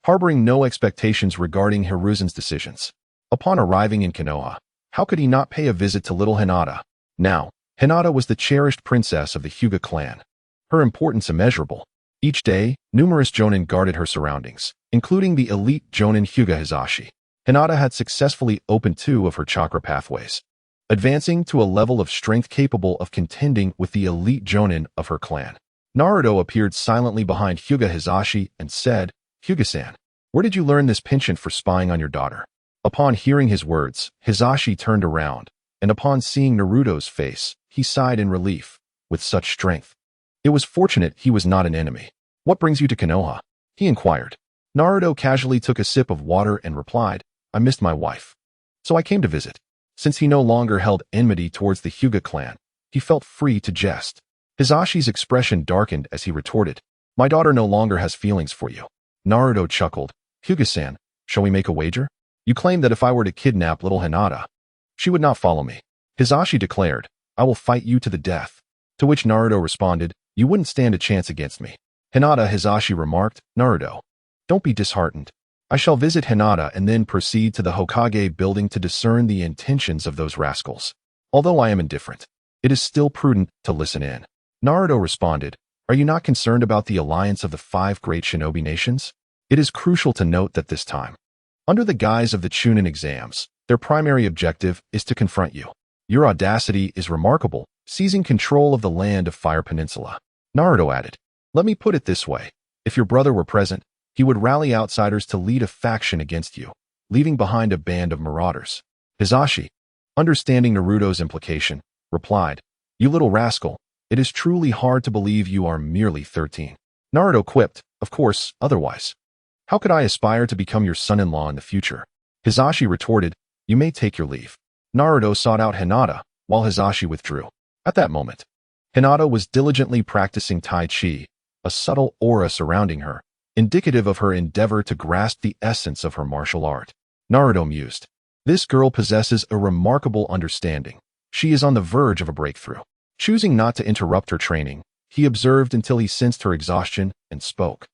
harboring no expectations regarding Hiruzen's decisions. Upon arriving in Konoha, how could he not pay a visit to little Hinata? Now, Hinata was the cherished princess of the Hyuga clan, her importance immeasurable. Each day, numerous jonin guarded her surroundings, including the elite jonin Hyuga Hizashi. Hinata had successfully opened 2 of her chakra pathways, advancing to a level of strength capable of contending with the elite jonin of her clan. Naruto appeared silently behind Hyuga Hizashi and said, "Hyuga-san, where did you learn this penchant for spying on your daughter?" Upon hearing his words, Hizashi turned around, and upon seeing Naruto's face, he sighed in relief. With such strength, it was fortunate he was not an enemy. "What brings you to Konoha?" he inquired. Naruto casually took a sip of water and replied, "I missed my wife, so I came to visit." Since he no longer held enmity towards the Hyuga clan, he felt free to jest. Hizashi's expression darkened as he retorted, "My daughter no longer has feelings for you." Naruto chuckled, "Hyuga-san, shall we make a wager? You claim that if I were to kidnap little Hinata, she would not follow me." Hizashi declared, "I will fight you to the death." To which Naruto responded, "You wouldn't stand a chance against me." "Hinata," Hizashi remarked, "Naruto, don't be disheartened. I shall visit Hinata and then proceed to the Hokage building to discern the intentions of those rascals. Although I am indifferent, it is still prudent to listen in." Naruto responded, "Are you not concerned about the alliance of the 5 great shinobi nations? It is crucial to note that this time, Under the guise of the Chunin exams, their primary objective is to confront you. Your audacity is remarkable, seizing control of the land of Fire Peninsula. Naruto added, let me put it this way. If your brother were present, he would rally outsiders to lead a faction against you, leaving behind a band of marauders. Hisashi, understanding Naruto's implication, replied, you little rascal, it is truly hard to believe you are merely 13. Naruto quipped, of course, otherwise. How could I aspire to become your son-in-law in the future? Hisashi retorted, you may take your leave. Naruto sought out Hinata, while Hisashi withdrew. At that moment, Hinata was diligently practicing Tai Chi, a subtle aura surrounding her, indicative of her endeavor to grasp the essence of her martial art. Naruto mused, this girl possesses a remarkable understanding. She is on the verge of a breakthrough. Choosing not to interrupt her training, he observed until he sensed her exhaustion and spoke.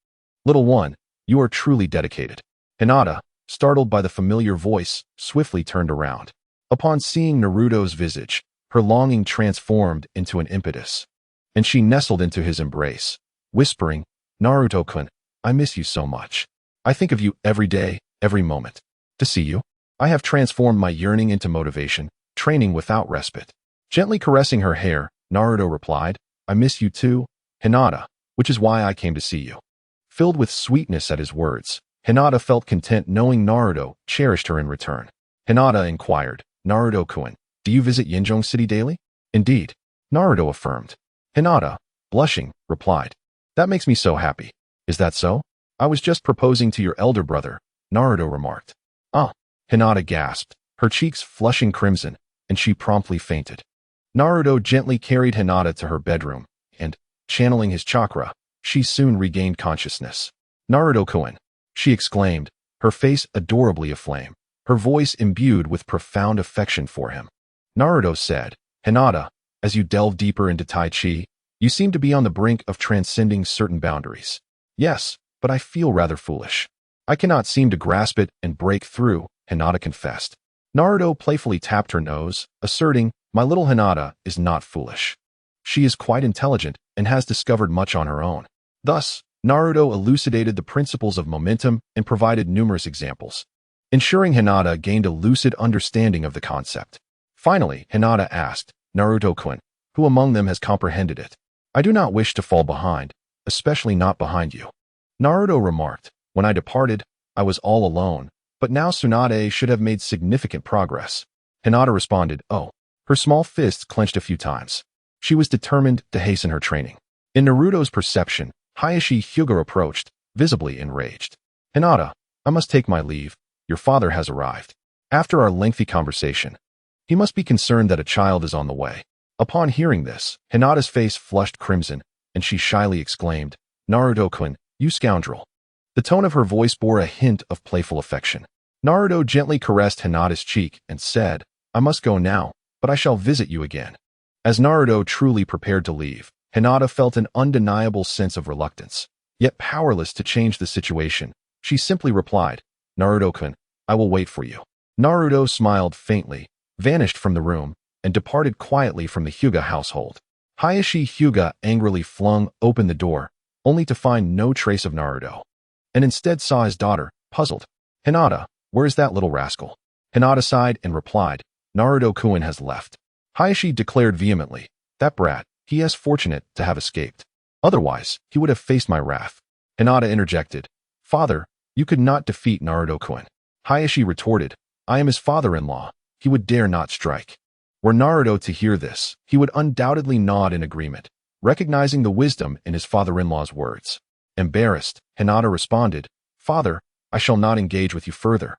Little one, you are truly dedicated. Hinata, startled by the familiar voice, swiftly turned around. Upon seeing Naruto's visage, her longing transformed into an impetus, and she nestled into his embrace, whispering, Naruto-kun, I miss you so much. I think of you every day, every moment. To see you, I have transformed my yearning into motivation, training without respite. Gently caressing her hair, Naruto replied, I miss you too, Hinata, which is why I came to see you. Filled with sweetness at his words, Hinata felt content knowing Naruto cherished her in return. Hinata inquired, Naruto-kun, do you visit Yinzhong City daily? Indeed, Naruto affirmed. Hinata, blushing, replied, that makes me so happy. Is that so? I was just proposing to your elder brother, Naruto remarked. Ah, Hinata gasped, her cheeks flushing crimson, and she promptly fainted. Naruto gently carried Hinata to her bedroom, and, channeling his chakra, she soon regained consciousness. Naruto-kun, she exclaimed, her face adorably aflame, her voice imbued with profound affection for him. Naruto said, Hinata, as you delve deeper into Tai Chi, you seem to be on the brink of transcending certain boundaries. Yes, but I feel rather foolish. I cannot seem to grasp it and break through, Hinata confessed. Naruto playfully tapped her nose, asserting, my little Hinata is not foolish. She is quite intelligent and has discovered much on her own. Thus, Naruto elucidated the principles of momentum and provided numerous examples, ensuring Hinata gained a lucid understanding of the concept. Finally, Hinata asked, Naruto-kun, who among them has comprehended it? I do not wish to fall behind, especially not behind you. Naruto remarked, when I departed, I was all alone, but now Tsunade should have made significant progress. Hinata responded, oh. Her small fists clenched a few times. She was determined to hasten her training. In Naruto's perception, Hayashi Hyuga approached, visibly enraged. Hinata, I must take my leave. Your father has arrived. After our lengthy conversation, he must be concerned that a child is on the way. Upon hearing this, Hinata's face flushed crimson, and she shyly exclaimed, Naruto-kun, you scoundrel. The tone of her voice bore a hint of playful affection. Naruto gently caressed Hinata's cheek and said, I must go now, but I shall visit you again. As Naruto truly prepared to leave, Hinata felt an undeniable sense of reluctance. Yet powerless to change the situation, she simply replied, Naruto-kun, I will wait for you. Naruto smiled faintly, vanished from the room, and departed quietly from the Hyuga household. Hayashi Hyuga angrily flung open the door, only to find no trace of Naruto, and instead saw his daughter, puzzled. Hinata, where is that little rascal? Hinata sighed and replied, Naruto-kun has left. Hayashi declared vehemently, that brat, he is fortunate to have escaped. Otherwise, he would have faced my wrath. Hinata interjected, Father, you could not defeat Naruto-kun. Hayashi retorted, I am his father-in-law. He would dare not strike. Were Naruto to hear this, he would undoubtedly nod in agreement, recognizing the wisdom in his father-in-law's words. Embarrassed, Hinata responded, Father, I shall not engage with you further,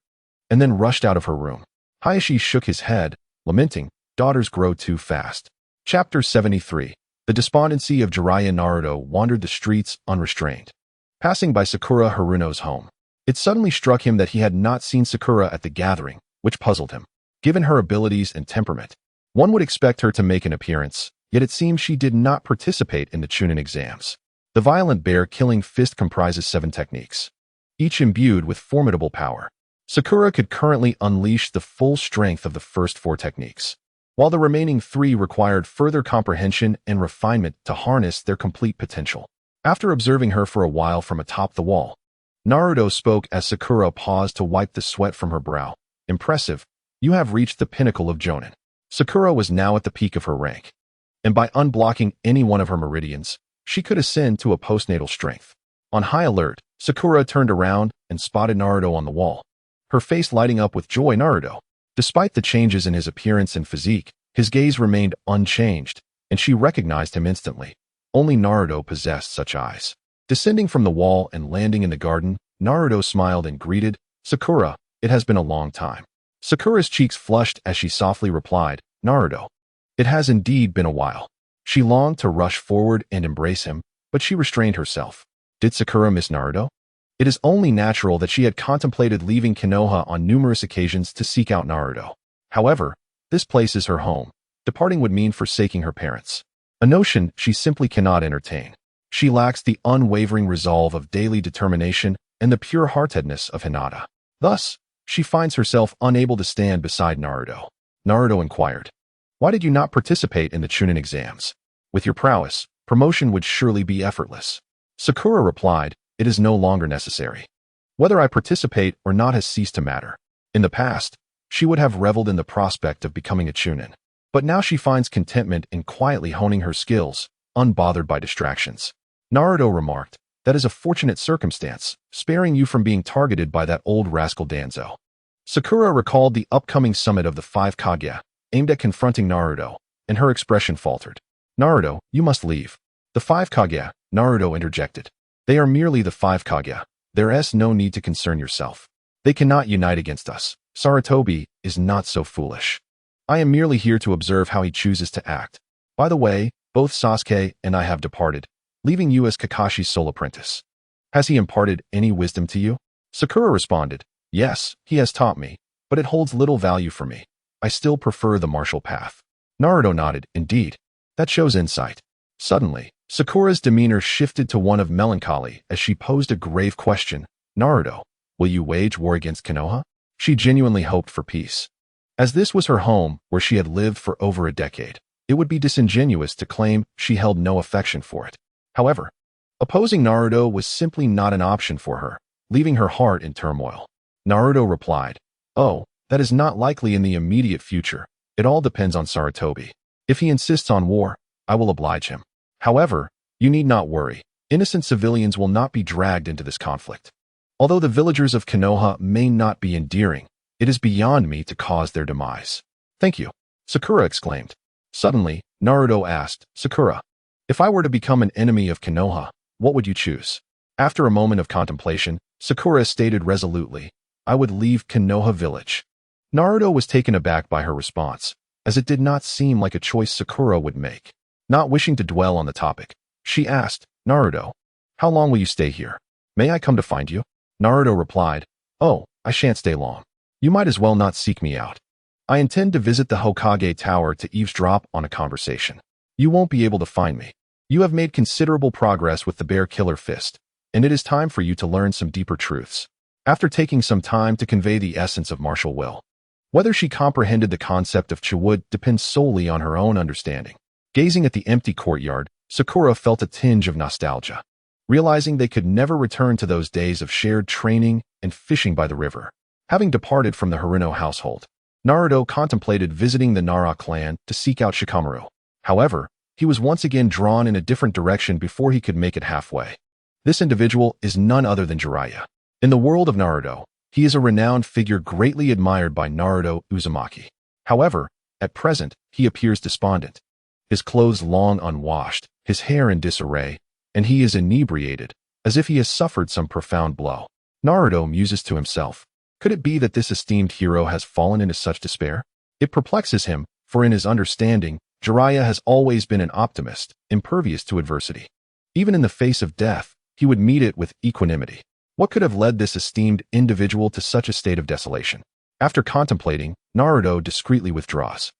and then rushed out of her room. Hayashi shook his head, lamenting, daughters grow too fast. Chapter 73. The despondency of Jiraiya. Naruto wandered the streets unrestrained. Passing by Sakura Haruno's home, it suddenly struck him that he had not seen Sakura at the gathering, which puzzled him. Given her abilities and temperament, one would expect her to make an appearance, yet it seems she did not participate in the Chunin exams. The violent bear-killing fist comprises 7 techniques, each imbued with formidable power. Sakura could currently unleash the full strength of the first 4 techniques, while the remaining 3 required further comprehension and refinement to harness their complete potential. After observing her for a while from atop the wall, Naruto spoke as Sakura paused to wipe the sweat from her brow. Impressive. You have reached the pinnacle of Jonin. Sakura was now at the peak of her rank, and by unblocking any one of her meridians, she could ascend to a postnatal strength. On high alert, Sakura turned around and spotted Naruto on the wall, her face lighting up with joy. Naruto. Despite the changes in his appearance and physique, his gaze remained unchanged, and she recognized him instantly. Only Naruto possessed such eyes. Descending from the wall and landing in the garden, Naruto smiled and greeted, Sakura, it has been a long time. Sakura's cheeks flushed as she softly replied, Naruto. It has indeed been a while. She longed to rush forward and embrace him, but she restrained herself. Did Sakura miss Naruto? It is only natural that she had contemplated leaving Konoha on numerous occasions to seek out Naruto. However, this place is her home. Departing would mean forsaking her parents, a notion she simply cannot entertain. She lacks the unwavering resolve of daily determination and the pure-heartedness of Hinata. Thus, she finds herself unable to stand beside Naruto. Naruto inquired, why did you not participate in the Chunin exams? With your prowess, promotion would surely be effortless. Sakura replied, it is no longer necessary. Whether I participate or not has ceased to matter. In the past, she would have reveled in the prospect of becoming a Chunin, but now she finds contentment in quietly honing her skills, unbothered by distractions. Naruto remarked, that is a fortunate circumstance, sparing you from being targeted by that old rascal Danzo. Sakura recalled the upcoming summit of the 5 Kage, aimed at confronting Naruto, and her expression faltered. Naruto, you must leave. The 5 Kage, Naruto interjected. They are merely the 5 Kage. There is no need to concern yourself. They cannot unite against us. Sarutobi is not so foolish. I am merely here to observe how he chooses to act. By the way, both Sasuke and I have departed, leaving you as Kakashi's sole apprentice. Has he imparted any wisdom to you? Sakura responded, yes, he has taught me, but it holds little value for me. I still prefer the martial path. Naruto nodded, indeed. That shows insight. Suddenly, Sakura's demeanor shifted to one of melancholy as she posed a grave question. Naruto, will you wage war against Konoha? She genuinely hoped for peace. As this was her home where she had lived for over a decade, it would be disingenuous to claim she held no affection for it. However, opposing Naruto was simply not an option for her, leaving her heart in turmoil. Naruto replied, oh, that is not likely in the immediate future. It all depends on Sarutobi. If he insists on war, I will oblige him. However, you need not worry. Innocent civilians will not be dragged into this conflict. Although the villagers of Konoha may not be endearing, it is beyond me to cause their demise. Thank you, Sakura exclaimed. Suddenly, Naruto asked, Sakura, if I were to become an enemy of Konoha, what would you choose? After a moment of contemplation, Sakura stated resolutely, I would leave Konoha village. Naruto was taken aback by her response, as it did not seem like a choice Sakura would make. Not wishing to dwell on the topic, she asked, Naruto, how long will you stay here? May I come to find you? Naruto replied, oh, I shan't stay long. You might as well not seek me out. I intend to visit the Hokage Tower to eavesdrop on a conversation. You won't be able to find me. You have made considerable progress with the Bear Killer Fist, and it is time for you to learn some deeper truths. After taking some time to convey the essence of martial will, whether she comprehended the concept of Chiwood depends solely on her own understanding. Gazing at the empty courtyard, Sakura felt a tinge of nostalgia, realizing they could never return to those days of shared training and fishing by the river. Having departed from the Harino household, Naruto contemplated visiting the Nara clan to seek out Shikamaru. However, he was once again drawn in a different direction before he could make it halfway. This individual is none other than Jiraiya. In the world of Naruto, he is a renowned figure greatly admired by Naruto Uzumaki. However, at present, he appears despondent. His clothes long unwashed, his hair in disarray, and he is inebriated, as if he has suffered some profound blow. Naruto muses to himself, could it be that this esteemed hero has fallen into such despair? It perplexes him, for in his understanding, Jiraiya has always been an optimist, impervious to adversity. Even in the face of death, he would meet it with equanimity. What could have led this esteemed individual to such a state of desolation? After contemplating, Naruto discreetly withdraws.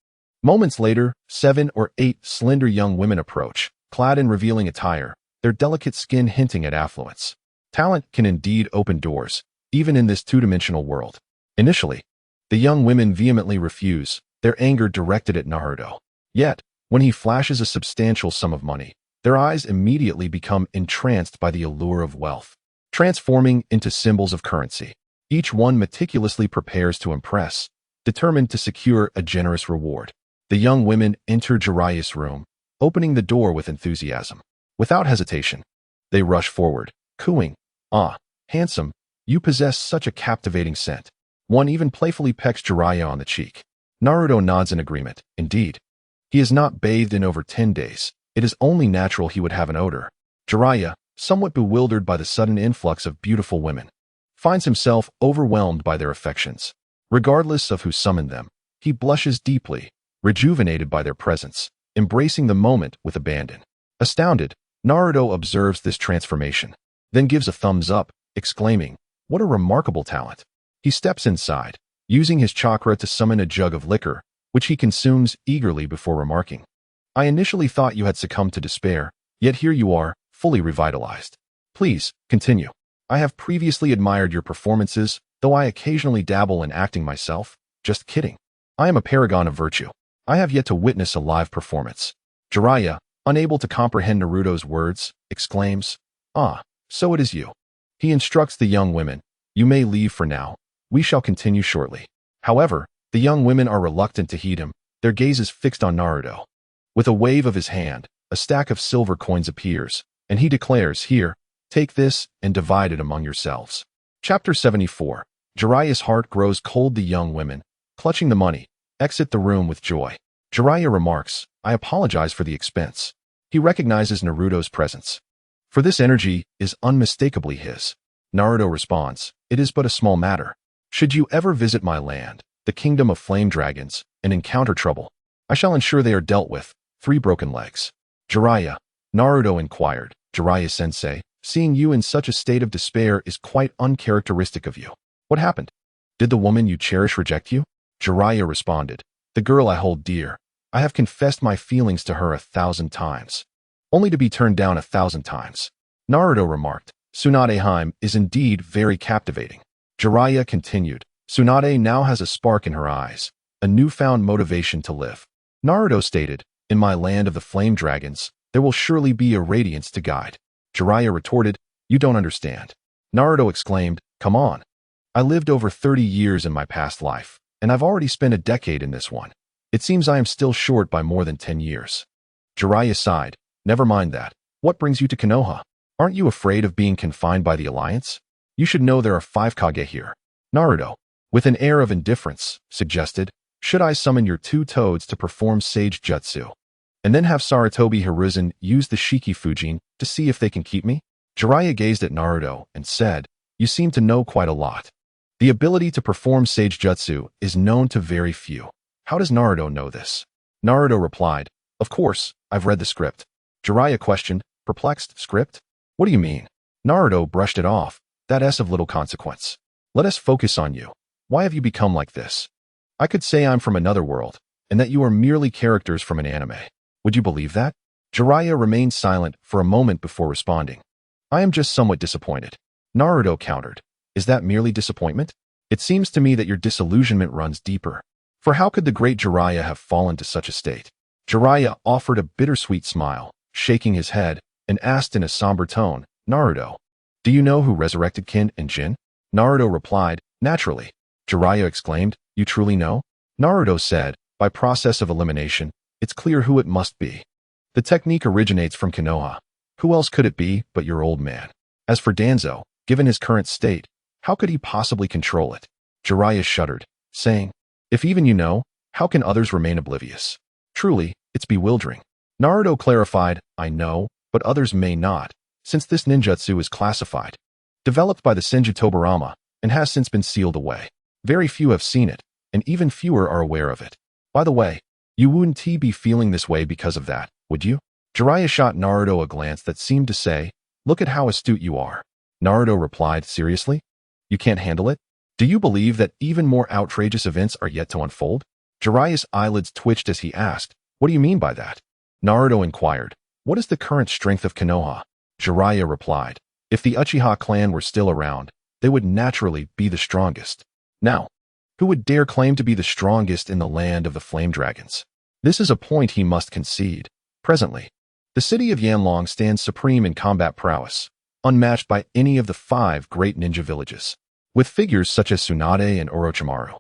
Moments later, 7 or 8 slender young women approach, clad in revealing attire, their delicate skin hinting at affluence. Talent can indeed open doors, even in this two-dimensional world. Initially, the young women vehemently refuse, their anger directed at Naruto. Yet, when he flashes a substantial sum of money, their eyes immediately become entranced by the allure of wealth. transforming into symbols of currency. Each one meticulously prepares to impress, determined to secure a generous reward. The young women enter Jiraiya's room, opening the door with enthusiasm. Without hesitation, they rush forward, cooing, "Ah, handsome, you possess such a captivating scent." One even playfully pecks Jiraiya on the cheek. Naruto nods in agreement. Indeed, he has not bathed in over 10 days. It is only natural he would have an odor. Jiraiya, somewhat bewildered by the sudden influx of beautiful women, finds himself overwhelmed by their affections. Regardless of who summoned them, he blushes deeply, rejuvenated by their presence, embracing the moment with abandon. Astounded, Naruto observes this transformation, then gives a thumbs up, exclaiming, "What a remarkable talent." He steps inside, using his chakra to summon a jug of liquor, which he consumes eagerly before remarking, "I initially thought you had succumbed to despair, yet here you are, fully revitalized. Please, continue. I have previously admired your performances, though I occasionally dabble in acting myself. Just kidding. I am a paragon of virtue. I have yet to witness a live performance." Jiraiya, unable to comprehend Naruto's words, exclaims, "Ah, so it is you." He instructs the young women, "You may leave for now. We shall continue shortly." However, the young women are reluctant to heed him, their gazes fixed on Naruto. With a wave of his hand, a stack of silver coins appears, and he declares, "Here, take this and divide it among yourselves." Chapter 74. Jiraiya's heart grows cold. The young women, clutching the money, exit the room with joy. Jiraiya remarks, "I apologize for the expense." He recognizes Naruto's presence, for this energy is unmistakably his. Naruto responds, "It is but a small matter. Should you ever visit my land, the kingdom of flame dragons, and encounter trouble, I shall ensure they are dealt with." 3 broken legs. Jiraiya, Naruto inquired, "Jiraiya-sensei, seeing you in such a state of despair is quite uncharacteristic of you. What happened? Did the woman you cherish reject you?" Jiraiya responded, "The girl I hold dear. I have confessed my feelings to her 1,000 times, only to be turned down 1,000 times." Naruto remarked, "Tsunadeheim is indeed very captivating." Jiraiya continued, "Tsunade now has a spark in her eyes, a newfound motivation to live." Naruto stated, "In my land of the flame dragons, there will surely be a radiance to guide." Jiraiya retorted, "You don't understand." Naruto exclaimed, "Come on. I lived over 30 years in my past life, and I've already spent a decade in this one. It seems I am still short by more than 10 years. Jiraiya sighed, "Never mind that. What brings you to Konoha? Aren't you afraid of being confined by the Alliance? You should know there are 5 Kage here." Naruto, with an air of indifference, suggested, "Should I summon your 2 toads to perform sage jutsu, and then have Sarutobi Hiruzen use the Shiki Fujin to see if they can keep me?" Jiraiya gazed at Naruto and said, "You seem to know quite a lot. The ability to perform sage jutsu is known to very few. How does Naruto know this?" Naruto replied, "Of course, I've read the script." Jiraiya questioned, perplexed, "Script? What do you mean?" Naruto brushed it off, "That is of little consequence. Let us focus on you. Why have you become like this? I could say I'm from another world, and that you are merely characters from an anime. Would you believe that?" Jiraiya remained silent for a moment before responding. "I am just somewhat disappointed." Naruto countered, "Is that merely disappointment? It seems to me that your disillusionment runs deeper. For how could the great Jiraiya have fallen to such a state?" Jiraiya offered a bittersweet smile, shaking his head, and asked in a somber tone, "Naruto, do you know who resurrected Kin and Jin?" Naruto replied, "Naturally." Jiraiya exclaimed, "You truly know?" Naruto said, "By process of elimination, it's clear who it must be. The technique originates from Konoha. Who else could it be but your old man? As for Danzo, given his current state, how could he possibly control it?" Jiraiya shuddered, saying, "If even you know, how can others remain oblivious? Truly, it's bewildering." Naruto clarified, "I know, but others may not, since this ninjutsu is classified, developed by the Senju Tobarama, and has since been sealed away. Very few have seen it, and even fewer are aware of it. By the way, you wouldn't be feeling this way because of that, would you?" Jiraiya shot Naruto a glance that seemed to say, "Look at how astute you are." Naruto replied, "Seriously? You can't handle it? Do you believe that even more outrageous events are yet to unfold?" Jiraiya's eyelids twitched as he asked, "What do you mean by that?" Naruto inquired, "What is the current strength of Konoha?" Jiraiya replied, "If the Uchiha clan were still around, they would naturally be the strongest. Now, who would dare claim to be the strongest in the land of the flame dragons? This is a point he must concede. Presently, the city of Yanlong stands supreme in combat prowess, unmatched by any of the 5 great ninja villages. With figures such as Tsunade and Orochimaru,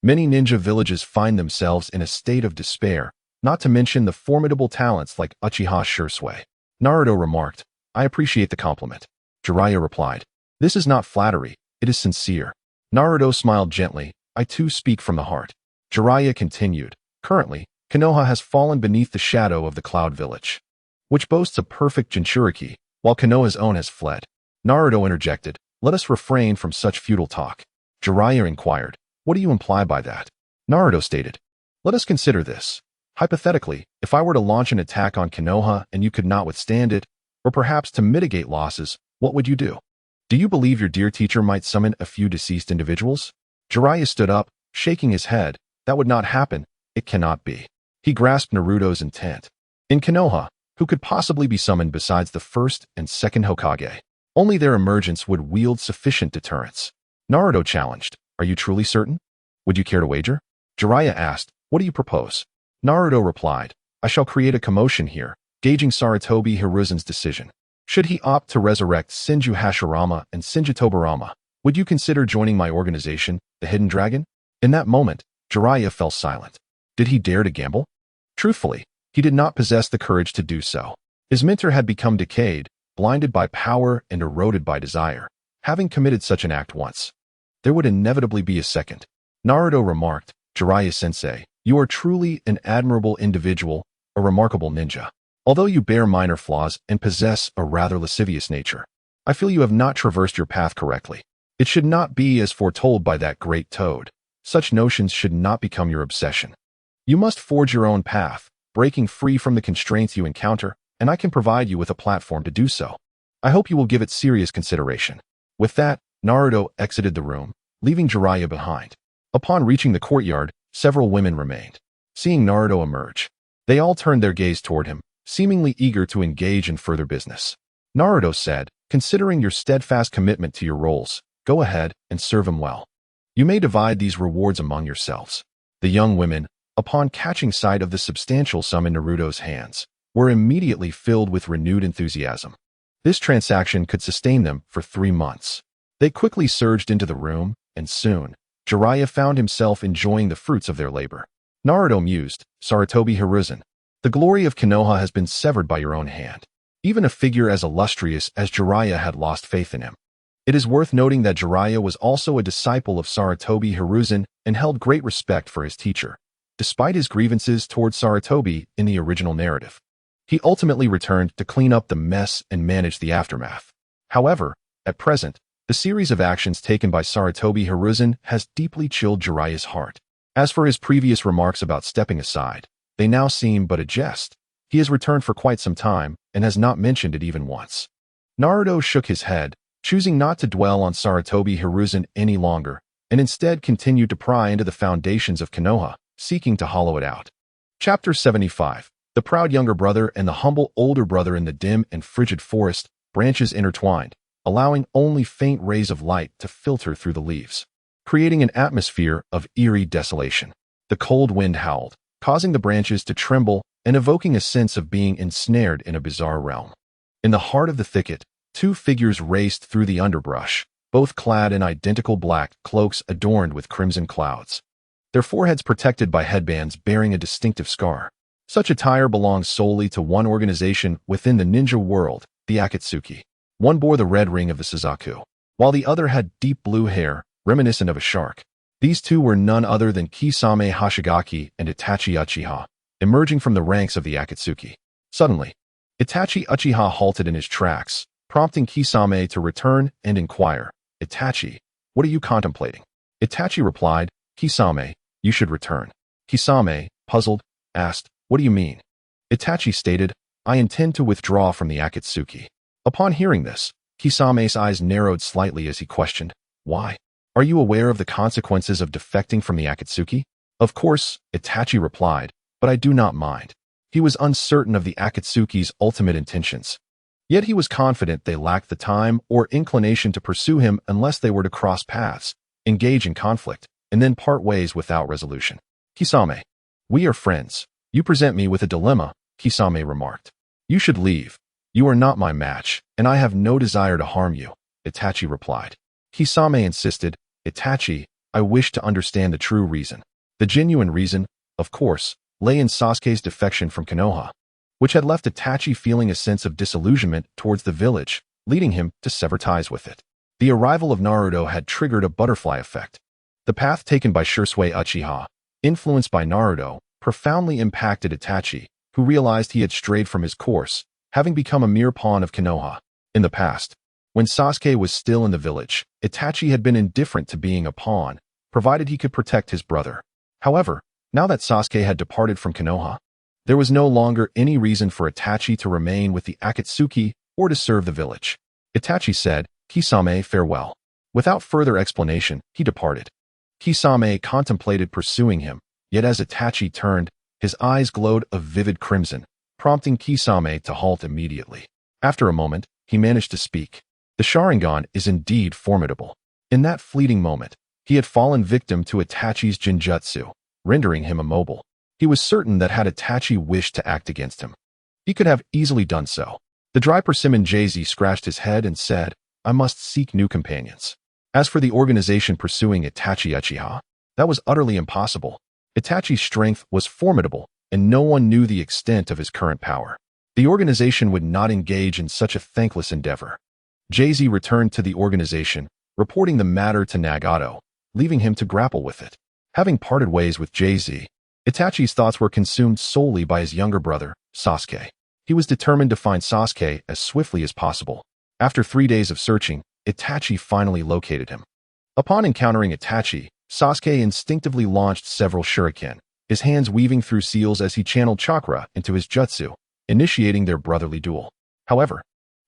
many ninja villages find themselves in a state of despair, not to mention the formidable talents like Uchiha Shursui. Naruto remarked, "I appreciate the compliment." Jiraiya replied, "This is not flattery, it is sincere." Naruto smiled gently, "I too speak from the heart." Jiraiya continued, "Currently, Konoha has fallen beneath the shadow of the Cloud Village, which boasts a perfect Jinchuriki, while Konoha's own has fled." Naruto interjected, "Let us refrain from such futile talk." Jiraiya inquired, "What do you imply by that?" Naruto stated, "Let us consider this. Hypothetically, if I were to launch an attack on Konoha and you could not withstand it, or perhaps to mitigate losses, what would you do? Do you believe your dear teacher might summon a few deceased individuals?" Jiraiya stood up, shaking his head. "That would not happen. It cannot be." He grasped Naruto's intent. In Konoha, who could possibly be summoned besides the first and second Hokage? Only their emergence would wield sufficient deterrence. Naruto challenged, "Are you truly certain? Would you care to wager?" Jiraiya asked, "What do you propose?" Naruto replied, "I shall create a commotion here, gauging Sarutobi Hiruzen's decision. Should he opt to resurrect Senju Hashirama and Senju Tobirama, would you consider joining my organization, the Hidden Dragon?" In that moment, Jiraiya fell silent. Did he dare to gamble? Truthfully, he did not possess the courage to do so. His mentor had become decayed, blinded by power and eroded by desire. Having committed such an act once, there would inevitably be a second. Naruto remarked, "Jiraiya-sensei, you are truly an admirable individual, a remarkable ninja. Although you bear minor flaws and possess a rather lascivious nature, I feel you have not traversed your path correctly. It should not be as foretold by that great toad. Such notions should not become your obsession. You must forge your own path, breaking free from the constraints you encounter, and I can provide you with a platform to do so. I hope you will give it serious consideration." With that, Naruto exited the room, leaving Jiraiya behind. Upon reaching the courtyard, several women remained. Seeing Naruto emerge, they all turned their gaze toward him, seemingly eager to engage in further business. Naruto said, "Considering your steadfast commitment to your roles, go ahead and serve him well. You may divide these rewards among yourselves." The young women, upon catching sight of the substantial sum in Naruto's hands, were immediately filled with renewed enthusiasm. This transaction could sustain them for 3 months. They quickly surged into the room, and soon, Jiraiya found himself enjoying the fruits of their labor. Naruto mused, "Sarutobi Hiruzen, the glory of Konoha has been severed by your own hand." Even a figure as illustrious as Jiraiya had lost faith in him. It is worth noting that Jiraiya was also a disciple of Sarutobi Hiruzen and held great respect for his teacher, despite his grievances towards Sarutobi in the original narrative. He ultimately returned to clean up the mess and manage the aftermath. However, at present, the series of actions taken by Sarutobi Hiruzen has deeply chilled Jiraiya's heart. As for his previous remarks about stepping aside, they now seem but a jest. He has returned for quite some time and has not mentioned it even once. Naruto shook his head, choosing not to dwell on Sarutobi Hiruzen any longer, and instead continued to pry into the foundations of Konoha, seeking to hollow it out. Chapter 75. The proud younger brother and the humble older brother in the dim and frigid forest, branches intertwined, allowing only faint rays of light to filter through the leaves, creating an atmosphere of eerie desolation. The cold wind howled, causing the branches to tremble and evoking a sense of being ensnared in a bizarre realm. In the heart of the thicket, 2 figures raced through the underbrush, both clad in identical black cloaks adorned with crimson clouds, their foreheads protected by headbands bearing a distinctive scar. Such attire belongs solely to one organization within the ninja world, the Akatsuki. One bore the red ring of the Suzaku, while the other had deep blue hair, reminiscent of a shark. These 2 were none other than Kisame Hashigaki and Itachi Uchiha, emerging from the ranks of the Akatsuki. Suddenly, Itachi Uchiha halted in his tracks, prompting Kisame to return and inquire, "Itachi, what are you contemplating?" Itachi replied, "Kisame, you should return." Kisame, puzzled, asked, "What do you mean?" Itachi stated, "I intend to withdraw from the Akatsuki." Upon hearing this, Kisame's eyes narrowed slightly as he questioned, "Why? Are you aware of the consequences of defecting from the Akatsuki?" "Of course," Itachi replied, "but I do not mind." He was uncertain of the Akatsuki's ultimate intentions. Yet he was confident they lacked the time or inclination to pursue him unless they were to cross paths, engage in conflict, and then part ways without resolution. "Kisame, we are friends. You present me with a dilemma," Kisame remarked. "You should leave, You are not my match, and I have no desire to harm you, Itachi replied. Kisame insisted, Itachi, I wish to understand the true reason. The genuine reason, of course, lay in Sasuke's defection from Konoha, which had left Itachi feeling a sense of disillusionment towards the village, leading him to sever ties with it. The arrival of Naruto had triggered a butterfly effect. The path taken by Shisui Uchiha, influenced by Naruto, profoundly impacted Itachi, who realized he had strayed from his course, having become a mere pawn of Konoha. In the past, when Sasuke was still in the village, Itachi had been indifferent to being a pawn, provided he could protect his brother. However, now that Sasuke had departed from Konoha, there was no longer any reason for Itachi to remain with the Akatsuki or to serve the village. Itachi said, Kisame, farewell. Without further explanation, he departed. Kisame contemplated pursuing him, yet as Itachi turned, his eyes glowed a vivid crimson, prompting Kisame to halt immediately. After a moment, he managed to speak. The Sharingan is indeed formidable. In that fleeting moment, he had fallen victim to Itachi's Jinjutsu, rendering him immobile. He was certain that had Itachi wished to act against him, he could have easily done so. The dry persimmon Jay-Z scratched his head and said, I must seek new companions. As for the organization pursuing Itachi Uchiha, that was utterly impossible. Itachi's strength was formidable, and no one knew the extent of his current power. The organization would not engage in such a thankless endeavor. Jay-Z returned to the organization, reporting the matter to Nagato, leaving him to grapple with it. Having parted ways with Jay-Z, Itachi's thoughts were consumed solely by his younger brother, Sasuke. He was determined to find Sasuke as swiftly as possible. After 3 days of searching, Itachi finally located him. Upon encountering Itachi, Sasuke instinctively launched several shuriken, his hands weaving through seals as he channeled chakra into his jutsu, initiating their brotherly duel. However,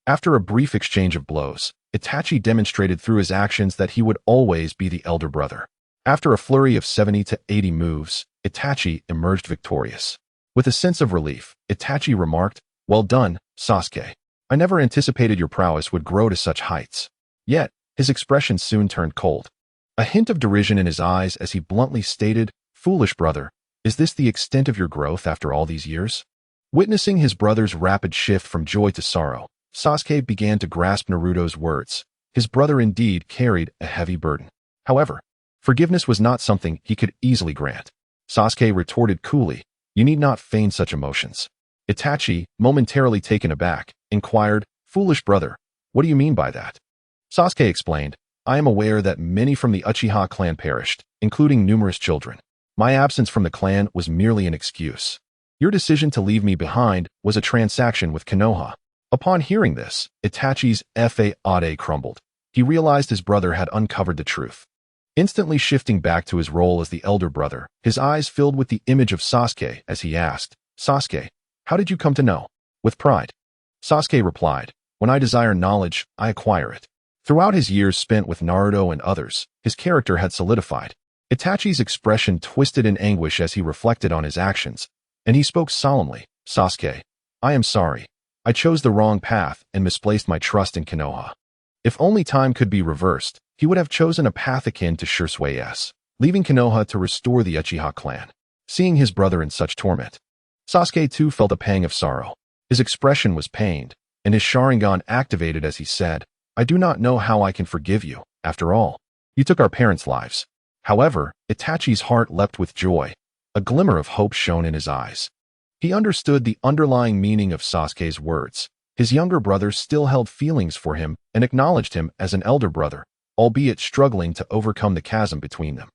after a brief exchange of blows, Itachi demonstrated through his actions that he would always be the elder brother. After a flurry of 70 to 80 moves, Itachi emerged victorious. With a sense of relief, Itachi remarked, Well done, Sasuke. I never anticipated your prowess would grow to such heights. Yet, his expression soon turned cold. A hint of derision in his eyes as he bluntly stated, Foolish brother, is this the extent of your growth after all these years? Witnessing his brother's rapid shift from joy to sorrow, Sasuke began to grasp Naruto's words. His brother indeed carried a heavy burden. However, forgiveness was not something he could easily grant. Sasuke retorted coolly, You need not feign such emotions. Itachi, momentarily taken aback, inquired, Foolish brother, what do you mean by that? Sasuke explained, I am aware that many from the Uchiha clan perished, including numerous children. My absence from the clan was merely an excuse. Your decision to leave me behind was a transaction with Konoha. Upon hearing this, Itachi's face crumbled. He realized his brother had uncovered the truth. Instantly shifting back to his role as the elder brother, his eyes filled with the image of Sasuke as he asked, Sasuke, how did you come to know? With pride. Sasuke replied, When I desire knowledge, I acquire it. Throughout his years spent with Naruto and others, his character had solidified. Itachi's expression twisted in anguish as he reflected on his actions, and he spoke solemnly, Sasuke, I am sorry. I chose the wrong path and misplaced my trust in Konoha. If only time could be reversed, he would have chosen a path akin to Shisui's, leaving Konoha to restore the Uchiha clan. Seeing his brother in such torment, Sasuke too felt a pang of sorrow. His expression was pained, and his Sharingan activated as he said, I do not know how I can forgive you. After all, you took our parents' lives. However, Itachi's heart leapt with joy. A glimmer of hope shone in his eyes. He understood the underlying meaning of Sasuke's words. His younger brother still held feelings for him and acknowledged him as an elder brother, albeit struggling to overcome the chasm between them.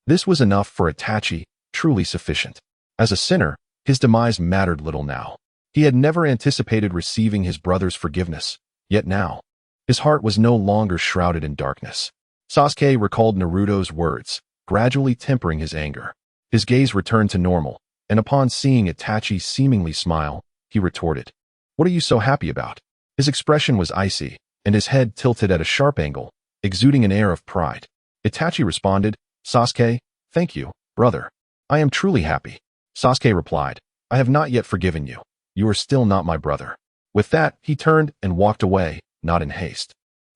This was enough for Itachi, truly sufficient. As a sinner, his demise mattered little now. He had never anticipated receiving his brother's forgiveness, yet now, his heart was no longer shrouded in darkness. Sasuke recalled Naruto's words, gradually tempering his anger. His gaze returned to normal, and upon seeing Itachi seemingly smile, he retorted, What are you so happy about? His expression was icy, and his head tilted at a sharp angle, exuding an air of pride. Itachi responded, Sasuke, thank you, brother. I am truly happy. Sasuke replied, I have not yet forgiven you. You are still not my brother. With that, he turned and walked away, not in haste,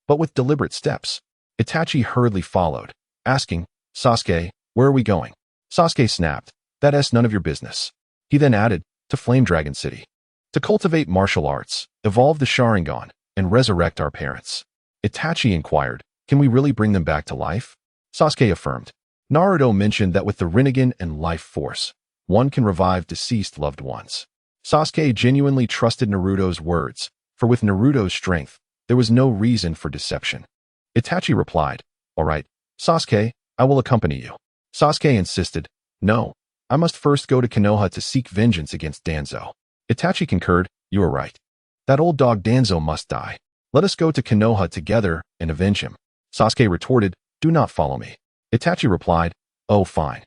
but with deliberate steps. Itachi hurriedly followed, asking, Sasuke, where are we going? Sasuke snapped, That's none of your business. He then added, to Flame Dragon City. To cultivate martial arts, evolve the Sharingan, and resurrect our parents. Itachi inquired, can we really bring them back to life? Sasuke affirmed. Naruto mentioned that with the Rinnegan and life force, one can revive deceased loved ones. Sasuke genuinely trusted Naruto's words, for with Naruto's strength, there was no reason for deception. Itachi replied, all right, Sasuke, I will accompany you. Sasuke insisted, no, I must first go to Konoha to seek vengeance against Danzo. Itachi concurred, you are right. That old dog Danzo must die. Let us go to Konoha together and avenge him. Sasuke retorted, do not follow me. Itachi replied, oh fine.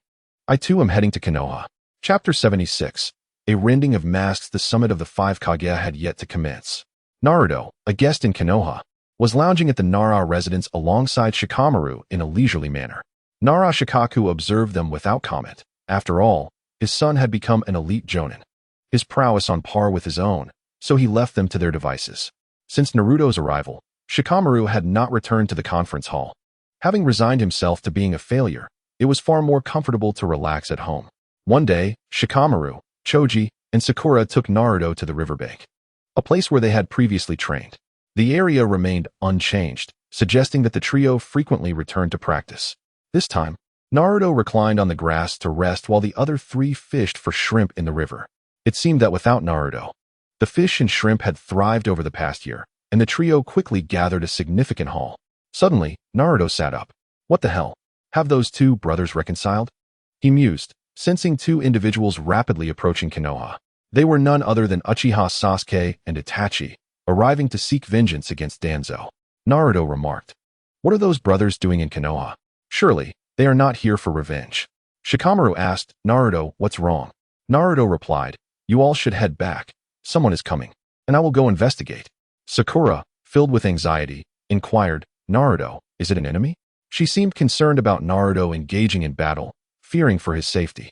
I too am heading to Konoha. Chapter 76. A rending of masks. The summit of the five Kage had yet to commence. Naruto, a guest in Konoha, was lounging at the Nara residence alongside Shikamaru in a leisurely manner. Nara Shikaku observed them without comment. After all, his son had become an elite jonin, his prowess on par with his own, so he left them to their devices. Since Naruto's arrival, Shikamaru had not returned to the conference hall. Having resigned himself to being a failure, it was far more comfortable to relax at home. One day, Shikamaru, Choji, and Sakura took Naruto to the riverbank, a place where they had previously trained. The area remained unchanged, suggesting that the trio frequently returned to practice. This time, Naruto reclined on the grass to rest while the other three fished for shrimp in the river. It seemed that without Naruto, the fish and shrimp had thrived over the past year, and the trio quickly gathered a significant haul. Suddenly, Naruto sat up. What the hell? Have those two brothers reconciled? He mused, sensing two individuals rapidly approaching Konoha. They were none other than Uchiha Sasuke and Itachi, arriving to seek vengeance against Danzo. Naruto remarked, what are those brothers doing in Konoha? Surely, they are not here for revenge. Shikamaru asked, Naruto, what's wrong? Naruto replied, you all should head back. Someone is coming, and I will go investigate. Sakura, filled with anxiety, inquired, Naruto, is it an enemy? She seemed concerned about Naruto engaging in battle, fearing for his safety.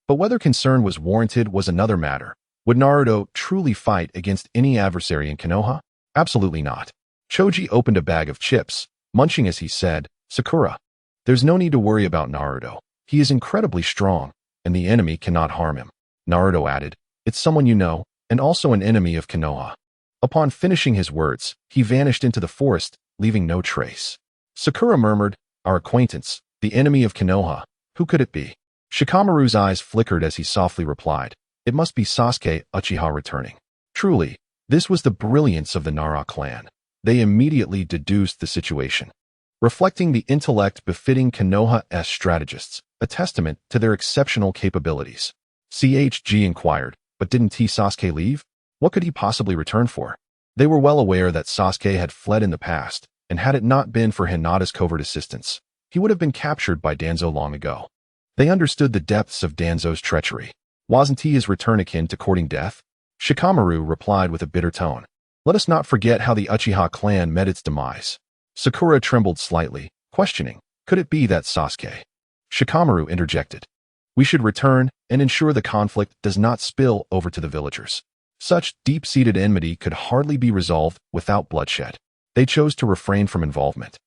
But whether concern was warranted was another matter. Would Naruto truly fight against any adversary in Konoha? Absolutely not. Choji opened a bag of chips, munching as he said, Sakura, there's no need to worry about Naruto. He is incredibly strong, and the enemy cannot harm him. Naruto added, it's someone you know, and also an enemy of Konoha. Upon finishing his words, he vanished into the forest, leaving no trace. Sakura murmured, our acquaintance, the enemy of Konoha, who could it be? Shikamaru's eyes flickered as he softly replied, it must be Sasuke Uchiha returning. Truly, this was the brilliance of the Nara clan. They immediately deduced the situation, reflecting the intellect befitting Konoha-esque strategists, a testament to their exceptional capabilities. CHG inquired, but didn't Sasuke leave? What could he possibly return for? They were well aware that Sasuke had fled in the past, and had it not been for Hinata's covert assistance, he would have been captured by Danzo long ago. They understood the depths of Danzo's treachery. Wasn't his return akin to courting death? Shikamaru replied with a bitter tone. Let us not forget how the Uchiha clan met its demise. Sakura trembled slightly, questioning, could it be that Sasuke? Shikamaru interjected. We should return and ensure the conflict does not spill over to the villagers. Such deep-seated enmity could hardly be resolved without bloodshed. They chose to refrain from involvement,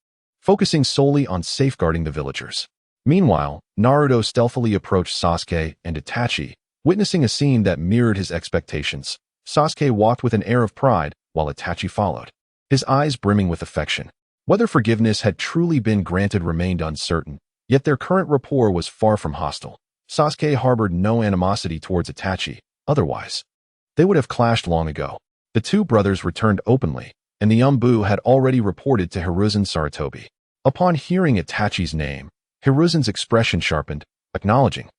focusing solely on safeguarding the villagers. Meanwhile, Naruto stealthily approached Sasuke and Itachi, witnessing a scene that mirrored his expectations. Sasuke walked with an air of pride, while Itachi followed, his eyes brimming with affection. Whether forgiveness had truly been granted remained uncertain, yet their current rapport was far from hostile. Sasuke harbored no animosity towards Itachi, otherwise they would have clashed long ago. The two brothers returned openly, and the Umbu had already reported to Hiruzen Sarutobi. Upon hearing Itachi's name, Hiruzen's expression sharpened, acknowledging,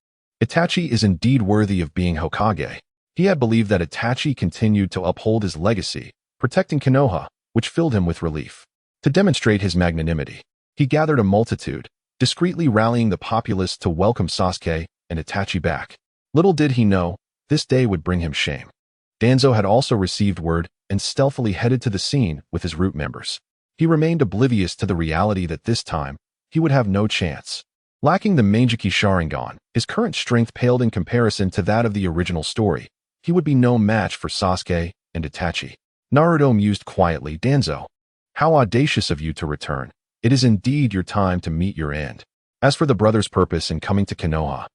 Itachi is indeed worthy of being Hokage. He had believed that Itachi continued to uphold his legacy, protecting Konoha, which filled him with relief. To demonstrate his magnanimity, he gathered a multitude, discreetly rallying the populace to welcome Sasuke and Itachi back. Little did he know, this day would bring him shame. Danzo had also received word and stealthily headed to the scene with his root members. He remained oblivious to the reality that this time, he would have no chance. Lacking the Mangekyou Sharingan, his current strength paled in comparison to that of the original story. He would be no match for Sasuke and Itachi. Naruto mused quietly, Danzo, how audacious of you to return. It is indeed your time to meet your end. As for the brothers' purpose in coming to Konoha,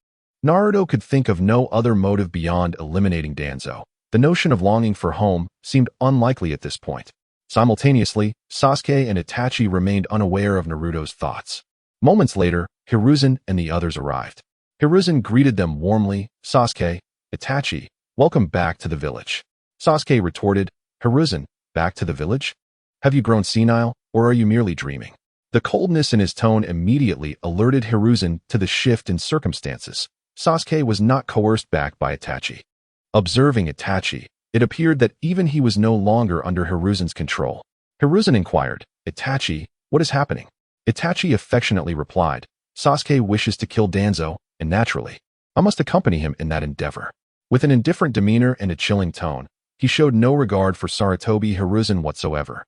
Naruto could think of no other motive beyond eliminating Danzo. The notion of longing for home seemed unlikely at this point. Simultaneously, Sasuke and Itachi remained unaware of Naruto's thoughts. Moments later, Hiruzen and the others arrived. Hiruzen greeted them warmly. Sasuke, Itachi, welcome back to the village. Sasuke retorted, Hiruzen, back to the village? Have you grown senile, or are you merely dreaming? The coldness in his tone immediately alerted Hiruzen to the shift in circumstances. Sasuke was not coerced back by Itachi. Observing Itachi, it appeared that even he was no longer under Hiruzen's control. Hiruzen inquired, Itachi, what is happening? Itachi affectionately replied, Sasuke wishes to kill Danzo, and naturally, I must accompany him in that endeavor. With an indifferent demeanor and a chilling tone, he showed no regard for Sarutobi Hiruzen whatsoever.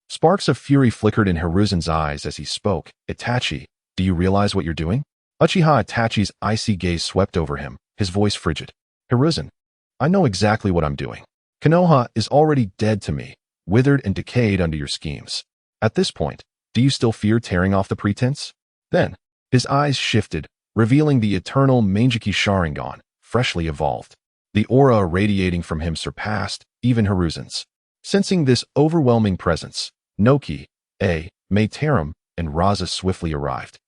Sparks of fury flickered in Hiruzen's eyes as he spoke. Itachi, do you realize what you're doing? Uchiha Itachi's icy gaze swept over him, his voice frigid. Hiruzen, I know exactly what I'm doing. Konoha is already dead to me, withered and decayed under your schemes. At this point, do you still fear tearing off the pretense? Then, his eyes shifted, revealing the eternal Mangeki Sharingan, freshly evolved. The aura radiating from him surpassed even Hiruzen's. Sensing this overwhelming presence, Noki, Meiterum, and Raza swiftly arrived,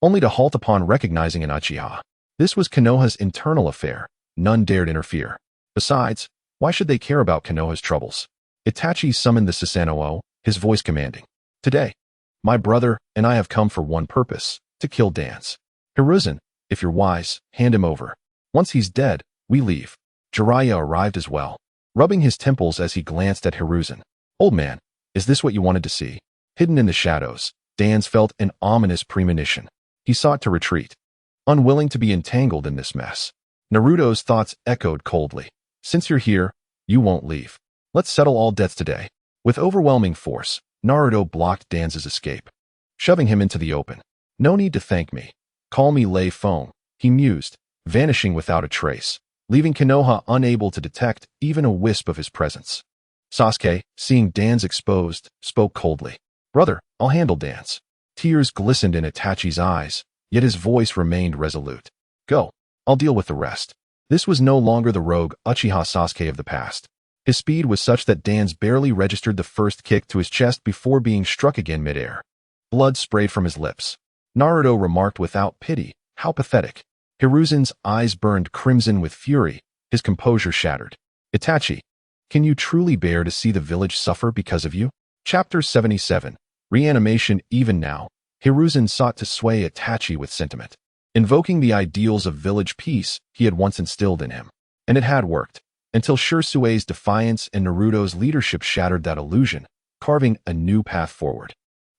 only to halt upon recognizing an Uchiha. This was Konoha's internal affair. None dared interfere. Besides, why should they care about Konoha's troubles? Itachi summoned the Susanoo, his voice commanding. Today, my brother and I have come for one purpose, to kill Danzo. Hiruzen, if you're wise, hand him over. Once he's dead, we leave. Jiraiya arrived as well, rubbing his temples as he glanced at Hiruzen. Old man, is this what you wanted to see? Hidden in the shadows, Danzo felt an ominous premonition. He sought to retreat, unwilling to be entangled in this mess. Naruto's thoughts echoed coldly. Since you're here, you won't leave. Let's settle all debts today. With overwhelming force, Naruto blocked Danzo's escape, shoving him into the open. No need to thank me. Call me Lei Feng, he mused, vanishing without a trace, leaving Konoha unable to detect even a wisp of his presence. Sasuke, seeing Danzo exposed, spoke coldly. Brother, I'll handle Danzo. Tears glistened in Itachi's eyes, yet his voice remained resolute. Go, I'll deal with the rest. This was no longer the rogue Uchiha Sasuke of the past. His speed was such that Danzo barely registered the first kick to his chest before being struck again midair. Blood sprayed from his lips. Naruto remarked without pity, how pathetic. Hiruzen's eyes burned crimson with fury, his composure shattered. Itachi, can you truly bear to see the village suffer because of you? Chapter 77. Reanimation. Even now, Hiruzen sought to sway Itachi with sentiment, invoking the ideals of village peace he had once instilled in him. And it had worked, until Shirsue's defiance and Naruto's leadership shattered that illusion, carving a new path forward.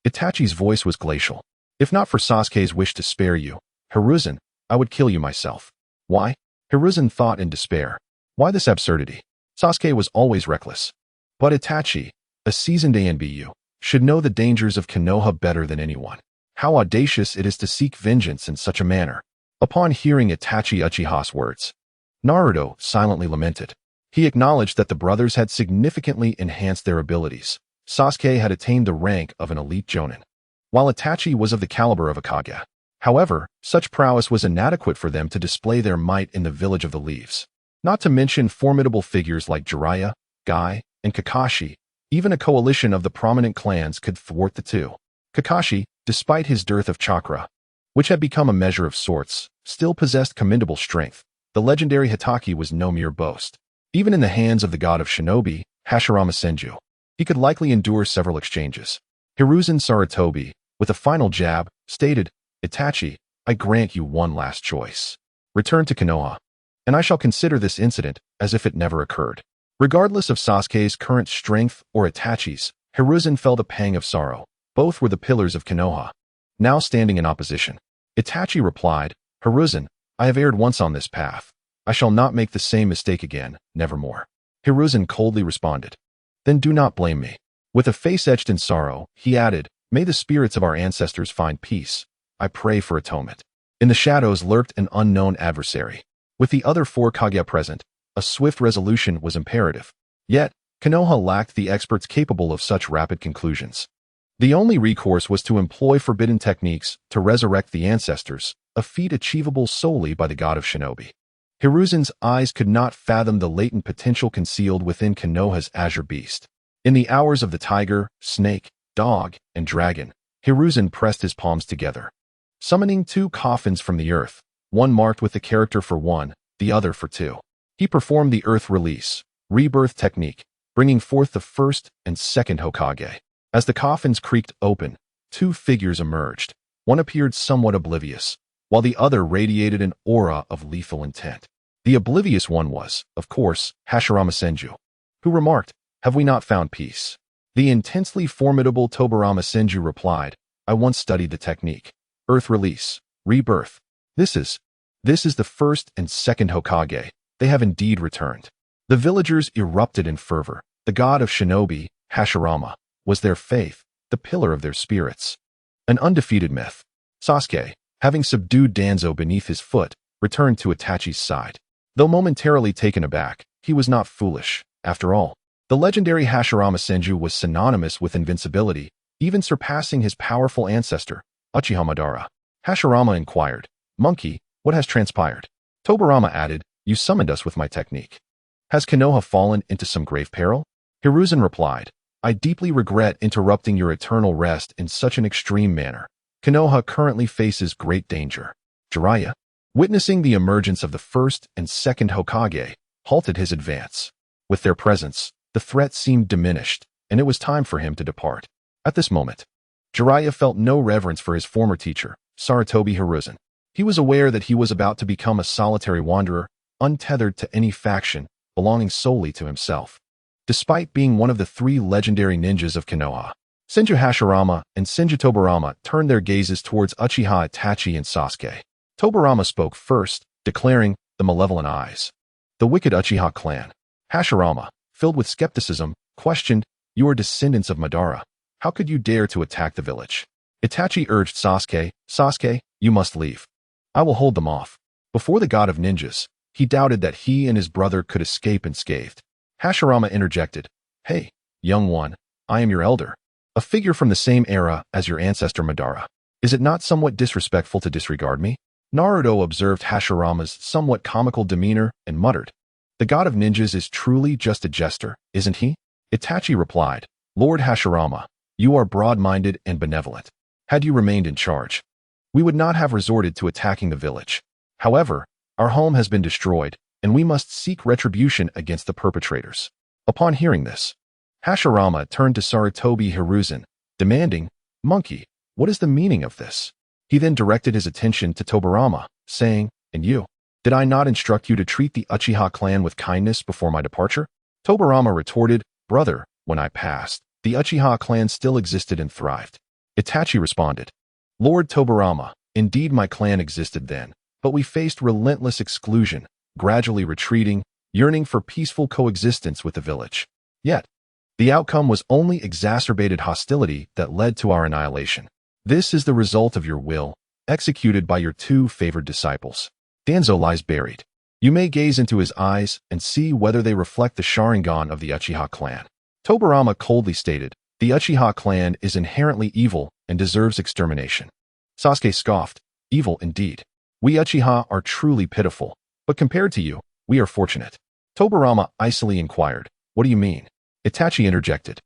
Itachi's voice was glacial. If not for Sasuke's wish to spare you, Hiruzen, I would kill you myself. Why? Hiruzen thought in despair. Why this absurdity? Sasuke was always reckless. But Itachi, a seasoned ANBU, should know the dangers of Konoha better than anyone. How audacious it is to seek vengeance in such a manner. Upon hearing Itachi Uchiha's words, Naruto silently lamented. He acknowledged that the brothers had significantly enhanced their abilities. Sasuke had attained the rank of an elite jonin, while Itachi was of the caliber of a Kage. However, such prowess was inadequate for them to display their might in the village of the leaves. Not to mention formidable figures like Jiraiya, Guy, and Kakashi. Even a coalition of the prominent clans could thwart the two. Kakashi, despite his dearth of chakra, which had become a measure of sorts, still possessed commendable strength. The legendary Hitaki was no mere boast. Even in the hands of the god of shinobi, Hashirama Senju, he could likely endure several exchanges. Hiruzen Sarutobi, with a final jab, stated, Itachi, I grant you one last choice. Return to Konoha, and I shall consider this incident as if it never occurred. Regardless of Sasuke's current strength or Itachi's, Hiruzen felt a pang of sorrow. Both were the pillars of Konoha, now standing in opposition. Itachi replied, Hiruzen, I have erred once on this path. I shall not make the same mistake again, nevermore. Hiruzen coldly responded, Then do not blame me. With a face etched in sorrow, he added, May the spirits of our ancestors find peace. I pray for atonement. In the shadows lurked an unknown adversary. With the other four Kage present, a swift resolution was imperative. Yet, Konoha lacked the experts capable of such rapid conclusions. The only recourse was to employ forbidden techniques to resurrect the ancestors, a feat achievable solely by the god of shinobi. Hiruzen's eyes could not fathom the latent potential concealed within Konoha's azure beast. In the hours of the tiger, snake, dog, and dragon, Hiruzen pressed his palms together, summoning 2 coffins from the earth, one marked with the character for 1, the other for 2. He performed the earth release, rebirth technique, bringing forth the first and second Hokage. As the coffins creaked open, 2 figures emerged. One appeared somewhat oblivious, while the other radiated an aura of lethal intent. The oblivious one was, of course, Hashirama Senju, who remarked, "Have we not found peace?" The intensely formidable Tobirama Senju replied, "I once studied the technique. Earth release, rebirth. This is the first and second Hokage. They have indeed returned." The villagers erupted in fervor. The god of shinobi, Hashirama, was their faith, the pillar of their spirits. An undefeated myth. Sasuke, having subdued Danzo beneath his foot, returned to Itachi's side. Though momentarily taken aback, he was not foolish. After all, the legendary Hashirama Senju was synonymous with invincibility, even surpassing his powerful ancestor, Uchiha Madara. Hashirama inquired, "Monkey, what has transpired?" Tobirama added, "You summoned us with my technique. Has Konoha fallen into some grave peril?" Hiruzen replied, "I deeply regret interrupting your eternal rest in such an extreme manner. Konoha currently faces great danger." Jiraiya, witnessing the emergence of the first and second Hokage, halted his advance. With their presence, the threat seemed diminished, and it was time for him to depart. At this moment, Jiraiya felt no reverence for his former teacher, Sarutobi Hiruzen. He was aware that he was about to become a solitary wanderer, untethered to any faction, belonging solely to himself. Despite being one of the 3 legendary ninjas of Konoha, Senju Hashirama and Senju Tobirama turned their gazes towards Uchiha Itachi and Sasuke. Tobirama spoke first, declaring, "The malevolent eyes. The wicked Uchiha clan." Hashirama, filled with skepticism, questioned, "You are descendants of Madara. How could you dare to attack the village?" Itachi urged Sasuke, "Sasuke, you must leave. I will hold them off." Before the god of ninjas, he doubted that he and his brother could escape unscathed. Hashirama interjected, "Hey, young one, I am your elder, a figure from the same era as your ancestor Madara. Is it not somewhat disrespectful to disregard me?" Naruto observed Hashirama's somewhat comical demeanor and muttered, "The god of ninjas is truly just a jester, isn't he?" Itachi replied, "Lord Hashirama, you are broad-minded and benevolent. Had you remained in charge, we would not have resorted to attacking the village. However, our home has been destroyed, and we must seek retribution against the perpetrators." Upon hearing this, Hashirama turned to Sarutobi Hiruzen, demanding, "Monkey, what is the meaning of this?" He then directed his attention to Tobirama, saying, "And you? Did I not instruct you to treat the Uchiha clan with kindness before my departure?" Tobirama retorted, "Brother, when I passed, the Uchiha clan still existed and thrived." Itachi responded, "Lord Tobirama, indeed my clan existed then, but we faced relentless exclusion, gradually retreating, yearning for peaceful coexistence with the village. Yet, the outcome was only exacerbated hostility that led to our annihilation. This is the result of your will, executed by your 2 favored disciples. Danzo lies buried. You may gaze into his eyes and see whether they reflect the Sharingan of the Uchiha clan." Tobirama coldly stated, "The Uchiha clan is inherently evil and deserves extermination." Sasuke scoffed, "Evil indeed. We Uchiha are truly pitiful, but compared to you, we are fortunate." Tobirama icily inquired, "What do you mean?" Itachi interjected,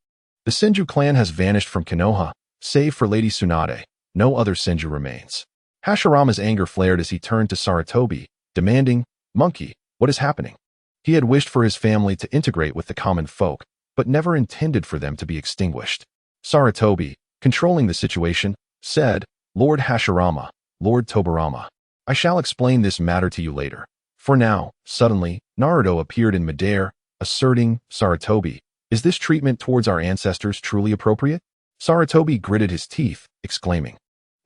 "The Senju clan has vanished from Konoha, save for Lady Tsunade. No other Senju remains." Hashirama's anger flared as he turned to Sarutobi, demanding, "Monkey, what is happening?" He had wished for his family to integrate with the common folk, but never intended for them to be extinguished. Sarutobi, controlling the situation, said, "Lord Hashirama, Lord Tobirama, I shall explain this matter to you later. For now." Suddenly, Naruto appeared in midair, asserting, "Sarutobi, is this treatment towards our ancestors truly appropriate?" Sarutobi gritted his teeth, exclaiming,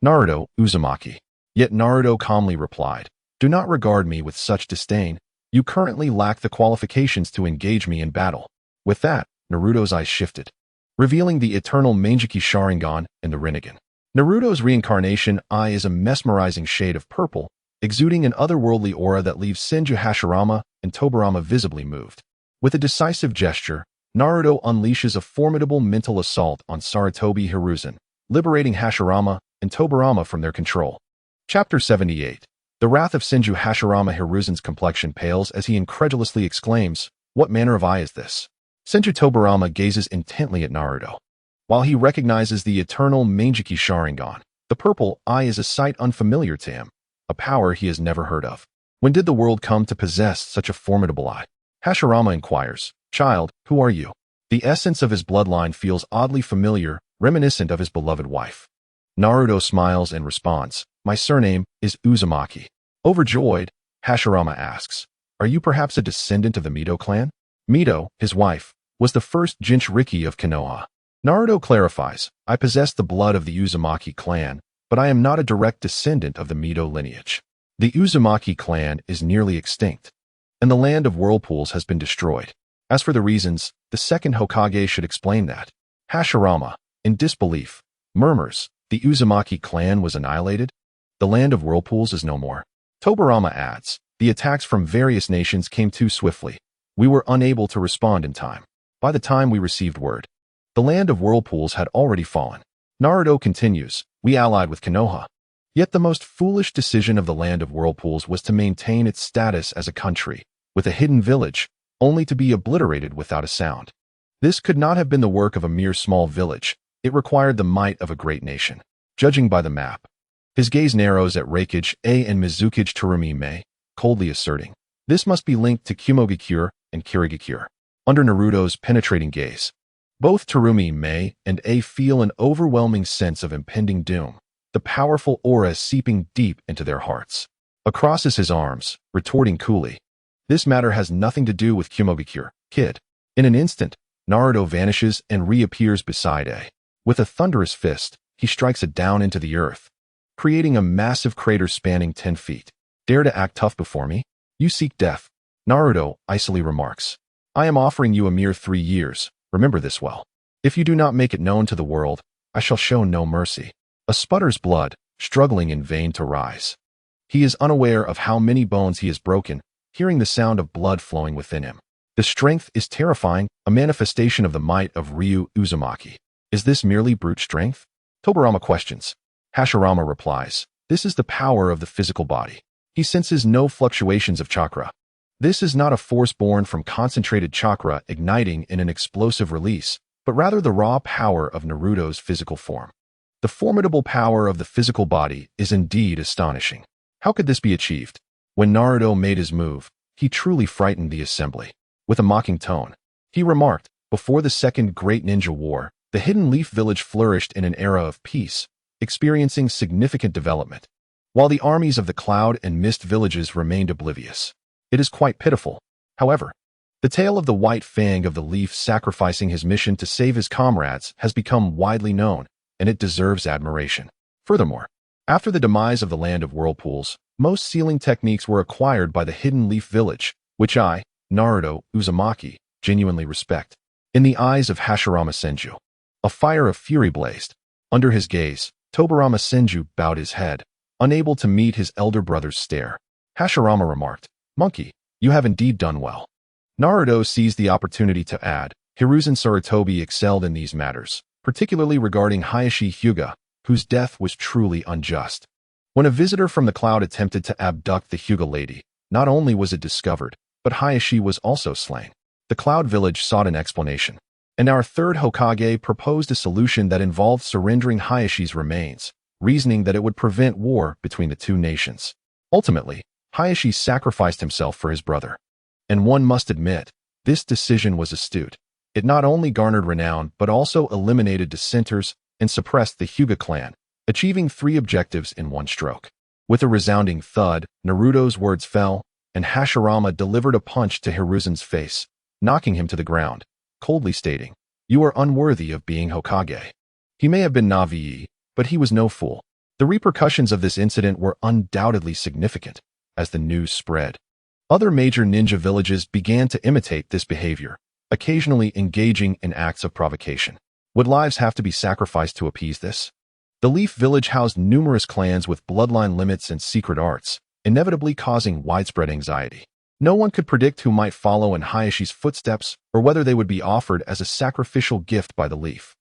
"Naruto, Uzumaki." Yet Naruto calmly replied, "Do not regard me with such disdain. You currently lack the qualifications to engage me in battle." With that, Naruto's eyes shifted, revealing the eternal Manjiki Sharingan and the Rinnegan. Naruto's reincarnation eye is a mesmerizing shade of purple, exuding an otherworldly aura that leaves Senju Hashirama and Tobirama visibly moved. With a decisive gesture, Naruto unleashes a formidable mental assault on Sarutobi Hiruzen, liberating Hashirama and Tobirama from their control. Chapter 78. The wrath of Senju Hashirama Hiruzen's complexion pales as he incredulously exclaims, "What manner of eye is this?" Senju Tobirama gazes intently at Naruto. While he recognizes the eternal Mangeki Sharingan, the purple eye is a sight unfamiliar to him, a power he has never heard of. When did the world come to possess such a formidable eye? Hashirama inquires, "Child, who are you?" The essence of his bloodline feels oddly familiar, reminiscent of his beloved wife. Naruto smiles and responds, "My surname is Uzumaki." Overjoyed, Hashirama asks, "Are you perhaps a descendant of the Mito clan?" Mito, his wife, was the first Jinchuriki of Konoha. Naruto clarifies, "I possess the blood of the Uzumaki clan, but I am not a direct descendant of the Mito lineage. The Uzumaki clan is nearly extinct, and the land of whirlpools has been destroyed. As for the reasons, the second Hokage should explain that." Hashirama, in disbelief, murmurs, "The Uzumaki clan was annihilated? The land of whirlpools is no more." Tobirama adds, "The attacks from various nations came too swiftly. We were unable to respond in time. By the time we received word, the land of whirlpools had already fallen." Naruto continues, "We allied with Konoha. Yet the most foolish decision of the land of whirlpools was to maintain its status as a country, with a hidden village, only to be obliterated without a sound. This could not have been the work of a mere small village. It required the might of a great nation. Judging by the map." His gaze narrows at Reikage A and Mizukage Terumi Mei, coldly asserting, "This must be linked to Kumogakure and Kirigakure." Under Naruto's penetrating gaze, both Terumi Mei and A feel an overwhelming sense of impending doom, the powerful aura seeping deep into their hearts. A crosses his arms, retorting coolly, "This matter has nothing to do with Kumogakure, kid." In an instant, Naruto vanishes and reappears beside A. With a thunderous fist, he strikes it down into the earth, creating a massive crater spanning 10 feet. "Dare to act tough before me? You seek death." Naruto icily remarks, "I am offering you a mere 3 years. Remember this well. If you do not make it known to the world, I shall show no mercy." A sputter's blood, struggling in vain to rise. He is unaware of how many bones he has broken, hearing the sound of blood flowing within him. The strength is terrifying, a manifestation of the might of Ryu Uzumaki. Is this merely brute strength? Tobirama questions. Hashirama replies, "This is the power of the physical body." He senses no fluctuations of chakra. This is not a force born from concentrated chakra igniting in an explosive release, but rather the raw power of Naruto's physical form. The formidable power of the physical body is indeed astonishing. How could this be achieved? When Naruto made his move, he truly frightened the assembly. With a mocking tone, he remarked, "Before the Second Great Ninja War, the Hidden Leaf Village flourished in an era of peace, experiencing significant development, while the armies of the Cloud and Mist villages remained oblivious. It is quite pitiful. However, the tale of the White Fang of the Leaf sacrificing his mission to save his comrades has become widely known, and it deserves admiration. Furthermore, after the demise of the Land of Whirlpools, most sealing techniques were acquired by the Hidden Leaf Village, which I, Naruto Uzumaki, genuinely respect." In the eyes of Hashirama Senju, a fire of fury blazed. Under his gaze, Tobirama Senju bowed his head, unable to meet his elder brother's stare. Hashirama remarked, "Monkey, you have indeed done well." Naruto seized the opportunity to add, "Hiruzen Sarutobi excelled in these matters, particularly regarding Hayashi Hyuga, whose death was truly unjust. When a visitor from the Cloud attempted to abduct the Hyuga lady, not only was it discovered, but Hayashi was also slain. The Cloud Village sought an explanation, and our third Hokage proposed a solution that involved surrendering Hayashi's remains, reasoning that it would prevent war between the two nations. Ultimately, Hayashi sacrificed himself for his brother. And one must admit, this decision was astute. It not only garnered renown but also eliminated dissenters and suppressed the Hyuga clan, achieving 3 objectives in one stroke." With a resounding thud, Naruto's words fell, and Hashirama delivered a punch to Hiruzen's face, knocking him to the ground, coldly stating, "You are unworthy of being Hokage." He may have been Navii, but he was no fool. The repercussions of this incident were undoubtedly significant. As the news spread, other major ninja villages began to imitate this behavior, occasionally engaging in acts of provocation. Would lives have to be sacrificed to appease this? The Leaf Village housed numerous clans with bloodline limits and secret arts, inevitably causing widespread anxiety. No one could predict who might follow in Hayashi's footsteps or whether they would be offered as a sacrificial gift by the Leaf.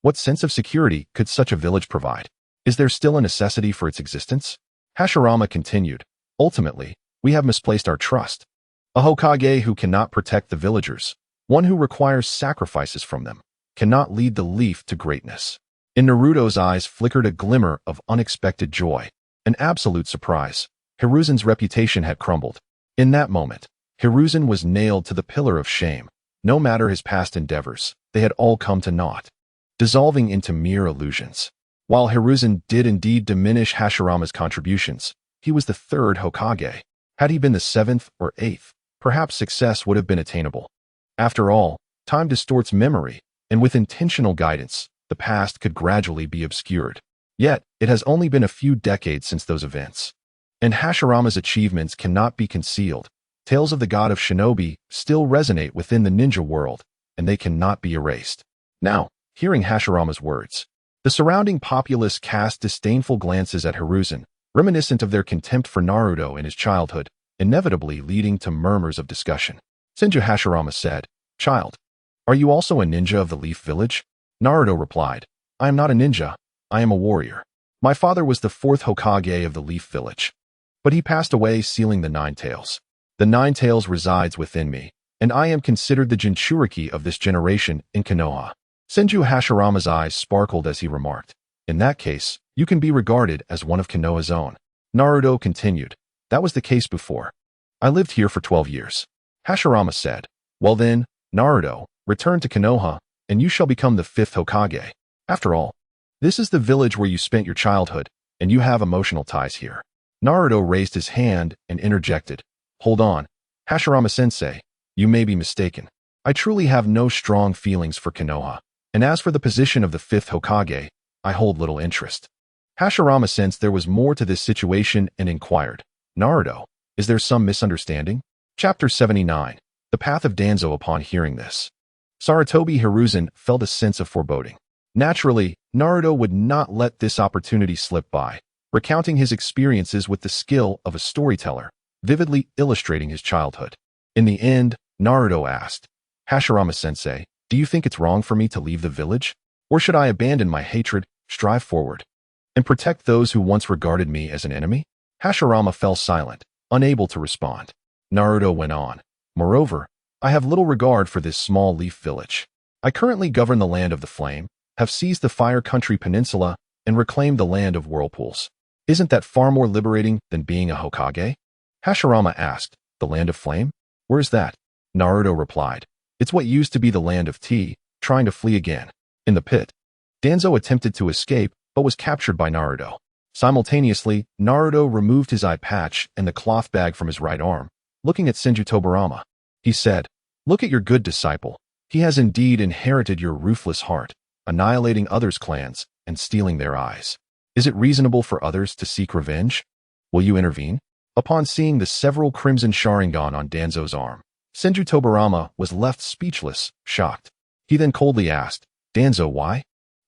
What sense of security could such a village provide? Is there still a necessity for its existence? Hashirama continued, Ultimately, we have misplaced our trust. A Hokage who cannot protect the villagers, one who requires sacrifices from them, cannot lead the leaf to greatness. In Naruto's eyes flickered a glimmer of unexpected joy, an absolute surprise. Hiruzen's reputation had crumbled. In that moment, Hiruzen was nailed to the pillar of shame. No matter his past endeavors, they had all come to naught, dissolving into mere illusions. While Hiruzen did indeed diminish Hashirama's contributions, he was the third Hokage. Had he been the seventh or eighth, perhaps success would have been attainable. After all, time distorts memory, and with intentional guidance, the past could gradually be obscured. Yet, it has only been a few decades since those events. And Hashirama's achievements cannot be concealed. Tales of the god of shinobi still resonate within the ninja world, and they cannot be erased. Now, hearing Hashirama's words, the surrounding populace cast disdainful glances at Hiruzen, reminiscent of their contempt for Naruto in his childhood, inevitably leading to murmurs of discussion. Senju Hashirama said, "Child, are you also a ninja of the Leaf Village?" Naruto replied, "I am not a ninja, I am a warrior. My father was the fourth Hokage of the Leaf Village, but he passed away sealing the Nine Tails. The Nine Tails resides within me, and I am considered the Jinchuriki of this generation in Konoha." Senju Hashirama's eyes sparkled as he remarked, "In that case, you can be regarded as one of Konoha's own." Naruto continued, "That was the case before. I lived here for 12 years. Hashirama said, "Well then, Naruto, return to Konoha, and you shall become the fifth Hokage. After all, this is the village where you spent your childhood, and you have emotional ties here." Naruto raised his hand and interjected, "Hold on, Hashirama-sensei, you may be mistaken. I truly have no strong feelings for Konoha, and as for the position of the fifth Hokage, I hold little interest." Hashirama sensed there was more to this situation and inquired, "Naruto, is there some misunderstanding?" Chapter 79. The Path of Danzo. Upon hearing this, Sarutobi Hiruzen felt a sense of foreboding. Naturally, Naruto would not let this opportunity slip by, recounting his experiences with the skill of a storyteller, vividly illustrating his childhood. In the end, Naruto asked, "Hashirama-sensei, do you think it's wrong for me to leave the village? Or should I abandon my hatred, strive forward, and protect those who once regarded me as an enemy?" Hashirama fell silent, unable to respond. Naruto went on, "Moreover, I have little regard for this small leaf village. I currently govern the land of the flame, have seized the Fire Country Peninsula, and reclaimed the land of whirlpools. Isn't that far more liberating than being a Hokage?" Hashirama asked, "The land of flame? Where's that?" Naruto replied, "It's what used to be the land of tea, trying to flee again. In the pit." Danzo attempted to escape, but was captured by Naruto. Simultaneously, Naruto removed his eye patch and the cloth bag from his right arm. Looking at Senju Tobirama, he said, "Look at your good disciple. He has indeed inherited your ruthless heart, annihilating others' clans and stealing their eyes. Is it reasonable for others to seek revenge? Will you intervene?" Upon seeing the several crimson Sharingan on Danzo's arm, Senju Tobirama was left speechless, shocked. He then coldly asked, "Danzo, why?"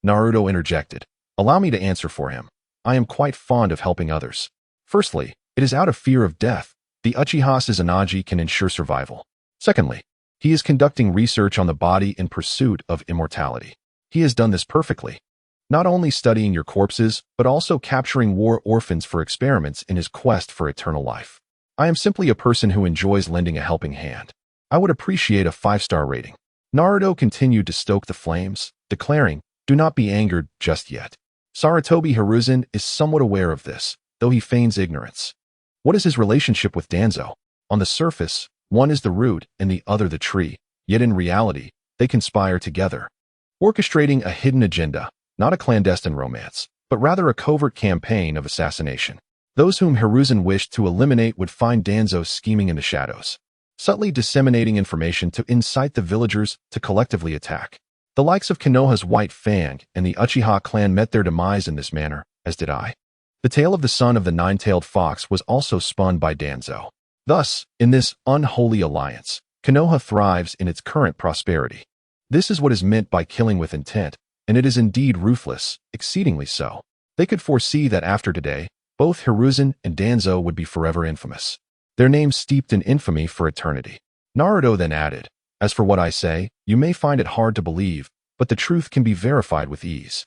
Naruto interjected, "Allow me to answer for him. I am quite fond of helping others. Firstly, it is out of fear of death. The Uchiha Sazanaji can ensure survival. Secondly, he is conducting research on the body in pursuit of immortality. He has done this perfectly, not only studying your corpses, but also capturing war orphans for experiments in his quest for eternal life. I am simply a person who enjoys lending a helping hand. I would appreciate a 5-star rating." Naruto continued to stoke the flames, declaring, "Do not be angered just yet." Sarutobi Hiruzen is somewhat aware of this, though he feigns ignorance. What is his relationship with Danzo? On the surface, one is the root and the other the tree, yet in reality, they conspire together, orchestrating a hidden agenda, not a clandestine romance, but rather a covert campaign of assassination. Those whom Hiruzen wished to eliminate would find Danzo scheming in the shadows, subtly disseminating information to incite the villagers to collectively attack. The likes of Konoha's White Fang and the Uchiha clan met their demise in this manner, as did I. The tale of the son of the nine-tailed fox was also spun by Danzo. Thus, in this unholy alliance, Konoha thrives in its current prosperity. This is what is meant by killing with intent, and it is indeed ruthless, exceedingly so. They could foresee that after today, both Hiruzen and Danzo would be forever infamous, their names steeped in infamy for eternity. Naruto then added, "As for what I say, you may find it hard to believe, but the truth can be verified with ease."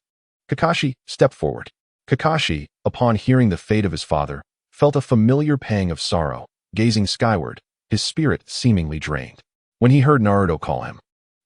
Kakashi, step forward. Kakashi, upon hearing the fate of his father, felt a familiar pang of sorrow, gazing skyward, his spirit seemingly drained. When he heard Naruto call him,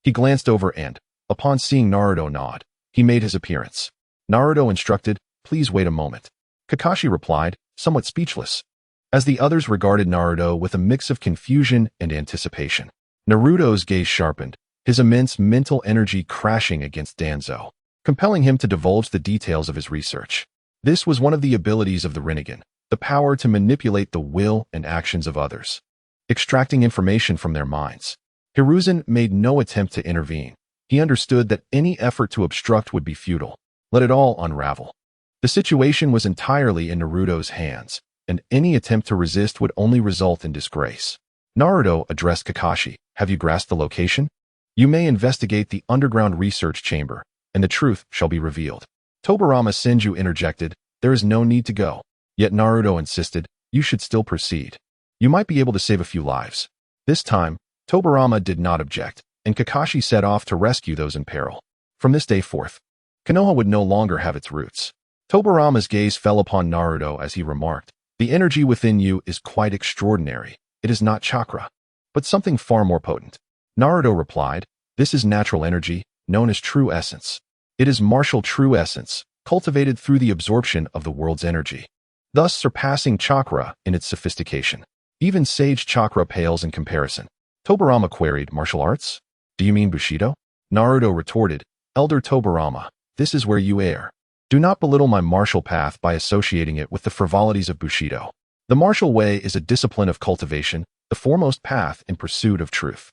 he glanced over and, upon seeing Naruto nod, he made his appearance. Naruto instructed, "Please wait a moment." Kakashi replied, somewhat speechless, as the others regarded Naruto with a mix of confusion and anticipation. Naruto's gaze sharpened, his immense mental energy crashing against Danzo, compelling him to divulge the details of his research. This was one of the abilities of the Rinnegan, the power to manipulate the will and actions of others, extracting information from their minds. Hiruzen made no attempt to intervene. He understood that any effort to obstruct would be futile. Let it all unravel. The situation was entirely in Naruto's hands, and any attempt to resist would only result in disgrace. Naruto addressed Kakashi, "Have you grasped the location? You may investigate the underground research chamber, and the truth shall be revealed." Tobirama Senju interjected, "There is no need to go." Yet Naruto insisted, "You should still proceed. You might be able to save a few lives." This time, Tobirama did not object, and Kakashi set off to rescue those in peril. From this day forth, Konoha would no longer have its roots. Tobirama's gaze fell upon Naruto as he remarked, "The energy within you is quite extraordinary. It is not chakra, but something far more potent." Naruto replied, "This is natural energy, known as true essence. It is martial true essence, cultivated through the absorption of the world's energy, thus surpassing chakra in its sophistication. Even sage chakra pales in comparison." Tobirama queried, "Martial arts? Do you mean Bushido?" Naruto retorted, "Elder Tobirama, this is where you err. Do not belittle my martial path by associating it with the frivolities of Bushido. The martial way is a discipline of cultivation, the foremost path in pursuit of truth.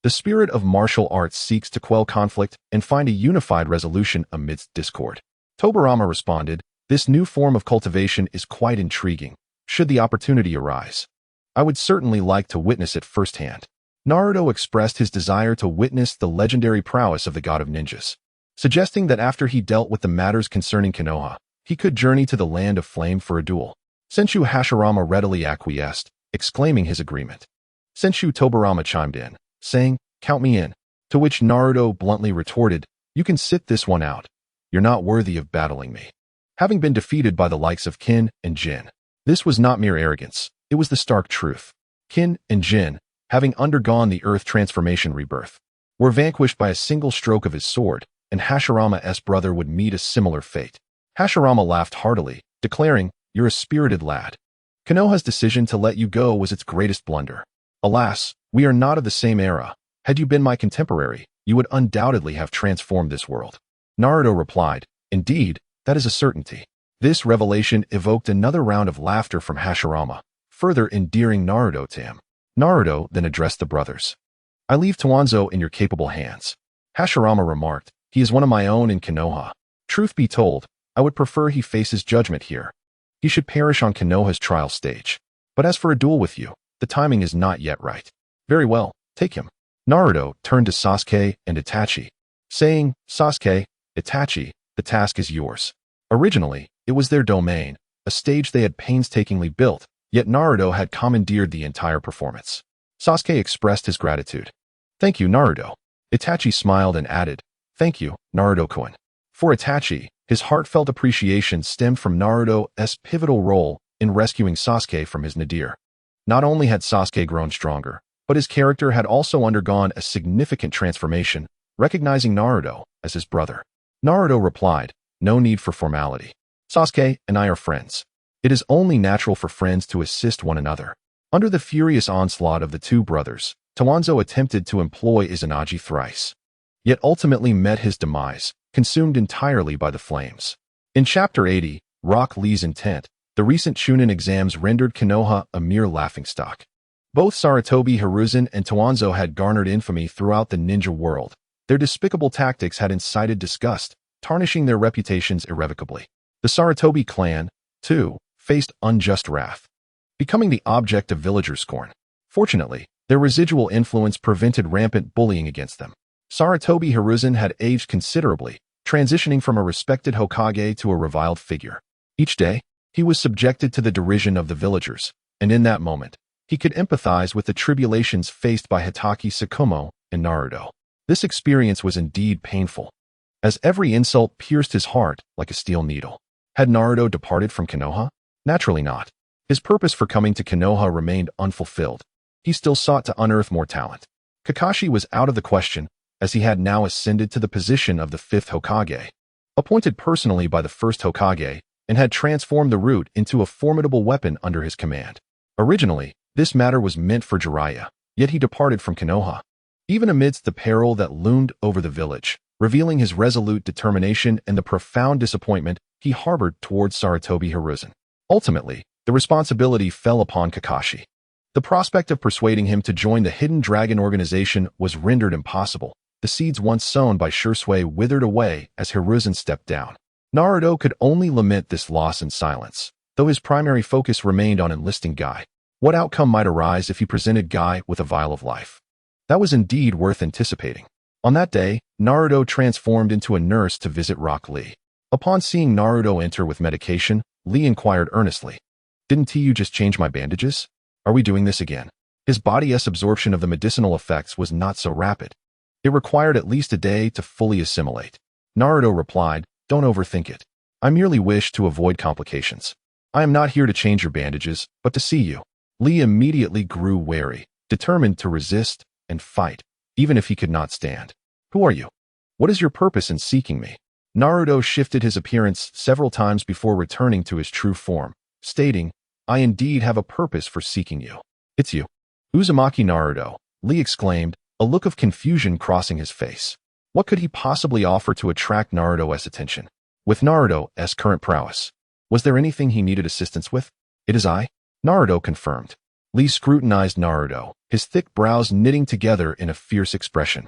The spirit of martial arts seeks to quell conflict and find a unified resolution amidst discord." Tobirama responded, "This new form of cultivation is quite intriguing. Should the opportunity arise, I would certainly like to witness it firsthand." Naruto expressed his desire to witness the legendary prowess of the god of ninjas, suggesting that after he dealt with the matters concerning Konoha, he could journey to the land of flame for a duel. Senshu Hashirama readily acquiesced, exclaiming his agreement. Senshu Tobirama chimed in, saying, "Count me in," to which Naruto bluntly retorted, "You can sit this one out. You're not worthy of battling me." Having been defeated by the likes of Kin and Jin, this was not mere arrogance, it was the stark truth. Kin and Jin, having undergone the earth transformation rebirth, were vanquished by a single stroke of his sword, and Hashirama's brother would meet a similar fate. Hashirama laughed heartily, declaring, "You're a spirited lad. Konoha's decision to let you go was its greatest blunder. Alas, we are not of the same era. Had you been my contemporary, you would undoubtedly have transformed this world." Naruto replied, "Indeed, that is a certainty." This revelation evoked another round of laughter from Hashirama, further endearing Naruto to him. Naruto then addressed the brothers. "I leave Tuanzo in your capable hands." Hashirama remarked, "He is one of my own in Konoha. Truth be told, I would prefer he faces judgment here. He should perish on Konoha's trial stage. But as for a duel with you, the timing is not yet right." "Very well, take him." Naruto turned to Sasuke and Itachi, saying, "Sasuke, Itachi, the task is yours." Originally, it was their domain, a stage they had painstakingly built, yet Naruto had commandeered the entire performance. Sasuke expressed his gratitude. "Thank you, Naruto." Itachi smiled and added, "Thank you, Naruto-kun." For Itachi, his heartfelt appreciation stemmed from Naruto's pivotal role in rescuing Sasuke from his nadir. Not only had Sasuke grown stronger, but his character had also undergone a significant transformation, recognizing Naruto as his brother. Naruto replied, "No need for formality. Sasuke and I are friends. It is only natural for friends to assist one another." Under the furious onslaught of the two brothers, Tuanzo attempted to employ Izanagi thrice, yet ultimately met his demise, consumed entirely by the flames. In Chapter 80, Rock Lee's Intent, the recent Chunin exams rendered Konoha a mere laughingstock. Both Sarutobi Hiruzen and Tuanzo had garnered infamy throughout the ninja world. Their despicable tactics had incited disgust, tarnishing their reputations irrevocably. The Sarutobi clan, too, faced unjust wrath, becoming the object of villager scorn. Fortunately, their residual influence prevented rampant bullying against them. Sarutobi Hiruzen had aged considerably, transitioning from a respected Hokage to a reviled figure. Each day, he was subjected to the derision of the villagers, and in that moment, he could empathize with the tribulations faced by Hitaki Sakumo and Naruto. This experience was indeed painful, as every insult pierced his heart like a steel needle. Had Naruto departed from Konoha? Naturally not. His purpose for coming to Konoha remained unfulfilled. He still sought to unearth more talent. Kakashi was out of the question, as he had now ascended to the position of the 5th Hokage, appointed personally by the 1st Hokage, and had transformed the root into a formidable weapon under his command. Originally, this matter was meant for Jiraiya, yet he departed from Konoha. Even amidst the peril that loomed over the village, revealing his resolute determination and the profound disappointment he harbored towards Sarutobi Hiruzen. Ultimately, the responsibility fell upon Kakashi. The prospect of persuading him to join the Hidden Dragon organization was rendered impossible. The seeds once sown by Shursui withered away as Hiruzen stepped down. Naruto could only lament this loss in silence, though his primary focus remained on enlisting Guy. What outcome might arise if he presented Guy with a vial of life? That was indeed worth anticipating. On that day, Naruto transformed into a nurse to visit Rock Lee. Upon seeing Naruto enter with medication, Lee inquired earnestly, "Didn't you just change my bandages? Are we doing this again?" His body's absorption of the medicinal effects was not so rapid. It required at least a day to fully assimilate. Naruto replied, "Don't overthink it. I merely wish to avoid complications. I am not here to change your bandages, but to see you." Lee immediately grew wary, determined to resist and fight, even if he could not stand. "Who are you? What is your purpose in seeking me?" Naruto shifted his appearance several times before returning to his true form, stating, "I indeed have a purpose for seeking you." "It's you." "Uzumaki Naruto," Lee exclaimed, a look of confusion crossing his face. What could he possibly offer to attract Naruto's attention? With Naruto's current prowess, was there anything he needed assistance with? "It is I," Naruto confirmed. Lee scrutinized Naruto, his thick brows knitting together in a fierce expression.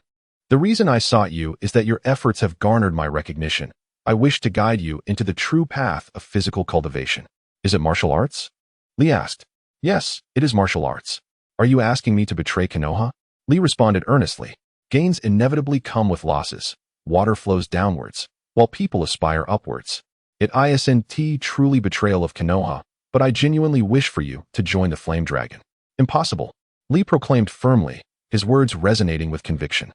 "The reason I sought you is that your efforts have garnered my recognition. I wish to guide you into the true path of physical cultivation." "Is it martial arts?" Lee asked. "Yes, it is martial arts." "Are you asking me to betray Konoha?" Lee responded earnestly. "Gains inevitably come with losses. Water flows downwards, while people aspire upwards. It isn't truly betrayal of Konoha, but I genuinely wish for you to join the Flame Dragon." "Impossible," Lee proclaimed firmly, his words resonating with conviction.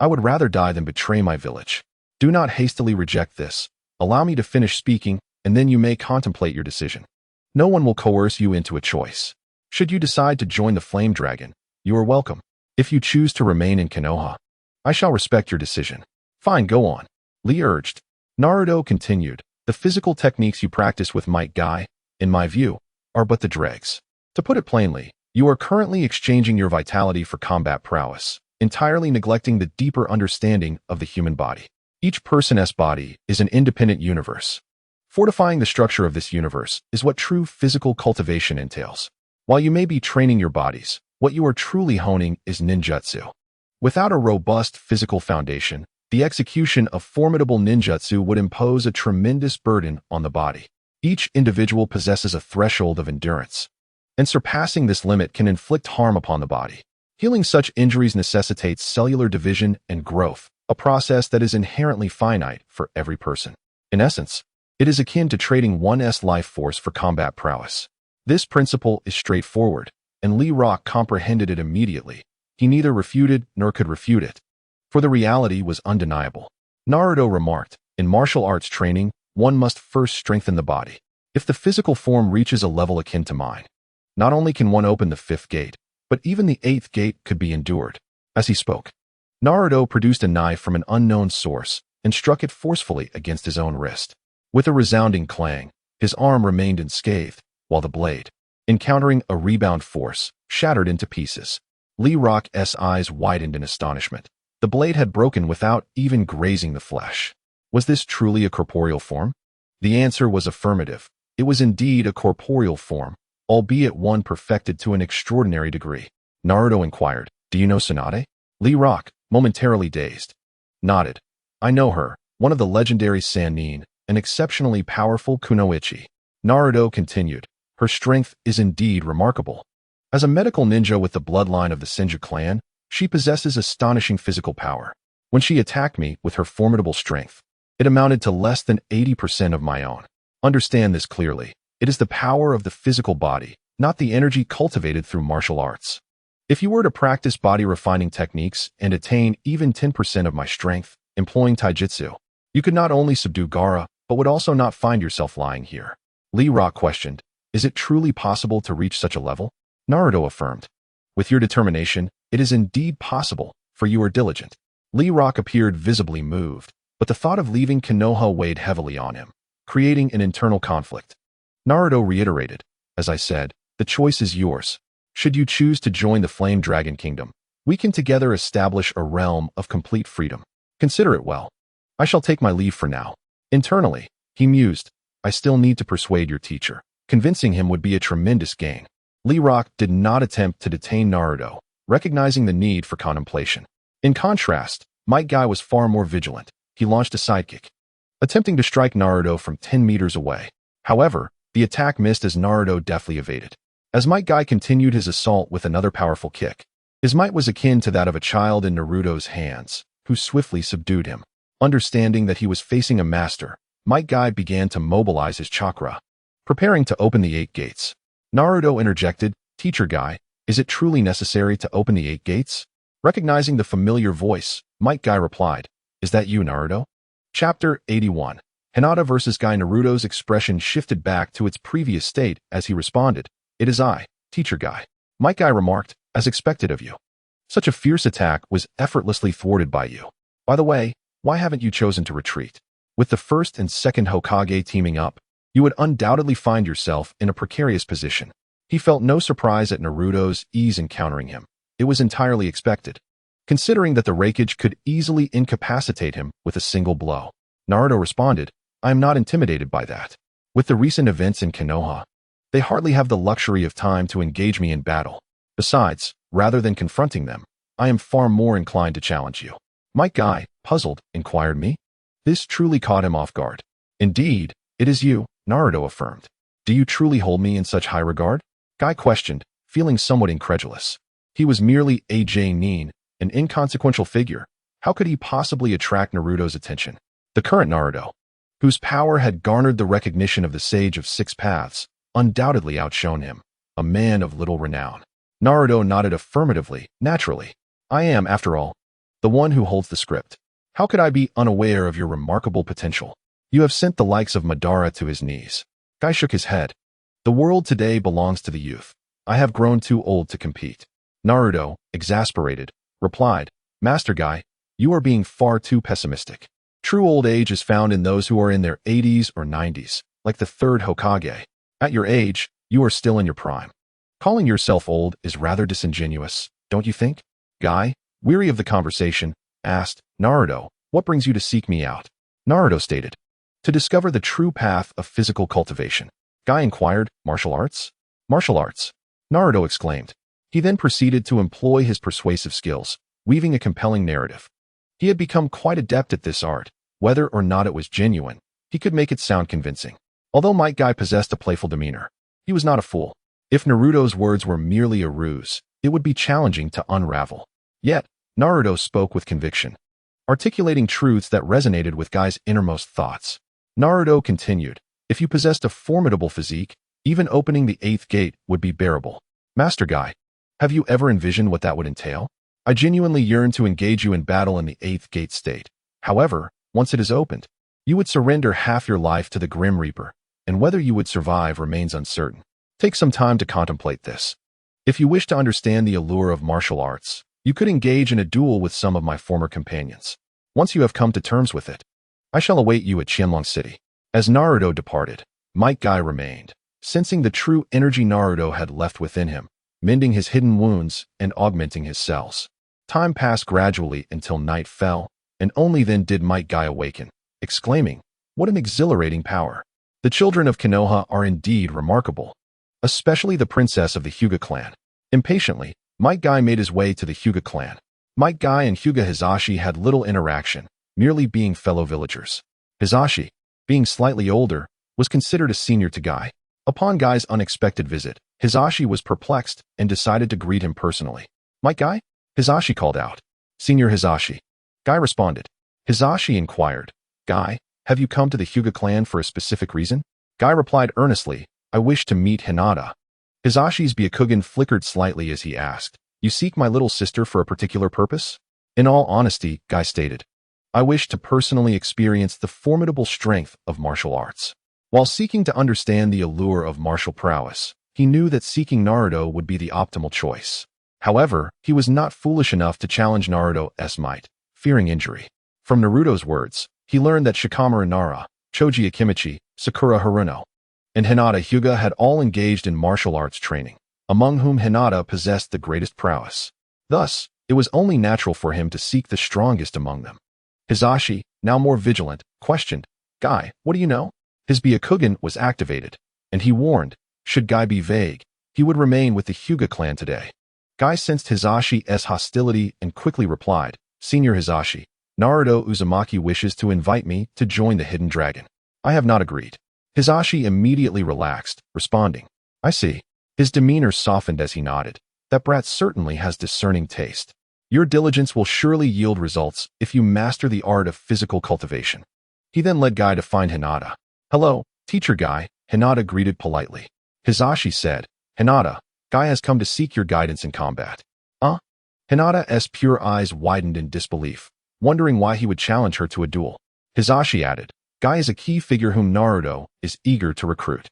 "I would rather die than betray my village. Do not hastily reject this. Allow me to finish speaking, and then you may contemplate your decision. No one will coerce you into a choice. Should you decide to join the Flame Dragon, you are welcome. If you choose to remain in Konoha, I shall respect your decision." "Fine, go on," Lee urged. Naruto continued, "The physical techniques you practice with Might Guy, in my view, are but the dregs. To put it plainly, you are currently exchanging your vitality for combat prowess, entirely neglecting the deeper understanding of the human body. Each person's body is an independent universe. Fortifying the structure of this universe is what true physical cultivation entails. While you may be training your bodies, what you are truly honing is ninjutsu. Without a robust physical foundation, the execution of formidable ninjutsu would impose a tremendous burden on the body. Each individual possesses a threshold of endurance, and surpassing this limit can inflict harm upon the body. Healing such injuries necessitates cellular division and growth, a process that is inherently finite for every person. In essence, it is akin to trading one's life force for combat prowess. This principle is straightforward, and Lee Rock comprehended it immediately. He neither refuted nor could refute it, for the reality was undeniable. Naruto remarked, "In martial arts training, one must first strengthen the body. If the physical form reaches a level akin to mine, not only can one open the 5th gate, but even the 8th gate could be endured." As he spoke, Naruto produced a knife from an unknown source and struck it forcefully against his own wrist. With a resounding clang, his arm remained unscathed, while the blade, encountering a rebound force, shattered into pieces. Lee Rock's eyes widened in astonishment. The blade had broken without even grazing the flesh. Was this truly a corporeal form? The answer was affirmative. It was indeed a corporeal form, albeit one perfected to an extraordinary degree. Naruto inquired, "Do you know Tsunade?" Lee Rock, momentarily dazed, nodded. "I know her, one of the legendary Sannin, an exceptionally powerful kunoichi." Naruto continued, "Her strength is indeed remarkable. As a medical ninja with the bloodline of the Senju clan, she possesses astonishing physical power. When she attacked me with her formidable strength, it amounted to less than 80% of my own. Understand this clearly. It is the power of the physical body, not the energy cultivated through martial arts. If you were to practice body refining techniques and attain even 10% of my strength, employing taijutsu, you could not only subdue Gaara, but would also not find yourself lying here." Lee Rock questioned, Is it truly possible to reach such a level? Naruto affirmed. With your determination, it is indeed possible, for you are diligent. Lee Rock appeared visibly moved, but the thought of leaving Konoha weighed heavily on him, creating an internal conflict. Naruto reiterated, as I said, the choice is yours. Should you choose to join the Flame Dragon Kingdom, we can together establish a realm of complete freedom. Consider it well. I shall take my leave for now. Internally, he mused, I still need to persuade your teacher. Convincing him would be a tremendous gain. Lee Rock did not attempt to detain Naruto, recognizing the need for contemplation. In contrast, Might Guy was far more vigilant. He launched a sidekick, attempting to strike Naruto from 10 meters away. However, the attack missed as Naruto deftly evaded. As Might Guy continued his assault with another powerful kick, his might was akin to that of a child in Naruto's hands, who swiftly subdued him. Understanding that he was facing a master, Might Guy began to mobilize his chakra, preparing to open the 8 gates. Naruto interjected, Teacher Guy, is it truly necessary to open the 8 gates? Recognizing the familiar voice, Might Guy replied, Is that you, Naruto? Chapter 81. Hinata vs. Guy. Naruto's expression shifted back to its previous state as he responded, It is I, Teacher Guy. Might Guy remarked, As expected of you. Such a fierce attack was effortlessly thwarted by you. By the way, why haven't you chosen to retreat? With the first and second Hokage teaming up, you would undoubtedly find yourself in a precarious position. He felt no surprise at Naruto's ease in countering him. It was entirely expected, considering that the Raikage could easily incapacitate him with a single blow. Naruto responded, I am not intimidated by that. With the recent events in Konoha, they hardly have the luxury of time to engage me in battle. Besides, rather than confronting them, I am far more inclined to challenge you. Might Guy, puzzled, inquired me. This truly caught him off guard. Indeed, it is you, Naruto affirmed. Do you truly hold me in such high regard? Guy questioned, feeling somewhat incredulous. He was merely a Nin, an inconsequential figure. How could he possibly attract Naruto's attention? The current Naruto, whose power had garnered the recognition of the Sage of 6 Paths, undoubtedly outshone him, a man of little renown. Naruto nodded affirmatively, naturally. I am, after all, the one who holds the script. How could I be unaware of your remarkable potential? You have sent the likes of Madara to his knees. Guy shook his head. The world today belongs to the youth. I have grown too old to compete. Naruto, exasperated, replied, Master Guy, you are being far too pessimistic. True old age is found in those who are in their 80s or 90s, like the third Hokage. At your age, you are still in your prime. Calling yourself old is rather disingenuous, don't you think? Guy, weary of the conversation, asked, Naruto, what brings you to seek me out? Naruto stated, to discover the true path of physical cultivation. Guy inquired, martial arts? Martial arts, Naruto exclaimed. He then proceeded to employ his persuasive skills, weaving a compelling narrative. He had become quite adept at this art. Whether or not it was genuine, he could make it sound convincing. Although Might Guy possessed a playful demeanor, he was not a fool. If Naruto's words were merely a ruse, it would be challenging to unravel. Yet, Naruto spoke with conviction, articulating truths that resonated with Guy's innermost thoughts. Naruto continued, if you possessed a formidable physique, even opening the 8th gate would be bearable. Master Guy, have you ever envisioned what that would entail? I genuinely yearn to engage you in battle in the 8th gate state. However, once it is opened, you would surrender half your life to the Grim Reaper, and whether you would survive remains uncertain. Take some time to contemplate this. If you wish to understand the allure of martial arts, you could engage in a duel with some of my former companions. Once you have come to terms with it, I shall await you at Qianlong City. As Naruto departed, Might Guy remained, sensing the true energy Naruto had left within him, mending his hidden wounds and augmenting his cells. Time passed gradually until night fell, and only then did Might Guy awaken, exclaiming, what an exhilarating power. The children of Konoha are indeed remarkable, especially the princess of the Hyuga clan. Impatiently, Might Guy made his way to the Hyuga clan. Might Guy and Hyuga Hizashi had little interaction, merely being fellow villagers. Hizashi, being slightly older, was considered a senior to Guy. Upon Guy's unexpected visit, Hizashi was perplexed and decided to greet him personally. Might Guy? Hizashi called out. Senior Hizashi. Guy responded. Hizashi inquired, Guy, have you come to the Hyuga clan for a specific reason? Guy replied earnestly, I wish to meet Hinata. Hizashi's Byakugan flickered slightly as he asked, you seek my little sister for a particular purpose? In all honesty, Guy stated, I wish to personally experience the formidable strength of martial arts. While seeking to understand the allure of martial prowess, he knew that seeking Naruto would be the optimal choice. However, he was not foolish enough to challenge Naruto's might, fearing injury. From Naruto's words, he learned that Shikamaru Nara, Choji Akimichi, Sakura Haruno, and Hinata Hyuga had all engaged in martial arts training, among whom Hinata possessed the greatest prowess. Thus, it was only natural for him to seek the strongest among them. Hisashi, now more vigilant, questioned, "Guy, what do you know?" His Byakugan was activated, and he warned, should Guy be vague, he would remain with the Hyuga clan today. Guy sensed Hisashi's hostility and quickly replied, "Senior Hisashi, Naruto Uzumaki wishes to invite me to join the Hidden Dragon. I have not agreed." Hisashi immediately relaxed, responding, "I see." His demeanor softened as he nodded. "That brat certainly has discerning taste. Your diligence will surely yield results if you master the art of physical cultivation." He then led Guy to find Hinata. "Hello, Teacher Guy," Hinata greeted politely. Hisashi said, "Hinata, Guy has come to seek your guidance in combat." Hinata's pure eyes widened in disbelief, wondering why he would challenge her to a duel. Hisashi added, "Guy is a key figure whom Naruto is eager to recruit."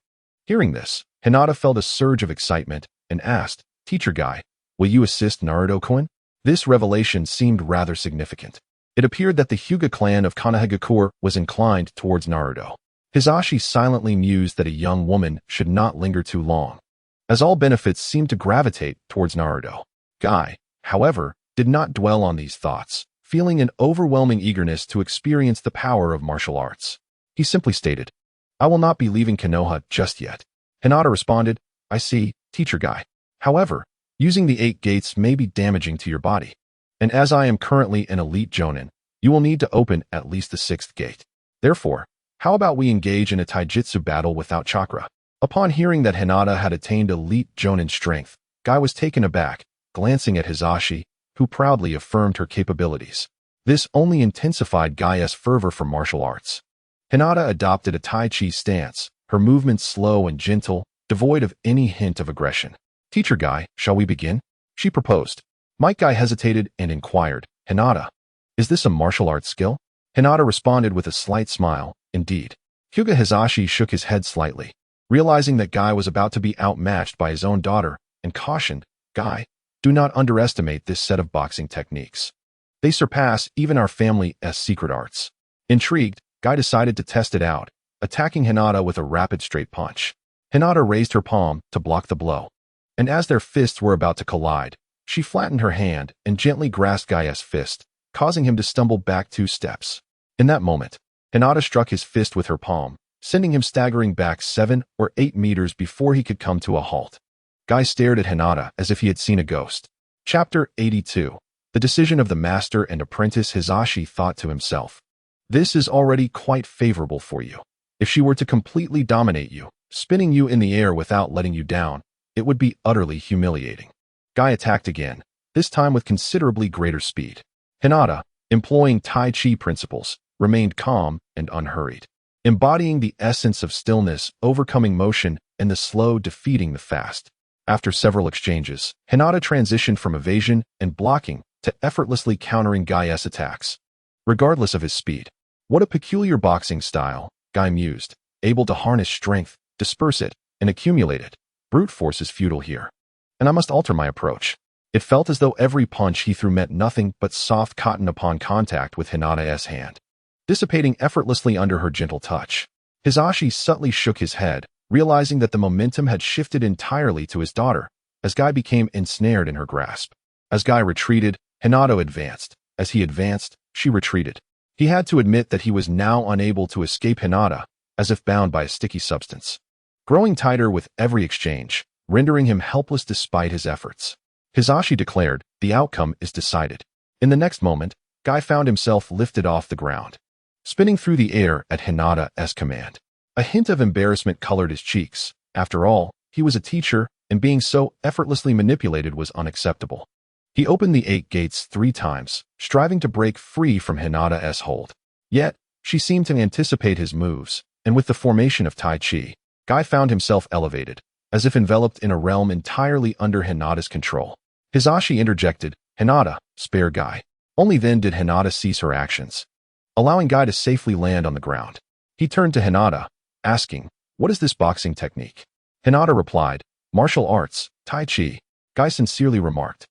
Hearing this, Hinata felt a surge of excitement and asked, "Teacher Guy, will you assist Naruto-kun?" This revelation seemed rather significant. It appeared that the Hyuga clan of Konohagakure was inclined towards Naruto. Hisashi silently mused that a young woman should not linger too long, as all benefits seemed to gravitate towards Naruto. Guy, however, did not dwell on these thoughts, feeling an overwhelming eagerness to experience the power of martial arts. He simply stated, "I will not be leaving Konoha just yet." Hinata responded, "I see, Teacher Guy. However, using the 8 gates may be damaging to your body. And as I am currently an elite jonin, you will need to open at least the 6th gate. Therefore, how about we engage in a taijutsu battle without chakra?" Upon hearing that Hinata had attained elite jonin strength, Guy was taken aback, glancing at Hisashi, who proudly affirmed her capabilities. This only intensified Guy's fervor for martial arts. Hinata adopted a Tai Chi stance, her movements slow and gentle, devoid of any hint of aggression. "Teacher Guy, shall we begin?" she proposed. Might Guy hesitated and inquired, "Hinata, is this a martial arts skill?" Hinata responded with a slight smile, "Indeed." Hyuga Hisashi shook his head slightly, realizing that Guy was about to be outmatched by his own daughter, and cautioned, "Guy, do not underestimate this set of boxing techniques. They surpass even our family's secret arts." Intrigued, Guy decided to test it out, attacking Hinata with a rapid straight punch. Hinata raised her palm to block the blow, and as their fists were about to collide, she flattened her hand and gently grasped Guy's fist, causing him to stumble back 2 steps. In that moment, Hinata struck his fist with her palm, sending him staggering back 7 or 8 meters before he could come to a halt. Guy stared at Hinata as if he had seen a ghost. Chapter 82. The Decision of the Master and Apprentice. Hisashi thought to himself, "This is already quite favorable for you. If she were to completely dominate you, spinning you in the air without letting you down, it would be utterly humiliating." Guy attacked again, this time with considerably greater speed. Hinata, employing Tai Chi principles, remained calm and unhurried, embodying the essence of stillness, overcoming motion, and the slow defeating the fast. After several exchanges, Hinata transitioned from evasion and blocking to effortlessly countering Guy's attacks. Regardless of his speed, what a peculiar boxing style, Guy mused, able to harness strength, disperse it, and accumulate it. Brute force is futile here, and I must alter my approach. It felt as though every punch he threw meant nothing but soft cotton upon contact with Hinata's hand, dissipating effortlessly under her gentle touch. Hisashi subtly shook his head, realizing that the momentum had shifted entirely to his daughter, as Guy became ensnared in her grasp. As Guy retreated, Hinata advanced. As he advanced, she retreated. He had to admit that he was now unable to escape Hinata, as if bound by a sticky substance, growing tighter with every exchange, rendering him helpless despite his efforts. Hisashi declared, "The outcome is decided." In the next moment, Guy found himself lifted off the ground, spinning through the air at Hinata's command. A hint of embarrassment colored his cheeks. After all, he was a teacher, and being so effortlessly manipulated was unacceptable. He opened the 8 gates 3 times, striving to break free from Hinata's hold. Yet, she seemed to anticipate his moves, and with the formation of Tai Chi, Guy found himself elevated, as if enveloped in a realm entirely under Hinata's control. Hisashi interjected, "Hinata, spare Guy." Only then did Hinata cease her actions, allowing Guy to safely land on the ground. He turned to Hinata, asking, "What is this boxing technique?" Hinata replied, "Martial arts, Tai Chi." Guy sincerely remarked,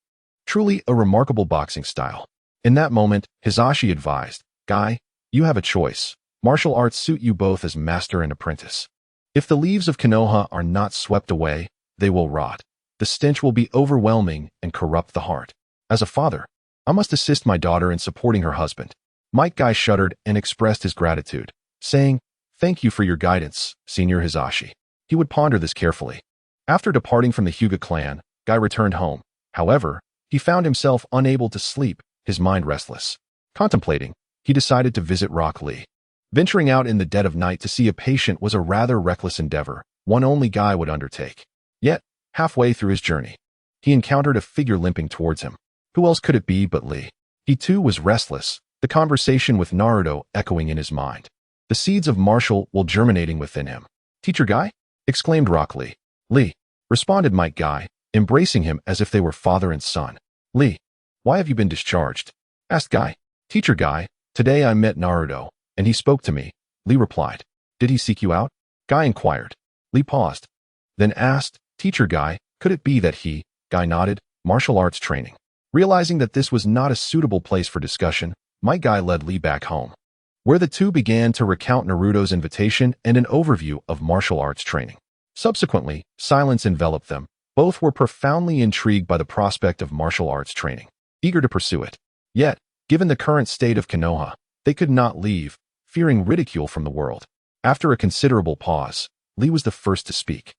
"Truly a remarkable boxing style." In that moment, Hisashi advised, "Guy, you have a choice. Martial arts suit you both as master and apprentice. If the leaves of Konoha are not swept away, they will rot. The stench will be overwhelming and corrupt the heart. As a father, I must assist my daughter in supporting her husband." Might Guy shuddered and expressed his gratitude, saying, "Thank you for your guidance, Senior Hisashi." He would ponder this carefully. After departing from the Hyuga clan, Guy returned home. However, he found himself unable to sleep, his mind restless. Contemplating, he decided to visit Rock Lee. Venturing out in the dead of night to see a patient was a rather reckless endeavor, one only Guy would undertake. Yet, halfway through his journey, he encountered a figure limping towards him. Who else could it be but Lee? He too was restless, the conversation with Naruto echoing in his mind. The seeds of martial will germinating within him. "Teacher Guy?" exclaimed Rock Lee. "Lee," responded Might Guy, embracing him as if they were father and son. "Lee, why have you been discharged?" asked Guy. "Teacher Guy, today I met Naruto, and he spoke to me," Lee replied. "Did he seek you out?" Guy inquired. Lee paused, then asked, "Teacher Guy, could it be that he?" Guy nodded, "Martial arts training." Realizing that this was not a suitable place for discussion, Might Guy led Lee back home, where the two began to recount Naruto's invitation and an overview of martial arts training. Subsequently, silence enveloped them. Both were profoundly intrigued by the prospect of martial arts training, eager to pursue it. Yet, given the current state of Konoha, they could not leave, fearing ridicule from the world. After a considerable pause, Lee was the first to speak,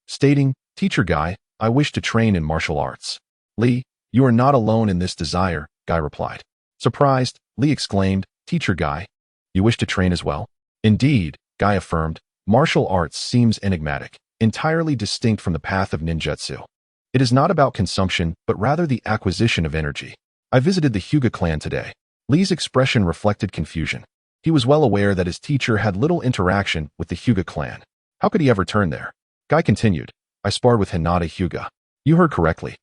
stating, "Teacher Guy, I wish to train in martial arts." "Lee, you are not alone in this desire," Guy replied. Surprised, Lee exclaimed, "Teacher Guy, you wish to train as well?" "Indeed," Guy affirmed, "martial arts seems enigmatic, entirely distinct from the path of ninjutsu. It is not about consumption, but rather the acquisition of energy. I visited the Hyuga clan today." Lee's expression reflected confusion. He was well aware that his teacher had little interaction with the Hyuga clan. How could he ever turn there? Guy continued, "I sparred with Hinata Hyuga." "You heard correctly.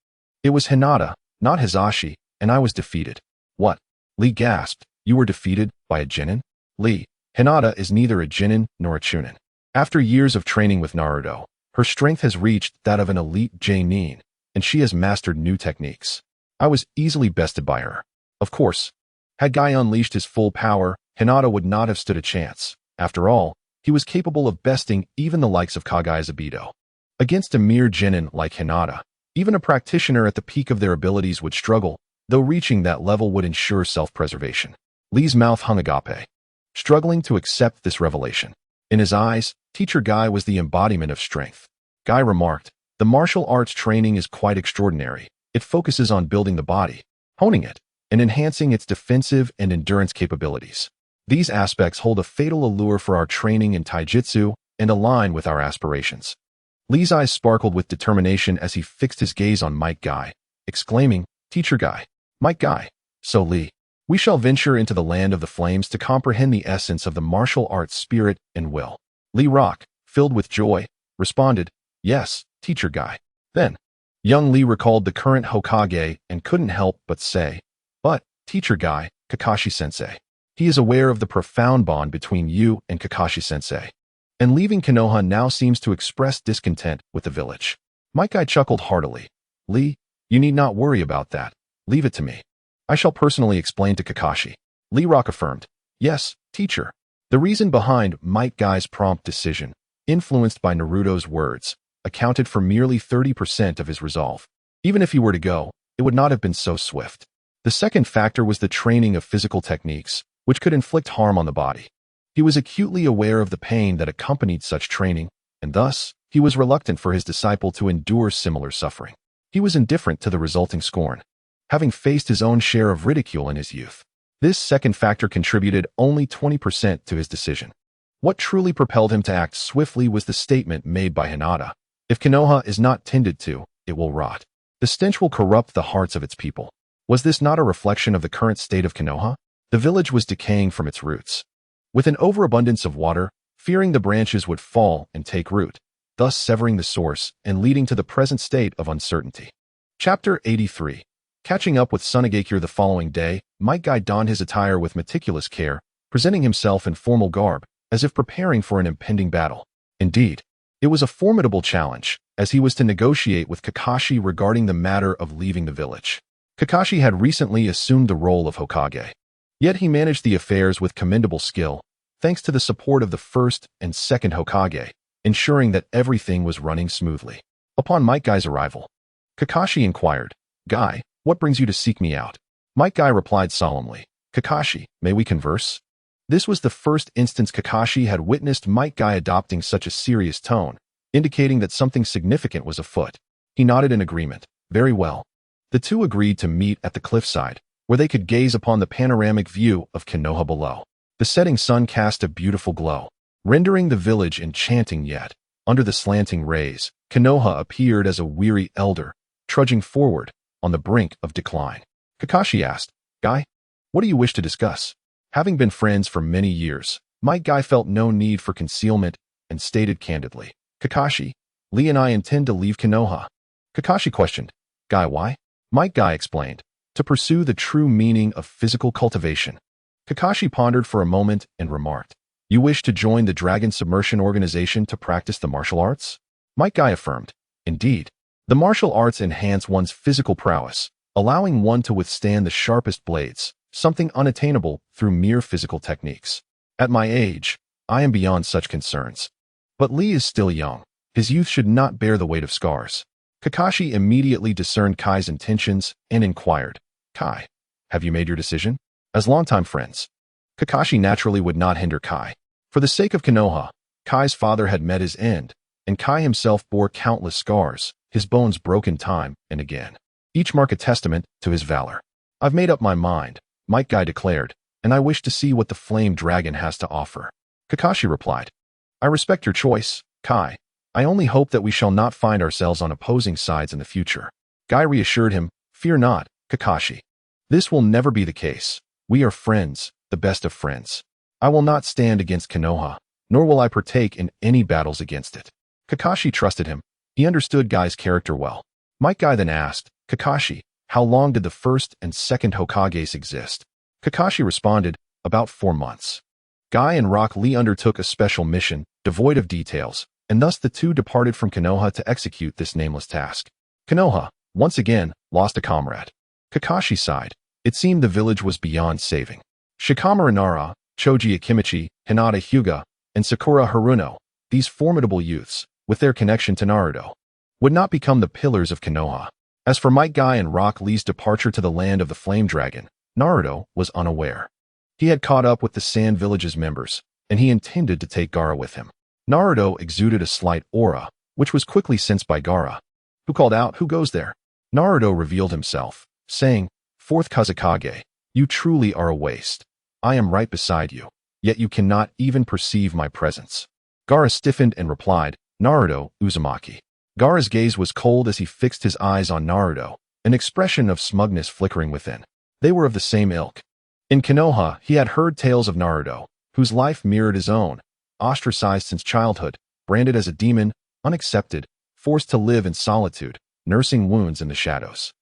It was Hinata, not Hisashi, and I was defeated." "What?" Lee gasped. "You were defeated by a Genin?" "Lee, Hinata is neither a Genin nor a Chunin. After years of training with Naruto, her strength has reached that of an elite Genin, and she has mastered new techniques. I was easily bested by her. Of course, had Guy unleashed his full power, Hinata would not have stood a chance. After all, he was capable of besting even the likes of Kage Zabuto. Against a mere Genin like Hinata, even a practitioner at the peak of their abilities would struggle, though reaching that level would ensure self-preservation." Lee's mouth hung agape, struggling to accept this revelation. In his eyes, Teacher Guy was the embodiment of strength. Guy remarked, "The martial arts training is quite extraordinary. It focuses on building the body, honing it, and enhancing its defensive and endurance capabilities. These aspects hold a fatal allure for our training in taijutsu and align with our aspirations." Lee's eyes sparkled with determination as he fixed his gaze on Might Guy, exclaiming, "Teacher Guy, Might Guy, so Lee, we shall venture into the land of the flames to comprehend the essence of the martial arts spirit and will." Lee Rock, filled with joy, responded, "Yes, Teacher Guy." Then, young Lee recalled the current Hokage and couldn't help but say, "But, Teacher Guy, Kakashi-sensei. He is aware of the profound bond between you and Kakashi-sensei, and leaving Konoha now seems to express discontent with the village." Might Guy chuckled heartily. "Lee, you need not worry about that. Leave it to me. I shall personally explain to Kakashi." Lee Rock affirmed, "Yes, teacher." The reason behind Might Guy's prompt decision, influenced by Naruto's words, accounted for merely 30% of his resolve. Even if he were to go, it would not have been so swift. The second factor was the training of physical techniques, which could inflict harm on the body. He was acutely aware of the pain that accompanied such training, and thus, he was reluctant for his disciple to endure similar suffering. He was indifferent to the resulting scorn, having faced his own share of ridicule in his youth. This second factor contributed only 20% to his decision. What truly propelled him to act swiftly was the statement made by Hinata, "If Konoha is not tended to, it will rot. The stench will corrupt the hearts of its people." Was this not a reflection of the current state of Konoha? The village was decaying from its roots. With an overabundance of water, fearing the branches would fall and take root, thus severing the source and leading to the present state of uncertainty. Chapter 83. Catching up with Sunagakure the following day, Might Guy donned his attire with meticulous care, presenting himself in formal garb, as if preparing for an impending battle. Indeed, it was a formidable challenge, as he was to negotiate with Kakashi regarding the matter of leaving the village. Kakashi had recently assumed the role of Hokage. Yet he managed the affairs with commendable skill, thanks to the support of the first and second Hokage, ensuring that everything was running smoothly. Upon Might Guy's arrival, Kakashi inquired, "Guy, what brings you to seek me out?" Might Guy replied solemnly, "Kakashi, may we converse?" This was the first instance Kakashi had witnessed Might Guy adopting such a serious tone, indicating that something significant was afoot. He nodded in agreement. Very well. The two agreed to meet at the cliffside, where they could gaze upon the panoramic view of Konoha below. The setting sun cast a beautiful glow, rendering the village enchanting, yet, under the slanting rays, Konoha appeared as a weary elder, trudging forward on the brink of decline. Kakashi asked, "Guy, what do you wish to discuss?" Having been friends for many years, Might Guy felt no need for concealment and stated candidly, "Kakashi, Lee and I intend to leave Konoha." Kakashi questioned, "Guy, why?" Might Guy explained, "To pursue the true meaning of physical cultivation." Kakashi pondered for a moment and remarked, "You wish to join the Dragon Submersion Organization to practice the martial arts?" Might Guy affirmed, "Indeed. The martial arts enhance one's physical prowess, allowing one to withstand the sharpest blades, something unattainable through mere physical techniques. At my age, I am beyond such concerns. But Lee is still young. His youth should not bear the weight of scars." Kakashi immediately discerned Kai's intentions and inquired, "Kai, have you made your decision?" As longtime friends, Kakashi naturally would not hinder Kai. For the sake of Konoha, Kai's father had met his end, and Kai himself bore countless scars, his bones broken time and again. Each mark a testament to his valor. "I've made up my mind," Might Guy declared, "and I wish to see what the Flame Dragon has to offer." Kakashi replied, "I respect your choice, Kai. I only hope that we shall not find ourselves on opposing sides in the future." Guy reassured him, "Fear not, Kakashi. This will never be the case. We are friends, the best of friends. I will not stand against Konoha, nor will I partake in any battles against it." Kakashi trusted him. He understood Guy's character well. Might Guy then asked, "Kakashi, how long did the first and second Hokages exist?" Kakashi responded, "About 4 months." Guy and Rock Lee undertook a special mission, devoid of details, and thus the two departed from Konoha to execute this nameless task. Konoha, once again, lost a comrade. Kakashi sighed. It seemed the village was beyond saving. Shikamaru Nara, Choji Akimichi, Hinata Hyuga, and Sakura Haruno, these formidable youths, with their connection to Naruto, would not become the pillars of Konoha. As for Might Guy and Rock Lee's departure to the land of the Flame Dragon, Naruto was unaware. He had caught up with the Sand Village's members, and he intended to take Gaara with him. Naruto exuded a slight aura, which was quickly sensed by Gaara, who called out, "Who goes there?" Naruto revealed himself, saying, "Fourth Kazekage, you truly are a waste. I am right beside you, yet you cannot even perceive my presence." Gaara stiffened and replied, "Naruto Uzumaki." Gaara's gaze was cold as he fixed his eyes on Naruto, an expression of smugness flickering within. They were of the same ilk. In Konoha, he had heard tales of Naruto, whose life mirrored his own, ostracized since childhood, branded as a demon, unaccepted, forced to live in solitude, nursing wounds in the shadows.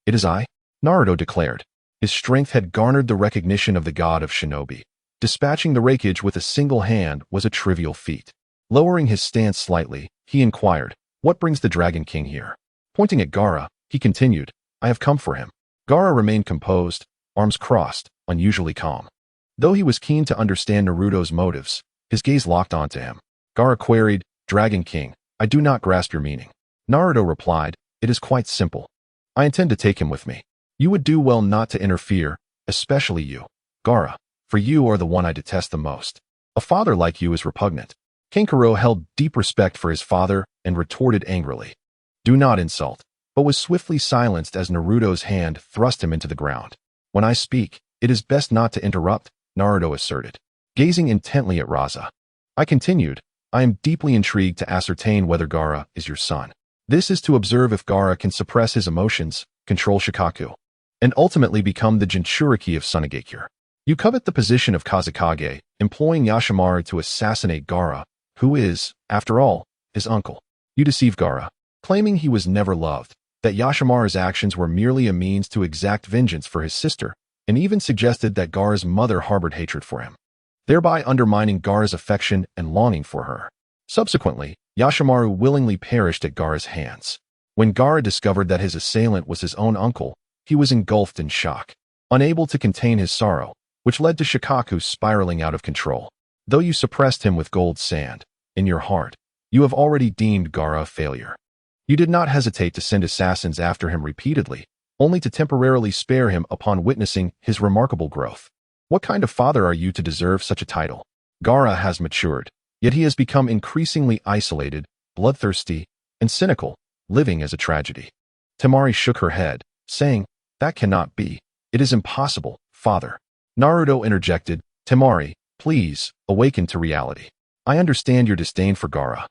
"It is I," Naruto declared. His strength had garnered the recognition of the god of shinobi. Dispatching the raikage with a single hand was a trivial feat. Lowering his stance slightly, he inquired, "What brings the Dragon King here?" Pointing at Gaara, he continued, "I have come for him." Gaara remained composed, arms crossed, unusually calm. Though he was keen to understand Naruto's motives, his gaze locked onto him. Gaara queried, "Dragon King, I do not grasp your meaning." Naruto replied, "It is quite simple. I intend to take him with me. You would do well not to interfere, especially you, Gaara, for you are the one I detest the most. A father like you is repugnant." Kankuro held deep respect for his father and retorted angrily, "Do not insult," but was swiftly silenced as Naruto's hand thrust him into the ground. "When I speak, it is best not to interrupt," Naruto asserted, gazing intently at Raza. I continued, "I am deeply intrigued to ascertain whether Gaara is your son. This is to observe if Gaara can suppress his emotions, control Shikaku, and ultimately become the Jinchuriki of Sunagakure. You covet the position of Kazekage, employing Yashimaru to assassinate Gaara, who is, after all, his uncle. You deceive Gaara, claiming he was never loved, that Yashimaru's actions were merely a means to exact vengeance for his sister, and even suggested that Gaara's mother harbored hatred for him. thereby undermining Gaara's affection and longing for her. Subsequently, Yashimaru willingly perished at Gaara's hands. When Gaara discovered that his assailant was his own uncle, he was engulfed in shock, unable to contain his sorrow, which led to Shikaku spiraling out of control. Though you suppressed him with gold sand, in your heart, you have already deemed Gaara a failure. You did not hesitate to send assassins after him repeatedly, only to temporarily spare him upon witnessing his remarkable growth. What kind of father are you to deserve such a title? Gaara has matured, yet he has become increasingly isolated, bloodthirsty, and cynical, living as a tragedy. Temari shook her head, saying, "That cannot be. It is impossible, father." Naruto interjected, "Temari, please, awaken to reality. I understand your disdain for Gaara.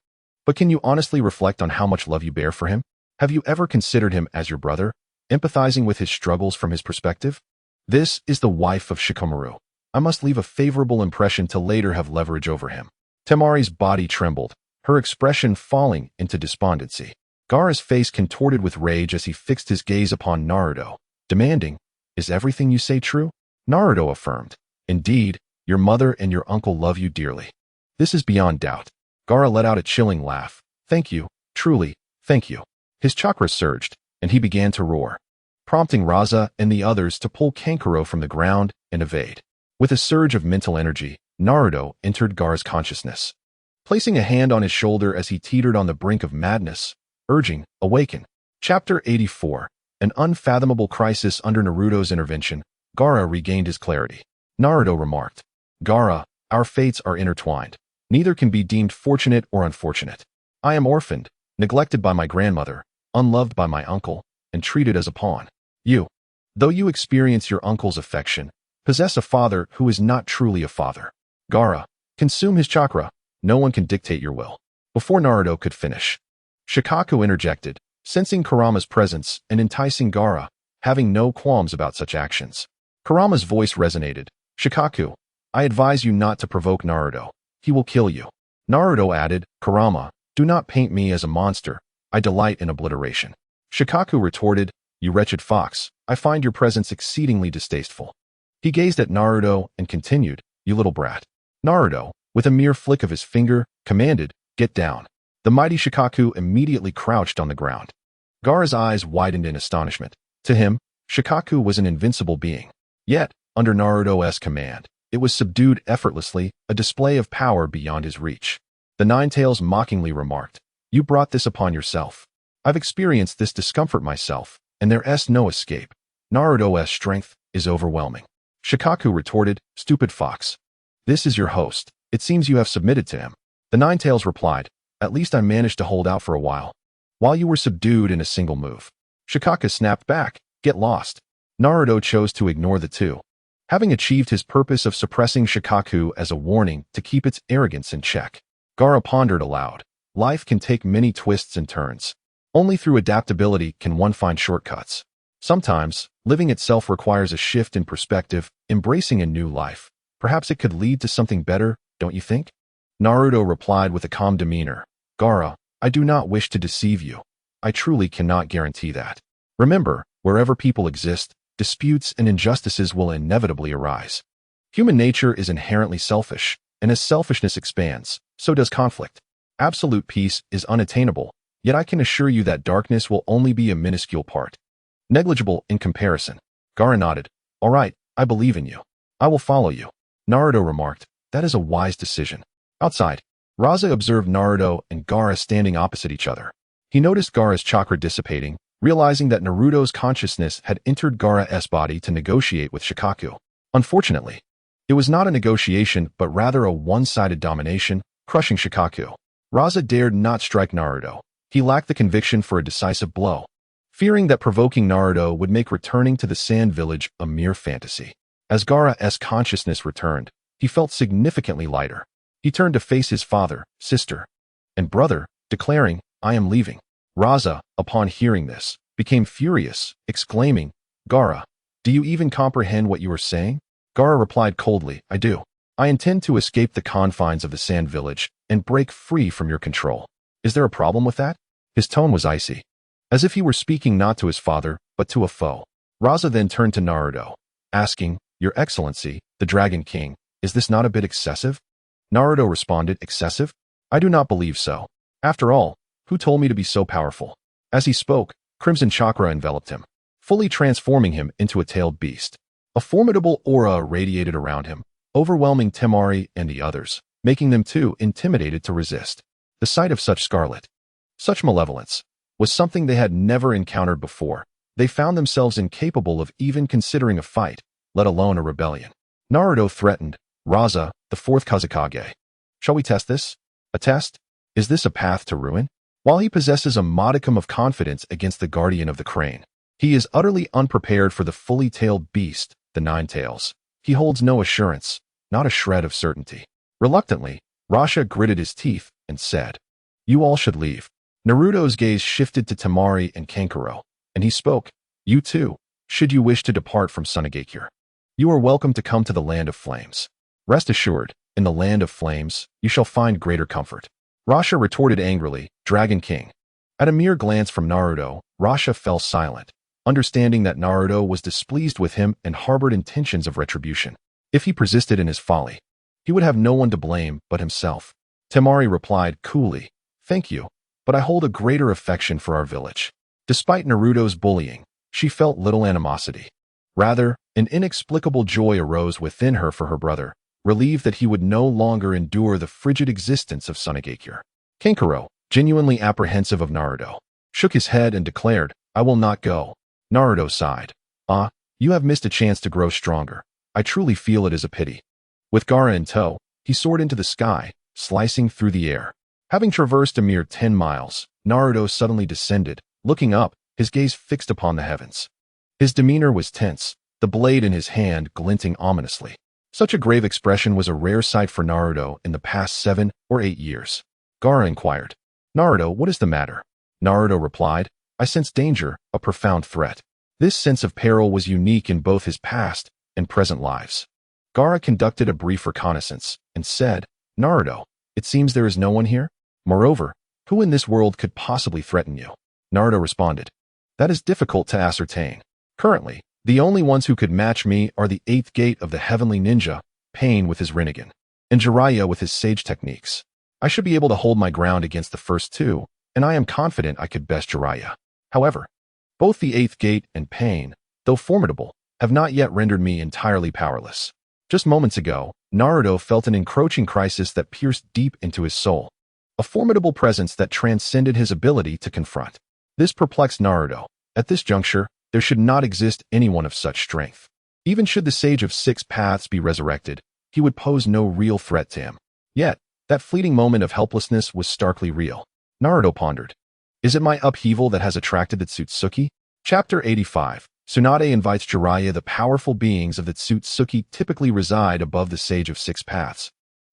But can you honestly reflect on how much love you bear for him? Have you ever considered him as your brother, empathizing with his struggles from his perspective? This is the wife of Shikamaru. I must leave a favorable impression to later have leverage over him." Temari's body trembled, her expression falling into despondency. Gaara's face contorted with rage as he fixed his gaze upon Naruto, demanding, "Is everything you say true?" Naruto affirmed, "Indeed, your mother and your uncle love you dearly. This is beyond doubt." Gaara let out a chilling laugh. "Thank you, truly, thank you." His chakra surged, and he began to roar, prompting Raza and the others to pull Kankuro from the ground and evade. With a surge of mental energy, Naruto entered Gaara's consciousness, placing a hand on his shoulder as he teetered on the brink of madness, urging, "Awaken." Chapter 84. An unfathomable crisis. Under Naruto's intervention, Gaara regained his clarity. Naruto remarked, "Gaara, our fates are intertwined. Neither can be deemed fortunate or unfortunate. I am orphaned, neglected by my grandmother, unloved by my uncle, and treated as a pawn. You, though you experience your uncle's affection, possess a father who is not truly a father. Gaara, consume his chakra. No one can dictate your will." Before Naruto could finish, Shikaku interjected, sensing Kurama's presence and enticing Gaara, having no qualms about such actions. Kurama's voice resonated. "Shikaku, I advise you not to provoke Naruto. He will kill you." Naruto added, "Kurama, do not paint me as a monster. I delight in obliteration." Shikaku retorted, "You wretched fox, I find your presence exceedingly distasteful." He gazed at Naruto and continued, "You little brat." Naruto, with a mere flick of his finger, commanded, "Get down." The mighty Shikaku immediately crouched on the ground. Gaara's eyes widened in astonishment. To him, Shikaku was an invincible being. Yet, under Naruto's command, it was subdued effortlessly, a display of power beyond his reach. The Ninetales mockingly remarked, "You brought this upon yourself. I've experienced this discomfort myself, and there's no escape. Naruto's strength is overwhelming." Shikaku retorted, "Stupid fox. This is your host. It seems you have submitted to him." The Ninetales replied, "At least I managed to hold out for a while you were subdued in a single move." Shikaku snapped back, "Get lost." Naruto chose to ignore the two, having achieved his purpose of suppressing Shikaku as a warning to keep its arrogance in check. Gaara pondered aloud, "Life can take many twists and turns. Only through adaptability can one find shortcuts. Sometimes, living itself requires a shift in perspective, embracing a new life. Perhaps it could lead to something better, don't you think?" Naruto replied with a calm demeanor, "Gaara, I do not wish to deceive you. I truly cannot guarantee that. Remember, wherever people exist, disputes and injustices will inevitably arise. Human nature is inherently selfish, and as selfishness expands, so does conflict. Absolute peace is unattainable, yet I can assure you that darkness will only be a minuscule part. Negligible in comparison." Gaara nodded, "All right, I believe in you. I will follow you." Naruto remarked, "That is a wise decision." Outside, Raza observed Naruto and Gaara standing opposite each other. He noticed Gaara's chakra dissipating, realizing that Naruto's consciousness had entered Gaara's body to negotiate with Shikaku. Unfortunately, it was not a negotiation but rather a one-sided domination, crushing Shikaku. Raza dared not strike Naruto. He lacked the conviction for a decisive blow, fearing that provoking Naruto would make returning to the Sand Village a mere fantasy. As Gaara's consciousness returned, he felt significantly lighter. He turned to face his father, sister, and brother, declaring, "I am leaving." Raza, upon hearing this, became furious, exclaiming, "Gaara, do you even comprehend what you are saying?" Gaara replied coldly, "I do. I intend to escape the confines of the Sand Village and break free from your control. Is there a problem with that?" His tone was icy, as if he were speaking not to his father, but to a foe. Raza then turned to Naruto, asking, "Your Excellency, the Dragon King, Is this not a bit excessive? Naruto responded, excessive? I do not believe so. After all, who told me to be so powerful? As he spoke, crimson chakra enveloped him, fully transforming him into a tailed beast. A formidable aura radiated around him, overwhelming Temari and the others, making them too intimidated to resist. The sight of such malevolence, was something they had never encountered before. They found themselves incapable of even considering a fight, let alone a rebellion. Naruto threatened, Raza, the fourth Kazekage. Shall we test this? A test? Is this a path to ruin? While he possesses a modicum of confidence against the guardian of the crane, he is utterly unprepared for the fully tailed beast, the Nine Tails. He holds no assurance, not a shred of certainty. Reluctantly, Rasha gritted his teeth and said, You all should leave. Naruto's gaze shifted to Temari and Kankuro, and he spoke, You too, should you wish to depart from Sunagakure. You are welcome to come to the Land of Flames. Rest assured, in the Land of Flames, you shall find greater comfort. Rasha retorted angrily, Dragon King. At a mere glance from Naruto, Rasha fell silent, understanding that Naruto was displeased with him and harbored intentions of retribution. If he persisted in his folly, he would have no one to blame but himself. Temari replied coolly, Thank you, but I hold a greater affection for our village. Despite Naruto's bullying, she felt little animosity. Rather, an inexplicable joy arose within her for her brother, relieved that he would no longer endure the frigid existence of Sunagakure. Kankuro, genuinely apprehensive of Naruto, shook his head and declared, I will not go. Naruto sighed. You have missed a chance to grow stronger. I truly feel it is a pity. With Gaara in tow, he soared into the sky, slicing through the air. Having traversed a mere 10 miles, Naruto suddenly descended, looking up, his gaze fixed upon the heavens. His demeanor was tense, the blade in his hand glinting ominously. Such a grave expression was a rare sight for Naruto in the past 7 or 8 years. Gaara inquired, Naruto, what is the matter? Naruto replied, I sense danger, a profound threat. This sense of peril was unique in both his past and present lives. Gaara conducted a brief reconnaissance and said, Naruto, it seems there is no one here? Moreover, who in this world could possibly threaten you? Naruto responded, That is difficult to ascertain. Currently, the only ones who could match me are the 8th gate of the Heavenly Ninja, Pain with his Rinnegan, and Jiraiya with his Sage techniques. I should be able to hold my ground against the first two, and I am confident I could best Jiraiya. However, both the 8th gate and Pain, though formidable, have not yet rendered me entirely powerless. Just moments ago, Naruto felt an encroaching crisis that pierced deep into his soul. A formidable presence that transcended his ability to confront. This perplexed Naruto. At this juncture, there should not exist anyone of such strength. Even should the Sage of Six Paths be resurrected, he would pose no real threat to him. Yet, that fleeting moment of helplessness was starkly real. Naruto pondered. Is it my upheaval that has attracted the Tsutsuki? Chapter 85. Tsunade invites Jiraiya. The powerful beings of the Tsutsuki typically reside above the Sage of Six Paths.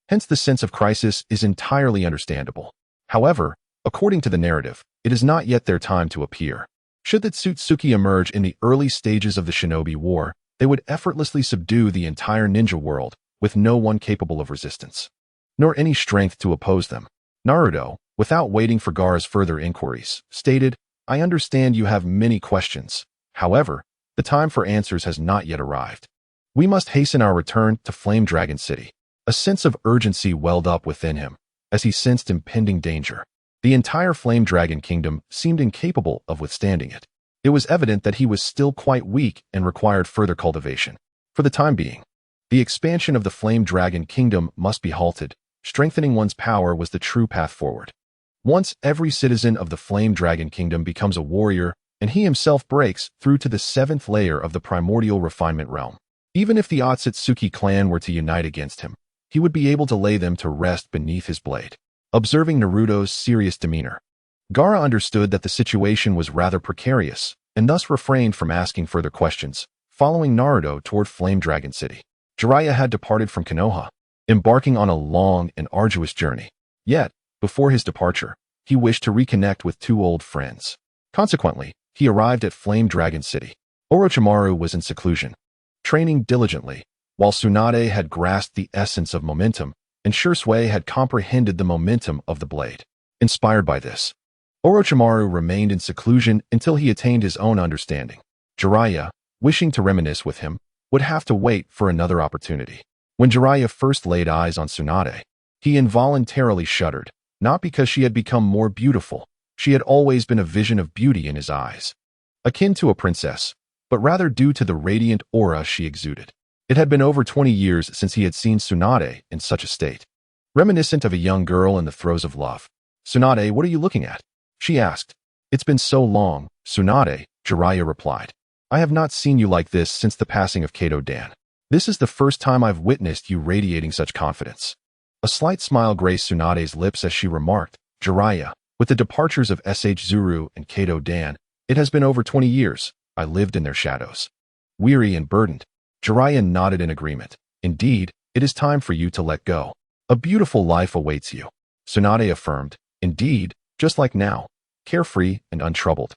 Hence the sense of crisis is entirely understandable. However, according to the narrative, it is not yet their time to appear. Should the Tsutsuki emerge in the early stages of the Shinobi War, they would effortlessly subdue the entire ninja world, with no one capable of resistance, nor any strength to oppose them. Naruto, without waiting for Gaara's further inquiries, stated, I understand you have many questions. However, the time for answers has not yet arrived. We must hasten our return to Flame Dragon City. A sense of urgency welled up within him, as he sensed impending danger. The entire Flame Dragon Kingdom seemed incapable of withstanding it. It was evident that he was still quite weak and required further cultivation. For the time being, the expansion of the Flame Dragon Kingdom must be halted. Strengthening one's power was the true path forward. Once every citizen of the Flame Dragon Kingdom becomes a warrior, and he himself breaks through to the 7th layer of the primordial refinement realm. Even if the Otsutsuki clan were to unite against him, he would be able to lay them to rest beneath his blade. Observing Naruto's serious demeanor, Gaara understood that the situation was rather precarious, and thus refrained from asking further questions, following Naruto toward Flame Dragon City. Jiraiya had departed from Konoha, embarking on a long and arduous journey. Yet, before his departure, he wished to reconnect with 2 old friends. Consequently, he arrived at Flame Dragon City. Orochimaru was in seclusion, training diligently, while Tsunade had grasped the essence of momentum, and Shursui had comprehended the momentum of the blade. Inspired by this, Orochimaru remained in seclusion until he attained his own understanding. Jiraiya, wishing to reminisce with him, would have to wait for another opportunity. When Jiraiya first laid eyes on Tsunade, he involuntarily shuddered, not because she had become more beautiful. She had always been a vision of beauty in his eyes, akin to a princess, but rather due to the radiant aura she exuded. It had been over 20 years since he had seen Tsunade in such a state, reminiscent of a young girl in the throes of love. "Tsunade, what are you looking at?" she asked. "It's been so long, Tsunade," Jiraiya replied. "I have not seen you like this since the passing of Kato Dan. This is the first time I've witnessed you radiating such confidence." A slight smile graced Tsunade's lips as she remarked, "Jiraiya, with the departures of Zuru and Kato Dan, it has been over 20 years. I lived in their shadows. Weary and burdened." Jiraiya nodded in agreement. "Indeed, it is time for you to let go. A beautiful life awaits you," Tsunade affirmed. "Indeed, just like now, carefree and untroubled."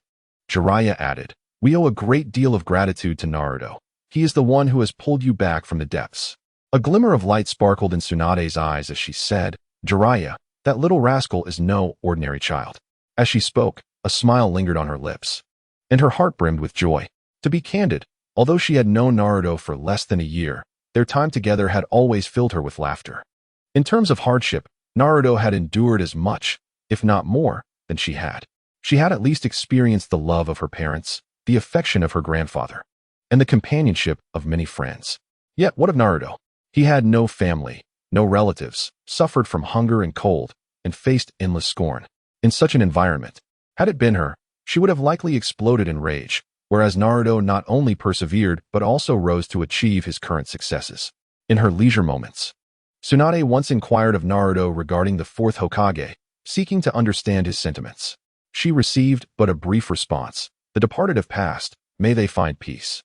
Jiraiya added, "We owe a great deal of gratitude to Naruto. He is the one who has pulled you back from the depths." A glimmer of light sparkled in Tsunade's eyes as she said, "Jiraiya, that little rascal is no ordinary child." As she spoke, a smile lingered on her lips, and her heart brimmed with joy. To be candid, although she had known Naruto for less than a year, their time together had always filled her with laughter. In terms of hardship, Naruto had endured as much, if not more, than she had. She had at least experienced the love of her parents, the affection of her grandfather, and the companionship of many friends. Yet what of Naruto? He had no family, no relatives, suffered from hunger and cold, and faced endless scorn. In such an environment, had it been her, she would have likely exploded in rage, whereas Naruto not only persevered but also rose to achieve his current successes. In her leisure moments, Tsunade once inquired of Naruto regarding the fourth Hokage, seeking to understand his sentiments. She received but a brief response. "The departed have passed, may they find peace.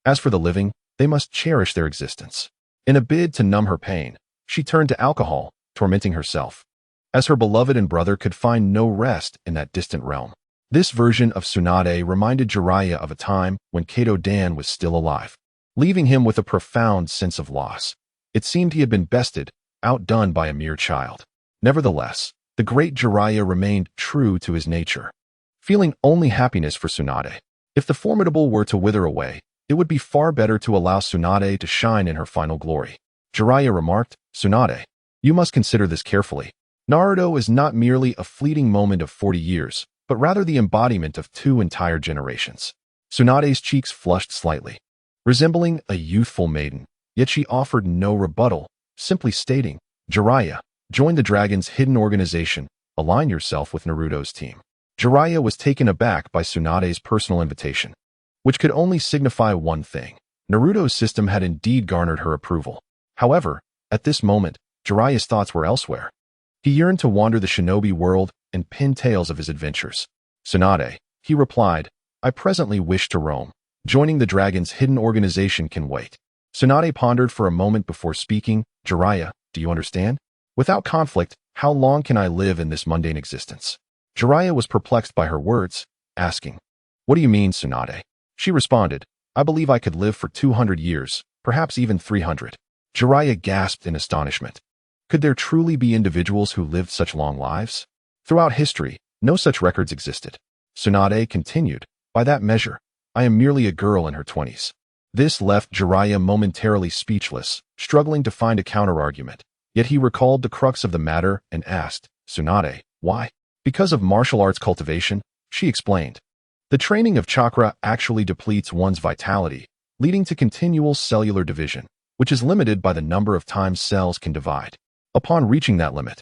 As for the living, they must cherish their existence." In a bid to numb her pain, she turned to alcohol, tormenting herself, as her beloved and brother could find no rest in that distant realm. This version of Tsunade reminded Jiraiya of a time when Kato Dan was still alive, leaving him with a profound sense of loss. It seemed he had been bested, outdone by a mere child. Nevertheless, the great Jiraiya remained true to his nature, feeling only happiness for Tsunade. If the formidable were to wither away, it would be far better to allow Tsunade to shine in her final glory. Jiraiya remarked, "Tsunade, you must consider this carefully. Naruto is not merely a fleeting moment of 40 years, but rather the embodiment of 2 entire generations." Tsunade's cheeks flushed slightly, resembling a youthful maiden, yet she offered no rebuttal, simply stating, "Jiraiya, join the Dragon's hidden organization, align yourself with Naruto's team." Jiraiya was taken aback by Tsunade's personal invitation, which could only signify one thing. Naruto's system had indeed garnered her approval. However, at this moment, Jiraiya's thoughts were elsewhere. He yearned to wander the shinobi world and pin tales of his adventures. "Tsunade," he replied, "I presently wish to roam. Joining the Dragon's hidden organization can wait." Tsunade pondered for a moment before speaking, "Jiraiya, do you understand? Without conflict, how long can I live in this mundane existence?" Jiraiya was perplexed by her words, asking, "What do you mean, Tsunade?" She responded, "I believe I could live for 200 years, perhaps even 300. Jiraiya gasped in astonishment. Could there truly be individuals who lived such long lives? Throughout history, no such records existed. Tsunade continued, "By that measure, I am merely a girl in her 20s. This left Jiraiya momentarily speechless, struggling to find a counterargument. Yet he recalled the crux of the matter and asked, "Tsunade, why?" "Because of martial arts cultivation," she explained. "The training of chakra actually depletes one's vitality, leading to continual cellular division, which is limited by the number of times cells can divide. Upon reaching that limit,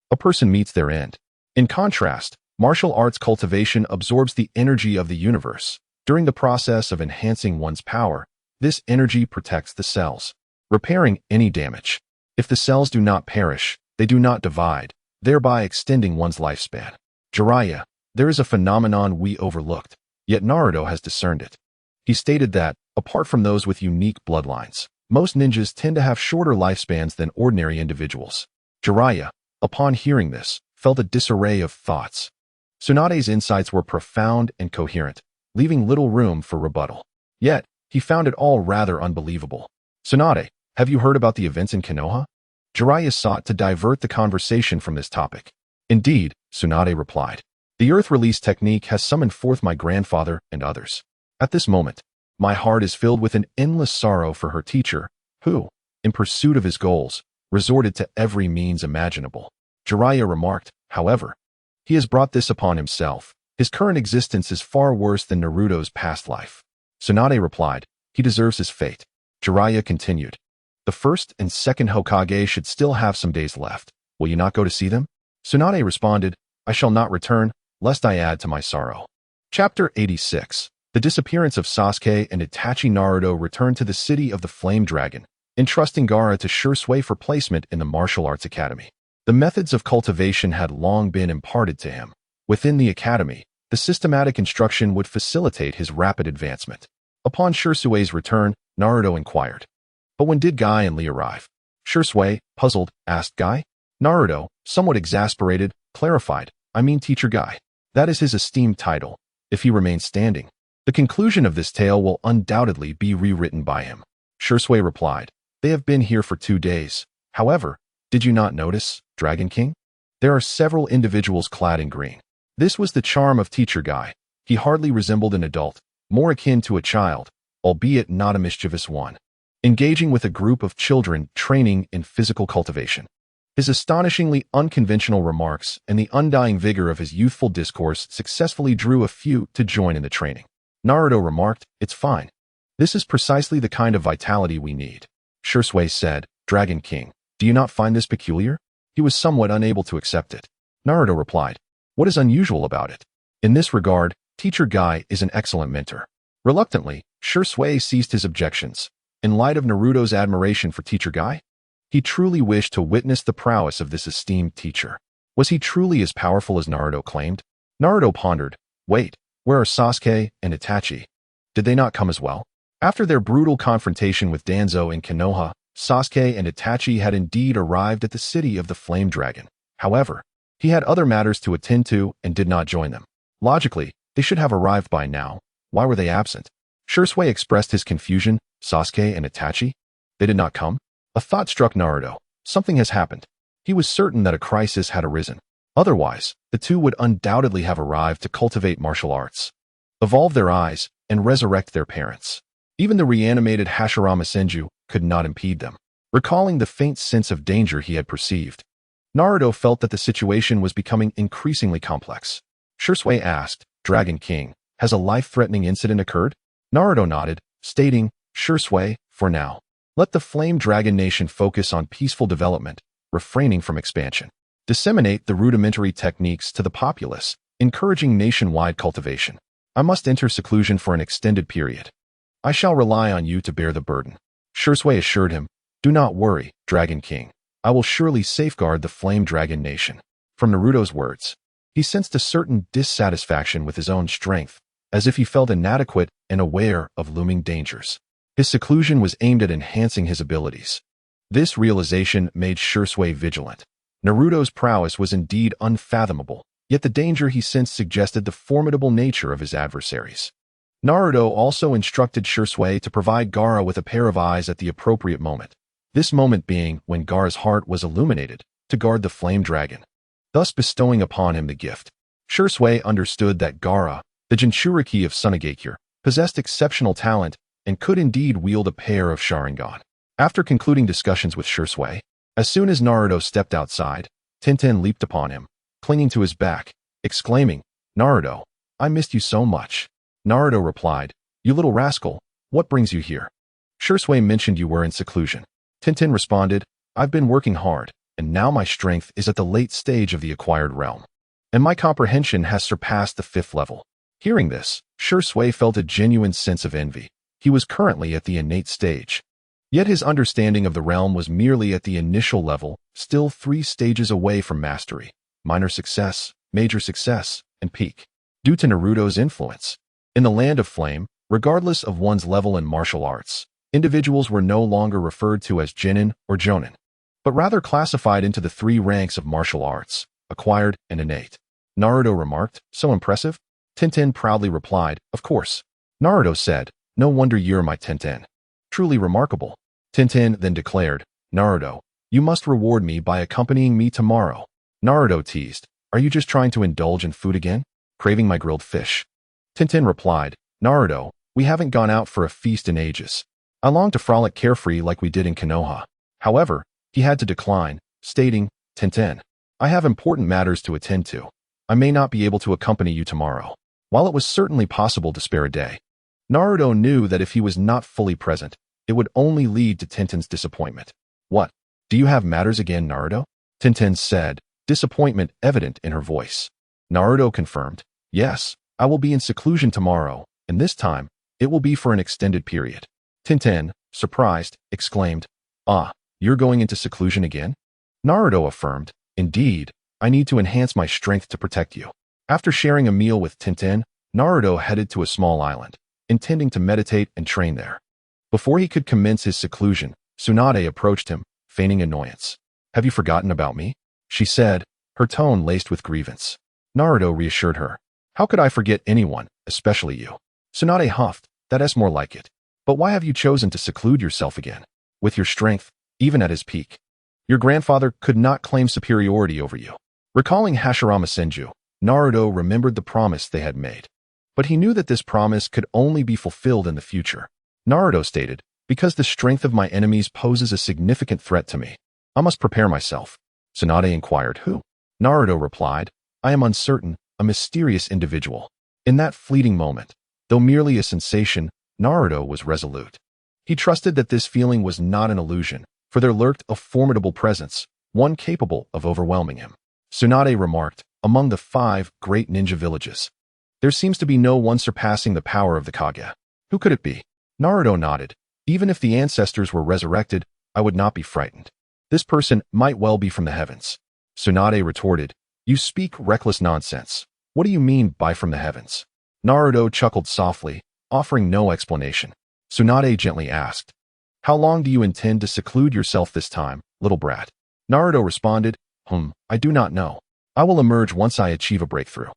a person meets their end. In contrast, martial arts cultivation absorbs the energy of the universe. During the process of enhancing one's power, this energy protects the cells, repairing any damage. If the cells do not perish, they do not divide, thereby extending one's lifespan. Jiraiya, there is a phenomenon we overlooked, yet Naruto has discerned it. He stated that, apart from those with unique bloodlines, most ninjas tend to have shorter lifespans than ordinary individuals." Jiraiya, upon hearing this, felt a disarray of thoughts. Tsunade's insights were profound and coherent, leaving little room for rebuttal. Yet, he found it all rather unbelievable. "Tsunade, have you heard about the events in Konoha?" Jiraiya sought to divert the conversation from this topic. "Indeed," Tsunade replied. "The earth release technique has summoned forth my grandfather and others. At this moment, my heart is filled with an endless sorrow for her teacher, who, in pursuit of his goals, resorted to every means imaginable. Jiraiya remarked, however, he has brought this upon himself. His current existence is far worse than Naruto's past life. Tsunade replied, he deserves his fate. Jiraiya continued, the first and second Hokage should still have some days left. Will you not go to see them? Tsunade responded, I shall not return, lest I add to my sorrow. Chapter 86. The disappearance of Sasuke and Itachi. Naruto returned to the city of the Flame Dragon, entrusting Gaara to Shisui for placement in the martial arts academy. The methods of cultivation had long been imparted to him. Within the academy, the systematic instruction would facilitate his rapid advancement. Upon Shisui's return, Naruto inquired, but when did Guy and Lee arrive? Shisui, puzzled, asked Guy. Naruto, somewhat exasperated, clarified, I mean Teacher Guy. That is his esteemed title, if he remains standing. The conclusion of this tale will undoubtedly be rewritten by him. Shisui replied, they have been here for 2 days. However, did you not notice, Dragon King? There are several individuals clad in green. This was the charm of Teacher Guy. He hardly resembled an adult, more akin to a child, albeit not a mischievous one, engaging with a group of children training in physical cultivation. His astonishingly unconventional remarks and the undying vigor of his youthful discourse successfully drew a few to join in the training. Naruto remarked, it's fine. This is precisely the kind of vitality we need. Shisui said, Dragon King, do you not find this peculiar? He was somewhat unable to accept it. Naruto replied, what is unusual about it? In this regard, Teacher Guy is an excellent mentor. Reluctantly, Shisui ceased his objections. In light of Naruto's admiration for Teacher Guy, he truly wished to witness the prowess of this esteemed teacher. Was he truly as powerful as Naruto claimed? Naruto pondered, wait, where are Sasuke and Itachi? Did they not come as well? After their brutal confrontation with Danzo in Konoha, Sasuke and Itachi had indeed arrived at the city of the Flame Dragon. However, he had other matters to attend to and did not join them. Logically, they should have arrived by now. Why were they absent? Shisui expressed his confusion. Sasuke and Itachi? They did not come? A thought struck Naruto. Something has happened. He was certain that a crisis had arisen. Otherwise, the two would undoubtedly have arrived to cultivate martial arts, evolve their eyes, and resurrect their parents. Even the reanimated Hashirama Senju could not impede them. Recalling the faint sense of danger he had perceived, Naruto felt that the situation was becoming increasingly complex. Shisui asked, Dragon King, has a life-threatening incident occurred? Naruto nodded, stating, Shisui, for now, let the Flame Dragon Nation focus on peaceful development, refraining from expansion. Disseminate the rudimentary techniques to the populace, encouraging nationwide cultivation. I must enter seclusion for an extended period. I shall rely on you to bear the burden. Shisui assured him, do not worry, Dragon King. I will surely safeguard the Flame Dragon Nation. From Naruto's words, he sensed a certain dissatisfaction with his own strength, as if he felt inadequate and aware of looming dangers. His seclusion was aimed at enhancing his abilities. This realization made Shisui vigilant. Naruto's prowess was indeed unfathomable, yet the danger he sensed suggested the formidable nature of his adversaries. Naruto also instructed Shisui to provide Gaara with a pair of eyes at the appropriate moment, this moment being when Gaara's heart was illuminated, to guard the Flame Dragon, thus bestowing upon him the gift. Shisui understood that Gaara, the Jinchuriki of Tsunade, possessed exceptional talent and could indeed wield a pair of Sharingan. After concluding discussions with Shisui, as soon as Naruto stepped outside, Tenten leaped upon him, clinging to his back, exclaiming, Naruto, I missed you so much. Naruto replied, you little rascal, what brings you here? Shisui mentioned you were in seclusion. Tenten responded, I've been working hard, and now my strength is at the late stage of the acquired realm, and my comprehension has surpassed the 5th level. Hearing this, Shisui felt a genuine sense of envy. He was currently at the innate stage. Yet his understanding of the realm was merely at the initial level, still 3 stages away from mastery: minor success, major success, and peak. Due to Naruto's influence, in the Land of Flame, regardless of one's level in martial arts, individuals were no longer referred to as Genin or Jonin, but rather classified into the 3 ranks of martial arts: acquired and innate. Naruto remarked, so impressive? Tenten proudly replied, of course. Naruto said, no wonder you're my Tenten. Truly remarkable. Tenten then declared, Naruto, you must reward me by accompanying me tomorrow. Naruto teased, are you just trying to indulge in food again? Craving my grilled fish? Tenten replied, Naruto, we haven't gone out for a feast in ages. I longed to frolic carefree like we did in Konoha. However, he had to decline, stating, Tintin, I have important matters to attend to. I may not be able to accompany you tomorrow. While it was certainly possible to spare a day, Naruto knew that if he was not fully present, it would only lead to Tintin's disappointment. What? Do you have matters again, Naruto? Tintin said, disappointment evident in her voice. Naruto confirmed, yes, I will be in seclusion tomorrow, and this time, it will be for an extended period. Tintin, surprised, exclaimed, ah, you're going into seclusion again? Naruto affirmed, indeed, I need to enhance my strength to protect you. After sharing a meal with Tintin, Naruto headed to a small island, intending to meditate and train there. Before he could commence his seclusion, Tsunade approached him, feigning annoyance. Have you forgotten about me? She said, her tone laced with grievance. Naruto reassured her. How could I forget anyone, especially you? Tsunade huffed, that's more like it. But why have you chosen to seclude yourself again? With your strength, even at his peak. Your grandfather could not claim superiority over you. Recalling Hashirama Senju, Naruto remembered the promise they had made. But he knew that this promise could only be fulfilled in the future. Naruto stated, because the strength of my enemies poses a significant threat to me, I must prepare myself. Tsunade inquired, who? Naruto replied, I am uncertain, a mysterious individual. In that fleeting moment, though merely a sensation, Naruto was resolute. He trusted that this feeling was not an illusion, for there lurked a formidable presence, one capable of overwhelming him. Tsunade remarked, among the 5 great ninja villages, there seems to be no one surpassing the power of the Kage. Who could it be? Naruto nodded. Even if the ancestors were resurrected, I would not be frightened. This person might well be from the heavens. Tsunade retorted, you speak reckless nonsense. What do you mean by from the heavens? Naruto chuckled softly, offering no explanation. Tsunade gently asked, how long do you intend to seclude yourself this time, little brat? Naruto responded, I do not know. I will emerge once I achieve a breakthrough.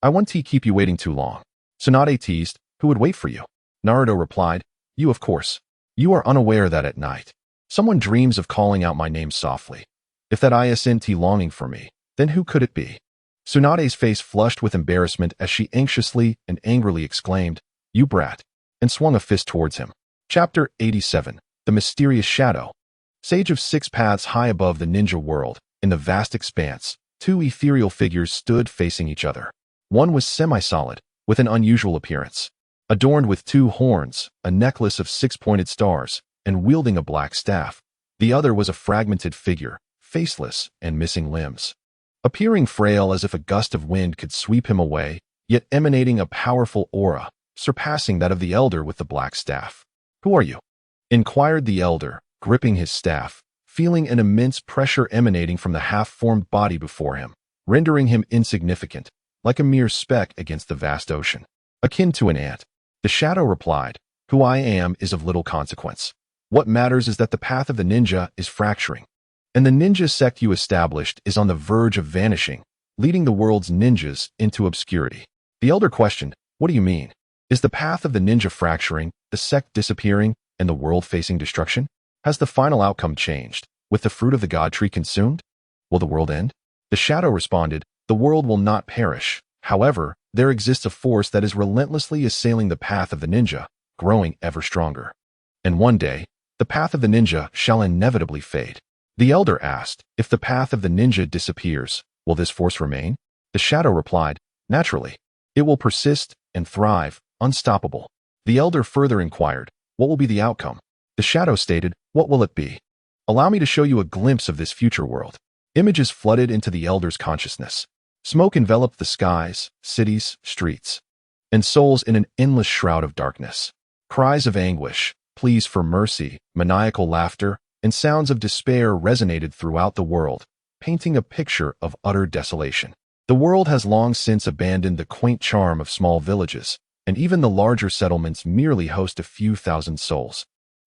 I won't keep you waiting too long. Tsunade teased, who would wait for you? Naruto replied, you of course. You are unaware that at night, someone dreams of calling out my name softly. If that isn't longing for me, then who could it be? Tsunade's face flushed with embarrassment as she anxiously and angrily exclaimed, you brat, and swung a fist towards him. Chapter 87, The Mysterious Shadow. Sage of 6 paths high above the ninja world, in the vast expanse, 2 ethereal figures stood facing each other. One was semi-solid, with an unusual appearance. Adorned with 2 horns, a necklace of 6-pointed stars, and wielding a black staff. The other was a fragmented figure, faceless and missing limbs. Appearing frail as if a gust of wind could sweep him away, yet emanating a powerful aura, surpassing that of the elder with the black staff. Who are you? Inquired the elder, gripping his staff, feeling an immense pressure emanating from the half-formed body before him, rendering him insignificant, like a mere speck against the vast ocean. Akin to an ant. The shadow replied, who I am is of little consequence. What matters is that the path of the ninja is fracturing, and the ninja sect you established is on the verge of vanishing, leading the world's ninjas into obscurity. The elder questioned, what do you mean? Is the path of the ninja fracturing, the sect disappearing, and the world facing destruction? Has the final outcome changed, with the fruit of the god tree consumed? Will the world end? The shadow responded, the world will not perish. However, there exists a force that is relentlessly assailing the path of the ninja, growing ever stronger. And one day, the path of the ninja shall inevitably fade. The elder asked, if the path of the ninja disappears, will this force remain? The shadow replied, naturally. It will persist and thrive, unstoppable. The elder further inquired, what will be the outcome? The shadow stated, what will it be? Allow me to show you a glimpse of this future world. Images flooded into the elder's consciousness. Smoke enveloped the skies, cities, streets, and souls in an endless shroud of darkness. Cries of anguish, pleas for mercy, maniacal laughter, and sounds of despair resonated throughout the world, painting a picture of utter desolation. The world has long since abandoned the quaint charm of small villages, and even the larger settlements merely host a few thousand souls,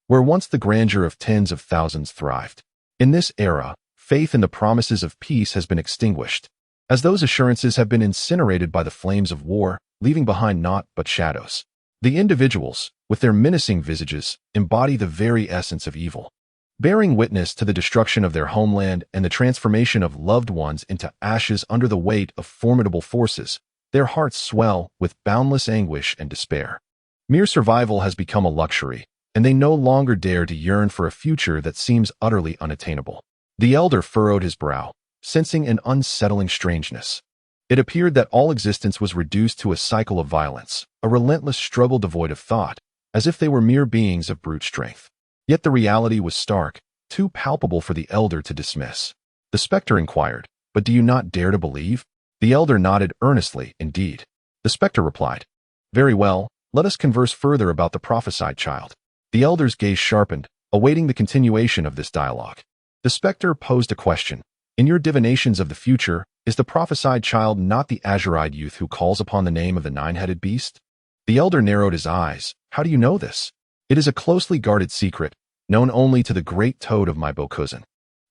where once the grandeur of tens of thousands thrived. In this era, faith in the promises of peace has been extinguished, as those assurances have been incinerated by the flames of war, leaving behind naught but shadows. The individuals, with their menacing visages, embody the very essence of evil, bearing witness to the destruction of their homeland and the transformation of loved ones into ashes under the weight of formidable forces. Their hearts swell with boundless anguish and despair. Mere survival has become a luxury, and they no longer dare to yearn for a future that seems utterly unattainable. The elder furrowed his brow, sensing an unsettling strangeness. It appeared that all existence was reduced to a cycle of violence, a relentless struggle devoid of thought, as if they were mere beings of brute strength. Yet the reality was stark, too palpable for the elder to dismiss. The specter inquired, "But do you not dare to believe?" The elder nodded earnestly, "Indeed." The specter replied, "Very well, let us converse further about the prophesied child." The elder's gaze sharpened, awaiting the continuation of this dialogue. The specter posed a question. "In your divinations of the future, is the prophesied child not the azure-eyed youth who calls upon the name of the nine-headed beast?" The elder narrowed his eyes. "How do you know this?" "It is a closely guarded secret, known only to the great toad of my Bokuzen.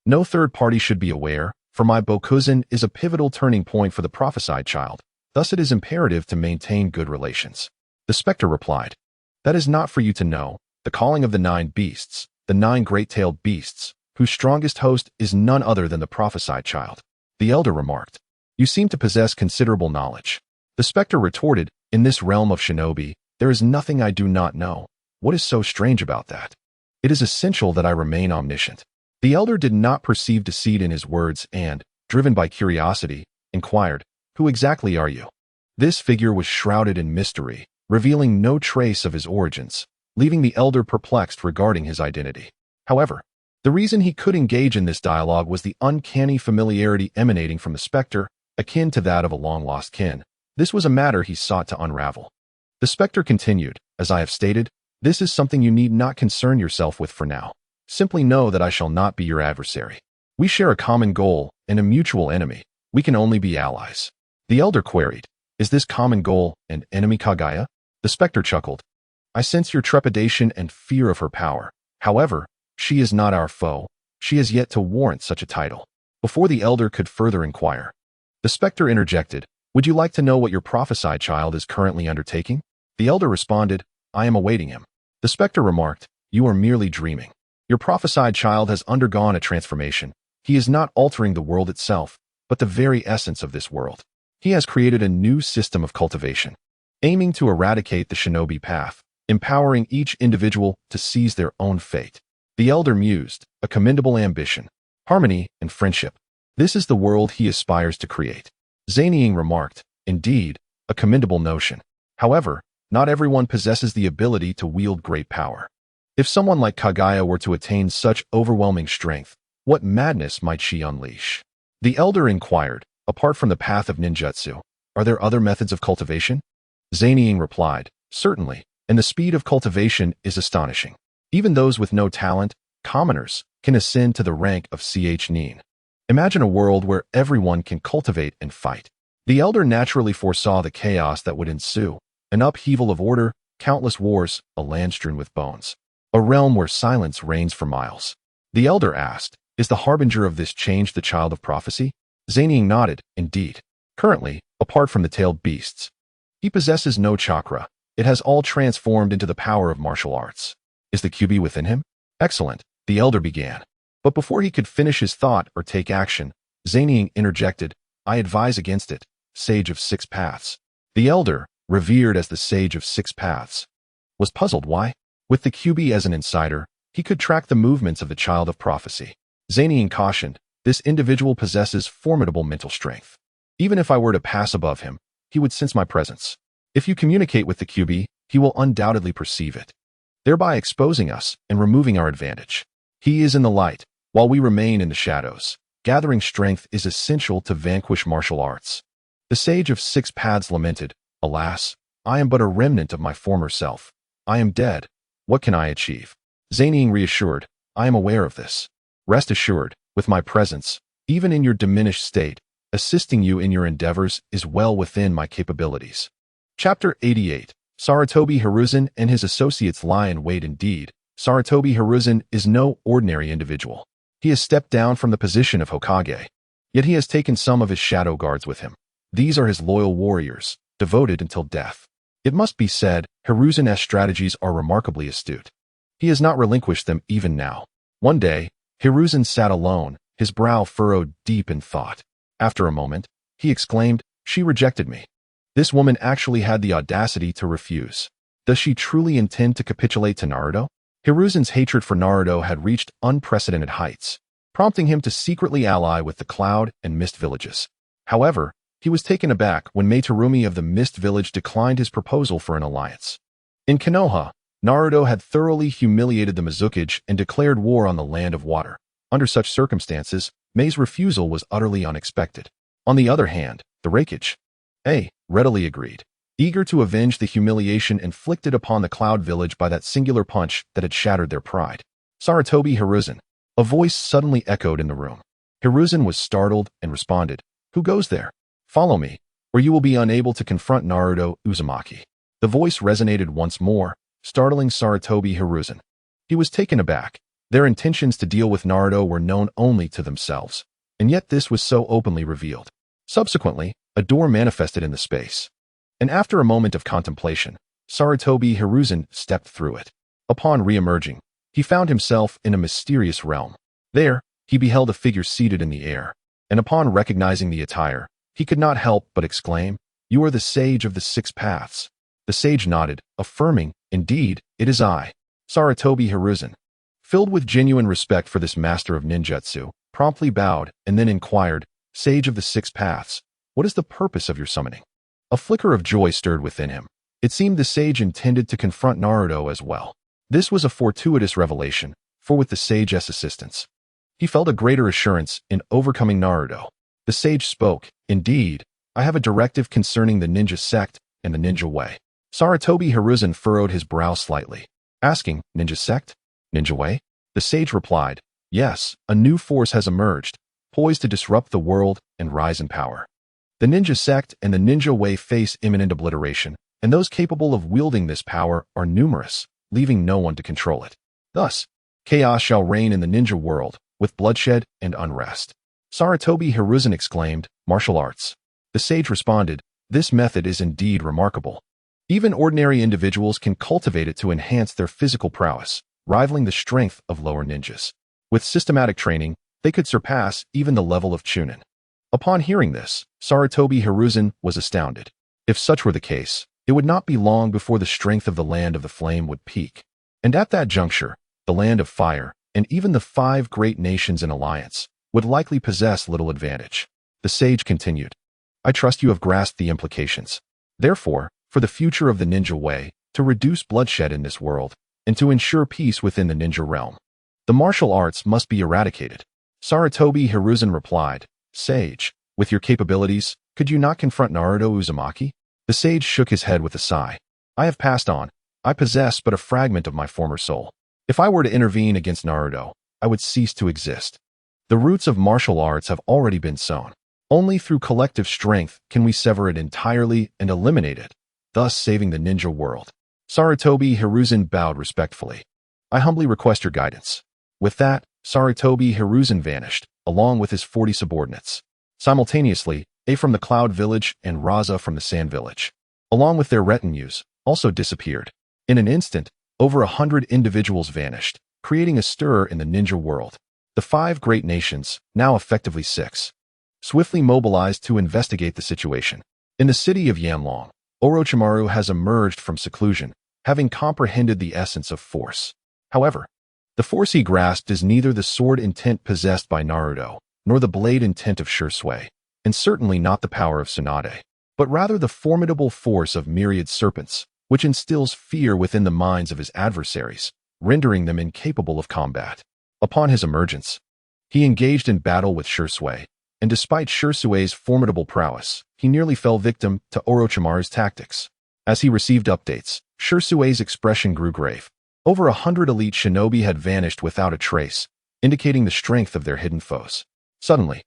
No third party should be aware, for my Bokuzen is a pivotal turning point for the prophesied child. Thus it is imperative to maintain good relations." The specter replied, "That is not for you to know. The calling of the nine beasts, the nine great-tailed beasts, whose strongest host is none other than the prophesied child." The elder remarked, "You seem to possess considerable knowledge." The specter retorted, "In this realm of shinobi, there is nothing I do not know. What is so strange about that? It is essential that I remain omniscient." The elder did not perceive deceit in his words and, driven by curiosity, inquired, "Who exactly are you?" This figure was shrouded in mystery, revealing no trace of his origins, leaving the elder perplexed regarding his identity. However, the reason he could engage in this dialogue was the uncanny familiarity emanating from the specter, akin to that of a long-lost kin. This was a matter he sought to unravel. The specter continued, "As I have stated, this is something you need not concern yourself with for now. Simply know that I shall not be your adversary. We share a common goal and a mutual enemy. We can only be allies." The elder queried, "Is this common goal and enemy Kaguya?" The specter chuckled, "I sense your trepidation and fear of her power. However, she is not our foe. She has yet to warrant such a title." Before the elder could further inquire, the specter interjected, "Would you like to know what your prophesied child is currently undertaking?" The elder responded, "I am awaiting him." The specter remarked, "You are merely dreaming. Your prophesied child has undergone a transformation. He is not altering the world itself, but the very essence of this world. He has created a new system of cultivation, aiming to eradicate the shinobi path, empowering each individual to seize their own fate." The elder mused, "A commendable ambition. Harmony and friendship. This is the world he aspires to create." Zanying remarked, "Indeed, a commendable notion. However, not everyone possesses the ability to wield great power. If someone like Kaguya were to attain such overwhelming strength, what madness might she unleash?" The elder inquired, "Apart from the path of ninjutsu, are there other methods of cultivation?" Zanying replied, "Certainly, and the speed of cultivation is astonishing. Even those with no talent, commoners, can ascend to the rank of nin. Imagine a world where everyone can cultivate and fight." The elder naturally foresaw the chaos that would ensue, an upheaval of order, countless wars, a land strewn with bones, a realm where silence reigns for miles. The elder asked, "Is the harbinger of this change the child of prophecy?" Zanying nodded, "Indeed. Currently, apart from the tailed beasts, he possesses no chakra. It has all transformed into the power of martial arts." "Is the QB within him?" "Excellent," the elder began. But before he could finish his thought or take action, Zanying interjected, "I advise against it, Sage of Six Paths." The elder, revered as the Sage of Six Paths, was puzzled why. With the QB as an insider, he could track the movements of the child of prophecy. Zanying cautioned, "This individual possesses formidable mental strength. Even if I were to pass above him, he would sense my presence. If you communicate with the QB, he will undoubtedly perceive it, thereby exposing us and removing our advantage. He is in the light, while we remain in the shadows. Gathering strength is essential to vanquish martial arts." The Sage of Six Paths lamented, "Alas, I am but a remnant of my former self. I am dead. What can I achieve?" Zanying reassured, "I am aware of this. Rest assured, with my presence, even in your diminished state, assisting you in your endeavors is well within my capabilities." Chapter 88. Sarutobi Hiruzen and his associates lie in wait. Indeed, Sarutobi Hiruzen is no ordinary individual. He has stepped down from the position of Hokage. Yet he has taken some of his shadow guards with him. These are his loyal warriors, devoted until death. It must be said, Hiruzen's strategies are remarkably astute. He has not relinquished them even now. One day, Hiruzen sat alone, his brow furrowed deep in thought. After a moment, he exclaimed, "She rejected me. This woman actually had the audacity to refuse. Does she truly intend to capitulate to Naruto?" Hiruzen's hatred for Naruto had reached unprecedented heights, prompting him to secretly ally with the Cloud and Mist villages. However, he was taken aback when Meitarumi of the Mist village declined his proposal for an alliance. In Konoha, Naruto had thoroughly humiliated the Mizukage and declared war on the Land of Water. Under such circumstances, Mei's refusal was utterly unexpected. On the other hand, the Raikage readily agreed, eager to avenge the humiliation inflicted upon the Cloud village by that singular punch that had shattered their pride. Sarutobi Hiruzen. A voice suddenly echoed in the room. Hiruzen was startled and responded, "Who goes there? Follow me, or you will be unable to confront Naruto Uzumaki." The voice resonated once more, startling Sarutobi Hiruzen. He was taken aback. Their intentions to deal with Naruto were known only to themselves, and yet this was so openly revealed. Subsequently, a door manifested in the space, and after a moment of contemplation, Sarutobi Hiruzen stepped through it. Upon re-emerging, he found himself in a mysterious realm. There, he beheld a figure seated in the air, and upon recognizing the attire, he could not help but exclaim, "You are the Sage of the Six Paths." The sage nodded, affirming, "Indeed, it is I." Sarutobi Hiruzen, filled with genuine respect for this master of ninjutsu, promptly bowed and then inquired, "Sage of the Six Paths, what is the purpose of your summoning?" A flicker of joy stirred within him. It seemed the sage intended to confront Naruto as well. This was a fortuitous revelation, for with the sage's assistance, he felt a greater assurance in overcoming Naruto. The sage spoke, "Indeed, I have a directive concerning the ninja sect and the ninja way." Sarutobi Hiruzen furrowed his brow slightly, asking, "Ninja sect? Ninja way?" The sage replied, "Yes, a new force has emerged, poised to disrupt the world and rise in power. The ninja sect and the ninja way face imminent obliteration, and those capable of wielding this power are numerous, leaving no one to control it. Thus, chaos shall reign in the ninja world, with bloodshed and unrest." Sarutobi Hiruzen exclaimed, "Martial arts." The sage responded, "This method is indeed remarkable. Even ordinary individuals can cultivate it to enhance their physical prowess, rivaling the strength of lower ninjas. With systematic training, they could surpass even the level of Chunin." Upon hearing this, Sarutobi Hiruzen was astounded. If such were the case, it would not be long before the strength of the Land of the Flame would peak. And at that juncture, the Land of Fire, and even the 5 great nations in alliance, would likely possess little advantage. The sage continued, "I trust you have grasped the implications. Therefore, for the future of the ninja way, to reduce bloodshed in this world, and to ensure peace within the ninja realm, the martial arts must be eradicated." Sarutobi Hiruzen replied, "Sage, with your capabilities, could you not confront Naruto Uzumaki?" The sage shook his head with a sigh. "I have passed on. I possess but a fragment of my former soul. If I were to intervene against Naruto, I would cease to exist. The roots of martial arts have already been sown. Only through collective strength can we sever it entirely and eliminate it, thus saving the ninja world." Sarutobi Hiruzen bowed respectfully. "I humbly request your guidance." With that, Sarutobi Hiruzen vanished, along with his 40 subordinates. Simultaneously, A from the Cloud village and Raza from the Sand village, along with their retinues, also disappeared. In an instant, over 100 individuals vanished, creating a stir in the ninja world. The 5 great nations, now effectively 6, swiftly mobilized to investigate the situation. In the city of Yanlong, Orochimaru has emerged from seclusion, having comprehended the essence of force. However, the force he grasped is neither the sword intent possessed by Naruto, nor the blade intent of Shursui, and certainly not the power of Tsunade, but rather the formidable force of myriad serpents, which instills fear within the minds of his adversaries, rendering them incapable of combat. Upon his emergence, he engaged in battle with Shursui, and despite Shursui's formidable prowess, he nearly fell victim to Orochimaru's tactics. As he received updates, Shursui's expression grew grave. Over 100 elite shinobi had vanished without a trace, indicating the strength of their hidden foes. Suddenly,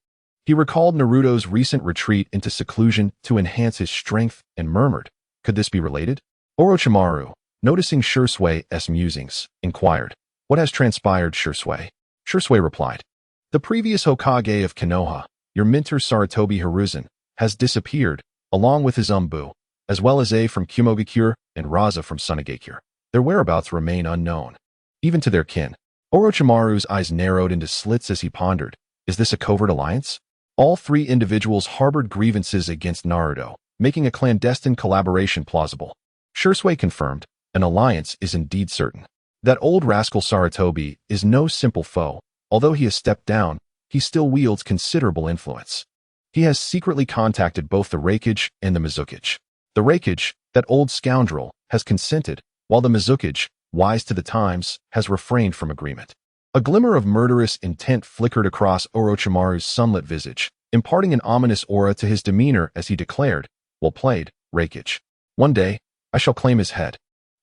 he recalled Naruto's recent retreat into seclusion to enhance his strength and murmured, "Could this be related?" Orochimaru, noticing Shursui's musings, inquired, "What has transpired, Shursui?" Shursui replied, "The previous Hokage of Konoha, your mentor Sarutobi Hiruzen, has disappeared, along with his Umbu, as well as A from Kumogakure and Raza from Sunagakure. Their whereabouts remain unknown, even to their kin." Orochimaru's eyes narrowed into slits as he pondered, "Is this a covert alliance?" All 3 individuals harbored grievances against Naruto, making a clandestine collaboration plausible. Shursui confirmed, "An alliance is indeed certain. That old rascal Saratobi is no simple foe. Although he has stepped down, he still wields considerable influence. He has secretly contacted both the Raikage and the Mizukage. The Raikage, that old scoundrel, has consented, while the Mizukage, wise to the times, has refrained from agreement. A glimmer of murderous intent flickered across Orochimaru's sunlit visage, imparting an ominous aura to his demeanor as he declared, "Well played, Raikage. One day, I shall claim his head."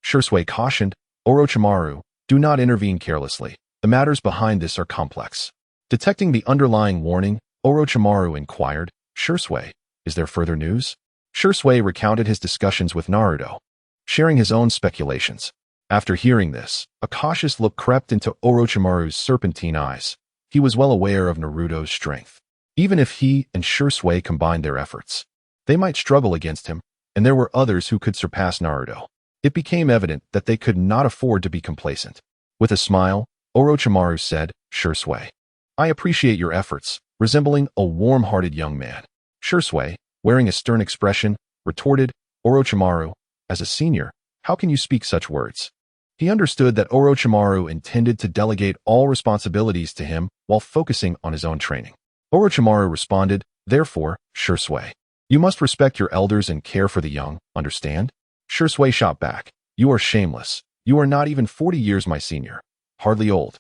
Shursui cautioned, "Orochimaru, do not intervene carelessly. The matters behind this are complex." Detecting the underlying warning, Orochimaru inquired, "Shursui, is there further news?" Shursui recounted his discussions with Naruto, sharing his own speculations. After hearing this, a cautious look crept into Orochimaru's serpentine eyes. He was well aware of Naruto's strength. Even if he and Shursui combined their efforts, they might struggle against him, and there were others who could surpass Naruto. It became evident that they could not afford to be complacent. With a smile, Orochimaru said, "Shursui, I appreciate your efforts," resembling a warm-hearted young man. Shursui, wearing a stern expression, retorted, "Orochimaru, as a senior, how can you speak such words?" He understood that Orochimaru intended to delegate all responsibilities to him while focusing on his own training. Orochimaru responded, "Therefore, Shursui, you must respect your elders and care for the young, understand?" Shursui shot back, "You are shameless. You are not even 40 years my senior. Hardly old.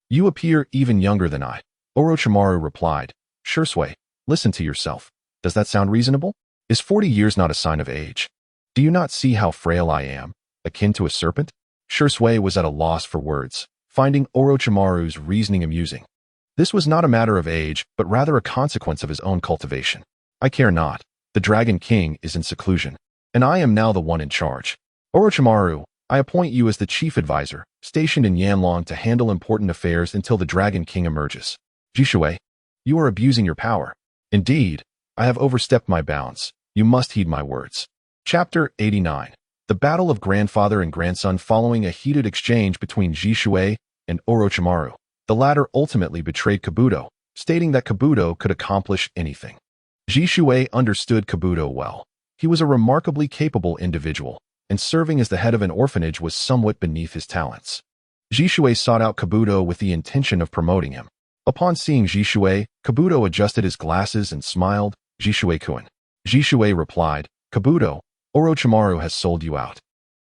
You appear even younger than I." Orochimaru replied, "Shursui, listen to yourself. Does that sound reasonable? Is 40 years not a sign of age? Do you not see how frail I am, akin to a serpent?" Shursui was at a loss for words, finding Orochimaru's reasoning amusing. This was not a matter of age, but rather a consequence of his own cultivation. "I care not. The Dragon King is in seclusion, and I am now the one in charge. Orochimaru, I appoint you as the chief advisor, stationed in Yanlong to handle important affairs until the Dragon King emerges. Jishui, you are abusing your power. Indeed, I have overstepped my bounds. You must heed my words." Chapter 89. The Battle of Grandfather and Grandson. Following a heated exchange between Jishui and Orochimaru, the latter ultimately betrayed Kabuto, stating that Kabuto could accomplish anything. Jishui understood Kabuto well. He was a remarkably capable individual, and serving as the head of an orphanage was somewhat beneath his talents. Jishui sought out Kabuto with the intention of promoting him. Upon seeing Jishui, Kabuto adjusted his glasses and smiled, "Jishui-kun." Jishui replied, "Kabuto, Orochimaru has sold you out.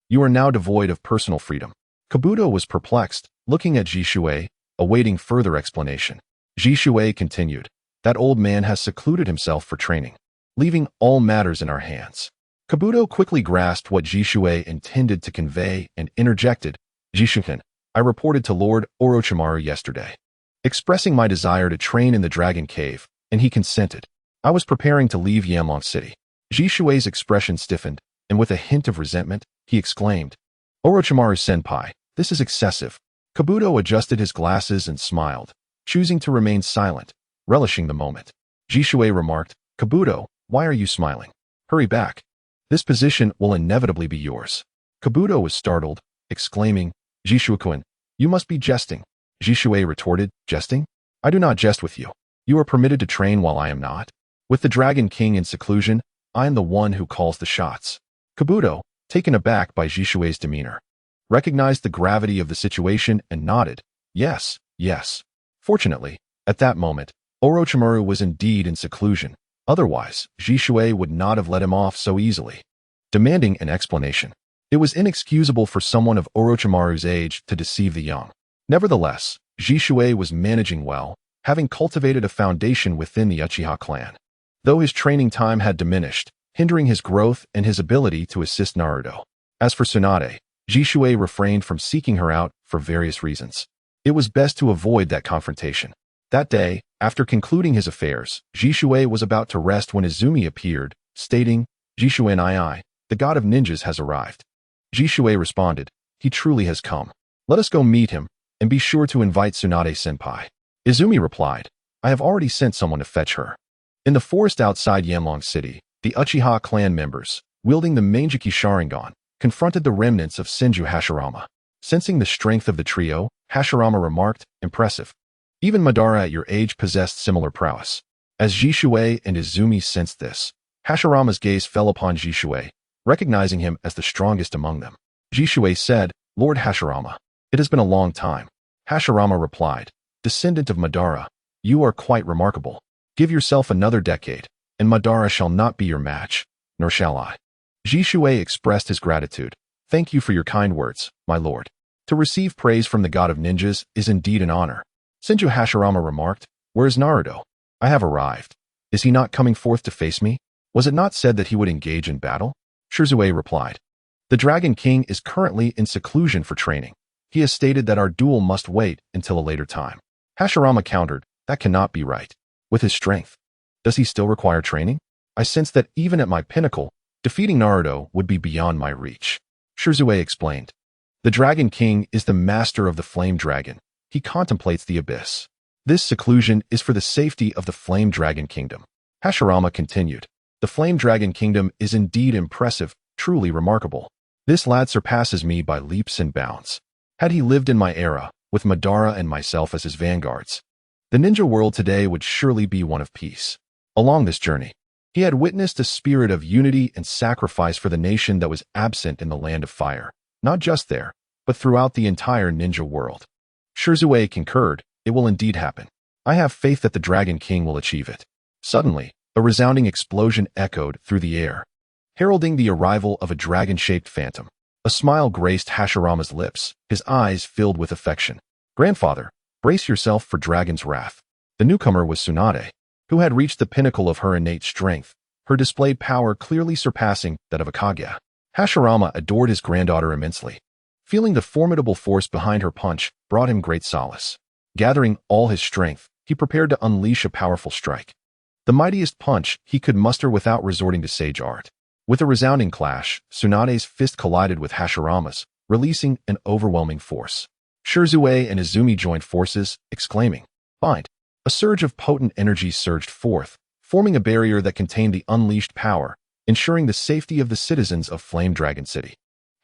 You are now devoid of personal freedom." Kabuto was perplexed, looking at Jishui, awaiting further explanation. Jishui continued, "That old man has secluded himself for training, leaving all matters in our hands." Kabuto quickly grasped what Jishui intended to convey and interjected, "Jishuken, I reported to Lord Orochimaru yesterday, expressing my desire to train in the Dragon Cave, and he consented. I was preparing to leave Yanlong City." Jishui's expression stiffened, and with a hint of resentment, he exclaimed, "Orochimaru-senpai, this is excessive." Kabuto adjusted his glasses and smiled, choosing to remain silent, relishing the moment. Jishui remarked, "Kabuto, why are you smiling? Hurry back. This position will inevitably be yours." Kabuto was startled, exclaiming, "Jishuken, you must be jesting." Jishui retorted, "Jesting? I do not jest with you. You are permitted to train while I am not. With the Dragon King in seclusion, I am the one who calls the shots." Kabuto, taken aback by Jishui's demeanor, recognized the gravity of the situation and nodded, "Yes, yes." Fortunately, at that moment, Orochimaru was indeed in seclusion. Otherwise, Jishui would not have let him off so easily. Demanding an explanation, it was inexcusable for someone of Orochimaru's age to deceive the young. Nevertheless, Jishui was managing well, having cultivated a foundation within the Uchiha clan. Though his training time had diminished, hindering his growth and his ability to assist Naruto. As for Tsunade, Jishui refrained from seeking her out for various reasons. It was best to avoid that confrontation. That day, after concluding his affairs, Jishui was about to rest when Izumi appeared, stating, "Jishuin-ii, the god of ninjas has arrived." Jishui responded, "He truly has come. Let us go meet him, and be sure to invite Tsunade-senpai." Izumi replied, "I have already sent someone to fetch her." In the forest outside Yanlong City, the Uchiha clan members, wielding the Manjiki Sharingan, confronted the remnants of Senju Hashirama. Sensing the strength of the trio, Hashirama remarked, "Impressive. Even Madara at your age possessed similar prowess." As Jishui and Izumi sensed this, Hashirama's gaze fell upon Jishui, recognizing him as the strongest among them. Jishui said, "Lord Hashirama, It has been a long time. Hashirama replied, descendant of Madara, you are quite remarkable. Give yourself another decade, and Madara shall not be your match, nor shall I. Jishui expressed his gratitude. Thank you for your kind words, my lord. To receive praise from the god of ninjas is indeed an honor. Senju Hashirama remarked, where is Naruto? I have arrived. Is he not coming forth to face me? Was it not said that he would engage in battle? Shirzue replied. The Dragon King is currently in seclusion for training. He has stated that our duel must wait until a later time. Hashirama countered, that cannot be right. With his strength, does he still require training? I sense that even at my pinnacle, defeating Naruto would be beyond my reach. Shirzue explained. The Dragon King is the master of the Flame Dragon. He contemplates the abyss. This seclusion is for the safety of the Flame Dragon Kingdom. Hashirama continued. The Flame Dragon Kingdom is indeed impressive, truly remarkable. This lad surpasses me by leaps and bounds. Had he lived in my era, with Madara and myself as his vanguards, the ninja world today would surely be one of peace. Along this journey, he had witnessed a spirit of unity and sacrifice for the nation that was absent in the Land of Fire, not just there, but throughout the entire ninja world. Shirzue concurred, it will indeed happen. I have faith that the Dragon King will achieve it. Suddenly, a resounding explosion echoed through the air, heralding the arrival of a dragon-shaped phantom. A smile graced Hashirama's lips, his eyes filled with affection. Grandfather, brace yourself for Dragon's wrath. The newcomer was Tsunade, who had reached the pinnacle of her innate strength, her displayed power clearly surpassing that of a Kage. Hashirama adored his granddaughter immensely. Feeling the formidable force behind her punch brought him great solace. Gathering all his strength, he prepared to unleash a powerful strike. The mightiest punch he could muster without resorting to sage art. With a resounding clash, Tsunade's fist collided with Hashirama's, releasing an overwhelming force. Shirzue and Izumi joined forces, exclaiming, "Bind!" A surge of potent energy surged forth, forming a barrier that contained the unleashed power, ensuring the safety of the citizens of Flame Dragon City.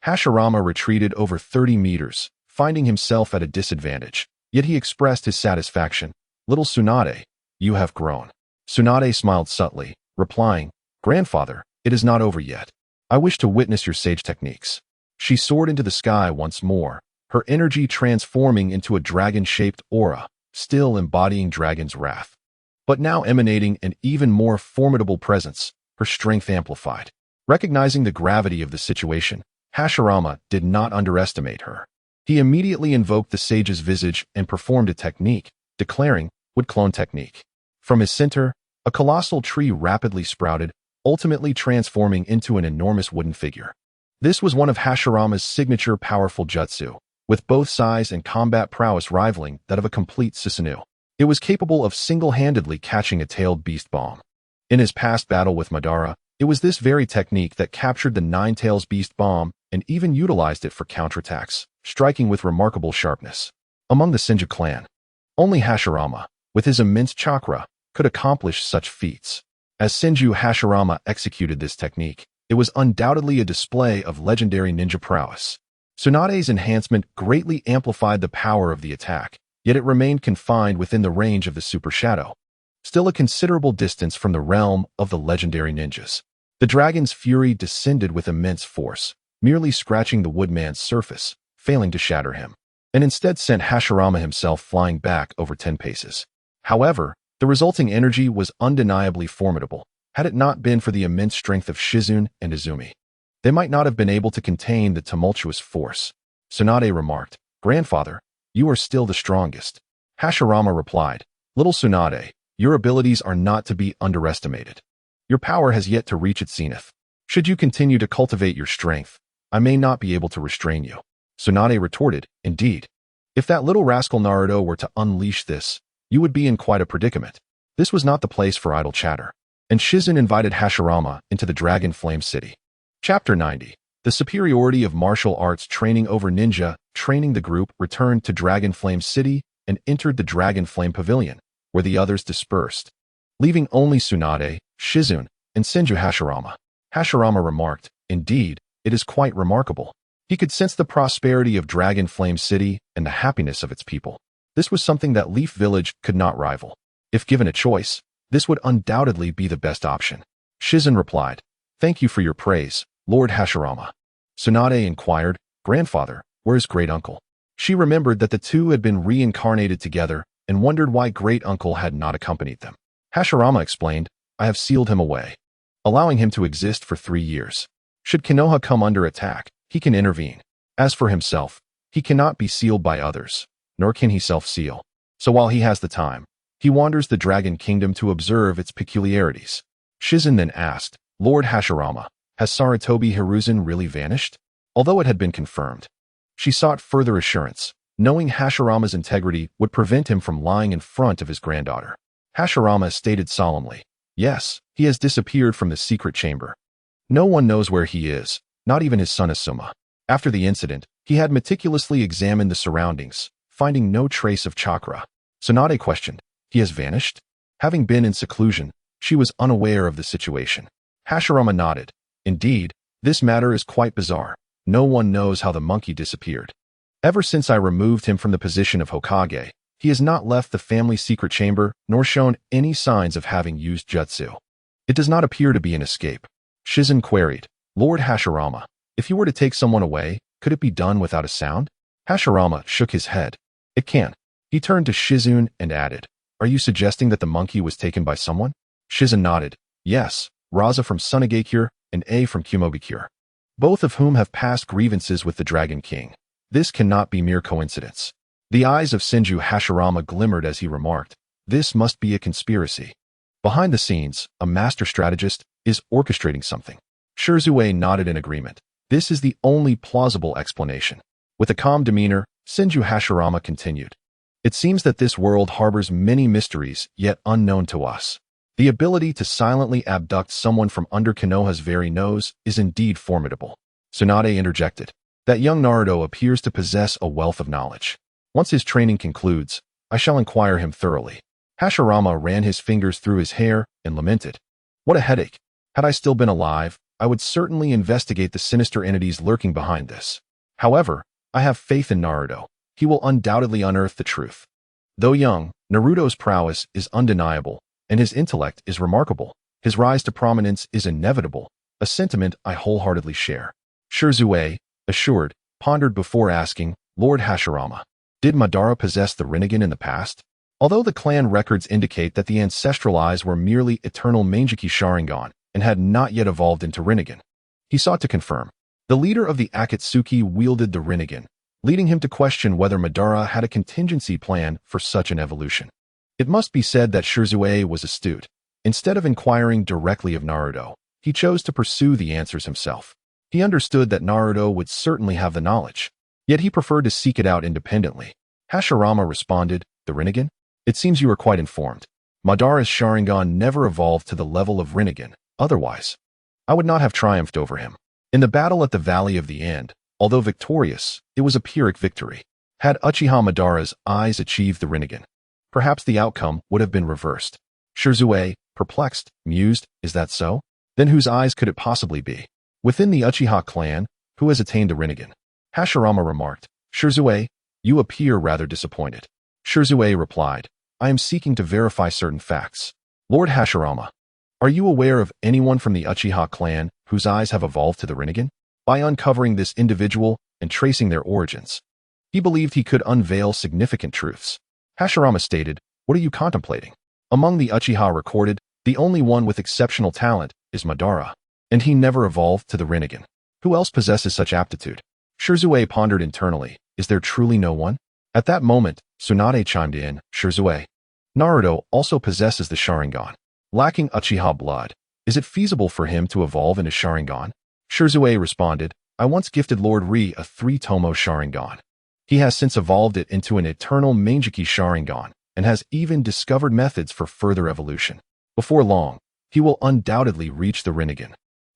Hashirama retreated over 30 meters, finding himself at a disadvantage, yet he expressed his satisfaction. Little Tsunade, you have grown. Tsunade smiled subtly, replying, Grandfather, it is not over yet. I wish to witness your sage techniques. She soared into the sky once more, her energy transforming into a dragon-shaped aura, still embodying Dragon's wrath. But now emanating an even more formidable presence, her strength amplified. Recognizing the gravity of the situation, Hashirama did not underestimate her. He immediately invoked the sage's visage and performed a technique, declaring, Wood Clone Technique. From his center, a colossal tree rapidly sprouted, ultimately transforming into an enormous wooden figure. This was one of Hashirama's signature powerful jutsu, with both size and combat prowess rivaling that of a complete Susanoo. It was capable of single-handedly catching a tailed beast bomb. In his past battle with Madara, it was this very technique that captured the Nine-Tails beast bomb and even utilized it for counterattacks, striking with remarkable sharpness. Among the Senju clan, only Hashirama, with his immense chakra, could accomplish such feats. As Senju Hashirama executed this technique, it was undoubtedly a display of legendary ninja prowess. Tsunade's enhancement greatly amplified the power of the attack, yet it remained confined within the range of the Super Shadow, still a considerable distance from the realm of the legendary ninjas. The dragon's fury descended with immense force, merely scratching the woodman's surface, failing to shatter him, and instead sent Hashirama himself flying back over 10 paces. However, the resulting energy was undeniably formidable, had it not been for the immense strength of Shizune and Izumi. They might not have been able to contain the tumultuous force. Tsunade remarked, Grandfather, you are still the strongest. Hashirama replied, Little Tsunade, your abilities are not to be underestimated. Your power has yet to reach its zenith. Should you continue to cultivate your strength, I may not be able to restrain you. Tsunade retorted, Indeed. If that little rascal Naruto were to unleash this, you would be in quite a predicament. This was not the place for idle chatter. And Shizune invited Hashirama into the Dragon Flame City. Chapter 90. The superiority of martial arts training over ninja training. The group returned to Dragon Flame City and entered the Dragon Flame Pavilion, where the others dispersed, leaving only Tsunade, Shizune, and Senju Hashirama. Hashirama remarked, Indeed, it is quite remarkable. He could sense the prosperity of Dragon Flame City and the happiness of its people. This was something that Leaf Village could not rival. If given a choice, this would undoubtedly be the best option. Shizune replied, Thank you for your praise, Lord Hashirama. Tsunade inquired, Grandfather, where is great uncle? She remembered that the two had been reincarnated together and wondered why great-uncle had not accompanied them. Hashirama explained, I have sealed him away, allowing him to exist for 3 years. Should Konoha come under attack, he can intervene. As for himself, he cannot be sealed by others, nor can he self-seal. So while he has the time, he wanders the Dragon Kingdom to observe its peculiarities. Shizen then asked, Lord Hashirama, has Sarutobi Hiruzen really vanished? Although it had been confirmed. She sought further assurance, knowing Hashirama's integrity would prevent him from lying in front of his granddaughter. Hashirama stated solemnly, yes, he has disappeared from the secret chamber. No one knows where he is, not even his son Asuma. After the incident, he had meticulously examined the surroundings, finding no trace of chakra. Tsunade questioned, he has vanished? Having been in seclusion, she was unaware of the situation. Hashirama nodded. Indeed, this matter is quite bizarre. No one knows how the monkey disappeared. Ever since I removed him from the position of Hokage, he has not left the family secret chamber nor shown any signs of having used jutsu. It does not appear to be an escape. Shizen queried, Lord Hashirama, if you were to take someone away, could it be done without a sound? Hashirama shook his head. It can't. He turned to Shizune and added, are you suggesting that the monkey was taken by someone? Shizen nodded. Yes, Raza from Sunagakure and A from Kumogakure, both of whom have past grievances with the Dragon King. This cannot be mere coincidence. The eyes of Senju Hashirama glimmered as he remarked, this must be a conspiracy. Behind the scenes, a master strategist is orchestrating something. Shirzue nodded in agreement. This is the only plausible explanation. With a calm demeanor, Senju Hashirama continued. It seems that this world harbors many mysteries yet unknown to us. The ability to silently abduct someone from under Konoha's very nose is indeed formidable. Tsunade interjected. That young Naruto appears to possess a wealth of knowledge. Once his training concludes, I shall inquire him thoroughly. Hashirama ran his fingers through his hair and lamented. What a headache. Had I still been alive, I would certainly investigate the sinister entities lurking behind this. However, I have faith in Naruto. He will undoubtedly unearth the truth. Though young, Naruto's prowess is undeniable, and his intellect is remarkable. His rise to prominence is inevitable, a sentiment I wholeheartedly share. Shirzue, assured, pondered before asking, Lord Hashirama, did Madara possess the Rinnegan in the past? Although the clan records indicate that the ancestral eyes were merely eternal Mangekyou Sharingan and had not yet evolved into Rinnegan, he sought to confirm. The leader of the Akatsuki wielded the Rinnegan, leading him to question whether Madara had a contingency plan for such an evolution. It must be said that Shirzue was astute. Instead of inquiring directly of Naruto, he chose to pursue the answers himself. He understood that Naruto would certainly have the knowledge, yet he preferred to seek it out independently. Hashirama responded, the Rinnegan? It seems you are quite informed. Madara's Sharingan never evolved to the level of Rinnegan, otherwise I would not have triumphed over him. In the battle at the Valley of the End, although victorious, it was a Pyrrhic victory. Had Uchiha Madara's eyes achieved the Rinnegan, perhaps the outcome would have been reversed. Shirzue, perplexed, mused, is that so? Then whose eyes could it possibly be? Within the Uchiha clan, who has attained the Rinnegan? Hashirama remarked, Shirzue, you appear rather disappointed. Shirzue replied, I am seeking to verify certain facts. Lord Hashirama, are you aware of anyone from the Uchiha clan whose eyes have evolved to the Rinnegan? By uncovering this individual and tracing their origins, he believed he could unveil significant truths. Hashirama stated, what are you contemplating? Among the Uchiha recorded, the only one with exceptional talent is Madara, and he never evolved to the Rinnegan. Who else possesses such aptitude? Shirzue pondered internally, is there truly no one? At that moment, Tsunade chimed in, Shirzue, Naruto also possesses the Sharingan. Lacking Uchiha blood, is it feasible for him to evolve into Sharingan? Shirzue responded, I once gifted Lord Ri a 3-tomo Sharingan. He has since evolved it into an eternal Mangekyou Sharingan and has even discovered methods for further evolution. Before long, he will undoubtedly reach the Rinnegan.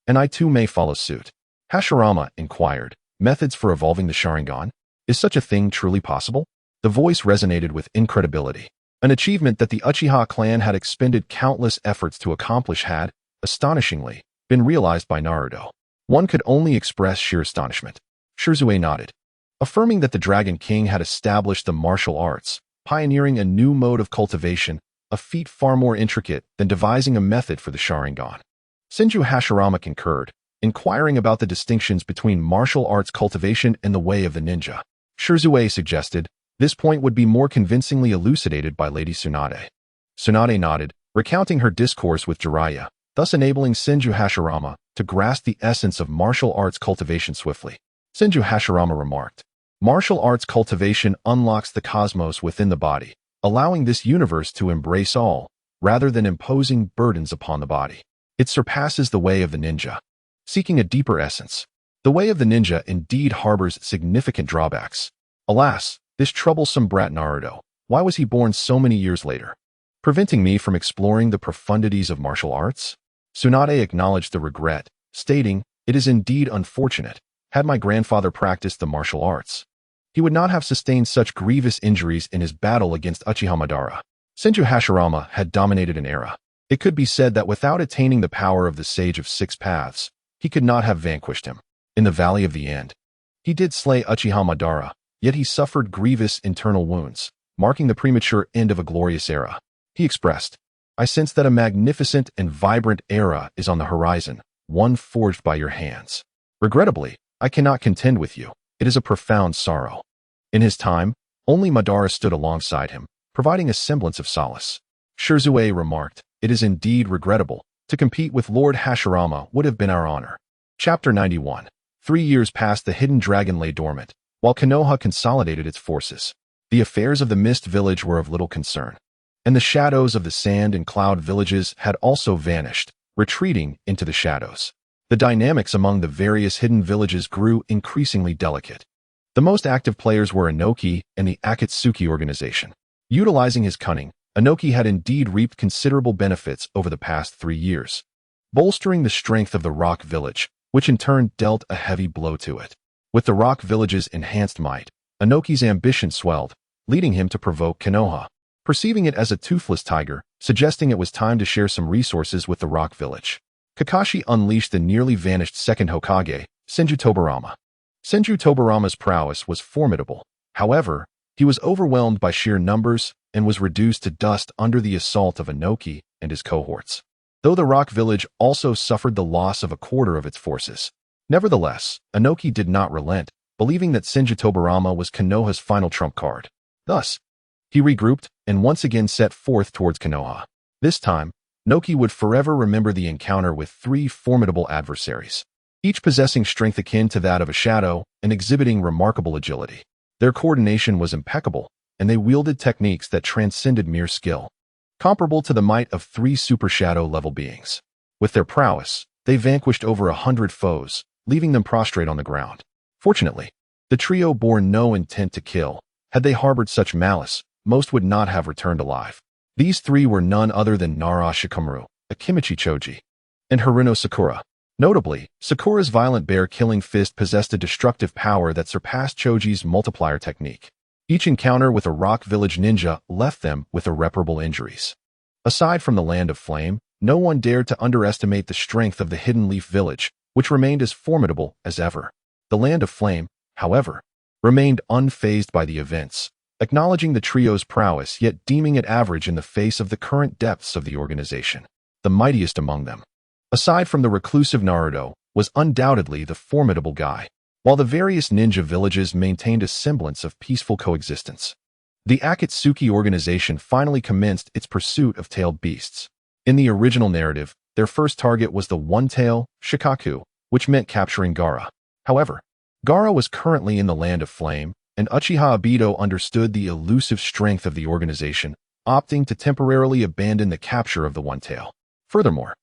And I too may follow suit. Hashirama inquired, methods for evolving the Sharingan? Is such a thing truly possible? The voice resonated with incredibility. An achievement that the Uchiha clan had expended countless efforts to accomplish had, astonishingly, been realized by Naruto. One could only express sheer astonishment. Shirzue nodded, affirming that the Dragon King had established the martial arts, pioneering a new mode of cultivation, a feat far more intricate than devising a method for the Sharingan. Senju Hashirama concurred, inquiring about the distinctions between martial arts cultivation and the way of the ninja. Shirzue suggested. This point would be more convincingly elucidated by Lady Tsunade. Tsunade nodded, recounting her discourse with Jiraiya, thus enabling Senju Hashirama to grasp the essence of martial arts cultivation swiftly. Senju Hashirama remarked, "Martial arts cultivation unlocks the cosmos within the body, allowing this universe to embrace all, rather than imposing burdens upon the body. It surpasses the way of the ninja, seeking a deeper essence. The way of the ninja indeed harbors significant drawbacks. Alas, this troublesome brat Naruto, why was he born so many years later, preventing me from exploring the profundities of martial arts?" Tsunade acknowledged the regret, stating, "It is indeed unfortunate. Had my grandfather practiced the martial arts, he would not have sustained such grievous injuries in his battle against Uchiha Madara." Senju Hashirama had dominated an era. It could be said that without attaining the power of the Sage of Six Paths, he could not have vanquished him. In the Valley of the End, he did slay Uchiha Madara, yet he suffered grievous internal wounds, marking the premature end of a glorious era. He expressed, "I sense that a magnificent and vibrant era is on the horizon, one forged by your hands. Regrettably, I cannot contend with you. It is a profound sorrow." In his time, only Madara stood alongside him, providing a semblance of solace. Shirzue remarked, "It is indeed regrettable. To compete with Lord Hashirama would have been our honor." Chapter 91. 3 years past, the hidden dragon lay dormant, while Konoha consolidated its forces. The affairs of the Mist Village were of little concern, and the shadows of the Sand and Cloud villages had also vanished, retreating into the shadows. The dynamics among the various hidden villages grew increasingly delicate. The most active players were Inoki and the Akatsuki organization. Utilizing his cunning, Inoki had indeed reaped considerable benefits over the past 3 years, bolstering the strength of the Rock Village, which in turn dealt a heavy blow to it. With the Rock Village's enhanced might, Inoki's ambition swelled, leading him to provoke Konoha, perceiving it as a toothless tiger, suggesting it was time to share some resources with the Rock Village. Kakashi unleashed the nearly vanished second Hokage, Senju Tobirama. Senju Tobirama's prowess was formidable. However, he was overwhelmed by sheer numbers and was reduced to dust under the assault of Inoki and his cohorts. Though the Rock Village also suffered the loss of a quarter of its forces. Nevertheless, Inoki did not relent, believing that Senju Tobirama was Konoha's final trump card. Thus, he regrouped and once again set forth towards Konoha. This time, Inoki would forever remember the encounter with 3 formidable adversaries, each possessing strength akin to that of a shadow and exhibiting remarkable agility. Their coordination was impeccable, and they wielded techniques that transcended mere skill, comparable to the might of 3 super shadow-level beings. With their prowess, they vanquished over 100 foes, leaving them prostrate on the ground. Fortunately, the trio bore no intent to kill. Had they harbored such malice, most would not have returned alive. These 3 were none other than Nara Shikamaru, Akimichi Choji, and Haruno Sakura. Notably, Sakura's violent bear-killing fist possessed a destructive power that surpassed Choji's multiplier technique. Each encounter with a Rock Village ninja left them with irreparable injuries. Aside from the Land of Flame, no one dared to underestimate the strength of the Hidden Leaf Village, which remained as formidable as ever. The Land of Flame, however, remained unfazed by the events, acknowledging the trio's prowess yet deeming it average in the face of the current depths of the organization. The mightiest among them, aside from the reclusive Naruto, was undoubtedly the formidable Guy. While the various ninja villages maintained a semblance of peaceful coexistence, the Akatsuki organization finally commenced its pursuit of tailed beasts. In the original narrative, their first target was the one-tail, Shikaku, which meant capturing Gaara. However, Gaara was currently in the Land of Flame, and Uchiha Obito understood the elusive strength of the organization, opting to temporarily abandon the capture of the one-tail. Furthermore,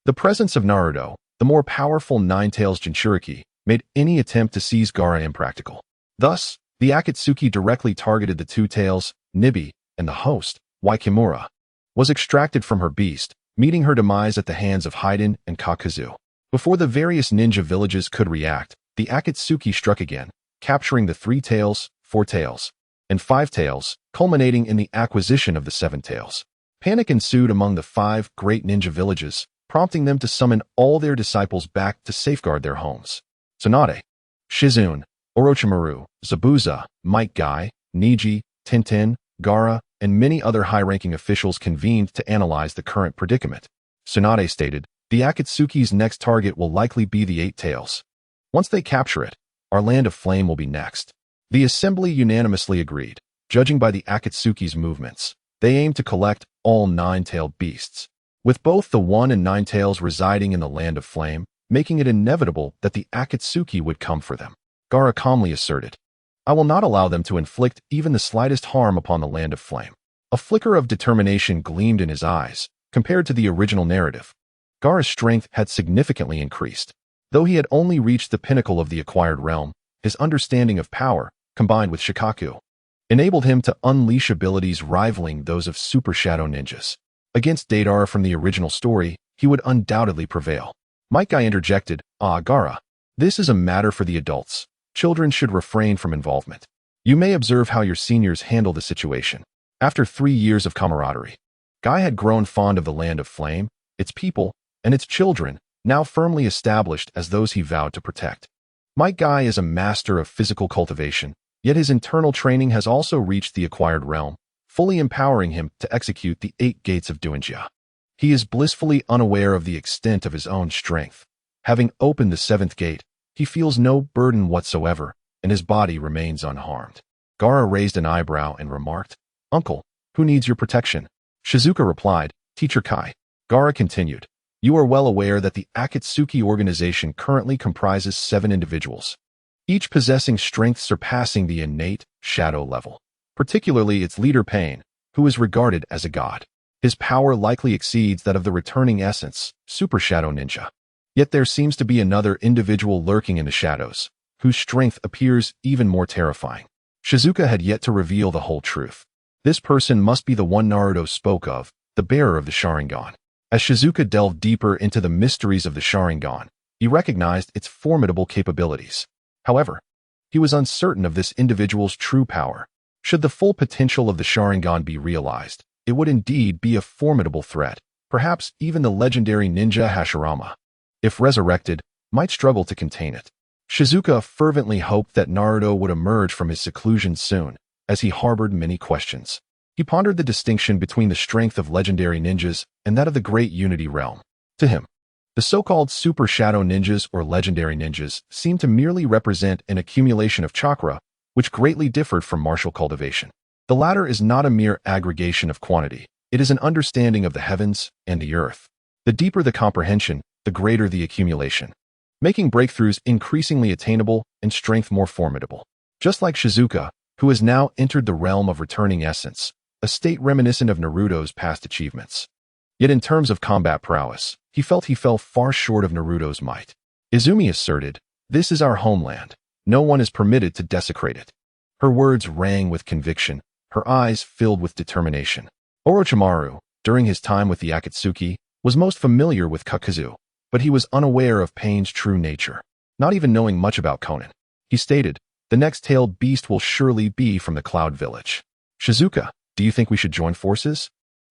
the presence of Naruto, the more powerful Nine-Tails Jinchuriki, made any attempt to seize Gaara impractical. Thus, the Akatsuki directly targeted the two tails, Nibi, and the host, Waikimura, was extracted from her beast, meeting her demise at the hands of Haiden and Kakuzu. Before the various ninja villages could react, the Akatsuki struck again, capturing the 3 tails, 4 tails, and 5 tails, culminating in the acquisition of the 7 tails. Panic ensued among the 5 great ninja villages, prompting them to summon all their disciples back to safeguard their homes. Tsunade, Shizune, Orochimaru, Zabuza, Might Guy, Niji, Tintin, Gaara, and many other high-ranking officials convened to analyze the current predicament. Tsunade stated, "The Akatsuki's next target will likely be the 8 tails. Once they capture it, our Land of Flame will be next." The assembly unanimously agreed. Judging by the Akatsuki's movements, they aimed to collect all nine-tailed beasts, with both the one and nine tails residing in the Land of Flame, making it inevitable that the Akatsuki would come for them. Gaara calmly asserted, "I will not allow them to inflict even the slightest harm upon the Land of Flame." A flicker of determination gleamed in his eyes. Compared to the original narrative, Gaara's strength had significantly increased. Though he had only reached the pinnacle of the acquired realm, his understanding of power, combined with Shikaku, enabled him to unleash abilities rivaling those of Super Shadow Ninjas. Against Deidara from the original story, he would undoubtedly prevail. Might Guy interjected, Gaara, this is a matter for the adults. Children should refrain from involvement. You may observe how your seniors handle the situation." After 3 years of camaraderie, Guy had grown fond of the Land of Flame, its people, and its children, now firmly established as those he vowed to protect. Might Guy is a master of physical cultivation, yet his internal training has also reached the acquired realm, fully empowering him to execute the 8 gates of Duanjia. He is blissfully unaware of the extent of his own strength. Having opened the 7th gate, he feels no burden whatsoever, and his body remains unharmed. Gaara raised an eyebrow and remarked, "Uncle, who needs your protection?" Shizuka replied, "Teacher Kai." Gaara continued, "You are well aware that the Akatsuki organization currently comprises 7 individuals, each possessing strength surpassing the innate shadow level, particularly its leader Pain, who is regarded as a god. His power likely exceeds that of the returning essence, Super Shadow Ninja. Yet there seems to be another individual lurking in the shadows, whose strength appears even more terrifying." Shizuka had yet to reveal the whole truth. This person must be the one Naruto spoke of, the bearer of the Sharingan. As Shizuka delved deeper into the mysteries of the Sharingan, he recognized its formidable capabilities. However, he was uncertain of this individual's true power. Should the full potential of the Sharingan be realized, it would indeed be a formidable threat, perhaps even the legendary ninja Hashirama, if resurrected, might struggle to contain it. Shizuka fervently hoped that Naruto would emerge from his seclusion soon, as he harbored many questions. He pondered the distinction between the strength of legendary ninjas and that of the Great Unity Realm. To him, the so-called Super Shadow Ninjas or legendary ninjas seemed to merely represent an accumulation of chakra, which greatly differed from martial cultivation. The latter is not a mere aggregation of quantity. It is an understanding of the heavens and the earth. The deeper the comprehension, the greater the accumulation, making breakthroughs increasingly attainable and strength more formidable. Just like Shizuka, who has now entered the realm of returning essence, a state reminiscent of Naruto's past achievements. Yet in terms of combat prowess, he felt he fell far short of Naruto's might. Izumi asserted, "This is our homeland. No one is permitted to desecrate it." Her words rang with conviction, her eyes filled with determination. Orochimaru, during his time with the Akatsuki, was most familiar with Kakuzu, but he was unaware of Pain's true nature. Not even knowing much about Konan, he stated, "The next tailed beast will surely be from the Cloud Village. Shizuka, do you think we should join forces?"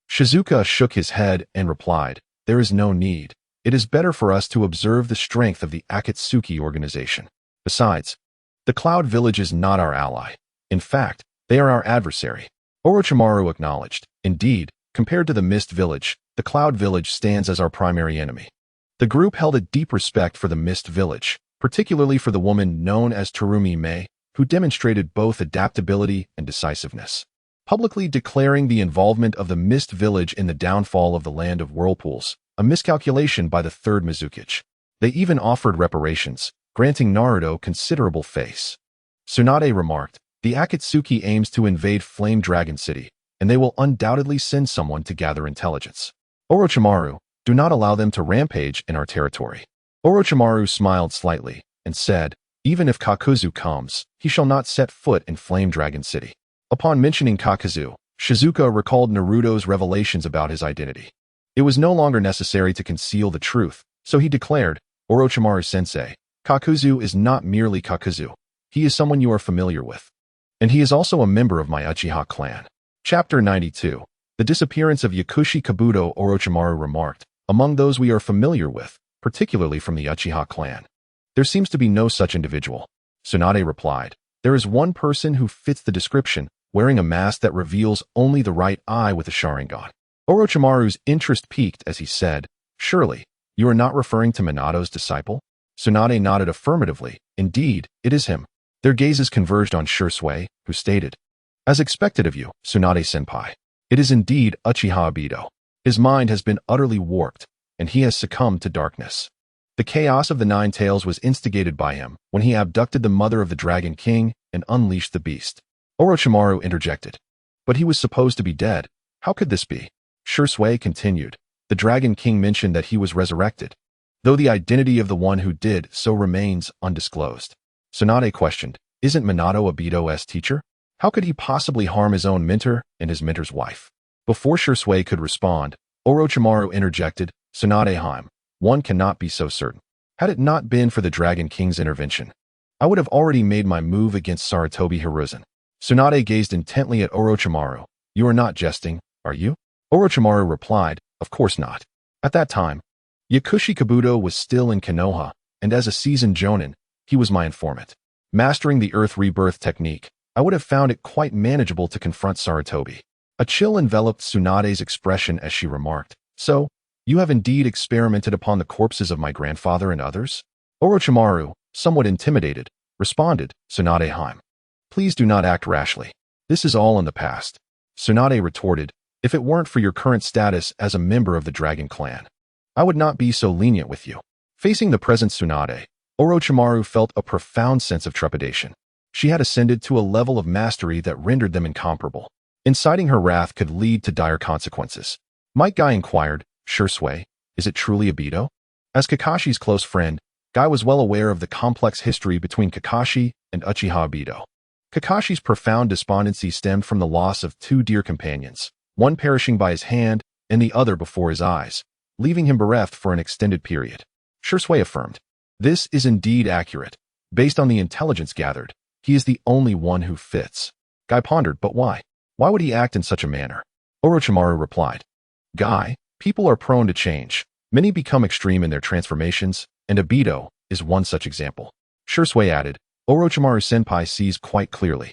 Shizuka shook his head and replied, "There is no need. It is better for us to observe the strength of the Akatsuki organization. Besides, the Cloud Village is not our ally. In fact, they are our adversary." Orochimaru acknowledged, "Indeed, compared to the Mist Village, the Cloud Village stands as our primary enemy." The group held a deep respect for the Mist Village, particularly for the woman known as Terumi Mei, who demonstrated both adaptability and decisiveness. Publicly declaring the involvement of the Mist Village in the downfall of the Land of Whirlpools, a miscalculation by the third Mizukage. They even offered reparations, granting Naruto considerable face. Tsunade remarked, "The Akatsuki aims to invade Flame Dragon City, and they will undoubtedly send someone to gather intelligence. Orochimaru, do not allow them to rampage in our territory." Orochimaru smiled slightly and said, "Even if Kakuzu comes, he shall not set foot in Flame Dragon City." Upon mentioning Kakuzu, Shizuka recalled Naruto's revelations about his identity. It was no longer necessary to conceal the truth, so he declared, "Orochimaru-sensei, Kakuzu is not merely Kakuzu. He is someone you are familiar with. And he is also a member of my Uchiha clan." Chapter 92. The disappearance of Yakushi Kabuto. Orochimaru remarked, "Among those we are familiar with, particularly from the Uchiha clan, there seems to be no such individual." Tsunade replied, "There is one person who fits the description, wearing a mask that reveals only the right eye with a Sharingan." Orochimaru's interest peaked as he said, "Surely, you are not referring to Minato's disciple?" Tsunade nodded affirmatively. "Indeed, it is him." Their gazes converged on Shisui, who stated, "As expected of you, Tsunade-senpai. It is indeed Uchiha Obito. His mind has been utterly warped, and he has succumbed to darkness. The chaos of the Nine Tails was instigated by him when he abducted the mother of the Dragon King and unleashed the beast." Orochimaru interjected, "But he was supposed to be dead. How could this be?" Shisui continued, "The Dragon King mentioned that he was resurrected, though the identity of the one who did so remains undisclosed." Tsunade questioned, "Isn't Minato Obito's teacher? How could he possibly harm his own mentor and his mentor's wife?" Before Shisui could respond, Orochimaru interjected, "Tsunade-heim, one cannot be so certain. Had it not been for the Dragon King's intervention, I would have already made my move against Sarutobi Hiruzen." Tsunade gazed intently at Orochimaru. "You are not jesting, are you?" Orochimaru replied, "Of course not." At that time, Yakushi Kabuto was still in Konoha, and as a seasoned jonin, he was my informant. Mastering the Earth Rebirth technique, I would have found it quite manageable to confront Sarutobi. A chill enveloped Tsunade's expression as she remarked, "So, you have indeed experimented upon the corpses of my grandfather and others?" Orochimaru, somewhat intimidated, responded, "Tsunade-heim, please do not act rashly. This is all in the past." Tsunade retorted, "If it weren't for your current status as a member of the Dragon Clan, I would not be so lenient with you." Facing the present Tsunade, Orochimaru felt a profound sense of trepidation. She had ascended to a level of mastery that rendered them incomparable. Inciting her wrath could lead to dire consequences. Might Guy inquired, "Shisui, is it truly Obito?" As Kakashi's close friend, Guy was well aware of the complex history between Kakashi and Uchiha Obito. Kakashi's profound despondency stemmed from the loss of two dear companions, one perishing by his hand and the other before his eyes, leaving him bereft for an extended period. Shisui affirmed, "This is indeed accurate. Based on the intelligence gathered, he is the only one who fits." Guy pondered, "But why? Why would he act in such a manner?" Orochimaru replied, "Guy, people are prone to change. Many become extreme in their transformations, and Obito is one such example." Shisui added, "Orochimaru-senpai sees quite clearly."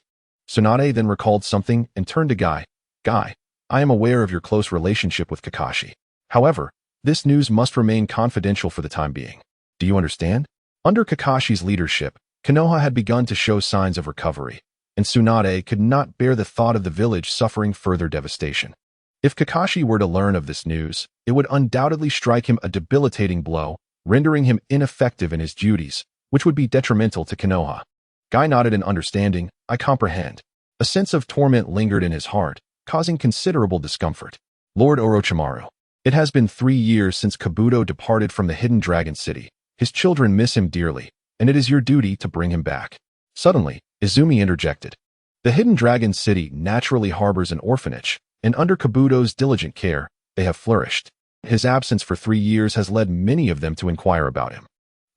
Tsunade then recalled something and turned to Guy. "Guy, I am aware of your close relationship with Kakashi. However, this news must remain confidential for the time being. Do you understand?" Under Kakashi's leadership, Konoha had begun to show signs of recovery, and Tsunade could not bear the thought of the village suffering further devastation. If Kakashi were to learn of this news, it would undoubtedly strike him a debilitating blow, rendering him ineffective in his duties, which would be detrimental to Konoha. Guy nodded in understanding. "I comprehend." A sense of torment lingered in his heart, causing considerable discomfort. "Lord Orochimaru, it has been 3 years since Kabuto departed from the Hidden Dragon City. His children miss him dearly, and it is your duty to bring him back." Suddenly, Izumi interjected. "The Hidden Dragon City naturally harbors an orphanage, and under Kabuto's diligent care, they have flourished. His absence for 3 years has led many of them to inquire about him."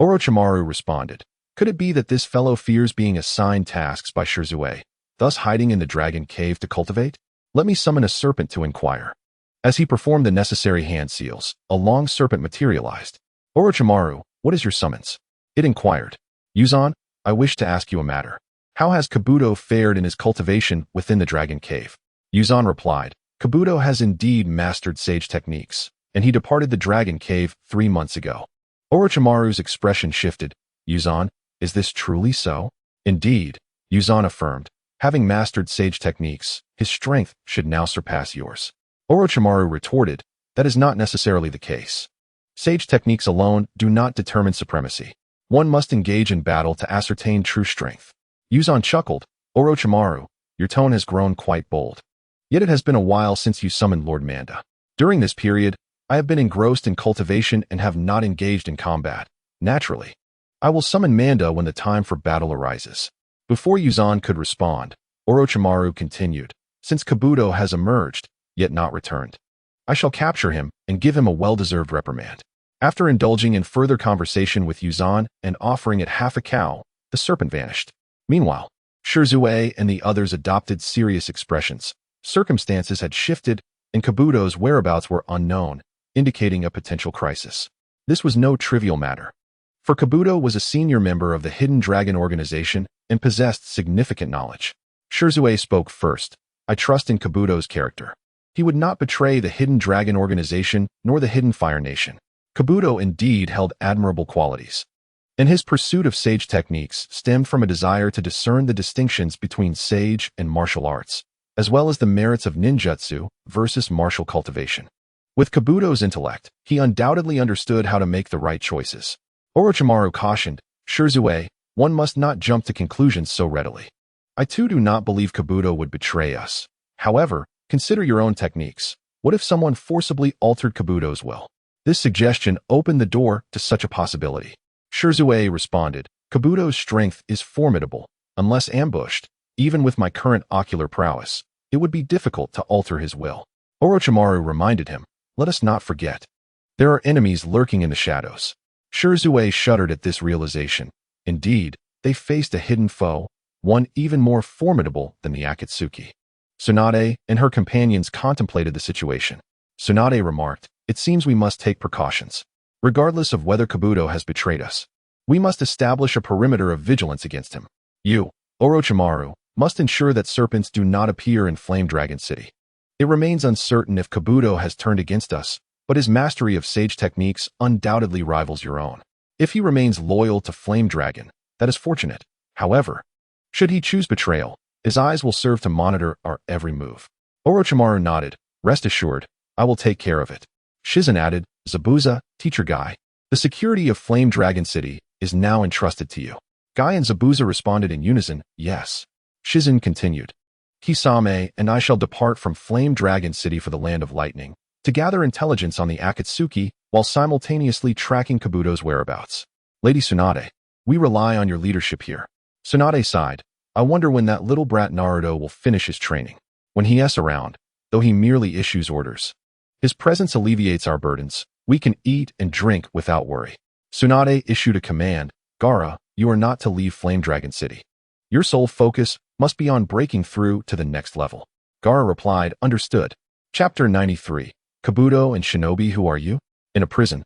Orochimaru responded, "Could it be that this fellow fears being assigned tasks by Shisui, thus hiding in the dragon cave to cultivate? Let me summon a serpent to inquire." As he performed the necessary hand seals, a long serpent materialized. "Orochimaru, what is your summons?" It inquired. "Yuzan, I wish to ask you a matter. How has Kabuto fared in his cultivation within the dragon cave?" Yuzan replied, "Kabuto has indeed mastered sage techniques, and he departed the dragon cave 3 months ago." Orochimaru's expression shifted. "Yuzan, is this truly so?" "Indeed," Yuzan affirmed. "Having mastered sage techniques, his strength should now surpass yours." Orochimaru retorted, "That is not necessarily the case. Sage techniques alone do not determine supremacy. One must engage in battle to ascertain true strength." Yuzan chuckled. "Orochimaru, your tone has grown quite bold. Yet it has been a while since you summoned Lord Manda. During this period, I have been engrossed in cultivation and have not engaged in combat. Naturally, I will summon Manda when the time for battle arises." Before Yuzan could respond, Orochimaru continued, "Since Kabuto has emerged, yet not returned, I shall capture him and give him a well-deserved reprimand." After indulging in further conversation with Yuzan and offering it half a cow, the serpent vanished. Meanwhile, Shisui and the others adopted serious expressions. Circumstances had shifted, and Kabuto's whereabouts were unknown, indicating a potential crisis. This was no trivial matter, for Kabuto was a senior member of the Hidden Dragon organization and possessed significant knowledge. Shisui spoke first. "I trust in Kabuto's character. He would not betray the Hidden Dragon organization nor the Hidden Fire Nation." Kabuto indeed held admirable qualities. and his pursuit of sage techniques stemmed from a desire to discern the distinctions between sage and martial arts, as well as the merits of ninjutsu versus martial cultivation. With Kabuto's intellect, he undoubtedly understood how to make the right choices. Orochimaru cautioned, "Shirzue, one must not jump to conclusions so readily. I too do not believe Kabuto would betray us. However, consider your own techniques. What if someone forcibly altered Kabuto's will?" This suggestion opened the door to such a possibility. Shirzue responded, "Kabuto's strength is formidable. Unless ambushed, even with my current ocular prowess, it would be difficult to alter his will." Orochimaru reminded him, "Let us not forget. There are enemies lurking in the shadows." Shirzue shuddered at this realization. Indeed, they faced a hidden foe, one even more formidable than the Akatsuki. Tsunade and her companions contemplated the situation. Tsunade remarked, "It seems we must take precautions. Regardless of whether Kabuto has betrayed us, we must establish a perimeter of vigilance against him. You, Orochimaru, must ensure that serpents do not appear in Flame Dragon City. It remains uncertain if Kabuto has turned against us, but his mastery of sage techniques undoubtedly rivals your own. If he remains loyal to Flame Dragon, that is fortunate. However, should he choose betrayal, his eyes will serve to monitor our every move." Orochimaru nodded, "Rest assured, I will take care of it." Shizen added, "Zabuza, teacher Guy, the security of Flame Dragon City is now entrusted to you." Guy and Zabuza responded in unison, "Yes." Shizen continued, "Kisame and I shall depart from Flame Dragon City for the Land of Lightning, to gather intelligence on the Akatsuki while simultaneously tracking Kabuto's whereabouts. Lady Tsunade, we rely on your leadership here." Tsunade sighed, "I wonder when that little brat Naruto will finish his training. When he is around, though he merely issues orders. His presence alleviates our burdens. We can eat and drink without worry." Tsunade issued a command, "Gaara, you are not to leave Flame Dragon City. Your sole focus must be on breaking through to the next level." Gaara replied, "Understood." Chapter 93. Kabuto and Shinobi. Who are you? In a prison,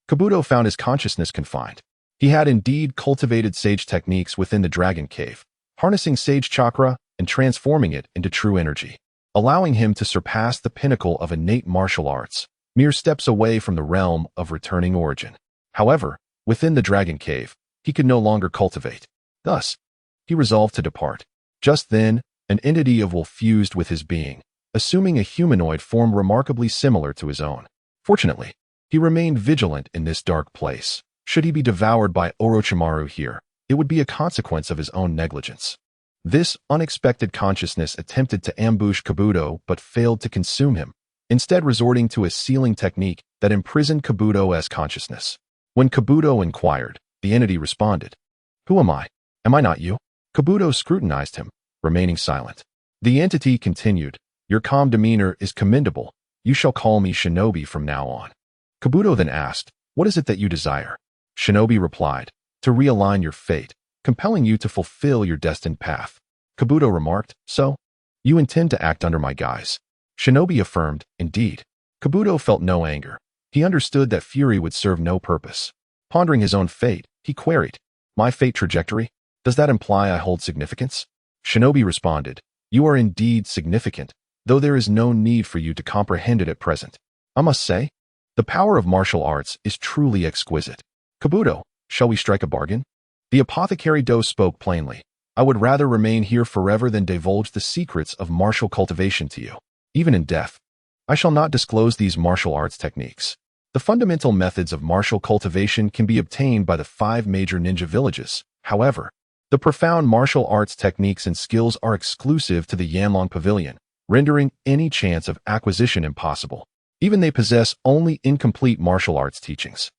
Kabuto found his consciousness confined. He had indeed cultivated sage techniques within the Dragon Cave, harnessing sage chakra and transforming it into true energy, allowing him to surpass the pinnacle of innate martial arts, mere steps away from the realm of returning origin. However, within the Dragon Cave, he could no longer cultivate. Thus, he resolved to depart. Just then, an entity of will fused with his being, assuming a humanoid form remarkably similar to his own. Fortunately, he remained vigilant in this dark place. Should he be devoured by Orochimaru here, it would be a consequence of his own negligence. This unexpected consciousness attempted to ambush Kabuto but failed to consume him, instead resorting to a sealing technique that imprisoned Kabuto as consciousness. When Kabuto inquired, the entity responded, "Who am I? Am I not you?" Kabuto scrutinized him, remaining silent. The entity continued, "Your calm demeanor is commendable. You shall call me Shinobi from now on." Kabuto then asked, "What is it that you desire?" Shinobi replied, "To realign your fate, compelling you to fulfill your destined path." Kabuto remarked, "So, you intend to act under my guise?" Shinobi affirmed, "Indeed." Kabuto felt no anger. He understood that fury would serve no purpose. Pondering his own fate, he queried, "My fate trajectory? Does that imply I hold significance?" Shinobi responded, "You are indeed significant, though there is no need for you to comprehend it at present. I must say, the power of martial arts is truly exquisite. Kabuto, shall we strike a bargain?" The apothecary Do spoke plainly. "I would rather remain here forever than divulge the secrets of martial cultivation to you. Even in death, I shall not disclose these martial arts techniques. The fundamental methods of martial cultivation can be obtained by the 5 major ninja villages. However, the profound martial arts techniques and skills are exclusive to the Yanlong Pavilion, rendering any chance of acquisition impossible. Even they possess only incomplete martial arts teachings."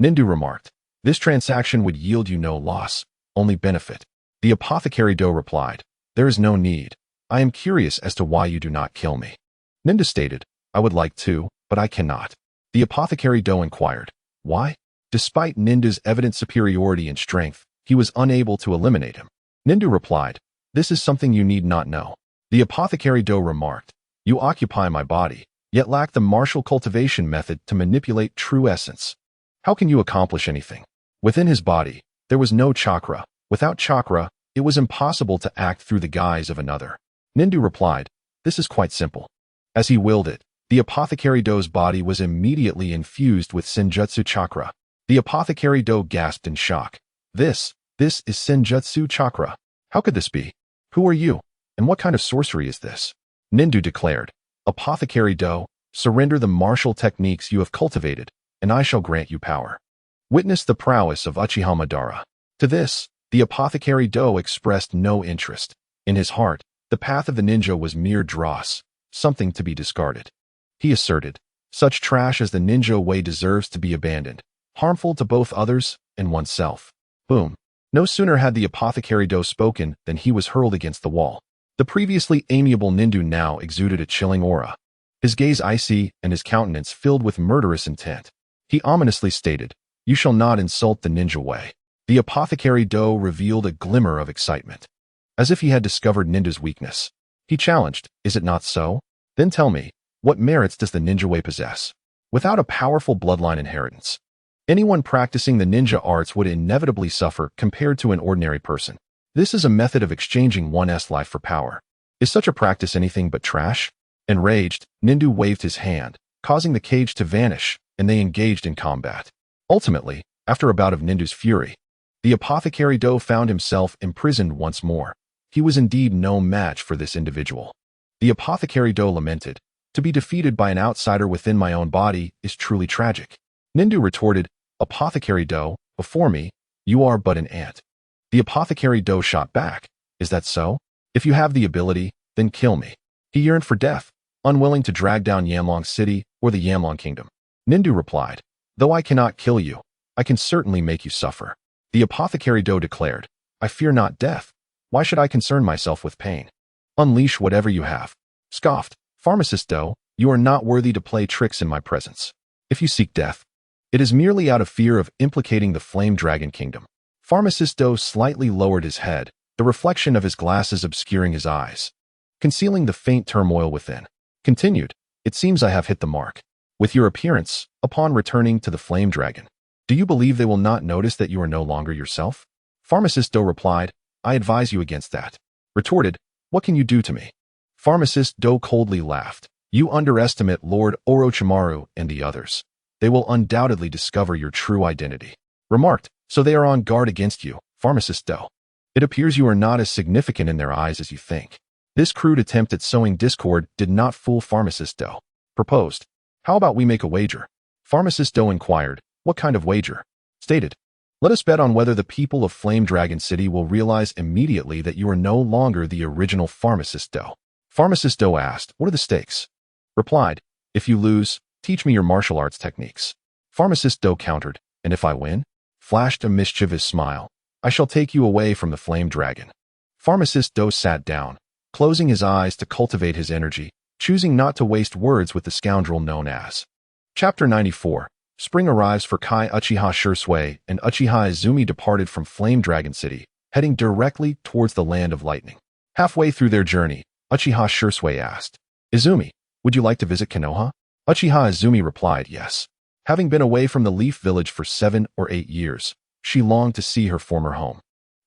Nindu remarked, "This transaction would yield you no loss, only benefit." The apothecary Do replied, "There is no need. I am curious as to why you do not kill me." Nindu stated, "I would like to, but I cannot." The apothecary Do inquired, "Why?" Despite Nindu's evident superiority in strength, he was unable to eliminate him. Nindu replied, "This is something you need not know." The apothecary Do remarked, "You occupy my body, yet lack the martial cultivation method to manipulate true essence. How can you accomplish anything?" Within his body, there was no chakra. Without chakra, it was impossible to act through the guise of another. Nindu replied, "This is quite simple." As he willed it, the apothecary Do's body was immediately infused with Senjutsu chakra. The apothecary Do gasped in shock. This is Senjutsu Chakra. How could this be? Who are you? And what kind of sorcery is this? Nindu declared. Apothecary Do, surrender the martial techniques you have cultivated, and I shall grant you power. Witness the prowess of Uchiha Madara. To this, the Apothecary Do expressed no interest. In his heart, the path of the ninja was mere dross, something to be discarded. He asserted, such trash as the ninja way deserves to be abandoned, harmful to both others and oneself. Boom. No sooner had the Apothecary Do spoken than he was hurled against the wall. The previously amiable Nindu now exuded a chilling aura. His gaze icy and his countenance filled with murderous intent. He ominously stated, "You shall not insult the ninja way." The Apothecary Do revealed a glimmer of excitement. As if he had discovered Nindu's weakness. He challenged, "Is it not so? Then tell me, what merits does the ninja way possess?" Without a powerful bloodline inheritance, anyone practicing the ninja arts would inevitably suffer compared to an ordinary person. This is a method of exchanging one's life for power. Is such a practice anything but trash? Enraged, Nindu waved his hand, causing the cage to vanish, and they engaged in combat. Ultimately, after a bout of Nindu's fury, the Apothecary Do found himself imprisoned once more. He was indeed no match for this individual. The Apothecary Do lamented, "To be defeated by an outsider within my own body is truly tragic." Nindu retorted, "Apothecary Do, before me, you are but an ant." The Apothecary Do shot back, "Is that so? If you have the ability, then kill me." He yearned for death, unwilling to drag down Yamlong City or the Yamlong Kingdom. Nindu replied, "Though I cannot kill you, I can certainly make you suffer." The Apothecary Do declared, "I fear not death. Why should I concern myself with pain? Unleash whatever you have." Scoffed, "Pharmacist Do, you are not worthy to play tricks in my presence. If you seek death, it is merely out of fear of implicating the Flame Dragon Kingdom." Pharmacist Do slightly lowered his head, the reflection of his glasses obscuring his eyes, concealing the faint turmoil within. Continued, "It seems I have hit the mark. With your appearance, upon returning to the Flame Dragon, do you believe they will not notice that you are no longer yourself?" Pharmacist Do replied, "I advise you against that." Retorted, "What can you do to me?" Pharmacist Do coldly laughed, "You underestimate Lord Orochimaru and the others. They will undoubtedly discover your true identity." Remarked, "So they are on guard against you, Pharmacist Do. It appears you are not as significant in their eyes as you think." This crude attempt at sowing discord did not fool Pharmacist Do. Proposed, "How about we make a wager?" Pharmacist Do inquired, "What kind of wager?" Stated, "Let us bet on whether the people of Flame Dragon City will realize immediately that you are no longer the original Pharmacist Do." Pharmacist Do asked, "What are the stakes?" Replied, "If you lose, teach me your martial arts techniques." Pharmacist Do countered, "And if I win?" Flashed a mischievous smile, "I shall take you away from the Flame Dragon." Pharmacist Do sat down, closing his eyes to cultivate his energy, choosing not to waste words with the scoundrel known as. Chapter 94. Spring arrives for Kai Uchiha Shursui, and Uchiha Izumi departed from Flame Dragon City, heading directly towards the Land of Lightning. Halfway through their journey, Uchiha Shursui asked, "Izumi, would you like to visit Konoha?" Uchiha Izumi replied, "Yes." Having been away from the Leaf Village for 7 or 8 years, she longed to see her former home.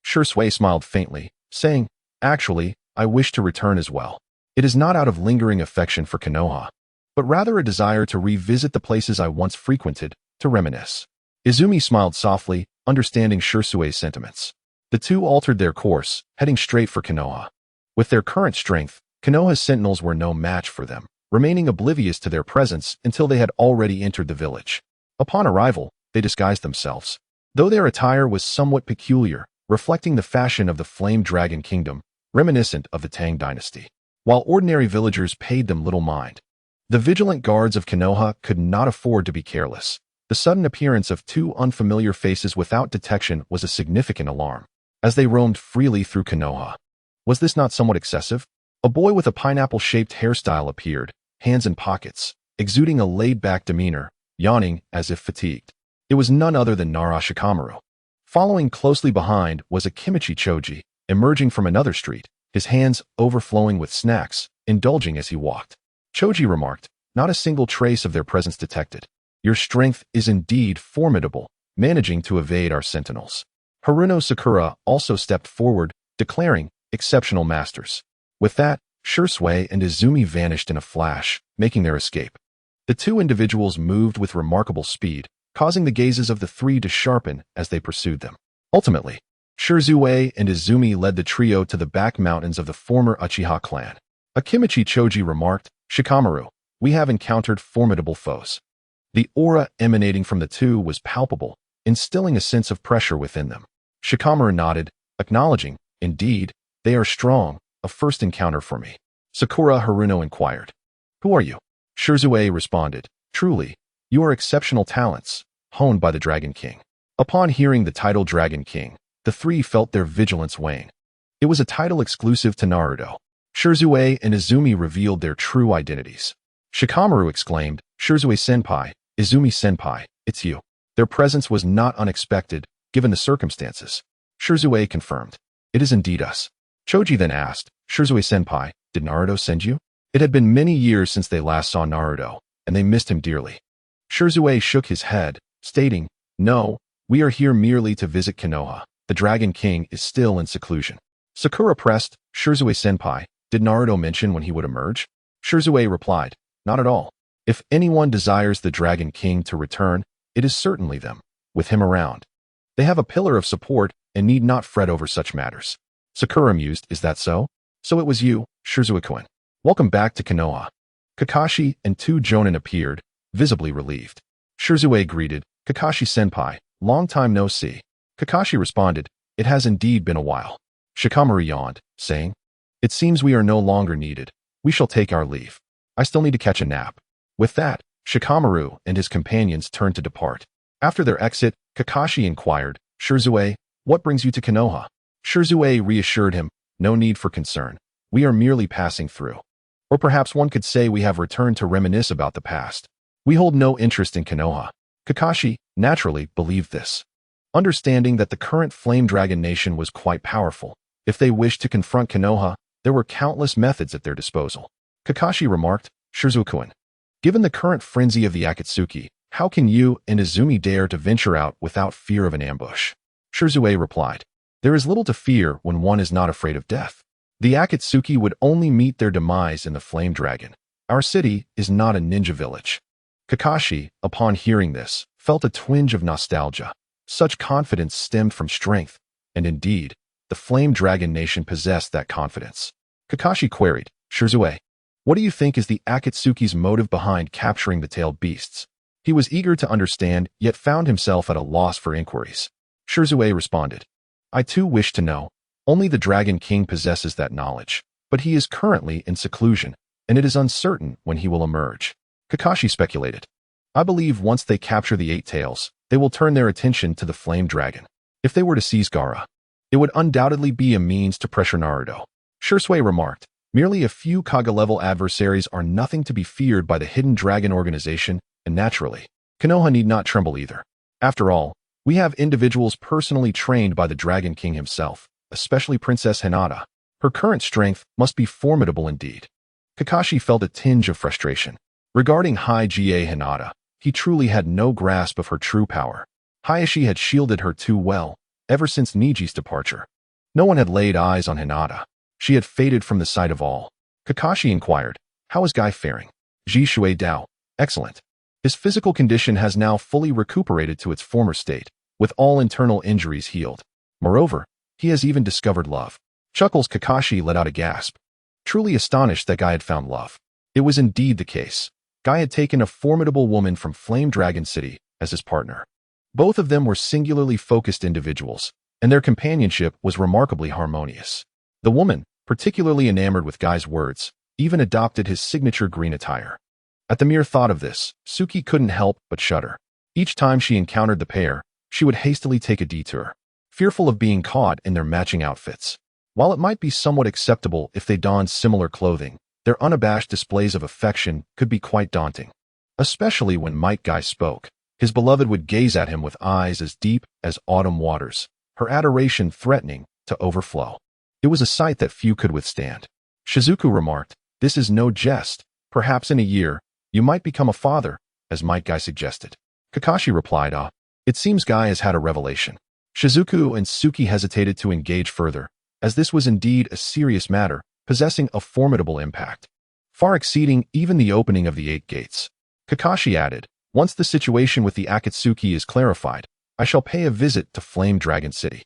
Shursui smiled faintly, saying, "Actually, I wish to return as well. It is not out of lingering affection for Konoha, but rather a desire to revisit the places I once frequented, to reminisce." Izumi smiled softly, understanding Shursui's sentiments. The two altered their course, heading straight for Konoha. With their current strength, Konoha's sentinels were no match for them, remaining oblivious to their presence until they had already entered the village. Upon arrival, they disguised themselves. Though their attire was somewhat peculiar, reflecting the fashion of the Flame Dragon Kingdom, reminiscent of the Tang Dynasty, while ordinary villagers paid them little mind. The vigilant guards of Konoha could not afford to be careless. The sudden appearance of two unfamiliar faces without detection was a significant alarm. As they roamed freely through Konoha, was this not somewhat excessive? A boy with a pineapple-shaped hairstyle appeared, hands in pockets, exuding a laid-back demeanor, yawning as if fatigued. It was none other than Nara Shikamaru. Following closely behind was a Kimichi Choji, emerging from another street, his hands overflowing with snacks, indulging as he walked. Choji remarked, "Not a single trace of their presence detected. Your strength is indeed formidable, managing to evade our sentinels." Haruno Sakura also stepped forward, declaring, "Exceptional masters." With that, Shursui and Izumi vanished in a flash, making their escape. The two individuals moved with remarkable speed, causing the gazes of the three to sharpen as they pursued them. Ultimately, Shirzue and Izumi led the trio to the back mountains of the former Uchiha clan. Akimichi Choji remarked, "Shikamaru, we have encountered formidable foes." The aura emanating from the two was palpable, instilling a sense of pressure within them. Shikamaru nodded, acknowledging, "Indeed, they are strong, a first encounter for me." Sakura Haruno inquired, "Who are you?" Shirzue responded, "Truly, you are exceptional talents, honed by the Dragon King." Upon hearing the title Dragon King, the three felt their vigilance wane. It was a title exclusive to Naruto. Shirzue and Izumi revealed their true identities. Shikamaru exclaimed, "Shirzue-senpai, Izumi-senpai, it's you." Their presence was not unexpected, given the circumstances. Shirzue confirmed, "It is indeed us." Choji then asked, "Shirzue-senpai, did Naruto send you?" It had been many years since they last saw Naruto, and they missed him dearly. Shirzue shook his head, stating, "No, we are here merely to visit Konoha. The Dragon King is still in seclusion." Sakura pressed, "Shirzue-senpai, did Naruto mention when he would emerge?" Shirzue replied, "Not at all. If anyone desires the Dragon King to return, it is certainly them, with him around. They have a pillar of support and need not fret over such matters." Sakura mused, "Is that so?" "So it was you, Shirzue-kun. Welcome back to Konoha." Kakashi and two Jonin appeared, visibly relieved. Shirzue greeted, "Kakashi-senpai, long time no see." Kakashi responded, "It has indeed been a while." Shikamaru yawned, saying, "It seems we are no longer needed. We shall take our leave. I still need to catch a nap." With that, Shikamaru and his companions turned to depart. After their exit, Kakashi inquired, "Shirzue, what brings you to Konoha?" Shirzue reassured him, "No need for concern. We are merely passing through. Or perhaps one could say we have returned to reminisce about the past. We hold no interest in Konoha." Kakashi, naturally, believed this. Understanding that the current Flame Dragon Nation was quite powerful, if they wished to confront Konoha, there were countless methods at their disposal. Kakashi remarked, "Shirzue-kun, given the current frenzy of the Akatsuki, how can you and Izumi dare to venture out without fear of an ambush?" Shirzue replied, "There is little to fear when one is not afraid of death. The Akatsuki would only meet their demise in the Flame Dragon. Our city is not a ninja village." Kakashi, upon hearing this, felt a twinge of nostalgia. Such confidence stemmed from strength, and indeed, the Flame Dragon Nation possessed that confidence. Kakashi queried, "Shirzue, what do you think is the Akatsuki's motive behind capturing the tailed beasts?" He was eager to understand, yet found himself at a loss for inquiries. Shirzue responded, "I too wish to know. Only the Dragon King possesses that knowledge, but he is currently in seclusion, and it is uncertain when he will emerge." Kakashi speculated, "I believe once they capture the Eight Tails, they will turn their attention to the Flame Dragon. If they were to seize Gaara, it would undoubtedly be a means to pressure Naruto." Shirzue remarked, "Merely a few Kaga-level adversaries are nothing to be feared by the Hidden Dragon organization, and naturally, Konoha need not tremble either. After all, we have individuals personally trained by the Dragon King himself, especially Princess Hinata. Her current strength must be formidable indeed." Kakashi felt a tinge of frustration. Regarding Hige Hinata, he truly had no grasp of her true power. Hayashi had shielded her too well, ever since Niji's departure. No one had laid eyes on Hinata. She had faded from the sight of all. Kakashi inquired, "How is Guy faring?" Ji Shui Dao, "Excellent. His physical condition has now fully recuperated to its former state, with all internal injuries healed. Moreover, he has even discovered love." Chuckles Kakashi let out a gasp. Truly astonished that Guy had found love. It was indeed the case. Guy had taken a formidable woman from Flame Dragon City as his partner. Both of them were singularly focused individuals, and their companionship was remarkably harmonious. The woman, particularly enamored with Guy's words, even adopted his signature green attire. At the mere thought of this, Suki couldn't help but shudder. Each time she encountered the pair, she would hastily take a detour, fearful of being caught in their matching outfits. While it might be somewhat acceptable if they donned similar clothing, their unabashed displays of affection could be quite daunting. Especially when Might Guy spoke, his beloved would gaze at him with eyes as deep as autumn waters, her adoration threatening to overflow. It was a sight that few could withstand. Shizuku remarked, "This is no jest. Perhaps in a year, you might become a father," as Might Guy suggested. Kakashi replied, "It seems Guy has had a revelation." Shizuku and Suki hesitated to engage further, as this was indeed a serious matter, possessing a formidable impact, far exceeding even the opening of the 8 gates. Kakashi added, "Once the situation with the Akatsuki is clarified, I shall pay a visit to Flame Dragon City.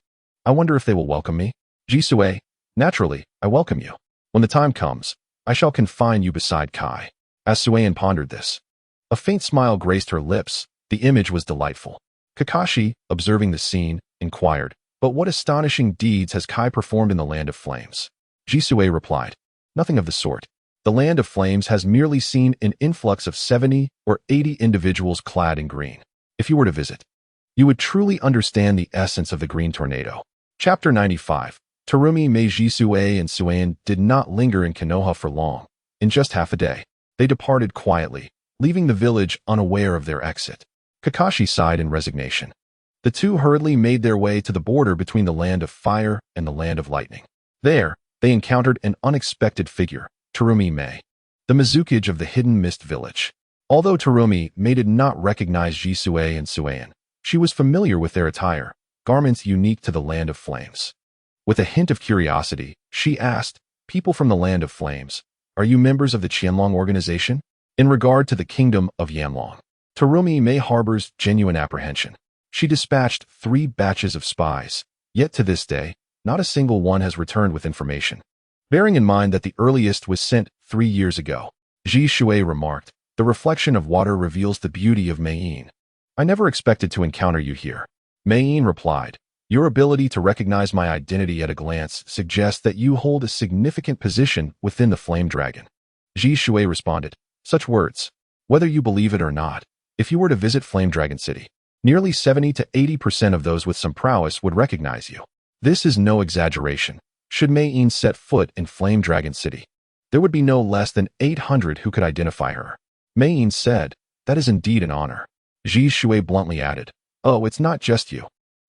I wonder if they will welcome me? Jisue, naturally, I welcome you. When the time comes, I shall confine you beside Kai. As Suein pondered this, a faint smile graced her lips. The image was delightful. Kakashi, observing the scene, inquired, "But what astonishing deeds has Kai performed in the Land of Flames?" Jisue replied, "Nothing of the sort. The Land of Flames has merely seen an influx of 70 or 80 individuals clad in green. If you were to visit, you would truly understand the essence of the Green Tornado." Chapter 95. Terumi, Mei, Jisue, and Suein did not linger in Konoha for long. In just half a day, they departed quietly, leaving the village unaware of their exit. Kakashi sighed in resignation. The two hurriedly made their way to the border between the Land of Fire and the Land of Lightning. There, they encountered an unexpected figure, Terumi Mei, the Mizukage of the Hidden Mist Village. Although Terumi Mei did not recognize Jisue and Suein, she was familiar with their attire, garments unique to the Land of Flames. With a hint of curiosity, she asked, "People from the Land of Flames, are you members of the Qianlong organization?" In regard to the kingdom of Yanlong, Terumi Mei harbors genuine apprehension. She dispatched 3 batches of spies, yet to this day, not a single one has returned with information. Bearing in mind that the earliest was sent 3 years ago, Jisue remarked, "The reflection of water reveals the beauty of Mei. I never expected to encounter you here." Mei replied, "Your ability to recognize my identity at a glance suggests that you hold a significant position within the Flame Dragon." Jisue responded, "Such words, whether you believe it or not, if you were to visit Flame Dragon City, nearly 70 to 80% of those with some prowess would recognize you. This is no exaggeration. Should Mei set foot in Flame Dragon City, there would be no less than 800 who could identify her." Mei said, "That is indeed an honor." Jisue bluntly added, "Oh, it's not just you.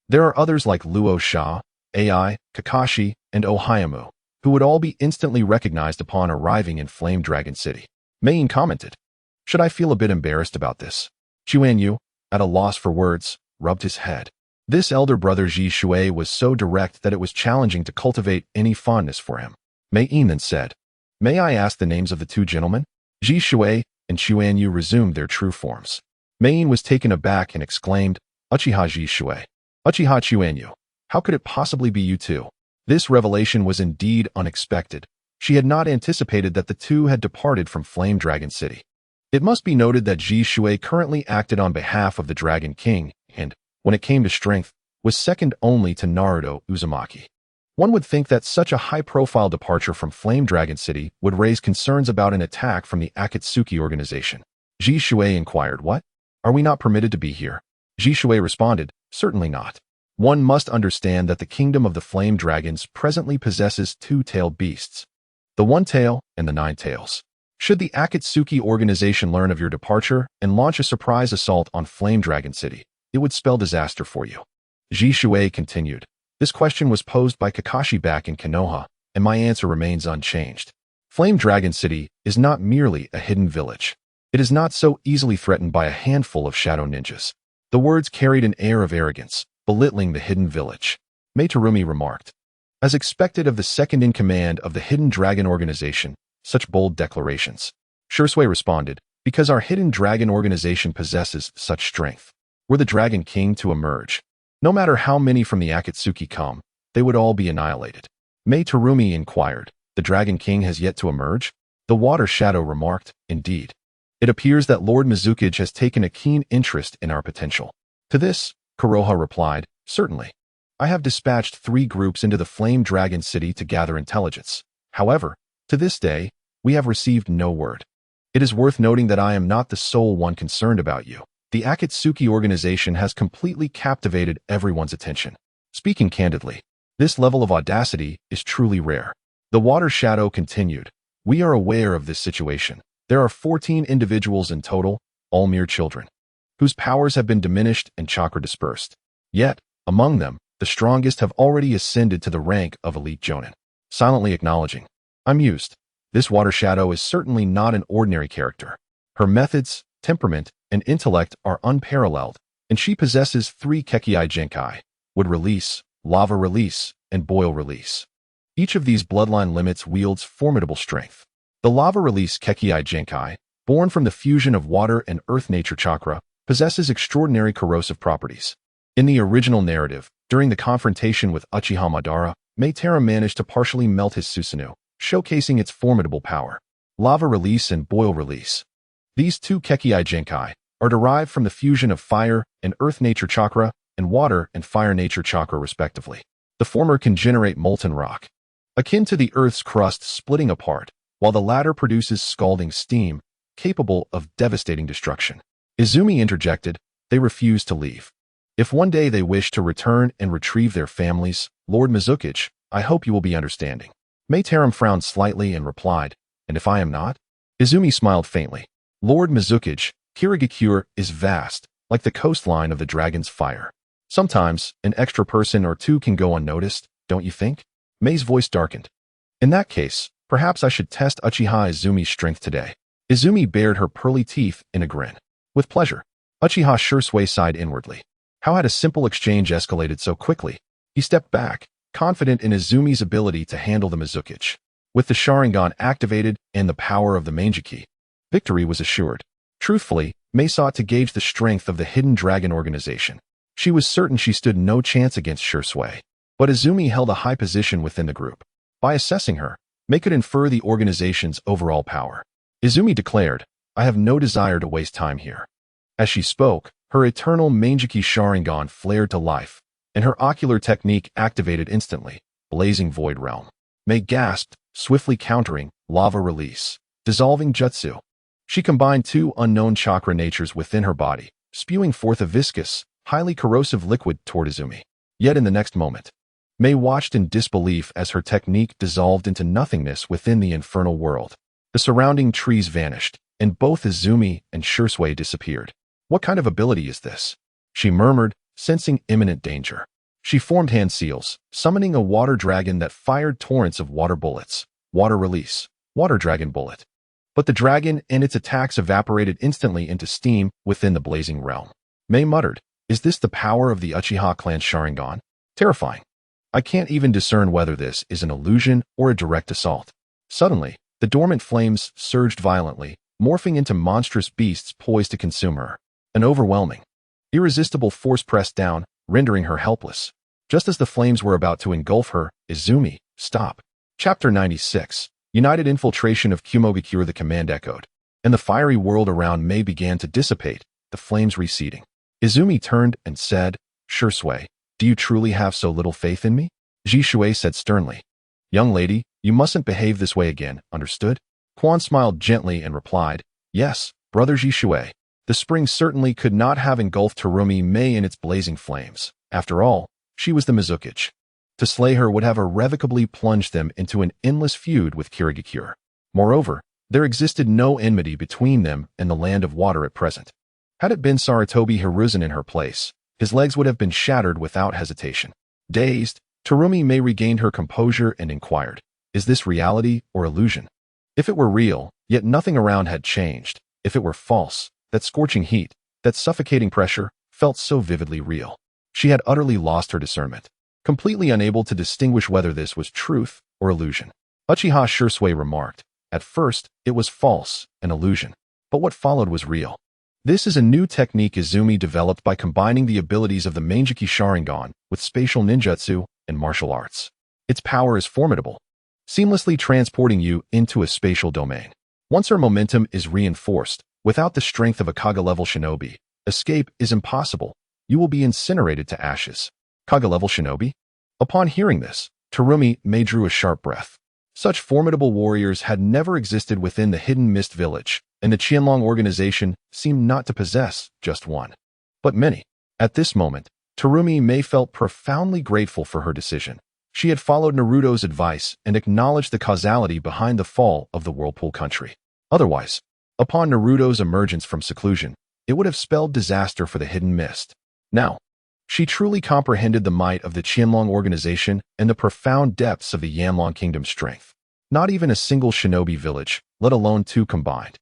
There are others like Luo Sha, Ai, Kakashi, and Ohayamu, who would all be instantly recognized upon arriving in Flame Dragon City." Mei commented, "Should I feel a bit embarrassed about this?" Chuanyu, at a loss for words, rubbed his head. This elder brother Jisue was so direct that it was challenging to cultivate any fondness for him. Mei then said, "May I ask the names of the 2 gentlemen?" Jisue and Chuanyu resumed their true forms. Mei was taken aback and exclaimed, "Uchiha Jisue. Uchiha Chuanyu. How could it possibly be you two?" This revelation was indeed unexpected. She had not anticipated that the two had departed from Flame Dragon City. It must be noted that Jisue currently acted on behalf of the Dragon King and, when it came to strength, was second only to Naruto Uzumaki. One would think that such a high-profile departure from Flame Dragon City would raise concerns about an attack from the Akatsuki organization. Jisue inquired, "What? Are we not permitted to be here?" Jisue responded, "Certainly not. One must understand that the kingdom of the Flame Dragons presently possesses 2-tailed beasts, the 1-tail and the 9 tails. Should the Akatsuki organization learn of your departure and launch a surprise assault on Flame Dragon City, it would spell disaster for you." Jisue continued, "This question was posed by Kakashi back in Konoha, and my answer remains unchanged. Flame Dragon City is not merely a hidden village. It is not so easily threatened by a handful of shadow ninjas." The words carried an air of arrogance, belittling the hidden village. Mei Terumi remarked, "As expected of the second-in-command of the Hidden Dragon Organization, such bold declarations." Shursui responded, "Because our Hidden Dragon Organization possesses such strength. Were the Dragon King to emerge, no matter how many from the Akatsuki come, they would all be annihilated." Mei Terumi inquired, "The Dragon King has yet to emerge?" The Water Shadow remarked, "Indeed. It appears that Lord Mizukage has taken a keen interest in our potential." To this, Kuroha replied, "Certainly. I have dispatched 3 groups into the Flame Dragon City to gather intelligence. However, to this day, we have received no word. It is worth noting that I am not the sole one concerned about you. The Akatsuki organization has completely captivated everyone's attention. Speaking candidly, this level of audacity is truly rare." The Water Shadow continued, "We are aware of this situation. There are 14 individuals in total, all mere children, whose powers have been diminished and chakra dispersed. Yet, among them, the strongest have already ascended to the rank of elite jonin." Silently acknowledging, "I'm used. This Water Shadow is certainly not an ordinary character. Her methods, temperament, and intellect are unparalleled, and she possesses 3 Kekkei Genkai, Wood Release, Lava Release, and Boil Release. Each of these bloodline limits wields formidable strength. The Lava Release Kekkei Genkai, born from the fusion of water and earth nature chakra, possesses extraordinary corrosive properties. In the original narrative, during the confrontation with Uchiha Madara, Meitara managed to partially melt his Susanoo, showcasing its formidable power. Lava release and boil release. These two Kekii Genkai are derived from the fusion of fire and earth nature chakra and water and fire nature chakra respectively. The former can generate molten rock, akin to the Earth's crust splitting apart, while the latter produces scalding steam, capable of devastating destruction. Izumi interjected, they refuse to leave. If one day they wish to return and retrieve their families, Lord Mizukichi, I hope you will be understanding. Meitaram frowned slightly and replied, and if I am not? Izumi smiled faintly. Lord Mizukichi, Kirigakure is vast, like the coastline of the Dragon's Fire. Sometimes, an extra person or two can go unnoticed, don't you think? Mei's voice darkened. In that case, perhaps I should test Uchiha Izumi's strength today. Izumi bared her pearly teeth in a grin. With pleasure. Uchiha Shursui sighed inwardly. How had a simple exchange escalated so quickly? He stepped back, confident in Izumi's ability to handle the Mizukichi. With the Sharingan activated and the power of the Manjiki, victory was assured. Truthfully, Mei sought to gauge the strength of the Hidden Dragon organization. She was certain she stood no chance against Shursui. But Izumi held a high position within the group. By assessing her, Mei could infer the organization's overall power. Izumi declared, I have no desire to waste time here. As she spoke, her eternal Manjiki Sharingan flared to life, and her ocular technique activated instantly, blazing Void Realm. Mei gasped, swiftly countering, lava release, dissolving jutsu. She combined two unknown chakra natures within her body, spewing forth a viscous, highly corrosive liquid toward Izumi. Yet in the next moment, Mei watched in disbelief as her technique dissolved into nothingness within the infernal world. The surrounding trees vanished, and both Izumi and Shursui disappeared. What kind of ability is this? She murmured, sensing imminent danger. She formed hand seals, summoning a water dragon that fired torrents of water bullets. Water release. Water dragon bullet. But the dragon and its attacks evaporated instantly into steam within the blazing realm. Mei muttered, is this the power of the Uchiha clan's Sharingan? Terrifying. I can't even discern whether this is an illusion or a direct assault. Suddenly, the dormant flames surged violently, morphing into monstrous beasts poised to consume her. An overwhelming, irresistible force pressed down, rendering her helpless. Just as the flames were about to engulf her, Izumi, stop. Chapter 96. United infiltration of Kumogakure. The command echoed, and the fiery world around Mei began to dissipate, the flames receding. Izumi turned and said, Shursui, do you truly have so little faith in me? Jishui said sternly. Young lady, you mustn't behave this way again, understood? Quan smiled gently and replied, yes, brother Jishui. The spring certainly could not have engulfed Terumi Mei in its blazing flames. After all, she was the Mizukichi. To slay her would have irrevocably plunged them into an endless feud with Kirigakure. Moreover, there existed no enmity between them and the land of water at present. Had it been Sarutobi Hiruzen in her place, his legs would have been shattered without hesitation. Dazed, Terumi Mei regained her composure and inquired, is this reality or illusion? If it were real, yet nothing around had changed. If it were false, that scorching heat, that suffocating pressure, felt so vividly real. She had utterly lost her discernment, completely unable to distinguish whether this was truth or illusion. Uchiha Shursui remarked, at first, it was false, an illusion. But what followed was real. This is a new technique Izumi developed by combining the abilities of the Manjiki Sharingan with spatial ninjutsu and martial arts. Its power is formidable, seamlessly transporting you into a spatial domain. Once her momentum is reinforced, without the strength of a Kaga-level shinobi, escape is impossible. You will be incinerated to ashes. Kaga-level shinobi? Upon hearing this, Terumi Mei drew a sharp breath. Such formidable warriors had never existed within the Hidden Mist Village, and the Qianlong organization seemed not to possess just one, but many. At this moment, Terumi Mei felt profoundly grateful for her decision. She had followed Naruto's advice and acknowledged the causality behind the fall of the Whirlpool Country. Otherwise, upon Naruto's emergence from seclusion, it would have spelled disaster for the Hidden Mist. Now, she truly comprehended the might of the Qianlong organization and the profound depths of the Yanlong Kingdom's strength. Not even a single shinobi village, let alone two combined,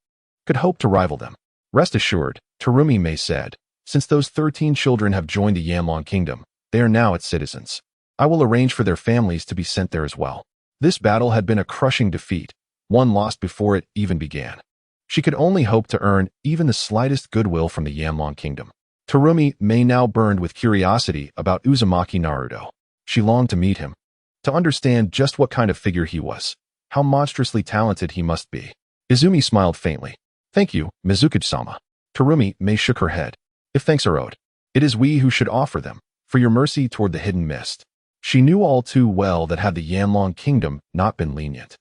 could hope to rival them. Rest assured, Terumi Mei said, since those 13 children have joined the Yanlong Kingdom, they are now its citizens. I will arrange for their families to be sent there as well. This battle had been a crushing defeat, one lost before it even began. She could only hope to earn even the slightest goodwill from the Yanlong Kingdom. Terumi Mei now burned with curiosity about Uzumaki Naruto. She longed to meet him, to understand just what kind of figure he was, how monstrously talented he must be. Izumi smiled faintly. Thank you, Mizuki-sama. Terumi Mei shook her head. If thanks are owed, it is we who should offer them, for your mercy toward the hidden mist. She knew all too well that had the Yanlong Kingdom not been lenient,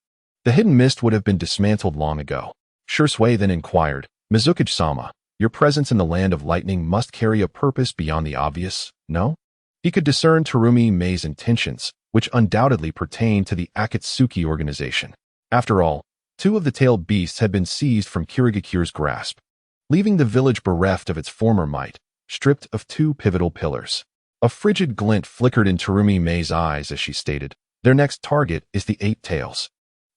the hidden mist would have been dismantled long ago. Shursui then inquired, Mizuki-sama, your presence in the land of lightning must carry a purpose beyond the obvious, no? He could discern Terumi Mei's intentions, which undoubtedly pertained to the Akatsuki organization. After all, 2 of the tailed beasts had been seized from Kirigakure's grasp, leaving the village bereft of its former might, stripped of 2 pivotal pillars. A frigid glint flickered in Terumi Mei's eyes as she stated, their next target is the 8 tails.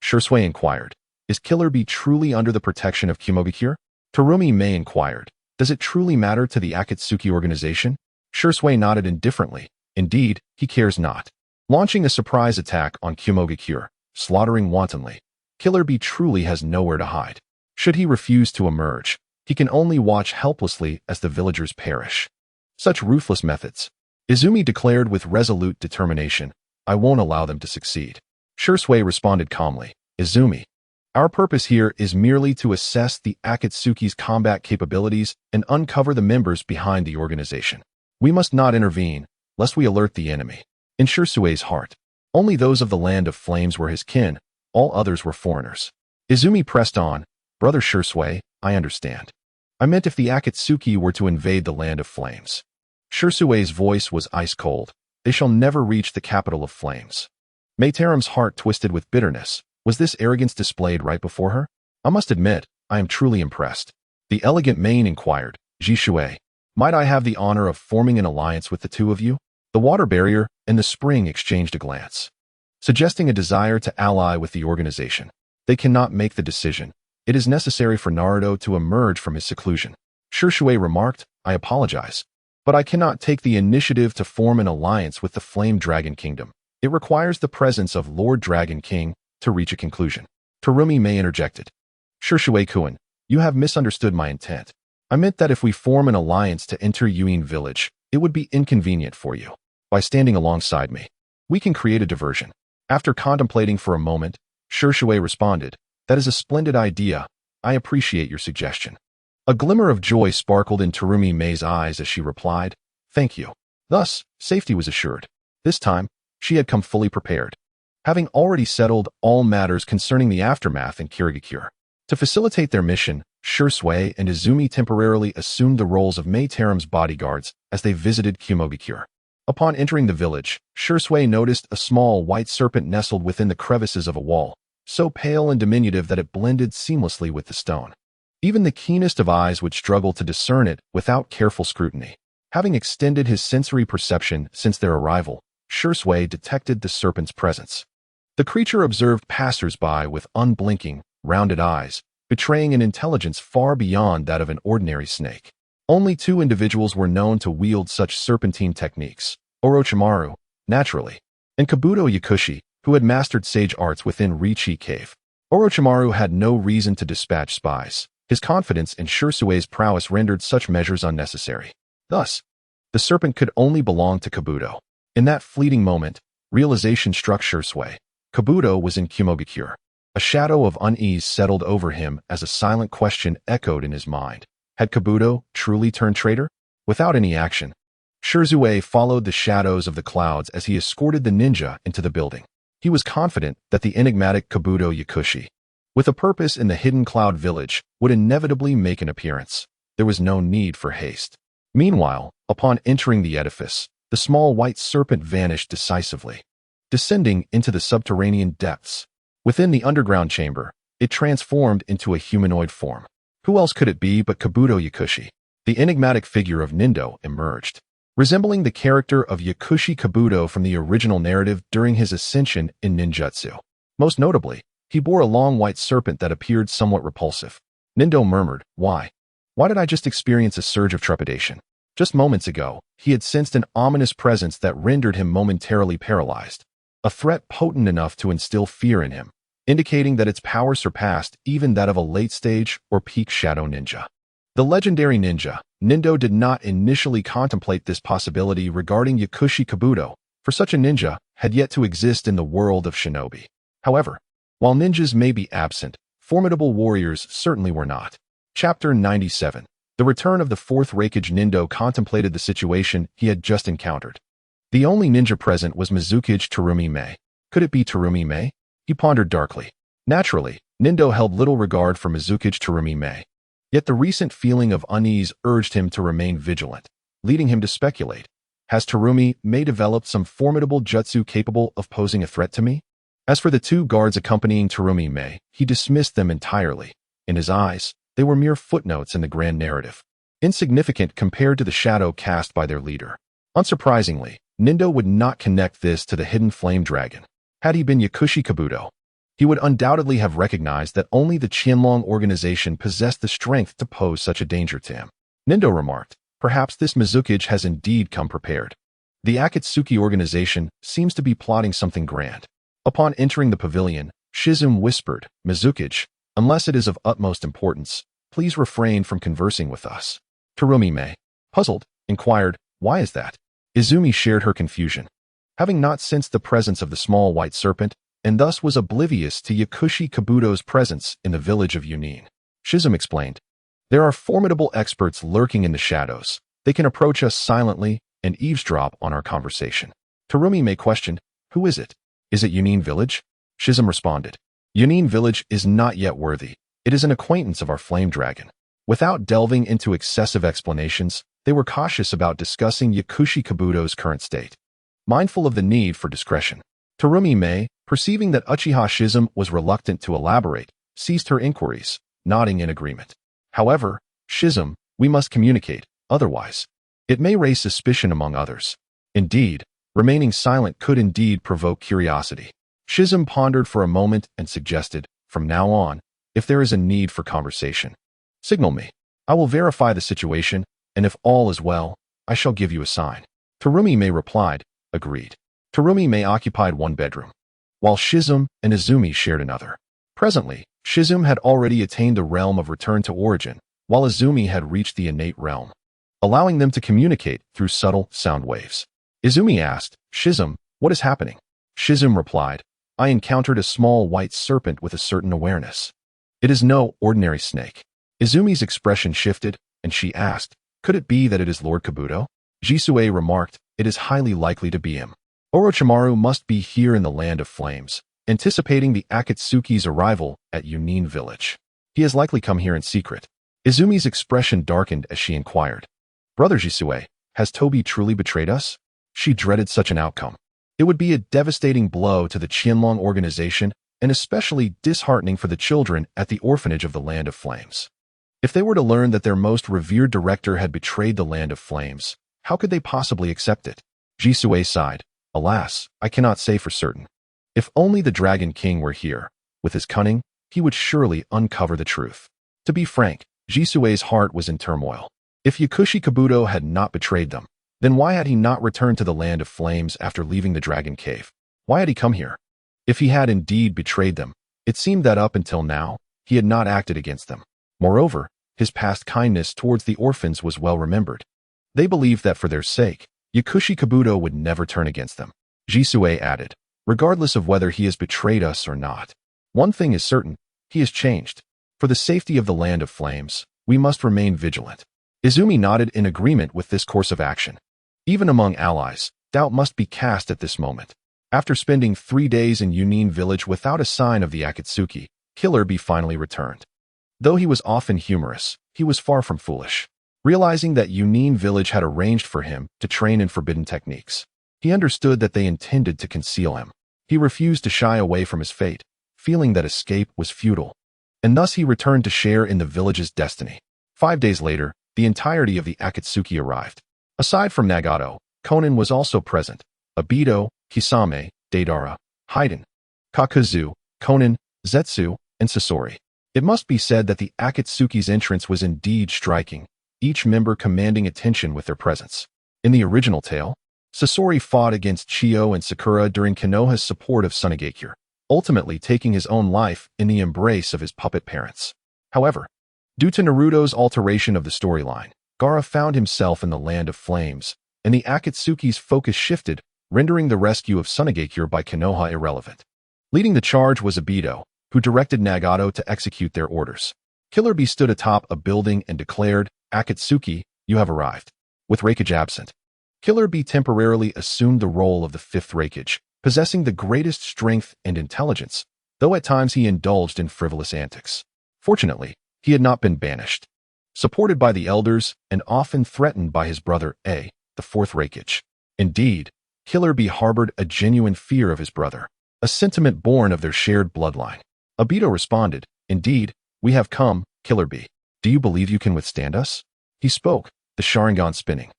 Shursui inquired, is Killer Bee truly under the protection of Kumogakure? Terumi Mei inquired, does it truly matter to the Akatsuki organization? Shursui nodded indifferently. Indeed, he cares not. Launching a surprise attack on Kumogakure, slaughtering wantonly, Killer Bee truly has nowhere to hide. Should he refuse to emerge, he can only watch helplessly as the villagers perish. Such ruthless methods. Izumi declared with resolute determination, I won't allow them to succeed. Shursui responded calmly, Izumi, our purpose here is merely to assess the Akatsuki's combat capabilities and uncover the members behind the organization. We must not intervene, lest we alert the enemy. In Shursui's heart, only those of the Land of Flames were his kin, all others were foreigners. Izumi pressed on, Brother Shursui, I understand. I meant if the Akatsuki were to invade the Land of Flames. Shursui's voice was ice cold. They shall never reach the capital of flames. Meiteram's heart twisted with bitterness. Was this arrogance displayed right before her? I must admit, I am truly impressed. The elegant Mane inquired, Jishui, might I have the honor of forming an alliance with the 2 of you? The water barrier and the spring exchanged a glance, suggesting a desire to ally with the organization. They cannot make the decision. It is necessary for Naruto to emerge from his seclusion. Shursui remarked, I apologize, but I cannot take the initiative to form an alliance with the Flame Dragon Kingdom. It requires the presence of Lord Dragon King to reach a conclusion. Terumi Mei interjected. Shursui-kun, you have misunderstood my intent. I meant that if we form an alliance to enter Yuin Village, it would be inconvenient for you. By standing alongside me, we can create a diversion. After contemplating for a moment, Shursui responded, that is a splendid idea. I appreciate your suggestion. A glimmer of joy sparkled in Terumi Mei's eyes as she replied, thank you. Thus, safety was assured. This time, she had come fully prepared, having already settled all matters concerning the aftermath in Kirigakure. To facilitate their mission, Shursui and Izumi temporarily assumed the roles of Meiteram's bodyguards as they visited Kumogakure. Upon entering the village, Shursui noticed a small white serpent nestled within the crevices of a wall, so pale and diminutive that it blended seamlessly with the stone. Even the keenest of eyes would struggle to discern it without careful scrutiny. Having extended his sensory perception since their arrival, Shursui detected the serpent's presence. The creature observed passers-by with unblinking, rounded eyes, betraying an intelligence far beyond that of an ordinary snake. Only 2 individuals were known to wield such serpentine techniques, Orochimaru, naturally, and Kabuto Yakushi, who had mastered sage arts within Richi Cave. Orochimaru had no reason to dispatch spies. His confidence in Shursui's prowess rendered such measures unnecessary. Thus, the serpent could only belong to Kabuto. In that fleeting moment, realization struck Shursui. Kabuto was in Kumogakure. A shadow of unease settled over him as a silent question echoed in his mind. Had Kabuto truly turned traitor? Without any action, Shursui followed the shadows of the clouds as he escorted the ninja into the building. He was confident that the enigmatic Kabuto Yakushi, with a purpose in the hidden cloud village, would inevitably make an appearance. There was no need for haste. Meanwhile, upon entering the edifice, the small white serpent vanished decisively, descending into the subterranean depths. Within the underground chamber, it transformed into a humanoid form. Who else could it be but Kabuto Yakushi? The enigmatic figure of Nindo emerged, resembling the character of Yakushi Kabuto from the original narrative during his ascension in ninjutsu. Most notably, he bore a long white serpent that appeared somewhat repulsive. Nindo murmured, Why? Why did I just experience a surge of trepidation? Just moments ago, he had sensed an ominous presence that rendered him momentarily paralyzed. A threat potent enough to instill fear in him, indicating that its power surpassed even that of a late-stage or peak shadow ninja. The legendary ninja, Nindo did not initially contemplate this possibility regarding Yakushi Kabuto, for such a ninja had yet to exist in the world of shinobi. However, while ninjas may be absent, formidable warriors certainly were not. Chapter 97. The return of the fourth Raikage. Nindo contemplated the situation he had just encountered. The only ninja present was Mizukage Terumi Mei. Could it be Terumi Mei? He pondered darkly. Naturally, Nindo held little regard for Mizukage Terumi Mei. Yet the recent feeling of unease urged him to remain vigilant, leading him to speculate. Has Terumi Mei developed some formidable jutsu capable of posing a threat to me? As for the two guards accompanying Terumi Mei, he dismissed them entirely. In his eyes, they were mere footnotes in the grand narrative, insignificant compared to the shadow cast by their leader. Unsurprisingly, Nindo would not connect this to the hidden flame dragon. Had he been Yakushi Kabuto, he would undoubtedly have recognized that only the Qianlong organization possessed the strength to pose such a danger to him. Nindo remarked, perhaps this Mizukage has indeed come prepared. The Akatsuki organization seems to be plotting something grand. Upon entering the pavilion, Shizum whispered, Mizukage, unless it is of utmost importance, please refrain from conversing with us. Terumi Mei, puzzled, inquired, why is that? Izumi shared her confusion. Having not sensed the presence of the small white serpent, and thus was oblivious to Yakushi Kabuto's presence in the village of Yunin. Shizum explained, there are formidable experts lurking in the shadows. They can approach us silently and eavesdrop on our conversation. Terumi Mei questioned, who is it? Is it Yunin village? Shizum responded, Yunin village is not yet worthy. It is an acquaintance of our flame dragon. Without delving into excessive explanations, they were cautious about discussing Yakushi Kabuto's current state, mindful of the need for discretion. Terumi Mei, perceiving that Uchiha Shizum was reluctant to elaborate, ceased her inquiries, nodding in agreement. However, Shizum, we must communicate, otherwise it may raise suspicion among others. Indeed, remaining silent could indeed provoke curiosity. Shizum pondered for a moment and suggested, from now on, if there is a need for conversation, signal me. I will verify the situation, and if all is well, I shall give you a sign. Terumi Mei replied, agreed. Terumi Mei occupied one bedroom, while Shizum and Izumi shared another. Presently, Shizum had already attained the realm of return to origin, while Izumi had reached the innate realm, allowing them to communicate through subtle sound waves. Izumi asked, Shizum, what is happening? Shizum replied, I encountered a small white serpent with a certain awareness. It is no ordinary snake. Izumi's expression shifted, and she asked, could it be that it is Lord Kabuto? Jisue remarked, it is highly likely to be him. Orochimaru must be here in the Land of Flames, anticipating the Akatsuki's arrival at Yunin village. He has likely come here in secret. Izumi's expression darkened as she inquired, Brother Jisue, has Tobi truly betrayed us? She dreaded such an outcome. It would be a devastating blow to the Qianlong organization and especially disheartening for the children at the orphanage of the Land of Flames. If they were to learn that their most revered director had betrayed the Land of Flames, how could they possibly accept it? Jisue sighed, alas, I cannot say for certain. If only the Dragon King were here. With his cunning, he would surely uncover the truth. To be frank, Jisue's heart was in turmoil. If Yakushi Kabuto had not betrayed them, then why had he not returned to the Land of Flames after leaving the Dragon Cave? Why had he come here? If he had indeed betrayed them, it seemed that up until now, he had not acted against them. Moreover, his past kindness towards the orphans was well remembered. They believed that for their sake, Yakushi Kabuto would never turn against them. Jisue added, regardless of whether he has betrayed us or not. One thing is certain, he has changed. For the safety of the Land of Flames, we must remain vigilant. Izumi nodded in agreement with this course of action. Even among allies, doubt must be cast at this moment. After spending 3 days in Yunin village without a sign of the Akatsuki, Killer Bee finally returned. Though he was often humorous, he was far from foolish. Realizing that Yunin village had arranged for him to train in forbidden techniques, he understood that they intended to conceal him. He refused to shy away from his fate, feeling that escape was futile, and thus he returned to share in the village's destiny. 5 days later, the entirety of the Akatsuki arrived. Aside from Nagato, Konan was also present. Obito, Kisame, Deidara, Haiden, Kakuzu, Konan, Zetsu, and Sasori. It must be said that the Akatsuki's entrance was indeed striking, each member commanding attention with their presence. In the original tale, Sasori fought against Chiyo and Sakura during Konoha's support of Sunigakure, ultimately taking his own life in the embrace of his puppet parents. However, due to Naruto's alteration of the storyline, Gaara found himself in the land of flames, and the Akatsuki's focus shifted, rendering the rescue of Tsunegakure by Konoha irrelevant. Leading the charge was Obito, who directed Nagato to execute their orders. Killer Bee stood atop a building and declared, "Akatsuki, you have arrived." With Raikage absent, Killer Bee temporarily assumed the role of the fifth Raikage, possessing the greatest strength and intelligence, though at times he indulged in frivolous antics. Fortunately, he had not been banished. Supported by the elders and often threatened by his brother A, the fourth Raikage. Indeed, Killer Bee harbored a genuine fear of his brother, a sentiment born of their shared bloodline. Obito responded, "Indeed, we have come, Killer Bee. Do you believe you can withstand us?" He spoke, the Sharingan spinning.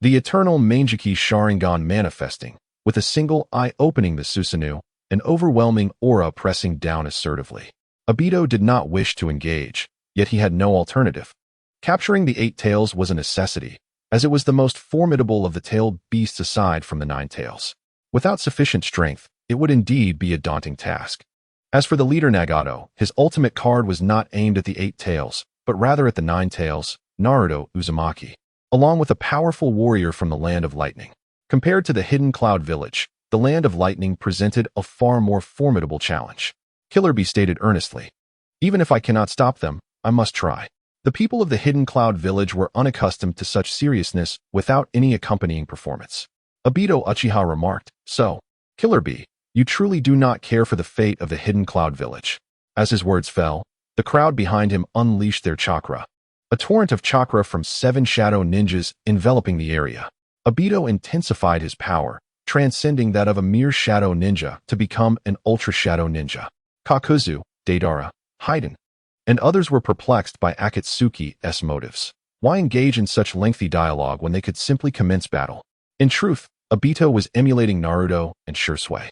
The eternal Mangekyo Sharingan manifesting, with a single eye opening the Susanoo, an overwhelming aura pressing down assertively. Obito did not wish to engage, yet he had no alternative. Capturing the eight tails was a necessity, as it was the most formidable of the tailed beasts aside from the nine tails. Without sufficient strength, it would indeed be a daunting task. As for the leader Nagato, his ultimate card was not aimed at the eight tails, but rather at the nine tails, Naruto Uzumaki, along with a powerful warrior from the Land of Lightning. Compared to the Hidden Cloud Village, the Land of Lightning presented a far more formidable challenge. Killer Bee stated earnestly, "Even if I cannot stop them, I must try." The people of the Hidden Cloud Village were unaccustomed to such seriousness without any accompanying performance. Obito Uchiha remarked, "So, Killer Bee, you truly do not care for the fate of the Hidden Cloud Village." As his words fell, the crowd behind him unleashed their chakra. A torrent of chakra from 7 shadow ninjas enveloping the area. Obito intensified his power, transcending that of a mere shadow ninja to become an ultra shadow ninja. Kakuzu, Deidara, Haiden, and others were perplexed by Akatsuki's motives. Why engage in such lengthy dialogue when they could simply commence battle? In truth, Obito was emulating Naruto and Shursui.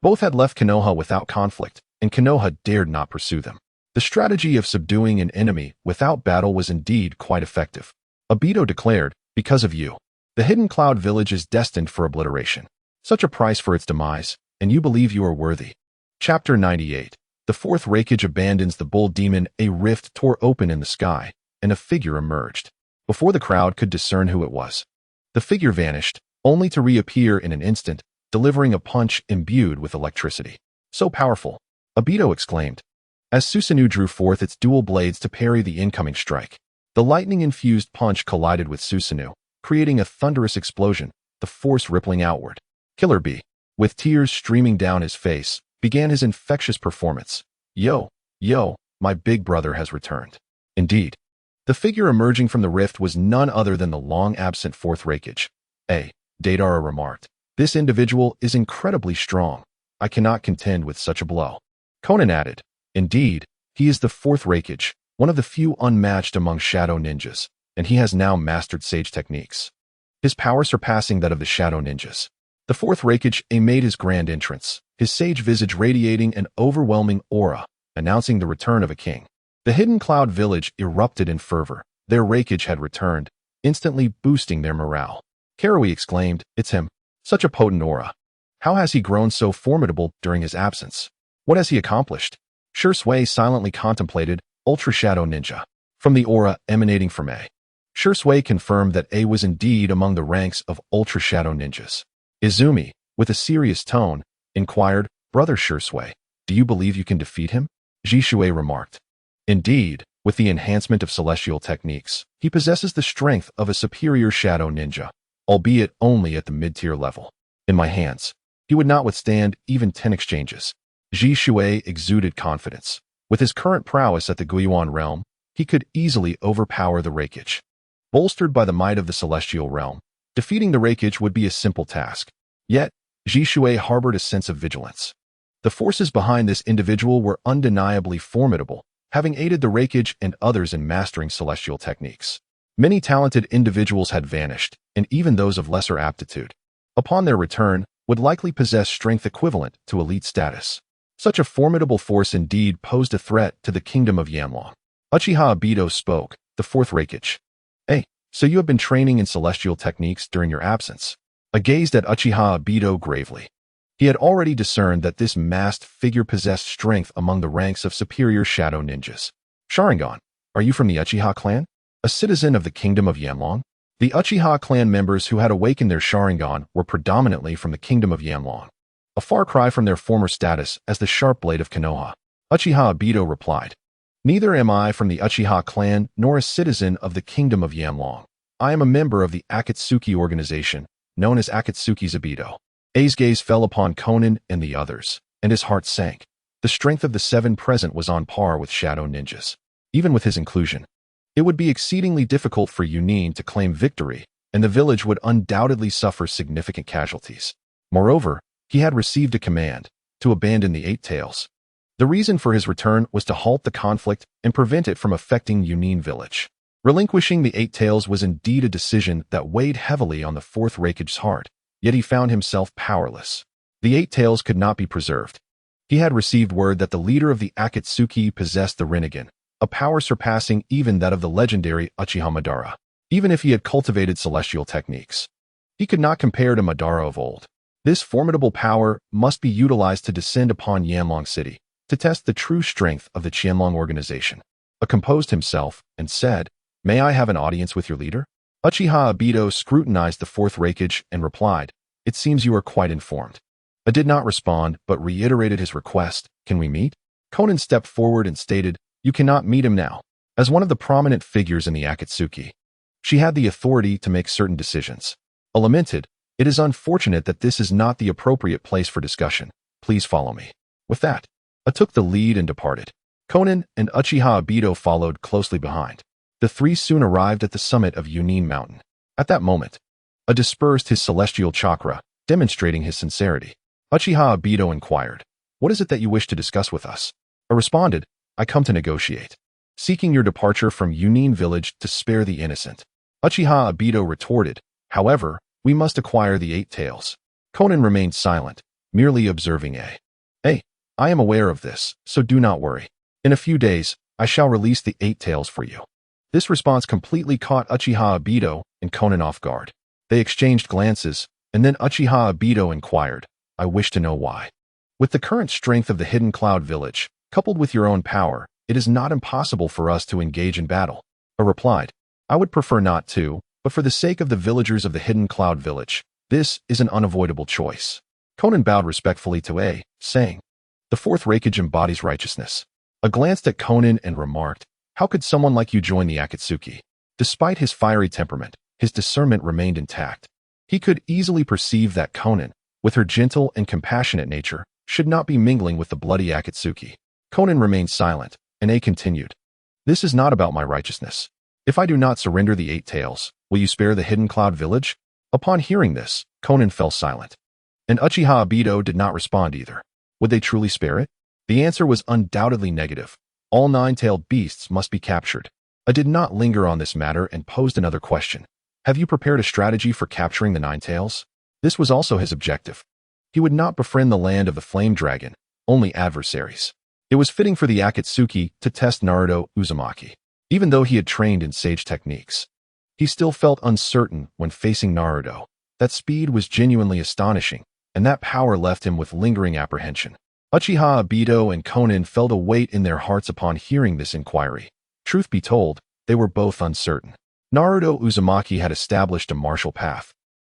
Both had left Konoha without conflict, and Konoha dared not pursue them. The strategy of subduing an enemy without battle was indeed quite effective. Obito declared, "Because of you, the Hidden Cloud Village is destined for obliteration. Such a price for its demise, and you believe you are worthy." Chapter 98. The fourth Raikage abandons the bull demon. A rift tore open in the sky, and a figure emerged. Before the crowd could discern who it was, the figure vanished, only to reappear in an instant, delivering a punch imbued with electricity. "So powerful," Obito exclaimed, as Susanoo drew forth its dual blades to parry the incoming strike. The lightning-infused punch collided with Susanoo, creating a thunderous explosion, the force rippling outward. Killer Bee, with tears streaming down his face, began his infectious performance. Yo, my big brother has returned." Indeed, the figure emerging from the rift was none other than the long-absent fourth Raikage. Deidara remarked, "This individual is incredibly strong. I cannot contend with such a blow." Conan added, "Indeed, he is the fourth Raikage, one of the few unmatched among shadow ninjas, and he has now mastered sage techniques, his power surpassing that of the shadow ninjas." The fourth Raikage made his grand entrance, his sage visage radiating an overwhelming aura, announcing the return of a king. The Hidden Cloud Village erupted in fervor. Their Raikage had returned, instantly boosting their morale. Karui exclaimed, "It's him. Such a potent aura. How has he grown so formidable during his absence? What has he accomplished?" Shursui silently contemplated, Ultra Shadow Ninja. From the aura emanating from A, Shursui confirmed that A was indeed among the ranks of Ultra Shadow Ninjas. Izumi, with a serious tone, inquired, "Brother Shursui, do you believe you can defeat him?" Jishui remarked, "Indeed, with the enhancement of celestial techniques, he possesses the strength of a superior shadow ninja, albeit only at the mid-tier level. In my hands, he would not withstand even 10 exchanges." Jishui exuded confidence. With his current prowess at the Guiyuan realm, he could easily overpower the Raikage. Bolstered by the might of the celestial realm, defeating the Raikage would be a simple task. Yet, Jishui harbored a sense of vigilance. The forces behind this individual were undeniably formidable, having aided the Raikage and others in mastering celestial techniques. Many talented individuals had vanished, and even those of lesser aptitude, upon their return, would likely possess strength equivalent to elite status. Such a formidable force indeed posed a threat to the kingdom of Yanlong. Uchiha Obito spoke, the fourth Raikage. So you have been training in celestial techniques during your absence." I gazed at Uchiha Obito gravely. He had already discerned that this masked figure possessed strength among the ranks of superior shadow ninjas. "Sharingan, are you from the Uchiha clan?" a citizen of the kingdom of Yanlong. The Uchiha clan members who had awakened their Sharingan were predominantly from the kingdom of Yanlong, a far cry from their former status as the sharp blade of Konoha. Uchiha Obito replied, "Neither am I from the Uchiha clan nor a citizen of the kingdom of Yanlong. I am a member of the Akatsuki organization, known as Akatsuki's Obito." A's gaze fell upon Konan and the others, and his heart sank. The strength of the seven present was on par with Shadow Ninjas. Even with his inclusion, it would be exceedingly difficult for Yunin to claim victory, and the village would undoubtedly suffer significant casualties. Moreover, he had received a command to abandon the Eight Tails. The reason for his return was to halt the conflict and prevent it from affecting Yunin village. Relinquishing the Eight Tails was indeed a decision that weighed heavily on the Fourth Raikage's heart, yet he found himself powerless. The Eight Tails could not be preserved. He had received word that the leader of the Akatsuki possessed the Rinnegan, a power surpassing even that of the legendary Uchiha Madara. Even if he had cultivated celestial techniques, he could not compare to Madara of old. This formidable power must be utilized to descend upon Yanlong City, to test the true strength of the Qianlong organization. A composed himself and said, "May I have an audience with your leader?" Uchiha Obito scrutinized the Fourth Raikage and replied, "It seems you are quite informed." I did not respond, but reiterated his request, "Can we meet?" Konan stepped forward and stated, "You cannot meet him now." As one of the prominent figures in the Akatsuki, she had the authority to make certain decisions. I lamented, "It is unfortunate that this is not the appropriate place for discussion. Please follow me." With that, I took the lead and departed. Konan and Uchiha Obito followed closely behind. The three soon arrived at the summit of Yunin Mountain. At that moment, I dispersed his celestial chakra, demonstrating his sincerity. Uchiha Obito inquired, "What is it that you wish to discuss with us?" I responded, "I come to negotiate, seeking your departure from Yunin village to spare the innocent." Uchiha Obito retorted, "However, we must acquire the Eight Tails." Konan remained silent, merely observing Hey, I am aware of this, so do not worry. In a few days, I shall release the Eight Tails for you. This response completely caught Uchiha Obito and Konan off guard. They exchanged glances, and then Uchiha Obito inquired, "I wish to know why." With the current strength of the Hidden Cloud Village, coupled with your own power, it is not impossible for us to engage in battle. I replied, "I would prefer not to, but for the sake of the villagers of the Hidden Cloud Village, this is an unavoidable choice." Konan bowed respectfully to saying, "The Fourth Raikage embodies righteousness." I glanced at Konan and remarked, "How could someone like you join the Akatsuki?" Despite his fiery temperament, his discernment remained intact. He could easily perceive that Konan, with her gentle and compassionate nature, should not be mingling with the bloody Akatsuki. Konan remained silent, and continued, "This is not about my righteousness. If I do not surrender the Eight Tails, will you spare the Hidden Cloud Village?" Upon hearing this, Konan fell silent. And Uchiha Obito did not respond either. Would they truly spare it? The answer was undoubtedly negative. All nine-tailed beasts must be captured. I did not linger on this matter and posed another question. "Have you prepared a strategy for capturing the Nine Tails?" This was also his objective. He would not befriend the land of the Flame Dragon, only adversaries. It was fitting for the Akatsuki to test Naruto Uzumaki. Even though he had trained in sage techniques, he still felt uncertain when facing Naruto. That speed was genuinely astonishing, and that power left him with lingering apprehension. Uchiha Obito and Konan felt a weight in their hearts upon hearing this inquiry. Truth be told, they were both uncertain. Naruto Uzumaki had established a martial path,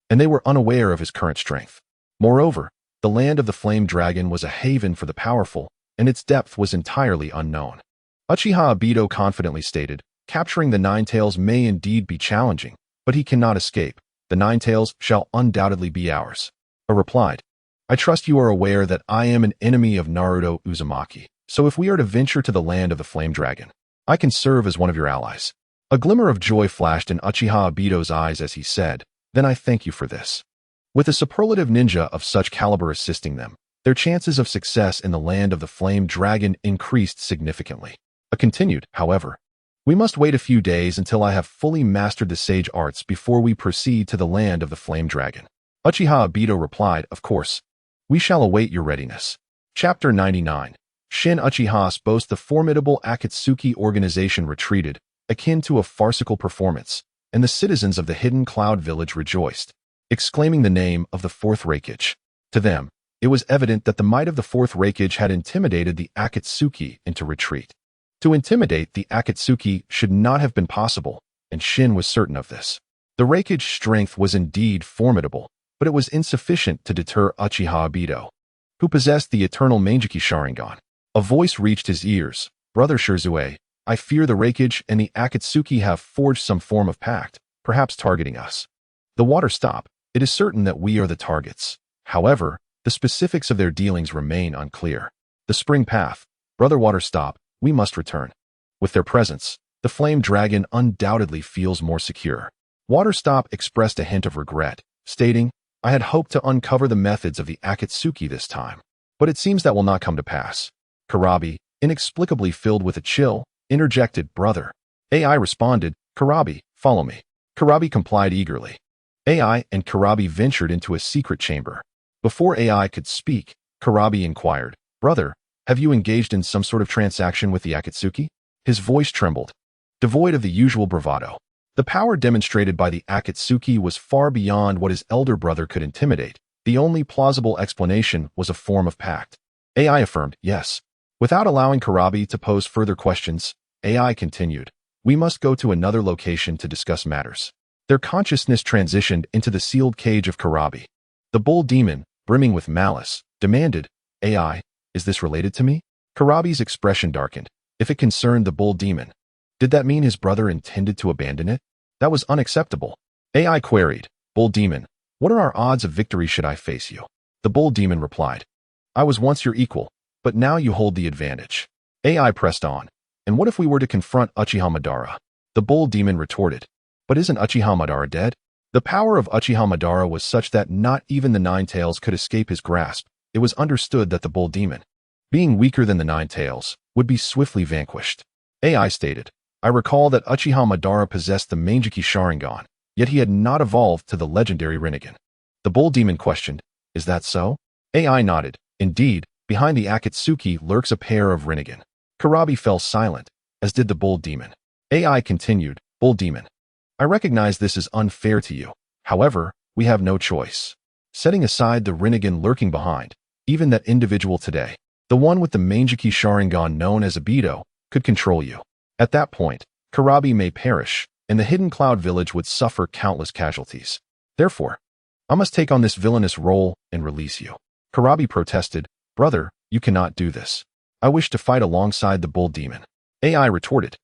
and they were unaware of his current strength. Moreover, the land of the Flame Dragon was a haven for the powerful, and its depth was entirely unknown. Uchiha Obito confidently stated, "Capturing the Nine Tails may indeed be challenging, but he cannot escape. The Nine Tails shall undoubtedly be ours." I replied, "I trust you are aware that I am an enemy of Naruto Uzumaki, so if we are to venture to the land of the Flame Dragon, I can serve as one of your allies." A glimmer of joy flashed in Uchiha Obito's eyes as he said, "Then I thank you for this." With a superlative ninja of such caliber assisting them, their chances of success in the land of the Flame Dragon increased significantly. I continued, "However, we must wait a few days until I have fully mastered the sage arts before we proceed to the land of the Flame Dragon." Uchiha Obito replied, "Of course. We shall await your readiness." Chapter 99. Shin Uchiha's boast. The formidable Akatsuki organization retreated, akin to a farcical performance, and the citizens of the Hidden Cloud Village rejoiced, exclaiming the name of the Fourth Raikage. To them, it was evident that the might of the Fourth Raikage had intimidated the Akatsuki into retreat. To intimidate the Akatsuki should not have been possible, and Shin was certain of this. The Raikage strength was indeed formidable, but it was insufficient to deter Uchiha Obito, who possessed the eternal Mangeki Sharingan. A voice reached his ears. Brother Shirzue, I fear the Raikage and the Akatsuki have forged some form of pact, perhaps targeting us. The water stop. It is certain that we are the targets. However, the specifics of their dealings remain unclear. The spring path. Brother Water Stop, we must return. With their presence, the flame dragon undoubtedly feels more secure. Water Stop expressed a hint of regret, stating, I had hoped to uncover the methods of the Akatsuki this time, but it seems that will not come to pass. Kurabi, inexplicably filled with a chill, interjected, Brother. AI responded, Kurabi, follow me. Kurabi complied eagerly. AI and Kurabi ventured into a secret chamber. Before AI could speak, Kurabi inquired, Brother, have you engaged in some sort of transaction with the Akatsuki? His voice trembled, devoid of the usual bravado. The power demonstrated by the Akatsuki was far beyond what his elder brother could intimidate. The only plausible explanation was a form of pact. AI affirmed, yes. Without allowing Kurabi to pose further questions, AI continued, we must go to another location to discuss matters. Their consciousness transitioned into the sealed cage of Kurabi. The bull demon, brimming with malice, demanded, AI, is this related to me? Kurabi's expression darkened. If it concerned the bull demon, did that mean his brother intended to abandon it? That was unacceptable. AI queried, Bull demon, what are our odds of victory should I face you? The bull demon replied, I was once your equal, but now you hold the advantage. AI pressed on, and what if we were to confront Uchiha Madara? The bull demon retorted, but isn't Uchiha Madara dead? The power of Uchiha Madara was such that not even the Nine Tails could escape his grasp. It was understood that the bull demon, being weaker than the Nine Tails, would be swiftly vanquished. AI stated, I recall that Uchiha Madara possessed the Mangeki Sharingan, yet he had not evolved to the legendary Rinnegan. The bull demon questioned, is that so? AI nodded, indeed, behind the Akatsuki lurks a pair of Rinnegan. Kurabi fell silent, as did the bull demon. AI continued, Bull demon, I recognize this is unfair to you. However, we have no choice. Setting aside the Rinnegan lurking behind, even that individual today, the one with the Mangeki Sharingan known as Obito, could control you. At that point, Kurabi may perish, and the Hidden Cloud Village would suffer countless casualties. Therefore, I must take on this villainous role and release you. Kurabi protested, Brother, you cannot do this. I wish to fight alongside the bull demon. AI retorted,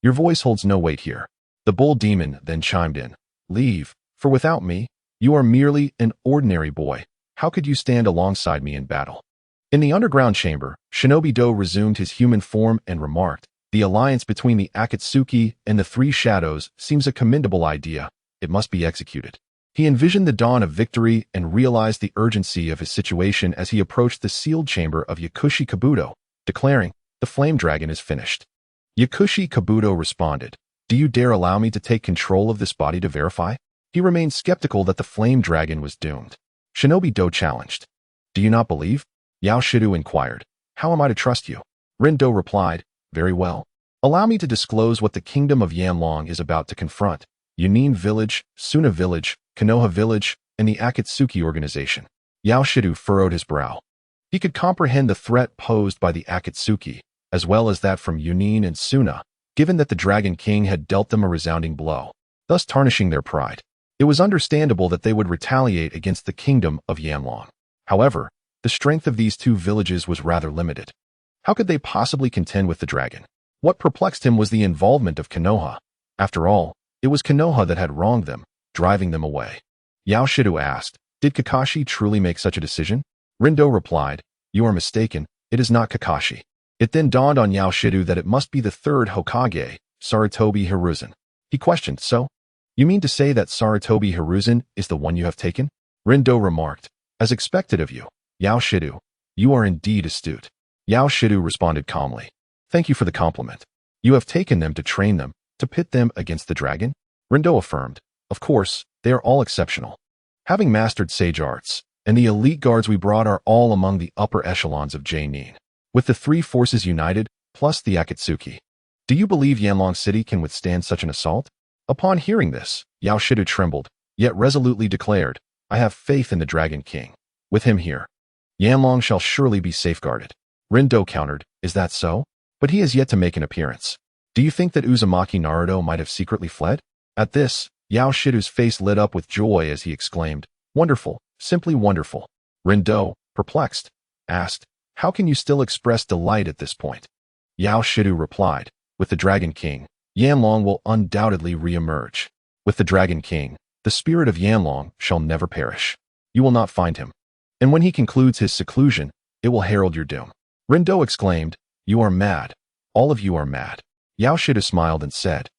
Your voice holds no weight here. The bull demon then chimed in, Leave, for without me, you are merely an ordinary boy. How could you stand alongside me in battle? In the underground chamber, Shinobi Do resumed his human form and remarked, The alliance between the Akatsuki and the Three Shadows seems a commendable idea. It must be executed. He envisioned the dawn of victory and realized the urgency of his situation as he approached the sealed chamber of Yakushi Kabuto, declaring, The flame dragon is finished. Yakushi Kabuto responded, Do you dare allow me to take control of this body to verify? He remained skeptical that the flame dragon was doomed. Shinobi Do challenged, Do you not believe? Yao Shidu inquired, How am I to trust you? Rindo replied, Very well. Allow me to disclose what the kingdom of Yanlong is about to confront. Yunin Village, Suna Village, Konoha Village, and the Akatsuki organization. Yao Shidu furrowed his brow. He could comprehend the threat posed by the Akatsuki, as well as that from Yunin and Suna, given that the Dragon King had dealt them a resounding blow, thus tarnishing their pride. It was understandable that they would retaliate against the kingdom of Yanlong. However, the strength of these two villages was rather limited. How could they possibly contend with the dragon? What perplexed him was the involvement of Konoha. After all, it was Konoha that had wronged them, driving them away. Yao Shidu asked, Did Kakashi truly make such a decision? Rindo replied, You are mistaken, it is not Kakashi. It then dawned on Yao Shidu that it must be the third Hokage, Sarutobi Hiruzen. He questioned, So? You mean to say that Sarutobi Hiruzen is the one you have taken? Rindo remarked, As expected of you, Yao Shidu, you are indeed astute. Yao Shidu responded calmly, Thank you for the compliment. You have taken them to train them, to pit them against the dragon? Rindo affirmed, Of course, they are all exceptional. Having mastered sage arts, and the elite guards we brought are all among the upper echelons of J-Nin. With the three forces united, plus the Akatsuki. Do you believe Yanlong City can withstand such an assault? Upon hearing this, Yao Shidu trembled, yet resolutely declared, I have faith in the Dragon King. With him here, Yanlong shall surely be safeguarded. Rindo countered, Is that so? But he has yet to make an appearance. Do you think that Uzumaki Naruto might have secretly fled? At this, Yao Shidu's face lit up with joy as he exclaimed, "Wonderful, simply wonderful." Rindo, perplexed, asked, "How can you still express delight at this point?" Yao Shidu replied, "With the Dragon King, Yanlong will undoubtedly re-emerge. With the Dragon King, the spirit of Yanlong shall never perish. You will not find him. And when he concludes his seclusion, it will herald your doom." Rindo exclaimed, "You are mad. All of you are mad." Yao Shidu smiled and said,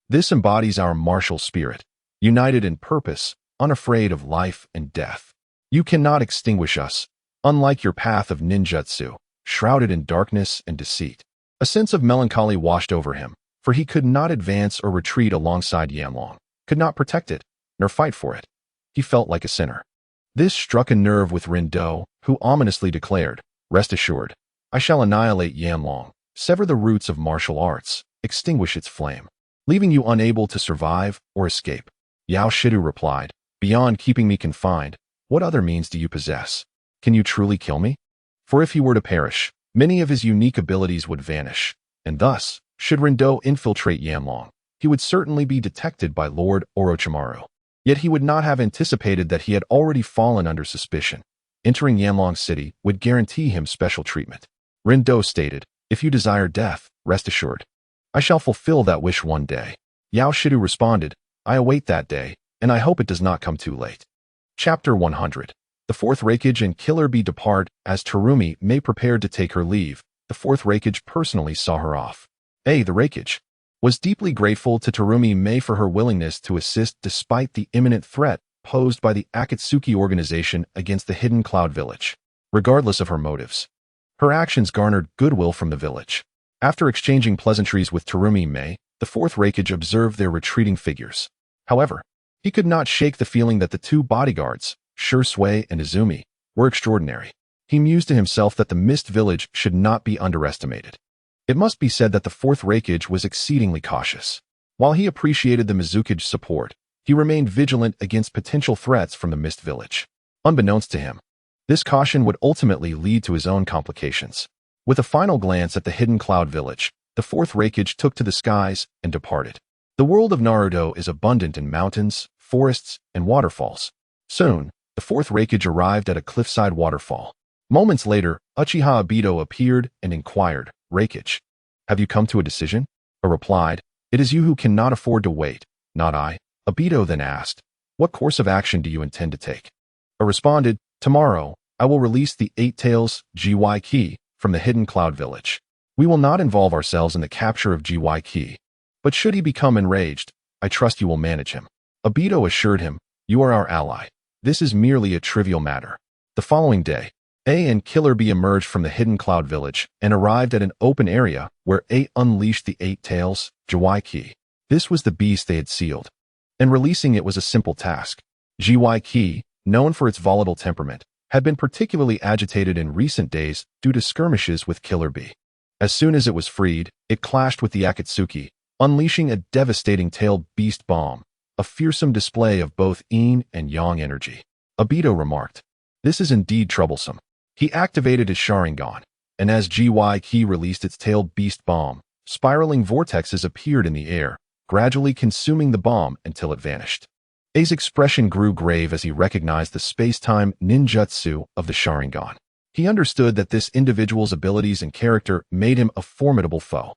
"This embodies our martial spirit, united in purpose, unafraid of life and death. You cannot extinguish us, unlike your path of ninjutsu, shrouded in darkness and deceit." A sense of melancholy washed over him, for he could not advance or retreat alongside Yanlong, could not protect it, nor fight for it. He felt like a sinner. This struck a nerve with Rindo, who ominously declared, "Rest assured, I shall annihilate Yanlong, sever the roots of martial arts, extinguish its flame, leaving you unable to survive or escape." Yao Shidu replied, "Beyond keeping me confined, what other means do you possess? Can you truly kill me? For if he were to perish, many of his unique abilities would vanish, and thus, should Rindo infiltrate Yanlong, he would certainly be detected by Lord Orochimaru. Yet he would not have anticipated that he had already fallen under suspicion. Entering Yanlong City would guarantee him special treatment." Rindo stated, "If you desire death, rest assured. I shall fulfill that wish one day." Yao Shidu responded, "I await that day, and I hope it does not come too late." Chapter 100. The fourth Raikage and Killer Bee depart. As Terumi May prepared to take her leave, the fourth Raikage personally saw her off. The Raikage was deeply grateful to Terumi May for her willingness to assist despite the imminent threat posed by the Akatsuki organization against the Hidden Cloud Village. Regardless of her motives, her actions garnered goodwill from the village. After exchanging pleasantries with Terumi May, the fourth Raikage observed their retreating figures. However, he could not shake the feeling that the two bodyguards, Shursui and Izumi, were extraordinary. He mused to himself that the Mist Village should not be underestimated. It must be said that the fourth Raikage was exceedingly cautious. While he appreciated the Mizukage's support, he remained vigilant against potential threats from the Mist Village. Unbeknownst to him, this caution would ultimately lead to his own complications. With a final glance at the Hidden Cloud Village, the fourth Raikage took to the skies and departed. The world of Naruto is abundant in mountains, forests, and waterfalls. Soon, the fourth Raikage arrived at a cliffside waterfall. Moments later, Uchiha Obito appeared and inquired, "Raikage, have you come to a decision?" A replied, "It is you who cannot afford to wait, not I." Obito then asked, "What course of action do you intend to take?" A responded, "Tomorrow, I will release the Eight Tails GY from the Hidden Cloud Village. We will not involve ourselves in the capture of GY, but should he become enraged, I trust you will manage him." Obito assured him, "You are our ally. This is merely a trivial matter." The following day, A and Killer Bee emerged from the Hidden Cloud Village and arrived at an open area where A unleashed the Eight Tails GY. This was the beast they had sealed, and releasing it was a simple task. GY, known for its volatile temperament, had been particularly agitated in recent days due to skirmishes with Killer Bee. As soon as it was freed, it clashed with the Akatsuki, unleashing a devastating tailed beast bomb, a fearsome display of both yin and yang energy. Obito remarked, "This is indeed troublesome." He activated his Sharingan, and as GY released its tailed beast bomb, spiraling vortexes appeared in the air, gradually consuming the bomb until it vanished. A's expression grew grave as he recognized the space-time ninjutsu of the Sharingan. He understood that this individual's abilities and character made him a formidable foe.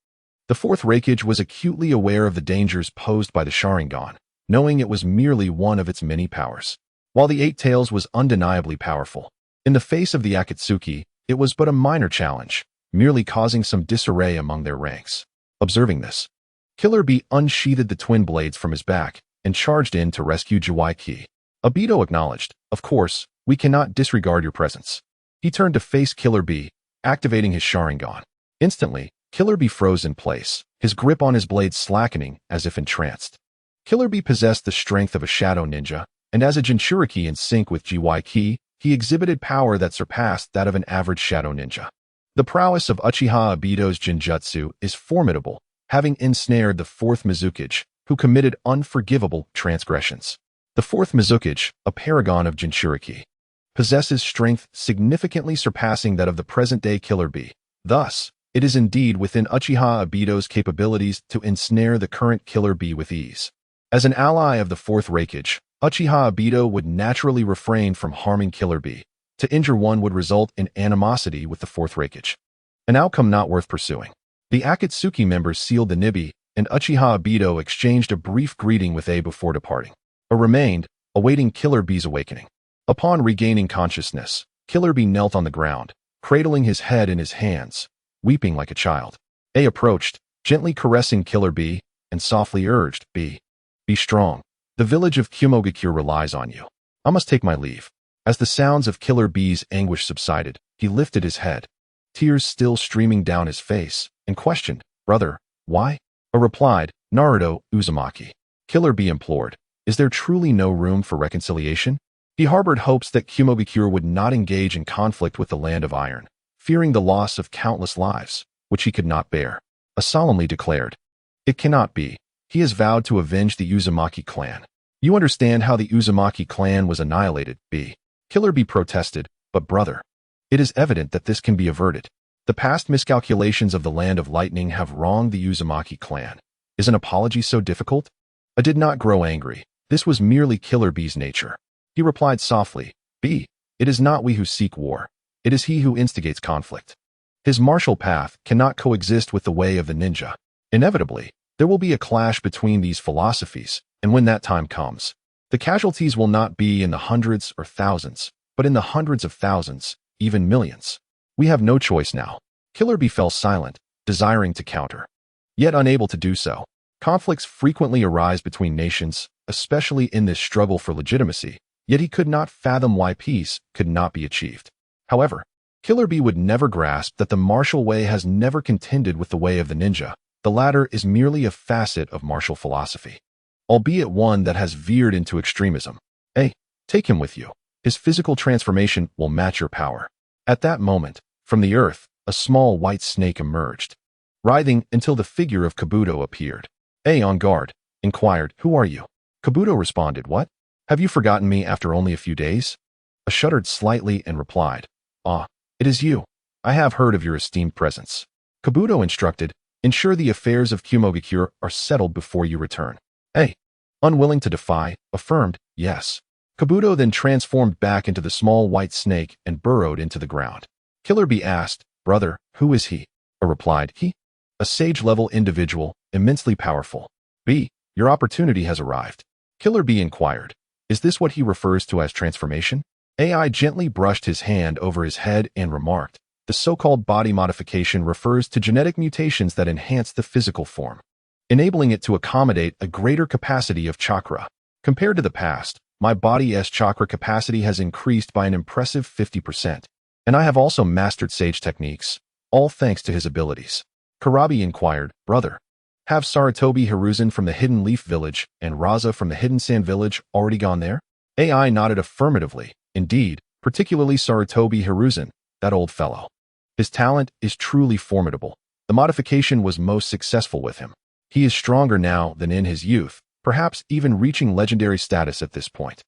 The fourth Raikage was acutely aware of the dangers posed by the Sharingan, knowing it was merely one of its many powers. While the Eight Tails was undeniably powerful, in the face of the Akatsuki, it was but a minor challenge, merely causing some disarray among their ranks. Observing this, Killer Bee unsheathed the twin blades from his back and charged in to rescue GY. Obito acknowledged, "Of course, we cannot disregard your presence." He turned to face Killer Bee, activating his Sharingan. Instantly, Killer Bee froze in place, his grip on his blade slackening as if entranced. Killer Bee possessed the strength of a shadow ninja, and as a Jinchuriki in sync with GY, he exhibited power that surpassed that of an average shadow ninja. The prowess of Uchiha Obito's Jinjutsu is formidable, having ensnared the fourth Mizukage, who committed unforgivable transgressions. The fourth Mizukage, a paragon of Jinchuriki, possesses strength significantly surpassing that of the present-day Killer Bee. Thus, it is indeed within Uchiha Obito's capabilities to ensnare the current Killer Bee with ease. As an ally of the Fourth Raikage, Uchiha Obito would naturally refrain from harming Killer Bee. To injure one would result in animosity with the Fourth Raikage, an outcome not worth pursuing. The Akatsuki members sealed the Nibi, and Uchiha Obito exchanged a brief greeting with A before departing. A remained, awaiting Killer Bee's awakening. Upon regaining consciousness, Killer Bee knelt on the ground, cradling his head in his hands, weeping like a child. A approached, gently caressing Killer Bee, and softly urged, Be strong. The village of Kumogakure relies on you. I must take my leave. As the sounds of Killer Bee's anguish subsided, he lifted his head, tears still streaming down his face, and questioned, Brother, why? A replied, Naruto, Uzumaki. Killer Bee implored, Is there truly no room for reconciliation? He harbored hopes that Kumogakure would not engage in conflict with the Land of Iron, fearing the loss of countless lives, which he could not bear. A solemnly declared, It cannot be. He has vowed to avenge the Uzumaki clan. You understand how the Uzumaki clan was annihilated, B. Killer Bee protested, But brother, it is evident that this can be averted. The past miscalculations of the Land of Lightning have wronged the Uzumaki clan. Is an apology so difficult? I did not grow angry. This was merely Killer Bee's nature. He replied softly, B. It is not we who seek war. It is he who instigates conflict. His martial path cannot coexist with the way of the ninja. Inevitably, there will be a clash between these philosophies, and when that time comes, the casualties will not be in the hundreds or thousands, but in the hundreds of thousands, even millions. We have no choice now. Killer Bee fell silent, desiring to counter, yet unable to do so. Conflicts frequently arise between nations, especially in this struggle for legitimacy, yet he could not fathom why peace could not be achieved. However, Killer Bee would never grasp that the martial way has never contended with the way of the ninja. The latter is merely a facet of martial philosophy, albeit one that has veered into extremism. A. Take him with you. His physical transformation will match your power. At that moment, from the earth, a small white snake emerged, writhing until the figure of Kabuto appeared. A. On guard, inquired, Who are you? Kabuto responded, What? Have you forgotten me after only a few days? A shuddered slightly and replied, Ah, it is you. I have heard of your esteemed presence. Kabuto instructed, Ensure the affairs of Kumogakure are settled before you return. A. Unwilling to defy, affirmed, Yes. Kabuto then transformed back into the small white snake and burrowed into the ground. Killer Bee asked, Brother, who is he? A replied, He. A sage-level individual, immensely powerful. B. Your opportunity has arrived. Killer Bee inquired, Is this what he refers to as transformation? AI gently brushed his hand over his head and remarked, The so-called body modification refers to genetic mutations that enhance the physical form, enabling it to accommodate a greater capacity of chakra. Compared to the past, my body's chakra capacity has increased by an impressive 50%, and I have also mastered sage techniques, all thanks to his abilities. Karabi inquired, Brother, have Sarutobi Hiruzen from the Hidden Leaf Village and Raza from the Hidden Sand Village already gone there? AI nodded affirmatively. Indeed, particularly Sarutobi Hiruzen, that old fellow. His talent is truly formidable. The modification was most successful with him. He is stronger now than in his youth, perhaps even reaching legendary status at this point.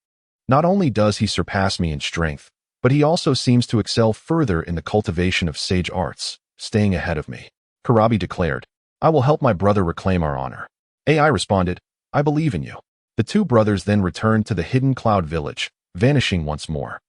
Not only does he surpass me in strength, but he also seems to excel further in the cultivation of sage arts, staying ahead of me. Karabi declared, I will help my brother reclaim our honor. AI responded, I believe in you. The two brothers then returned to the Hidden Cloud Village, vanishing once more.